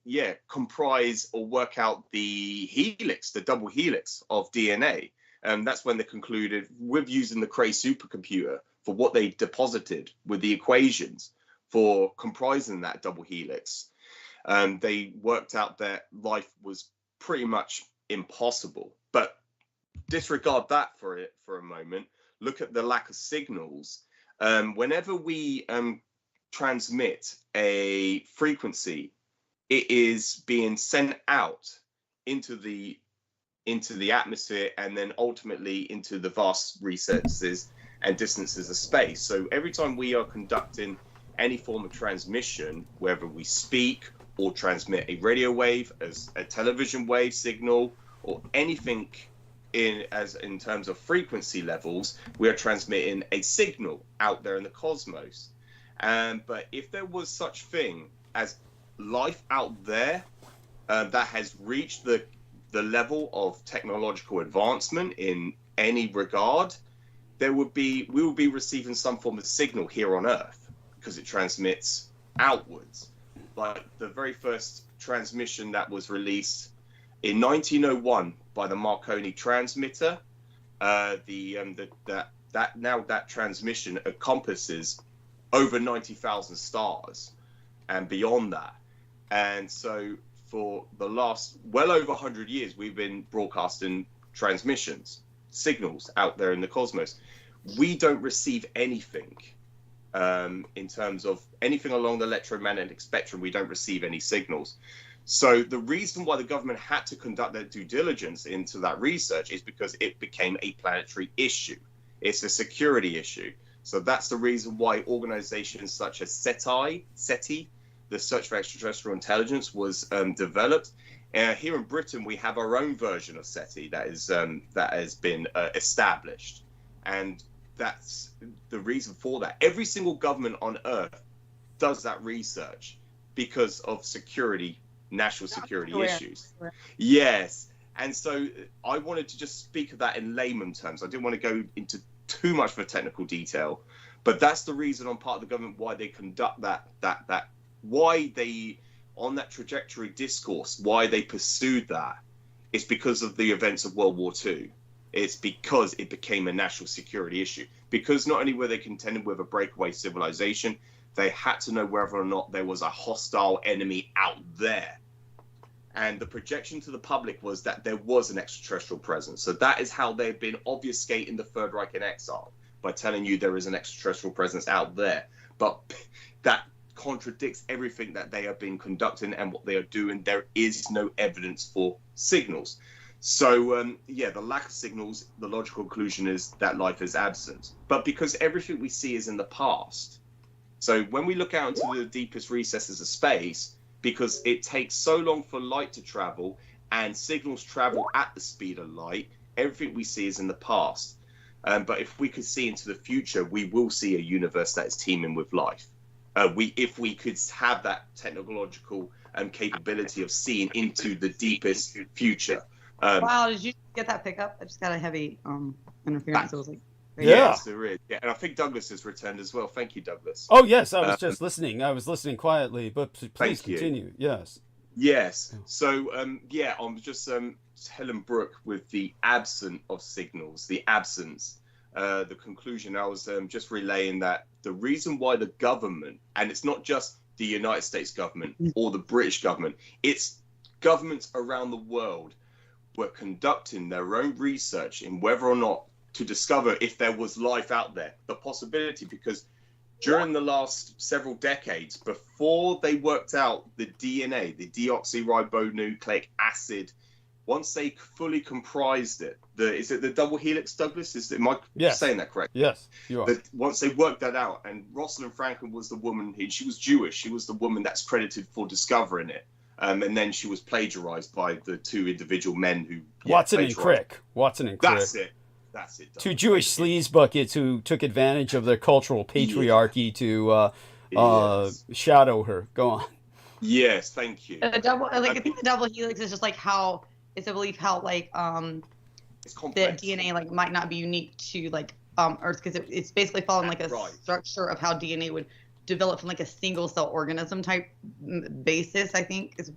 comprise or work out the helix, the double helix of DNA, that's when they concluded, with using the Cray supercomputer for what they deposited with the equations for comprising that double helix, they worked out that life was pretty much impossible. But disregard that for a moment. Look at the lack of signals. Whenever we transmit a frequency, it is being sent out into the atmosphere, and then ultimately into the vast recesses and distances of space. So every time we are conducting any form of transmission, whether we speak or transmit a radio wave, as a television wave signal, or anything in terms of frequency levels, we are transmitting a signal out there in the cosmos. But if there was such thing as life out there that has reached the level of technological advancement in any regard, we would be receiving some form of signal here on Earth, because it transmits outwards. Like the very first transmission that was released in 1901 by the Marconi transmitter, that transmission encompasses over 90,000 stars and beyond that. And so for the last well over 100 years, we've been broadcasting transmissions, signals out there in the cosmos. We don't receive anything in terms of anything along the electromagnetic spectrum. We don't receive any signals. So the reason why the government had to conduct their due diligence into that research is because it became a planetary issue. It's a security issue. So that's the reason why organizations such as SETI, the Search for Extraterrestrial Intelligence, was developed. Here in Britain, we have our own version of SETI that has been established. And that's the reason for that. Every single government on Earth does that research because of security, national security issues. Yes. And so I wanted to just speak of that in layman terms. I didn't want to go into too much of a technical detail, but that's the reason on part of the government why they conduct that why they, on that trajectory discourse, why they pursued that. It's because of the events of World War II. It's because it became a national security issue. Because not only were they contending with a breakaway civilization, they had to know whether or not there was a hostile enemy out there. And the projection to the public was that there was an extraterrestrial presence. So that is how they've been obfuscating the Third Reich in exile, by telling you there is an extraterrestrial presence out there. But that contradicts everything that they have been conducting and what they are doing. There is no evidence for signals. So, the lack of signals, the logical conclusion is that life is absent. But because everything we see is in the past. So when we look out into the deepest recesses of space, because it takes so long for light to travel and signals travel at the speed of light. Everything we see is in the past. But if we could see into the future, we will see a universe that is teeming with life. If we could have that technological capability of seeing into the deepest future. Wow, did you get that pickup? I just got a heavy interference. It was like, yes, there is. Yeah, and I think Douglas has returned as well. Thank you, Douglas. Oh yes, I was just listening. I was listening quietly, but please continue. Yes. Yes. So I'm just telling Brooke with the absence of signals, the absence. The conclusion I was just relaying that the reason why the government, and it's not just the United States government or the British government, it's governments around the world were conducting their own research in whether or not to discover if there was life out there, the possibility, because during the last several decades, before they worked out the DNA, the deoxyribonucleic acid, once they fully comprised it, is it the double helix, Douglas? Am I saying that correct? Yes, you are. Once they worked that out, and Rosalind Franklin was the woman, she was Jewish, she was the woman that's credited for discovering it. And then she was plagiarized by the two individual men who... Watson and Crick. That's it. Two Jewish sleaze buckets who took advantage of their cultural patriarchy to shadow her. Go on. Yes, thank you. I think the double helix is just like how it's a belief how like it's complex. The DNA like might not be unique to like Earth, because it's basically following like a structure of how DNA would develop from like a single cell organism type basis. I think is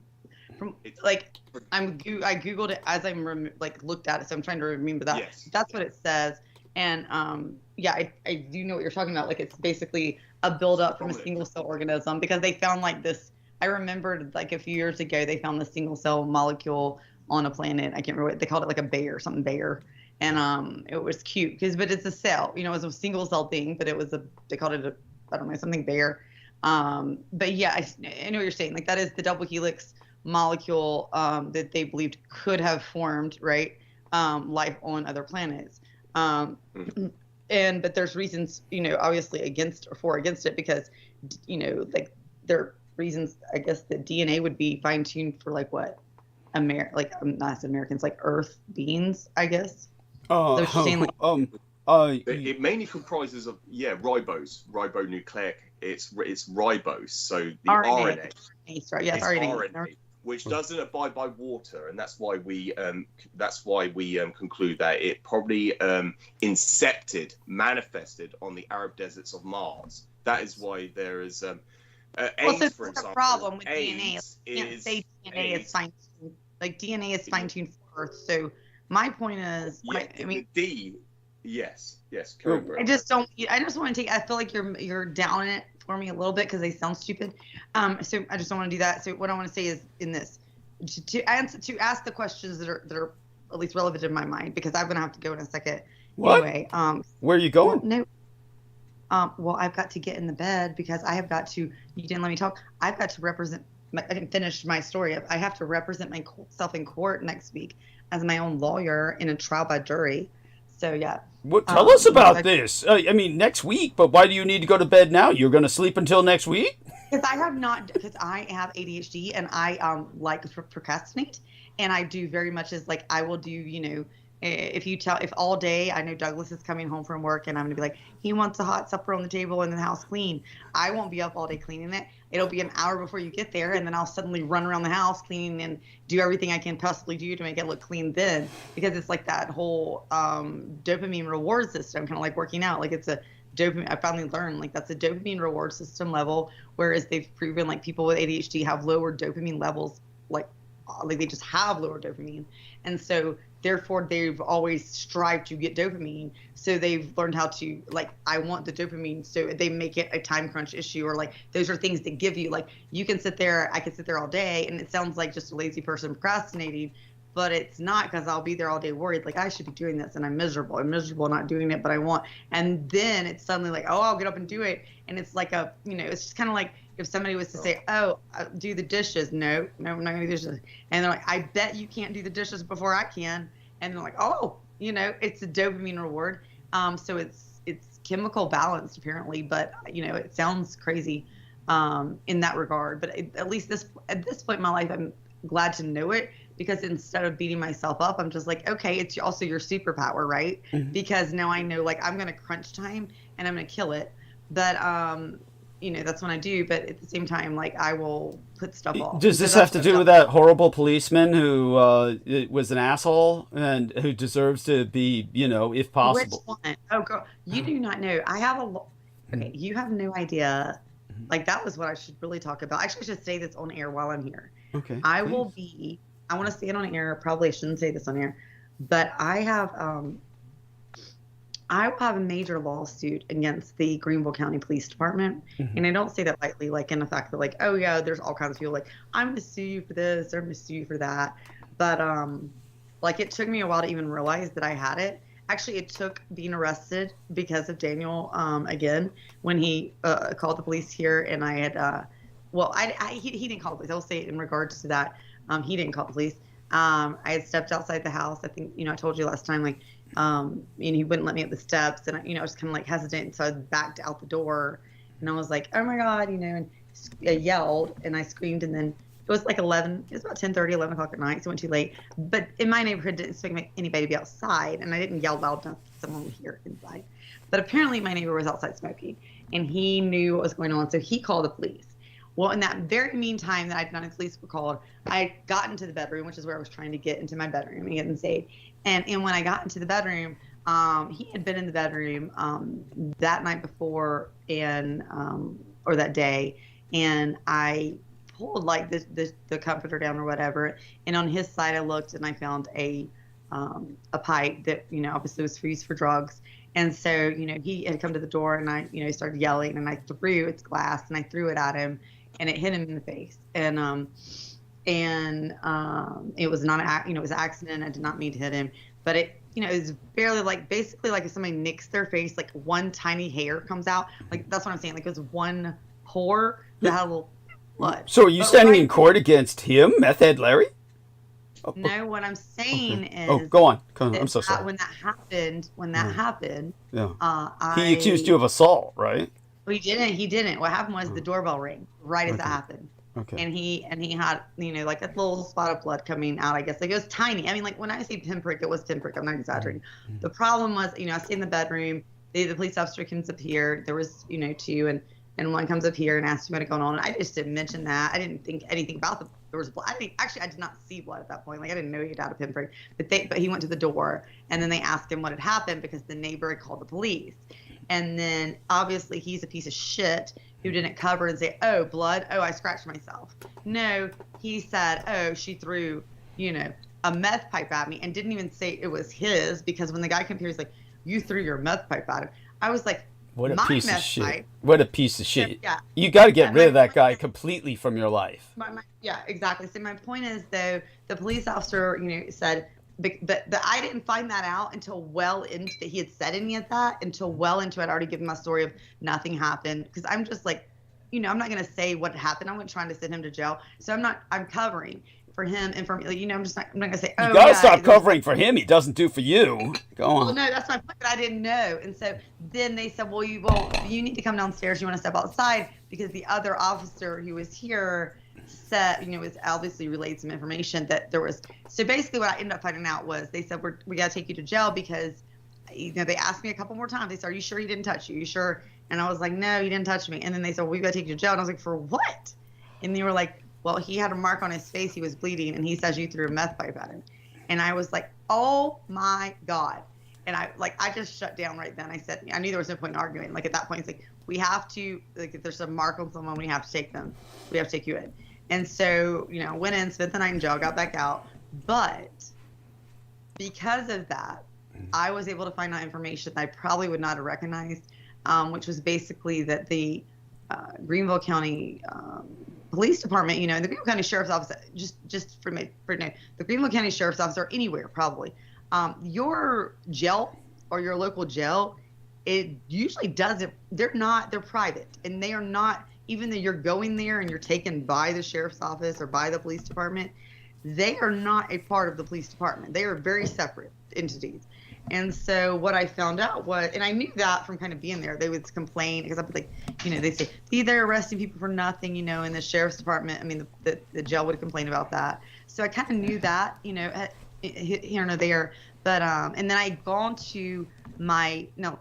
from like I googled it as I'm looked at it, so I'm trying to remember that. Yes. That's what it says, and I do know what you're talking about. Like it's basically a buildup from a single cell organism, because they found like this. I remembered like a few years ago they found the single cell molecule on a planet. I can't remember what they called it, like a bear, something bear. And it was cute but it's a cell, it was a single cell thing, but it was they called it I don't know, something bear. But yeah, I know what you're saying. Like that is the double helix molecule that they believed could have formed, right? Life on other planets. But there's reasons, obviously against it, because, like there are reasons, I guess, that DNA would be fine tuned for like what? Not Americans, like Earth beings, I guess. It mainly comprises of ribonucleic. It's ribose, so the RNA. RNA, which doesn't abide by water, and that's why we conclude that it probably manifested on the Arab deserts of Mars. That is why there is AIDS, for example. The problem with DNA. You can't say DNA is fine tuned. Like DNA is fine tuned for Earth. So my point is, yes. I just want to take. I feel like you're down it for me a little bit because they sound stupid. So I just don't want to do that. So what I want to say is in this to ask the questions that are at least relevant in my mind, because I'm gonna have to go in a second. What? Anyway, where are you going? No. Well, I've got to get in the bed because I have got to. You didn't let me talk. I've got to represent. I didn't finish my story. I have to represent myself in court next week as my own lawyer in a trial by jury. So yeah. Tell us about this. I mean, next week. But why do you need to go to bed now? You're going to sleep until next week? Because I have ADHD and I like to procrastinate, and I do very much as like I will do. If all day I know Douglas is coming home from work and I'm gonna be like, he wants a hot supper on the table and the house clean. I won't be up all day cleaning it. It'll be an hour before you get there, and then I'll suddenly run around the house cleaning and do everything I can possibly do to make it look clean then, because it's like that whole dopamine reward system, kind of like working out. Like it's a dopamine. I finally learned like that's a dopamine reward system level, whereas they've proven like people with ADHD have lower dopamine levels, like they just have lower dopamine, and so therefore they've always strived to get dopamine. So they've learned how to like, I want the dopamine, so they make it a time crunch issue, or like those are things that give you like, you can sit there, I can sit there all day and it sounds like just a lazy person procrastinating, but it's not, because I'll be there all day worried like I should be doing this and I'm miserable not doing it, but I want. And then it's suddenly like, oh, I'll get up and do it, and it's like a, it's just kind of like if somebody was to say, oh, do the dishes. No, I'm not gonna do dishes. And they're like, I bet you can't do the dishes before I can. And they're like, oh, it's a dopamine reward. So it's chemical balanced apparently, but it sounds crazy in that regard. But at least at this point in my life, I'm glad to know it, because instead of beating myself up, I'm just like, okay, it's also your superpower, right? Because now I know, like, I'm going to crunch time and I'm going to kill it. But, you know, that's when I do. But at the same time, like, I will put stuff off. Does this have to do with that horrible policeman who was an asshole and who deserves to be, you know, if possible? Which one? Oh, girl, you do not know. I have a okay, you have no idea. Like, that was what I should really talk about. Actually, I should say this on air while I'm here. Okay. I will be, I want to say it on air. Probably shouldn't say this on air, but I will have a major lawsuit against the Greenville County Police Department. And I don't say that lightly, like in the fact that, like, oh yeah, there's all kinds of people like, I'm going to sue you for this, or I'm going to sue you for that. But like, it took me a while to even realize that I had it. Actually, it took being arrested because of Daniel, again, when he called the police here, and I had, well, he didn't call the police. I'll say it in regards to that. He didn't call the police. I had stepped outside the house. I think, you know, I told you last time, like, and he wouldn't let me up the steps, and, you know, I was kind of like hesitant. So I backed out the door, and I was like, oh my God, you know, and I yelled and I screamed, and then it was like 11, it was about 10:30, 11 o'clock at night, so it went too late. But in my neighborhood, didn't expect anybody to be outside, and I didn't yell loud enough for someone to hear inside. But apparently my neighbor was outside smoking, and he knew what was going on, so he called the police. Well, in that very meantime that I'd done, the police were called, I got into the bedroom, which is where I was trying to get into my bedroom and get inside. And when I got into the bedroom, he had been in the bedroom that night before, and or that day, and I pulled like the comforter down or whatever, and on his side I looked and I found a pipe that, you know, obviously was used for drugs. And so, you know, he had come to the door, and I, you know, started yelling, and I threw its glass, and I threw it at him, and it hit him in the face. And it was not, you know, it was an accident. I did not mean to hit him, but it, you know, it was barely, like, basically like if somebody nicks their face, like one tiny hair comes out. Like, that's what I'm saying. Like, it was one pore that had a little blood. So are you standing in court against him, Meth Head Larry? No, what I'm saying is. Oh, go on. I'm so sorry. When that happened, yeah. He accused you of assault, right? Well, he didn't. What happened was the doorbell rang right as that happened. Okay. And he had, you know, like a little spot of blood coming out, I guess. Like, it was tiny. I mean, like, when I say pinprick, it was pinprick. I'm not exaggerating. The problem was, you know, I stayed in the bedroom. The police officer comes up here. There was, you know, two, and one comes up here and asks me what's going on. And I just didn't mention that. I didn't think anything about there was blood. I did not see blood at that point. Like, I didn't know he had a pinprick. But he went to the door, and then they asked him what had happened because the neighbor had called the police. And then obviously he's a piece of shit who didn't cover and say, oh, blood. Oh, I scratched myself. No, he said, oh, she threw, you know, a meth pipe at me, and didn't even say it was his, because when the guy came here, he's like, you threw your meth pipe at him. I was like, what a piece of shit. Pipe. What a piece of shit. Yeah. You got to get rid of that guy completely from your life. Yeah, exactly. So my point is, though, the police officer, you know, said, but I didn't find that out until well into that he had said any of that, until well into I'd already given my story of nothing happened, because I'm just like, you know, I'm not going to say what happened. I'm not trying to send him to jail. So I'm covering for him and for me. Like, you know, I'm not going to say, oh, you got to stop covering for him. He doesn't do for you. Go on. Well, no, that's my point, but I didn't know. And so then they said, well, you need to come downstairs. You want to step outside, because the other officer who was here said, you know, was obviously relayed some information that there was. So basically what I ended up finding out was they said, we got to take you to jail, because, you know, they asked me a couple more times. They said, are you sure he didn't touch you? Are you sure? And I was like, no, he didn't touch me. And then they said, well, we got to take you to jail. And I was like, for what? And they were like, well, he had a mark on his face. He was bleeding, and he says you threw a meth pipe at him. And I was like, oh my God. And I just shut down right then. I said, I knew there was no point in arguing. Like, at that point, it's like, we have to, like, if there's a mark on someone, we have to take them. We have to take you in. And so, you know, went in, spent the night in jail, got back out. But because of that, I was able to find out information that I probably would not have recognized, which was basically that the Greenville County Police Department, you know, the Greenville County Sheriff's Office, just for no, the Greenville County Sheriff's Office, or anywhere probably, your jail or your local jail, it usually doesn't, they're private, and they are not, even though you're going there and you're taken by the sheriff's office or by the police department, they are not a part of the police department. They are very separate entities. And so what I found out was, and I knew that from kind of being there, they would complain because I'd be like, they say, see, they're arresting people for nothing, and the sheriff's department, I mean, the jail would complain about that. So I kind of knew that, here and there. But, and then I gone to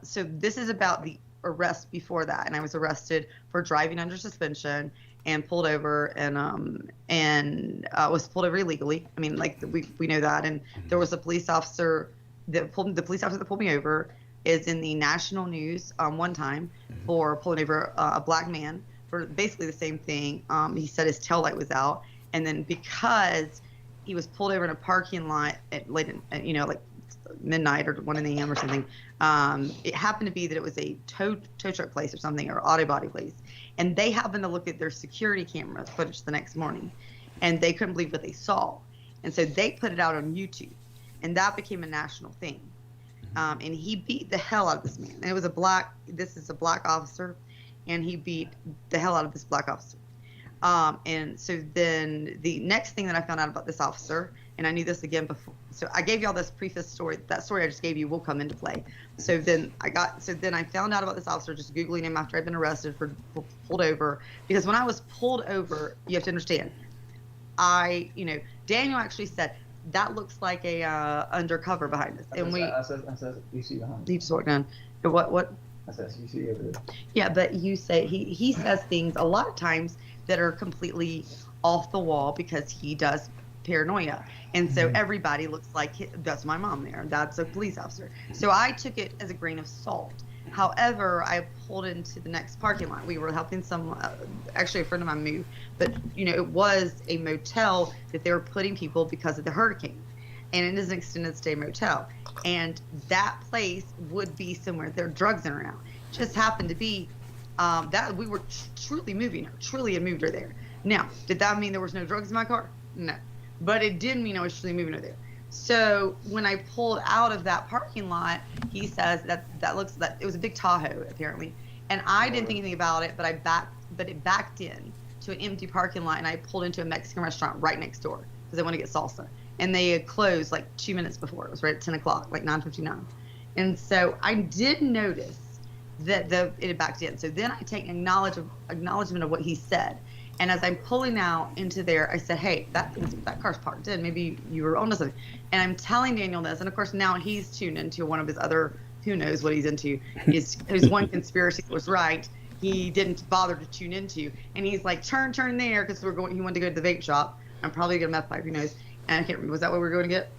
so this is about the arrest before that. And I was arrested for driving under suspension and pulled over and was pulled over illegally. I mean, like we know that. And there was a police officer the police officer that pulled me over is in the national news one time for pulling over a black man for basically the same thing. He said his tail light was out, and then because he was pulled over in a parking lot at late, like midnight or 1 a.m. or something. It happened to be that it was a tow truck place or something, or auto body place, and they happened to look at their security camera footage the next morning, and they couldn't believe what they saw, and so they put it out on YouTube. And that became a national thing. And he beat the hell out of this man. And it was this is a black officer, and he beat the hell out of this black officer. And so then the next thing that I found out about this officer, and I knew this again before, so I gave y'all this preface story. That story I just gave you will come into play. So then I found out about this officer just Googling him after I'd been arrested for pulled over. Because when I was pulled over, you have to understand, Daniel actually said, that looks like a undercover behind us. And I said, you see behind. He just walked down. What? I said, you see over there. Yeah, but you say he says things a lot of times that are completely off the wall because he does paranoia. And so everybody looks like that's my mom there. That's a police officer. So I took it as a grain of salt. However, I pulled into the next parking lot. We were helping actually a friend of mine move, but it was a motel that they were putting people because of the hurricane, and it is an extended stay motel, and that place would be somewhere there are drugs in or out. It just happened to be that we were truly moving her, truly had moved her there. Now, did that mean there was no drugs in my car? No, but it did mean I was truly moving her there. So when I pulled out of that parking lot, he says that it was a big Tahoe apparently, and I didn't think anything about it, but it backed in to an empty parking lot, and I pulled into a Mexican restaurant right next door because I want to get salsa, and they had closed like 2 minutes before. It was right at 10 o'clock, like 9:59, and so I did notice that it had backed in. So then I take acknowledgement of what he said. And as I'm pulling out into there, I said, hey, that car's parked in. Maybe you were onto something. And I'm telling Daniel this. And, of course, now he's tuned into one of his other, who knows what he's into. His one conspiracy was right. He didn't bother to tune into. And he's like, turn there, because he wanted to go to the vape shop. I'm probably going to meth pipe, who knows. And I can't remember. Was that what we were going to get?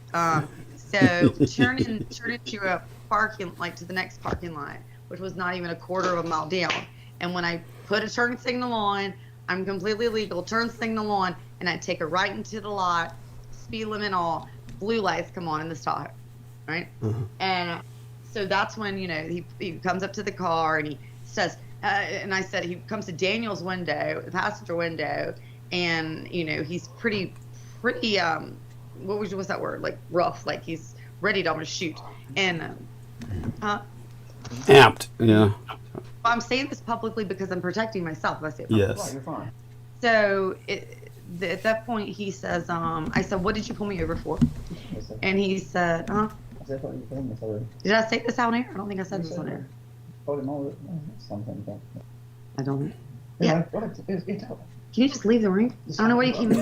So turn into a parking, like to the next parking lot, which was not even a quarter of a mile down. And when I put a turn signal on, I'm completely legal, turn signal on, and I take a right into the lot, speed limit all, blue lights come on in this Tahoe, right? And so that's when, he comes up to the car and he says, and I said, he comes to Daniel's window, the passenger window, and, he's pretty, what's that word? Like rough, like he's ready to almost shoot. And, amped, yeah. I'm saying this publicly because I'm protecting myself. I say it yes. Oh, you're fine. So at that point, he says, I said, what did you pull me over for? And he said, I said, I thought you told me this already. Did I say this on air? I don't think I said this on air. Told him all something. I don't. Yeah. Can you just leave the ring? I don't know where you came in.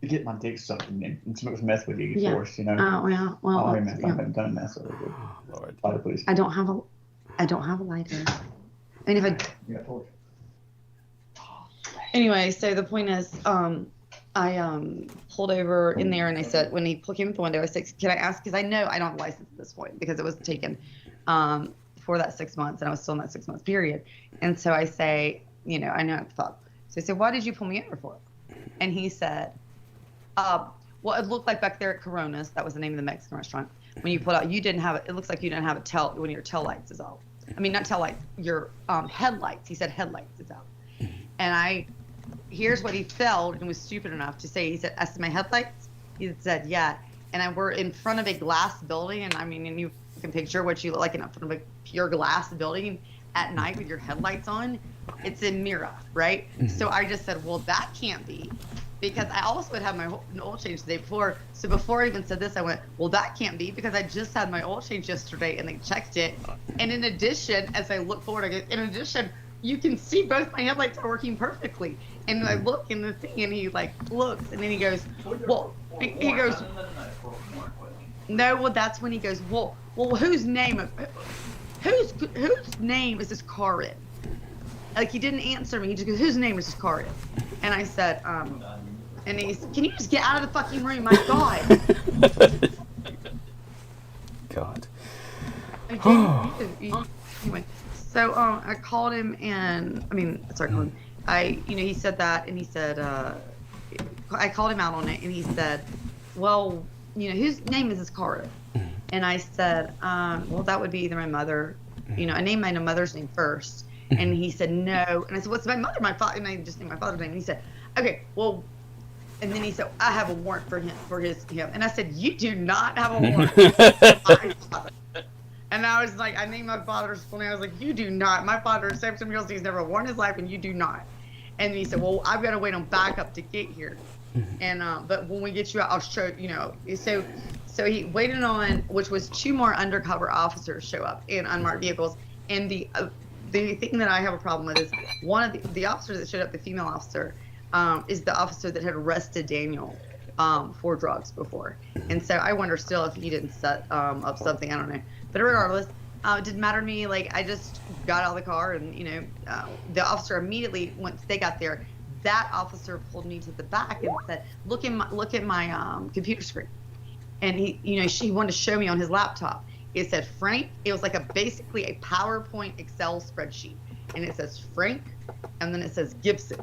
To get my dick sucked and smoke some meth with you, Yeah. forced, Oh, yeah. Well, I mean, yeah. I haven't done meth, so good. Lord. By the police. I don't have a lighter. And if I You got torch. Anyway, so the point is, I pulled over in there, and I said, when he came at the window, I said, can I ask, because I know I don't have a license at this point because it was taken for that 6 months, and I was still in that 6 month period. And so I say, I know I thought. So I said, why did you pull me over for? And he said, well, it looked like back there at Corona's, that was the name of the Mexican restaurant, when you pulled out, it looks like you didn't have one of your tail lights is out. I mean, not tail lights, your headlights. He said headlights is out. And here's what he felt and was stupid enough to say. He said, as to my headlights? He said, yeah. And we're in front of a glass building, and and you can picture what you look like in front of a pure glass building at night with your headlights on. It's in Mira, right? So I just said, well, that can't be. because I also had had my oil change the day before. So before I even said this, I went, well, that can't be because I just had my oil change yesterday and they checked it. And in addition, as I look forward, I go, in addition, you can see both my headlights are working perfectly. And I look in the thing and he like looks and then he goes, well, he goes, no, well, that's when he goes, well, whose name is this car in? Like, he didn't answer me. He just goes, whose name is this car in? And I said, and he said, can you just get out of the fucking room? My God. God. Anyway, so I called him and, he said that and he said, I called him out on it and he said, well, whose name is this car in? And I said, well, that would be either my mother. I named my mother's name first. And he said, no. And I said, what's my mother? My father. And I just named my father's name. And he said, okay, well, and then he said, I have a warrant for him, And I said, you do not have a warrant. And I was like, I named my father's full name. I was like, you do not. My father is 70 years old. He's never worn his life, and you do not. And he said, well, I've got to wait on backup to get here. And but when we get you out, I'll show So he waited on, which was 2 more undercover officers show up in unmarked vehicles. And the thing that I have a problem with is one of the officers that showed up, the female officer, is the officer that had arrested Daniel for drugs before. And so I wonder still if he didn't set up something, I don't know. But regardless, it didn't matter to me. Like, I just got out of the car and, the officer immediately, once they got there, that officer pulled me to the back and said, look at my computer screen. And she wanted to show me on his laptop. It said Frank. It was like basically a PowerPoint Excel spreadsheet. And it says Frank, and then it says Gibson.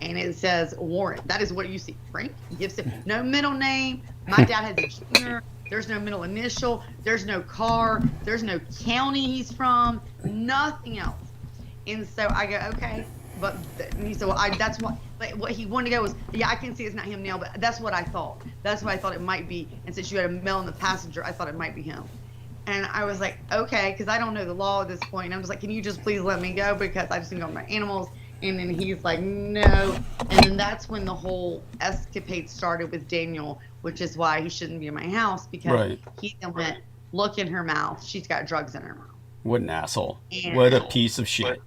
And it says Warren. That is what you see. Frank Gibson. No middle name. My dad has a junior. There's no middle initial. There's no car. There's no county he's from. Nothing else. And so I go, okay. But and he said, well, that's what. Like, what he wanted to go was, yeah, I can see it's not him now, but that's what I thought. That's what I thought it might be. And since you had a male in the passenger, I thought it might be him. And I was like, okay, because I don't know the law at this point. And I'm just like, can you just please let me go because I just need to go with my animals. And then he's like, no. And then that's when the whole escapade started with Daniel, which is why he shouldn't be in my house because he then went, look in her mouth. She's got drugs in her mouth. What an asshole. And what a piece of shit.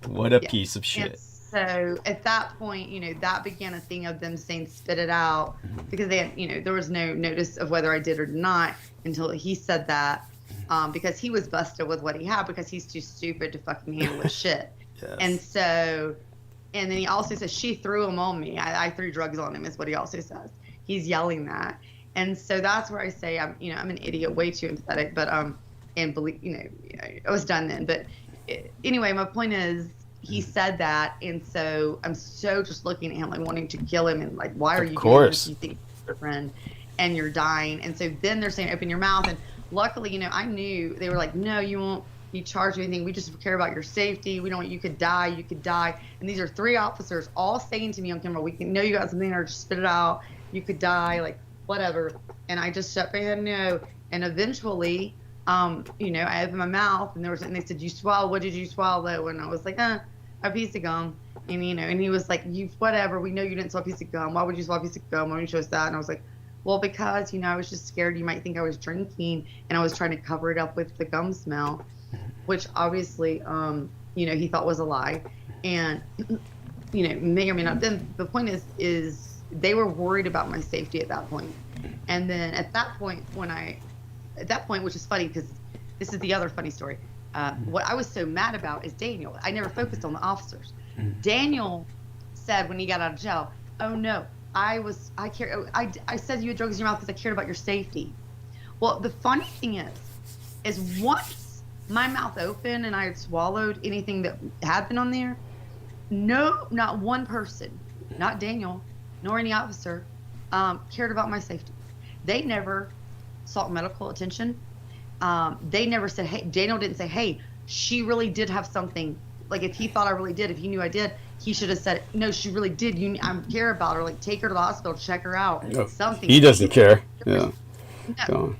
What a piece of shit. And so at that point, that began a thing of them saying, spit it out, because they had, there was no notice of whether I did or not until he said that, because he was busted with what he had because he's too stupid to fucking handle his shit. Yes. And so, and then he also says, she threw him on me. I threw drugs on him is what he also says. He's yelling that. And so that's where I say, I'm an idiot, way too empathetic, but, and believe, I was done then. But anyway, my point is, he said that, and so I'm so just looking at him like wanting to kill him, and like, why are you doing this? You think you're your friend, and you're dying. And so then they're saying, open your mouth. And luckily, I knew they were like, no, you won't be charged with anything. We just care about your safety. We don't want you could die. You could die. And these are 3 officers all saying to me on camera, we can know you got something there. Just spit it out. You could die, like whatever. And I just shut my head no. And eventually, I opened my mouth, and they said, you swallow. What did you swallow? And I was like, a piece of gum. And and he was like, whatever, we know you didn't swallow a piece of gum. Why would you swallow a piece of gum? Why don't you show us that? And I was like, well, because I was just scared you might think I was drinking, and I was trying to cover it up with the gum smell, which obviously he thought was a lie. And may or may not. Then the point is they were worried about my safety at that point. And then at that point, which is funny because this is the other funny story. What I was so mad about is Daniel. I never focused on the officers. Daniel said when he got out of jail, oh no, I said you had drugs in your mouth because I cared about your safety. Well, the funny thing is once my mouth opened and I had swallowed anything that had been on there, no, not one person, not Daniel, nor any officer, cared about my safety. They never sought medical attention. They never said, hey, Daniel didn't say, hey, she really did have something. Like, if he thought I really did, if he knew I did, he should have said, no, she really did. I care about her. Like, take her to the hospital, check her out. No, something. He doesn't care. There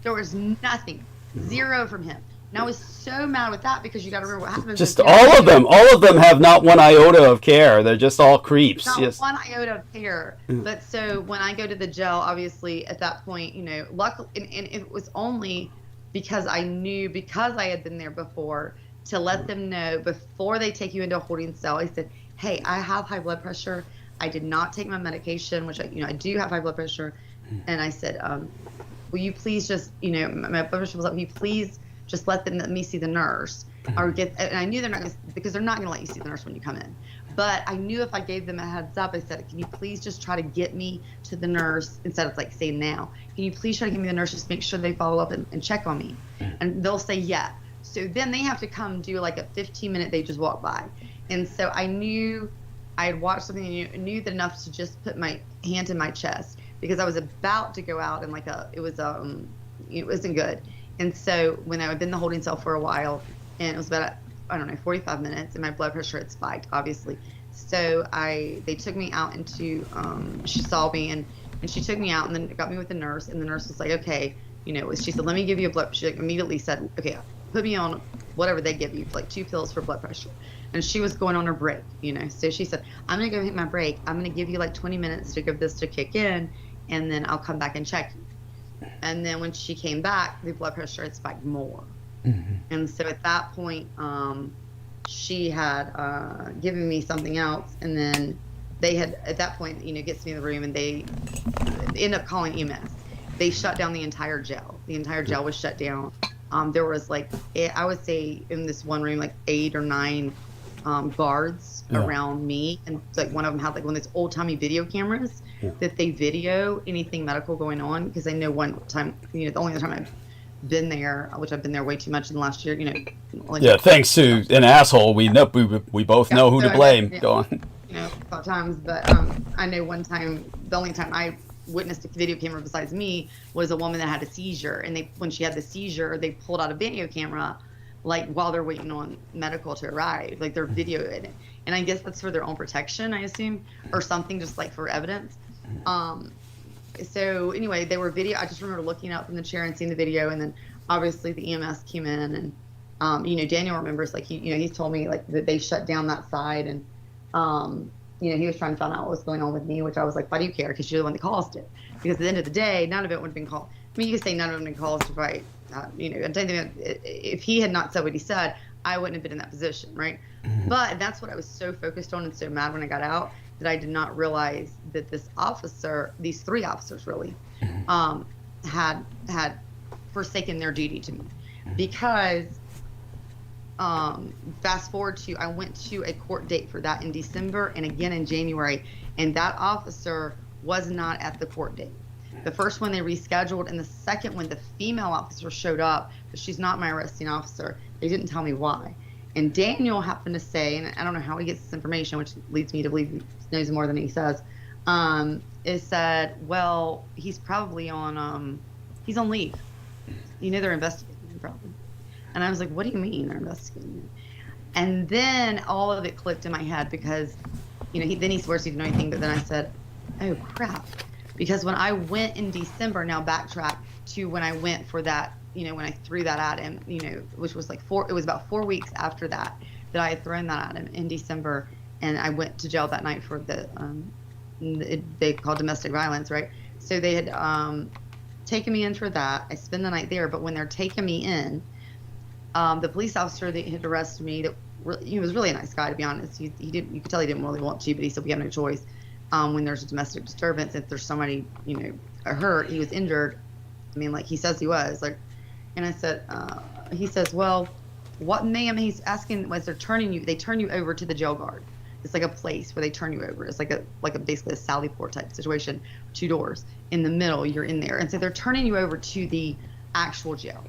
was nothing. 0 from him. And I was so mad with that because you got to remember what happens. Just all of them have not one iota of care. They're just all creeps. Not yes. one iota of care. But so when I go to the jail, obviously at that point, you know, luckily, and it was only because I knew, because I had been there before, to let them know before they take you into a holding cell. I said, hey, I have high blood pressure. I did not take my medication, which I do have high blood pressure. And I said, will you please just, you know, my blood pressure was up. Will you please just let me see the nurse, or and I knew they're not going to, because they're not going to let you see the nurse when you come in. But I knew if I gave them a heads up, I said, can you please just try to get me to the nurse, instead of like saying now, can you please try to get me the nurse, just make sure they follow up and check on me. And they'll say, yeah. So then they have to come do like a 15-minute, they just walk by. And so I knew I had watched something and knew that enough to just put my hand in my chest, because I was about to go out, and it wasn't good. And so when I had been in the holding cell for a while, and it was about, 45 minutes, and my blood pressure had spiked, obviously. So they took me out into, she saw me, and she took me out, and then got me with the nurse, and the nurse was like, okay, you know, she said, let me give you a blood, she immediately said, okay, put me on whatever they give you, like 2 pills for blood pressure. And she was going on her break, you know, so she said, I'm going to go hit my break. I'm going to give you like 20 minutes to give this to kick in, and then I'll come back and check you. And then when she came back, the blood pressure had spiked more. And so at that point, she had given me something else, and then they had, at that point, you know, gets me in the room, and they end up calling EMS. They shut down the entire jail. The entire jail was shut down. There was like, I would say in this one room, like 8 or 9 guards around me, and like one of them had like one of those old-timey video cameras that they video anything medical going on, because I know one time, you know, the only time I've been there, which I've been there way too much in the last year, you know. Thanks to an asshole, we both know who to blame. Go on. You know, 5 times, but I know one time, the only time I witnessed a video camera besides me was a woman that had a seizure, and when she had the seizure, they pulled out a video camera, like while they're waiting on medical to arrive, like they're videoing it, and I guess that's for their own protection, I assume, or something, just like for evidence. So anyway, they were video. I just remember looking up from the chair and seeing the video, and then obviously the EMS came in, and you know, Daniel remembers, like he's told me like that they shut down that side, and you know, he was trying to find out what was going on with me, which I was like, why do you care? Because you're the one that caused it. Because at the end of the day, none of it would have been called. I mean, you could say none of it would have been caused by, you know, if he had not said what he said, I wouldn't have been in that position, right? But that's what I was so focused on and so mad when I got out, that I did not realize that this officer, these 3 officers really, had forsaken their duty to me. Because fast forward to, I went to a court date for that in December and again in January, and that officer was not at the court date. The first one they rescheduled, and the second one the female officer showed up, but she's not my arresting officer. They didn't tell me why. And Daniel happened to say, and I don't know how he gets this information, which leads me to believe he knows more than he says, is said, well, he's probably on, he's on leave. You know, they're investigating him probably. And I was like, what do you mean they're investigating him? And then all of it clicked in my head, because, you know, then he swears he didn't know anything, but then I said, oh crap. Because when I went in December, now backtrack to when I went for that, you know, when I threw that at him, you know, which was like it was about 4 weeks after that I had thrown that at him in December, and I went to jail that night for they called domestic violence, right? So they had taken me in for that. I spent the night there, but when they're taking me in, the police officer that had arrested me, he was really a nice guy, to be honest. You could tell he didn't really want to, but he said we have no choice. When there's a domestic disturbance, if there's somebody, you know, hurt, he was injured. I mean, like he says he was, like, and I said, he says, well, what, ma'am? He's asking, was they turn you over to the jail guard. It's like a place where they turn you over. It's like a basically a Sally Port type situation, 2 doors in the middle. You're in there, and so they're turning you over to the actual jail.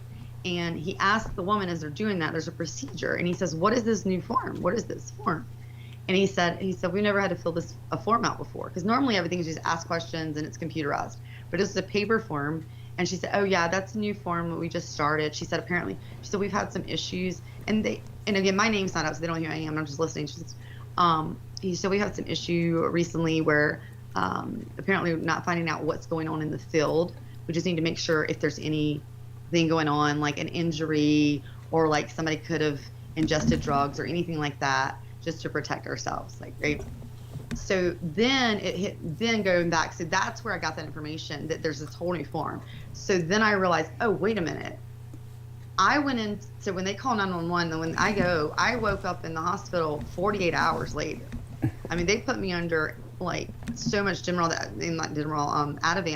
And he asked the woman as they're doing that, there's a procedure, and he says, what is this new form? What is this form? And he said, we never had to fill a form out before, because normally everything is just ask questions and it's computerized, but this is a paper form. And she said, oh yeah, that's a new form that we just started. She said, we've had some issues, and again, my name's not up, so they don't know who I am. I'm just listening. She says, he said, we had some issue recently where apparently not finding out what's going on in the field. We just need to make sure if there's anything going on, like an injury or like somebody could have ingested drugs or anything like that, just to protect ourselves. Like, right? So then then going back, so that's where I got that information that there's this whole new form. So then I realized, oh, wait a minute. I went in, so when they call 911, then when I woke up in the hospital 48 hours later. I mean, they put me under like so much Ativan,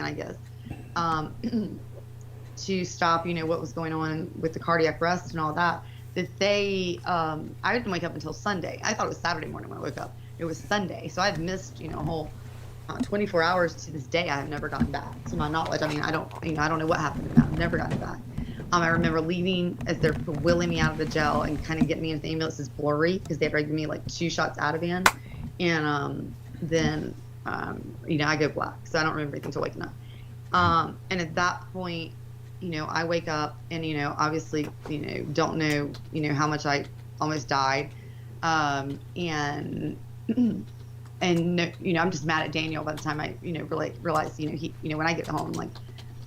I guess, to stop, what was going on with the cardiac arrest and all that, that they, I didn't wake up until Sunday. I thought it was Saturday morning when I woke up. It was Sunday. So I've missed, a whole 24 hours to this day. I have never gotten back, to my knowledge. I mean, I don't know what happened to that. I've never gotten back. I remember leaving as they're wheeling me out of the jail and kind of getting me into the ambulance is blurry because they had to give me like 2 shots Ativan. And then, I go black. So I don't remember anything until waking up. And at that point, I wake up and, obviously, don't know, how much I almost died. And I'm just mad at Daniel by the time I, really realize, he, when I get home, like,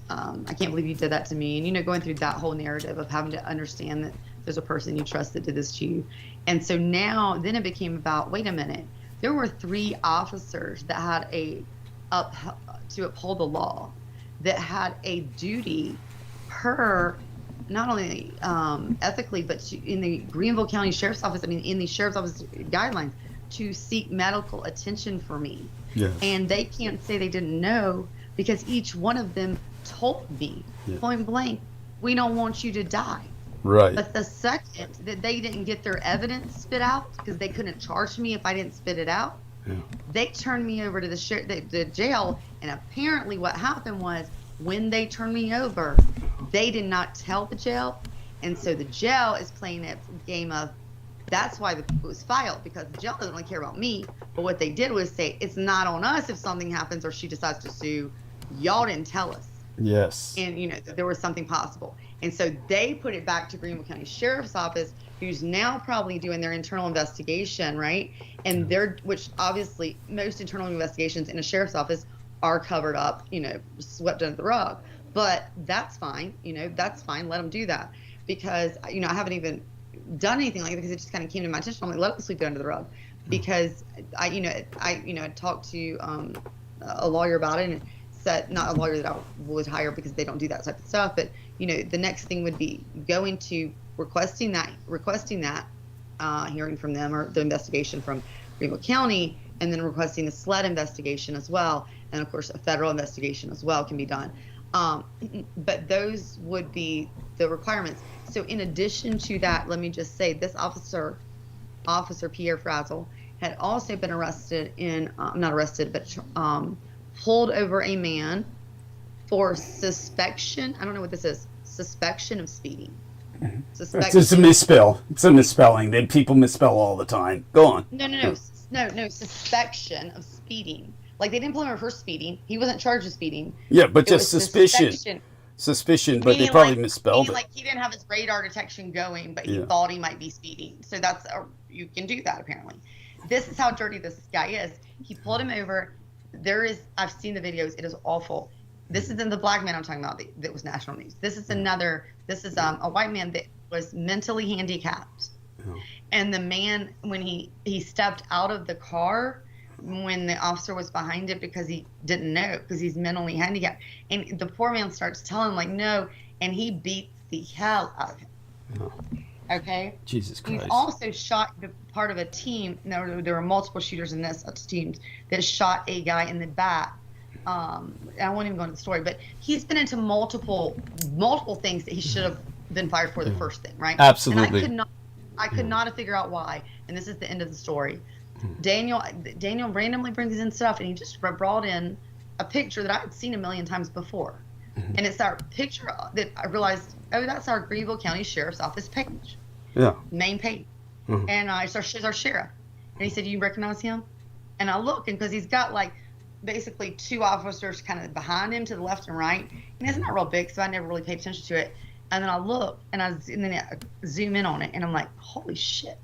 I can't believe you did that to me. And, going through that whole narrative of having to understand that there's a person you trust that did this to you. And so now, then it became about, wait a minute, there were 3 officers that had to uphold the law, that had a duty per, not only ethically, but in the Greenville County Sheriff's Office, in the Sheriff's Office guidelines, to seek medical attention for me. Yes. And they can't say they didn't know because each one of them told me, point blank, we don't want you to die. Right. But the second that they didn't get their evidence spit out, because they couldn't charge me if I didn't spit it out, they turned me over to the jail. And apparently what happened was, when they turned me over, they did not tell the jail. And so the jail is playing that game of, that's why it was filed, because the jail doesn't really care about me. But what they did was say, it's not on us if something happens or she decides to sue. Y'all didn't tell us. Yes. And, there was something possible. And so they put it back to Greenville County Sheriff's Office, who's now probably doing their internal investigation, right? And which obviously most internal investigations in a sheriff's office are covered up, swept under the rug. But that's fine, that's fine. Let them do that. Because, I haven't even done anything like it because it just kind of came to my attention. I'm like, let them sweep it under the rug. Because I talked to a lawyer about it, and said, not a lawyer that I would hire because they don't do that type of stuff, but the next thing would be going to requesting that hearing from them, or the investigation from Greenville County, and then requesting the SLED investigation as well, and of course a federal investigation as well can be done. But those would be the requirements. So in addition to that, let me just say this Officer Pierre Frazel had also been arrested not arrested, but pulled over a man for suspicion. I don't know what this is. Suspicion of speeding. It's a misspell. It's a misspelling. People misspell all the time. Go on. No. Suspicion of speeding. Like, they didn't pull him over for speeding. He wasn't charged with speeding. Yeah, but just suspicion. Suspicion, but they probably misspelled it. Like, he didn't have his radar detection going, but he thought he might be speeding. So you can do that, apparently. This is how dirty this guy is. He pulled him over. I've seen the videos. It is awful. This isn't the black man I'm talking about that was national news. This is a white man that was mentally handicapped. Oh. And the man, when he stepped out of the car, when the officer was behind it, because he didn't know, because he's mentally handicapped. And the poor man starts telling him, like, no, and he beats the hell out of him. Oh. Okay? Jesus Christ. He's also shot part of a team. There were multiple shooters in this teams that shot a guy in the back. I won't even go into the story, but he's been into multiple things that he should have been fired for the first thing, right? Absolutely. And I could not figure out why. And this is the end of the story. Daniel randomly brings in stuff, and he just brought in a picture that I had seen a million times before. And it's our picture that I realized, that's our Greenville County Sheriff's Office page. Yeah. Main page. And it's our sheriff. And he said, you recognize him? And I look, and because he's got like basically 2 officers kind of behind him to the left and right. And it's not real big, so I never really paid attention to it. And then I look, and then I zoom in on it, and I'm like, holy shit.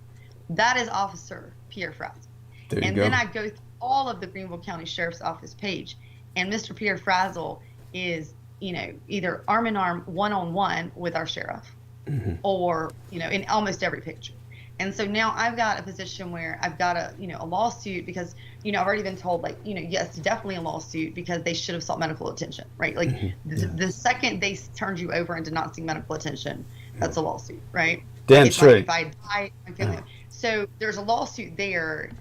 That is Officer Pierre Frazel. And then I go through all of the Greenville County Sheriff's Office page, and Mr. Pierre Frazel is, either arm in arm, one-on-one with our sheriff, or, in almost every picture. And so now I've got a position where I've got a lawsuit because, I've already been told, like, yes, definitely a lawsuit because they should have sought medical attention, right? Like the second they turned you over and did not seek medical attention, that's a lawsuit, right? Damn like straight. If I die, my family. So there's a lawsuit there,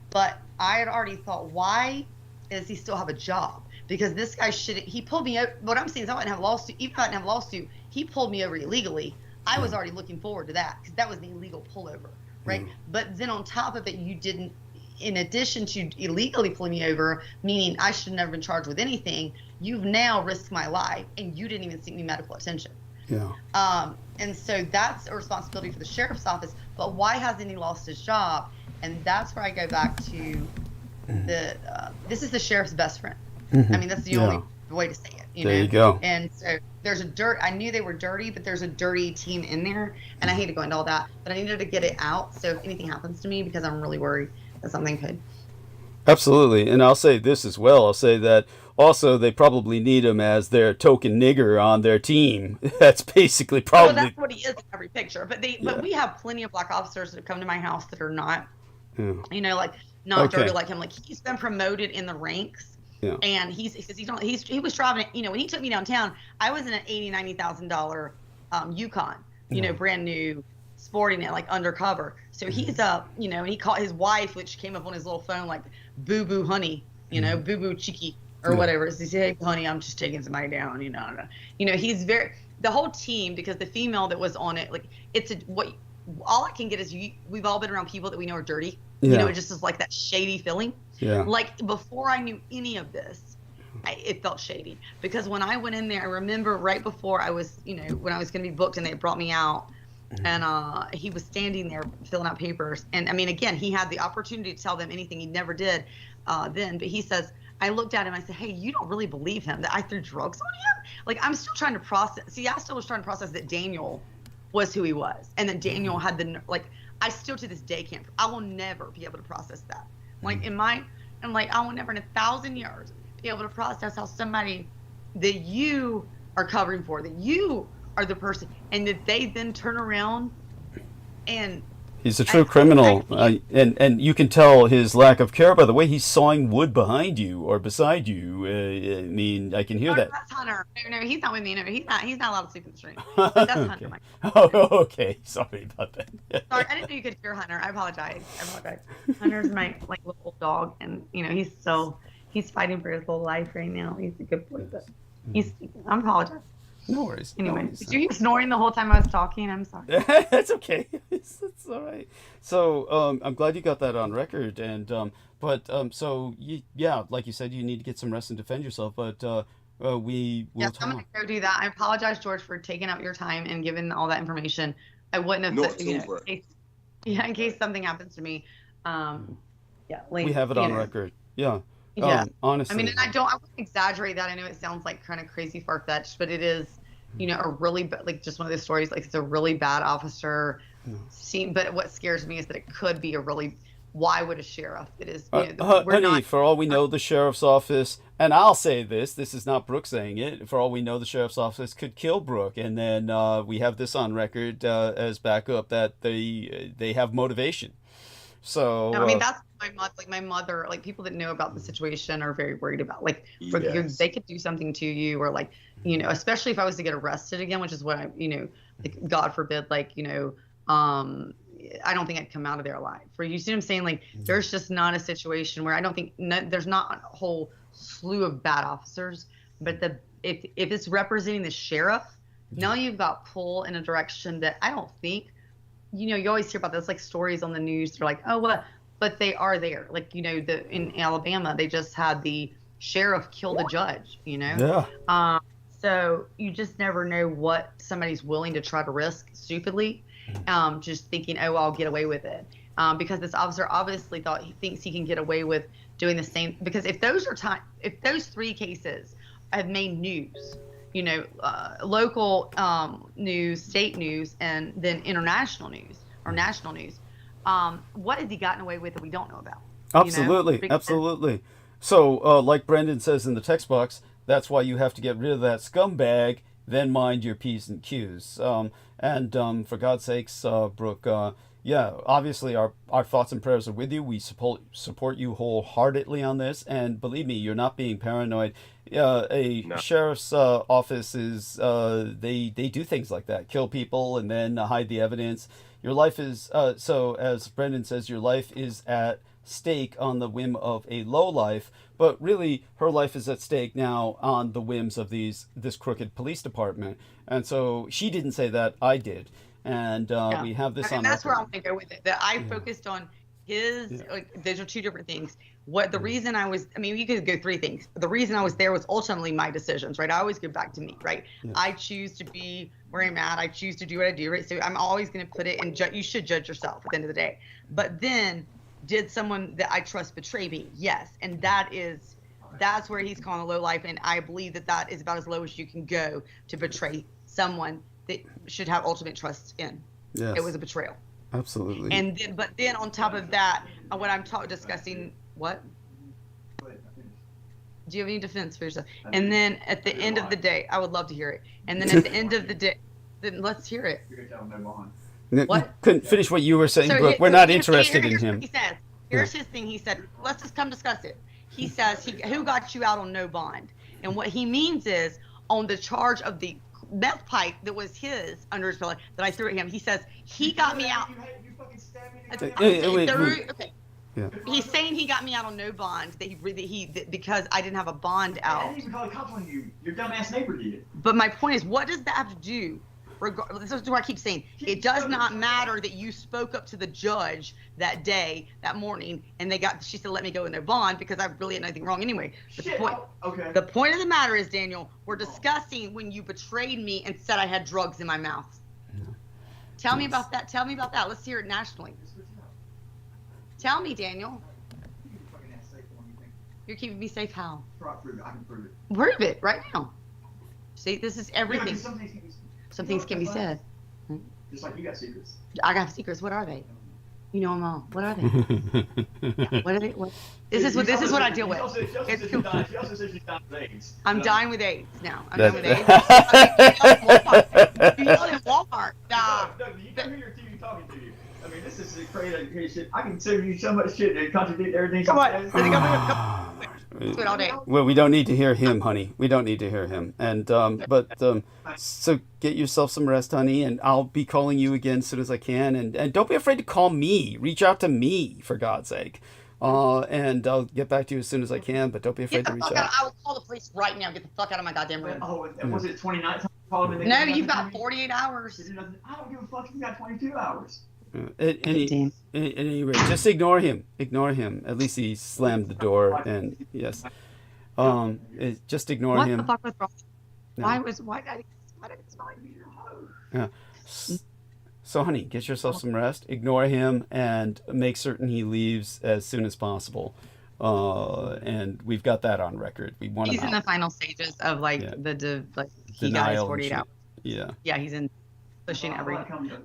but I had already thought, why does he still have a job? Because this guy he pulled me over. What I'm saying is I didn't have a lawsuit. Even if I didn't have a lawsuit, he pulled me over illegally. I was already looking forward to that because that was an illegal pullover, right? But then on top of it, you didn't, in addition to illegally pulling me over, meaning I should have never been charged with anything, you've now risked my life and you didn't even seek me medical attention. Yeah. And so that's a responsibility for the sheriff's office. But why hasn't he lost his job? And that's where I go back to this is the sheriff's best friend. I mean, that's the only way to say it. There you go. And so there's I knew they were dirty, but there's a dirty team in there. And I hate to go into all that, but I needed to get it out. So if anything happens to me, because I'm really worried that something could. Absolutely. And I'll say this as well. I'll say that also they probably need him as their token nigger on their team. That's basically probably. Well, that's what he is in every picture. But but we have plenty of black officers that have come to my house that are not, like not dirty like him. Like he's been promoted in the ranks. Yeah. And he was driving, when he took me downtown, I was in an $80,000-$90,000 Yukon, brand new, sporting it like undercover. So he's up, and he called his wife, which came up on his little phone like boo boo honey, boo boo cheeky or whatever. So he said, hey honey, I'm just taking somebody down, he's the whole team, because the female that was on it, like all I can get is we've all been around people that we know are dirty. It just is like that shady feeling. Yeah. Like before I knew any of this, it felt shady. Because when I went in there, I remember right before I was, when I was going to be booked and they brought me out, and he was standing there filling out papers. And I mean, again, he had the opportunity to tell them anything. He never did then. But he says, I looked at him, I said, hey, you don't really believe him that I threw drugs on him? Like, I'm still trying to process. See, I still was trying to process that Daniel was who he was. And that Daniel had I still to this day can't. I will never be able to process that. Like I will never in 1,000 years be able to process how somebody that you are covering for, that you are the person, and that they then turn around and. He's a true criminal, and you can tell his lack of care by the way he's sawing wood behind you or beside you. I mean, I can hear that. That's Hunter. No, he's not with me. No, he's not allowed to sleep in the street. That's Hunter, Mike. Oh, okay. Sorry about that. Sorry, I didn't know you could hear Hunter. I apologize. Hunter's my little old dog, and he's fighting for his little life right now. He's a good boy, but I apologize. No worries. Anyway, no worries. did you hear snoring the whole time I was talking? I'm sorry. That's okay. It's all right. So I'm glad you got that on record. And so like you said, you need to get some rest and defend yourself. But we will. Yes, I'm gonna go do that. I apologize, George, for taking up your time and giving all that information. I wouldn't have. In case something happens to me. We have it on record. Yeah. Yeah. Honestly. I mean, and I wouldn't exaggerate that. I know it sounds like kind of crazy far-fetched, but it is, a really, just one of those stories, like it's a really bad officer scene. But what scares me is that it could be why would a sheriff? It is, honey, for all we know, the sheriff's office, and I'll say this is not Brooke saying it, for all we know, the sheriff's office could kill Brooke. And then we have this on record as backup that they have motivation. So I mean, that's my mother, people that know about the situation are very worried about, they could do something to you, or especially if I was to get arrested again, which is what God forbid, I don't think I'd come out of there alive. For you see what I'm saying? There's just not a situation where I don't think there's not a whole slew of bad officers, but if it's representing the sheriff, now you've got pull in a direction that I don't think. You always hear about those stories on the news. They're like, oh, what? But they are there. In Alabama, they just had the sheriff kill the judge. Yeah. So you just never know what somebody's willing to try to risk stupidly, just thinking, oh, I'll get away with it. Because this officer obviously thinks he can get away with doing the same. Because if those three cases have made news, local news, state news, and then international news or national news. What has he gotten away with that we don't know about? Absolutely, absolutely. So, like Brendan says in the text box, that's why you have to get rid of that scumbag then mind your P's and Q's. For God's sakes, Brooke, yeah, obviously our thoughts and prayers are with you. We support you wholeheartedly on this, and believe me, you're not being paranoid. No. Sheriff's office is they do things like that, kill people and then hide the evidence. Your life is so, as Brendan says, your life is at stake on the whim of a lowlife, but really her life is at stake now on the whims of this crooked police department. And so she didn't say that, I did. And we have this on and that's record. where I want to go with it, that I focused on his, like, those are two different things. What the reason I was, I mean, you could go three things. The reason I was there was ultimately my decisions, right? I always go back to me, right? Yeah. I choose to be where I'm at. I choose to do what I do, right? So I'm always going to put it in, you should judge yourself at the end of the day. But then, did someone that I trust betray me? Yes. And that's where he's calling a low life. And I believe that is about as low as you can go to betray someone that should have ultimate trust in. Yes. It was a betrayal. Absolutely. And then, but then on top of that, when I'm discussing what? Do you have any defense for yourself? And then at the end of the day, I would love to hear it. And then at the end of the day, then let's hear it. What? Couldn't finish what you were saying, Brooke. We're not interested in him. He says, here's his thing. He said, let's just come discuss it. He says, who got you out on no bond? And what he means is, on the charge of the meth pipe that was his under his pillow that I threw at him, he says, he got me out. Okay. Yeah. He's saying he got me out on no bond, because I didn't have a bond out. I didn't even call the cops on you. Your dumbass neighbor did. But my point is, what does that have to do? This is what I keep saying. It does not matter that you spoke up to the judge that day, that morning, and she said, let me go in their bond, because I really had nothing wrong anyway. But the point of the matter is, Daniel, we're discussing when you betrayed me and said I had drugs in my mouth. Tell me about that. Tell me about that. Let's hear it nationally. Tell me, Daniel. You're keeping me safe how? I can prove it. Prove it right now. See, this is everything. Some things can be said. Just like you got secrets. I got secrets. What are they? You know them all. What are they? What are they? This is what I deal with. She also says she's dying with AIDS. I'm dying with AIDS now. I'm dying with AIDS. You yell in Walmart. You can hear your TV talking to you. I mean, this is crazy shit. I can tell you so much shit that contradict everything. Come on. Do it all day. Well, we don't need to hear him, honey. We don't need to hear him. And so get yourself some rest, honey, and I'll be calling you again as soon as I can. And don't be afraid to call me. Reach out to me, for God's sake. And I'll get back to you as soon as I can, but don't be afraid to reach out. I will call the police right now. Get the fuck out of my goddamn room. Oh, was it 29? No, you've got 48 hours. I don't give a fuck. You got 22 hours. At any rate, just ignore him. Ignore him. At least he slammed the door, and yes, just ignore him. What the fuck was wrong? Why did I? Yeah. So, honey, get yourself some rest. Ignore him, and make certain he leaves as soon as possible. And we've got that on record. We want He's him in out. the final stages of he Denial got his 48 hours. Yeah. Yeah, he's in. Pushing every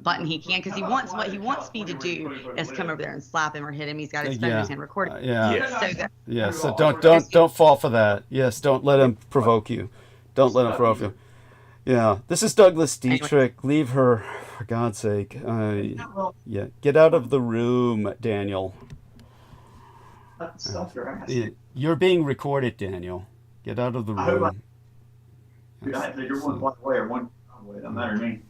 button he can, because what he wants me to do is come over there and slap him or hit him. He's got his phone in his hand recording. So don't fall for that. Yes, don't let him provoke you. Don't let him provoke you. Yeah, this is Douglas Dietrich. Leave her, for God's sake. Yeah, get out of the room, Daniel. You're being recorded, Daniel. Get out of the room. I have to go one way or one way. Doesn't matter to me.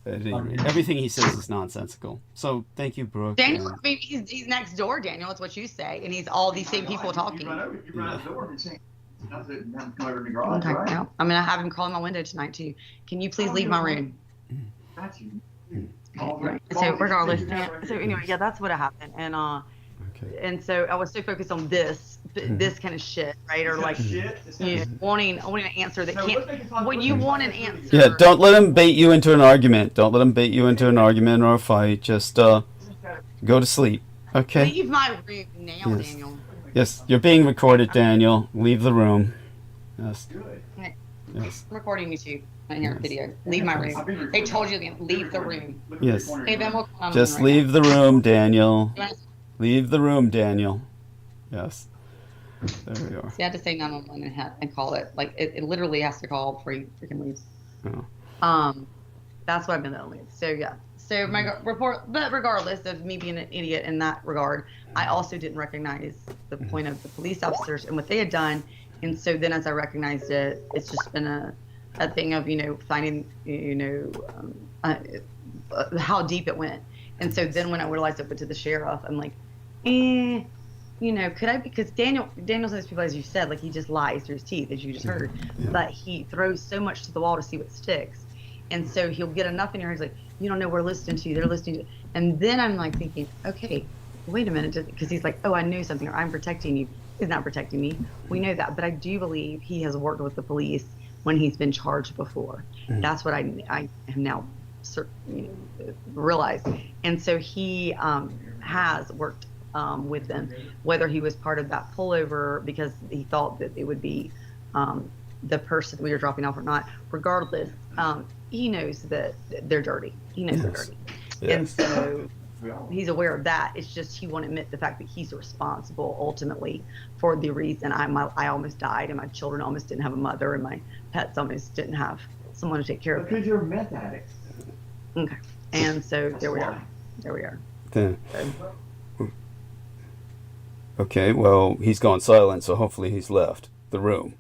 Everything he says is nonsensical. So thank you, Brooke. Daniel, he's next door, Daniel. It's what you say, and he's all these same people talking. You run out the door and say, I'm gonna have him call my window tonight too. Can you please leave my room? Got you. So regardless, so anyway, yeah, that's what happened, and and so I was so focused on this kind of shit, right? Or like, wanting an answer that can't. When you want an answer. Yeah, don't let him bait you into an argument. Don't let him bait you into an argument or a fight. Just go to sleep. Okay. Leave my room now, Daniel. Yes, you're being recorded, Daniel. Leave the room. Yes. Yes. I'm recording you too. On your video. Leave my room. They told you again. Leave the room. Yes. Hey, Ben, we'll come just right leave now. the room, Daniel. Leave the room, Daniel. Yes. There we are. So you had to say 911 and call it. Like it literally has to call before you freaking leave. Oh. That's what I've been doing. So yeah. So my report, but regardless of me being an idiot in that regard, I also didn't recognize the point of the police officers and what they had done. And so then as I recognized it, it's just been a thing of, finding, how deep it went. And so then when I realized it went to the sheriff, I'm like, could I, because Daniel's one of those people, as you said, like he just lies through his teeth, as you just heard, but he throws so much to the wall to see what sticks. And so he'll get enough in your head, he's like, you don't know, we're listening to you, they're listening to you. And then I'm like thinking, okay, wait a minute, because he's like, oh, I knew something, or I'm protecting you. He's not protecting me. We know that, but I do believe he has worked with the police when he's been charged before. That's what I have now realized. And so he has worked with them, whether he was part of that pullover because he thought that it would be the person we were dropping off or not. Regardless, he knows that they're dirty. He knows they're dirty. And so he's aware of that. It's just he won't admit the fact that he's responsible ultimately for the reason I almost died and my children almost didn't have a mother and my pets almost didn't have someone to take care of them. Because you're a meth addict. Okay. And so there we are. There we are. Okay, well, he's gone silent, so hopefully he's left the room.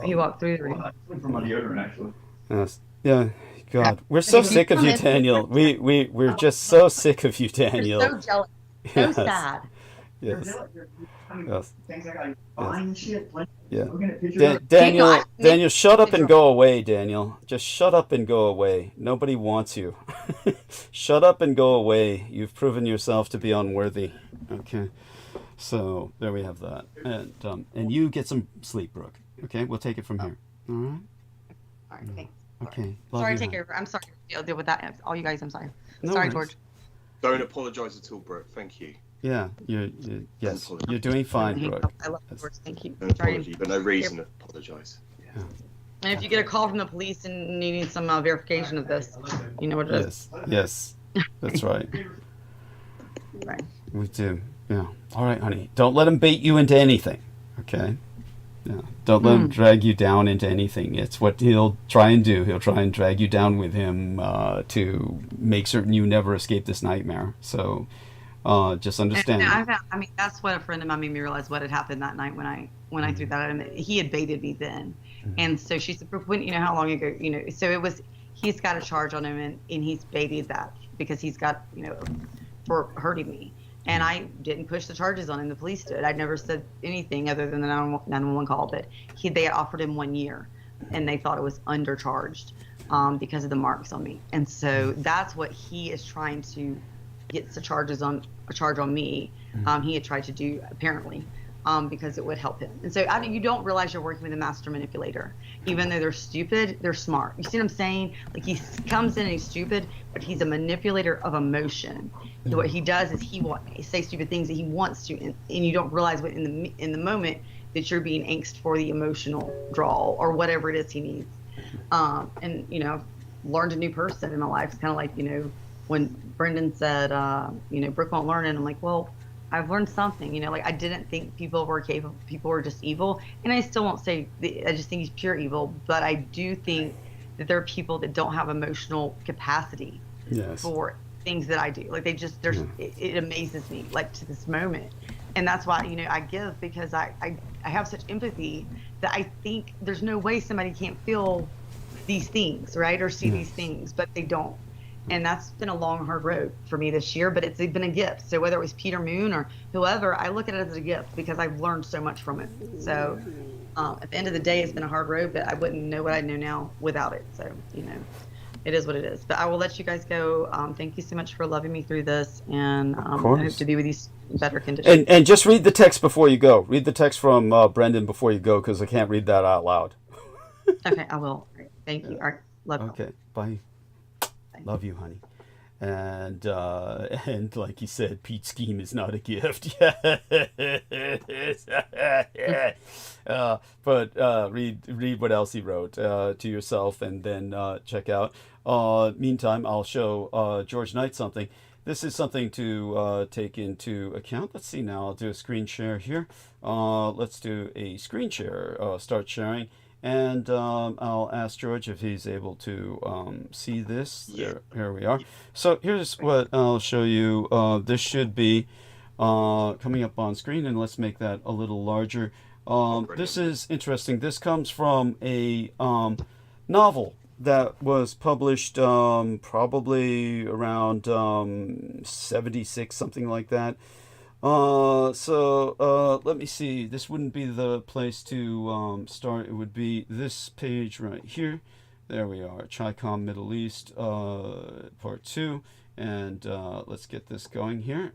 He walked through the room. From my deodorant, actually. Yes. Yeah. God, we're so sick of you, Daniel. We're just so sick of you, Daniel. We're so jealous. So sad. Yes. Yes. Yeah. Daniel, shut up and go away, Daniel. Just shut up and go away. Nobody wants you. Shut up and go away. You've proven yourself to be unworthy. Okay. So there we have that. And you get some sleep, Brooke. Okay, we'll take it from here. All right. All right. Thanks. Okay. Sorry to take over. I'm sorry to deal with that. All you guys, I'm sorry. No sorry, worries. George. Don't apologize at all, Brooke. Thank you. Yeah, yes, you're doing fine, Brooke. I love George. Thank you. No apology, but no reason to apologize. Yeah. And if you get a call from the police and needing some verification of this, you know what it is. Yes, that's right. Right. We do. Yeah. All right, honey. Don't let him bait you into anything. Okay. Yeah. Don't let him drag you down into anything. It's what he'll try and do. He'll try and drag you down with him to make certain you never escape this nightmare. So just understand. I mean, that's what a friend of mine made me realize what had happened that night when I threw that at him. He had baited me then. And so she said, when, how long ago, so it was, he's got a charge on him and he's baited that because he's got, for hurting me. And I didn't push the charges on him. The police did. I never said anything other than the 911 call. But they had offered him 1 year, and they thought it was undercharged because of the marks on me. And so that's what he is trying to get a charge on me. He had tried to do apparently because it would help him. And so you don't realize you're working with a master manipulator. Even though they're stupid, they're smart. You see what I'm saying? Like he comes in and he's stupid, but he's a manipulator of emotion. What he does is he say stupid things that he wants to, and you don't realize what in the moment that you're being angst for the emotional draw or whatever it is he needs. And learned a new person in my life. It's kind of like when Brendan said, Brooke won't learn, and I'm like, well, I've learned something. Like I didn't think people were capable. People were just evil, and I still won't say. I just think he's pure evil. But I do think that there are people that don't have emotional capacity for things that I do. Like it amazes me, like to this moment. And that's why, I give, because I have such empathy that I think there's no way somebody can't feel these things, right? Or see these things, but they don't. And that's been a long, hard road for me this year, but it's been a gift. So whether it was Peter Moon or whoever, I look at it as a gift because I've learned so much from it. So at the end of the day, it's been a hard road, but I wouldn't know what I know now without it. So, it is what it is. But I will let you guys go. Thank you so much for loving me through this, and I hope to be with you in better conditions. And just read the text before you go. Read the text from Brendan before you go, because I can't read that out loud. Okay, I will. Right, thank you. All right, love you. Okay, bye. Love you, honey. And like you said, Pete's scheme is not a gift. But read what else he wrote to yourself, and then check out. Meantime, I'll show George Knight something this is something to take into account. Let's see now. I'll do a screen share here. Let's do a screen share. Start sharing. And I'll ask George if he's able to see this. There, here we are. So here's what I'll show you. This should be coming up on screen, and let's make that a little larger. This is interesting. This comes from a novel that was published probably around 76, something like that. So let me see. This wouldn't be the place to start. It would be this page right here. There we are. CHICOM Middle East, Part 2. And let's get this going here.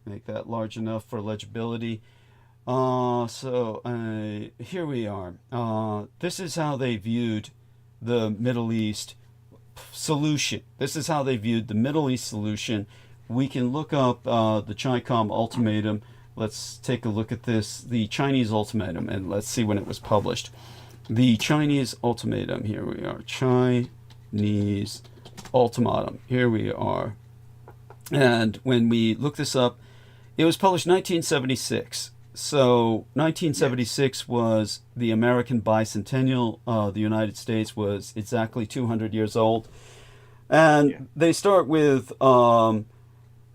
Make that large enough for legibility. So here we are. This is how they viewed the Middle East solution. This is how they viewed the Middle East solution. We can look up the CHICOM ultimatum. Let's take a look at this, the Chinese ultimatum, and let's see when it was published. The Chinese ultimatum, here we are, Chinese ultimatum, here we are. And when we look this up, it was published 1976. So 1976 was the American bicentennial. The United States was exactly 200 years old. And they start with, our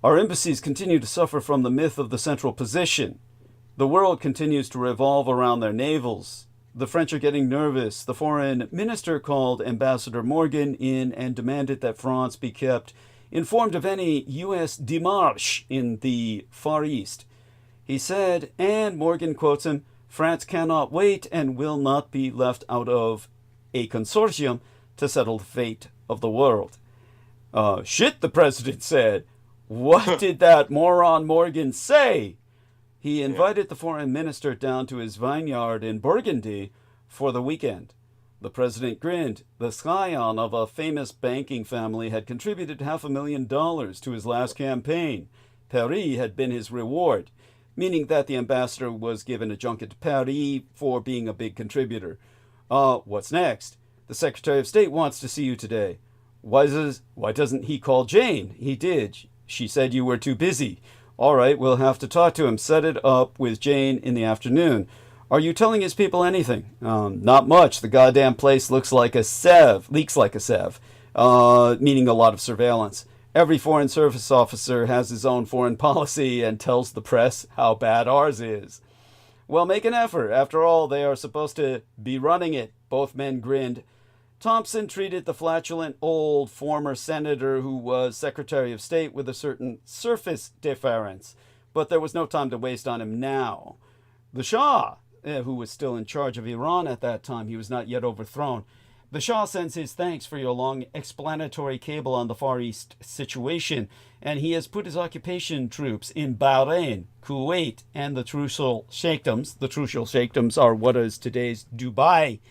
embassies continue to suffer from the myth of the central position. The world continues to revolve around their navels. The French are getting nervous. The foreign minister called Ambassador Morgan in and demanded that France be kept informed of any U.S. démarche in the Far East. He said, and Morgan quotes him, France cannot wait and will not be left out of a consortium to settle the fate of the world. Shit, the president said. What did that moron Morgan say? He invited the foreign minister down to his vineyard in Burgundy for the weekend. The president grinned. The scion of a famous banking family had contributed $500,000 to his last campaign. Paris had been his reward, meaning that the ambassador was given a junket to Paris for being a big contributor. What's next? The Secretary of State wants to see you today. Why doesn't he call Jane? He did. She said you were too busy. All right, we'll have to talk to him. Set it up with Jane in the afternoon. Are you telling his people anything? Not much. The goddamn place leaks like a sieve, meaning a lot of surveillance. Every Foreign Service officer has his own foreign policy and tells the press how bad ours is. Well, make an effort. After all, they are supposed to be running it. Both men grinned. Thompson treated the flatulent old former senator who was Secretary of State with a certain surface deference, but there was no time to waste on him now. The Shah, who was still in charge of Iran at that time, he was not yet overthrown. The Shah sends his thanks for your long explanatory cable on the Far East situation, and he has put his occupation troops in Bahrain, Kuwait, and the Trucial Sheikdoms. The Trucial Sheikdoms are what is today's Dubai,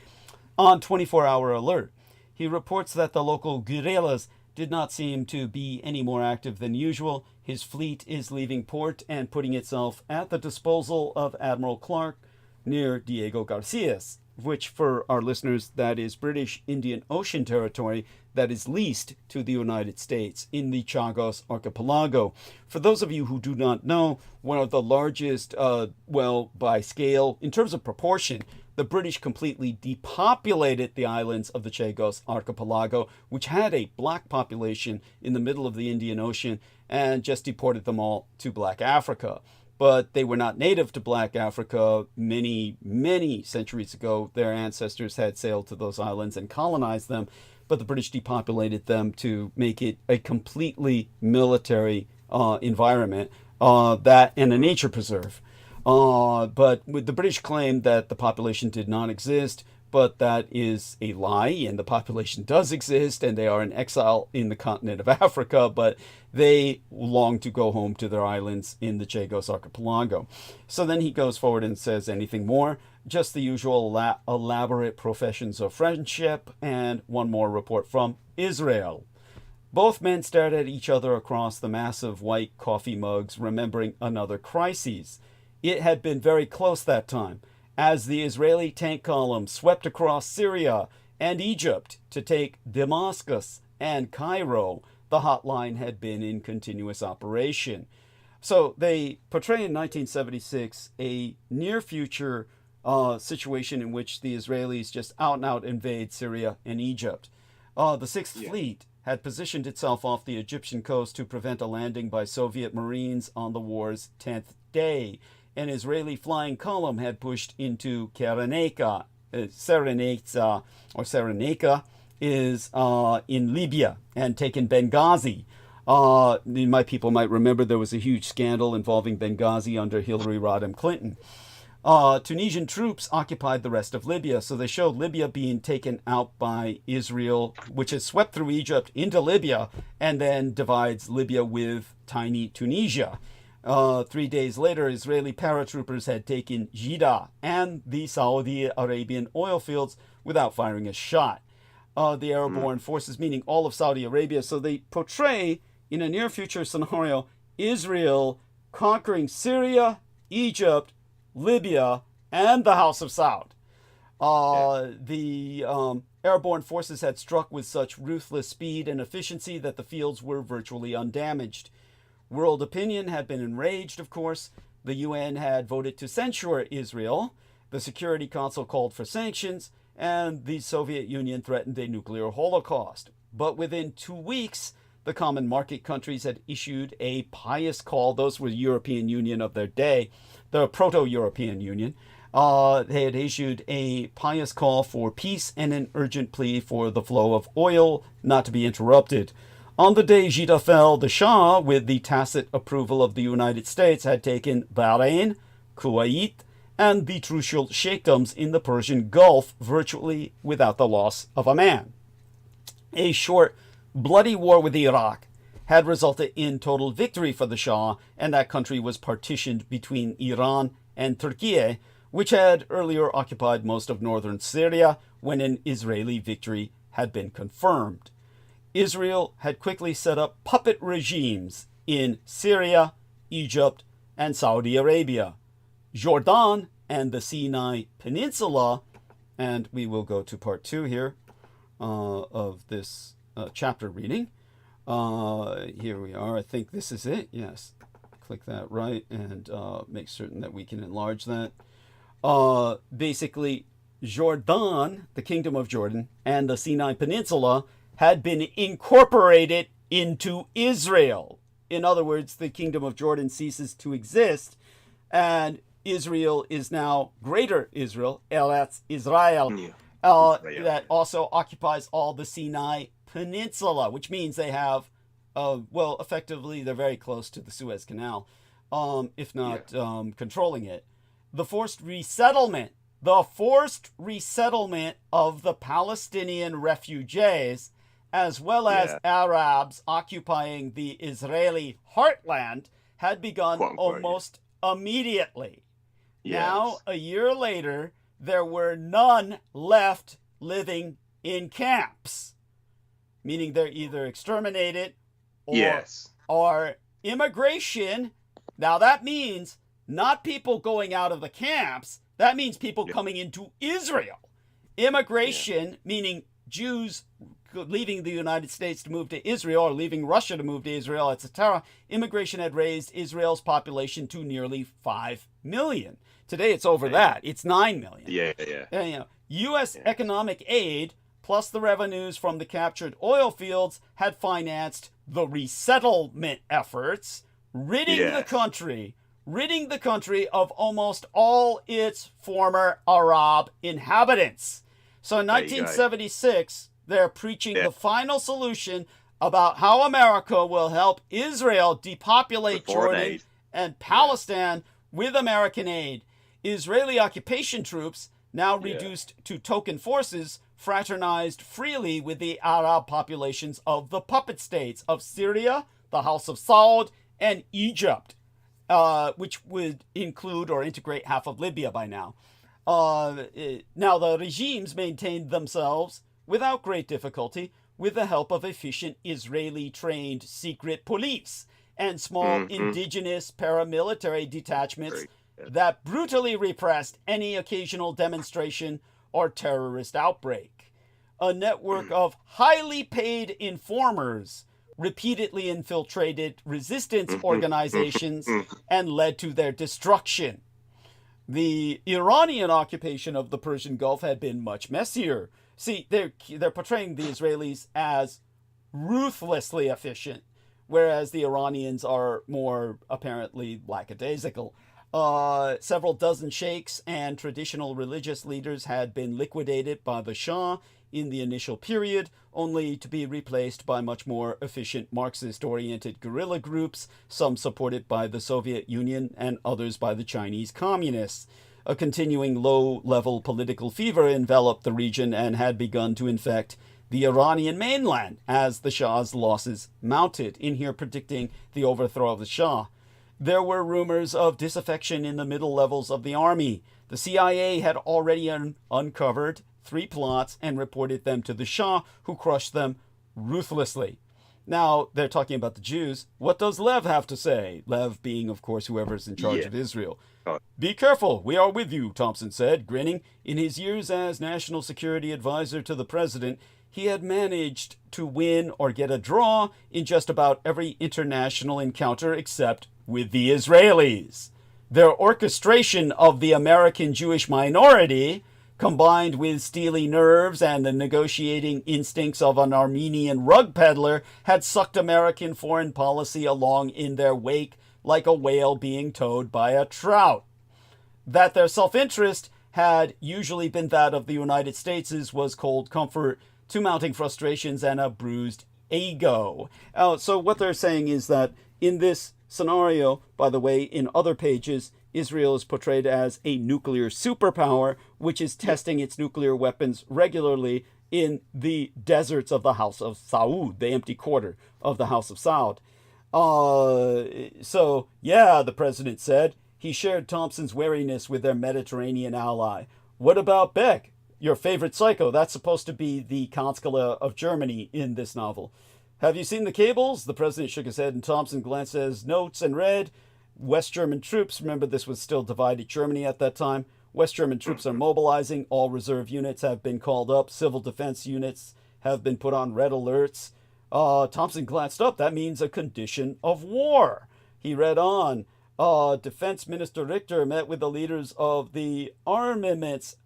on 24-hour alert. He reports that the local guerrillas did not seem to be any more active than usual. His fleet is leaving port and putting itself at the disposal of Admiral Clark near Diego Garcia's, which for our listeners, that is British Indian Ocean territory that is leased to the United States in the Chagos Archipelago. For those of you who do not know, one of the largest, by scale, in terms of proportion, the British completely depopulated the islands of the Chagos Archipelago, which had a black population in the middle of the Indian Ocean, and just deported them all to Black Africa. But they were not native to Black Africa. Many, many centuries ago, their ancestors had sailed to those islands and colonized them, but the British depopulated them to make it a completely military environment and a nature preserve. But the British claimed that the population did not exist, but that is a lie, and the population does exist, and they are in exile in the continent of Africa, but they long to go home to their islands in the Chagos Archipelago. So then he goes forward and says anything more, just the usual elaborate professions of friendship, and one more report from Israel. Both men stared at each other across the massive white coffee mugs, remembering another crisis. It had been very close that time, as the Israeli tank column swept across Syria and Egypt to take Damascus and Cairo. the hotline had been in continuous operation. So they portray in 1976 a near future situation in which the Israelis just out and out invade Syria and Egypt. The Sixth Fleet had positioned itself off the Egyptian coast to prevent a landing by Soviet Marines on the war's 10th day. An Israeli flying column had pushed into Cyrenaica. Cyrenaica is in Libya, and taken Benghazi. My people might remember there was a huge scandal involving Benghazi under Hillary Rodham Clinton. Tunisian troops occupied the rest of Libya, so they showed Libya being taken out by Israel, which has swept through Egypt into Libya and then divides Libya with tiny Tunisia. 3 days later, Israeli paratroopers had taken Jeddah and the Saudi Arabian oil fields without firing a shot. The airborne forces, meaning all of Saudi Arabia, so they portray in a near future scenario Israel conquering Syria, Egypt, Libya, and the House of Saud. The airborne forces had struck with such ruthless speed and efficiency that the fields were virtually undamaged. World opinion had been enraged, of course. The UN had voted to censure Israel. The Security Council called for sanctions, and the Soviet Union threatened a nuclear holocaust. But within 2 weeks, the common market countries had issued a pious call. Those were the European Union of their day, the Proto-European Union. They had issued a pious call for peace and an urgent plea for the flow of oil not to be interrupted. On the day Jeddah fell, the Shah, with the tacit approval of the United States, had taken Bahrain, Kuwait, and the crucial sheikdoms in the Persian Gulf virtually without the loss of a man. A short, bloody war with Iraq had resulted in total victory for the Shah, and that country was partitioned between Iran and Turkey, which had earlier occupied most of northern Syria when an Israeli victory had been confirmed. Israel had quickly set up puppet regimes in Syria, Egypt, and Saudi Arabia, Jordan, and the Sinai Peninsula. And we will go to part 2 here of this chapter reading. Here we are. I think this is it. Yes. Click that right and make certain that we can enlarge that. Basically, Jordan, the Kingdom of Jordan, and the Sinai Peninsula had been incorporated into Israel. In other words, the Kingdom of Jordan ceases to exist, and Israel is now Greater Israel, Eretz Israel, that also occupies all the Sinai Peninsula, which means they have, well, effectively, they're very close to the Suez Canal, if not controlling it. The forced resettlement of the Palestinian refugees, as well as Arabs occupying the Israeli heartland, had begun almost immediately. Now, a year later, there were none left living in camps, meaning they're either exterminated or immigration. Now, that means not people going out of the camps. That means people coming into Israel. Immigration, meaning Jews leaving the United States to move to Israel or leaving Russia to move to Israel, etc. Immigration had raised Israel's population to nearly 5 million. Today it's over that. It's 9 million. And, U.S. economic aid plus the revenues from the captured oil fields had financed the resettlement efforts, ridding the country of almost all its former Arab inhabitants. So in 1976, they're preaching the final solution about how America will help Israel depopulate Jordan and Palestine with American aid. Israeli occupation troops, now reduced to token forces, fraternized freely with the Arab populations of the puppet states of Syria, the House of Saud, and Egypt, which would include or integrate half of Libya by now. Now, the regimes maintained themselves without great difficulty with the help of efficient Israeli-trained secret police and small indigenous paramilitary detachments that brutally repressed any occasional demonstration or terrorist outbreak. A network of highly paid informers repeatedly infiltrated resistance organizations and led to their destruction. The Iranian occupation of the Persian Gulf had been much messier. See, they're portraying the Israelis as ruthlessly efficient, whereas the Iranians are more apparently lackadaisical. Several dozen sheikhs and traditional religious leaders had been liquidated by the Shah in the initial period, only to be replaced by much more efficient Marxist-oriented guerrilla groups, some supported by the Soviet Union and others by the Chinese Communists. A continuing low-level political fever enveloped the region and had begun to infect the Iranian mainland as the Shah's losses mounted, in here predicting the overthrow of the Shah. There were rumors of disaffection in the middle levels of the army. The CIA had already uncovered 3 plots and reported them to the Shah, who crushed them ruthlessly. Now, they're talking about the Jews. What does Lev have to say? Lev being, of course, whoever's in charge of Israel. Be careful, we are with you, Thompson said, grinning. In his years as National Security Advisor to the President, he had managed to win or get a draw in just about every international encounter except with the Israelis. Their orchestration of the American Jewish minority, combined with steely nerves and the negotiating instincts of an Armenian rug peddler, had sucked American foreign policy along in their wake like a whale being towed by a trout. That their self-interest had usually been that of the United States was cold comfort to mounting frustrations and a bruised ego. So what they're saying is that in this scenario, by the way, in other pages, Israel is portrayed as a nuclear superpower, which is testing its nuclear weapons regularly in the deserts of the House of Saud, the empty quarter of the House of Saud. So, yeah, the president said. He shared Thompson's wariness with their Mediterranean ally. What about Beck, your favorite psycho? That's supposed to be the Kanzler of Germany in this novel. Have you seen the cables? The president shook his head, and Thompson glanced at his notes and read, West German troops, remember this was still divided Germany at that time, West German troops are mobilizing, all reserve units have been called up, civil defense units have been put on red alerts. Thompson glanced up, that means a condition of war. He read on, Defense Minister Richter met with the leaders of the armaments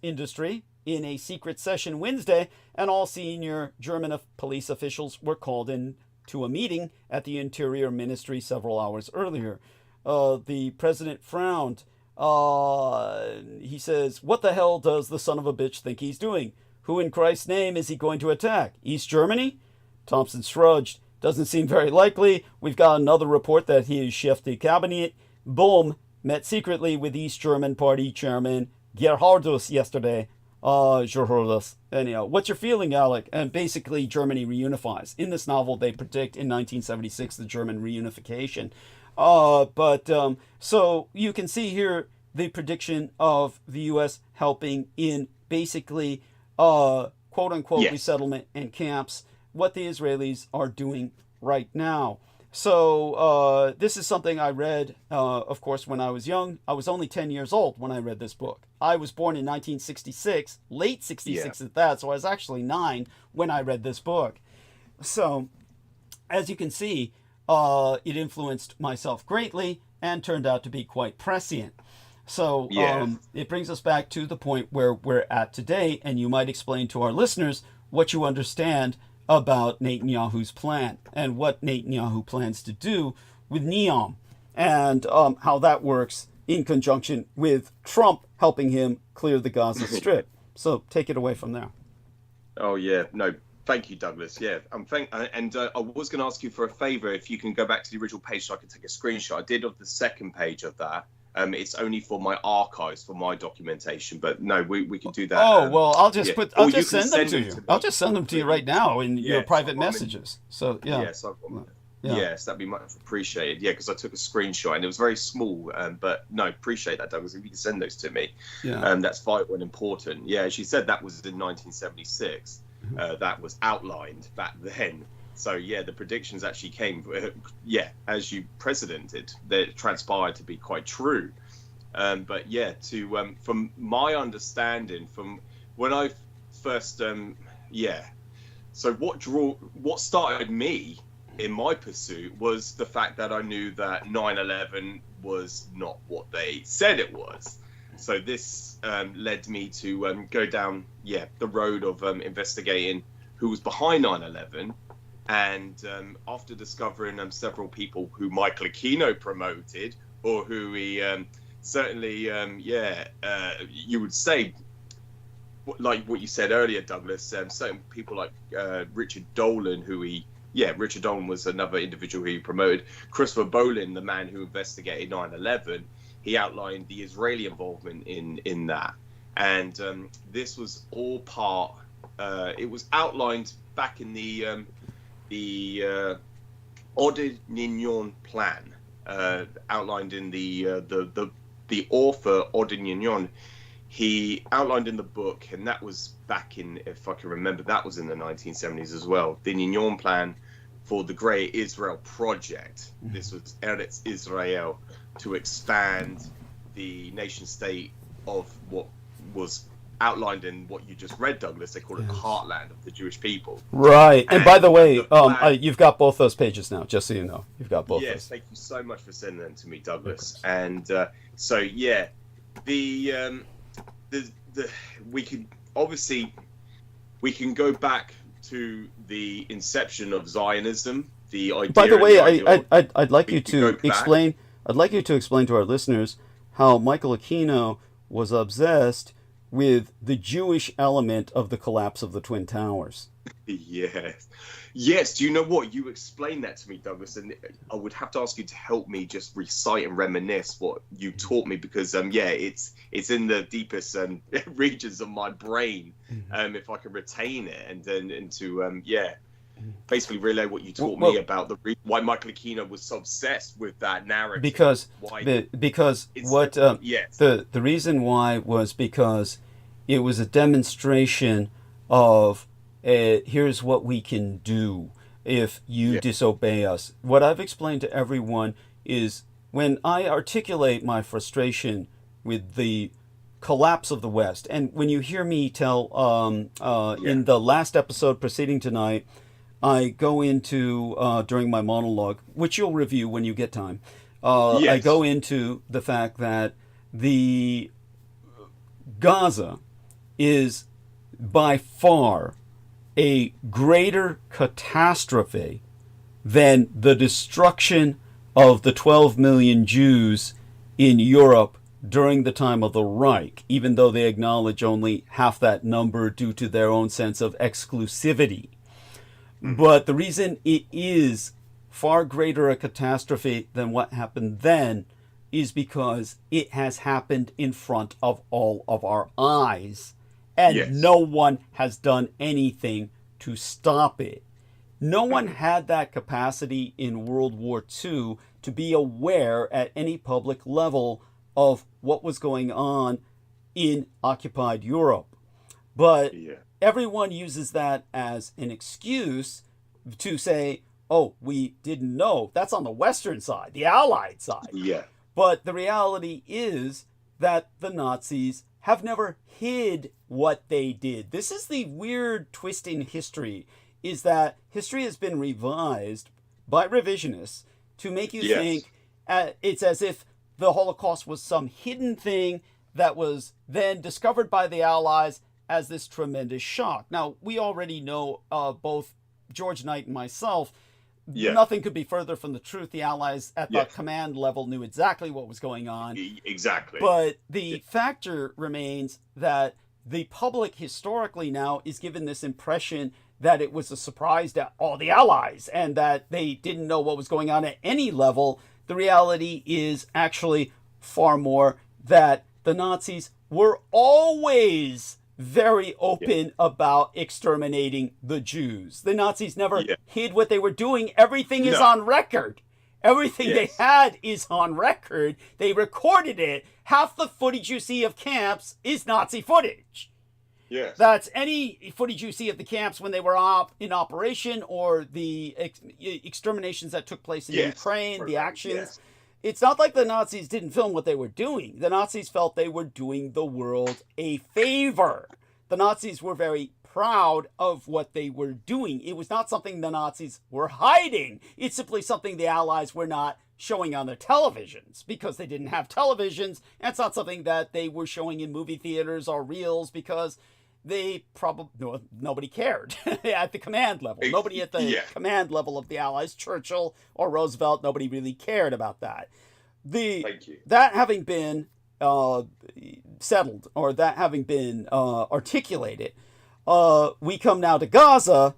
industry in a secret session Wednesday, and all senior German police officials were called in to a meeting at the Interior Ministry several hours earlier. The president frowned. He says, what the hell does the son of a bitch think he's doing? Who in Christ's name is he going to attack? East Germany? Thompson shrugged. Doesn't seem very likely. We've got another report that his chef de cabinet, Bohm, met secretly with East German Party Chairman Gerhardus yesterday. Gerhardus. Anyhow, what's your feeling, Alec? And basically, Germany reunifies. In this novel, they predict in 1976 the German reunification. So you can see here the prediction of the U.S. helping in basically quote-unquote resettlement and camps, what the Israelis are doing right now. So this is something I read, of course, when I was young. I was only 10 years old when I read this book. I was born in 1966, late 66 at that, so I was actually 9 when I read this book. So, as you can see, it influenced myself greatly and turned out to be quite prescient. So it brings us back to the point where we're at today, and you might explain to our listeners what you understand about Netanyahu's plan and what Netanyahu plans to do with NEOM, and how that works in conjunction with Trump helping him clear the Gaza Strip. So take it away from there. Oh, yeah. No, thank you, Douglas. Yeah, I was going to ask you for a favor, if you can go back to the original page so I can take a screenshot. I did of the second page of that. It's only for my archives, for my documentation, but no, we can do that. Oh, well, I'll just I'll just send them to you. I'll just send them to you right now in your private messages. So, yeah. Yes, that'd be much appreciated. Yeah, because I took a screenshot and it was very small, but no, appreciate that, Douglas. If you can send those to me, that's vital and important. Yeah, as you said, that was in 1976. That was outlined back then. So, yeah, the predictions actually came, as you precedented, they transpired to be quite true. But, yeah, from my understanding, from when I first, So what started me in my pursuit was the fact that I knew that 9/11 was not what they said it was. So this led me to go down, the road of investigating who was behind 9/11. And after discovering several people who Michael Aquino promoted, or who he certainly, you would say, like what you said earlier, Douglas, certain people like Richard Dolan, Richard Dolan was another individual who he promoted. Christopher Bolin, the man who investigated 9/11, he outlined the Israeli involvement in that. And this was all part, it was outlined back in the Odignon plan, outlined in the author Odignon. He outlined in the book, and that was back in, if I can remember, that was in the 1970s as well, the Nignon plan for the Great Israel Project. This was Eretz Israel, to expand the nation state of what was outlined in what you just read, Douglas. They call it the heartland of the Jewish people. Right. And by the way, you've got both those pages now, just so you know. You've got both those. Thank you so much for sending them to me, Douglas. And we can go back to the inception of Zionism, the idea. By the way, I'd like you to explain. I'd like you to explain to our listeners how Michael Aquino was obsessed with the Jewish element of the collapse of the Twin Towers. Yes. Do you know what? You explained that to me, Douglas, and I would have to ask you to help me just recite and reminisce what you taught me, because it's in the deepest regions of my brain. If I can retain it, and then to basically relay what you taught me about why Michael Aquino was so obsessed with that narrative. The reason why was because it was a demonstration of here's what we can do if you disobey us. What I've explained to everyone is, when I articulate my frustration with the collapse of the West, and when you hear me tell in the last episode preceding tonight, I go into, during my monologue, which you'll review when you get time, I go into the fact that the Gaza is by far a greater catastrophe than the destruction of the 12 million Jews in Europe during the time of the Reich, even though they acknowledge only half that number due to their own sense of exclusivity. But the reason it is far greater a catastrophe than what happened then is because it has happened in front of all of our eyes, and no one has done anything to stop it. No one had that capacity in World War II to be aware at any public level of what was going on in occupied Europe. But everyone uses that as an excuse to say, oh, we didn't know. That's on the Western side, the Allied side. But the reality is that the Nazis have never hid what they did. This is the weird twist in history, is that history has been revised by revisionists to make you think it's as if the Holocaust was some hidden thing that was then discovered by the Allies as this tremendous shock. Now, we already know, both George Knight and myself, nothing could be further from the truth. The Allies at the command level knew exactly what was going on. Exactly. But the factor remains that the public historically now is given this impression that it was a surprise to all the Allies and that they didn't know what was going on at any level. The reality is actually far more that the Nazis were always very open about exterminating the Jews. The Nazis never hid what they were doing. Everything is on record. Everything they had is on record. They recorded it. Half the footage you see of camps is Nazi footage. That's any footage you see of the camps when they were in operation, or the exterminations that took place in Ukraine, the actions. It's not like the Nazis didn't film what they were doing. The Nazis felt they were doing the world a favor. the Nazis were very proud of what they were doing. It was not something the Nazis were hiding. It's simply something the Allies were not showing on their televisions because they didn't have televisions. And it's not something that they were showing in movie theaters or reels because they probably, nobody cared at the command level. Nobody at the command level of the Allies, Churchill or Roosevelt, nobody really cared about that. That having been settled, or that having been articulated, we come now to Gaza.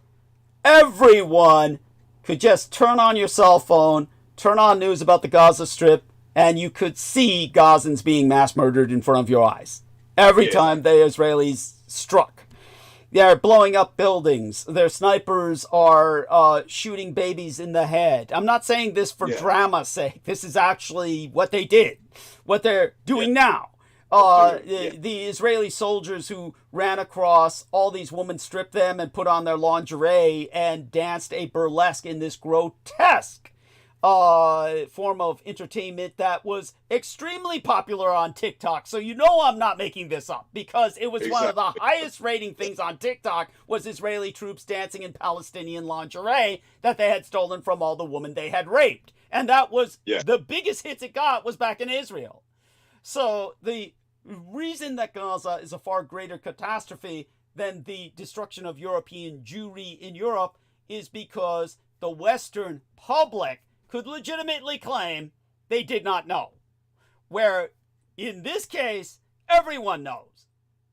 Everyone could just turn on your cell phone, turn on news about the Gaza Strip, and you could see Gazans being mass murdered in front of your eyes. Every time the Israelis struck. They're blowing up buildings. Their snipers are shooting babies in the head. I'm not saying this for drama's sake. This is actually what they did, what they're doing now. The Israeli soldiers who ran across all these women, stripped them and put on their lingerie and danced a burlesque in this grotesque form of entertainment that was extremely popular on TikTok. So you know I'm not making this up, because it was one of the highest rating things on TikTok was Israeli troops dancing in Palestinian lingerie that they had stolen from all the women they had raped. And that was the biggest hits it got was back in Israel. So the reason that Gaza is a far greater catastrophe than the destruction of European Jewry in Europe is because the Western public could legitimately claim they did not know. Where, in this case, everyone knows.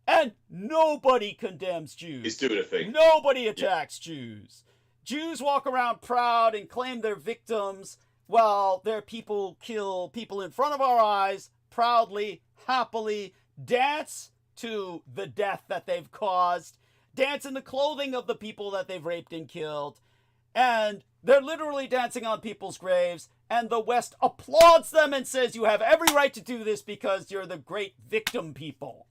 And nobody condemns Jews. He's doing a thing. Nobody attacks Jews. Jews walk around proud and claim they're victims while their people kill people in front of our eyes, proudly, happily, dance to the death that they've caused, dance in the clothing of the people that they've raped and killed, and they're literally dancing on people's graves, and the West applauds them and says, you have every right to do this because you're the great victim people.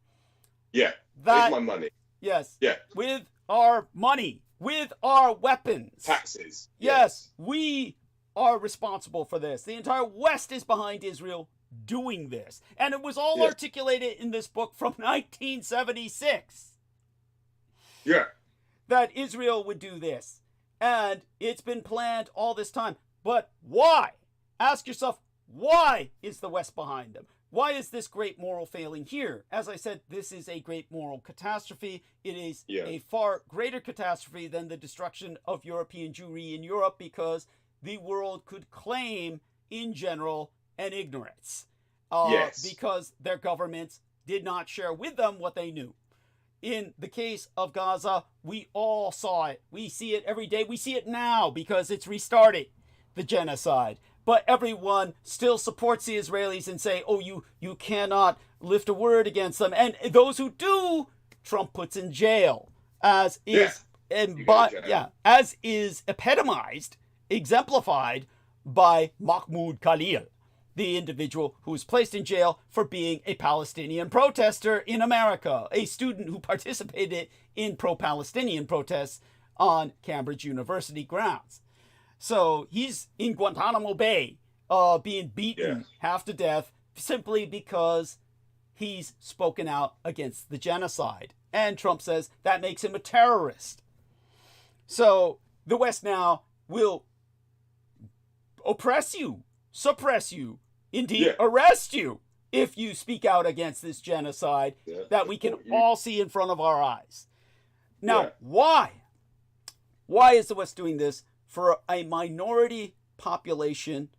Yeah, here's my money. Yes. Yeah. With our money, with our weapons. Taxes. Yes, we are responsible for this. The entire West is behind Israel doing this. And it was all articulated in this book from 1976. Yeah. That Israel would do this. And it's been planned all this time. But why? Ask yourself, why is the West behind them? Why is this great moral failing here? As I said, this is a great moral catastrophe. It is a far greater catastrophe than the destruction of European Jewry in Europe, because the world could claim, in general, an ignorance. Because their governments did not share with them what they knew. In the case of Gaza, we all saw it. We see it every day. We see it now because it's restarted, the genocide. But everyone still supports the Israelis and say, oh, you cannot lift a word against them. And those who do, Trump puts in jail, as is epitomized, exemplified by Mahmoud Khalil, the individual who was placed in jail for being a Palestinian protester in America, a student who participated in pro-Palestinian protests on Cambridge University grounds. So he's in Guantanamo Bay, being beaten half to death simply because he's spoken out against the genocide. And Trump says that makes him a terrorist. So the West now will oppress you, suppress you, indeed arrest you if you speak out against this genocide that we can all see in front of our eyes. Now, why? Why is the West doing this for a minority population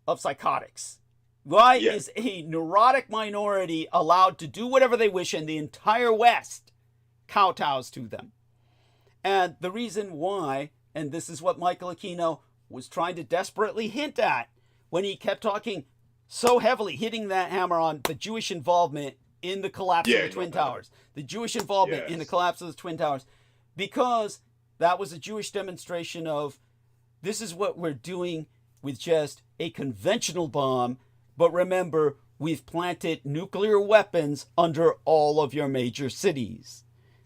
of psychotics? Why is a neurotic minority allowed to do whatever they wish and the entire West kowtows to them? And the reason why, and this is what Michael Aquino was trying to desperately hint at when he kept talking so heavily, hitting that hammer on the Jewish involvement in the collapse of the Twin Towers. The Jewish involvement in the collapse of the Twin Towers. Because that was a Jewish demonstration of, this is what we're doing with just a conventional bomb. But remember, we've planted nuclear weapons under all of your major cities.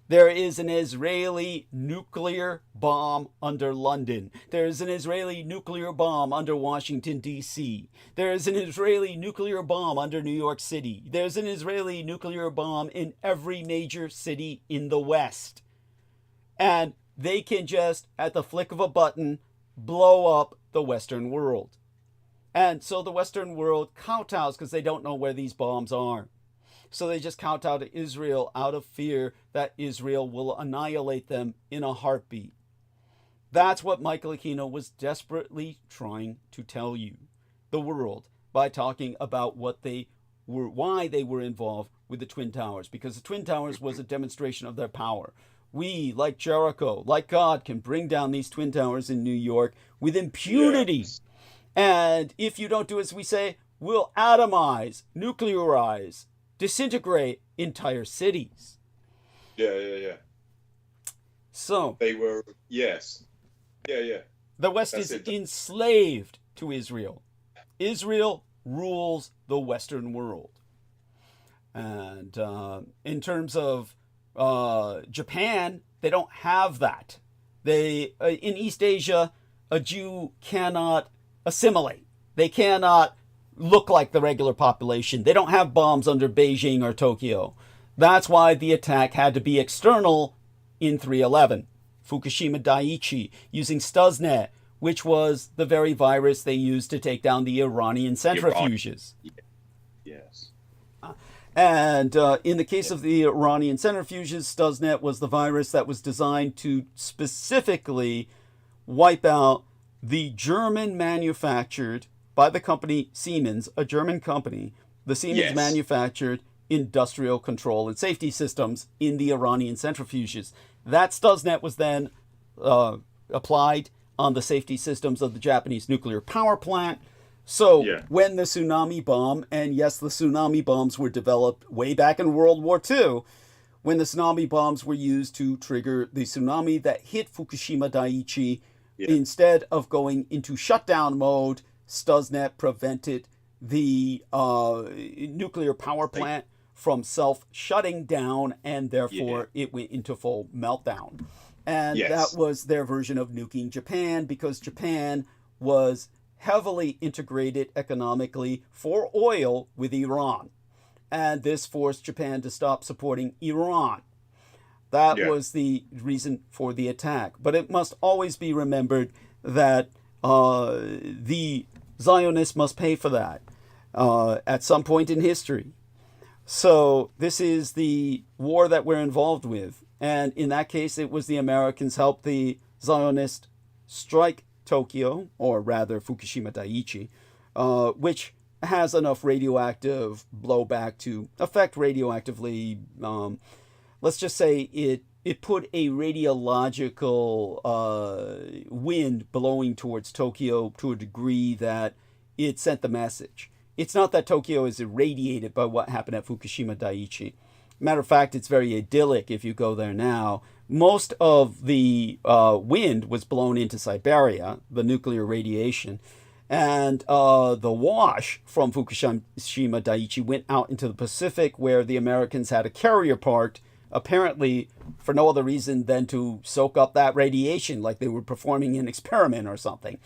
There is an Israeli nuclear bomb under London. There is an Israeli nuclear bomb under Washington, D.C. There is an Israeli nuclear bomb under New York City. There's an Israeli nuclear bomb in every major city in the West. And they can just, at the flick of a button, blow up the Western world. And so the Western world kowtows because they don't know where these bombs are. So they just kowtow to Israel out of fear that Israel will annihilate them in a heartbeat. That's what Michael Aquino was desperately trying to tell you, the world, by talking about what they were, why they were involved with the Twin Towers. Because the Twin Towers was a demonstration of their power. We, like Jericho, like God, can bring down these Twin Towers in New York with impunity. Yes. And if you don't do as we say, we'll atomize, nuclearize, disintegrate entire cities. Yeah. So they were, yes. Yeah. The West is enslaved to Israel. Israel rules the Western world. And in terms of Japan, they don't have that. They in East Asia, a Jew cannot assimilate. They cannot look like the regular population. They don't have bombs under Beijing or Tokyo. That's why the attack had to be external in 3/11. Fukushima Daiichi using Stuxnet, which was the very virus they used to take down the Iranian centrifuges. Yes. And in the case of the Iranian centrifuges, Stuxnet was the virus that was designed to specifically wipe out the German manufactured, by the company Siemens, a German company, the Siemens manufactured industrial control and safety systems in the Iranian centrifuges. That Stuxnet was then applied on the safety systems of the Japanese nuclear power plant. So when the tsunami bomb, and yes, the tsunami bombs were developed way back in World War II, when the tsunami bombs were used to trigger the tsunami that hit Fukushima Daiichi, instead of going into shutdown mode, Stuxnet prevented the nuclear power plant from self-shutting down, and therefore it went into full meltdown. And that was their version of nuking Japan, because Japan was heavily integrated economically for oil with Iran. And this forced Japan to stop supporting Iran. That was the reason for the attack. But it must always be remembered that the Zionists must pay for that at some point in history. So this is the war that we're involved with. And in that case, it was the Americans helped the Zionists strike Tokyo, or rather Fukushima Daiichi, which has enough radioactive blowback to affect radioactively. Let's just say it put a radiological wind blowing towards Tokyo to a degree that it sent the message. It's not that Tokyo is irradiated by what happened at Fukushima Daiichi. Matter of fact, it's very idyllic if you go there now. Most of the wind was blown into Siberia, the nuclear radiation, and the wash from Fukushima Daiichi went out into the Pacific, where the Americans had a carrier parked, apparently for no other reason than to soak up that radiation, like they were performing an experiment or something.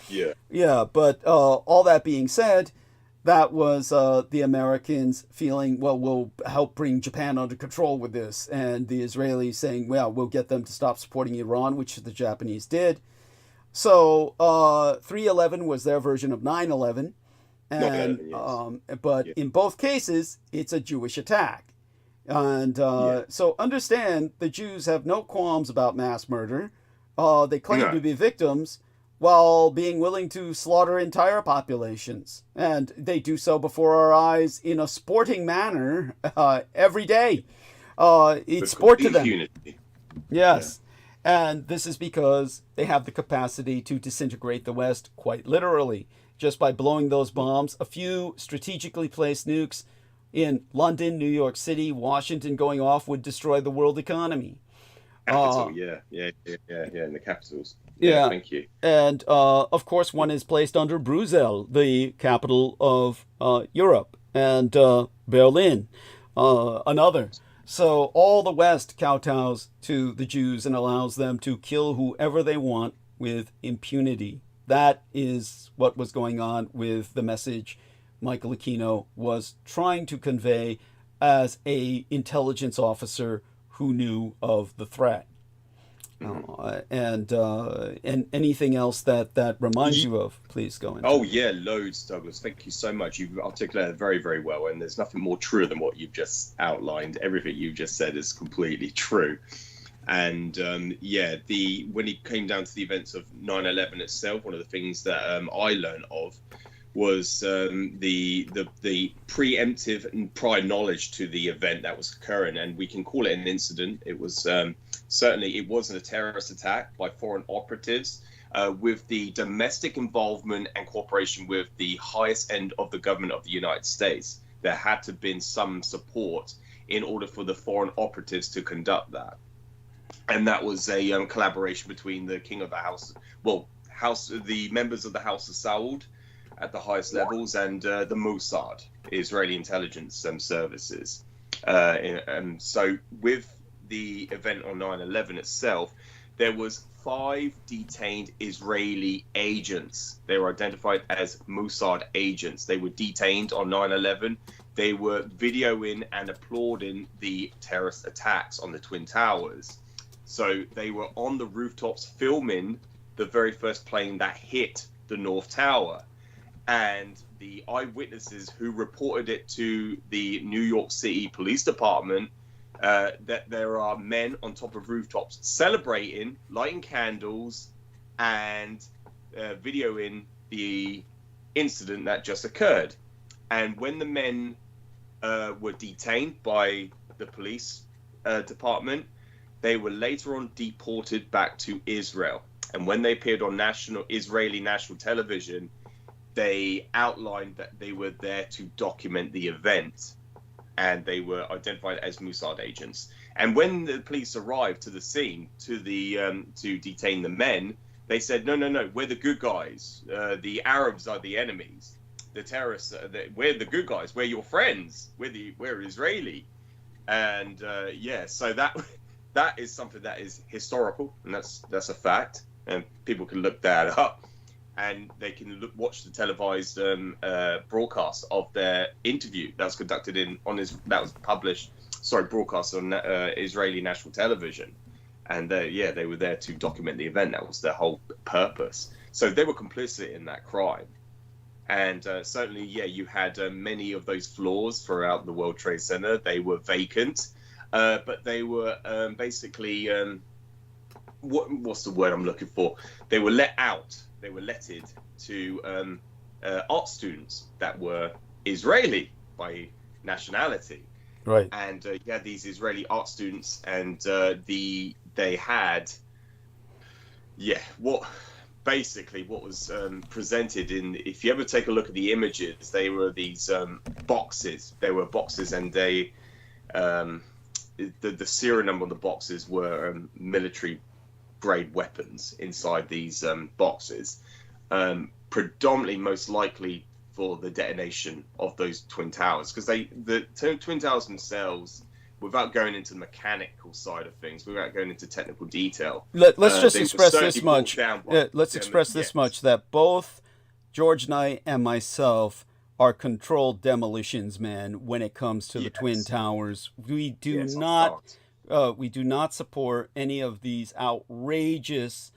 But all that being said, that was the Americans feeling, well, we'll help bring Japan under control with this. And the Israelis saying, well, we'll get them to stop supporting Iran, which the Japanese did. So 3/11 was their version of 9/11. And, but in both cases, it's a Jewish attack. And so understand, the Jews have no qualms about mass murder. They claim to be victims, while being willing to slaughter entire populations. And they do so before our eyes in a sporting manner every day. It's sport to them. Unity. Yes. And this is because they have the capacity to disintegrate the West quite literally. Just by blowing those bombs, a few strategically placed nukes in London, New York City, Washington going off would destroy the world economy. Capital, in the capitals. Thank you. And of course, one is placed under Brussels, the capital of Europe, and Berlin, another. So all the West kowtows to the Jews and allows them to kill whoever they want with impunity. That is what was going on with the message Michael Aquino was trying to convey as a intelligence officer who knew of the threat. And anything else that reminds you of, please go into. Oh yeah, loads, Douglas. Thank you so much. You've articulated very, very well, and there's nothing more true than what you've just outlined. Everything you just said is completely true. And when it came down to the events of 9/11 itself, one of the things that I learned of was the preemptive and prior knowledge to the event that was occurring, and we can call it an incident. It was certainly it wasn't a terrorist attack by foreign operatives, with the domestic involvement and cooperation with the highest end of the government of the United States. There had to have been some support in order for the foreign operatives to conduct that, and that was a collaboration between the King of the House, the members of the House of Saud at the highest levels, and the Mossad, Israeli intelligence services. So with the event on 9/11 itself, there was 5 detained Israeli agents. They were identified as Mossad agents. They were detained on 9/11. They were videoing and applauding the terrorist attacks on the Twin Towers. So they were on the rooftops filming the very first plane that hit the North Tower. And the eyewitnesses who reported it to the New York City Police Department, that there are men on top of rooftops celebrating, lighting candles, and videoing the incident that just occurred. And when the men were detained by the police department, they were later on deported back to Israel. And when they appeared on Israeli national television, they outlined that they were there to document the event, and they were identified as Mossad agents. And when the police arrived to the scene to detain the men, they said, no, we're the good guys. The Arabs are the enemies. The terrorists, we're the good guys. We're your friends. We're Israeli. And so that is something that is historical, and that's a fact, and people can look that up. And they can watch the televised broadcast of their interview that was conducted broadcast on Israeli national television. And they were there to document the event. That was their whole purpose. So they were complicit in that crime. And certainly, you had many of those floors throughout the World Trade Center. They were vacant, but they were basically, what's the word I'm looking for? They were let out. They were letted to art students that were Israeli by nationality. Right. And you had these Israeli art students, and they had, what was presented in, if you ever take a look at the images, they were these boxes. They were boxes, and they, the serial number on the boxes were military grade weapons inside these boxes, predominantly most likely for the detonation of those Twin Towers, because the Twin Towers themselves, without going into the mechanical side of things, without going into technical detail, let's just express this much. Let's express this much, that both George Knight and myself are controlled demolitions men when it comes to the Twin Towers. We do not support any of these outrageous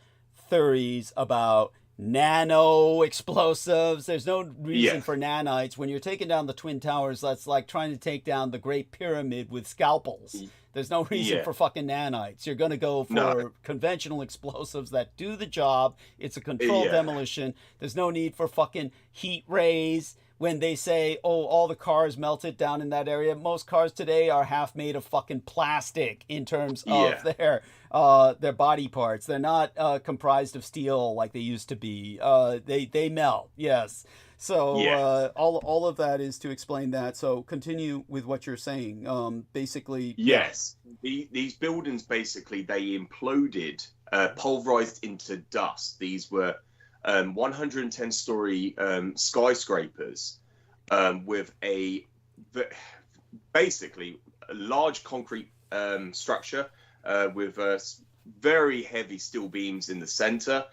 theories about nano explosives. There's no reason for nanites. When you're taking down the Twin Towers, that's like trying to take down the Great Pyramid with scalpels. There's no reason for fucking nanites. You're going to go for conventional explosives that do the job. It's a controlled demolition. There's no need for fucking heat rays. When they say, all the cars melted down in that area, most cars today are half made of fucking plastic in terms of their body parts. They're not comprised of steel like they used to be. They melt, yes. So all of that is to explain that. So continue with what you're saying. Basically, yes, these buildings basically, they imploded, pulverized into dust. These were 110-story skyscrapers with basically large concrete structure with very heavy steel beams in the center,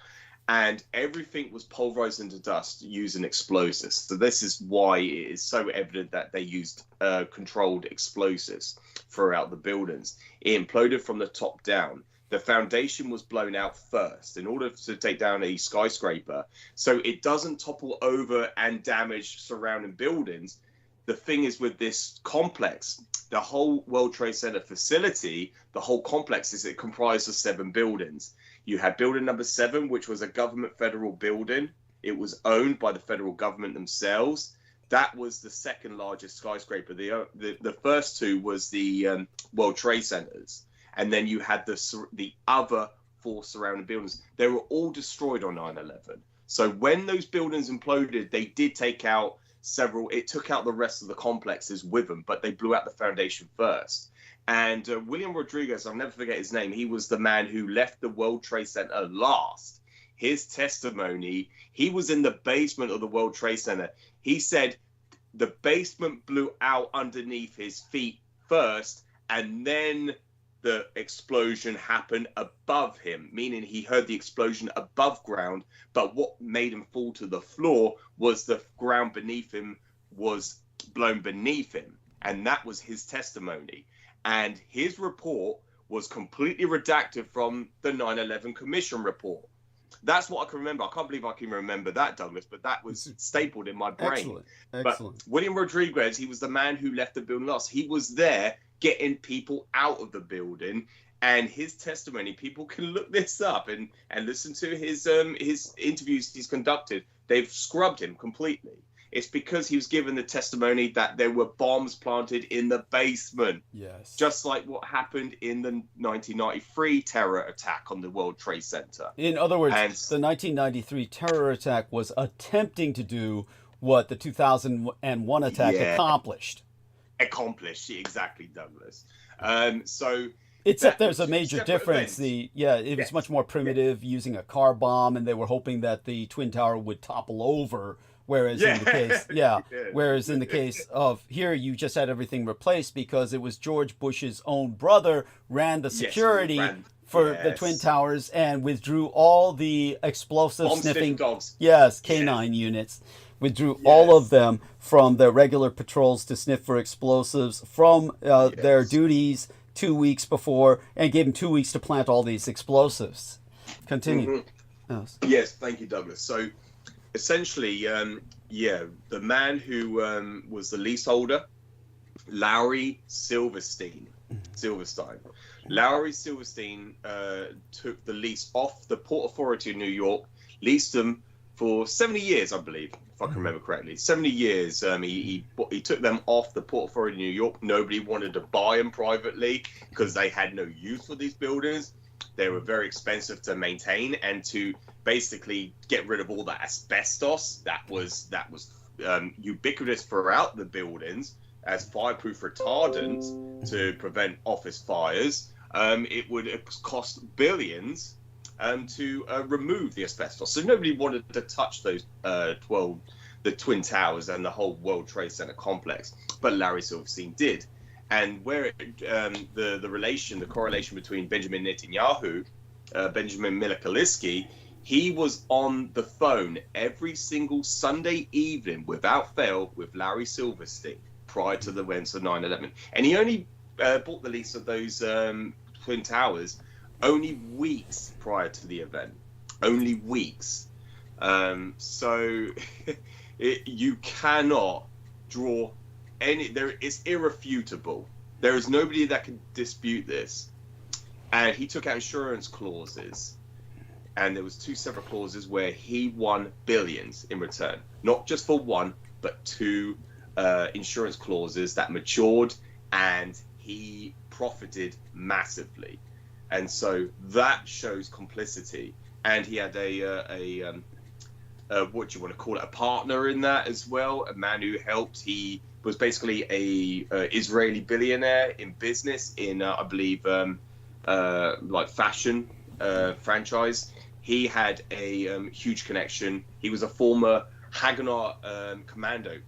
and everything was pulverized into dust using explosives. So this is why it is so evident that they used controlled explosives throughout the buildings. It imploded from the top down. The foundation was blown out first in order to take down a skyscraper, so it doesn't topple over and damage surrounding buildings. The thing is with this complex, the whole World Trade Center facility, the whole complex is it comprised of 7 buildings. You had building number 7, which was a government federal building. It was owned by the federal government themselves. That was the second largest skyscraper. The first 2 was the World Trade Centers. And then you had the other 4 surrounding buildings. They were all destroyed on 9/11. So when those buildings imploded, they did take out several. It took out the rest of the complexes with them, but they blew out the foundation first. And William Rodriguez, I'll never forget his name. He was the man who left the World Trade Center last. His testimony, he was in the basement of the World Trade Center. He said the basement blew out underneath his feet first, and then the explosion happened above him, meaning he heard the explosion above ground, but what made him fall to the floor was the ground beneath him was blown beneath him. And that was his testimony. And his report was completely redacted from the 9/11 Commission report. That's what I can remember. I can't believe I can remember that, Douglas, but that was stapled in my brain. Excellent. But William Rodriguez, he was the man who left the building last. He was there getting people out of the building, and his testimony, people can look this up and listen to his interviews he's conducted. They've scrubbed him completely. It's because he was given the testimony that there were bombs planted in the basement. Yes. Just like what happened in the 1993 terror attack on the World Trade Center. In other words, the 1993 terror attack was attempting to do what the 2001 attack accomplished. Accomplished, exactly, Douglas. So except there's a major difference. It was much more primitive, using a car bomb, and they were hoping that the Twin Tower would topple over. Whereas in the case of here, you just had everything replaced because it was George Bush's own brother ran the security for the Twin Towers and withdrew all the explosive sniffing dogs. Canine units. Withdrew all of them from their regular patrols to sniff for explosives from their duties 2 weeks before, and gave them 2 weeks to plant all these explosives. Continue. Mm-hmm. Yes, thank you, Douglas. So essentially, the man who was the leaseholder, Larry Silverstein. Larry Silverstein took the lease off the Port Authority of New York, leased them for 70 years, I believe, if I can remember correctly. 70 years. He took them off the Port Authority of New York. Nobody wanted to buy them privately because they had no use for these buildings. They were very expensive to maintain, and to basically get rid of all that asbestos that was ubiquitous throughout the buildings as fireproof retardant to prevent office fires. It would cost billions to remove the asbestos. So nobody wanted to touch those the Twin Towers and the whole World Trade Center complex, but Larry Silverstein did. And where the correlation between Benjamin Netanyahu, Benjamin Milošević, he was on the phone every single Sunday evening without fail with Larry Silverstein prior to the events of 9/11. And he only bought the lease of those Twin Towers only weeks prior to the event. Only weeks. So you cannot draw it's irrefutable. There is nobody that can dispute this. And he took out insurance clauses, and there was 2 separate clauses where he won billions in return, not just for one, but 2 insurance clauses that matured, and he profited massively. And so that shows complicity. And he had what do you want to call it, a partner in that as well, a man who helped. He was basically a Israeli billionaire in business in I believe like fashion franchise. He had a huge connection. He was a former Haganah commando,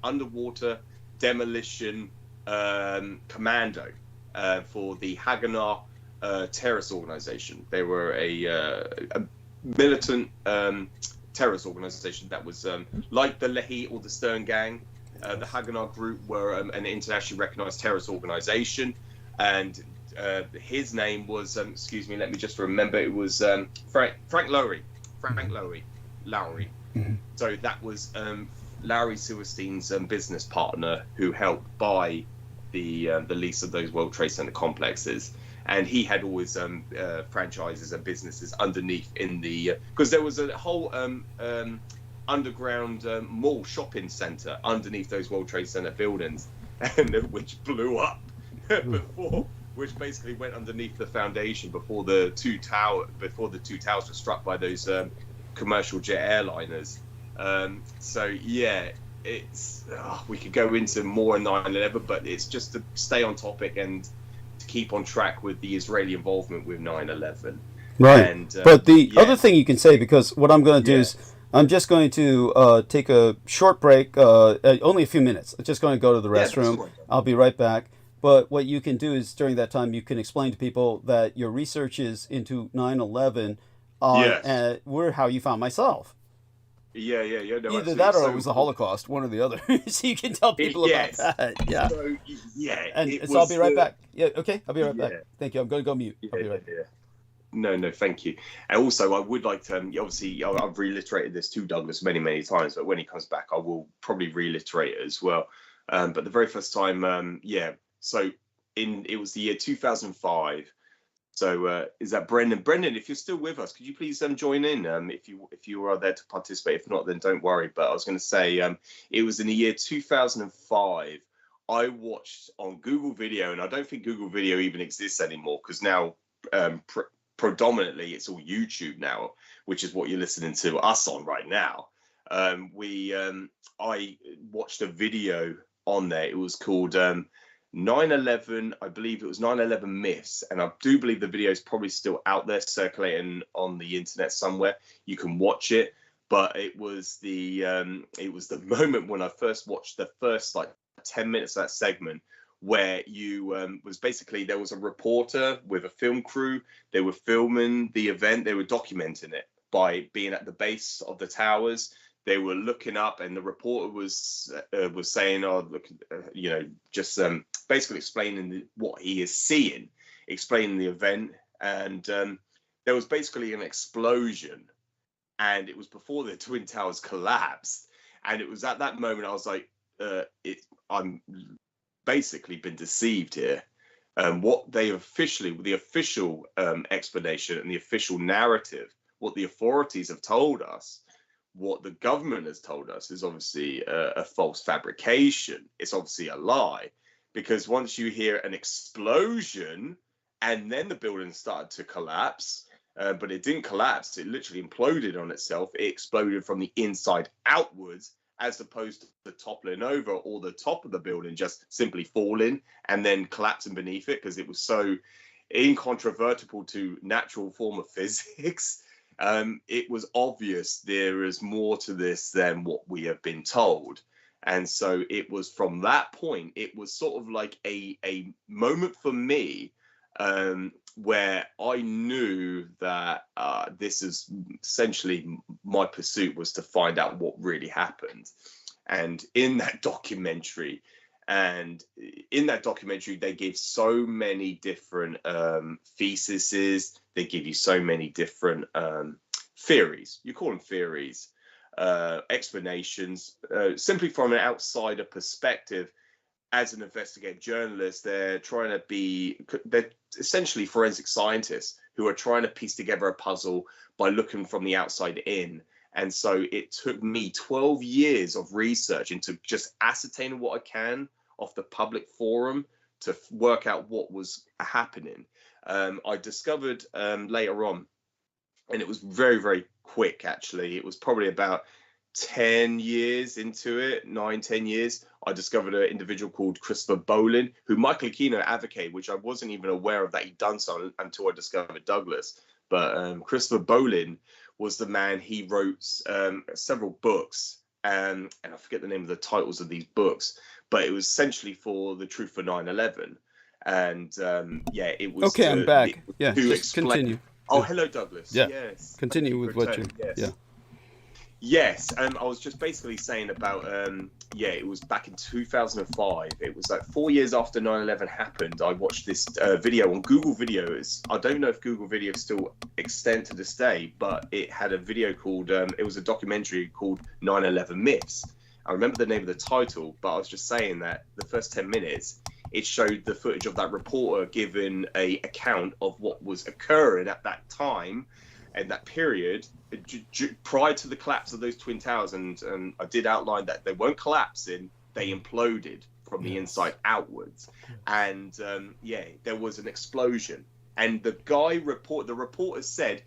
underwater demolition commando for the Haganah terrorist organization. They were a militant terrorist organization that was like the Lehi or the Stern Gang. The Haganah group were an internationally recognized terrorist organization, and his name was, excuse me, let me just remember, it was Frank Lowry. Lowry. So that was Larry Silverstein's business partner who helped buy the lease of those World Trade Center complexes. And he had always franchises and businesses underneath in the, because there was a whole underground mall shopping center underneath those World Trade Center buildings, and which blew up before, which basically went underneath the foundation before the two towers were struck by those commercial jet airliners. So yeah, it's we could go into more on 9/11, but it's just to stay on topic and to keep on track with the Israeli involvement with 9/11. Right. And, but the other thing you can say, because what I'm going to do is I'm just going to take a short break, only a few minutes. I'm just going to go to the restroom. I'll be right back. But what you can do is during that time, you can explain to people that your research is into 9/11 and how you found myself. Yeah. No, either that or it was the Holocaust, one or the other. So you can tell people about that. Yeah. So, So I'll be right back. Yeah, okay. I'll be right back. Thank you. I'm going to go mute. I'll be right back. No, thank you. And also, I would like to, obviously, I've reiterated this to Douglas many times, but when he comes back, I will probably reiterate it as well. But the very first time, so it was the year 2005. So is that Brendan? Brendan, if you're still with us, could you please join in if you are there to participate? If not, then don't worry. But I was going to say it was in the year 2005. I watched on Google Video, and I don't think Google Video even exists anymore because now predominantly it's all YouTube now, which is what you're listening to us on right now. I watched a video on there. It was called 9/11, I believe it was 9/11 Myths, and I do believe the video is probably still out there circulating on the internet somewhere. You can watch it, but it was the moment when I first watched the first like 10 minutes of that segment, where you was basically there was a reporter with a film crew. They were filming the event. They were documenting it by being at the base of the towers. They were looking up, and the reporter was saying, "Oh, look, just basically explaining what he is seeing, explaining the event." And there was basically an explosion, and it was before the Twin Towers collapsed. And it was at that moment I was like, "I'm basically been deceived here." What they the official explanation and the official narrative, what the authorities have told us, what the government has told us is obviously a false fabrication. It's obviously a lie, because once you hear an explosion and then the building started to collapse, but it didn't collapse. It literally imploded on itself. It exploded from the inside outwards, as opposed to the toppling over or the top of the building just simply falling and then collapsing beneath it, because it was so incontrovertible to natural form of physics. It was obvious there is more to this than what we have been told. And so it was from that point, it was sort of like a moment for me where I knew that this is essentially my pursuit was to find out what really happened. And in that documentary, they gave so many different theses. They give you so many different theories. You call them theories, explanations, simply from an outsider perspective. As an investigative journalist, they're essentially forensic scientists who are trying to piece together a puzzle by looking from the outside in. And so it took me 12 years of research into just ascertaining what I can off the public forum to work out what was happening. I discovered later on, and it was very, very quick, actually. It was probably about 10 years into it, 9-10 years, I discovered an individual called Christopher Bolin, who Michael Aquino advocated, which I wasn't even aware of that he'd done so until I discovered Douglas. But Christopher Bolin was the man. He wrote several books, and I forget the name of the titles of these books, but it was essentially for the truth for 9/11. And yeah, it was okay. I'm back. Yeah, to just explain. continue. Oh, hello, Douglas. Yeah. Yes. Continue with what you. Yes. Yeah. Yes, I was just basically saying about, yeah, it was back in 2005. It was like 4 years after 9/11 happened. I watched this video on Google Videos. I don't know if Google Videos still extend to this day, but it had a video called, it was a documentary called 9/11 Myths. I remember the name of the title, but I was just saying that the first 10 minutes, it showed the footage of that reporter giving a account of what was occurring at that time and that period prior to the collapse of those Twin Towers. And I did outline that they weren't collapsing, they imploded from the inside outwards. And yeah, there was an explosion. And the reporter said,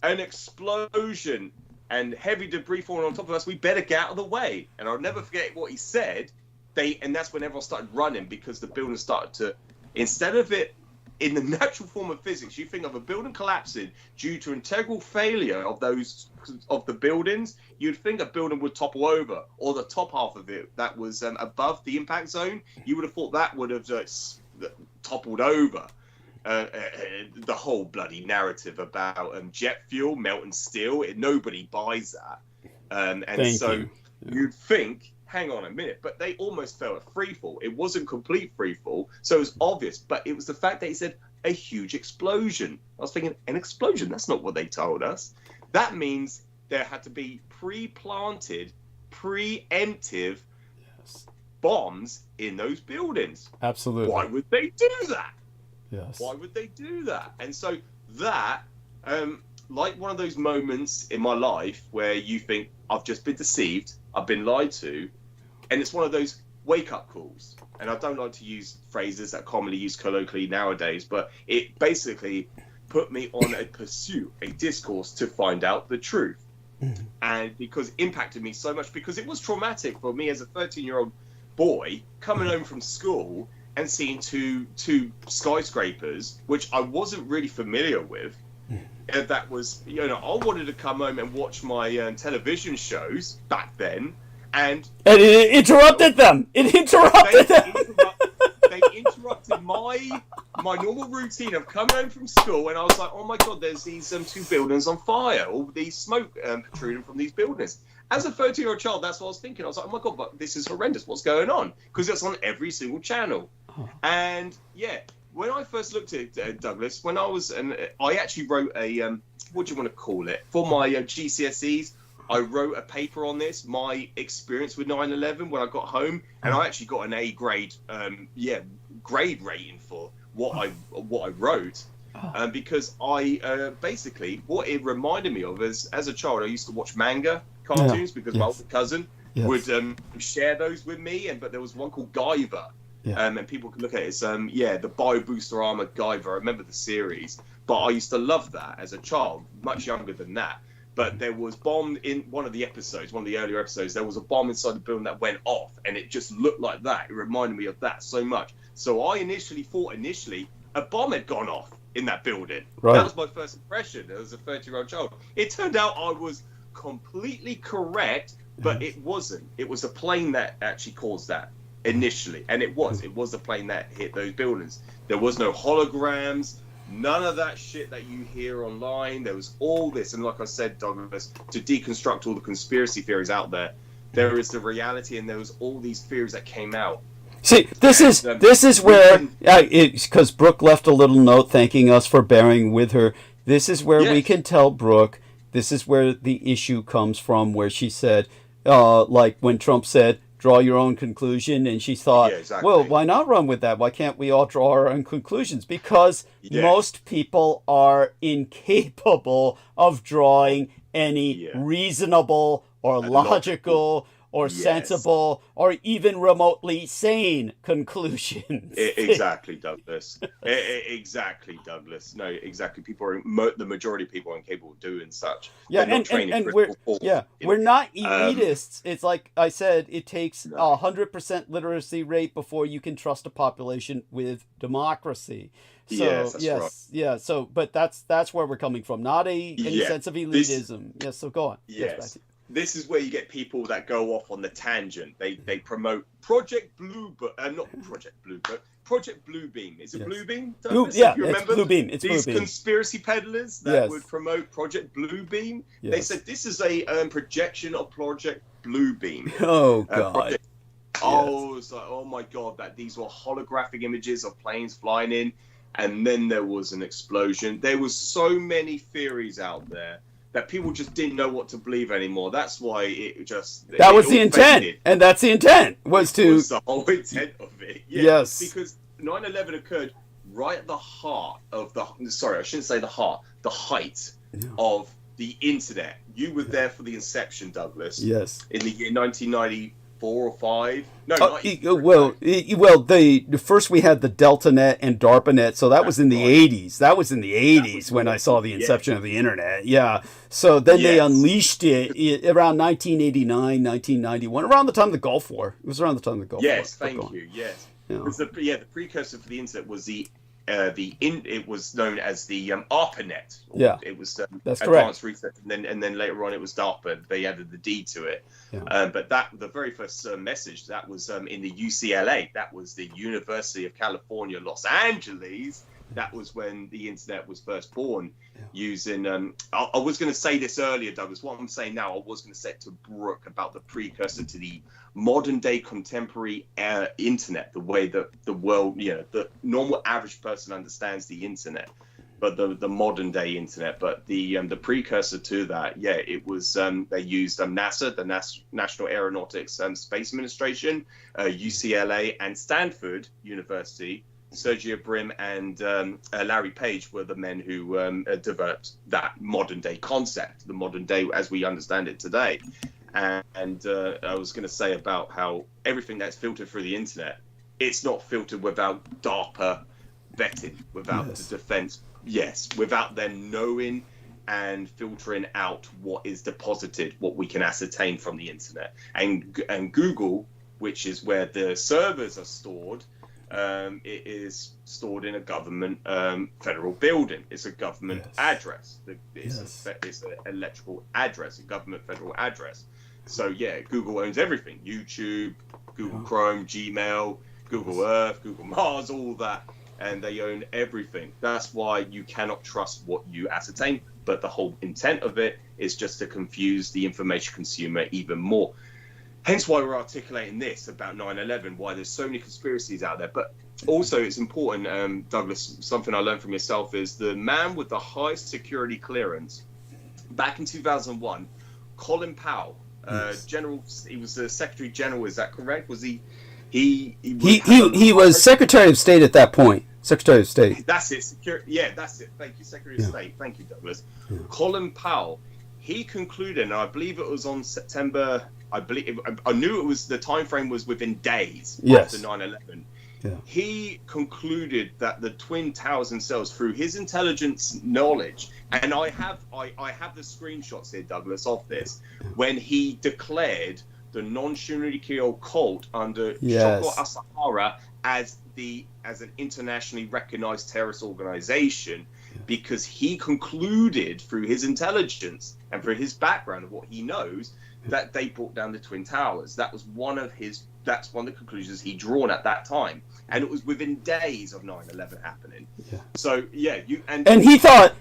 an explosion and heavy debris falling on top of us, we better get out of the way. And I'll never forget what he said. And that's when everyone started running, because the building started to, instead of it in the natural form of physics, you think of a building collapsing due to integral failure of the buildings, you'd think a building would topple over, or the top half of it that was above the impact zone, you would have thought that would have toppled over. The whole bloody narrative about jet fuel, melting steel, nobody buys that. And so you'd think, hang on a minute, but they almost fell at free fall. It wasn't complete free fall, so it was obvious, but it was the fact that he said a huge explosion. I was thinking, an explosion? That's not what they told us. That means there had to be pre-planted, preemptive bombs in those buildings. Absolutely. Why would they do that? Yes. Why would they do that? And so that, like one of those moments in my life where you think, I've just been deceived, I've been lied to, and it's one of those wake-up calls. And I don't like to use phrases that are commonly used colloquially nowadays, but it basically put me on a pursuit, a discourse to find out the truth. And because it impacted me so much, because it was traumatic for me as a 13-year-old boy coming home from school and seeing two skyscrapers, which I wasn't really familiar with. That was, you know, I wanted to come home and watch my television shows back then, and it interrupted them. It interrupted them. They interrupted my normal routine of coming home from school, and I was like, oh my god, there's these two buildings on fire, all these smoke protruding from these buildings. As a 13-year-old child, that's what I was thinking. I was like, oh my god, but this is horrendous. What's going on? Because it's on every single channel. And yeah, when I first looked at it, Douglas, when I was, I actually wrote a, what do you want to call it? For my GCSEs, I wrote a paper on this, my experience with 9/11 when I got home, and I actually got an A grade, grade rating for what I wrote, because I basically what it reminded me of is, as a child, I used to watch manga cartoons because my older cousin would share those with me, but there was one called Guyver. And people can look at it as, the Bio Booster Armor Guyver. I remember the series, but I used to love that as a child, much younger than that. But there was bomb in one of the episodes, one of the earlier episodes, there was a bomb inside the building that went off, and it just looked like that. It reminded me of that so much. So I initially thought a bomb had gone off in that building. Right. That was my first impression as a 30-year-old child. It turned out I was completely correct, but it wasn't. It was a plane that actually caused that. Initially, and it was the plane that hit those buildings. There was no holograms, none of that shit that you hear online. There was all this, and like I said, Douglas, to deconstruct all the conspiracy theories out there, there is the reality, and there was all these theories that came out. See, this is where, because Brooke left a little note thanking us for bearing with her. This is where we can tell Brooke, this is where the issue comes from, where she said, like when Trump said, draw your own conclusion, and she thought, well, why not run with that? Why can't we all draw our own conclusions? Because most people are incapable of drawing any reasonable or logical or sensible or even remotely sane conclusions. Exactly, Douglas. Exactly, Douglas. No, exactly. People are the majority of people are incapable of doing such. Yeah, and we're not elitists. It's like I said, it takes 100% literacy rate before you can trust a population with democracy. So right. So but that's where we're coming from, not any sense of elitism. So go on. this is where you get people that go off on the tangent. They promote Project Bluebird, not Project Bluebird, Project Bluebeam. Is it Bluebeam? Yeah, you remember it's Bluebeam. It's these Bluebeam. conspiracy peddlers that would promote Project Bluebeam? They said this is a projection of Project Bluebeam. Oh God. Oh, it's like, oh my God, that these were holographic images of planes flying in, and then there was an explosion. There was so many theories out there that people just didn't know what to believe anymore. That's why that was the intent, and that's the intent was the whole intent of it. Yeah, yes, because 9/11 occurred right at the heart of the height of the internet. You were there for the inception, Douglas. Yes, in the year 1994 or 5. No, the first we had the DeltaNet and DARPANet, so that was in the 80s. That was in the 80s when I saw the inception of the internet. Yeah. So then they unleashed it around 1989, 1991, around the time of the Gulf War. It was around the time of the Gulf War. Yes, thank you. Yes. Yeah. The precursor for the internet was it was known as the ARPANET. Yeah, it was that's advanced correct. research, and then later on it was DARPA. They added the D to it. Yeah. But the very first message that was in the UCLA. That was the University of California, Los Angeles. That was when the internet was first born. Using I was going to say this earlier, Douglas. What I'm saying now, I was going to say it to Brooke about the precursor to the modern day contemporary internet, the way that the world, the normal average person understands the internet, but the modern day internet. But the precursor to that, it was they used NASA, the National Aeronautics Space Administration, UCLA, and Stanford University. Sergey Brin and Larry Page were the men who developed that modern day concept, the modern day as we understand it today. And I was going to say about how everything that's filtered through the internet, it's not filtered without DARPA vetting, without the defense, without them knowing and filtering out what is deposited, what we can ascertain from the internet. And Google, which is where the servers are stored, it is stored in a government federal building. It's a government address. It's an electrical address, a government federal address. So Google owns everything: YouTube, Google Chrome, Gmail, Google Earth, Google Mars, all that, and they own everything. That's why you cannot trust what you ascertain. But the whole intent of it is just to confuse the information consumer even more. Hence why we're articulating this about 9/11, why there's so many conspiracies out there. But also it's important, Douglas, something I learned from yourself is the man with the highest security clearance back in 2001, Colin Powell, General, he was the Secretary General, is that correct? Was he was Secretary of State at that point. Secretary of State. That's it. That's it. Thank you, Secretary of State. Thank you, Douglas. Colin Powell, he concluded, and I believe it was on September, I knew it was, the time frame was within days after 9/11. He concluded that the Twin Towers themselves, through his intelligence knowledge, and I have the screenshots here, Douglas, of this, when he declared the non-Shunrikyo cult under Shoko Asahara as an internationally recognized terrorist organization, because he concluded through his intelligence and through his background of what he knows that they brought down the Twin Towers. That was that's one of the conclusions he drawn at that time, and it was within days of 9/11 happening. So and he thought,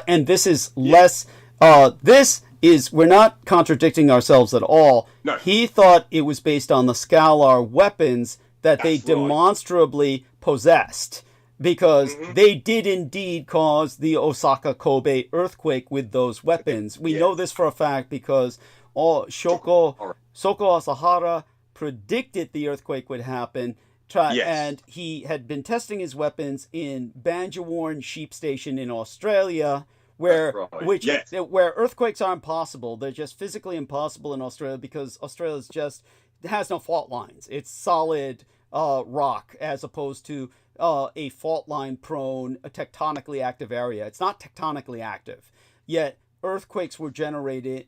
and this is less. We're not contradicting ourselves at all. No. He thought it was based on the scalar weapons that they demonstrably possessed, because they did indeed cause the Osaka Kobe earthquake with those weapons. We know this for a fact because Shoko Asahara predicted the earthquake would happen, and he had been testing his weapons in Banjawarn Sheep Station in Australia, where earthquakes are impossible. They're just physically impossible in Australia because Australia has no fault lines. It's solid rock, as opposed to a fault line prone, a tectonically active area. It's not tectonically active, yet earthquakes were generated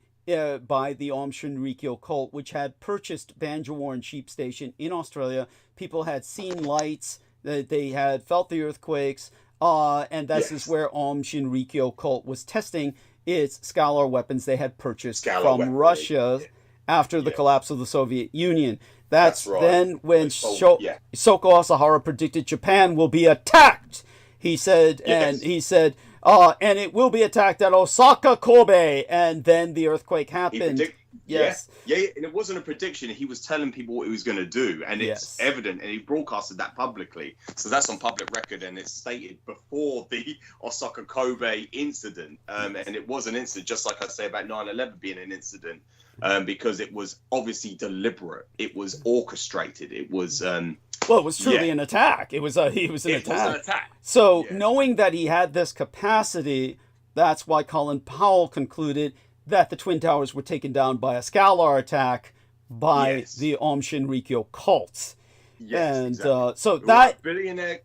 by the Aum Shinrikyo cult, which had purchased Banjawarn Sheep Station in Australia. People had seen lights, they had felt the earthquakes. And this is where Aum Shinrikyo cult was testing its Scalar weapons they had purchased from Russia after the collapse of the Soviet Union. That's right. Then when Shoko Asahara predicted Japan will be attacked. He said, and it will be attacked at Osaka, Kobe, and then the earthquake happened. Yeah, and it wasn't a prediction. He was telling people what he was going to do, and it's evident, and he broadcasted that publicly. So that's on public record, and it's stated before the Osaka Kobe incident. And it was an incident, just like I say about 9/11 being an incident, because it was obviously deliberate. It was orchestrated. It was. Well, it was truly an attack. It was an attack. So knowing that he had this capacity, that's why Colin Powell concluded that the Twin Towers were taken down by a Scalar attack by the Aum Shinrikyo cults. So that billionaire.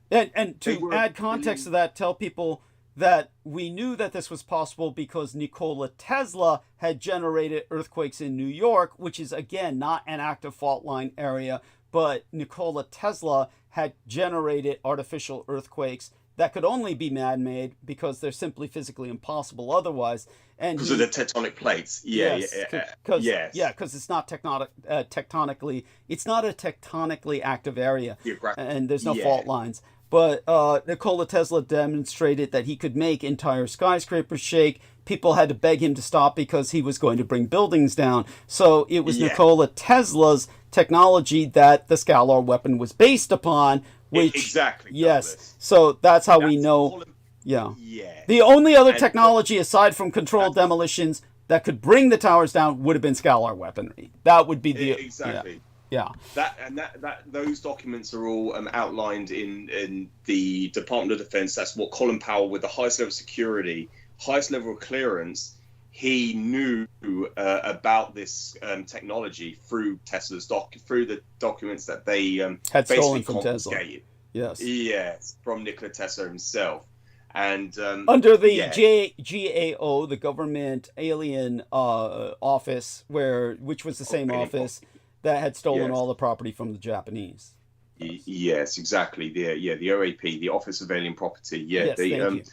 And to add context to that, tell people that we knew that this was possible because Nikola Tesla had generated earthquakes in New York, which is again not an active fault line area, but Nikola Tesla had generated artificial earthquakes that could only be man-made because they're simply physically impossible otherwise. And because of the tectonic plates, because it's not tectonically, it's not a tectonically active area, and there's no fault lines. But Nikola Tesla demonstrated that he could make entire skyscrapers shake. People had to beg him to stop because he was going to bring buildings down. So it was Nikola Tesla's technology that the Scalar weapon was based upon. Which, Douglas. So that's how we know. The only other technology aside from controlled demolitions that could bring the towers down would have been Scalar weaponry. That would be the Those documents are all outlined in the Department of Defense. That's what Colin Powell, with the highest level of security, highest level of clearance, he knew about this technology through Tesla's through the documents that they had stolen from Tesla. Yes, from Nikola Tesla himself, and under the GAO, the Government Alien Office, which was the same office that had stolen all the property from the Japanese. Yes, exactly. The OAP, the Office of Alien Property.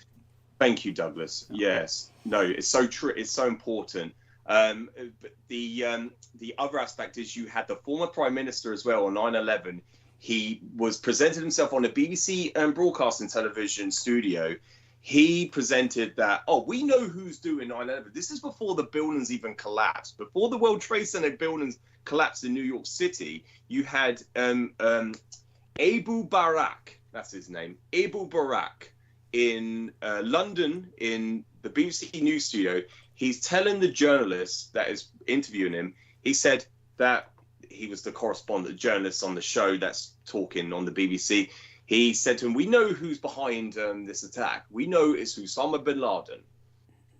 Thank you, Douglas. Yes. No, it's so true. It's so important. But the other aspect is you had the former Prime Minister as well on 9/11. He was presented himself on a BBC broadcasting television studio. He presented that, we know who's doing 9/11. This is before the buildings even collapsed. Before the World Trade Center buildings collapsed in New York City, you had Abu Barak, that's his name, Abu Barak, in London, in the BBC News studio. He's telling the journalist that is interviewing him, he said that he was the correspondent journalist on the show that's talking on the BBC. He said to him, we know who's behind this attack. We know it's Osama bin Laden.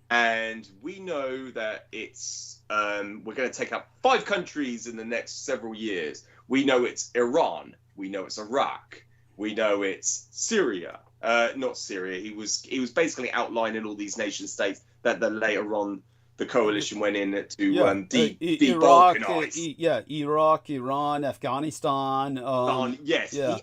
And we know that it's we're going to take up 5 countries in the next several years. We know it's Iran. We know it's Iraq. We know it's Syria. Not Syria. He was basically outlining all these nation states that later on the coalition went in to de-balkanize. Iraq, Iran, Afghanistan. He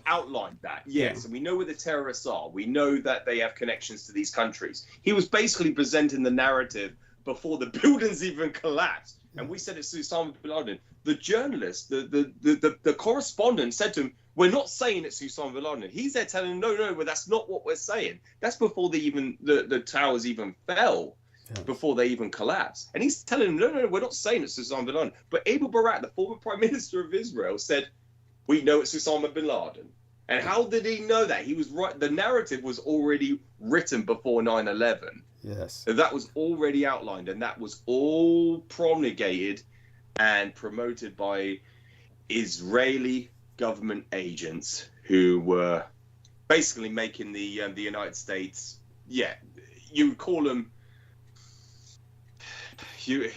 outlined that. And we know where the terrorists are. We know that they have connections to these countries. He was basically presenting the narrative before the buildings even collapsed. And we said it's Osama bin Laden. The journalist, the correspondent said to him, we're not saying it's Osama bin Laden. He's there telling him, no, but that's not what we're saying. That's before the towers even fell, before they even collapsed. And he's telling him, no, we're not saying it's Osama bin Laden. But Abu Barak, the former Prime Minister of Israel, said, we know it's Osama bin Laden. And how did he know that? He was right. The narrative was already written before 9/11. Yes. So that was already outlined, and that was all promulgated and promoted by Israeli government agents who were basically making the United States, you would call them, you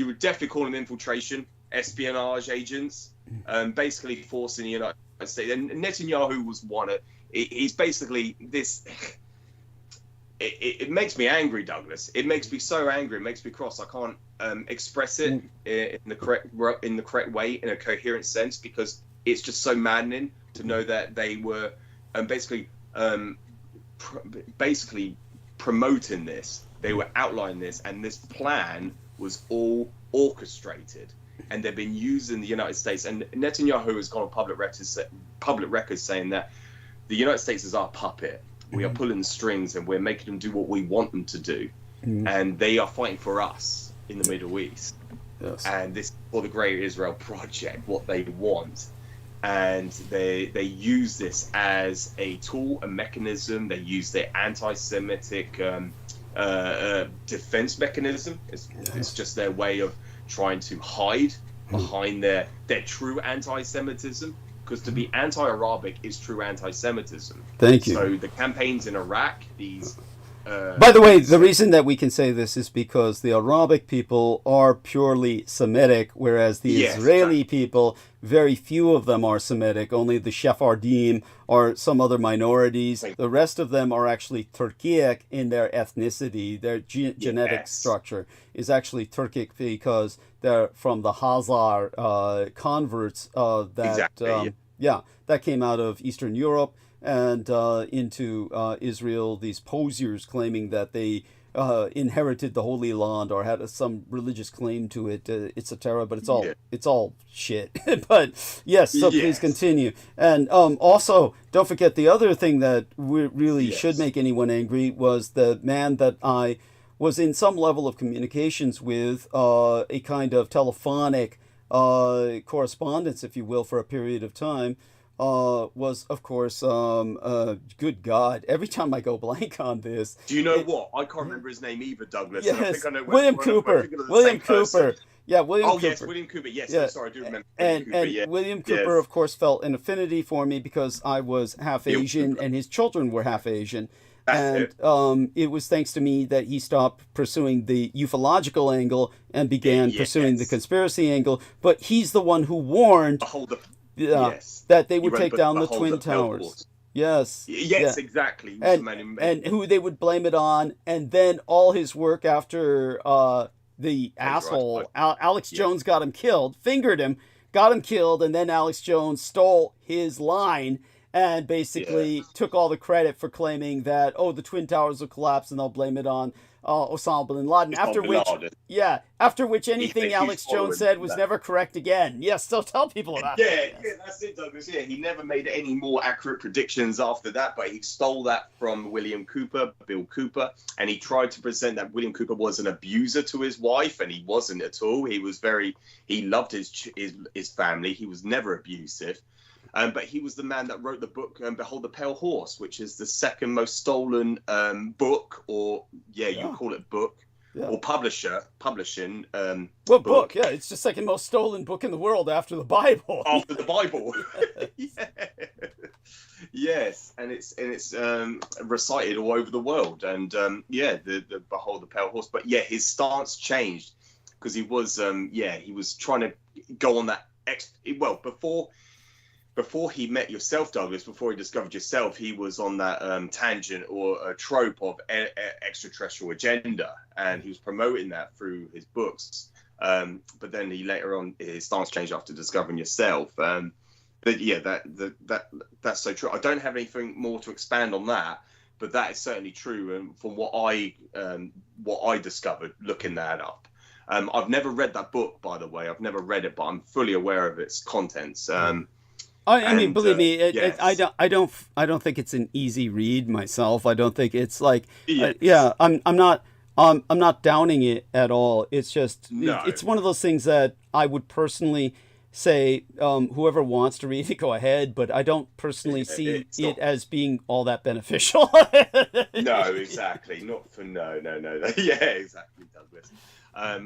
would definitely call them infiltration, espionage agents, basically forcing the United States. And Netanyahu was one of, he's basically this. It makes me angry, Douglas. It makes me so angry. It makes me cross. I can't express it in the correct way, in a coherent sense, because it's just so maddening to know that they were basically basically promoting this. They were outlining this, and this plan was all orchestrated. And they've been used in the United States. And Netanyahu has gone on public records saying that the United States is our puppet. We are pulling strings, and we're making them do what we want them to do. And they are fighting for us in the Middle East. Yes. And this is for the Great Israel Project, what they want. And they use this as a tool, a mechanism. They use their anti-Semitic defense mechanism. It's just their way of trying to hide behind their true anti-Semitism. Because to be anti-Arabic is true anti-Semitism. Thank you. So the campaigns in Iraq, these... By the way, the reason that we can say this is because the Arabic people are purely Semitic, whereas the Israeli people, very few of them are Semitic. Only the Sephardim or some other minorities. The rest of them are actually Turkic in their ethnicity. Their genetic structure is actually Turkic because they're from the Khazar converts that came out of Eastern Europe and into Israel, these posers claiming that they inherited the Holy Land or had some religious claim to it, etc. But it's all shit. But yes, so please continue. And also, don't forget the other thing that really should make anyone angry was the man that I was in some level of communications with, a kind of telephonic correspondence, if you will, for a period of time. Was, of course, good God, every time I go blank on this. Do you know what? I can't remember his name either, Douglas. Yes, I think I know William Cooper. William Cooper. Yeah, William Cooper. Oh, yes, William Cooper. Yes, I'm sorry, I do remember. William Cooper, of course, felt an affinity for me because I was half Asian and his children were half Asian. It was thanks to me that he stopped pursuing the ufological angle and began pursuing the conspiracy angle. But he's the one who warned... that they would take down the Twin Towers. Yes, exactly. And who they would blame it on, and then all his work after the asshole Alex Jones got him killed, fingered him, got him killed, and then Alex Jones stole his line and basically took all the credit for claiming that the Twin Towers will collapse and they'll blame it on Osama bin Laden. After which anything Alex Jones said was never correct again. Yes, so tell people about that. Yeah, that's it, Douglas. Yeah, he never made any more accurate predictions after that, but he stole that from William Cooper, Bill Cooper, and he tried to present that William Cooper was an abuser to his wife, and he wasn't at all. He loved his family. He was never abusive. But he was the man that wrote the book Behold the Pale Horse, which is the second most stolen book, or you call it book, or publishing. Book. Yeah, it's the second most stolen book in the world after the Bible. After the Bible. Yes, and it's recited all over the world, and the Behold the Pale Horse. But his stance changed because he was trying to go on that before he met yourself, Douglas, before he discovered yourself, he was on that tangent or a trope of extraterrestrial agenda, and he was promoting that through his books. But then he later on, his stance changed after discovering yourself. That's so true. I don't have anything more to expand on that, but that is certainly true. And from what I discovered looking that up. I've never read that book, by the way. I've never read it, but I'm fully aware of its contents. I mean, believe me, I don't think it's an easy read myself. I don't think it's like, I'm not downing it at all. It's just, it's one of those things that I would personally say, whoever wants to read it, go ahead. But I don't personally see it as being all that beneficial. No, exactly. Not for no. Yeah, exactly, Douglas. What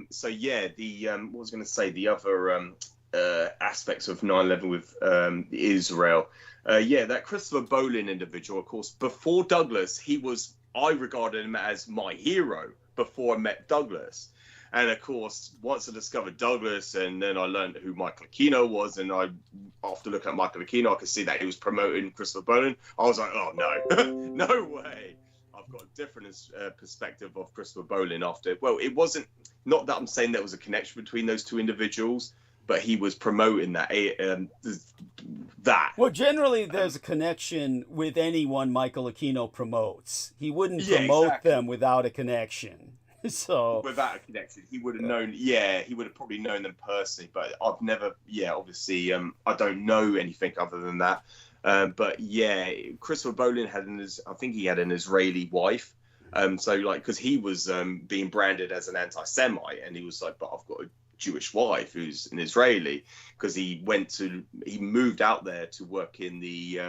was going to say, the other aspects of 9/11 with Israel. That Christopher Bolin individual, of course, before Douglas, I regarded him as my hero before I met Douglas. And of course, once I discovered Douglas and then I learned who Michael Aquino was, and after looking at Michael Aquino, I could see that he was promoting Christopher Bolin. I was like, oh no, no way. I've got a different perspective of Christopher Bolin after. Well, it wasn't, not that I'm saying there was a connection between those two individuals, but he was promoting that. That. Well, generally, there's a connection with anyone Michael Aquino promotes. He wouldn't promote them without a connection. So without a connection, he would have known. Yeah, he would have probably known them personally. But I've never. Yeah, obviously, I don't know anything other than that. But yeah, Christopher Bolin I think he had an Israeli wife. So like, because he was being branded as an anti-Semite, and he was like, but I've got a Jewish wife who's an Israeli, because he moved out there to work in the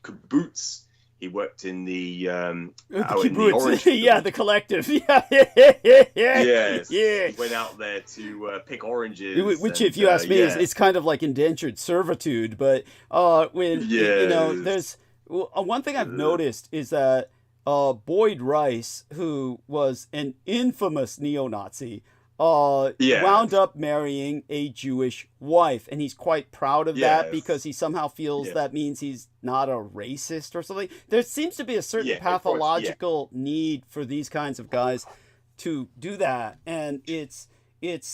kibbutz. He worked in the orange. Yeah, the collective. Yeah. Yes. Yeah. He went out there to pick oranges. Which, if you ask me, it's kind of like indentured servitude. But when you know, there's one thing I've noticed is that Boyd Rice, who was an infamous neo-Nazi, wound up marrying a Jewish wife, and he's quite proud of that, because he somehow feels that means he's not a racist or something. There seems to be a certain pathological need for these kinds of guys to do that, and it's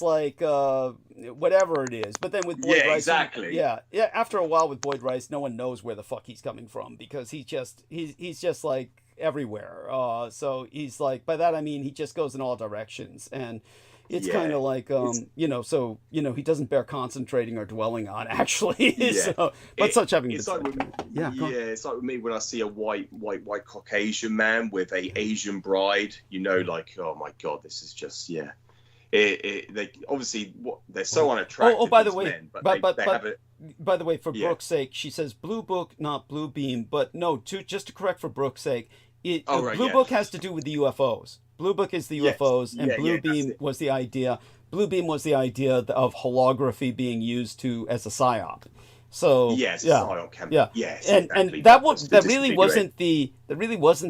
like whatever it is. But then with Boyd Rice, after a while with Boyd Rice, no one knows where the fuck he's coming from, because he's just like everywhere. So he's like, by that I mean he just goes in all directions, and it's kind of like, he doesn't bear concentrating or dwelling on, actually. So, but such having it's like with me when I see a white Caucasian man with a Asian bride, like, oh my God, this is just, they obviously they're so unattractive. By the way, men, by the way, for Brooke's sake, she says Blue Book, not Blue Beam, but no, just to correct for Brooke's sake, Blue Book has to do with the UFOs. Blue Book is the UFOs, and Blue Beam was the idea. Blue Beam was the idea of holography being used as a psyop. So and that really wasn't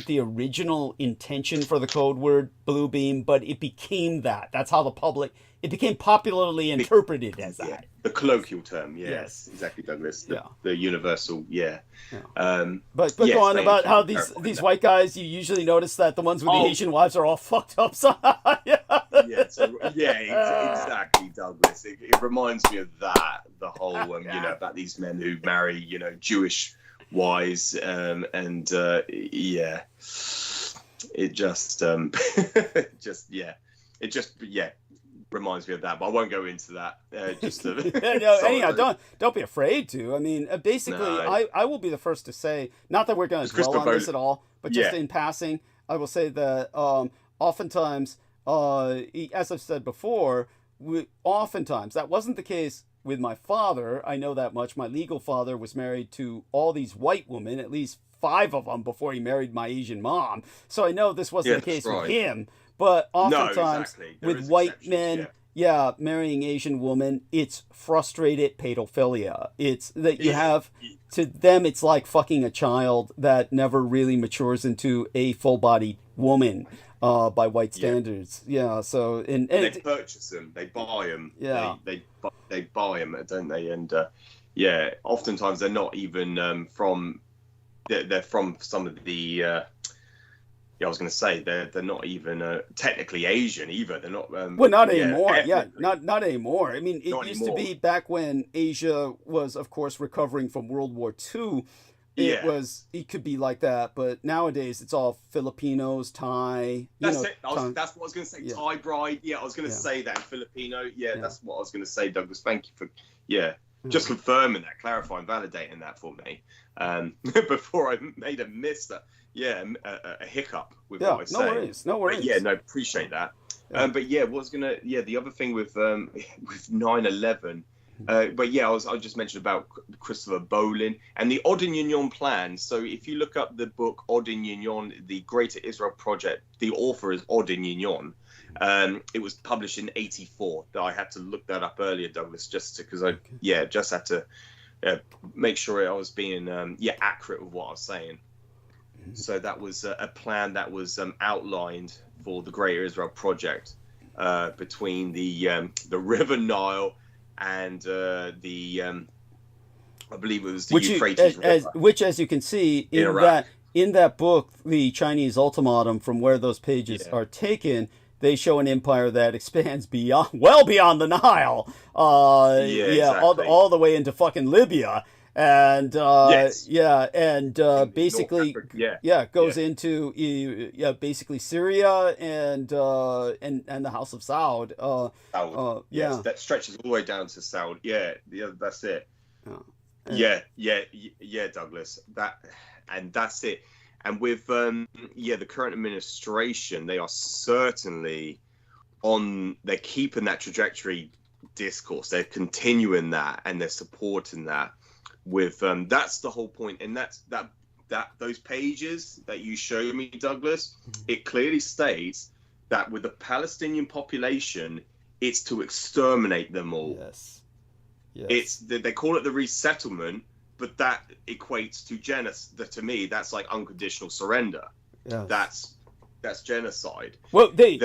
the original intention for the code word Blue Beam, but it became that. That's how it became popularly interpreted as that. The colloquial term, yes, exactly, Douglas. The universal, But go on about how these white guys, you usually notice that the ones with the Asian wives are all fucked up. Exactly, Douglas. It reminds me of that, the whole, about these men who marry, Jewish wives, it just, reminds me of that, but I won't go into that. Anyhow, don't be afraid to. I mean, basically, I will be the first to say, not that we're going to dwell on this at all, but just in passing, I will say that oftentimes, as I've said before, oftentimes that wasn't the case with my father. I know that much. My legal father was married to all these white women, at least 5 of them, before he married my Asian mom. So I know this wasn't the case with him. But oftentimes with white men, marrying Asian women, it's frustrated pedophilia. It's that you have, to them, it's like fucking a child that never really matures into a full-bodied woman by white standards. So and they purchase them, they buy them. They buy them, don't they? And oftentimes they're not even from. They're from some of the. I was going to say they're not even technically Asian either. They're not. Not anymore. Not anymore. I mean, it used to be back when Asia was, of course, recovering from World War II. It could be like that, but nowadays it's all Filipinos, Thai. That's what I was going to say. Thai bride. I was going to say that. Filipino. That's what I was going to say, Douglas. Thank you for just confirming that, clarifying, validating that for me. Before I made a a hiccup with what I say. No worries. Appreciate that. But the other thing with 9/11. I just mentioned about Christopher Bolin and the Odin plan. So if you look up the book Odin, the Greater Israel Project, the author is Odin. It was published in '84. I had to look that up earlier, Douglas, just had to make sure I was being accurate with what I was saying. So that was a plan that was outlined for the Greater Israel Project between the River Nile and I believe it was the Euphrates River. Which, as you can see in that book, the Chinese ultimatum, from where those pages are taken, they show an empire that expands well beyond the Nile. Exactly. All the way into fucking Libya. And Yes. basically goes into basically Syria and the House of Saud. Saud. Yes, that stretches all the way down to Saud. Yeah, that's it. Douglas. That's it. And with the current administration, they are certainly they're keeping that trajectory discourse. They're continuing that, and they're supporting that. With that's the whole point, and that's those pages that you showed me, Douglas, it clearly states that with the Palestinian population, it's to exterminate them all. Yes. They call it the resettlement, but that equates to genocide. To me, that's like unconditional surrender. Yes. That's genocide. Well, they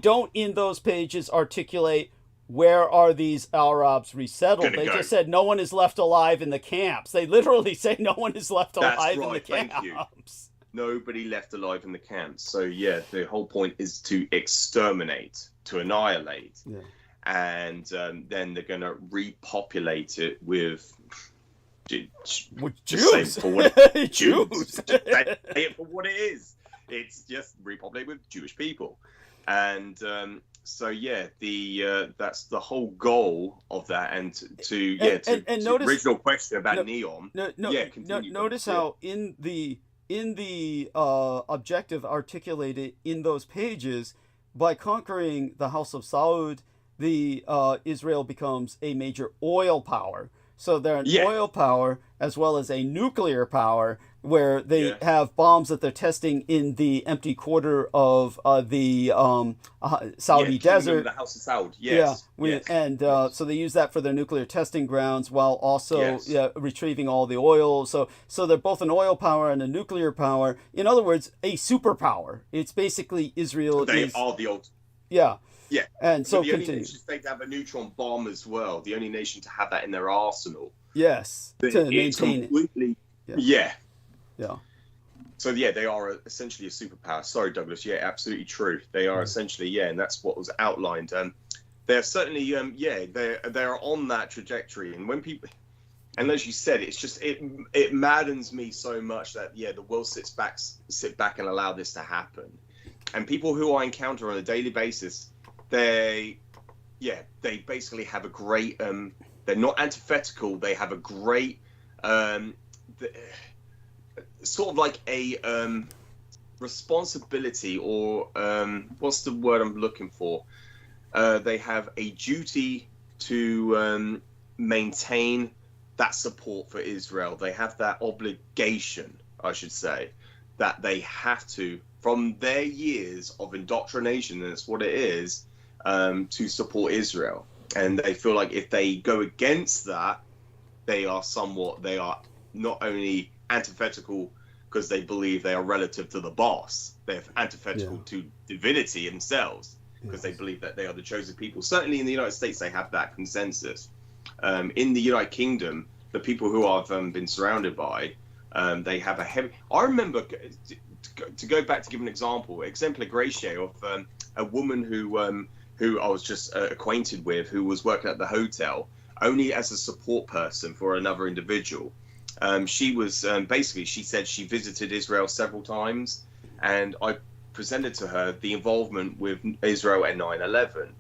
don't in those pages articulate where are these Arabs resettled. They just said no one is left alive in the camps. They literally say no one is left alive in the camps. Thank you. Nobody left alive in the camps. So the whole point is to exterminate, to annihilate. Yeah. And then they're going to repopulate it with Jews. Jews. Jews. Say it for what it is. It's just repopulate with Jewish people. And that's the whole goal of that. And to notice, original question about neon. Notice how in the objective articulated in those pages, by conquering the House of Saud, Israel becomes a major oil power. So they're an oil power as well as a nuclear power, where they have bombs that they're testing in the empty quarter of the Saudi desert. The House of Saud. Yes. So they use that for their nuclear testing grounds while also retrieving all the oil. So they're both an oil power and a nuclear power. In other words, a superpower. It's basically Israel. They are the old. Yeah. Yeah, and so the only nation to have a neutron bomb as well. The only nation to have that in their arsenal. Yes, to maintain completely, it. Yeah. So they are essentially a superpower. Sorry, Douglas. Yeah, absolutely true. They are essentially and that's what was outlined. They're certainly they're on that trajectory. And when people, and as you said, it's just it maddens me so much that the world sit back and allow this to happen. And people who I encounter on a daily basis, they basically have a great they're not antithetical, they have a great sort of like a responsibility, or what's the word I'm looking for, they have a duty to maintain that support for Israel. They have that obligation, I should say, that they have to, from their years of indoctrination, and that's what it is, to support Israel. And they feel like if they go against that, they are not only antithetical because they believe they are relative to the boss, they're antithetical to divinity themselves because they believe that they are the chosen people. Certainly in the United States, they have that consensus. In the United Kingdom, the people who I've been surrounded by, they have a heavy... I remember, to go back to give an example, exemplar gratio of a woman who I was just acquainted with, who was working at the hotel only as a support person for another individual. She was basically, she said she visited Israel several times, and I presented to her the involvement with Israel at 9/11,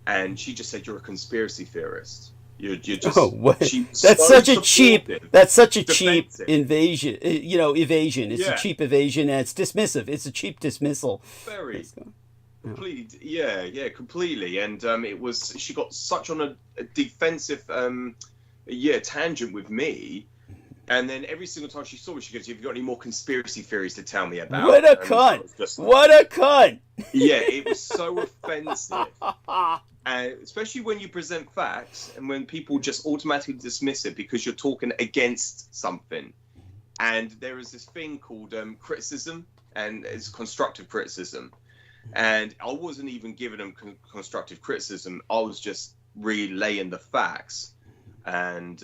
and she just said, "You're a conspiracy theorist. You're just." That's such a cheap invasion. Evasion. It's a cheap evasion, and it's dismissive. It's a cheap dismissal. Very. Completely, completely. And she got such on a defensive tangent with me. And then every single time she saw me, she goes, "Have you got any more conspiracy theories to tell me about?" What a cunt! What a cunt! Yeah, it was so offensive. And especially when you present facts and when people just automatically dismiss it because you're talking against something. And there is this thing called criticism, and it's constructive criticism. And I wasn't even giving them constructive criticism. I was just relaying the facts. And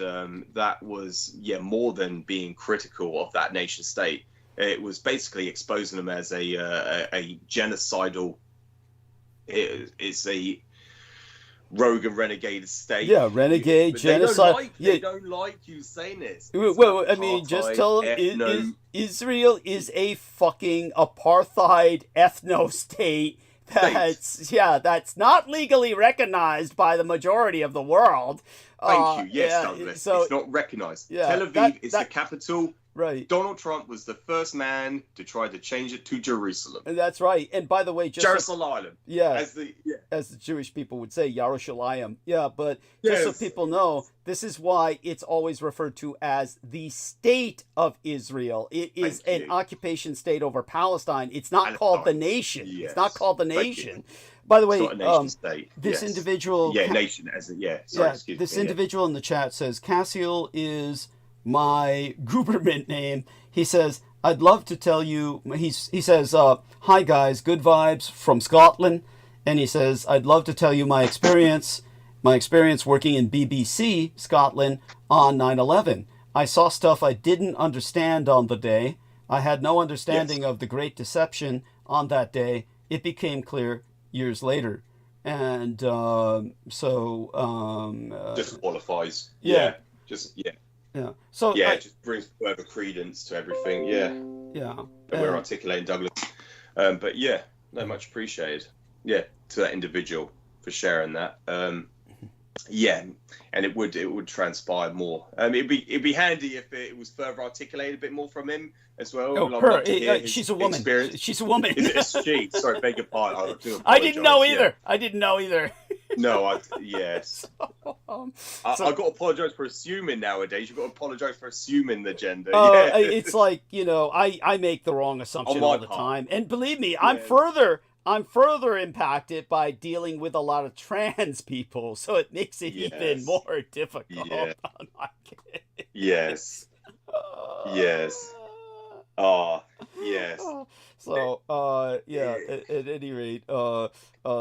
that was, more than being critical of that nation state. It was basically exposing them as a genocidal it's a rogue and renegade state. Yeah, renegade, genocide. They don't like you saying this. Well, I mean, just tell them Israel is a fucking apartheid ethno-state that's not legally recognized by the majority of the world. Thank you. Yes, Douglas. So, it's not recognized. Yeah, Tel Aviv is the capital. Right. Donald Trump was the first man to try to change it to Jerusalem. That's right. And by the way, just Jerusalem. As the Jewish people would say, Yerushalayim. Yeah, but just so people know, this is why it's always referred to as the state of Israel. It is an occupation state over Palestine. It's not called the nation. Yes. It's not called the nation. By the way, it's not a nation state. This individual... Yeah, nation as a... Yeah, sorry, excuse me. This individual in the chat says, Cassiel is my government name. He says, I'd love to tell you... He says, hi guys, good vibes from Scotland. And he says, I'd love to tell you my experience working in BBC Scotland on 9/11. I saw stuff I didn't understand on the day. I had no understanding of the Great Deception on that day. It became clear years later. And just qualifies. Yeah. So it just brings further credence to everything. Yeah. That we're articulating, Douglas. But yeah, no, much appreciated. Yeah, to that individual for sharing that. Yeah, and it would transpire more. It'd be handy if it was further articulated a bit more from him as well. She's a woman. She's a woman. Is it a she? Sorry, beg your pardon. I didn't know either. No, yes. I've got to apologise for assuming nowadays. You've got to apologise for assuming the gender. It's like, I make the wrong assumption all the time. And believe me, I'm further impacted by dealing with a lot of trans people, so it makes it even more difficult. Yeah. Yes. Yes. So, at any rate,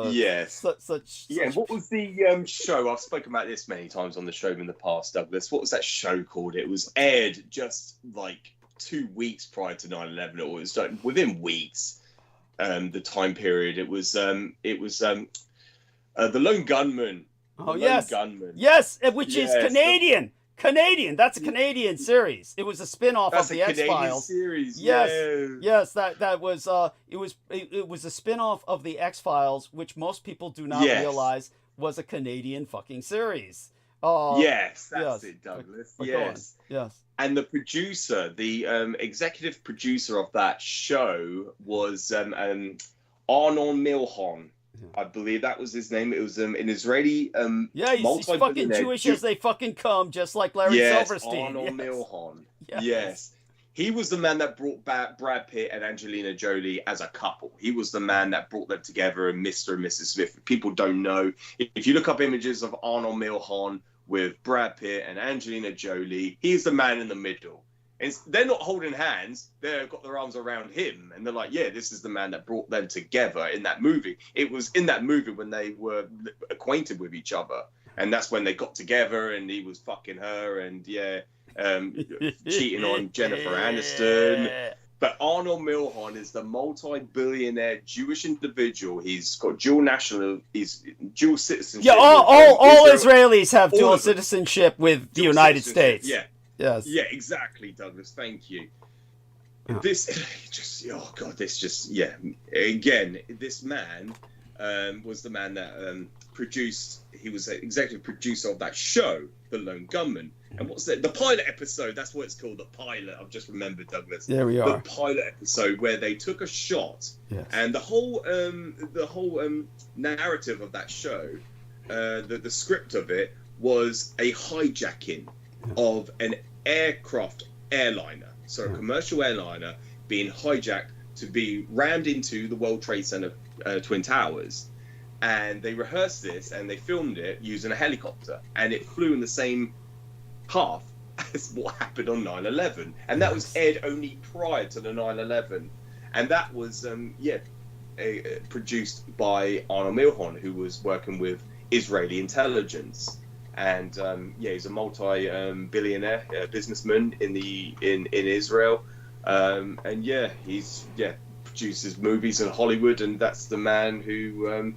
yes. Such. What was the show? I've spoken about this many times on the show in the past, Douglas. What was that show called? It was aired just like 2 weeks prior to 9/11, or it was like within weeks. The time period. It was The Lone Gunman. Gunman. Yes, which is Canadian. That's a Canadian series. It was a spin-off of the X-Files. Series. Yes. That was it was a spin-off of the X-Files, which most people do not realize was a Canadian fucking series. That's it, Douglas. Yes. Yes. And the producer, the executive producer of that show was Arnon Milchan. I believe that was his name. It was an Israeli he's fucking Jewish as they fucking come, just like Larry Silverstein. Arnon Milchan. Yes. He was the man that brought back Brad Pitt and Angelina Jolie as a couple. He was the man that brought them together, and Mr. and Mrs. Smith. People don't know. If you look up images of Arnon Milchan with Brad Pitt and Angelina Jolie, he's the man in the middle. And they're not holding hands. They've got their arms around him. And they're like, this is the man that brought them together in that movie. It was in that movie when they were acquainted with each other. And that's when they got together, and he was fucking her and, cheating on Jennifer Aniston. But Arnold Milchan is the multi-billionaire Jewish individual. He's got dual citizenship. Yeah, all Israelis have dual citizenship with the United States. Yeah. Yes. Yeah, exactly, Douglas. Thank you. This man was the man that produced. He was the executive producer of that show, The Lone Gunman. And what's that? The pilot episode. That's what it's called. The pilot. I've just remembered, Douglas. There we are. The pilot episode where they took a shot, and the whole narrative of that show, the script of it was a hijacking of an airliner, so a commercial airliner being hijacked to be rammed into the World Trade Center Twin Towers. And they rehearsed this and they filmed it using a helicopter, and it flew in the same path as what happened on 9/11, and that was aired only prior to the 9/11, and that was produced by Arnold Milchan, who was working with Israeli intelligence. And he's a multi-billionaire businessman in Israel, and he's produces movies in Hollywood, and that's the man who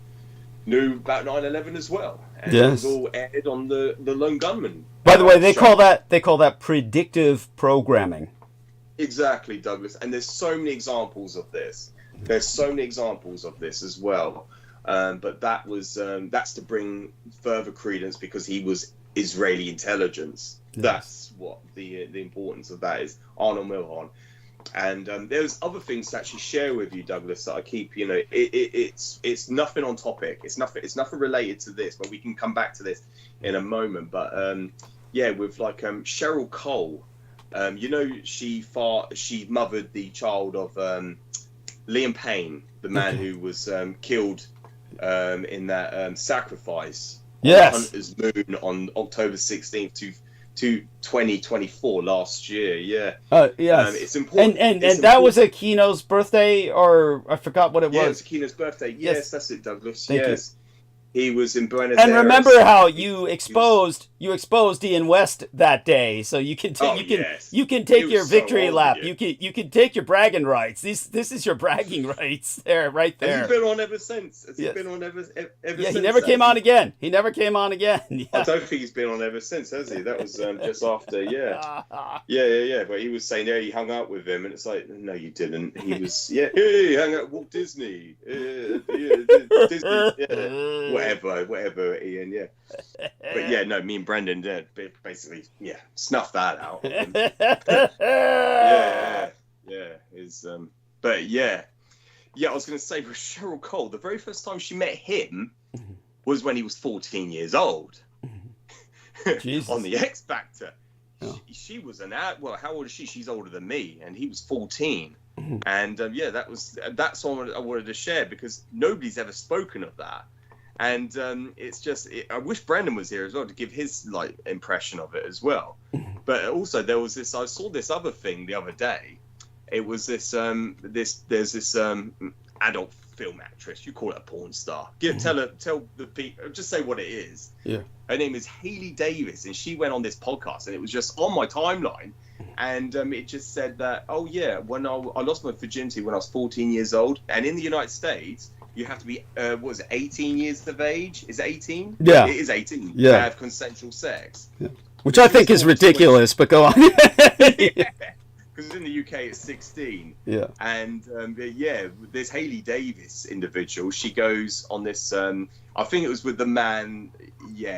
knew about 9/11 as well, and Yes. it was all aired on the Lone Gunman. By the way, they show. call that predictive programming. Exactly, Douglas. And there's so many examples of this. There's so many examples of this as well. But that was that's to bring further credence because he was Israeli intelligence. Yes. That's what the importance of that is. Arnold Milhon. And there's other things to actually share with you, Douglas, that I keep. You know, it's nothing on topic. It's nothing related to this, but we can come back to this in a moment. But yeah, with like Cheryl Cole, you know, she mothered the child of Liam Payne, the man who was killed in that sacrifice. Yes. On Hunter's Moon on October 16th to 2024 last year. Yeah. Yes. It's important. And that was Aquino's birthday, or I forgot what it Yeah, it was. was Aquino's birthday. Yes. Yes, that's it, Douglas. Thank you. Yes. He was in Buenos Aires. And remember how you exposed Ian West that day, so you can take you can take He your was so victory over lap. it. You can take your bragging rights. This is your bragging rights there, right there. Has he been on ever since? Has Yes. he been on ever Yeah, since? he never came on again. He never came on again. Yeah. I don't think he's been on ever since, has he? That was just after, yeah. But he was saying, yeah, he hung out with him, and it's like, no, you didn't. He was, he hung out with Walt Disney, Disney, whatever, Ian, yeah. But yeah, no, me and Brendan did basically, snuff that out. But yeah, I was going to say with Cheryl Cole, the very first time she met him was when he was 14 years old. Jesus. On the X Factor. Oh. She was well, how old is she? She's older than me, and he was 14. And that's what I wanted to share because nobody's ever spoken of that. And it's just, I wish Brendan was here as well to give his like impression of it as well. But also there was this, I saw this other thing the other day. It was this, there's this adult film actress. You call it a porn star. Tell the people, just say what it is. Yeah. Her name is Haley Davis, and she went on this podcast, and it was just on my timeline. And it just said that, when I lost my virginity when I was 14 years old, and in the United States, you have to be, 18 years of age? Is it 18? Yeah. It is 18 Yeah. to have consensual sex. Yeah. Which I think is ridiculous, but go on. Because in the UK it's 16. Yeah. And this Haley Davis individual, she goes on this, I think it was with the man,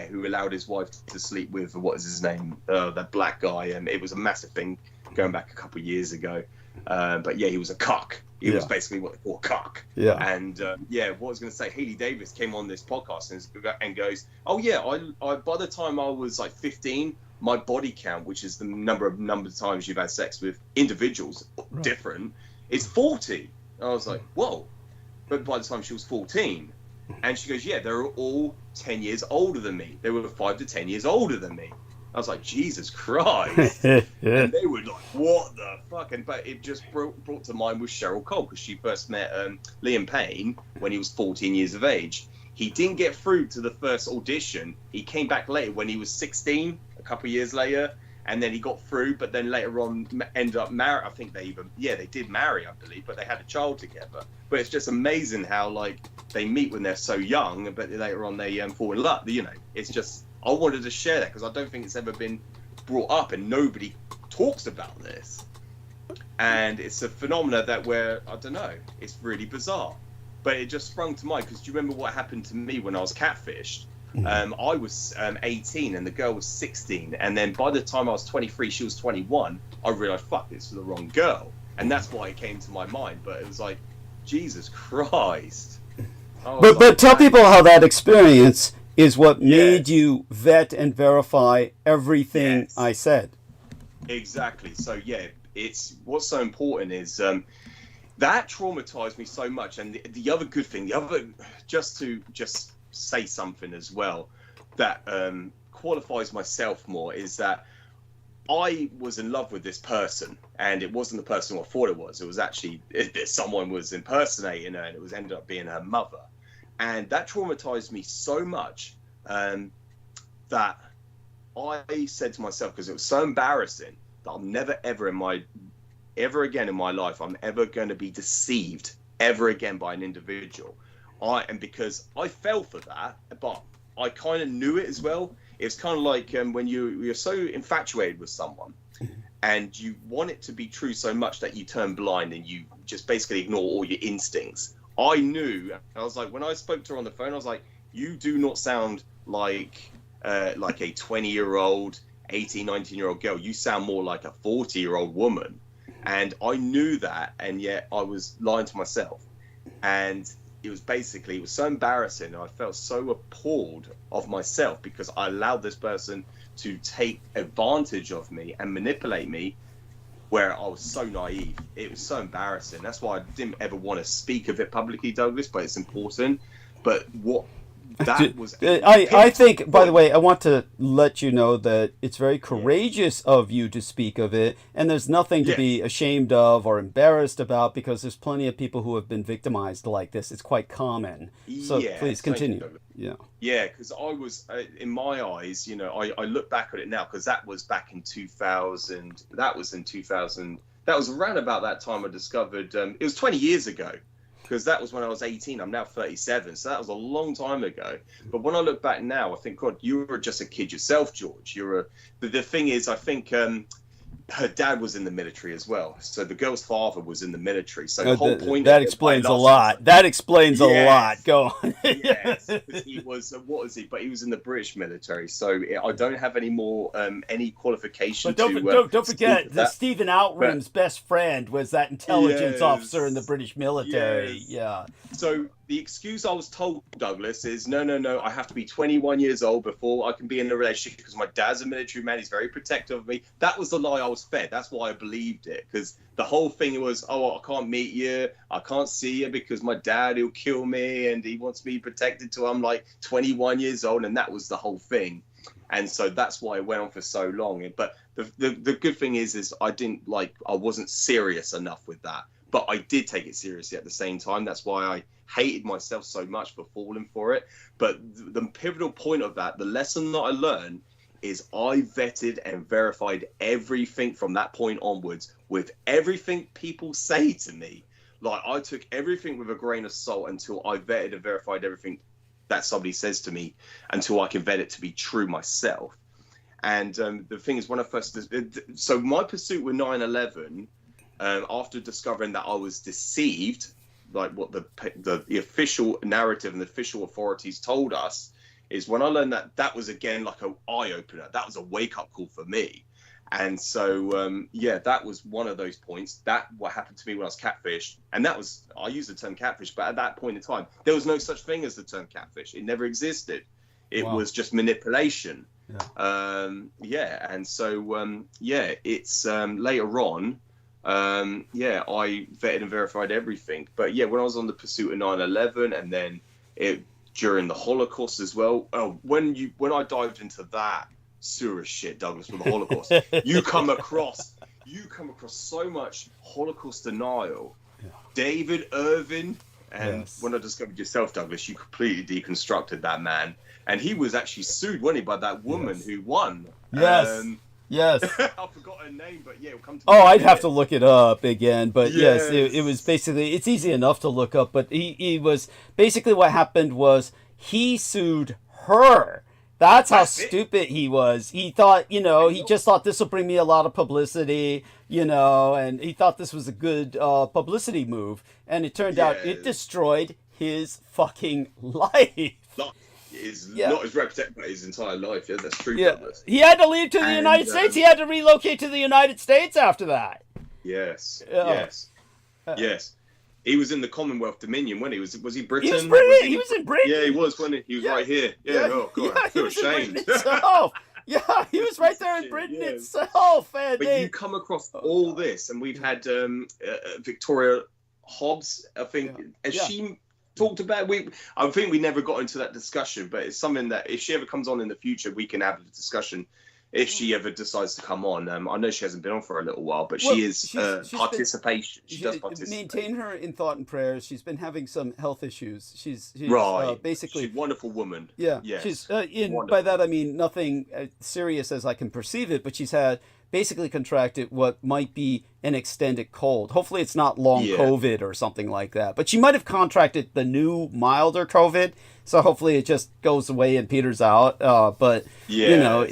who allowed his wife to sleep with, what is his name? That black guy. And it was a massive thing going back a couple of years ago. But he was a cock. He was basically what they call a cock. Yeah. And what I was going to say, Haley Davis came on this podcast and goes, I by the time I was like 15, my body count, which is the number of times you've had sex with individuals, different, is 40. I was like, whoa. But by the time she was 14, and she goes, they were all 10 years older than me. They were 5 to 10 years older than me. I was like, Jesus Christ. And they were like, what the fuck? But it just brought to mind with Cheryl Cole, because she first met Liam Payne when he was 14 years of age. He didn't get through to the first audition. He came back later when he was 16, a couple of years later, and then he got through, but then later on ended up married. I think they did marry, I believe, but they had a child together. But it's just amazing how, like, they meet when they're so young, but later on they fall in love, It's just, I wanted to share that because I don't think it's ever been brought up and nobody talks about this. And it's a phenomena that I don't know, it's really bizarre. But it just sprung to mind because do you remember what happened to me when I was catfished? I was 18 and the girl was 16. And then by the time I was 23, she was 21. I realized, fuck, this is the wrong girl. And that's why it came to my mind. But it was like, Jesus Christ. But tell people how that experience is what made you vet and verify everything I said. Exactly. So, it's what's so important is that traumatized me so much. And the other good thing, just to say something as well that qualifies myself more, is that I was in love with this person, and it wasn't the person I thought it was. It was actually someone was impersonating her, and it was ended up being her mother. And that traumatized me so much that I said to myself, because it was so embarrassing, that I'm never ever again in my life I'm ever going to be deceived ever again by an individual. and because I fell for that, but I kind of knew it as well. It's kind of like when you're so infatuated with someone and you want it to be true so much that you turn blind and you just basically ignore all your instincts. I knew, I was like, when I spoke to her on the phone, I was like, you do not sound like a 20-year-old, 18, 19-year-old girl. You sound more like a 40-year-old woman. And I knew that, and yet I was lying to myself. And it was so embarrassing. And I felt so appalled of myself because I allowed this person to take advantage of me and manipulate me, where I was so naive. It was so embarrassing. That's why I didn't ever want to speak of it publicly, Douglas, but it's important. But what that was... I think, by the way, I want to let you know that it's very courageous of you to speak of it, and there's nothing to be ashamed of or embarrassed about, because there's plenty of people who have been victimized like this. It's quite common. So please continue. Yeah, because I was, in my eyes, I look back at it now, because that was back in 2000. That was in 2000. That was around about that time I discovered, it was 20 years ago. Because that was when I was 18. I'm now 37, so that was a long time ago. But when I look back now, I think, God, you were just a kid yourself, George. But the thing is, I think her dad was in the military as well. So the girl's father was in the military. So the whole point that explains a lot. That explains a lot. Go on. Yes, he was. What was he? But he was in the British military. So I don't have any more any qualification. But don't forget that Stephen Outram's best friend was that intelligence officer in the British military. Yeah. So the excuse I was told, Douglas, is no, I have to be 21 years old before I can be in a relationship because my dad's a military man. He's very protective of me. That was the lie I was fed. That's why I believed it, because the whole thing was, I can't meet you. I can't see you because my dad, he'll kill me and he wants me protected till I'm like 21 years old. And that was the whole thing. And so that's why it went on for so long. But the good thing is I wasn't serious enough with that. But I did take it seriously at the same time. That's why I hated myself so much for falling for it. But the pivotal point of that, the lesson that I learned, is I vetted and verified everything from that point onwards with everything people say to me. Like, I took everything with a grain of salt until I vetted and verified everything that somebody says to me, until I can vet it to be true myself. And the thing is, when I first... So my pursuit with 9/11... after discovering that I was deceived, like what the official narrative and the official authorities told us, is when I learned that was again like an eye-opener. That was a wake-up call for me. And so, that was one of those points. That what happened to me when I was catfished. And that was, I use the term catfish, but at that point in time, there was no such thing as the term catfish. It never existed. It was just manipulation. And so, it's later on, I vetted and verified everything. But when I was on the pursuit of 9/11, and then during the Holocaust as well. When I dived into that sewer shit, Douglas, with the Holocaust, you come across so much Holocaust denial. Yeah. David Irving, and when I discovered yourself, Douglas, you completely deconstructed that man, and he was actually sued, wasn't he, by that woman who won. Yes. I forgot her name, but it'll come to me. I'd have to look it up again. But yes, it was basically, it's easy enough to look up, but he was, basically what happened was he sued her. That's how stupid he was. He thought, he just thought this will bring me a lot of publicity, and he thought this was a good publicity move. And it turned out it destroyed his fucking life. Not his reputation, but his entire life. Yeah, that's true. Douglas. He had to leave to the United States. He had to relocate to the United States after that. Yes. He was in the Commonwealth Dominion when he was he Britain? He was British. He was in Britain. Yeah, he was, wasn't he? He was right here. Oh God, I feel ashamed. He was right there in Britain itself. And but you come across all this, and we've had Victoria Hobbs. I think she talked about. I think we never got into that discussion, but it's something that if she ever comes on in the future, we can have a discussion. If she ever decides to come on, I know she hasn't been on for a little while, but she is participation. She does participate. Maintain her in thought and prayers. She's been having some health issues. She's basically she's a wonderful woman. Yeah, she's by that I mean nothing serious as I can perceive it, but she's had basically contracted what might be an extended cold. Hopefully it's not long COVID or something like that. But she might have contracted the new milder COVID. So hopefully it just goes away and peters out. But, you know,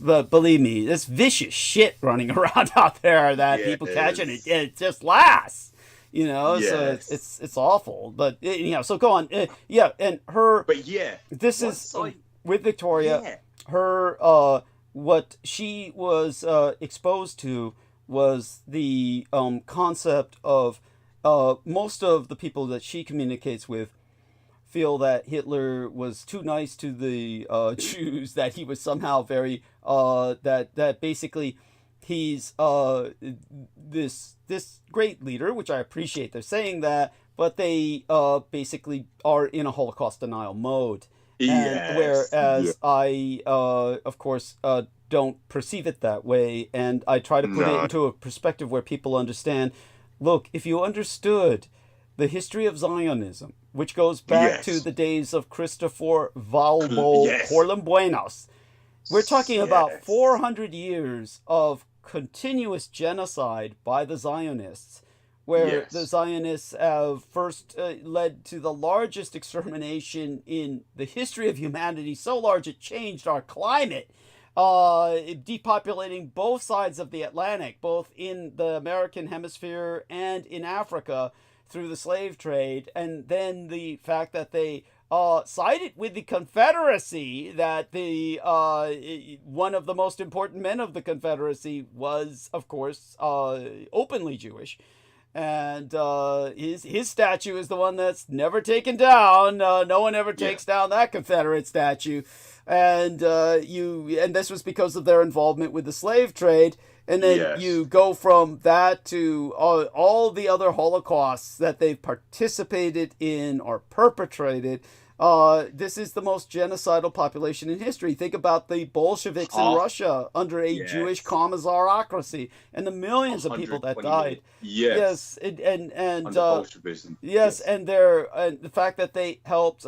but believe me, there's vicious shit running around out there that people catch, and it just lasts. You know, so it's awful. But, you know, so go on. And her... But, this is... with Victoria, her... what she was exposed to was the concept of most of the people that she communicates with feel that Hitler was too nice to the Jews, that he was somehow very that basically he's this great leader, which I appreciate they're saying that, but they basically are in a Holocaust denial mode. And whereas I, of course, don't perceive it that way, and I try to put it into a perspective where people understand, look, if you understood the history of Zionism, which goes back to the days of Christopher Valbo Buenos, we're talking about 400 years of continuous genocide by the Zionists, where the Zionists have first led to the largest extermination in the history of humanity, so large it changed our climate, depopulating both sides of the Atlantic, both in the American hemisphere and in Africa through the slave trade, and then the fact that they sided with the Confederacy, that the one of the most important men of the Confederacy was, of course, openly Jewish. And his statue is the one that's never taken down. No one ever takes down that Confederate statue. And and this was because of their involvement with the slave trade. And then you go from that to all the other Holocausts that they've participated in or perpetrated. This is the most genocidal population in history. Think about the Bolsheviks in Russia under a Jewish commissarocracy and the millions of people that died. And the fact that they helped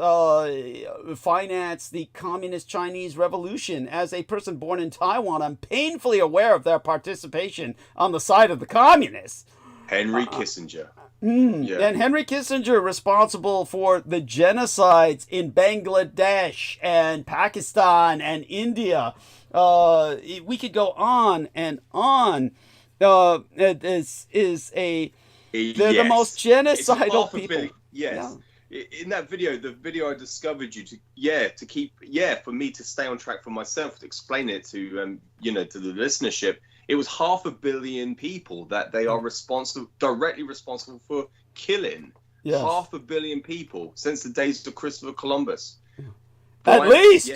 finance the communist Chinese Revolution. As a person born in Taiwan, I'm painfully aware of their participation on the side of the communists. Henry Kissinger. And Henry Kissinger responsible for the genocides in Bangladesh and Pakistan and India. We could go on and on. This is they're the most genocidal people. In that video, the video I discovered you to keep for me to stay on track for myself, to explain it to to the listenership. It was 500 million people that they are directly responsible for killing. 500 million people since the days of Christopher Columbus. At least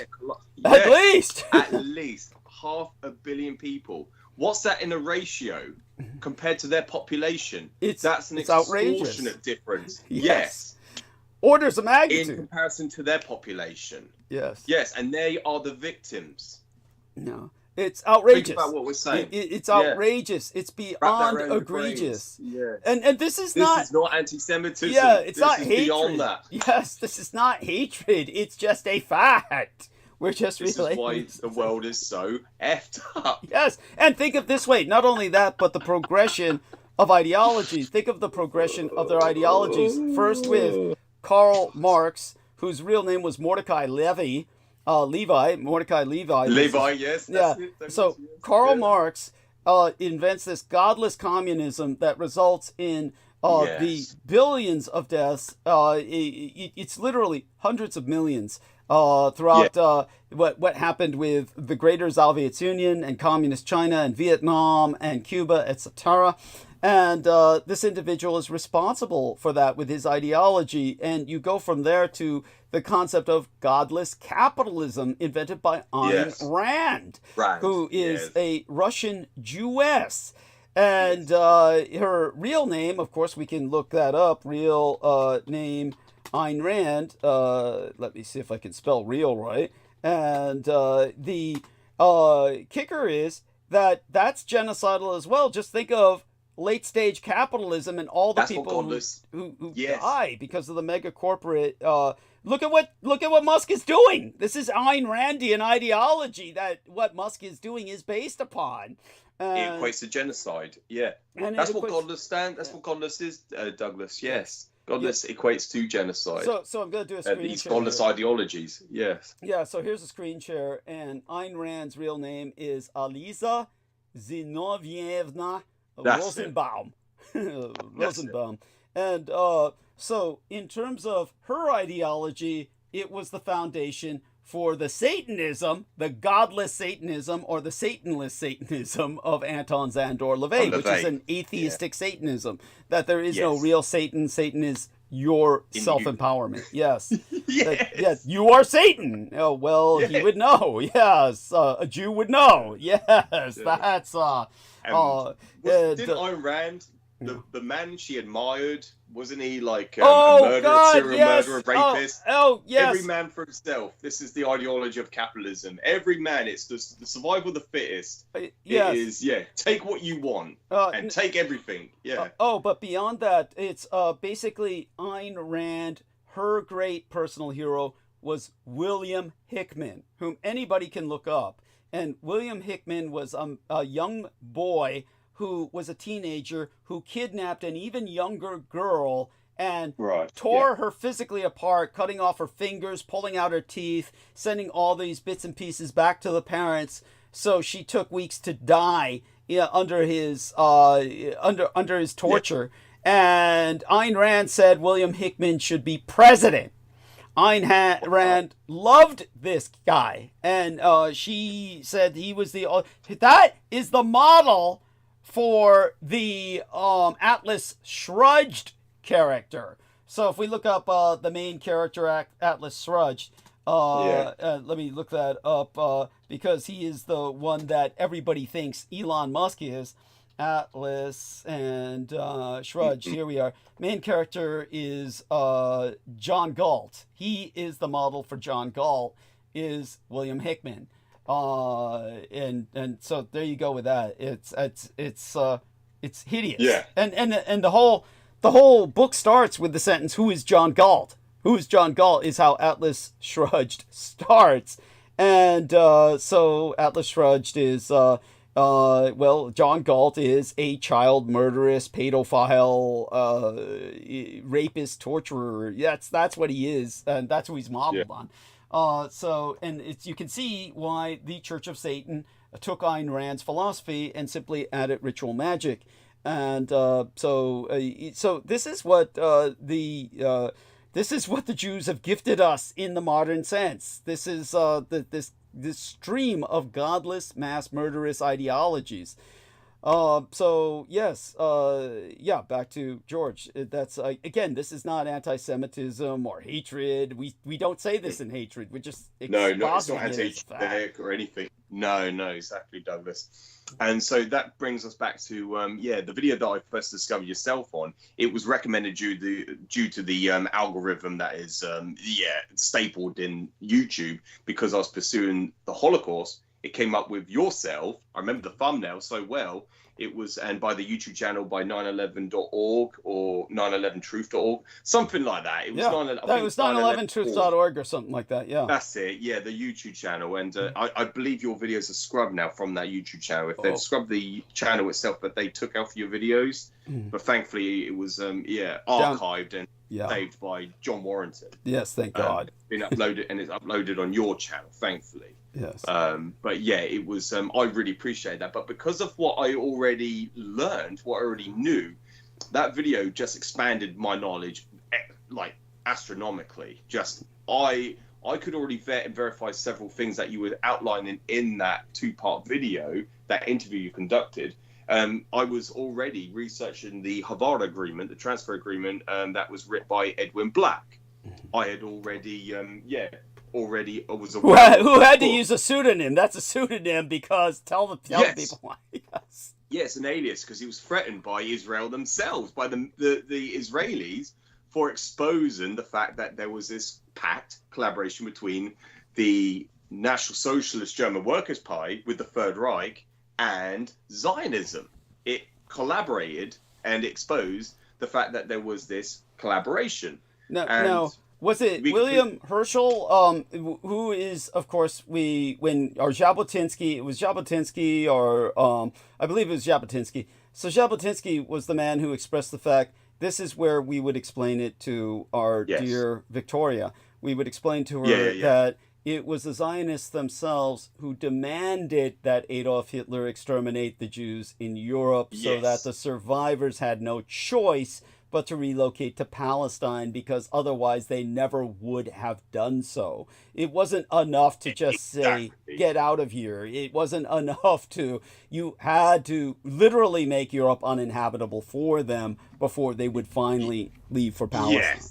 500 million people. What's that in a ratio compared to their population? That's an extortionate difference. Yes. Orders of magnitude. In comparison to their population. Yes, and they are the victims. No. It's outrageous. Think about what we're saying. It's outrageous. It's beyond egregious. And this is not anti-Semitism. It's not hatred. Beyond that. Yes, this is not hatred. It's just a fact. We're just This is why the world is so effed up. Yes, and think of this way. Not only that, but the progression of ideologies. Think of the progression of their ideologies. First with Karl Marx, whose real name was Mordecai Mordecai Levi. Yes. So Karl Marx invents this godless communism that results in the billions of deaths. It's literally hundreds of millions throughout what happened with the Greater Soviet-Union and Communist China and Vietnam and Cuba, etc. And this individual is responsible for that with his ideology. And you go from there to the concept of godless capitalism invented by Ayn Rand, who is a Russian Jewess. And her real name, of course, we can look that up, real name Ayn Rand. Let me see if I can spell real right. And the kicker is that that's genocidal as well. Just think of late stage capitalism and all the people who die because of the mega corporate look at what Musk is doing. This is Ayn Randian ideology that what Musk is doing is based upon. It equates to genocide. Yeah, and that's what godless stand. That's what godless is, Douglas. Yes, godless equates to genocide. So I'm going to do a screen these share. godless ideologies. Yes. Yeah. So here's a screen share, and Ayn Rand's real name is Aliza Zinovyevna Rosenbaum. Rosenbaum. And so in terms of her ideology, it was the foundation for the Satanism, the godless Satanism, or the Satanless Satanism of Anton Szandor LaVey, which is an atheistic Satanism, that there is no real Satan. Satan is your self-empowerment. Yes. Yes. You are Satan. Oh, well, he would know. Yes. A Jew would know. Yes. That's... didn't Ayn Rand, the man she admired, wasn't he like a serial murderer, rapist? Yes. Every man for himself. This is the ideology of capitalism. Every man, it's the survival of the fittest. Yes. It is, take what you want and take everything. Yeah. But beyond that, it's basically Ayn Rand, her great personal hero was William Hickman, whom anybody can look up. And William Hickman was a young boy who was a teenager who kidnapped an even younger girl and tore her physically apart, cutting off her fingers, pulling out her teeth, sending all these bits and pieces back to the parents. So she took weeks to die under his torture. And Ayn Rand said William Hickman should be president. Ayn Rand loved this guy, and she said he was that is the model for the Atlas Shrugged character. So if we look up the main character, Atlas Shrugged, let me look that up because he is the one that everybody thinks Elon Musk is. Atlas and Shrugged. Here we are. Main character is John Galt. He is the model for John Galt, is William Hickman. And so there you go with that. It's hideous. Yeah. And the whole book starts with the sentence, "Who is John Galt?" "Who is John Galt?" is how Atlas Shrugged starts. And so Atlas Shrugged is John Galt is a child murderous, pedophile, rapist, torturer. That's what he is, and that's who he's modeled on. You can see why the Church of Satan took Ayn Rand's philosophy and simply added ritual magic. And so this is what the Jews have gifted us in the modern sense. This is this stream of godless, mass murderous ideologies. Back to George. That's again, this is not anti-Semitism or hatred. We don't say this in hatred. We're just it's not anti-Semitic or anything. No, exactly, Douglas. And so that brings us back to the video that I first discovered yourself on. It was recommended due to the algorithm that is stapled in YouTube, because I was pursuing the Holocaust. It came up with yourself. I remember the thumbnail so well. It was, and by the YouTube channel by 911.org or 911truth.org, something like that. It was 911truth.org or something like that. Yeah, that's it. Yeah, the YouTube channel, and I believe your videos are scrubbed now from that YouTube channel. If they've scrubbed the channel itself, but they took out your videos. But thankfully, it was archived and saved by John Warrington. Yes, thank God. It's been uploaded, and it's uploaded on your channel, thankfully. Yes. But yeah, it was. I really appreciate that. But because of what I already learned, what I already knew, that video just expanded my knowledge, like astronomically. Just I could already vet and verify several things that you were outlining in that 2-part video, that interview you conducted. I was already researching the Havara agreement, the transfer agreement that was written by Edwin Black. I had already, I was aware who had to use a pseudonym. That's a pseudonym because tell people why. Yes, an alias, because he was threatened by Israel themselves, by the Israelis, for exposing the fact that there was this collaboration between the National Socialist German Workers' Party with the Third Reich and Zionism. It collaborated and exposed the fact that there was this collaboration. Now, Was it William Herschel, who is, of course, Jabotinsky, it was Jabotinsky, or I believe it was Jabotinsky. So Jabotinsky was the man who expressed the fact, this is where we would explain it to our dear Victoria. We would explain to her that it was the Zionists themselves who demanded that Adolf Hitler exterminate the Jews in Europe so that the survivors had no choice but to relocate to Palestine, because otherwise they never would have done so. It wasn't enough to just say, get out of here. It wasn't enough you had to literally make Europe uninhabitable for them before they would finally leave for Palestine.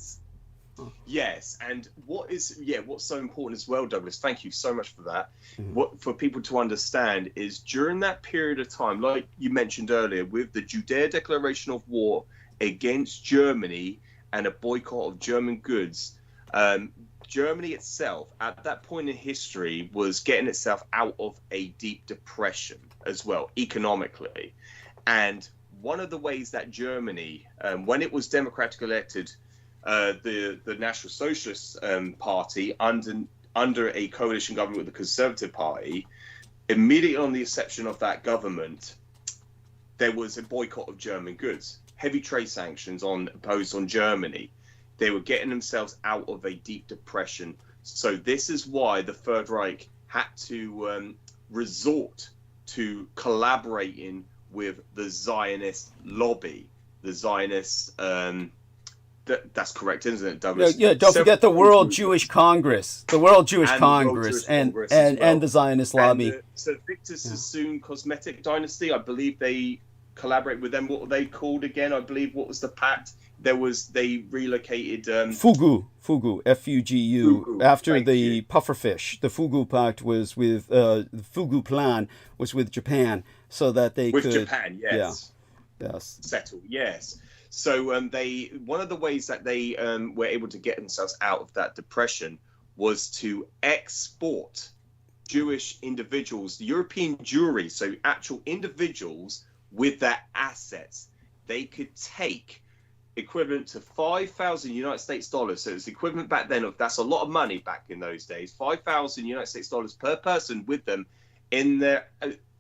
Yes, and what's so important as well, Douglas, thank you so much for that. What for people to understand is during that period of time, like you mentioned earlier, with the Judea Declaration of War against Germany and a boycott of German goods, Germany itself at that point in history was getting itself out of a deep depression as well, economically. And one of the ways that Germany, when it was democratically elected, the National Socialist Party under a coalition government with the Conservative Party, immediately on the inception of that government, there was a boycott of German goods. Heavy trade sanctions imposed on Germany. They were getting themselves out of a deep depression. So this is why the Third Reich had to resort to collaborating with the Zionist lobby, the Zionist. That's correct, isn't it, Douglas? Yeah. Don't forget the World Jewish Congress, and the Zionist lobby. So Victor Sassoon Cosmetic Dynasty, I believe they collaborate with them. What were they called again? I believe, what was the pact? They relocated Fugu, F-U-G-U, after the pufferfish. The Fugu pact was with the Fugu plan was with Japan, so that they could Japan, settle. Yes. So one of the ways that they were able to get themselves out of that depression was to export Jewish individuals, the European Jewry, so actual individuals with their assets. They could take equivalent to 5,000 United States dollars. So it's equivalent back then of, that's a lot of money back in those days, 5,000 United States dollars per person with them in their,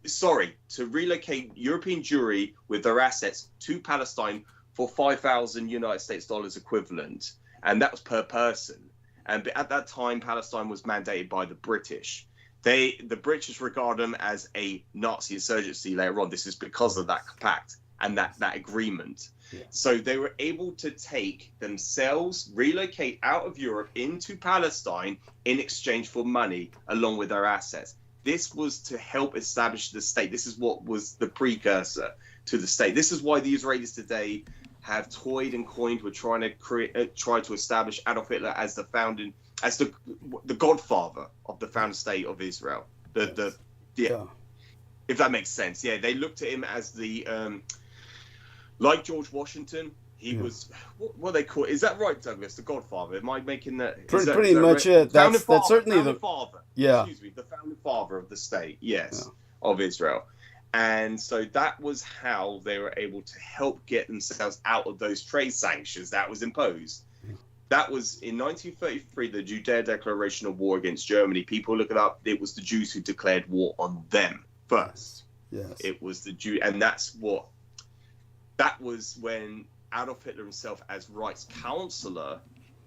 to relocate European Jewry with their assets to Palestine for 5,000 United States dollars equivalent. And that was per person. And at that time, Palestine was mandated by the British. The British regard them as a Nazi insurgency later on. This is because of that pact and that agreement. Yeah. So they were able to take themselves, relocate out of Europe into Palestine in exchange for money along with their assets. This was to help establish the state. This is what was the precursor to the state. This is why the Israelis today have toyed and coined with trying to establish Adolf Hitler as the godfather of the founding state of Israel. If that makes sense. Yeah, they looked at him as the like George Washington. He was what they call it. Is that right, Douglas? The godfather? Am I making that? Pretty much it. That's certainly the father. Yeah. Excuse me, the founding father of the state. Yes, of Israel. And so that was how they were able to help get themselves out of those trade sanctions that was imposed. That was in 1933, the Judea Declaration of War against Germany. People look it up. It was the Jews who declared war on them first. Yes. It was the Jew, and that was when Adolf Hitler himself, as Reich's counselor,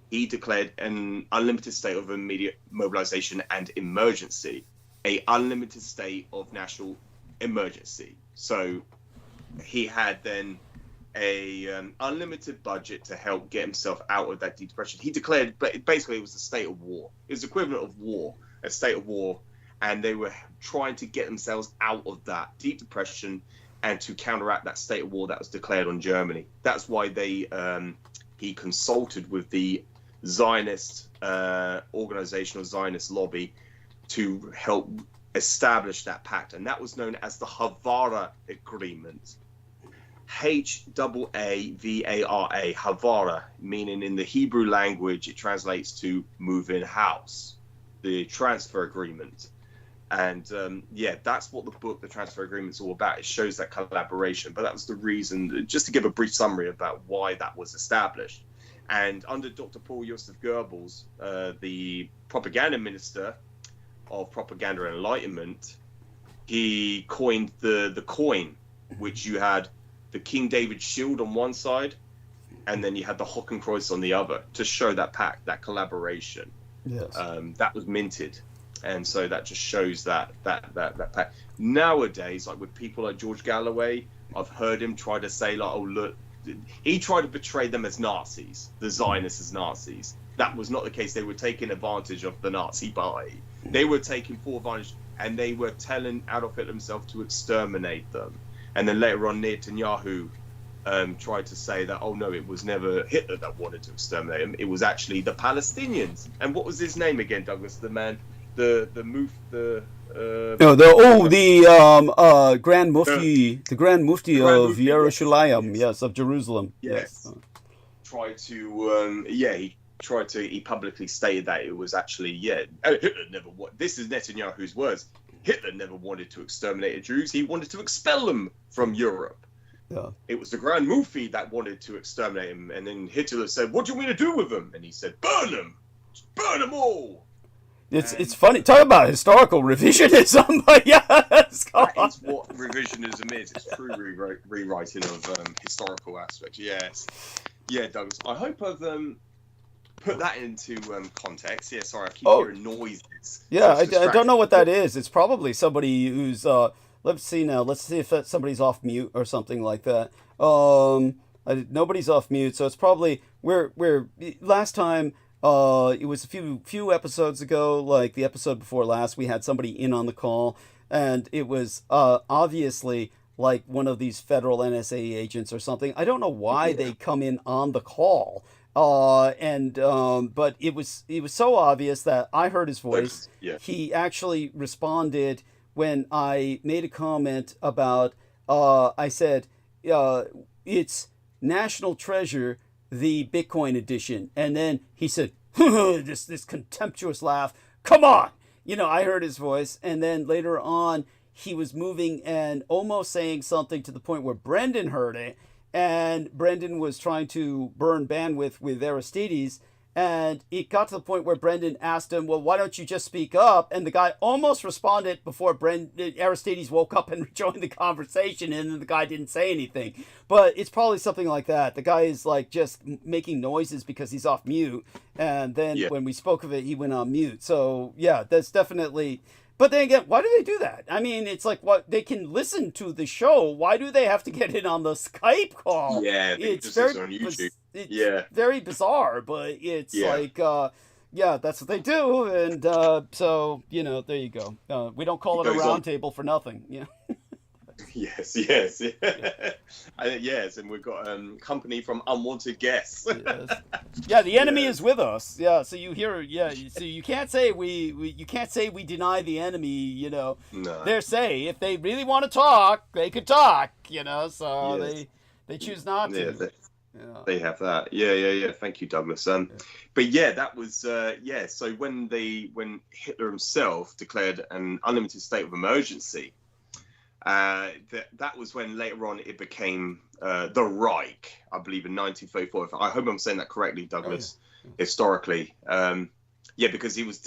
he declared an unlimited state of immediate mobilization and emergency, a unlimited state of national emergency. So he had then a unlimited budget to help get himself out of that deep depression. He declared, but basically it was a state of war. It was the equivalent of war, a state of war, and they were trying to get themselves out of that deep depression and to counteract that state of war that was declared on Germany. That's why he consulted with the Zionist organization or Zionist lobby to help establish that pact, and that was known as the Havara Agreement. Havara, Havara, meaning in the Hebrew language it translates to move in house, the transfer agreement. And that's what the book, The Transfer Agreement, is all about. It shows that collaboration. But that was the reason, just to give a brief summary about why that was established. And under Dr. Paul Joseph Goebbels, the propaganda minister of propaganda and enlightenment, he coined the coin, which you had the King David shield on one side, and then you had the Hakenkreuz on the other, to show that pact, that collaboration. Yes. That was minted, and so that just shows that pact. Nowadays, like with people like George Galloway, I've heard him try to say like, oh look, he tried to portray them as Nazis, the Zionists as Nazis. That was not the case. They were taking advantage of the Nazi Party. They were taking full advantage, and they were telling Adolf Hitler himself to exterminate them. And then later on, Netanyahu tried to say that, oh no, it was never Hitler that wanted to exterminate him. It was actually the Palestinians. And what was his name again, Douglas? The man, the Grand Mufti, the Grand Mufti of Yerushalayim, yes, of Jerusalem. Yes. He publicly stated that it was actually, Hitler never wanted, this is Netanyahu's words, Hitler never wanted to exterminate the Jews, he wanted to expel them from Europe. Yeah. It was the Grand Mufti that wanted to exterminate him, and then Hitler said, what do you want me to do with them? And he said, burn them! Burn them all! It's funny. Talk about historical revisionism. Yes, that is what revisionism is. It's true rewriting of historical aspects. Yes. Yeah, Douglas. I hope I've put that into context. Yeah, sorry, I keep hearing noises. Yeah, I don't know what that is. It's probably somebody who's... let's see now. Let's see if somebody's off mute or something like that. Nobody's off mute, so it's probably... We're last time... it was a few episodes ago, like the episode before last, we had somebody in on the call, and it was obviously like one of these federal NSA agents or something. I don't know why they come in on the call, but it was so obvious that I heard his voice. Yeah. He actually responded when I made a comment about, I said, it's National Treasure, the Bitcoin edition, and then he said, this contemptuous laugh, come on, I heard his voice, and then later on he was moving and almost saying something to the point where Brendan heard it, and Brendan was trying to burn bandwidth with Aristides, and it got to the point where Brendan asked him, well, why don't you just speak up? And the guy almost responded before Aristides woke up and rejoined the conversation, and then the guy didn't say anything. But it's probably something like that. The guy is like just making noises because he's off mute, and then when we spoke of it, he went on mute. So yeah, that's definitely... But then again, why do they do that? I mean, it's like, what, they can listen to the show. Why do they have to get in on the Skype call? Yeah, it's very on YouTube. It's very bizarre, but it's like, that's what they do. And so, there you go. We don't call it a round table for nothing. Yeah. Yes. Yes, and we've got company from unwanted guests. Yes. Yeah, the enemy is with us. Yeah, so you hear, so you can't say you can't say we deny the enemy. No. They're say if they really want to talk, they could talk. So they choose not to. They have that. Yeah. Thank you, Douglas. But that was So when Hitler himself declared an unlimited state of emergency. That was when later on it became the Reich, I believe, in 1934. I hope I'm saying that correctly, Douglas, historically. Because he was,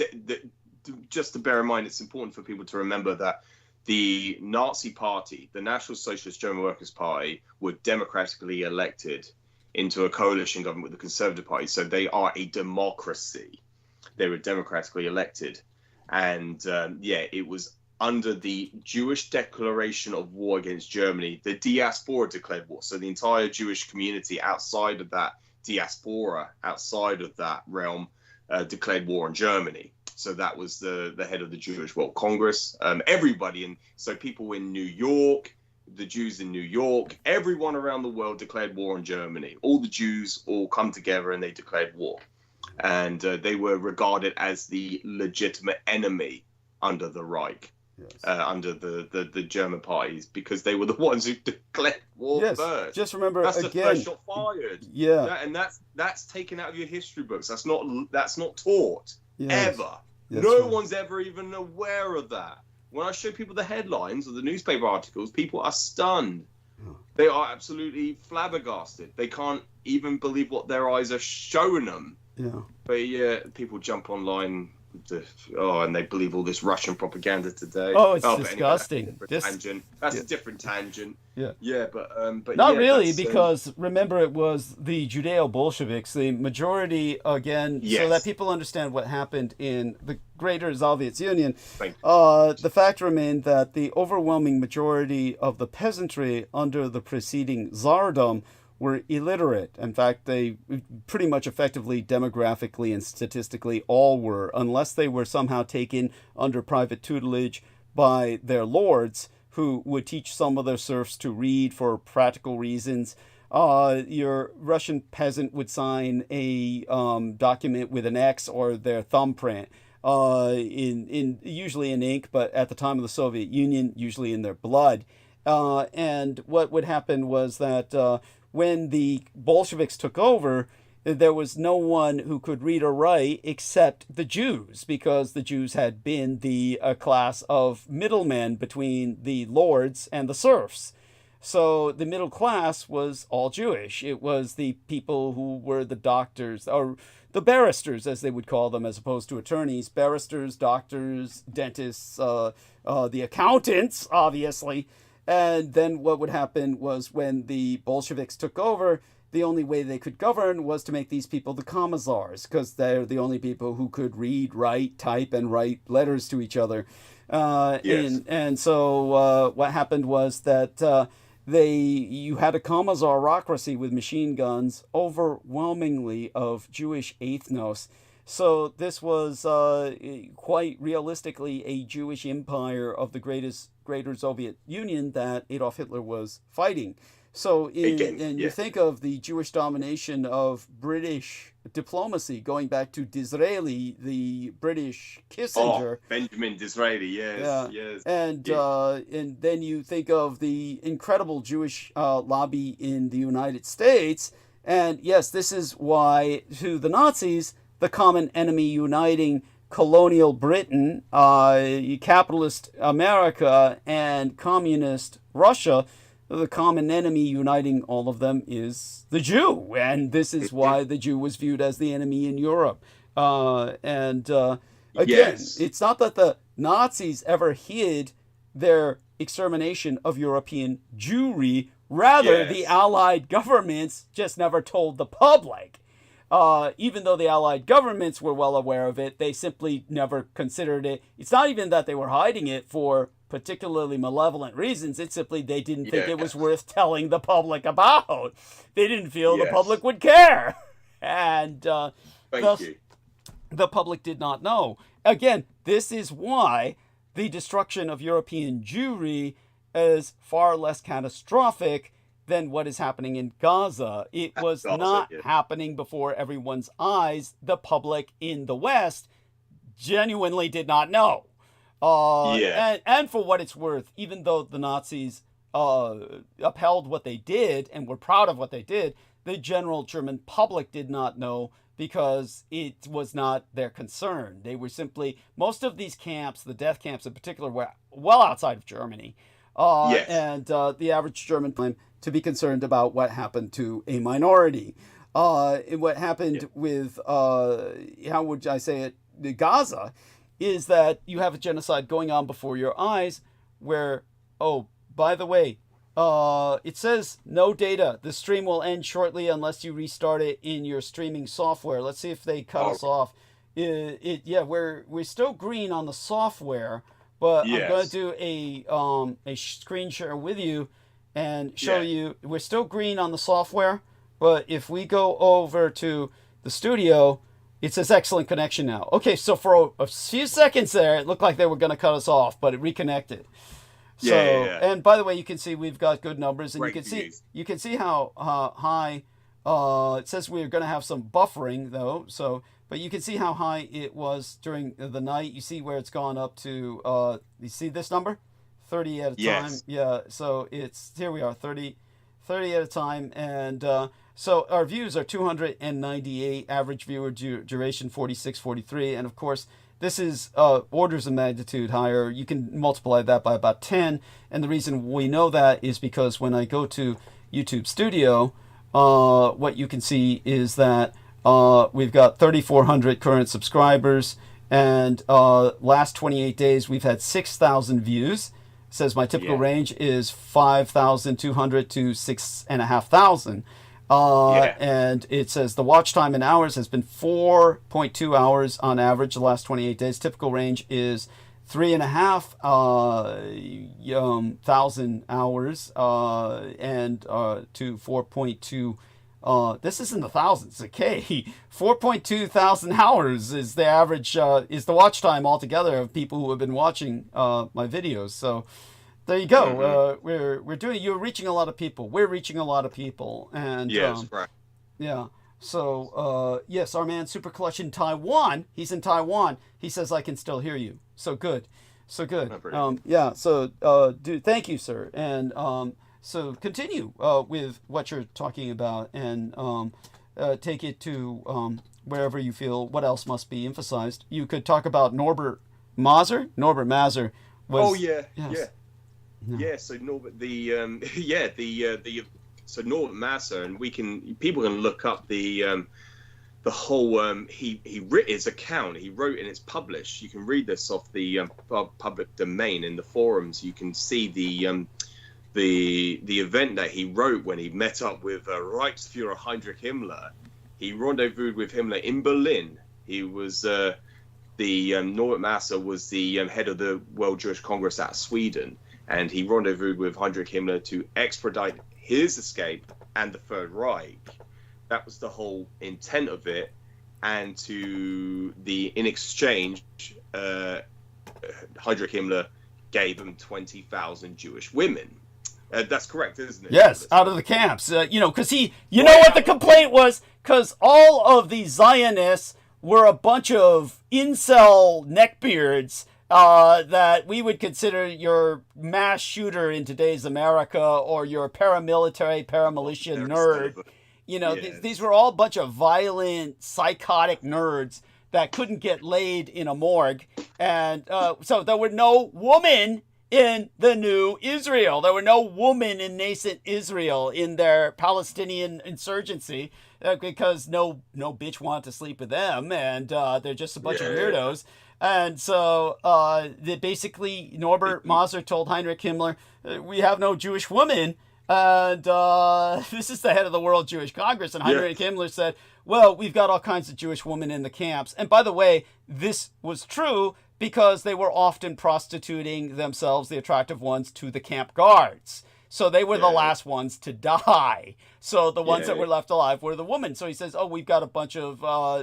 just to bear in mind, it's important for people to remember that the Nazi Party, the National Socialist German Workers' Party, were democratically elected into a coalition government with the Conservative Party. So they are a democracy. They were democratically elected. And it was under the Jewish declaration of war against Germany, the diaspora declared war. So the entire Jewish community outside of that diaspora, outside of that realm, declared war on Germany. So that was the head of the Jewish World Congress. Everybody, so people in New York, the Jews in New York, everyone around the world declared war on Germany. All the Jews all come together and they declared war. And they were regarded as the legitimate enemy under the Reich. Yes. Under the German parties, because they were the ones who declared war first. Just remember, that's again, the first shot fired. And that's taken out of your history books. That's not taught ever. That's no one's ever even aware of that. When I show people the headlines of the newspaper articles, people are stunned. They are absolutely flabbergasted. They can't even believe what their eyes are showing them. Yeah. But yeah, people jump online and they believe all this Russian propaganda today. Oh, it's but disgusting. Anyway, that's a different tangent. Yeah. Yeah, but not yeah, really, because remember, it was the Judeo-Bolsheviks, the majority, again, so that people understand what happened in the Greater Soviet Union. The fact remained that the overwhelming majority of the peasantry under the preceding Tsardom were illiterate. In fact, they pretty much effectively, demographically and statistically, all were, unless they were somehow taken under private tutelage by their lords, who would teach some of their serfs to read for practical reasons. Your Russian peasant would sign a document with an X or their thumbprint, usually in ink, but at the time of the Soviet Union, usually in their blood. And what would happen was that when the Bolsheviks took over, there was no one who could read or write except the Jews, because the Jews had been the class of middlemen between the lords and the serfs. So the middle class was all Jewish. It was the people who were the doctors, or the barristers, as they would call them, as opposed to attorneys. Barristers, doctors, dentists, the accountants, obviously. And then what would happen was, when the Bolsheviks took over, the only way they could govern was to make these people the commissars, because they're the only people who could read, write, type, and write letters to each other. And so what happened was that you had a commissarocracy with machine guns, overwhelmingly of Jewish ethnos. So this was quite realistically a Jewish empire of the Greater Soviet Union that Adolf Hitler was fighting. So you think of the Jewish domination of British diplomacy going back to Disraeli, the British Kissinger. Oh, Benjamin Disraeli, yes. And then you think of the incredible Jewish lobby in the United States. And yes, this is why, to the Nazis, the common enemy uniting colonial Britain, capitalist America, and communist Russia, the common enemy uniting all of them is the Jew. And this is why the Jew was viewed as the enemy in Europe. Again, it's not that the Nazis ever hid their extermination of European Jewry. Rather, the Allied governments just never told the public. Even though the Allied governments were well aware of it, they simply never considered it. It's not even that they were hiding it for particularly malevolent reasons. It's simply they didn't think it was worth telling the public about. They didn't feel the public would care. And thus, the public did not know. Again, this is why the destruction of European Jewry is far less catastrophic than what is happening in Gaza. It was not happening before everyone's eyes. The public in the West genuinely did not know. And for what it's worth, even though the Nazis upheld what they did and were proud of what they did, the general German public did not know, because it was not their concern. They were simply, most of these camps, the death camps in particular, were well outside of Germany. And the average German time to be concerned about what happened to a minority. What happened with, how would I say it, Gaza, is that you have a genocide going on before your eyes where, oh, by the way, it says no data. The stream will end shortly unless you restart it in your streaming software. Let's see if they cut us off. We're still green on the software, but I'm going to do a screen share with you and show you. We're still green on the software, but if we go over to the studio, it says excellent connection now. Okay, so for a few seconds there, it looked like they were going to cut us off, but it reconnected. And by the way, you can see we've got good numbers, and you can see how high. It says we're going to have some buffering though, but you can see how high it was during the night. You see where it's gone up to. You see this number, 30 at a time. Yeah. So here we are, 30 at a time, and so our views are 298, average viewer duration 46, 43, and of course This is orders of magnitude higher. You can multiply that by about 10. And the reason we know that is because when I go to YouTube Studio, what you can see is that we've got 3,400 current subscribers. And last 28 days, we've had 6,000 views. It says my typical range is 5,200 to 6,500. And it says the watch time in hours has been 4.2 hours on average the last 28 days. Typical range is 3,500 hours and to 4.2. This isn't the thousands, it's a K. 4.2 thousand hours is the average, is the watch time altogether of people who have been watching my videos. So there you go. We're doing. You're reaching a lot of people. We're reaching a lot of people, and right. Yeah. So yes, our man Super Clutch in Taiwan. He's in Taiwan. He says I can still hear you. So good. So good. Yeah. So dude, thank you, sir. And so continue with what you're talking about, and take it to wherever you feel. What else must be emphasized? You could talk about Norbert Maser. Norbert Maser was. So Norbert, so Norbert Maser, and people can look up the whole he wrote his account. He wrote and it's published. You can read this off the public domain in the forums. You can see the event that he wrote when he met up with Reichsführer Heinrich Himmler. He rendezvoused with Himmler in Berlin. He was Norbert Maser was the head of the World Jewish Congress out of Sweden. And he rendezvoused with Heinrich Himmler to expedite his escape and the Third Reich. That was the whole intent of it. And in exchange, Heinrich Himmler gave him 20,000 Jewish women. That's correct, isn't it? Yes, out of the camps. Because know what the complaint was? Because all of the Zionists were a bunch of incel neckbeards that we would consider your mass shooter in today's America, or your paramilitary, paramilitia nerd. These were all a bunch of violent, psychotic nerds that couldn't get laid in a morgue. And so there were no women in the new Israel. There were no women in nascent Israel in their Palestinian insurgency because no bitch wanted to sleep with them, and they're just a bunch of weirdos. And so basically Norbert Maser told Heinrich Himmler, we have no Jewish women, and this is the head of the World Jewish Congress. And Heinrich Himmler said, well, we've got all kinds of Jewish women in the camps. And by the way, this was true because they were often prostituting themselves, the attractive ones, to the camp guards. So they were the last ones to die. So the ones that were left alive were the women. So he says, oh, we've got a bunch of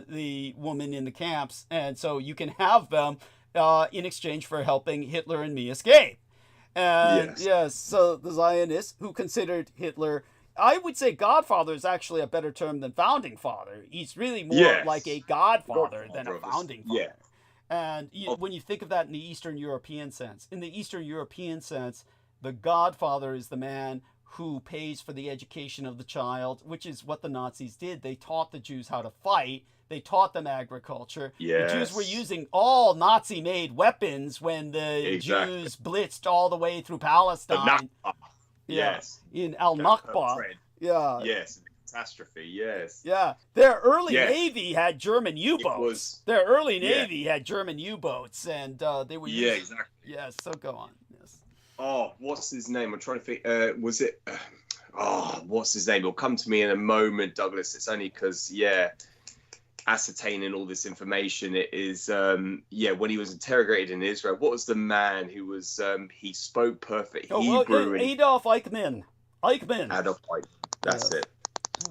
the women in the camps, and so you can have them in exchange for helping Hitler and me escape. And so the Zionists, who considered Hitler, I would say godfather is actually a better term than founding father. He's really more like a godfather than a founding father. And when you think of that in the Eastern European sense, the godfather is the man who pays for the education of the child, which is what the Nazis did. They taught the Jews how to fight. They taught them agriculture. The Jews were using all Nazi-made weapons when the Jews blitzed all the way through Palestine. In Al-Nakba. Catastrophe, Their early Navy had German U-boats. Their early Navy had German U-boats, and they were using... exactly. Yes, so go on. Yes. Oh, what's his name? I'm trying to think. Was it... what's his name? It'll come to me in a moment, Douglas. It's only because, ascertaining all this information, it is, when he was interrogated in Israel, what was the man who was, he spoke perfect Hebrew? Adolf Eichmann. Adolf Eichmann. That's it.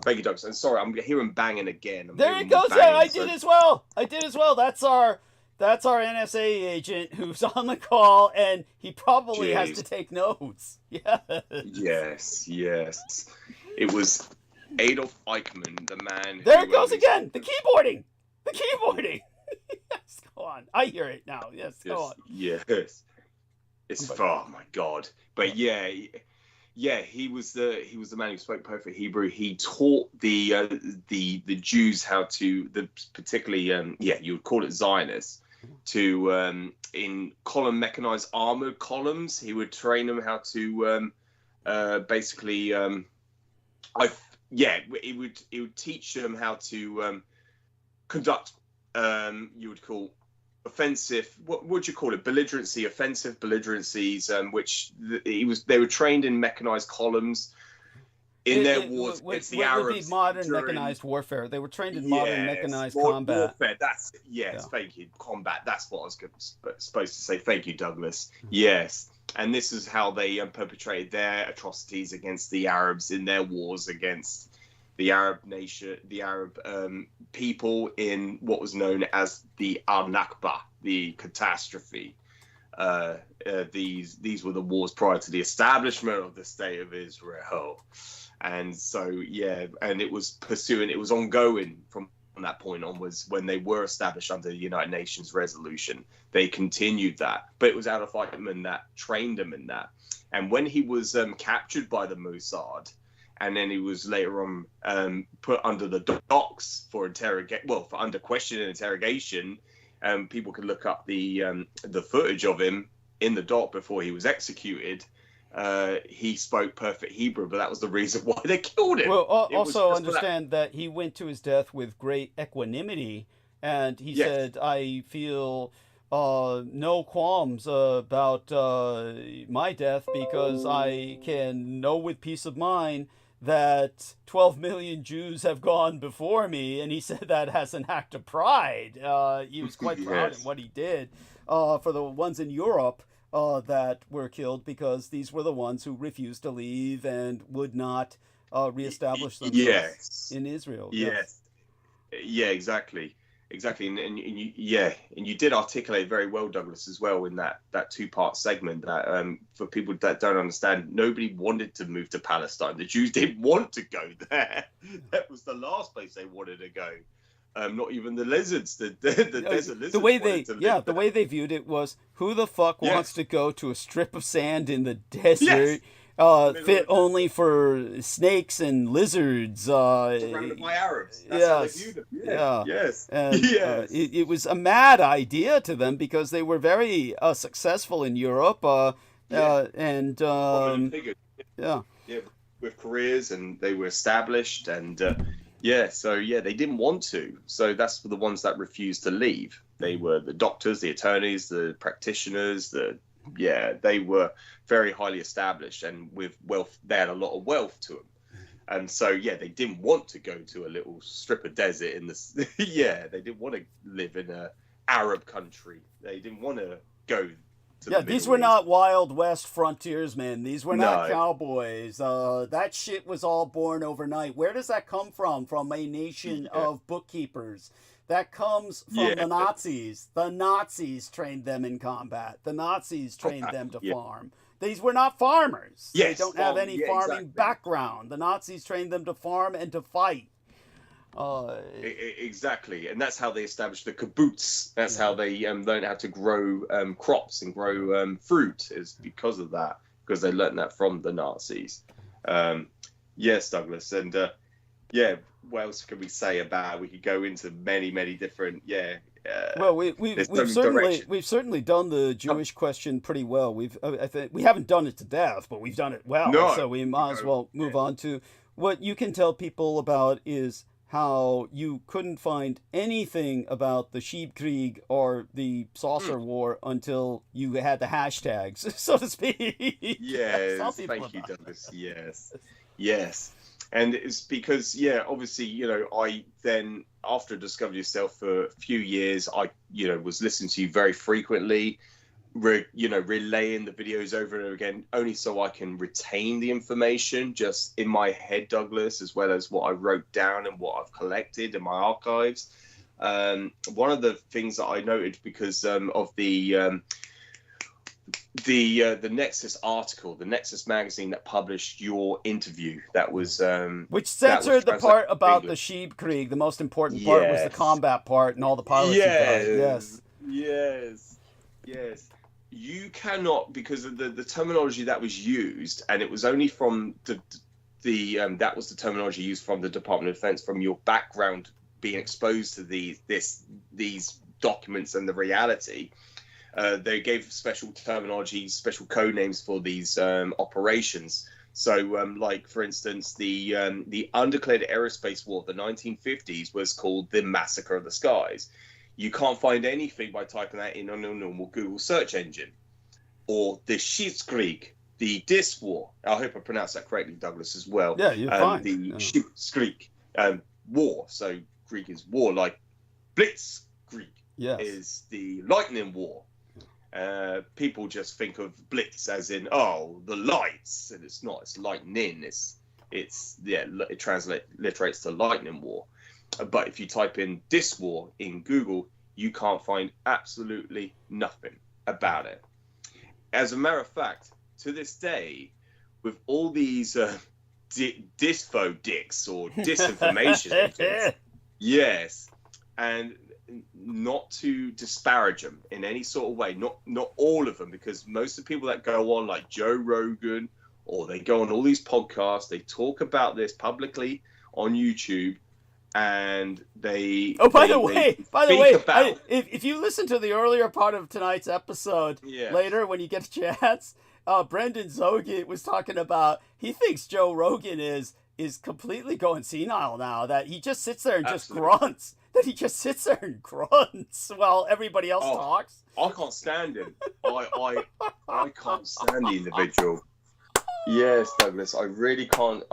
Thank you, Douglas. And sorry, I'm hearing banging again. There it goes. I did as well. That's our NSA agent who's on the call, and he probably has to take notes. Yes. It was Adolf Eichmann, the man. There it goes again. The keyboarding. Yes, go on. I hear it now. Yes, go on. Yes. It's oh my God. But he was the man who spoke perfect Hebrew. He taught the Jews how to, particularly you would call it Zionists. to in column mechanized armored columns. He would train them how to basically he would teach them how to conduct you would call offensive, what would you call it, belligerency, offensive belligerencies, which they were trained in mechanized columns in their wars against the Arabs. Would be modern mechanized warfare. They were trained in modern mechanized combat. Warfare, thank you. Combat, that's what I was supposed to say. Thank you, Douglas. Yes. And this is how they perpetrated their atrocities against the Arabs in their wars against the Arab nation, the Arab people in what was known as the Al-Nakba, the catastrophe. These were the wars prior to the establishment of the State of Israel. And so, and it was ongoing from that point onwards. When they were established under the United Nations resolution, they continued that. But it was Adolf Eichmann that trained them in that. And when he was captured by the Mossad, and then he was later on put under the docks for under question and interrogation. People could look up the footage of him in the dock before he was executed. He spoke perfect Hebrew, but that was the reason why they killed him. Well, also understand that he went to his death with great equanimity, and he said, "I feel no qualms about my death because I can know with peace of mind that 12 million Jews have gone before me," and he said that as an act of pride. He was quite proud of what he did for the ones in Europe that were killed, because these were the ones who refused to leave and would not reestablish themselves in Israel. Yeah, exactly. And you did articulate very well, Douglas, as well, in that two-part segment, that for people that don't understand, nobody wanted to move to Palestine. The Jews didn't want to go there. That was the last place they wanted to go. Not even the lizards, the desert lizards. The way they viewed it was, who the fuck wants to go to a strip of sand in the desert? Fit only for snakes and lizards. Surrounded by Arabs. That's how they viewed them. And, it was a mad idea to them because they were very successful in Europe. With careers, and they were established, and they didn't want to. So that's for the ones that refused to leave. They were the doctors, the attorneys, the practitioners, they were very highly established, and with wealth, they had a lot of wealth to them. And so, they didn't want to go to a little strip of desert in this. They didn't want to live in a Arab country. They didn't want to go to the these were not Wild West frontiersmen. These were not cowboys. That shit was all born overnight. Where does that come from? From a nation of bookkeepers. That comes from the Nazis. The Nazis trained them in combat. The Nazis trained them to farm. These were not farmers. They don't have any farming background. The Nazis trained them to farm and to fight. Exactly, and that's how they established the kibbutz. That's how they learned how to grow crops and grow fruit, is because of that, because they learned that from the Nazis. Yes, Douglas, and what else can we say about it? We could go into many different well, we've certainly done the Jewish question pretty well. I think we haven't done it to death, but we've done it well. So we might as well move on to what you can tell people about is how you couldn't find anything about the Sheepkrieg or the Saucer War until you had the hashtags, so to speak. Yes, thank you, Douglas. Yes. And it's because, obviously, I then, after Discover Yourself for a few years, I, was listening to you very frequently, relaying the videos over and over again, only so I can retain the information just in my head, Douglas, as well as what I wrote down and what I've collected in my archives. One of the things that I noted, because of the Nexus article, the Nexus magazine that published your interview, that was which censored the part about the Sheepkrieg. The most important part was the combat part and all the pilots. Yes. You cannot, because of the terminology that was used, and it was only from that was the terminology used from the Department of Defense, from your background being exposed to these documents and the reality. They gave special terminology, special code names for these operations. So, like, for instance, the undeclared aerospace war of the 1950s was called the Massacre of the Skies. You can't find anything by typing that in on a normal Google search engine. Or the Schiffskrieg, the Dis War. I hope I pronounced that correctly, Douglas, as well. Yeah, you're fine. The Schiffskrieg war. So Greek is war, like Blitzkrieg is the lightning war. People just think of blitz as in, oh, the lights, and it's not. It's lightning. It translates to lightning war. But if you type in this war in Google, you can't find absolutely nothing about it. As a matter of fact, to this day, with all these disfo dicks or disinformation, yes, and not to disparage them in any sort of way, not all of them, because most of the people that go on, like Joe Rogan, or they go on all these podcasts, they talk about this publicly on YouTube, and they by the way, if you listen to the earlier part of tonight's episode later when you get a chance, Brendan Ząghет was talking about, he thinks Joe Rogan is completely going senile now, that he just sits there and just grunts. That he just sits there and grunts while everybody else talks. I can't stand him. I can't stand the individual. Yes, Douglas, I really can't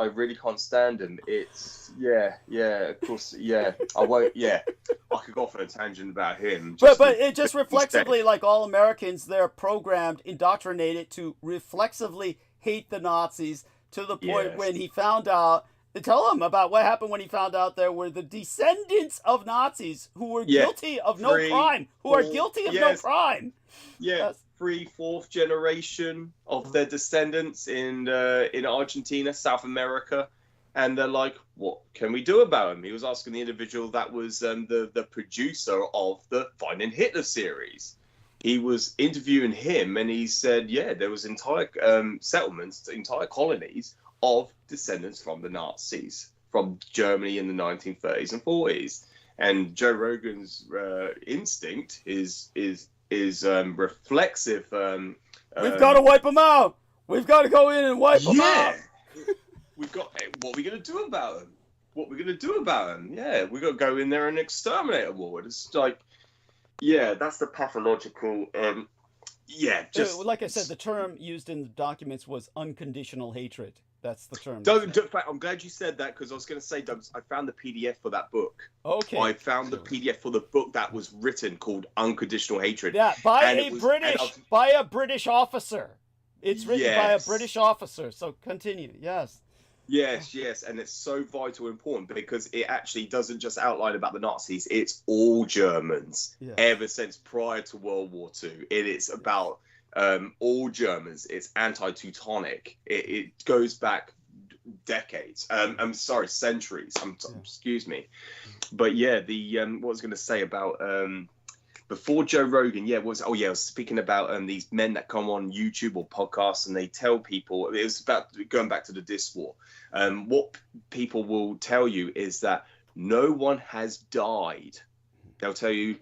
stand him. It's of course, I won't. I could go off on a tangent about him. But it just reflexively, like all Americans, they're programmed, indoctrinated to reflexively hate the Nazis to the point when he found out. Tell him about what happened when he found out there were the descendants of Nazis who were guilty of no crime. No crime. Yeah, 3, 4th generation of their descendants in Argentina, South America, and they're like, "What can we do about him?" He was asking the individual that was the producer of the Finding Hitler series. He was interviewing him, and he said, "Yeah, there was entire settlements, entire colonies of descendants from the Nazis, from Germany in the 1930s and 40s. And Joe Rogan's instinct is reflexive. We've got to wipe them out. We've got to go in and wipe them out. We've got. What are we going to do about them? Yeah, we've got to go in there and exterminate them all. It's like, that's the pathological. Just like I said, the term used in the documents was unconditional hatred. That's the term. I'm glad you said that, because I was going to say, Doug, I found the PDF for that book. Okay. I found the PDF for the book that was written called Unconditional Hatred. Yeah, by a British officer. It's written by a British officer. So continue. Yes. Yes, and it's so vital and important because it actually doesn't just outline about the Nazis. It's all Germans ever since prior to World War II. It is about all Germans. It's anti-Teutonic. It goes back decades. I'm sorry, centuries. Excuse me. But what I was going to say about before Joe Rogan, I was speaking about these men that come on YouTube or podcasts and they tell people, it was about going back to the Dis War. What people will tell you is that no one has died. They'll tell you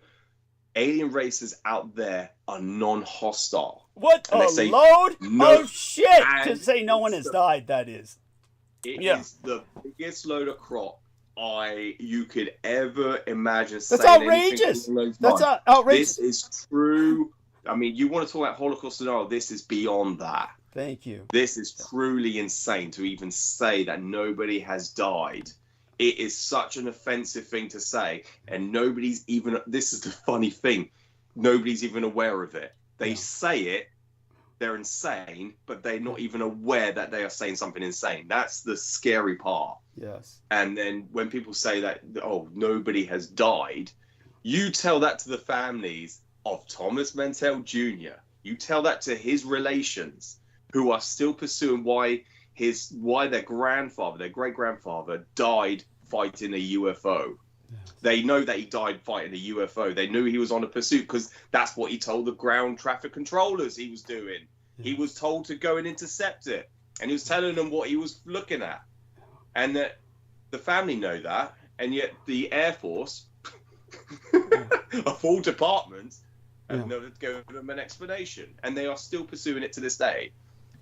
alien races out there are non-hostile. What a load of shit to say no one has died, that is. It is the biggest load of crap you could ever imagine. That's outrageous. That's outrageous. This is true. I mean, you want to talk about Holocaust scenario, this is beyond that. Thank you. This is truly insane to even say that nobody has died. It is such an offensive thing to say, and nobody's even, this is the funny thing, nobody's even aware of it. They say it, they're insane, but they're not even aware that they are saying something insane. That's the scary part. Yes. And then when people say that, nobody has died, you tell that to the families of Thomas Mantell Jr. You tell that to his relations who are still pursuing why their grandfather, their great-grandfather, died fighting a UFO. Yes. They know that he died fighting a UFO. They knew he was on a pursuit because that's what he told the ground traffic controllers he was doing. Yes. He was told to go and intercept it. And he was telling them what he was looking at. And that the family know that. And yet the Air Force a full department and never given them an explanation, and they are still pursuing it to this day.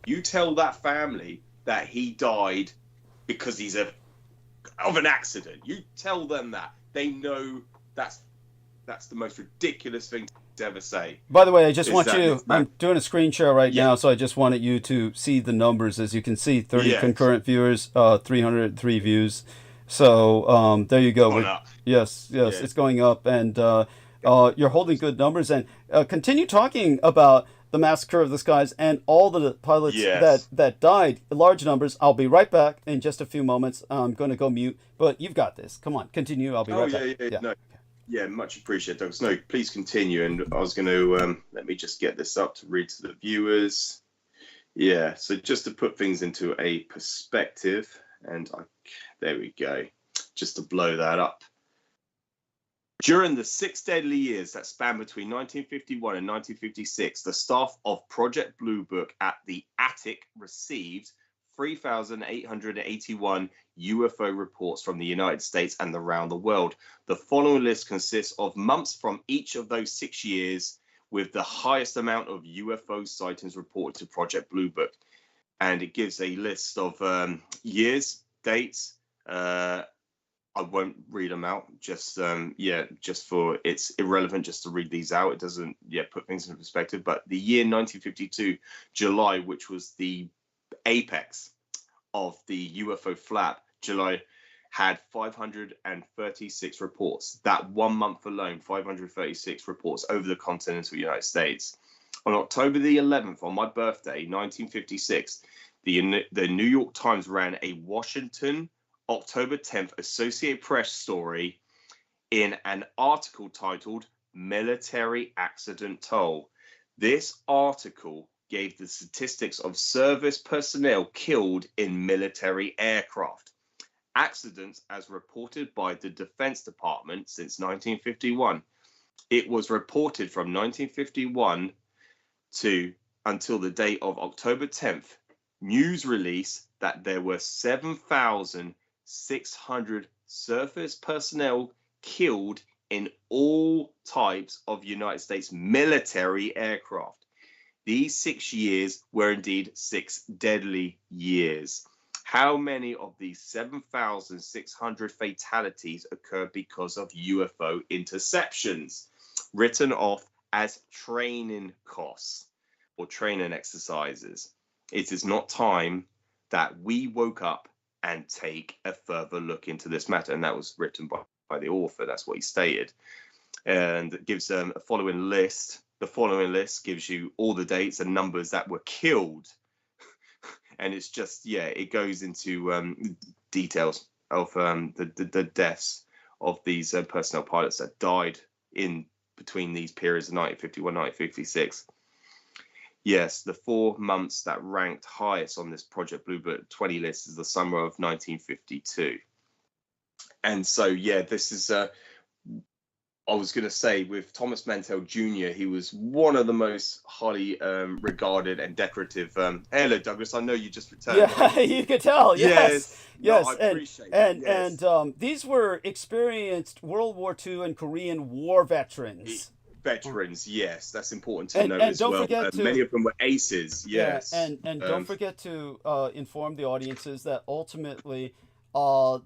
You tell that family that he died because he's of an accident. You tell them that. They know that's the most ridiculous thing to ever say. By the way, I just want you, I'm doing a screen share right now, so I just wanted you to see the numbers. As you can see, 30 concurrent viewers, 303 views. So there you go. Yes, it's going up, and you're holding good numbers. And continue talking about the massacre of the skies and all the pilots that died, large numbers. I'll be right back in just a few moments. I'm going to go mute, but you've got this. Come on, continue. I'll be right back. No. Yeah, much appreciated, Douglas. No, please continue. And I was going to, let me just get this up to read to the viewers. Yeah, so just to put things into a perspective, and there we go, just to blow that up. During the 6 deadly years that span between 1951 and 1956, the staff of Project Blue Book at the Attic received 3,881 UFO reports from the United States and around the world. The following list consists of months from each of those 6 years, with the highest amount of UFO sightings reported to Project Blue Book. And it gives a list of years, dates. I won't read them out, just for it's irrelevant just to read these out. It doesn't put things into perspective. But the year 1952, July, which was the apex of the UFO flap, July had 536 reports. That 1 month alone, 536 reports over the continental United States. On October the 11th, on my birthday, 1956, the New York Times ran a Washington October 10th Associated Press story in an article titled Military Accident Toll. This article gave the statistics of service personnel killed in military aircraft. Accidents as reported by the Defense Department since 1951. It was reported from 1951 to until the date of October 10th news release that there were 7,600 surface personnel killed in all types of United States military aircraft. These 6 years were indeed 6 deadly years. How many of these 7,600 fatalities occurred because of UFO interceptions, written off as training costs or training exercises? It is not time that we woke up and take a further look into this matter. And that was written by the author. That's what he stated. And it gives a following list. The following list gives you all the dates and numbers that were killed. And it's just, it goes into details of the deaths of these personnel pilots that died in between these periods of 1951 and 1956. Yes, the 4 months that ranked highest on this Project Blue Book 20 list is the summer of 1952. And so, this is, I was going to say, with Thomas Mantell Jr., he was one of the most highly regarded and decorative. Hello, Douglas. I know you just returned. Yeah, you could tell. Yes. No, I appreciate it. And these were experienced World War II and Korean War veterans. Veterans, yes, that's important to note as well. Many of them were aces, yes. And don't forget to inform the audiences that ultimately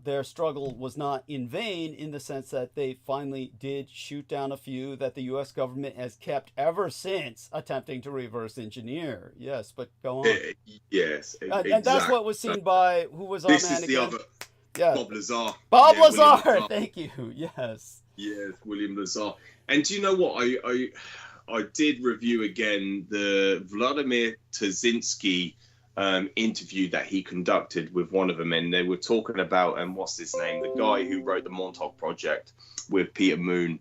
their struggle was not in vain, in the sense that they finally did shoot down a few that the U.S. government has kept ever since attempting to reverse engineer. Yes, but go on. Yes, exactly. And that's what was seen by, who was our man again? This is the other, Bob Lazar. Bob Lazar, thank you, yes. Yes, William Lazar. And do you know what? I did review again the Vladimir Tazinski interview that he conducted with one of them, and they were talking about, what's his name? The guy who wrote the Montauk Project with Peter Moon.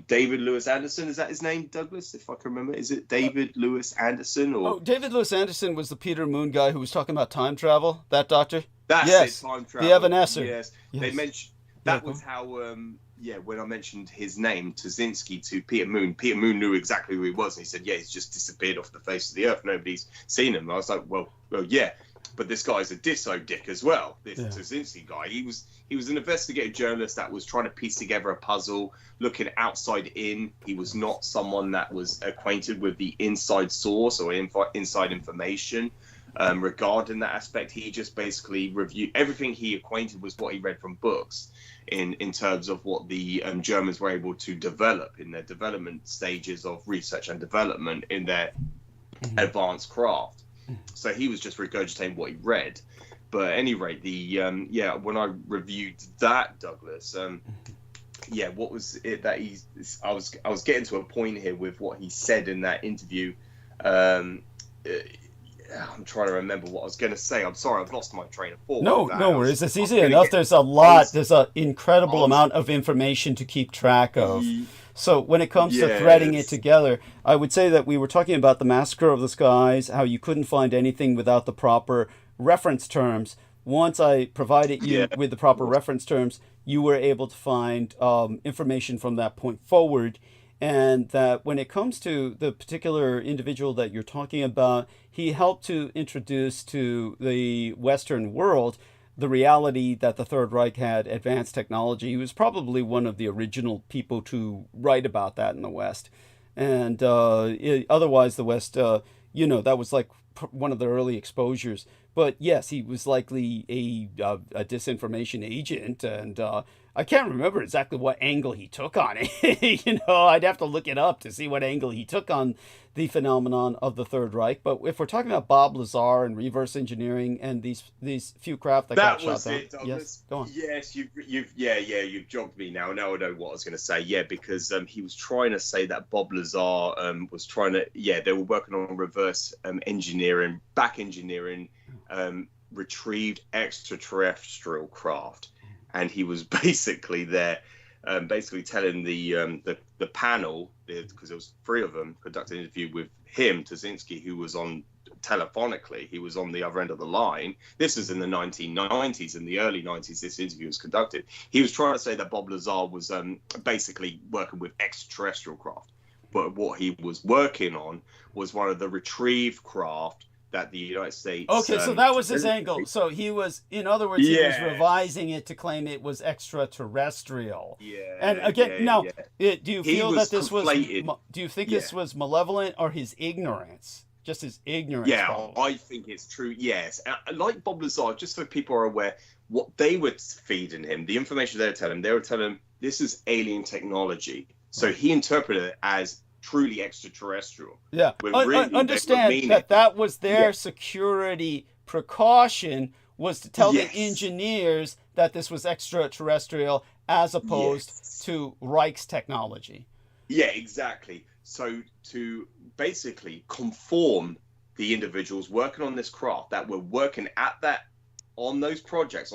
David Lewis Anderson, is that his name, Douglas? If I can remember, is it David Lewis Anderson? Or David Lewis Anderson was the Peter Moon guy who was talking about time travel. That doctor. That's it. Time travel. The Evanescence. Yes. They mentioned that was how. When I mentioned his name, Tazinski, to Peter Moon knew exactly who he was, and he said, "Yeah, he's just disappeared off the face of the earth. Nobody's seen him." I was like, "Well, yeah." But this guy's a disso dick as well. This Tuzinski guy, he was an investigative journalist that was trying to piece together a puzzle, looking outside in. He was not someone that was acquainted with the inside source or inside information regarding that aspect. He just basically reviewed everything he acquainted was what he read from books in terms of what the Germans were able to develop in their development stages of research and development in their advanced craft. So he was just regurgitating what he read. But at any rate, when I reviewed that, Douglas, what was it that I was getting to a point here with what he said in that interview. I'm trying to remember what I was going to say. I'm sorry, I've lost my train of thought. No worries. It's easy enough. There's an incredible amount of information to keep track of. So when it comes to threading it together, I would say that we were talking about the Massacre of the Skies, how you couldn't find anything without the proper reference terms. Once I provided you with the proper reference terms, you were able to find information from that point forward. And that when it comes to the particular individual that you're talking about, he helped to introduce to the Western world the reality that the Third Reich had advanced technology. He was probably one of the original people to write about that in the West. And otherwise, the West, that was like one of the early exposures. But yes, he was likely a disinformation agent, and I can't remember exactly what angle he took on it. I'd have to look it up to see what angle he took on the phenomenon of the Third Reich. But if we're talking about Bob Lazar and reverse engineering and these few craft that got shot down, yes, go on. Yes, you've jogged me now. Now I know what I was going to say. Yeah, because he was trying to say that Bob Lazar was trying to. Yeah, they were working on reverse engineering, back engineering. Retrieved extraterrestrial craft, and he was basically there, telling the panel, because there was three of them, conducting an interview with him, Tuzinski, who was on telephonically. He was on the other end of the line. This was in the 1990s, in the early 90s. This interview was conducted. He was trying to say that Bob Lazar was basically working with extraterrestrial craft, but what he was working on was one of the retrieved craft that the United States... Okay, so that was his angle. So he was, in other words, he was revising it to claim it was extraterrestrial. Yeah. And again, do you feel that this conflated. Do you think this was malevolent or his ignorance? Just his ignorance? Yeah, probably. I think it's true, yes. Like Bob Lazar, just so people are aware, what they were feeding him, the information they were telling him, this is alien technology. So he interpreted it as truly extraterrestrial. Yeah, understand that was their security precaution, was to tell the engineers that this was extraterrestrial as opposed to Reich's technology. Yeah, exactly. So to basically conform the individuals working on this craft that were working on those programs,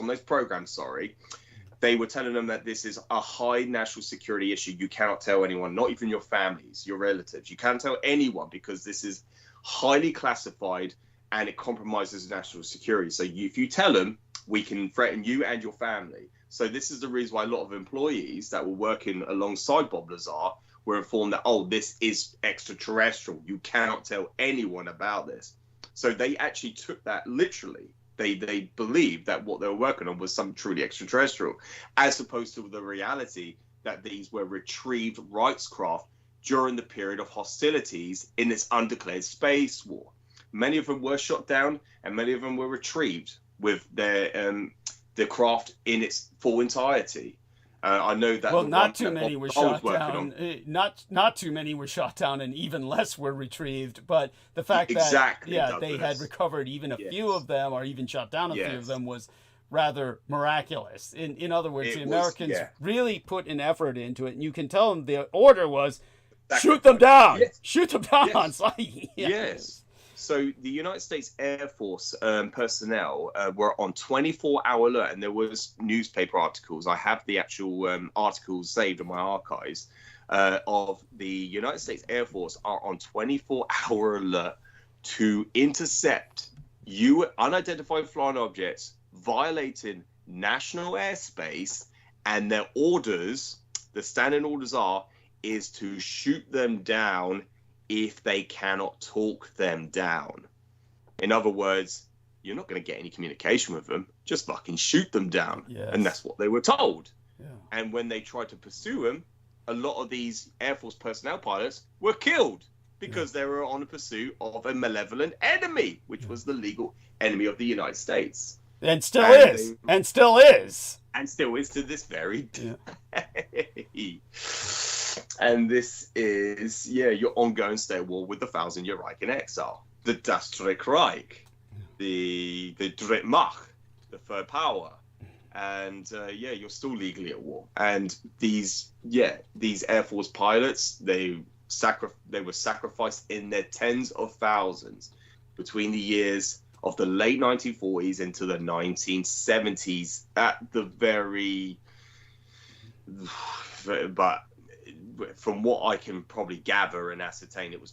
they were telling them that this is a high national security issue. You cannot tell anyone, not even your families, your relatives. You can't tell anyone because this is highly classified and it compromises national security. So if you tell them, we can threaten you and your family. So this is the reason why a lot of employees that were working alongside Bob Lazar were informed that, this is extraterrestrial. You cannot tell anyone about this. So they actually took that literally. They believed that what they were working on was something truly extraterrestrial, as opposed to the reality that these were retrieved Reichscraft during the period of hostilities in this undeclared space war. Many of them were shot down, and many of them were retrieved with their craft in its full entirety. I know that. Not too many were shot down. Not too many were shot down, and even less were retrieved. But the fact that they had recovered even a few of them, or even shot down a few of them, was rather miraculous. In other words, the Americans really put an effort into it, and you can tell them the order was shoot them down, shoot them down. Yes. So the United States Air Force personnel were on 24-hour alert, and there was newspaper articles. I have the actual articles saved in my archives of the United States Air Force are on 24-hour alert to intercept unidentified flying objects violating national airspace, and their orders, the standing orders is to shoot them down if they cannot talk them down. In other words, you're not going to get any communication with them. Just fucking shoot them down. Yes. And that's what they were told. Yeah. And when they tried to pursue him, a lot of these Air Force personnel pilots were killed because they were on a pursuit of a malevolent enemy, which was the legal enemy of the United States. And still is. And still is. And still is to this very day. And this is, your ongoing state war with the 1,000-year Reich in exile. The Das Dritte Reich, the Dritte Macht, the Third Power. And you're still legally at war. And these Air Force pilots, they were sacrificed in their tens of thousands between the years of the late 1940s into the 1970s at the very, but from what I can probably gather and ascertain, it was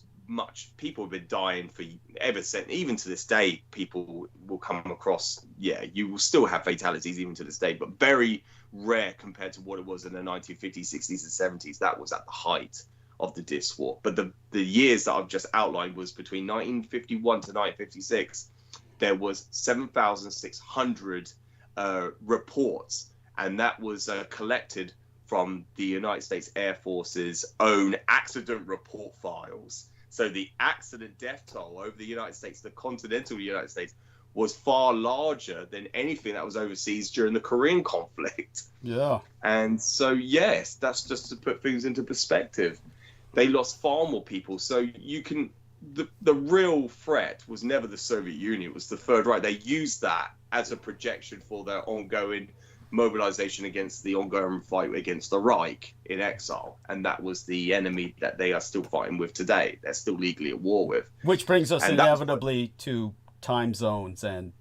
people have been dying for ever since. Even to this day, people will come across, you will still have fatalities even to this day, but very rare compared to what it was in the 1950s, 60s and 70s. That was at the height of the Dis War. But the years that I've just outlined was between 1951 to 1956. There was 7,600 reports, and that was collected from the United States Air Force's own accident report files. So the accident death toll over the United States, the continental United States, was far larger than anything that was overseas during the Korean conflict. Yeah. And so, yes, that's just to put things into perspective. They lost far more people. So you can, the real threat was never the Soviet Union, it was the Third Reich. They used that as a projection for their ongoing mobilization against the ongoing fight against the Reich in exile, and that was the enemy that they are still fighting with today. They're still legally at war with. Which brings us inevitably to time zones and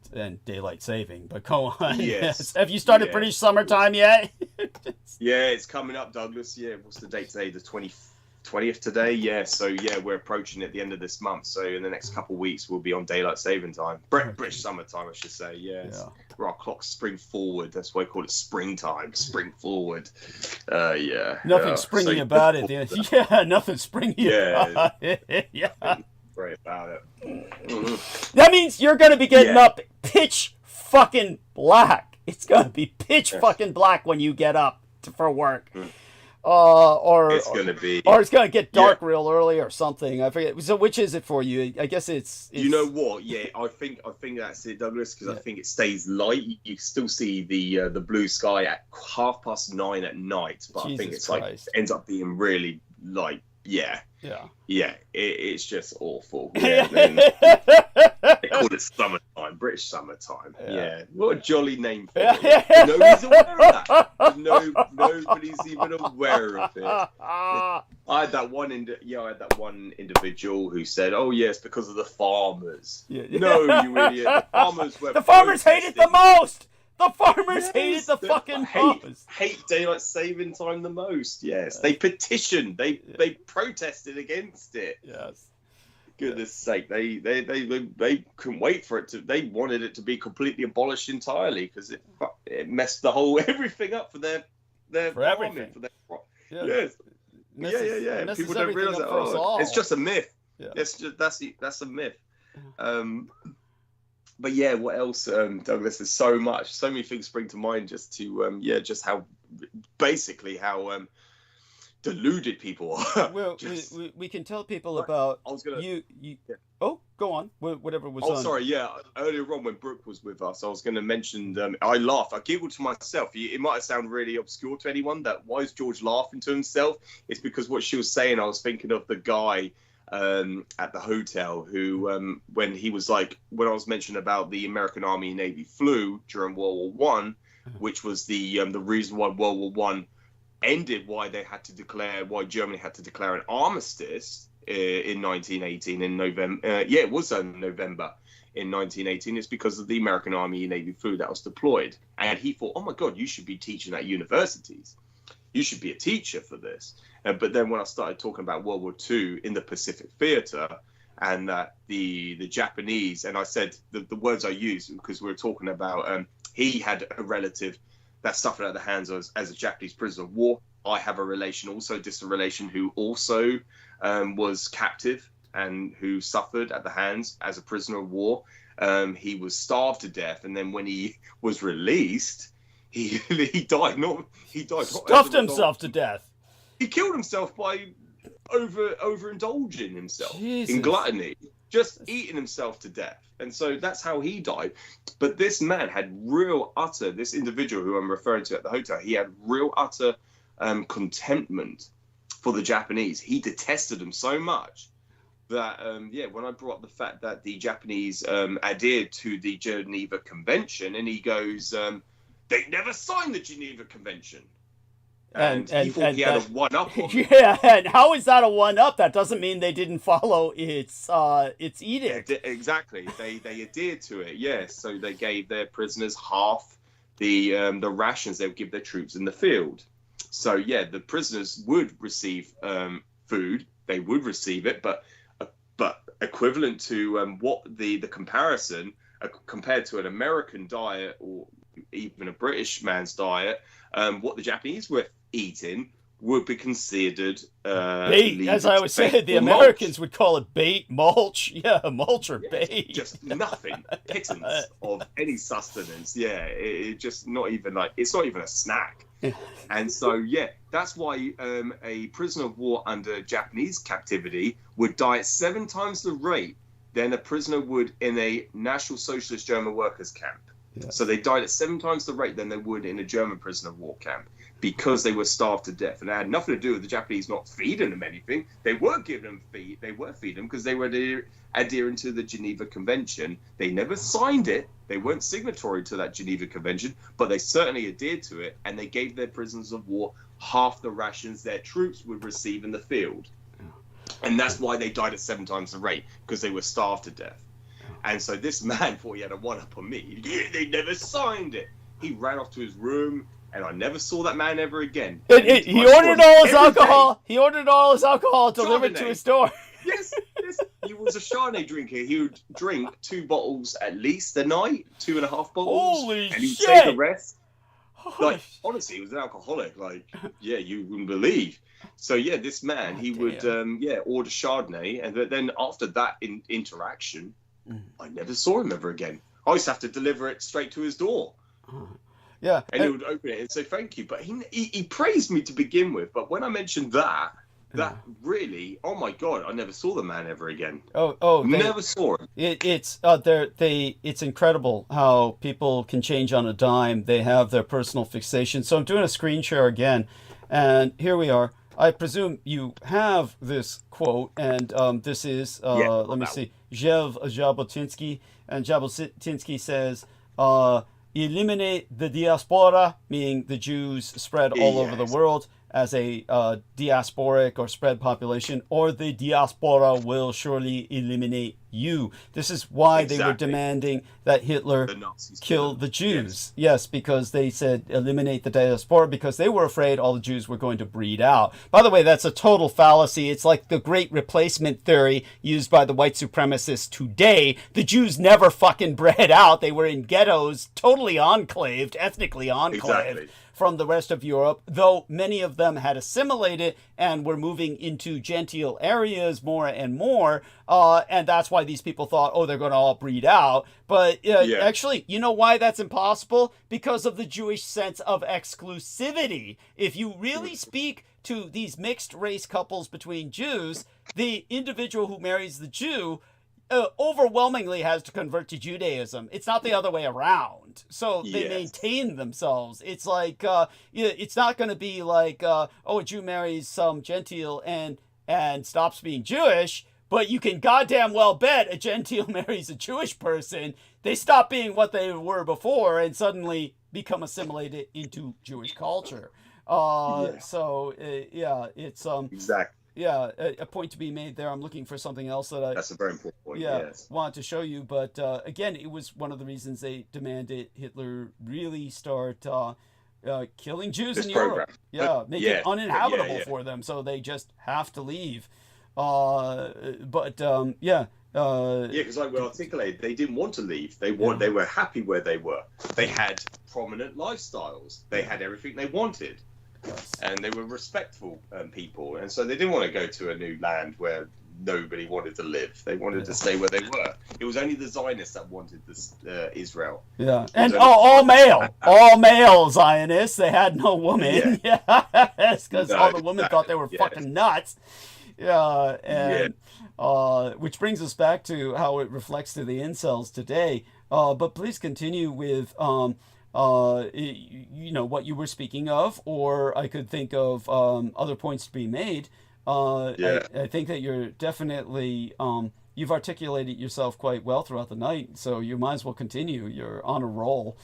daylight saving. But go on. Yes. Have you started British summertime yet? Yeah, it's coming up, Douglas. Yeah, what's the date today? The 20th today. Yeah, so we're approaching at the end of this month. So in the next couple of weeks, we'll be on daylight saving time. British summertime, I should say. Yes. Yeah. Where our clocks spring forward. That's why I call it springtime. Spring forward. Nothing springy about it. Yeah, nothing springy about it. Yeah. Right about it. That means you're going to be getting up pitch fucking black. It's going to be pitch fucking black when you get up for work. Or it's going to get dark real early or something. I forget. So which is it for you? I guess it's you know what? Yeah, I think that's it, Douglas, because I think it stays light. You still see the blue sky at 9:30 at night, but I think it's Christ. Ends up being really light. Yeah. It's just awful. Yeah, they call it summertime, British summertime. Yeah. What a jolly name for it. Nobody's aware of that. Nobody's even aware of it. I had that one individual who said, "Oh yes, because of the farmers." No, you idiot. The farmers hated the most. The farmers hated the fucking farmers. Hate daylight saving time the most. Yes, they petitioned. They protested against it. Yes. Goodness sake, they couldn't wait for it to. They wanted it to be completely abolished entirely because it messed the whole everything up for their everything. For their, yes. Yeah. People don't realize that. Oh, it's just a myth. Yeah. That's a myth. But yeah, what else, Douglas? There's so many things spring to mind just to just how deluded people are. Well, we can tell people about you. Oh, go on. Whatever was on. Oh, sorry. Yeah, earlier on when Brooke was with us, I was going to mention. I laughed. I giggled to myself. It might have sounded really obscure to anyone. That why is George laughing to himself? It's because what she was saying. I was thinking of the guy at the hotel who when he was when I was mentioning about the American Army and Navy flu during World War One, which was the reason why World War One ended, why Germany had to declare an armistice in 1918 in November. It was in November in 1918. It's because of the American Army and Navy flu that was deployed, and he thought, oh my God, you should be teaching at universities. You should be a teacher for this. But then when I started talking about World War II in the Pacific Theater and that the Japanese, and I said the words I used because we were talking about he had a relative that suffered at the hands of as a Japanese prisoner of war. I have a distant relation who also was captive and who suffered at the hands as a prisoner of war. He was starved to death, and then when he was released, he died. Stuffed himself to death. He killed himself by overindulging himself Jesus. in gluttony, just eating himself to death. And so that's how he died. But this man had this individual who I'm referring to at the hotel, he had real utter contentment for the Japanese. He detested them so much that, when I brought up the fact that the Japanese adhered to the Geneva Convention, and he goes, they never signed the Geneva Convention. And he thought he had a one-up on them. Yeah, and how is that a one-up? That doesn't mean they didn't follow its edict. Yeah, exactly. They adhered to it, yes. So they gave their prisoners half the rations they would give their troops in the field. So, yeah, the prisoners would receive food. They would receive it, but equivalent to what the comparison compared to an American diet or even a British man's diet, what the Japanese were eating would be considered bait. As I always say, the Americans would call it bait, mulch. Yeah, mulch or bait. Just nothing, pittance of any sustenance. Yeah, it just not even like, it's not even a snack. And so, yeah, that's why a prisoner of war under Japanese captivity would die at 7 times the rate than a prisoner would in a National Socialist German workers' camp. Yeah. So they died at 7 times the rate than they would in a German prisoner of war camp, because they were starved to death. And it had nothing to do with the Japanese not feeding them anything. They were giving them feed. They were feeding them because they were adhering to the Geneva Convention. They never signed it. They weren't signatory to that Geneva Convention, but they certainly adhered to it. And they gave their prisoners of war half the rations their troops would receive in the field. And that's why they died at 7 times the rate, because they were starved to death. And so this man thought he had a one-up on me. They never signed it. He ran off to his room, and I never saw that man ever again. He ordered all his alcohol. He ordered all his alcohol delivered to his door. Yes. He was a Chardonnay drinker. He would drink 2 bottles at least a night, 2.5 bottles. Holy and he would shit! take the rest. Like, honestly, he was an alcoholic. Like, yeah, you wouldn't believe. So yeah, this man, he would order Chardonnay, and then after that interaction, I never saw him ever again. I used to have to deliver it straight to his door. Yeah. And he would open it and say thank you. But he praised me to begin with. But when I mentioned that really, oh my God, I never saw the man ever again. Never saw him. It's incredible how people can change on a dime. They have their personal fixation. So I'm doing a screen share again, and here we are. I presume you have this quote, and this is, let me see, Jabotinsky, and Jabotinsky says, eliminate the diaspora, meaning the Jews spread all over the world as a diasporic or spread population, or the diaspora will surely eliminate you. This is why they were demanding that Hitler kill the Jews. Yes, because they said eliminate the diaspora because they were afraid all the Jews were going to breed out. By the way, that's a total fallacy. It's like the great replacement theory used by the white supremacists today. The Jews never fucking bred out. They were in ghettos, totally enclaved, ethnically enclaved from the rest of Europe, though many of them had assimilated and were moving into genteel areas more and more. And that's why these people thought, oh, they're going to all breed out. But actually, you know why that's impossible? Because of the Jewish sense of exclusivity. If you really speak to these mixed race couples between Jews, the individual who marries the Jew overwhelmingly has to convert to Judaism. It's not the other way around. So they maintain themselves. It's like, it's not going to be like, a Jew marries some Gentile and stops being Jewish, but you can goddamn well bet a Gentile marries a Jewish person, they stop being what they were before and suddenly become assimilated into Jewish culture. So, it's... exactly. Yeah, a point to be made there. I'm looking for something else that's a very important point. Want to show you. But again, it was one of the reasons they demanded Hitler really start killing Jews in Europe. Make it uninhabitable for them, so they just have to leave. Because like we articulated, they didn't want to leave. They were happy where they were. They had prominent lifestyles. They had everything they wanted. And they were respectful people, and so they didn't want to go to a new land where nobody wanted to live. They wanted to stay where they were. It was only the Zionists that wanted this Israel. Yeah, and all male Zionists. They had no woman. Yeah. Yes, because all the women thought they were fucking nuts. Yeah, and which brings us back to how it reflects to the incels today. But please continue with you know, what you were speaking of, or I could think of other points to be made. I think that you're definitely you've articulated yourself quite well throughout the night, so you might as well continue. You're on a roll.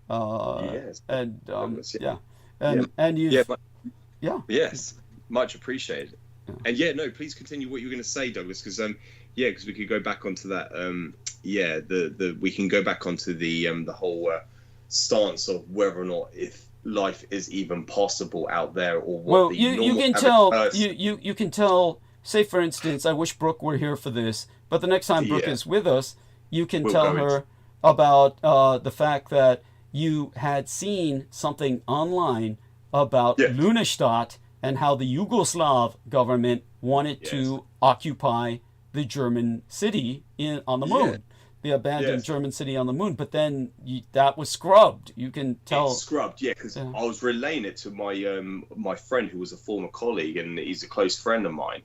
Yes. And yeah. And you yes, much appreciated. Yeah. And please continue what you were going to say, Douglas, because because we could go back onto that we can go back onto the whole stance of whether or not if life is even possible out there, or what you can tell, say for instance, I wish Brooke were here for this, but the next time Brooke is with us, you can tell her about the fact that you had seen something online about Lunestadt and how the Yugoslav government wanted to occupy the German city on the moon. The abandoned German city on the moon, but then that was scrubbed. You can tell. It's scrubbed, because I was relaying it to my my friend who was a former colleague, and he's a close friend of mine.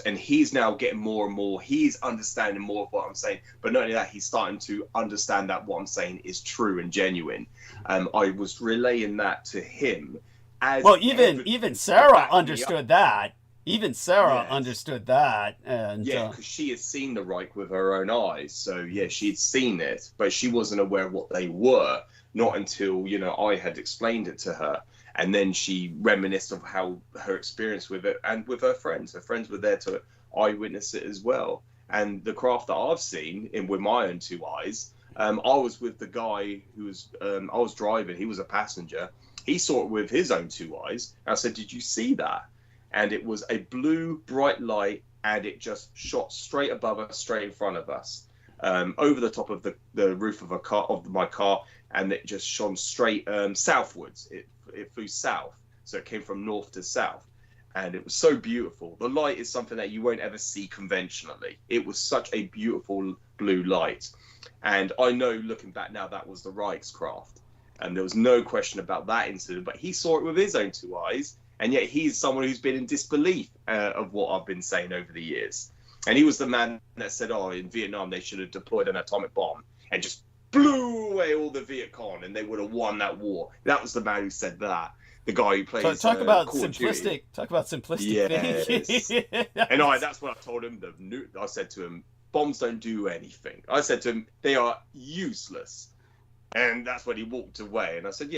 And he's now getting more and more. He's understanding more of what I'm saying, but not only that, he's starting to understand that what I'm saying is true and genuine. I was relaying that to him. Even Sarah understood that. Even Sarah understood that, and because she had seen the Reich with her own eyes. So she'd seen it, but she wasn't aware of what they were. Not until I had explained it to her, and then she reminisced of how her experience with it and with her friends. Her friends were there to eyewitness it as well. And the craft that I've seen with my own two eyes, I was with the guy who was I was driving. He was a passenger. He saw it with his own two eyes. I said, "Did you see that?" And it was a blue bright light, and it just shot straight above us, straight in front of us, over the top of the roof of my car, and it just shone straight southwards. It flew south, so it came from north to south, and it was so beautiful. The light is something that you won't ever see conventionally. It was such a beautiful blue light, and I know, looking back now, that was the Reichscraft, and there was no question about that incident. But he saw it with his own two eyes. And yet he's someone who's been in disbelief of what I've been saying over the years. And he was the man that said, in Vietnam, they should have deployed an atomic bomb and just blew away all the Viet Cong, and they would have won that war. That was the man who said that. The guy who plays talk about simplistic thinking. And that's what I told him. I said to him, bombs don't do anything. I said to him, they are useless. And that's when he walked away. And I said,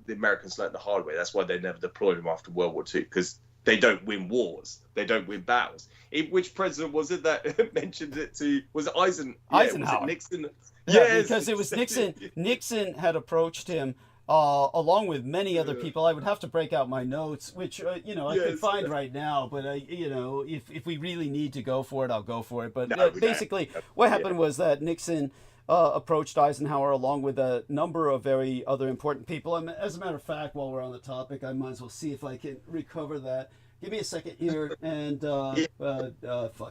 the Americans learned the hard way. That's why they never deployed them after World War II, because they don't win wars. They don't win battles. Which president was it that mentioned it to? Was it Eisenhower? Was it Nixon? Yes, because it was Nixon. Nixon had approached him along with many other people. I would have to break out my notes, which I can find right now. But if we really need to go for it, I'll go for it. But basically, what happened was that Nixon approached Eisenhower along with a number of very other important people. And as a matter of fact, while we're on the topic, I might as well see if I can recover that. Give me a second here, and fuck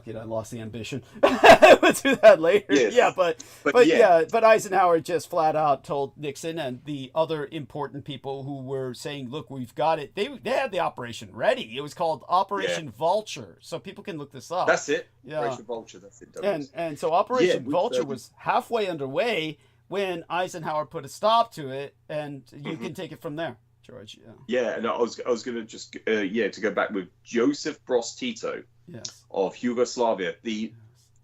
it, I lost the ambition. We'll do that later. Yes. But Eisenhower just flat out told Nixon and the other important people who were saying, "Look, we've got it." They had the operation ready. It was called Operation Vulture, so people can look this up. That's it. Operation Vulture. That's it. And so Operation Vulture was halfway underway when Eisenhower put a stop to it, and you can take it from there, George. And I was going to just to go back with Joseph Broz Tito of Yugoslavia, the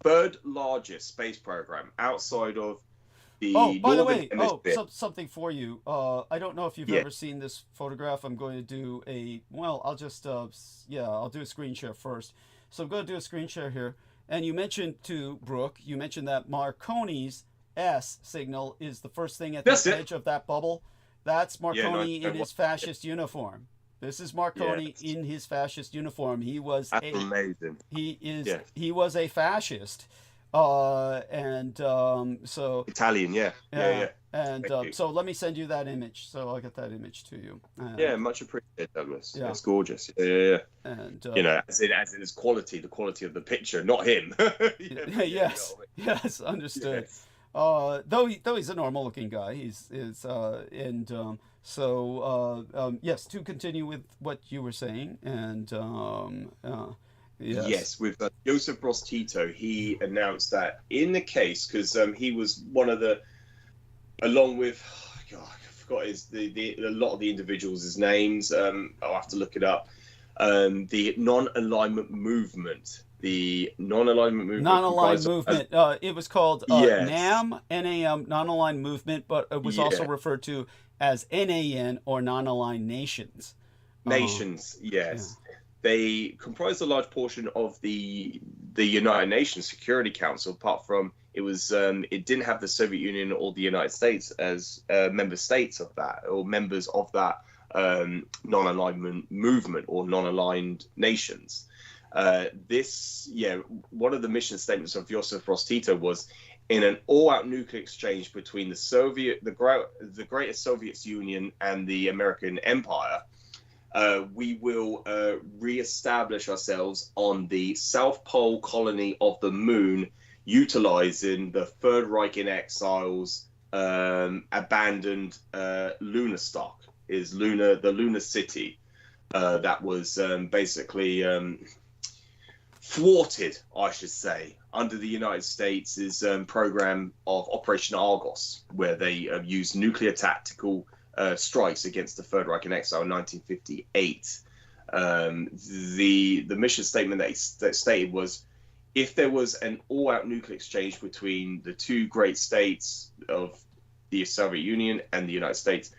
third largest space program outside of the by the way, something for you. I don't know if you've ever seen this photograph. I'm going to do I'll just I'll do a screen share first. So I'm going to do a screen share here. And you mentioned to Brooke, that Marconi's S signal is the first thing at the edge of that bubble. That's Marconi in his fascist uniform. This is Marconi in his fascist uniform. He was amazing. He was a fascist, so Italian. And Thank you. so let me send you that image. So I'll get that image to you. And, Yeah, much appreciated, Douglas. Yeah. It's gorgeous. Yeah. And You know, as in its quality, the quality of the picture, not him. yes, yes, understood. Yes. Though he's a normal looking guy, yes, to continue with what you were saying, and Yes, with Joseph Broz Tito, he announced that in the case, because he was one of the, along with, God, I forgot a lot of the individuals' names. I'll have to look it up. The non-alignment movement. The non-alignment movement. Non-aligned movement. It was called Yes. NAM, non-aligned movement, but it was also referred to as NAN, or non-aligned nations. Nations, yes. Yeah. They comprised a large portion of the United Nations Security Council, apart from it didn't have the Soviet Union or the United States as member states of that, or members of that non-alignment movement or non-aligned nations. One of the mission statements of Joseph Broz Tito was, in an all-out nuclear exchange between the greatest Soviet Union and the American Empire, we will re-establish ourselves on the South Pole colony of the Moon, utilizing the Third Reich in exile's abandoned lunar stock, the lunar city that was basically thwarted, I should say, under the United States' program of Operation Argos, where they used nuclear tactical strikes against the Third Reich in exile in 1958. The mission statement that stated was, if there was an all-out nuclear exchange between the two great states of the Soviet Union and the United States,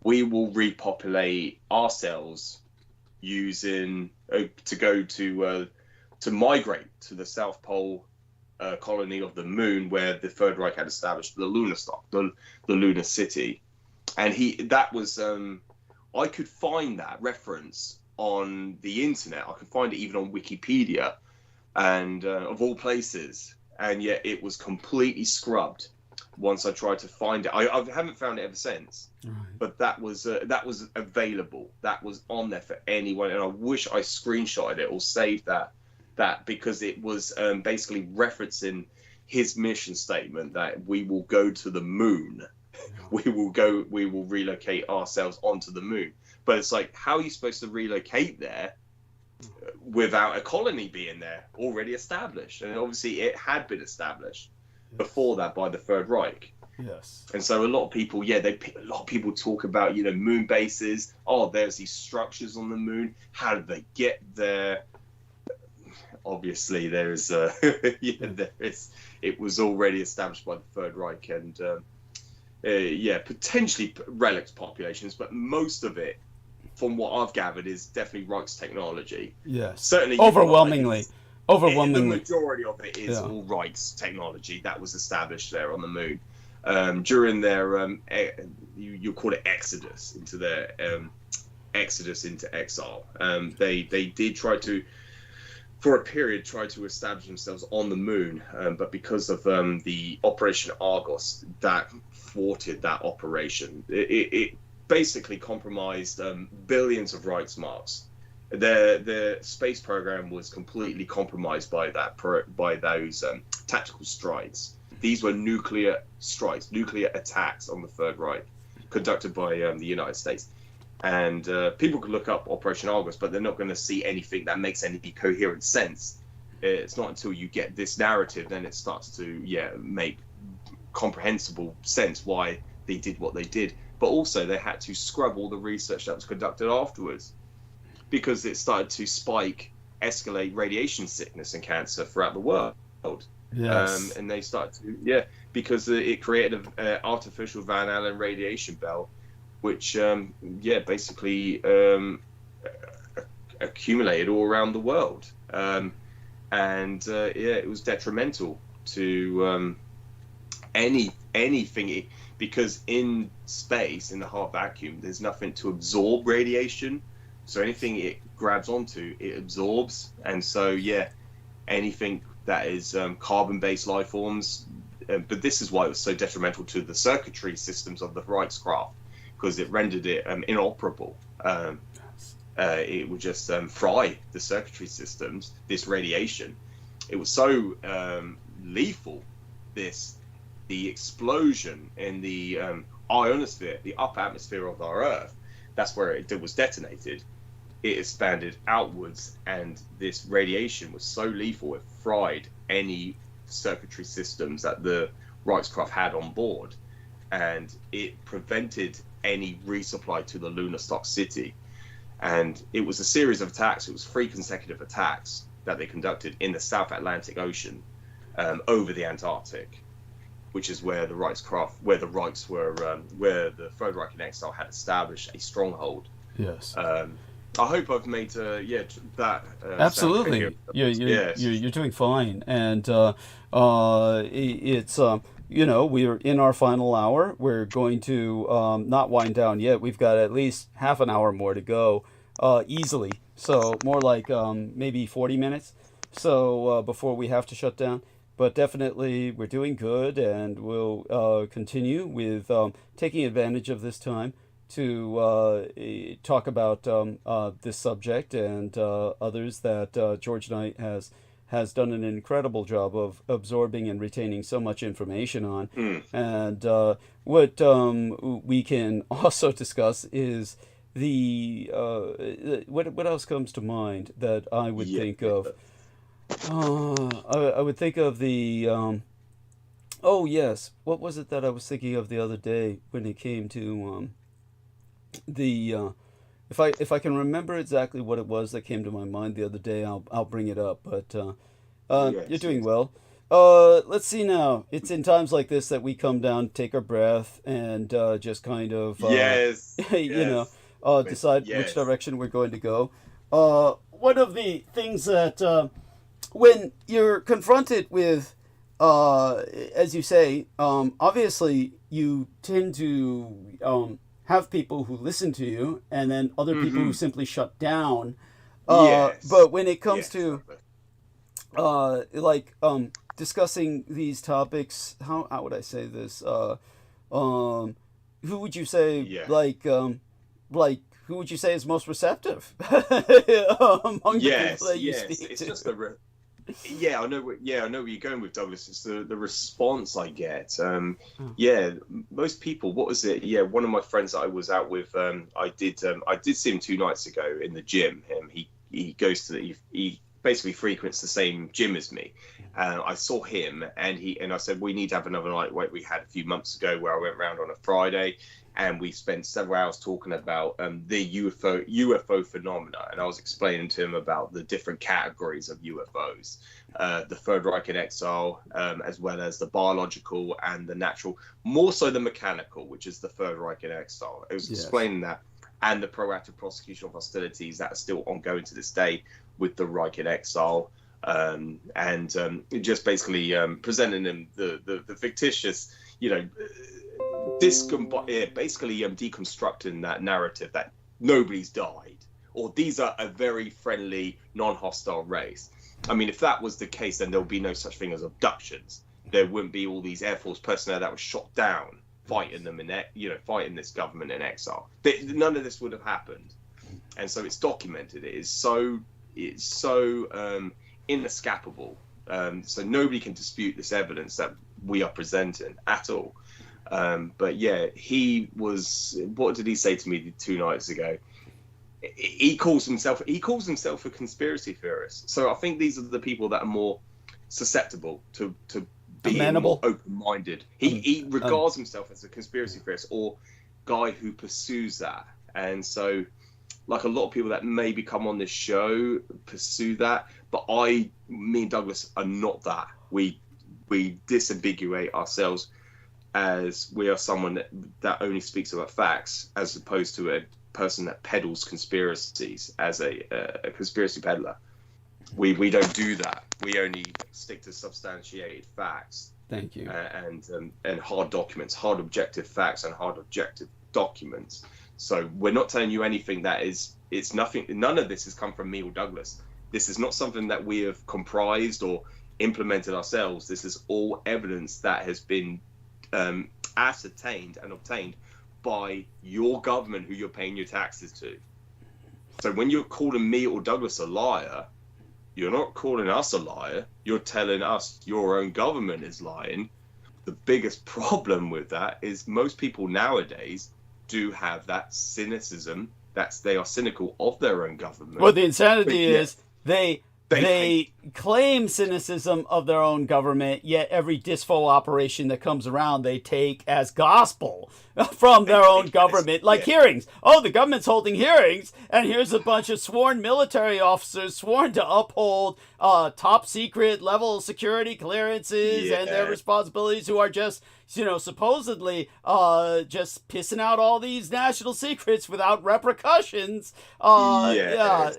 we will repopulate ourselves using to migrate to the South Pole colony of the Moon, where the Third Reich had established the lunar stock, the lunar city. And I could find that reference on the internet. I could find it even on Wikipedia, and of all places. And yet it was completely scrubbed once I tried to find it. I haven't found it ever since. Right. But that was available. That was on there for anyone. And I wish I screenshotted it or saved that because it was basically referencing his mission statement that we will go to the moon. We will relocate ourselves onto the moon. But it's like, how are you supposed to relocate there without a colony being there already established? And obviously it had been established before that by the Third Reich. Yes. And so a lot of people, a lot of people talk about, moon bases. Oh, there's these structures on the moon. How did they get there? Obviously it was already established by the Third Reich, and potentially relics populations, but most of it, from what I've gathered, is definitely Reich's technology. Yes, certainly. Overwhelmingly. The majority of it is all Reich's technology that was established there on the moon during their you call it exodus into exile. They did try to, for a period, try to establish themselves on the moon, but because of the Operation Argos, that thwarted that operation. It basically compromised billions of Reichsmarks. The space program was completely compromised by those tactical strikes. These were nuclear strikes, nuclear attacks on the Third Reich, conducted by the United States. And people could look up Operation Argos, but they're not going to see anything that makes any coherent sense. It's not until you get this narrative, then it starts to make comprehensible sense why they did what they did. But also they had to scrub all the research that was conducted afterwards, because it started to escalate radiation sickness and cancer throughout the world. Yes. And they started to, because it created an artificial Van Allen radiation belt, which, basically accumulated all around the world. It was detrimental to anything, because in space, in the hard vacuum, there's nothing to absorb radiation. So anything it grabs onto, it absorbs. And so, anything that is carbon-based life forms, but this is why it was so detrimental to the circuitry systems of the Reichskraft, because it rendered it inoperable. It would just fry the circuitry systems, this radiation. It was so lethal, the explosion in the ionosphere, the upper atmosphere of our Earth, that's where it was detonated. It expanded outwards, and this radiation was so lethal, it fried any circuitry systems that the Reichskraft had on board, and it prevented any resupply to the lunar stock city. And it was a series of attacks. It was 3 consecutive attacks that they conducted in the South Atlantic Ocean over the Antarctic, which is where the Reichskraft, where the Reichs were, where the Third Reich in Exile had established a stronghold. Yes. I hope I've made that. Absolutely. You're doing fine, and it's we're in our final hour. We're going to not wind down yet. We've got at least half an hour more to go, easily. So more like maybe 40 minutes. So before we have to shut down. But definitely we're doing good, and we'll continue with taking advantage of this time to talk about this subject and others that George Knight has done an incredible job of absorbing and retaining so much information on. And what we can also discuss is the what else comes to mind that I would think of. I would think of the oh yes, what was it that I was thinking of the other day when it came to the if I can remember exactly what it was that came to my mind the other day, I'll bring it up. But you're doing well. Let's see now. It's in times like this that we come down, take our breath, and just kind of decide which direction we're going to go. One of the things that when you're confronted with, as you say, obviously you tend to have people who listen to you, and then other people who simply shut down. But when it comes to discussing these topics, how would I say this? Who would you say who would you say is most receptive among the people that you speak to? It's just the I know where you're going with, Douglas. It's the response I get. Most people. What was it? One of my friends that I was out with. I did see him 2 nights ago in the gym. He goes to he basically frequents the same gym as me. I saw him, and I said, we need to have another night like we had a few months ago, where I went round on a Friday, and we spent several hours talking about the UFO phenomena. And I was explaining to him about the different categories of UFOs, the Third Reich in Exile, as well as the biological and the natural, more so the mechanical, which is the Third Reich in Exile. I was explaining that, and the proactive prosecution of hostilities that are still ongoing to this day with the Reich in Exile, and just basically presenting them the fictitious, basically deconstructing that narrative that nobody's died, or these are a very friendly, non-hostile race. I mean, if that was the case, then there would be no such thing as abductions. There wouldn't be all these Air Force personnel that were shot down fighting them fighting this government in exile. None of this would have happened, and so it's documented. It's so inescapable. So nobody can dispute this evidence that we are presenting at all. But he was. What did he say to me 2 nights ago? He calls himself a conspiracy theorist. So I think these are the people that are more susceptible to being more open-minded. He regards himself as a conspiracy theorist, or guy who pursues that. And so, like a lot of people that maybe come on this show pursue that, but me and Douglas are not that. We disambiguate ourselves as we are someone that only speaks about facts, as opposed to a person that peddles conspiracies as a conspiracy peddler. We don't do that. We only stick to substantiated facts. Thank you. And hard documents, hard objective facts, and hard objective documents. So we're not telling you anything that it's nothing. None of this has come from me or Douglas. This is not something that we have comprised or implemented ourselves. This is all evidence that has been ascertained and obtained by your government, who you're paying your taxes to. So when you're calling me or Douglas a liar, you're not calling us a liar. You're telling us your own government is lying. The biggest problem with that is most people nowadays do have that cynicism. They are cynical of their own government. Well, the insanity is they claim cynicism of their own government, yet every disfo operation that comes around they take as gospel from their own government, like hearings. Oh, the government's holding hearings, and here's a bunch of sworn military officers sworn to uphold top secret level security clearances and their responsibilities, who are just, supposedly just pissing out all these national secrets without repercussions.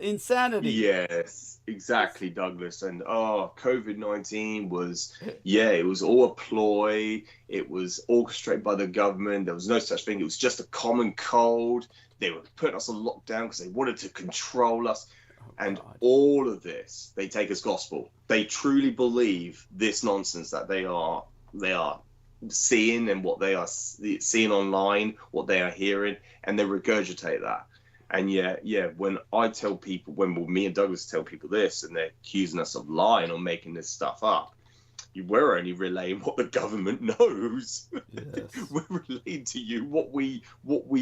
Insanity. Yes. Exactly, Douglas. And COVID-19 was, it was all a ploy. It was orchestrated by the government. There was no such thing. It was just a common cold. They were putting us on lockdown because they wanted to control us. And all of this, they take as gospel. They truly believe this nonsense that they are seeing, and what they are seeing online, what they are hearing, and they regurgitate that. And when I tell people, me and Douglas tell people this, and they're accusing us of lying or making this stuff up, we're only relaying what the government knows. Yes. We're relaying to you what we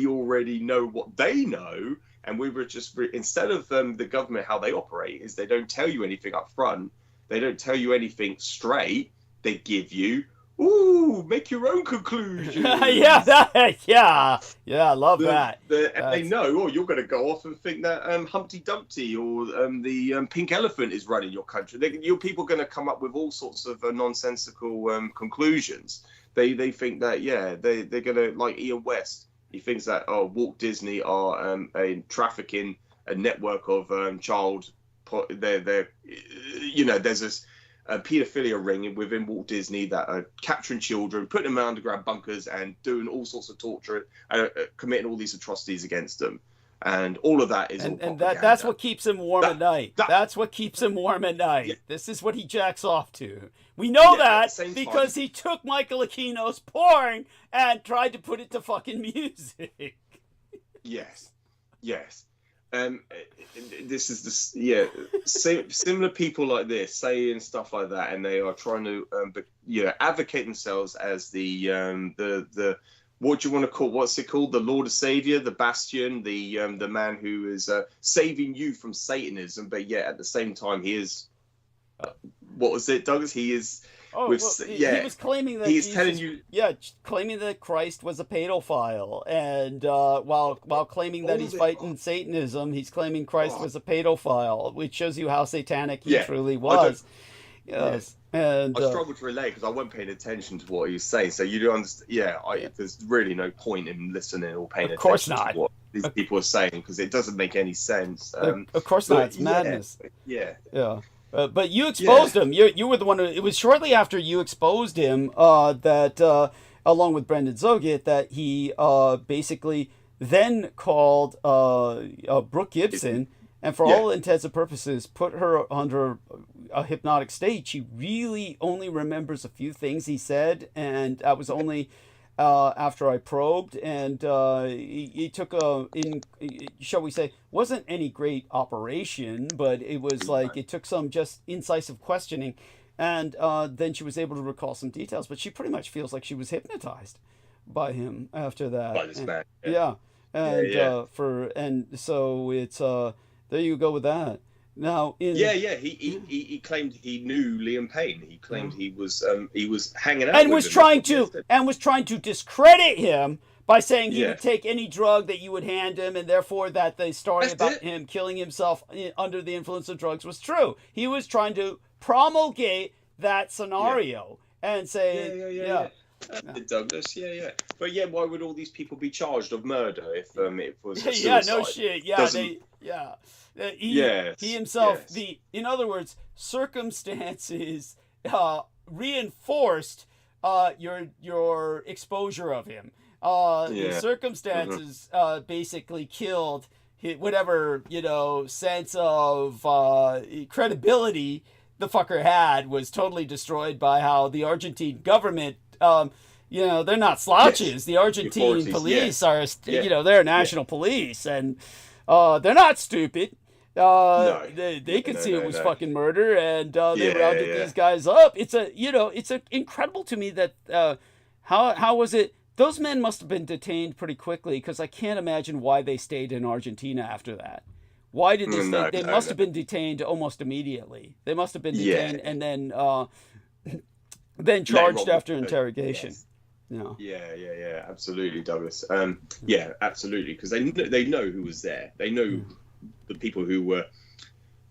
already know, what they know, and we were just instead of the government, how they operate is they don't tell you anything up front, they don't tell you anything straight. They give you, make your own conclusions. I love that. And they know, you're going to go off and think that Humpty Dumpty or the pink elephant is running your country. Your people are going to come up with all sorts of nonsensical conclusions. They think that, they're going to, like Ian West, he thinks that, Walt Disney are trafficking a network of there's this paedophilia ring within Walt Disney that are capturing children, putting them in underground bunkers, and doing all sorts of torture, committing all these atrocities against them, and all of that is and that's what keeps him warm at night. That's what keeps him warm at night. Yeah. This is what he jacks off to. We know that because he took Michael Aquino's porn and tried to put it to fucking music. Yes. This is similar people like this saying stuff like that, and they are trying to advocate themselves as the what do you want to call, what's it called, the Lord of Savior, the Bastion, the man who is saving you from Satanism, but yet at the same time he is what was it, Douglas? He is. He was claiming that claiming that Christ was a pedophile, and while claiming that he's fighting Satanism, he's claiming Christ was a pedophile, which shows you how satanic he truly was. Yes, and I struggle to relate because I wasn't paying attention to what he was saying. So you do understand? There's really no point in listening or paying attention to what these people are saying, because it doesn't make any sense. Of course not. It's madness. Yeah. But you exposed him. You were the one who. It was shortly after you exposed him that, along with Brendan ẓOGHET, that he basically then called Brooke Gibson, and for all intents and purposes, put her under a hypnotic state. She really only remembers a few things he said, and that was only after I probed, and he took shall we say, wasn't any great operation, but it was like it took some just incisive questioning, and then she was able to recall some details, but she pretty much feels like she was hypnotized by him after that. By this man. So it's there you go with that. Now, he claimed he knew Liam Payne. He claimed he was hanging out and with was him. trying to discredit him by saying he would take any drug that you would hand him, and therefore that the story about him killing himself under the influence of drugs was true. He was trying to promulgate that scenario and say, Douglas, but why would all these people be charged of murder if it was a suicide? He himself, in other words, circumstances reinforced your exposure of him. The circumstances basically killed whatever sense of credibility the fucker had was totally destroyed by how the Argentine government, you know, they're not slouches. Yes. The Argentine police are, you know, they're national police, and they're not stupid. They could see it was fucking murder, and they rounded these guys up. It's incredible to me that how was it? Those men must have been detained pretty quickly, because I can't imagine why they stayed in Argentina after that. Why did they stay? They must have been detained almost immediately. They must have been detained and then charged after interrogation. Yes. Yeah, absolutely, Douglas. Yeah, absolutely, because they know who was there. They know the people who were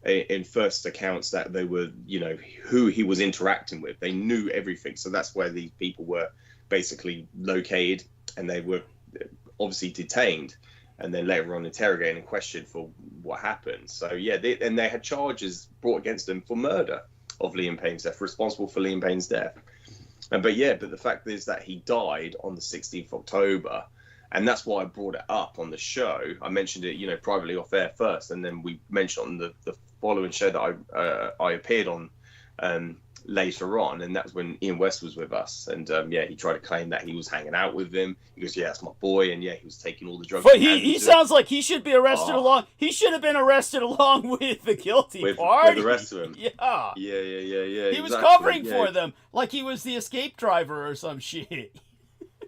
in first accounts, that they were, you know, who he was interacting with. They knew everything, so that's where these people were basically located, and they were obviously detained, and then later on interrogated and questioned for what happened. So yeah, they had charges brought against them for murder of Liam Payne's death, responsible for Liam Payne's death. But the fact is that he died on the 16th of October, and that's why I brought it up on the show. I mentioned it, you know, privately off air first, and then we mentioned on the following show that I appeared on later on, and that's when Ian West was with us, and he tried to claim that he was hanging out with him. He goes, yeah, that's my boy, and he was taking all the drugs. But he sounds like he should be arrested along. He should have been arrested along with the guilty party. With the rest of them. Yeah. He was covering for them like he was the escape driver or some shit.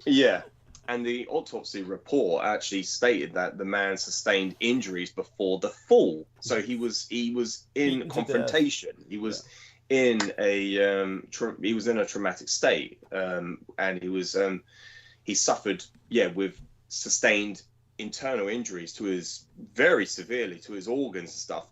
Yeah. And the autopsy report actually stated that the man sustained injuries before the fall. So he was in confrontation. He was in a traumatic state, and he suffered with sustained internal injuries to his very severely to his organs and stuff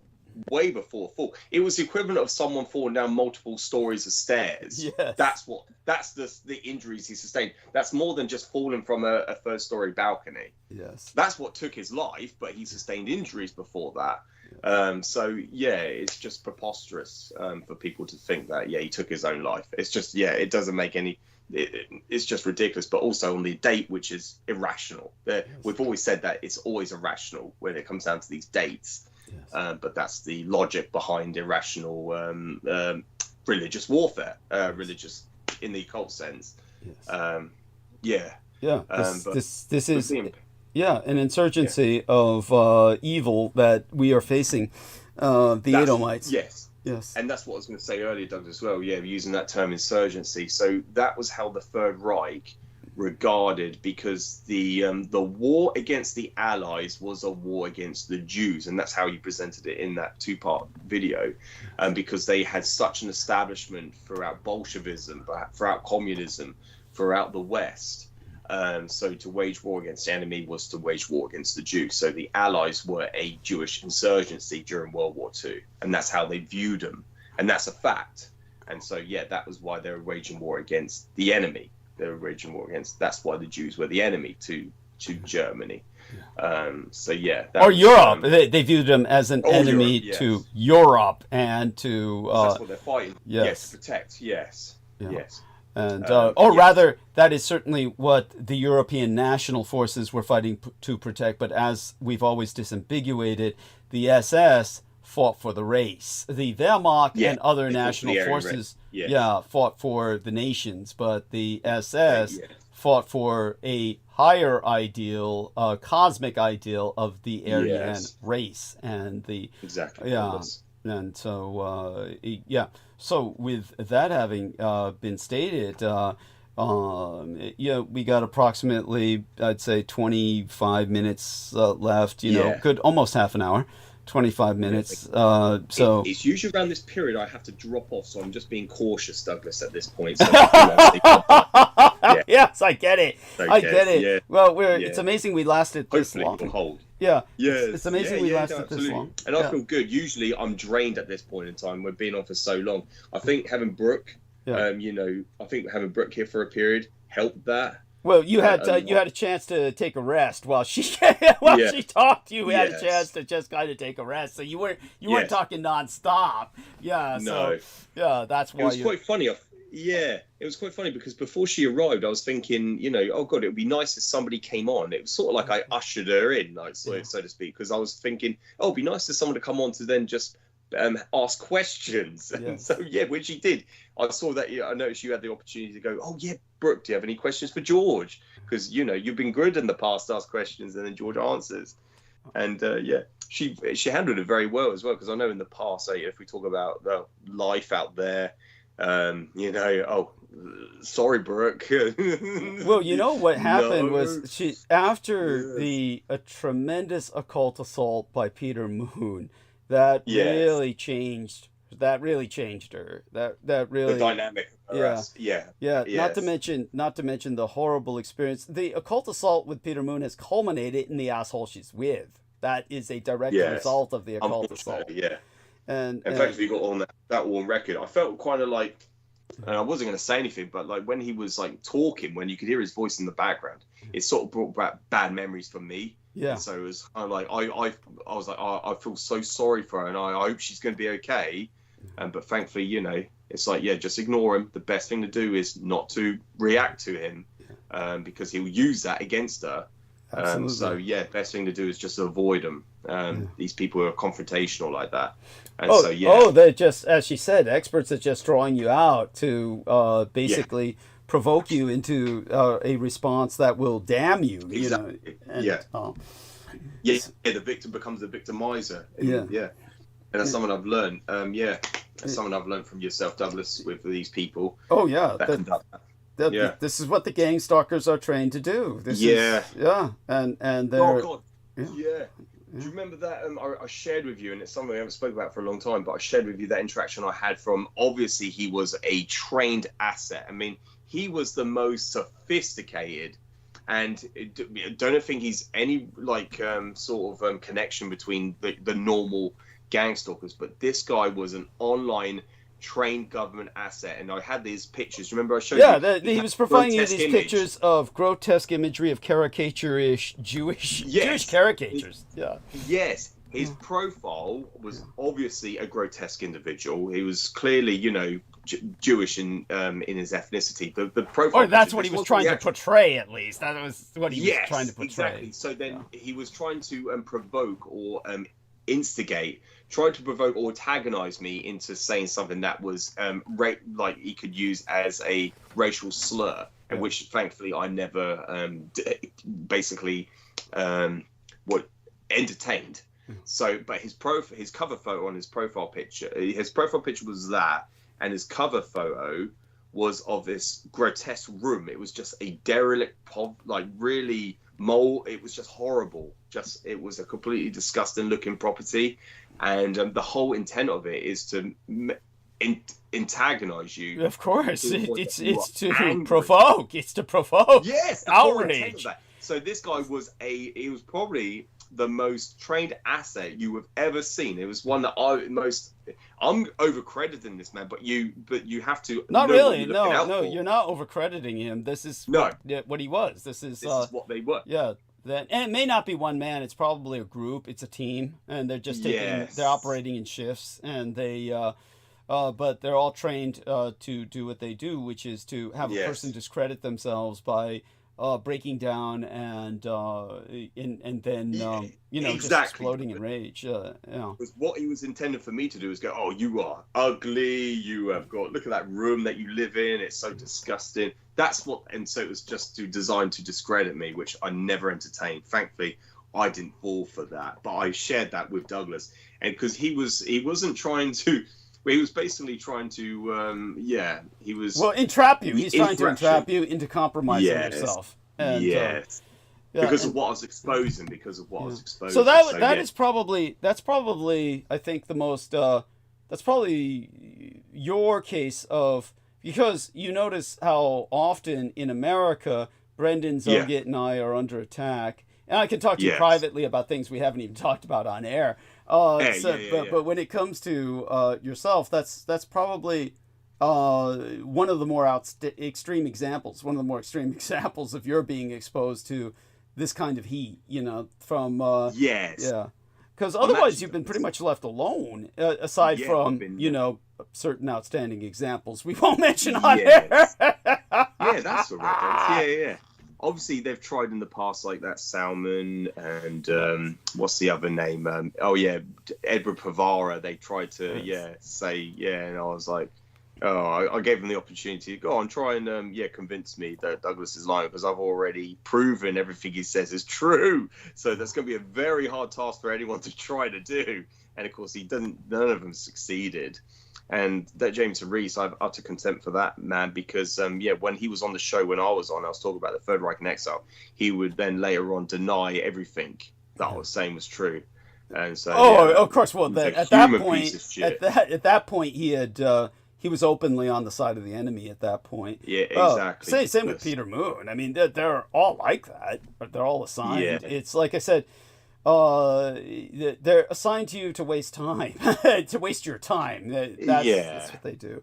way before fall. It was the equivalent of someone falling down multiple stories of stairs. Yes. That's the injuries he sustained. That's more than just falling from a third story balcony. Yes. That's what took his life, but he sustained injuries before that. So it's just preposterous for people to think that he took his own life. It's just it doesn't make any. It's just ridiculous. But also on the date, which is irrational. We've always said that it's always irrational when it comes down to these dates. Yes. But that's the logic behind irrational religious warfare, religious in the occult sense. Yes. This is an insurgency of evil that we are facing, the Edomites. Yes. And that's what I was going to say earlier, Doug, as well. Using that term insurgency. So that was how the Third Reich regarded, because the war against the Allies was a war against the Jews, and that's how he presented it in that two-part video, because they had such an establishment throughout Bolshevism, throughout communism, throughout the West. So to wage war against the enemy was to wage war against the Jews. So the Allies were a Jewish insurgency during World War II, and that's how they viewed them, and that's a fact. And so that was why they were waging war against the enemy. They were waging war against. That's why the Jews were the enemy to Germany. Or Europe. They viewed them as an enemy to Europe and to. That's what they're fighting. Yes, to protect. Yes. And rather, that is certainly what the European national forces were fighting to protect. But as we've always disambiguated, the SS fought for the race. The Wehrmacht and other national forces fought for the nations, but the SS fought for a higher ideal, cosmic ideal of the Aryan race, and the and so so with that having been stated, we got approximately, I'd say, 25 minutes left. Good, almost half an hour. 25 minutes. So it's usually around this period I have to drop off, so I'm just being cautious, Douglas, at this point. So Yes, I get it. I get it. Yeah. Well, it's amazing we lasted this long. Hopefully we'll hold. Yeah. It's amazing we lasted this long. And I feel good. Usually I'm drained at this point in time. We've been on for so long. I think having Brooke, I think having Brooke here for a period helped that. Well, you had a chance to take a rest while she she talked. You had a chance to just kind of take a rest, so you weren't talking nonstop. That's why. It was quite funny. It was quite funny because before she arrived, I was thinking, oh God, it would be nice if somebody came on. It was sort of like I ushered her in, so to speak, because I was thinking, it'd be nice for someone to come on to then just ask questions. And Yes. so, yeah, when she did, I saw that. I noticed you had the opportunity to go, oh, yeah, Brooke, do you have any questions for George? Because, you know, you've been good in the past to ask questions and then George answers. And, yeah, she handled it very well as well. Because I know in the past, if we talk about life out there, you know, oh, sorry, Brooke. Well, you know what happened was she, after a tremendous occult assault by Peter Moon, that really changed. That really changed her. That really the dynamic. Yeah. Not to mention the horrible experience. The occult assault with Peter Moon has culminated in the asshole she's with. That is a direct result of the occult assault. Yeah. And in fact, we got on that on record. I felt kind of like, and I wasn't going to say anything, but like when he was like talking, when you could hear his voice in the background, it sort of brought back bad memories for me. Yeah. And so it was kind of like I was like, I feel so sorry for her, and I hope she's going to be okay. But thankfully, you know, it's like, yeah, just ignore him. The best thing to do is not to react to him, because he'll use that against her. So yeah, best thing to do is just avoid them. These people are confrontational like that. And they're just, as she said, experts are just drawing you out to basically provoke you into a response that will damn you. Exactly. You know? The victim becomes the victimizer. And that's something I've learned. That's something I've learned from yourself, Douglas, with these people. Oh yeah, conduct that. This is what the gang stalkers are trained to do. And they're. Oh God. Yeah. Do you remember that I shared with you, and it's something I haven't spoken about for a long time, but I shared with you that interaction I had from, obviously he was a trained asset. I mean, he was the most sophisticated, and I don't think he's any like sort of connection between the normal gang stalkers, but this guy was an online trained government asset, and I had these pictures. Remember I showed you? He was providing you these pictures of grotesque imagery of caricature-ish Jewish caricatures. Yeah. Yes, his profile was obviously a grotesque individual. He was clearly, you know, Jewish in his ethnicity. The profile. Or that's what he was trying to portray, at least. That was what he was trying to portray. Exactly. So then he was trying to provoke or instigate, tried to provoke or antagonize me into saying something that was like he could use as a racial slur, and which thankfully I never basically entertained. So, but his cover photo on his profile picture was that, and his cover photo was of this grotesque room. It was just a derelict, like really mold. It was just horrible. It was a completely disgusting looking property, and the whole intent of it is to antagonize you. Of course, it's to provoke. It's to provoke. Yes, outrage. So this guy was he was probably the most trained asset you have ever seen. It was one that I'm overcrediting this man, but you have to. Not really. No, you're not overcrediting him. This is what he was. This is what they were. Yeah. And it may not be one man. It's probably a group. It's a team, and they're just they're operating in shifts, and but they're all trained to do what they do, which is to have a person discredit themselves by breaking down and then just exploding in rage. What he was intended for me to do is go, oh, you are ugly. You have got, look at that room that you live in. It's so disgusting. That's what, and so it was just designed to discredit me, which I never entertained. Thankfully, I didn't fall for that, but I shared that with Douglas, and because he wasn't trying to. He was basically trying to, entrap you. He's trying to entrap you into compromising yourself. And, because of what I was exposing. So that's probably I think the most. That's probably your case of, because you notice how often in America Brendan, ząghет, and I are under attack, and I can talk to you privately about things we haven't even talked about on air. But when it comes to yourself, that's probably one of the more extreme examples. One of the more extreme examples of your being exposed to this kind of heat. From because otherwise you've been pretty much left alone. Aside from certain outstanding examples we won't mention on air. That's all right. obviously they've tried in the past, like that Salman and what's the other name? Edward Pavara. They tried to and I was like, I gave them the opportunity to go on, try and convince me that Douglas is lying, because I've already proven everything he says is true. So that's going to be a very hard task for anyone to try to do. And of course, none of them succeeded. And that Jameson Rees, I have utter contempt for that man, because when he was on the show when I was talking about the Third Reich in exile, he would then later on deny everything that I was saying was true. And so of course. Well, at that point, he had. He was openly on the side of the enemy at that point. Yeah, exactly. Same with Peter Moon. I mean, they're all like that. They're all assigned. Yeah. It's like I said, they're assigned to you to waste time, to waste your time. That's what they do.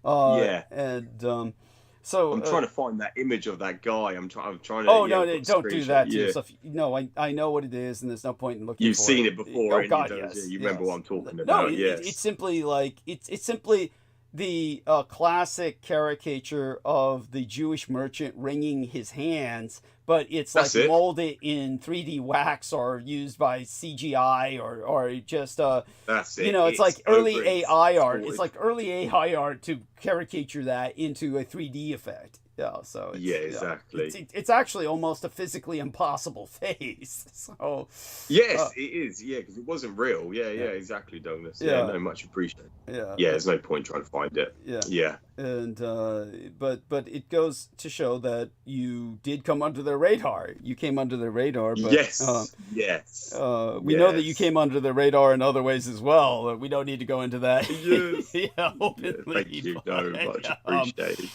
And so I'm trying to find that image of that guy. I'm trying to. Oh no! Don't do that to yourself. No, I know what it is, and there's no point in looking. You've for seen it before. Oh God, yes. You remember what I'm talking about? No, it's simply like it's simply the classic caricature of the Jewish merchant wringing his hands, but it's molded in 3D wax or used by CGI or just that's it. It's like early AI art. It's like early AI art to caricature that into a 3D effect. Yeah, so exactly. It's actually almost a physically impossible face. So yes, it is. Yeah, because it wasn't real. Yeah, exactly, Douglas. Yeah, no, much appreciated. Yeah, there's no point trying to find it. Yeah. And but it goes to show that you did come under their radar. You came under their radar. But, yes. We know that you came under the radar in other ways as well. We don't need to go into that. Yes. Openly. Thank you very much. Appreciated.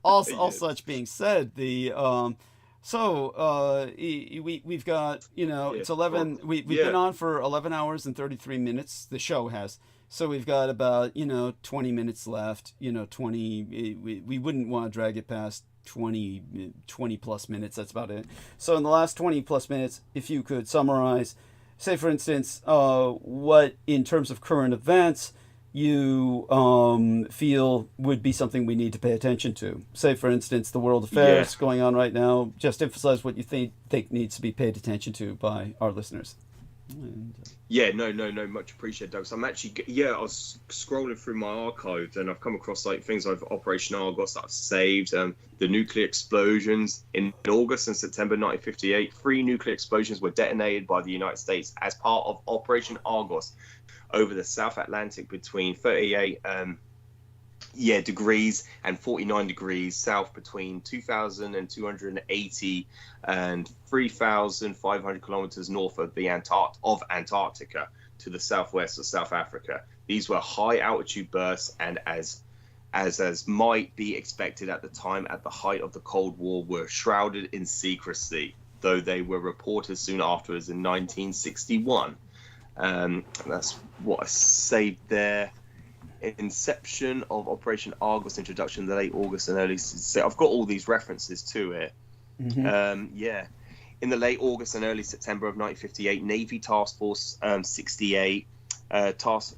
All such being said, we've got it's 11. We've been on for 11 hours and 33 minutes. The show has. So we've got about 20 minutes left. 20. We wouldn't want to drag it past 20 plus minutes. That's about it. So in the last 20 plus minutes, if you could summarize, say for instance, what in terms of current events you feel would be something we need to pay attention to. Say, for instance, the world affairs going on right now. Just emphasize what you think needs to be paid attention to by our listeners. No, much appreciated, Doug. So I'm actually, I was scrolling through my archives and I've come across like things like Operation Argos that I've saved. The nuclear explosions in August and September 1958. 3 nuclear explosions were detonated by the United States as part of Operation Argos over the South Atlantic between 38 degrees and 49 degrees south, between 2,280 and 3,500 kilometers north of Antarctica to the southwest of South Africa. These were high altitude bursts, and as might be expected at the time, at the height of the Cold War, were shrouded in secrecy, though they were reported soon afterwards in 1961. That's what I saved there. Inception of Operation Argos, introduction in the late August and early. So I've got all these references to it. Mm-hmm. In the late August and early September of 1958, Navy Task Force 88, is Task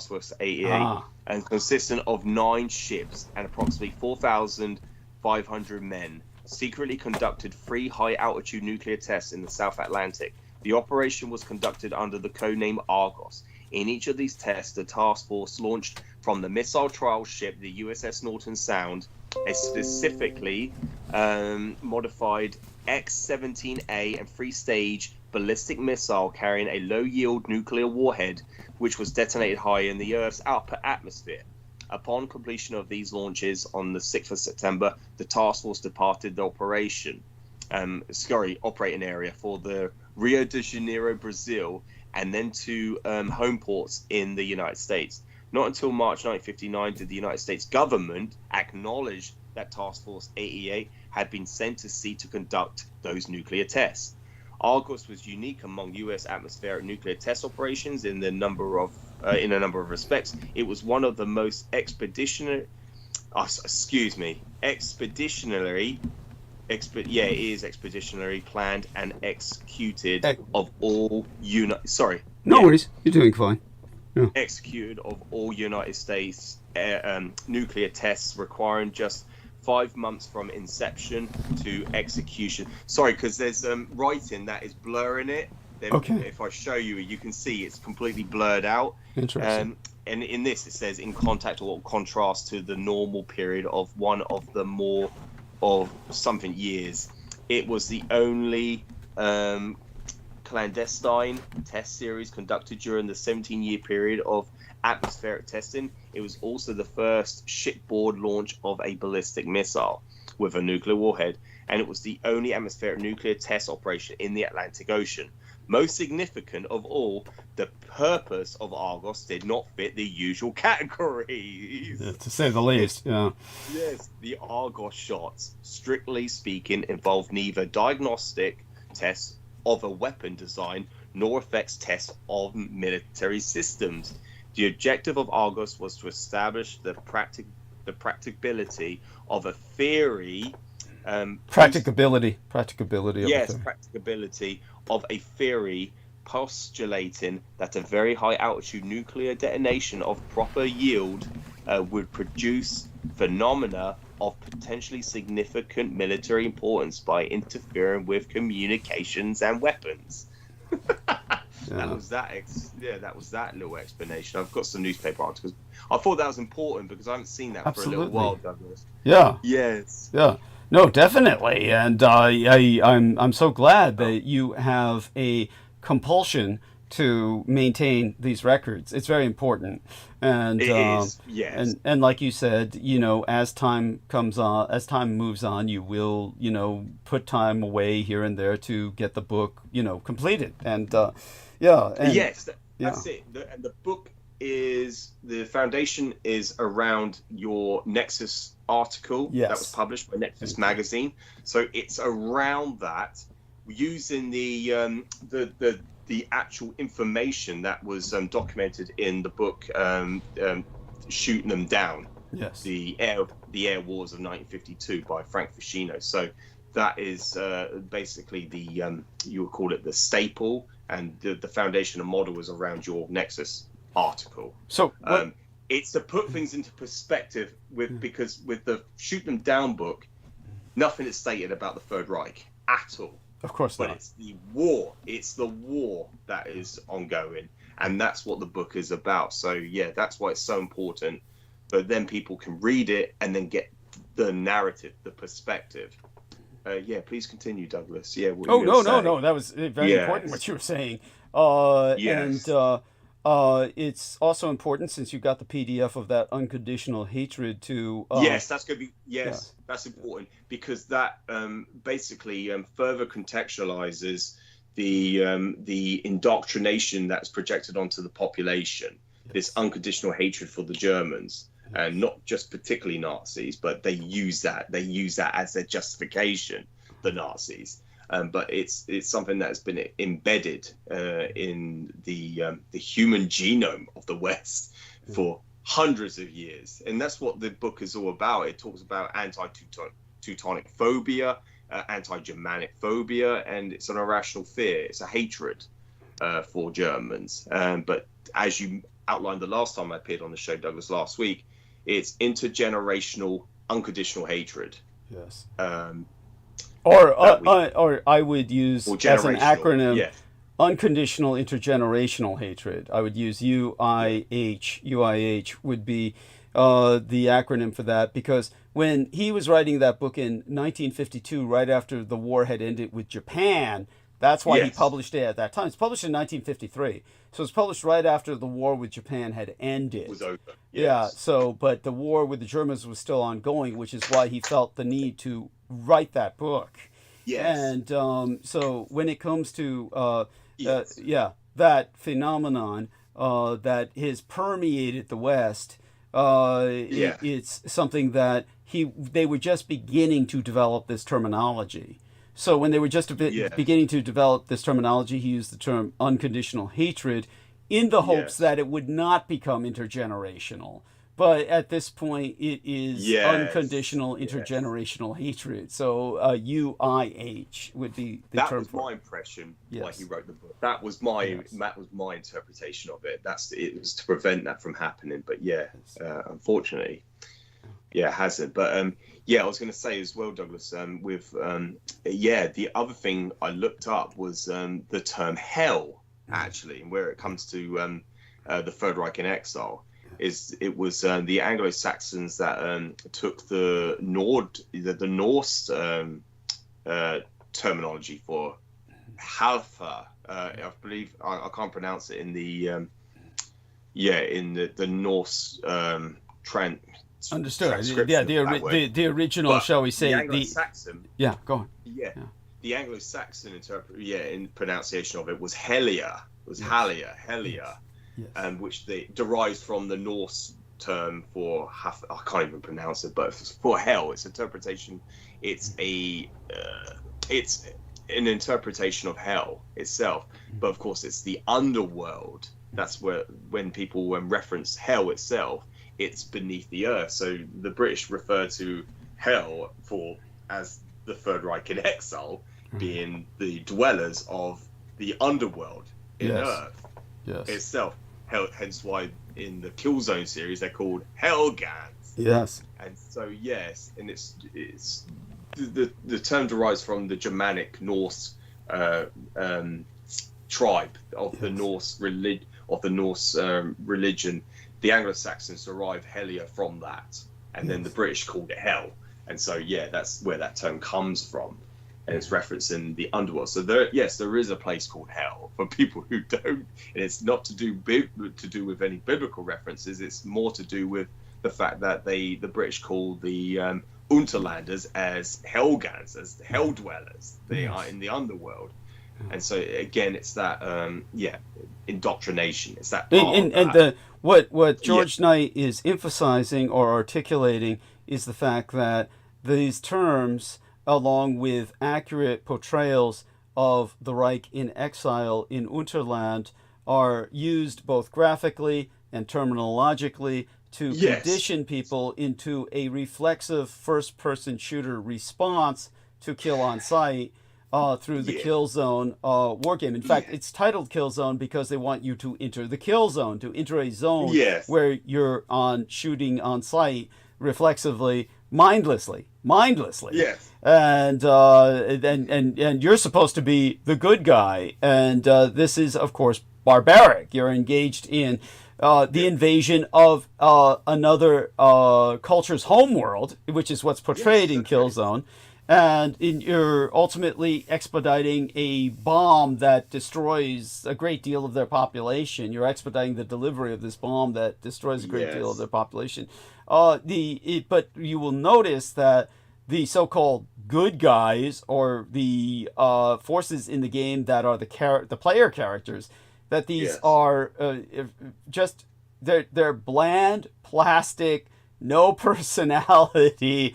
Force 88, and consisting of 9 ships and approximately 4,500 men, secretly conducted 3 high-altitude nuclear tests in the South Atlantic. The operation was conducted under the codename Argos. In each of these tests, the task force launched from the missile trial ship, the USS Norton Sound, a specifically modified X-17A and 3-stage ballistic missile carrying a low-yield nuclear warhead, which was detonated high in the Earth's upper atmosphere. Upon completion of these launches on the 6th of September, the task force departed the operating area for the Rio de Janeiro, Brazil, and then to home ports in the United States. Not until March 1959 did the United States government acknowledge that Task Force 88 had been sent to sea to conduct those nuclear tests. Argos was unique among U.S. atmospheric nuclear test operations in a number of respects. It was one of the most expeditionary planned and executed of all worries, you're doing fine. Executed of all United States nuclear tests, requiring just 5 months from inception to execution. Sorry, because there's writing that is blurring it. Then Okay. if I show you, you can see it's completely blurred out. Interesting. And in this, it says in contact or contrast to the normal period of one of the more of something years. It was the only clandestine test series conducted during the 17-year period of atmospheric testing. It was also the first shipboard launch of a ballistic missile with a nuclear warhead, and it was the only atmospheric nuclear test operation in the Atlantic Ocean. Most significant of all, the purpose of Argos did not fit the usual categories. Yeah, to say the least, yeah. Yes, the Argos shots, strictly speaking, involved neither diagnostic tests of a weapon design nor effects tests of military systems. The objective of Argos was to establish the practicability of a theory. Practicability. Yes, practicability of a theory postulating that a very high altitude nuclear detonation of proper yield would produce phenomena of potentially significant military importance by interfering with communications and weapons. That was that little explanation. I've got some newspaper articles. I thought that was important because I haven't seen that for a little while, Douglas. Yeah. Yes. Yeah. No, definitely, and I'm so glad that you have a compulsion to maintain these records. It's very important, and it is. Yes. And like you said, you know, as time moves on, you will, you know, put time away here and there to get the book, you know, completed, and yes, that's it. And the book is, the foundation is around your Nexus article that was published by Nexus magazine. So it's around that, using the actual information that was documented in the book, Shooting Them Down. Yes. The Air Wars of 1952 by Frank Ficino. So that is basically the you would call it the staple, and the foundation and model is around your Nexus article. So it's to put things into perspective because with the Shoot Them Down book, nothing is stated about the Third Reich at all. Of course not. But it's the war. It's the war that is ongoing, and that's what the book is about. So yeah, that's why it's so important. But then people can read it and then get the narrative, the perspective. Please continue, Douglas. Yeah. No. That was very important what you were saying. Yes. And it's also important, since you got the PDF of that unconditional hatred, to yes, that's going to be that's important, because that basically further contextualizes the indoctrination that's projected onto the population. This unconditional hatred for the Germans, and not just particularly Nazis, but they use that as their justification, the Nazis. But it's something that's been embedded in the human genome of the West for hundreds of years, and that's what the book is all about. It talks about anti-Teutonic phobia, anti-Germanic phobia, and it's an irrational fear. It's a hatred for Germans. But as you outlined the last time I appeared on the show, Douglas, last week, it's intergenerational unconditional hatred. Yes. Or I would use as an acronym, unconditional intergenerational hatred. I would use UIH. UIH would be the acronym for that, because when he was writing that book in 1952, right after the war had ended with Japan, that's why he published it at that time. It's published in 1953. So it's published right after the war with Japan had ended. It was over. Yeah, so, but the war with the Germans was still ongoing, which is why he felt the need to write that book. Yes. And so when it comes to, that phenomenon that has permeated the West, it's something that they were just beginning to develop this terminology. So when they were just beginning to develop this terminology, he used the term unconditional hatred in the hopes that it would not become intergenerational. But at this point, it is unconditional intergenerational hatred. So UIH would be the term for it. That was my impression why he wrote the book. That was my interpretation of it. It was to prevent that from happening. But unfortunately, hasn't. But yeah, I was going to say as well, Douglas, with the other thing I looked up was the term hell, actually, and where it comes to the Third Reich in exile. It was the Anglo-Saxons that took the Norse terminology for Halfa. I believe I can't pronounce it in the in the Norse Understood. Yeah, the original, shall we say, the Anglo-Saxon. Yeah, go on. Yeah. The Anglo-Saxon in pronunciation of it was Helia. It was Halia. Yes. Which they derives from the Norse term for I can't even pronounce it, but for hell, its interpretation. It's an interpretation of hell itself, but of course it's the underworld. That's where when people reference hell itself, it's beneath the earth. So the British refer to hell as the Third Reich in exile, being the dwellers of the underworld in Earth itself. Hence why in the Killzone series they're called Hellgans. Yes. And so and it's the term derives from the Germanic Norse tribe of the Norse religion. The Anglo-Saxons derived Helia from that, and then the British called it hell. And so that's where that term comes from, and it's referencing the underworld. So there is a place called hell for people who don't, and it's not to do with any biblical references. It's more to do with the fact that the British call the Unterlanders as Hellgans, as hell dwellers. They are in the underworld. And so again, it's that indoctrination. It's that what George Knight is emphasizing or articulating is the fact that these terms, along with accurate portrayals of the Reich in exile in Unterland, are used both graphically and terminologically to condition people into a reflexive first-person shooter response to kill on sight through the Killzone war game. In fact, it's titled Killzone because they want you to enter the kill zone, to enter a zone where you're shooting on sight reflexively, mindlessly. Yes. And you're supposed to be the good guy. And this is, of course, barbaric. You're engaged in the invasion of another culture's homeworld, which is what's portrayed in Killzone. And you're ultimately expediting a bomb that destroys a great deal of their population. You're expediting the delivery of this bomb that destroys a great deal of their population. But you will notice that the so-called good guys, or the forces in the game that are the player characters, that these are just they're bland, plastic, no personality.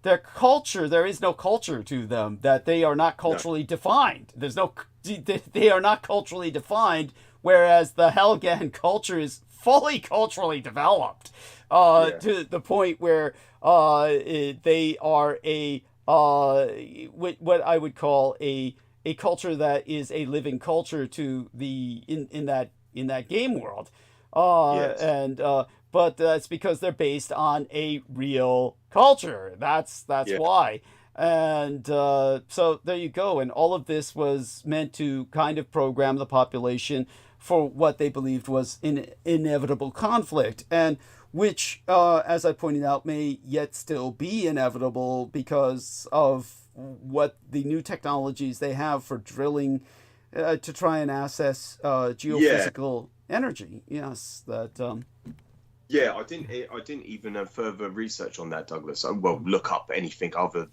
Their culture, there is no culture to them. That they are not culturally defined. They are not culturally defined. Whereas the Helgan culture is fully culturally developed to the point where they are what I would call a culture that is a living culture to the in that game world. But that's because they're based on a real culture. That's why. And so there you go. And all of this was meant to kind of program the population for what they believed was an inevitable conflict, and which, as I pointed out, may yet still be inevitable because of what the new technologies they have for drilling to try and assess geophysical energy. Yes, that. I didn't even further research on that, Douglas. Look up anything other.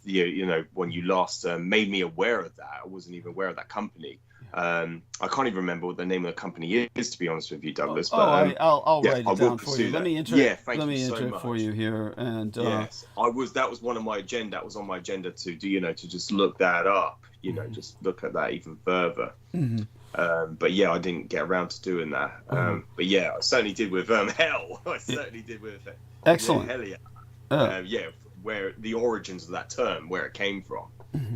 When you last made me aware of that, I wasn't even aware of that company. I can't even remember what the name of the company is, to be honest with you, Douglas. I'll write it down for you. Let me enter it for you here. And that was one of my agenda. That was on my agenda to do, to just look that up. Just look at that even further. Mm-hmm. But I didn't get around to doing that. But I certainly did with hell. I certainly did with it. Excellent. Where the origins of that term, where it came from. Mm-hmm.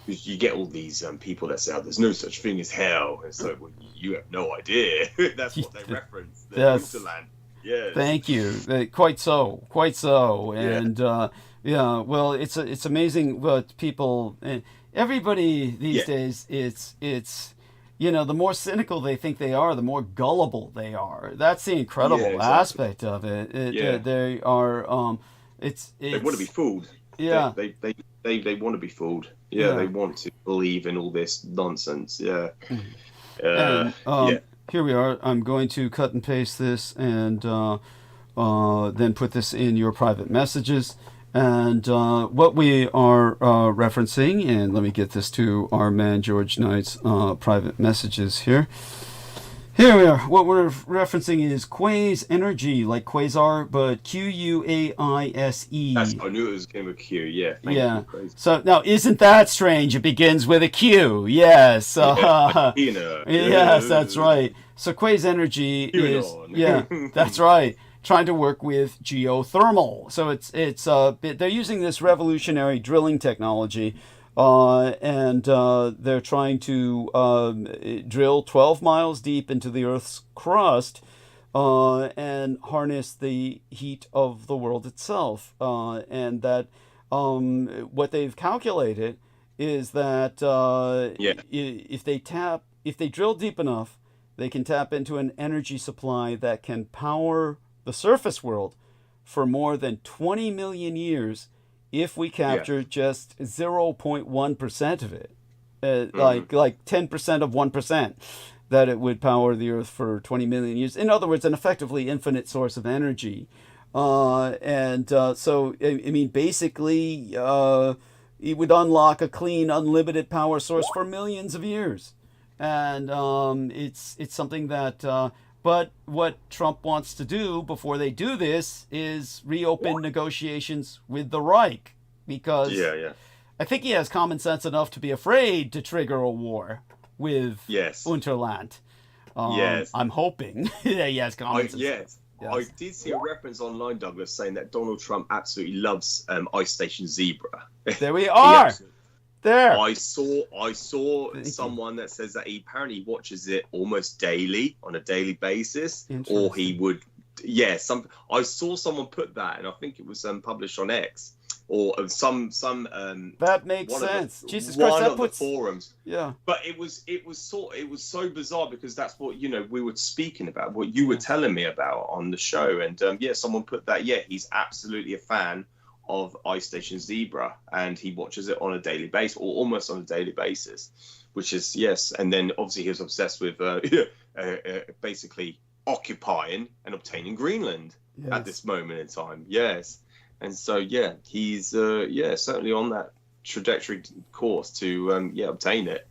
Because you get all these people that say, there's no such thing as hell. It's like, well, you have no idea. That's what they reference. The Hinterland. Yes. Thank you. Quite so. And yeah, well, it's amazing what people, everybody these days, it's the more cynical they think they are, the more gullible they are. That's the incredible aspect of it. They are, they want to be fooled. Yeah. They want to be fooled. Yeah, they want to believe in all this nonsense. Yeah. Here we are. I'm going to cut and paste this and then put this in your private messages. And what we are referencing, and let me get this to our man George Knight's private messages here. Here we are. What we're referencing is quasi energy, like quasar, but Quaise. I knew it was going to be a Q. Yeah. Thank you. So now, isn't that strange? It begins with a Q. Yes. Yes, that's right. So quasi energy is that's right. Trying to work with geothermal. So it's they're using this revolutionary drilling technology. And they're trying to drill 12 miles deep into the Earth's crust and harness the heat of the world itself. And that what they've calculated is that if they drill deep enough, they can tap into an energy supply that can power the surface world for more than 20 million years if we capture just 0.1% of it, like 10% of 1%, that it would power the Earth for 20 million years. In other words, an effectively infinite source of energy. So, I mean, basically, it would unlock a clean, unlimited power source for millions of years. And it's something that... But what Trump wants to do before they do this is reopen negotiations with the Reich, because I think he has common sense enough to be afraid to trigger a war with Unterland. I'm hoping that he has common sense. Yes. I did see a reference online, Douglas, saying that Donald Trump absolutely loves Ice Station Zebra. There we are. There. I saw someone that says that he apparently watches it almost daily, on a daily basis, or he would. I saw someone put that, and I think it was published on X or some. That makes sense. Jesus Christ, that puts puts the forums. Yeah. But it was so bizarre, because that's what we were speaking about, what you were telling me about on the show, and someone put that. Yeah, he's absolutely a fan of Ice Station Zebra, and he watches it on a daily basis, or almost on a daily basis, which is and then obviously he was obsessed with basically occupying and obtaining Greenland at this moment in time. And so he's certainly on that trajectory course to obtain it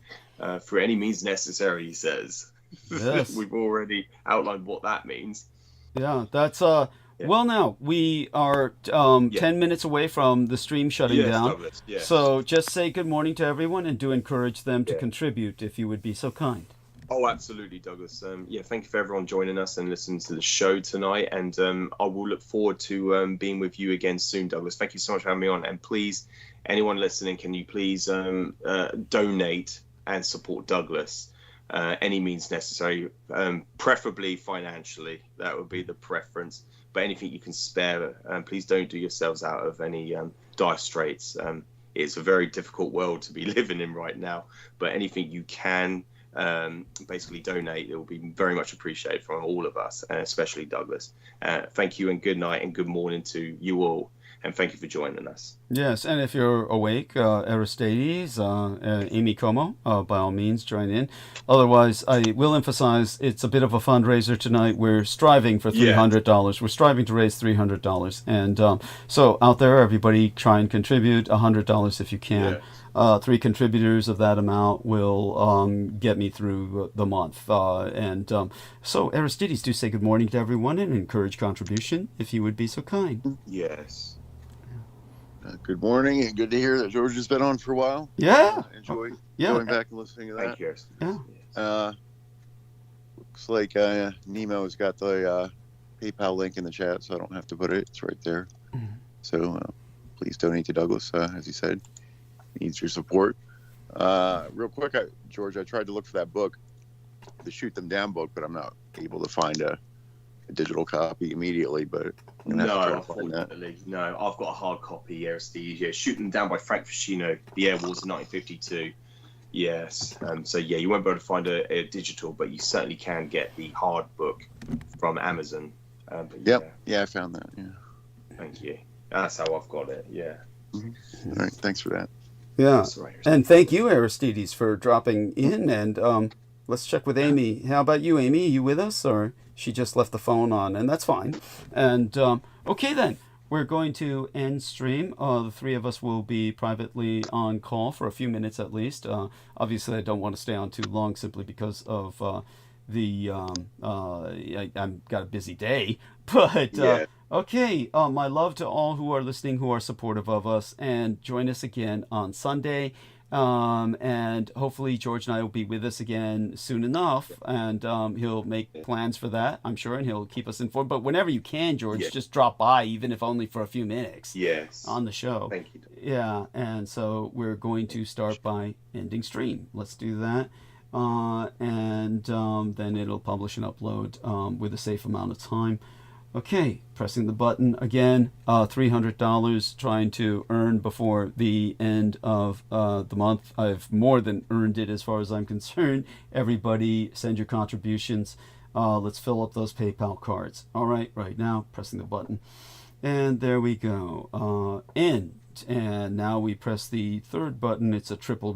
through any means necessary, he says. We've already outlined what that means. That's well, now we are 10 minutes away from the stream shutting down. Douglas, so just say good morning to everyone, and do encourage them to contribute if you would be so kind. Oh, absolutely, Douglas. Thank you for everyone joining us and listening to the show tonight. And I will look forward to being with you again soon, Douglas. Thank you so much for having me on. And please, anyone listening, can you please donate and support Douglas? Any means necessary, preferably financially. That would be the preference. But anything you can spare, please don't do yourselves out of any dire straits. It's a very difficult world to be living in right now. But anything you can basically donate, it will be very much appreciated from all of us, and especially Douglas. Thank you, and good night and good morning to you all. And thank you for joining us. Yes, and if you're awake, ARISTEDES, Amy Como, by all means, join in. Otherwise, I will emphasize it's a bit of a fundraiser tonight. We're striving for $300. We're striving to raise $300. And so out there, everybody try and contribute $100 if you can. 3 contributors of that amount will get me through the month. So ARISTEDES, do say good morning to everyone and encourage contribution if you would be so kind. Yes. Good morning, and good to hear that George has been on for a while. Enjoy going back and listening to that. Thank you. Looks like Nemo's got the PayPal link in the chat, so I don't have to put it. It's right there. So please donate to Douglas, as he said. He needs your support. Real quick, George, I tried to look for that book, the Shoot Them Down book, but I'm not able to find a a digital copy immediately, but I'm gonna have to try to find that. Unfortunately, no. I've got a hard copy, Aristides. Yeah, shooting down by Frank Ficino, the Air Wars in 1952. Yes. So yeah, you won't be able to find a digital, but you certainly can get the hard book from Amazon. But Yep. Yeah, I found that. Yeah. Thank you. That's how I've got it. Yeah. Mm-hmm. All right. Thanks for that. Yeah. That's right. And thank you, Aristides, for dropping in. And let's check with Amy. How about you, Amy? Are you with us, or she just left the phone on? And that's fine. And okay, then. We're going to end stream. The three of us will be privately on call for a few minutes at least. Obviously, I don't want to stay on too long simply because of I've got a busy day. But okay, my love to all who are listening, who are supportive of us, and join us again on Sunday. And hopefully George and I will be with us again soon enough, and he'll make plans for that, I'm sure, and he'll keep us informed. But whenever you can, George, just drop by, even if only for a few minutes. Yes. On the show. Thank you. Yeah, and so we're going to start by ending stream. Let's do that. And then it'll publish and upload with a safe amount of time. Okay, pressing the button again, $300 trying to earn before the end of the month. I've more than earned it as far as I'm concerned. Everybody send your contributions. Let's fill up those PayPal cards. All right now, pressing the button. And there we go. End. And now we press the third button. It's a triple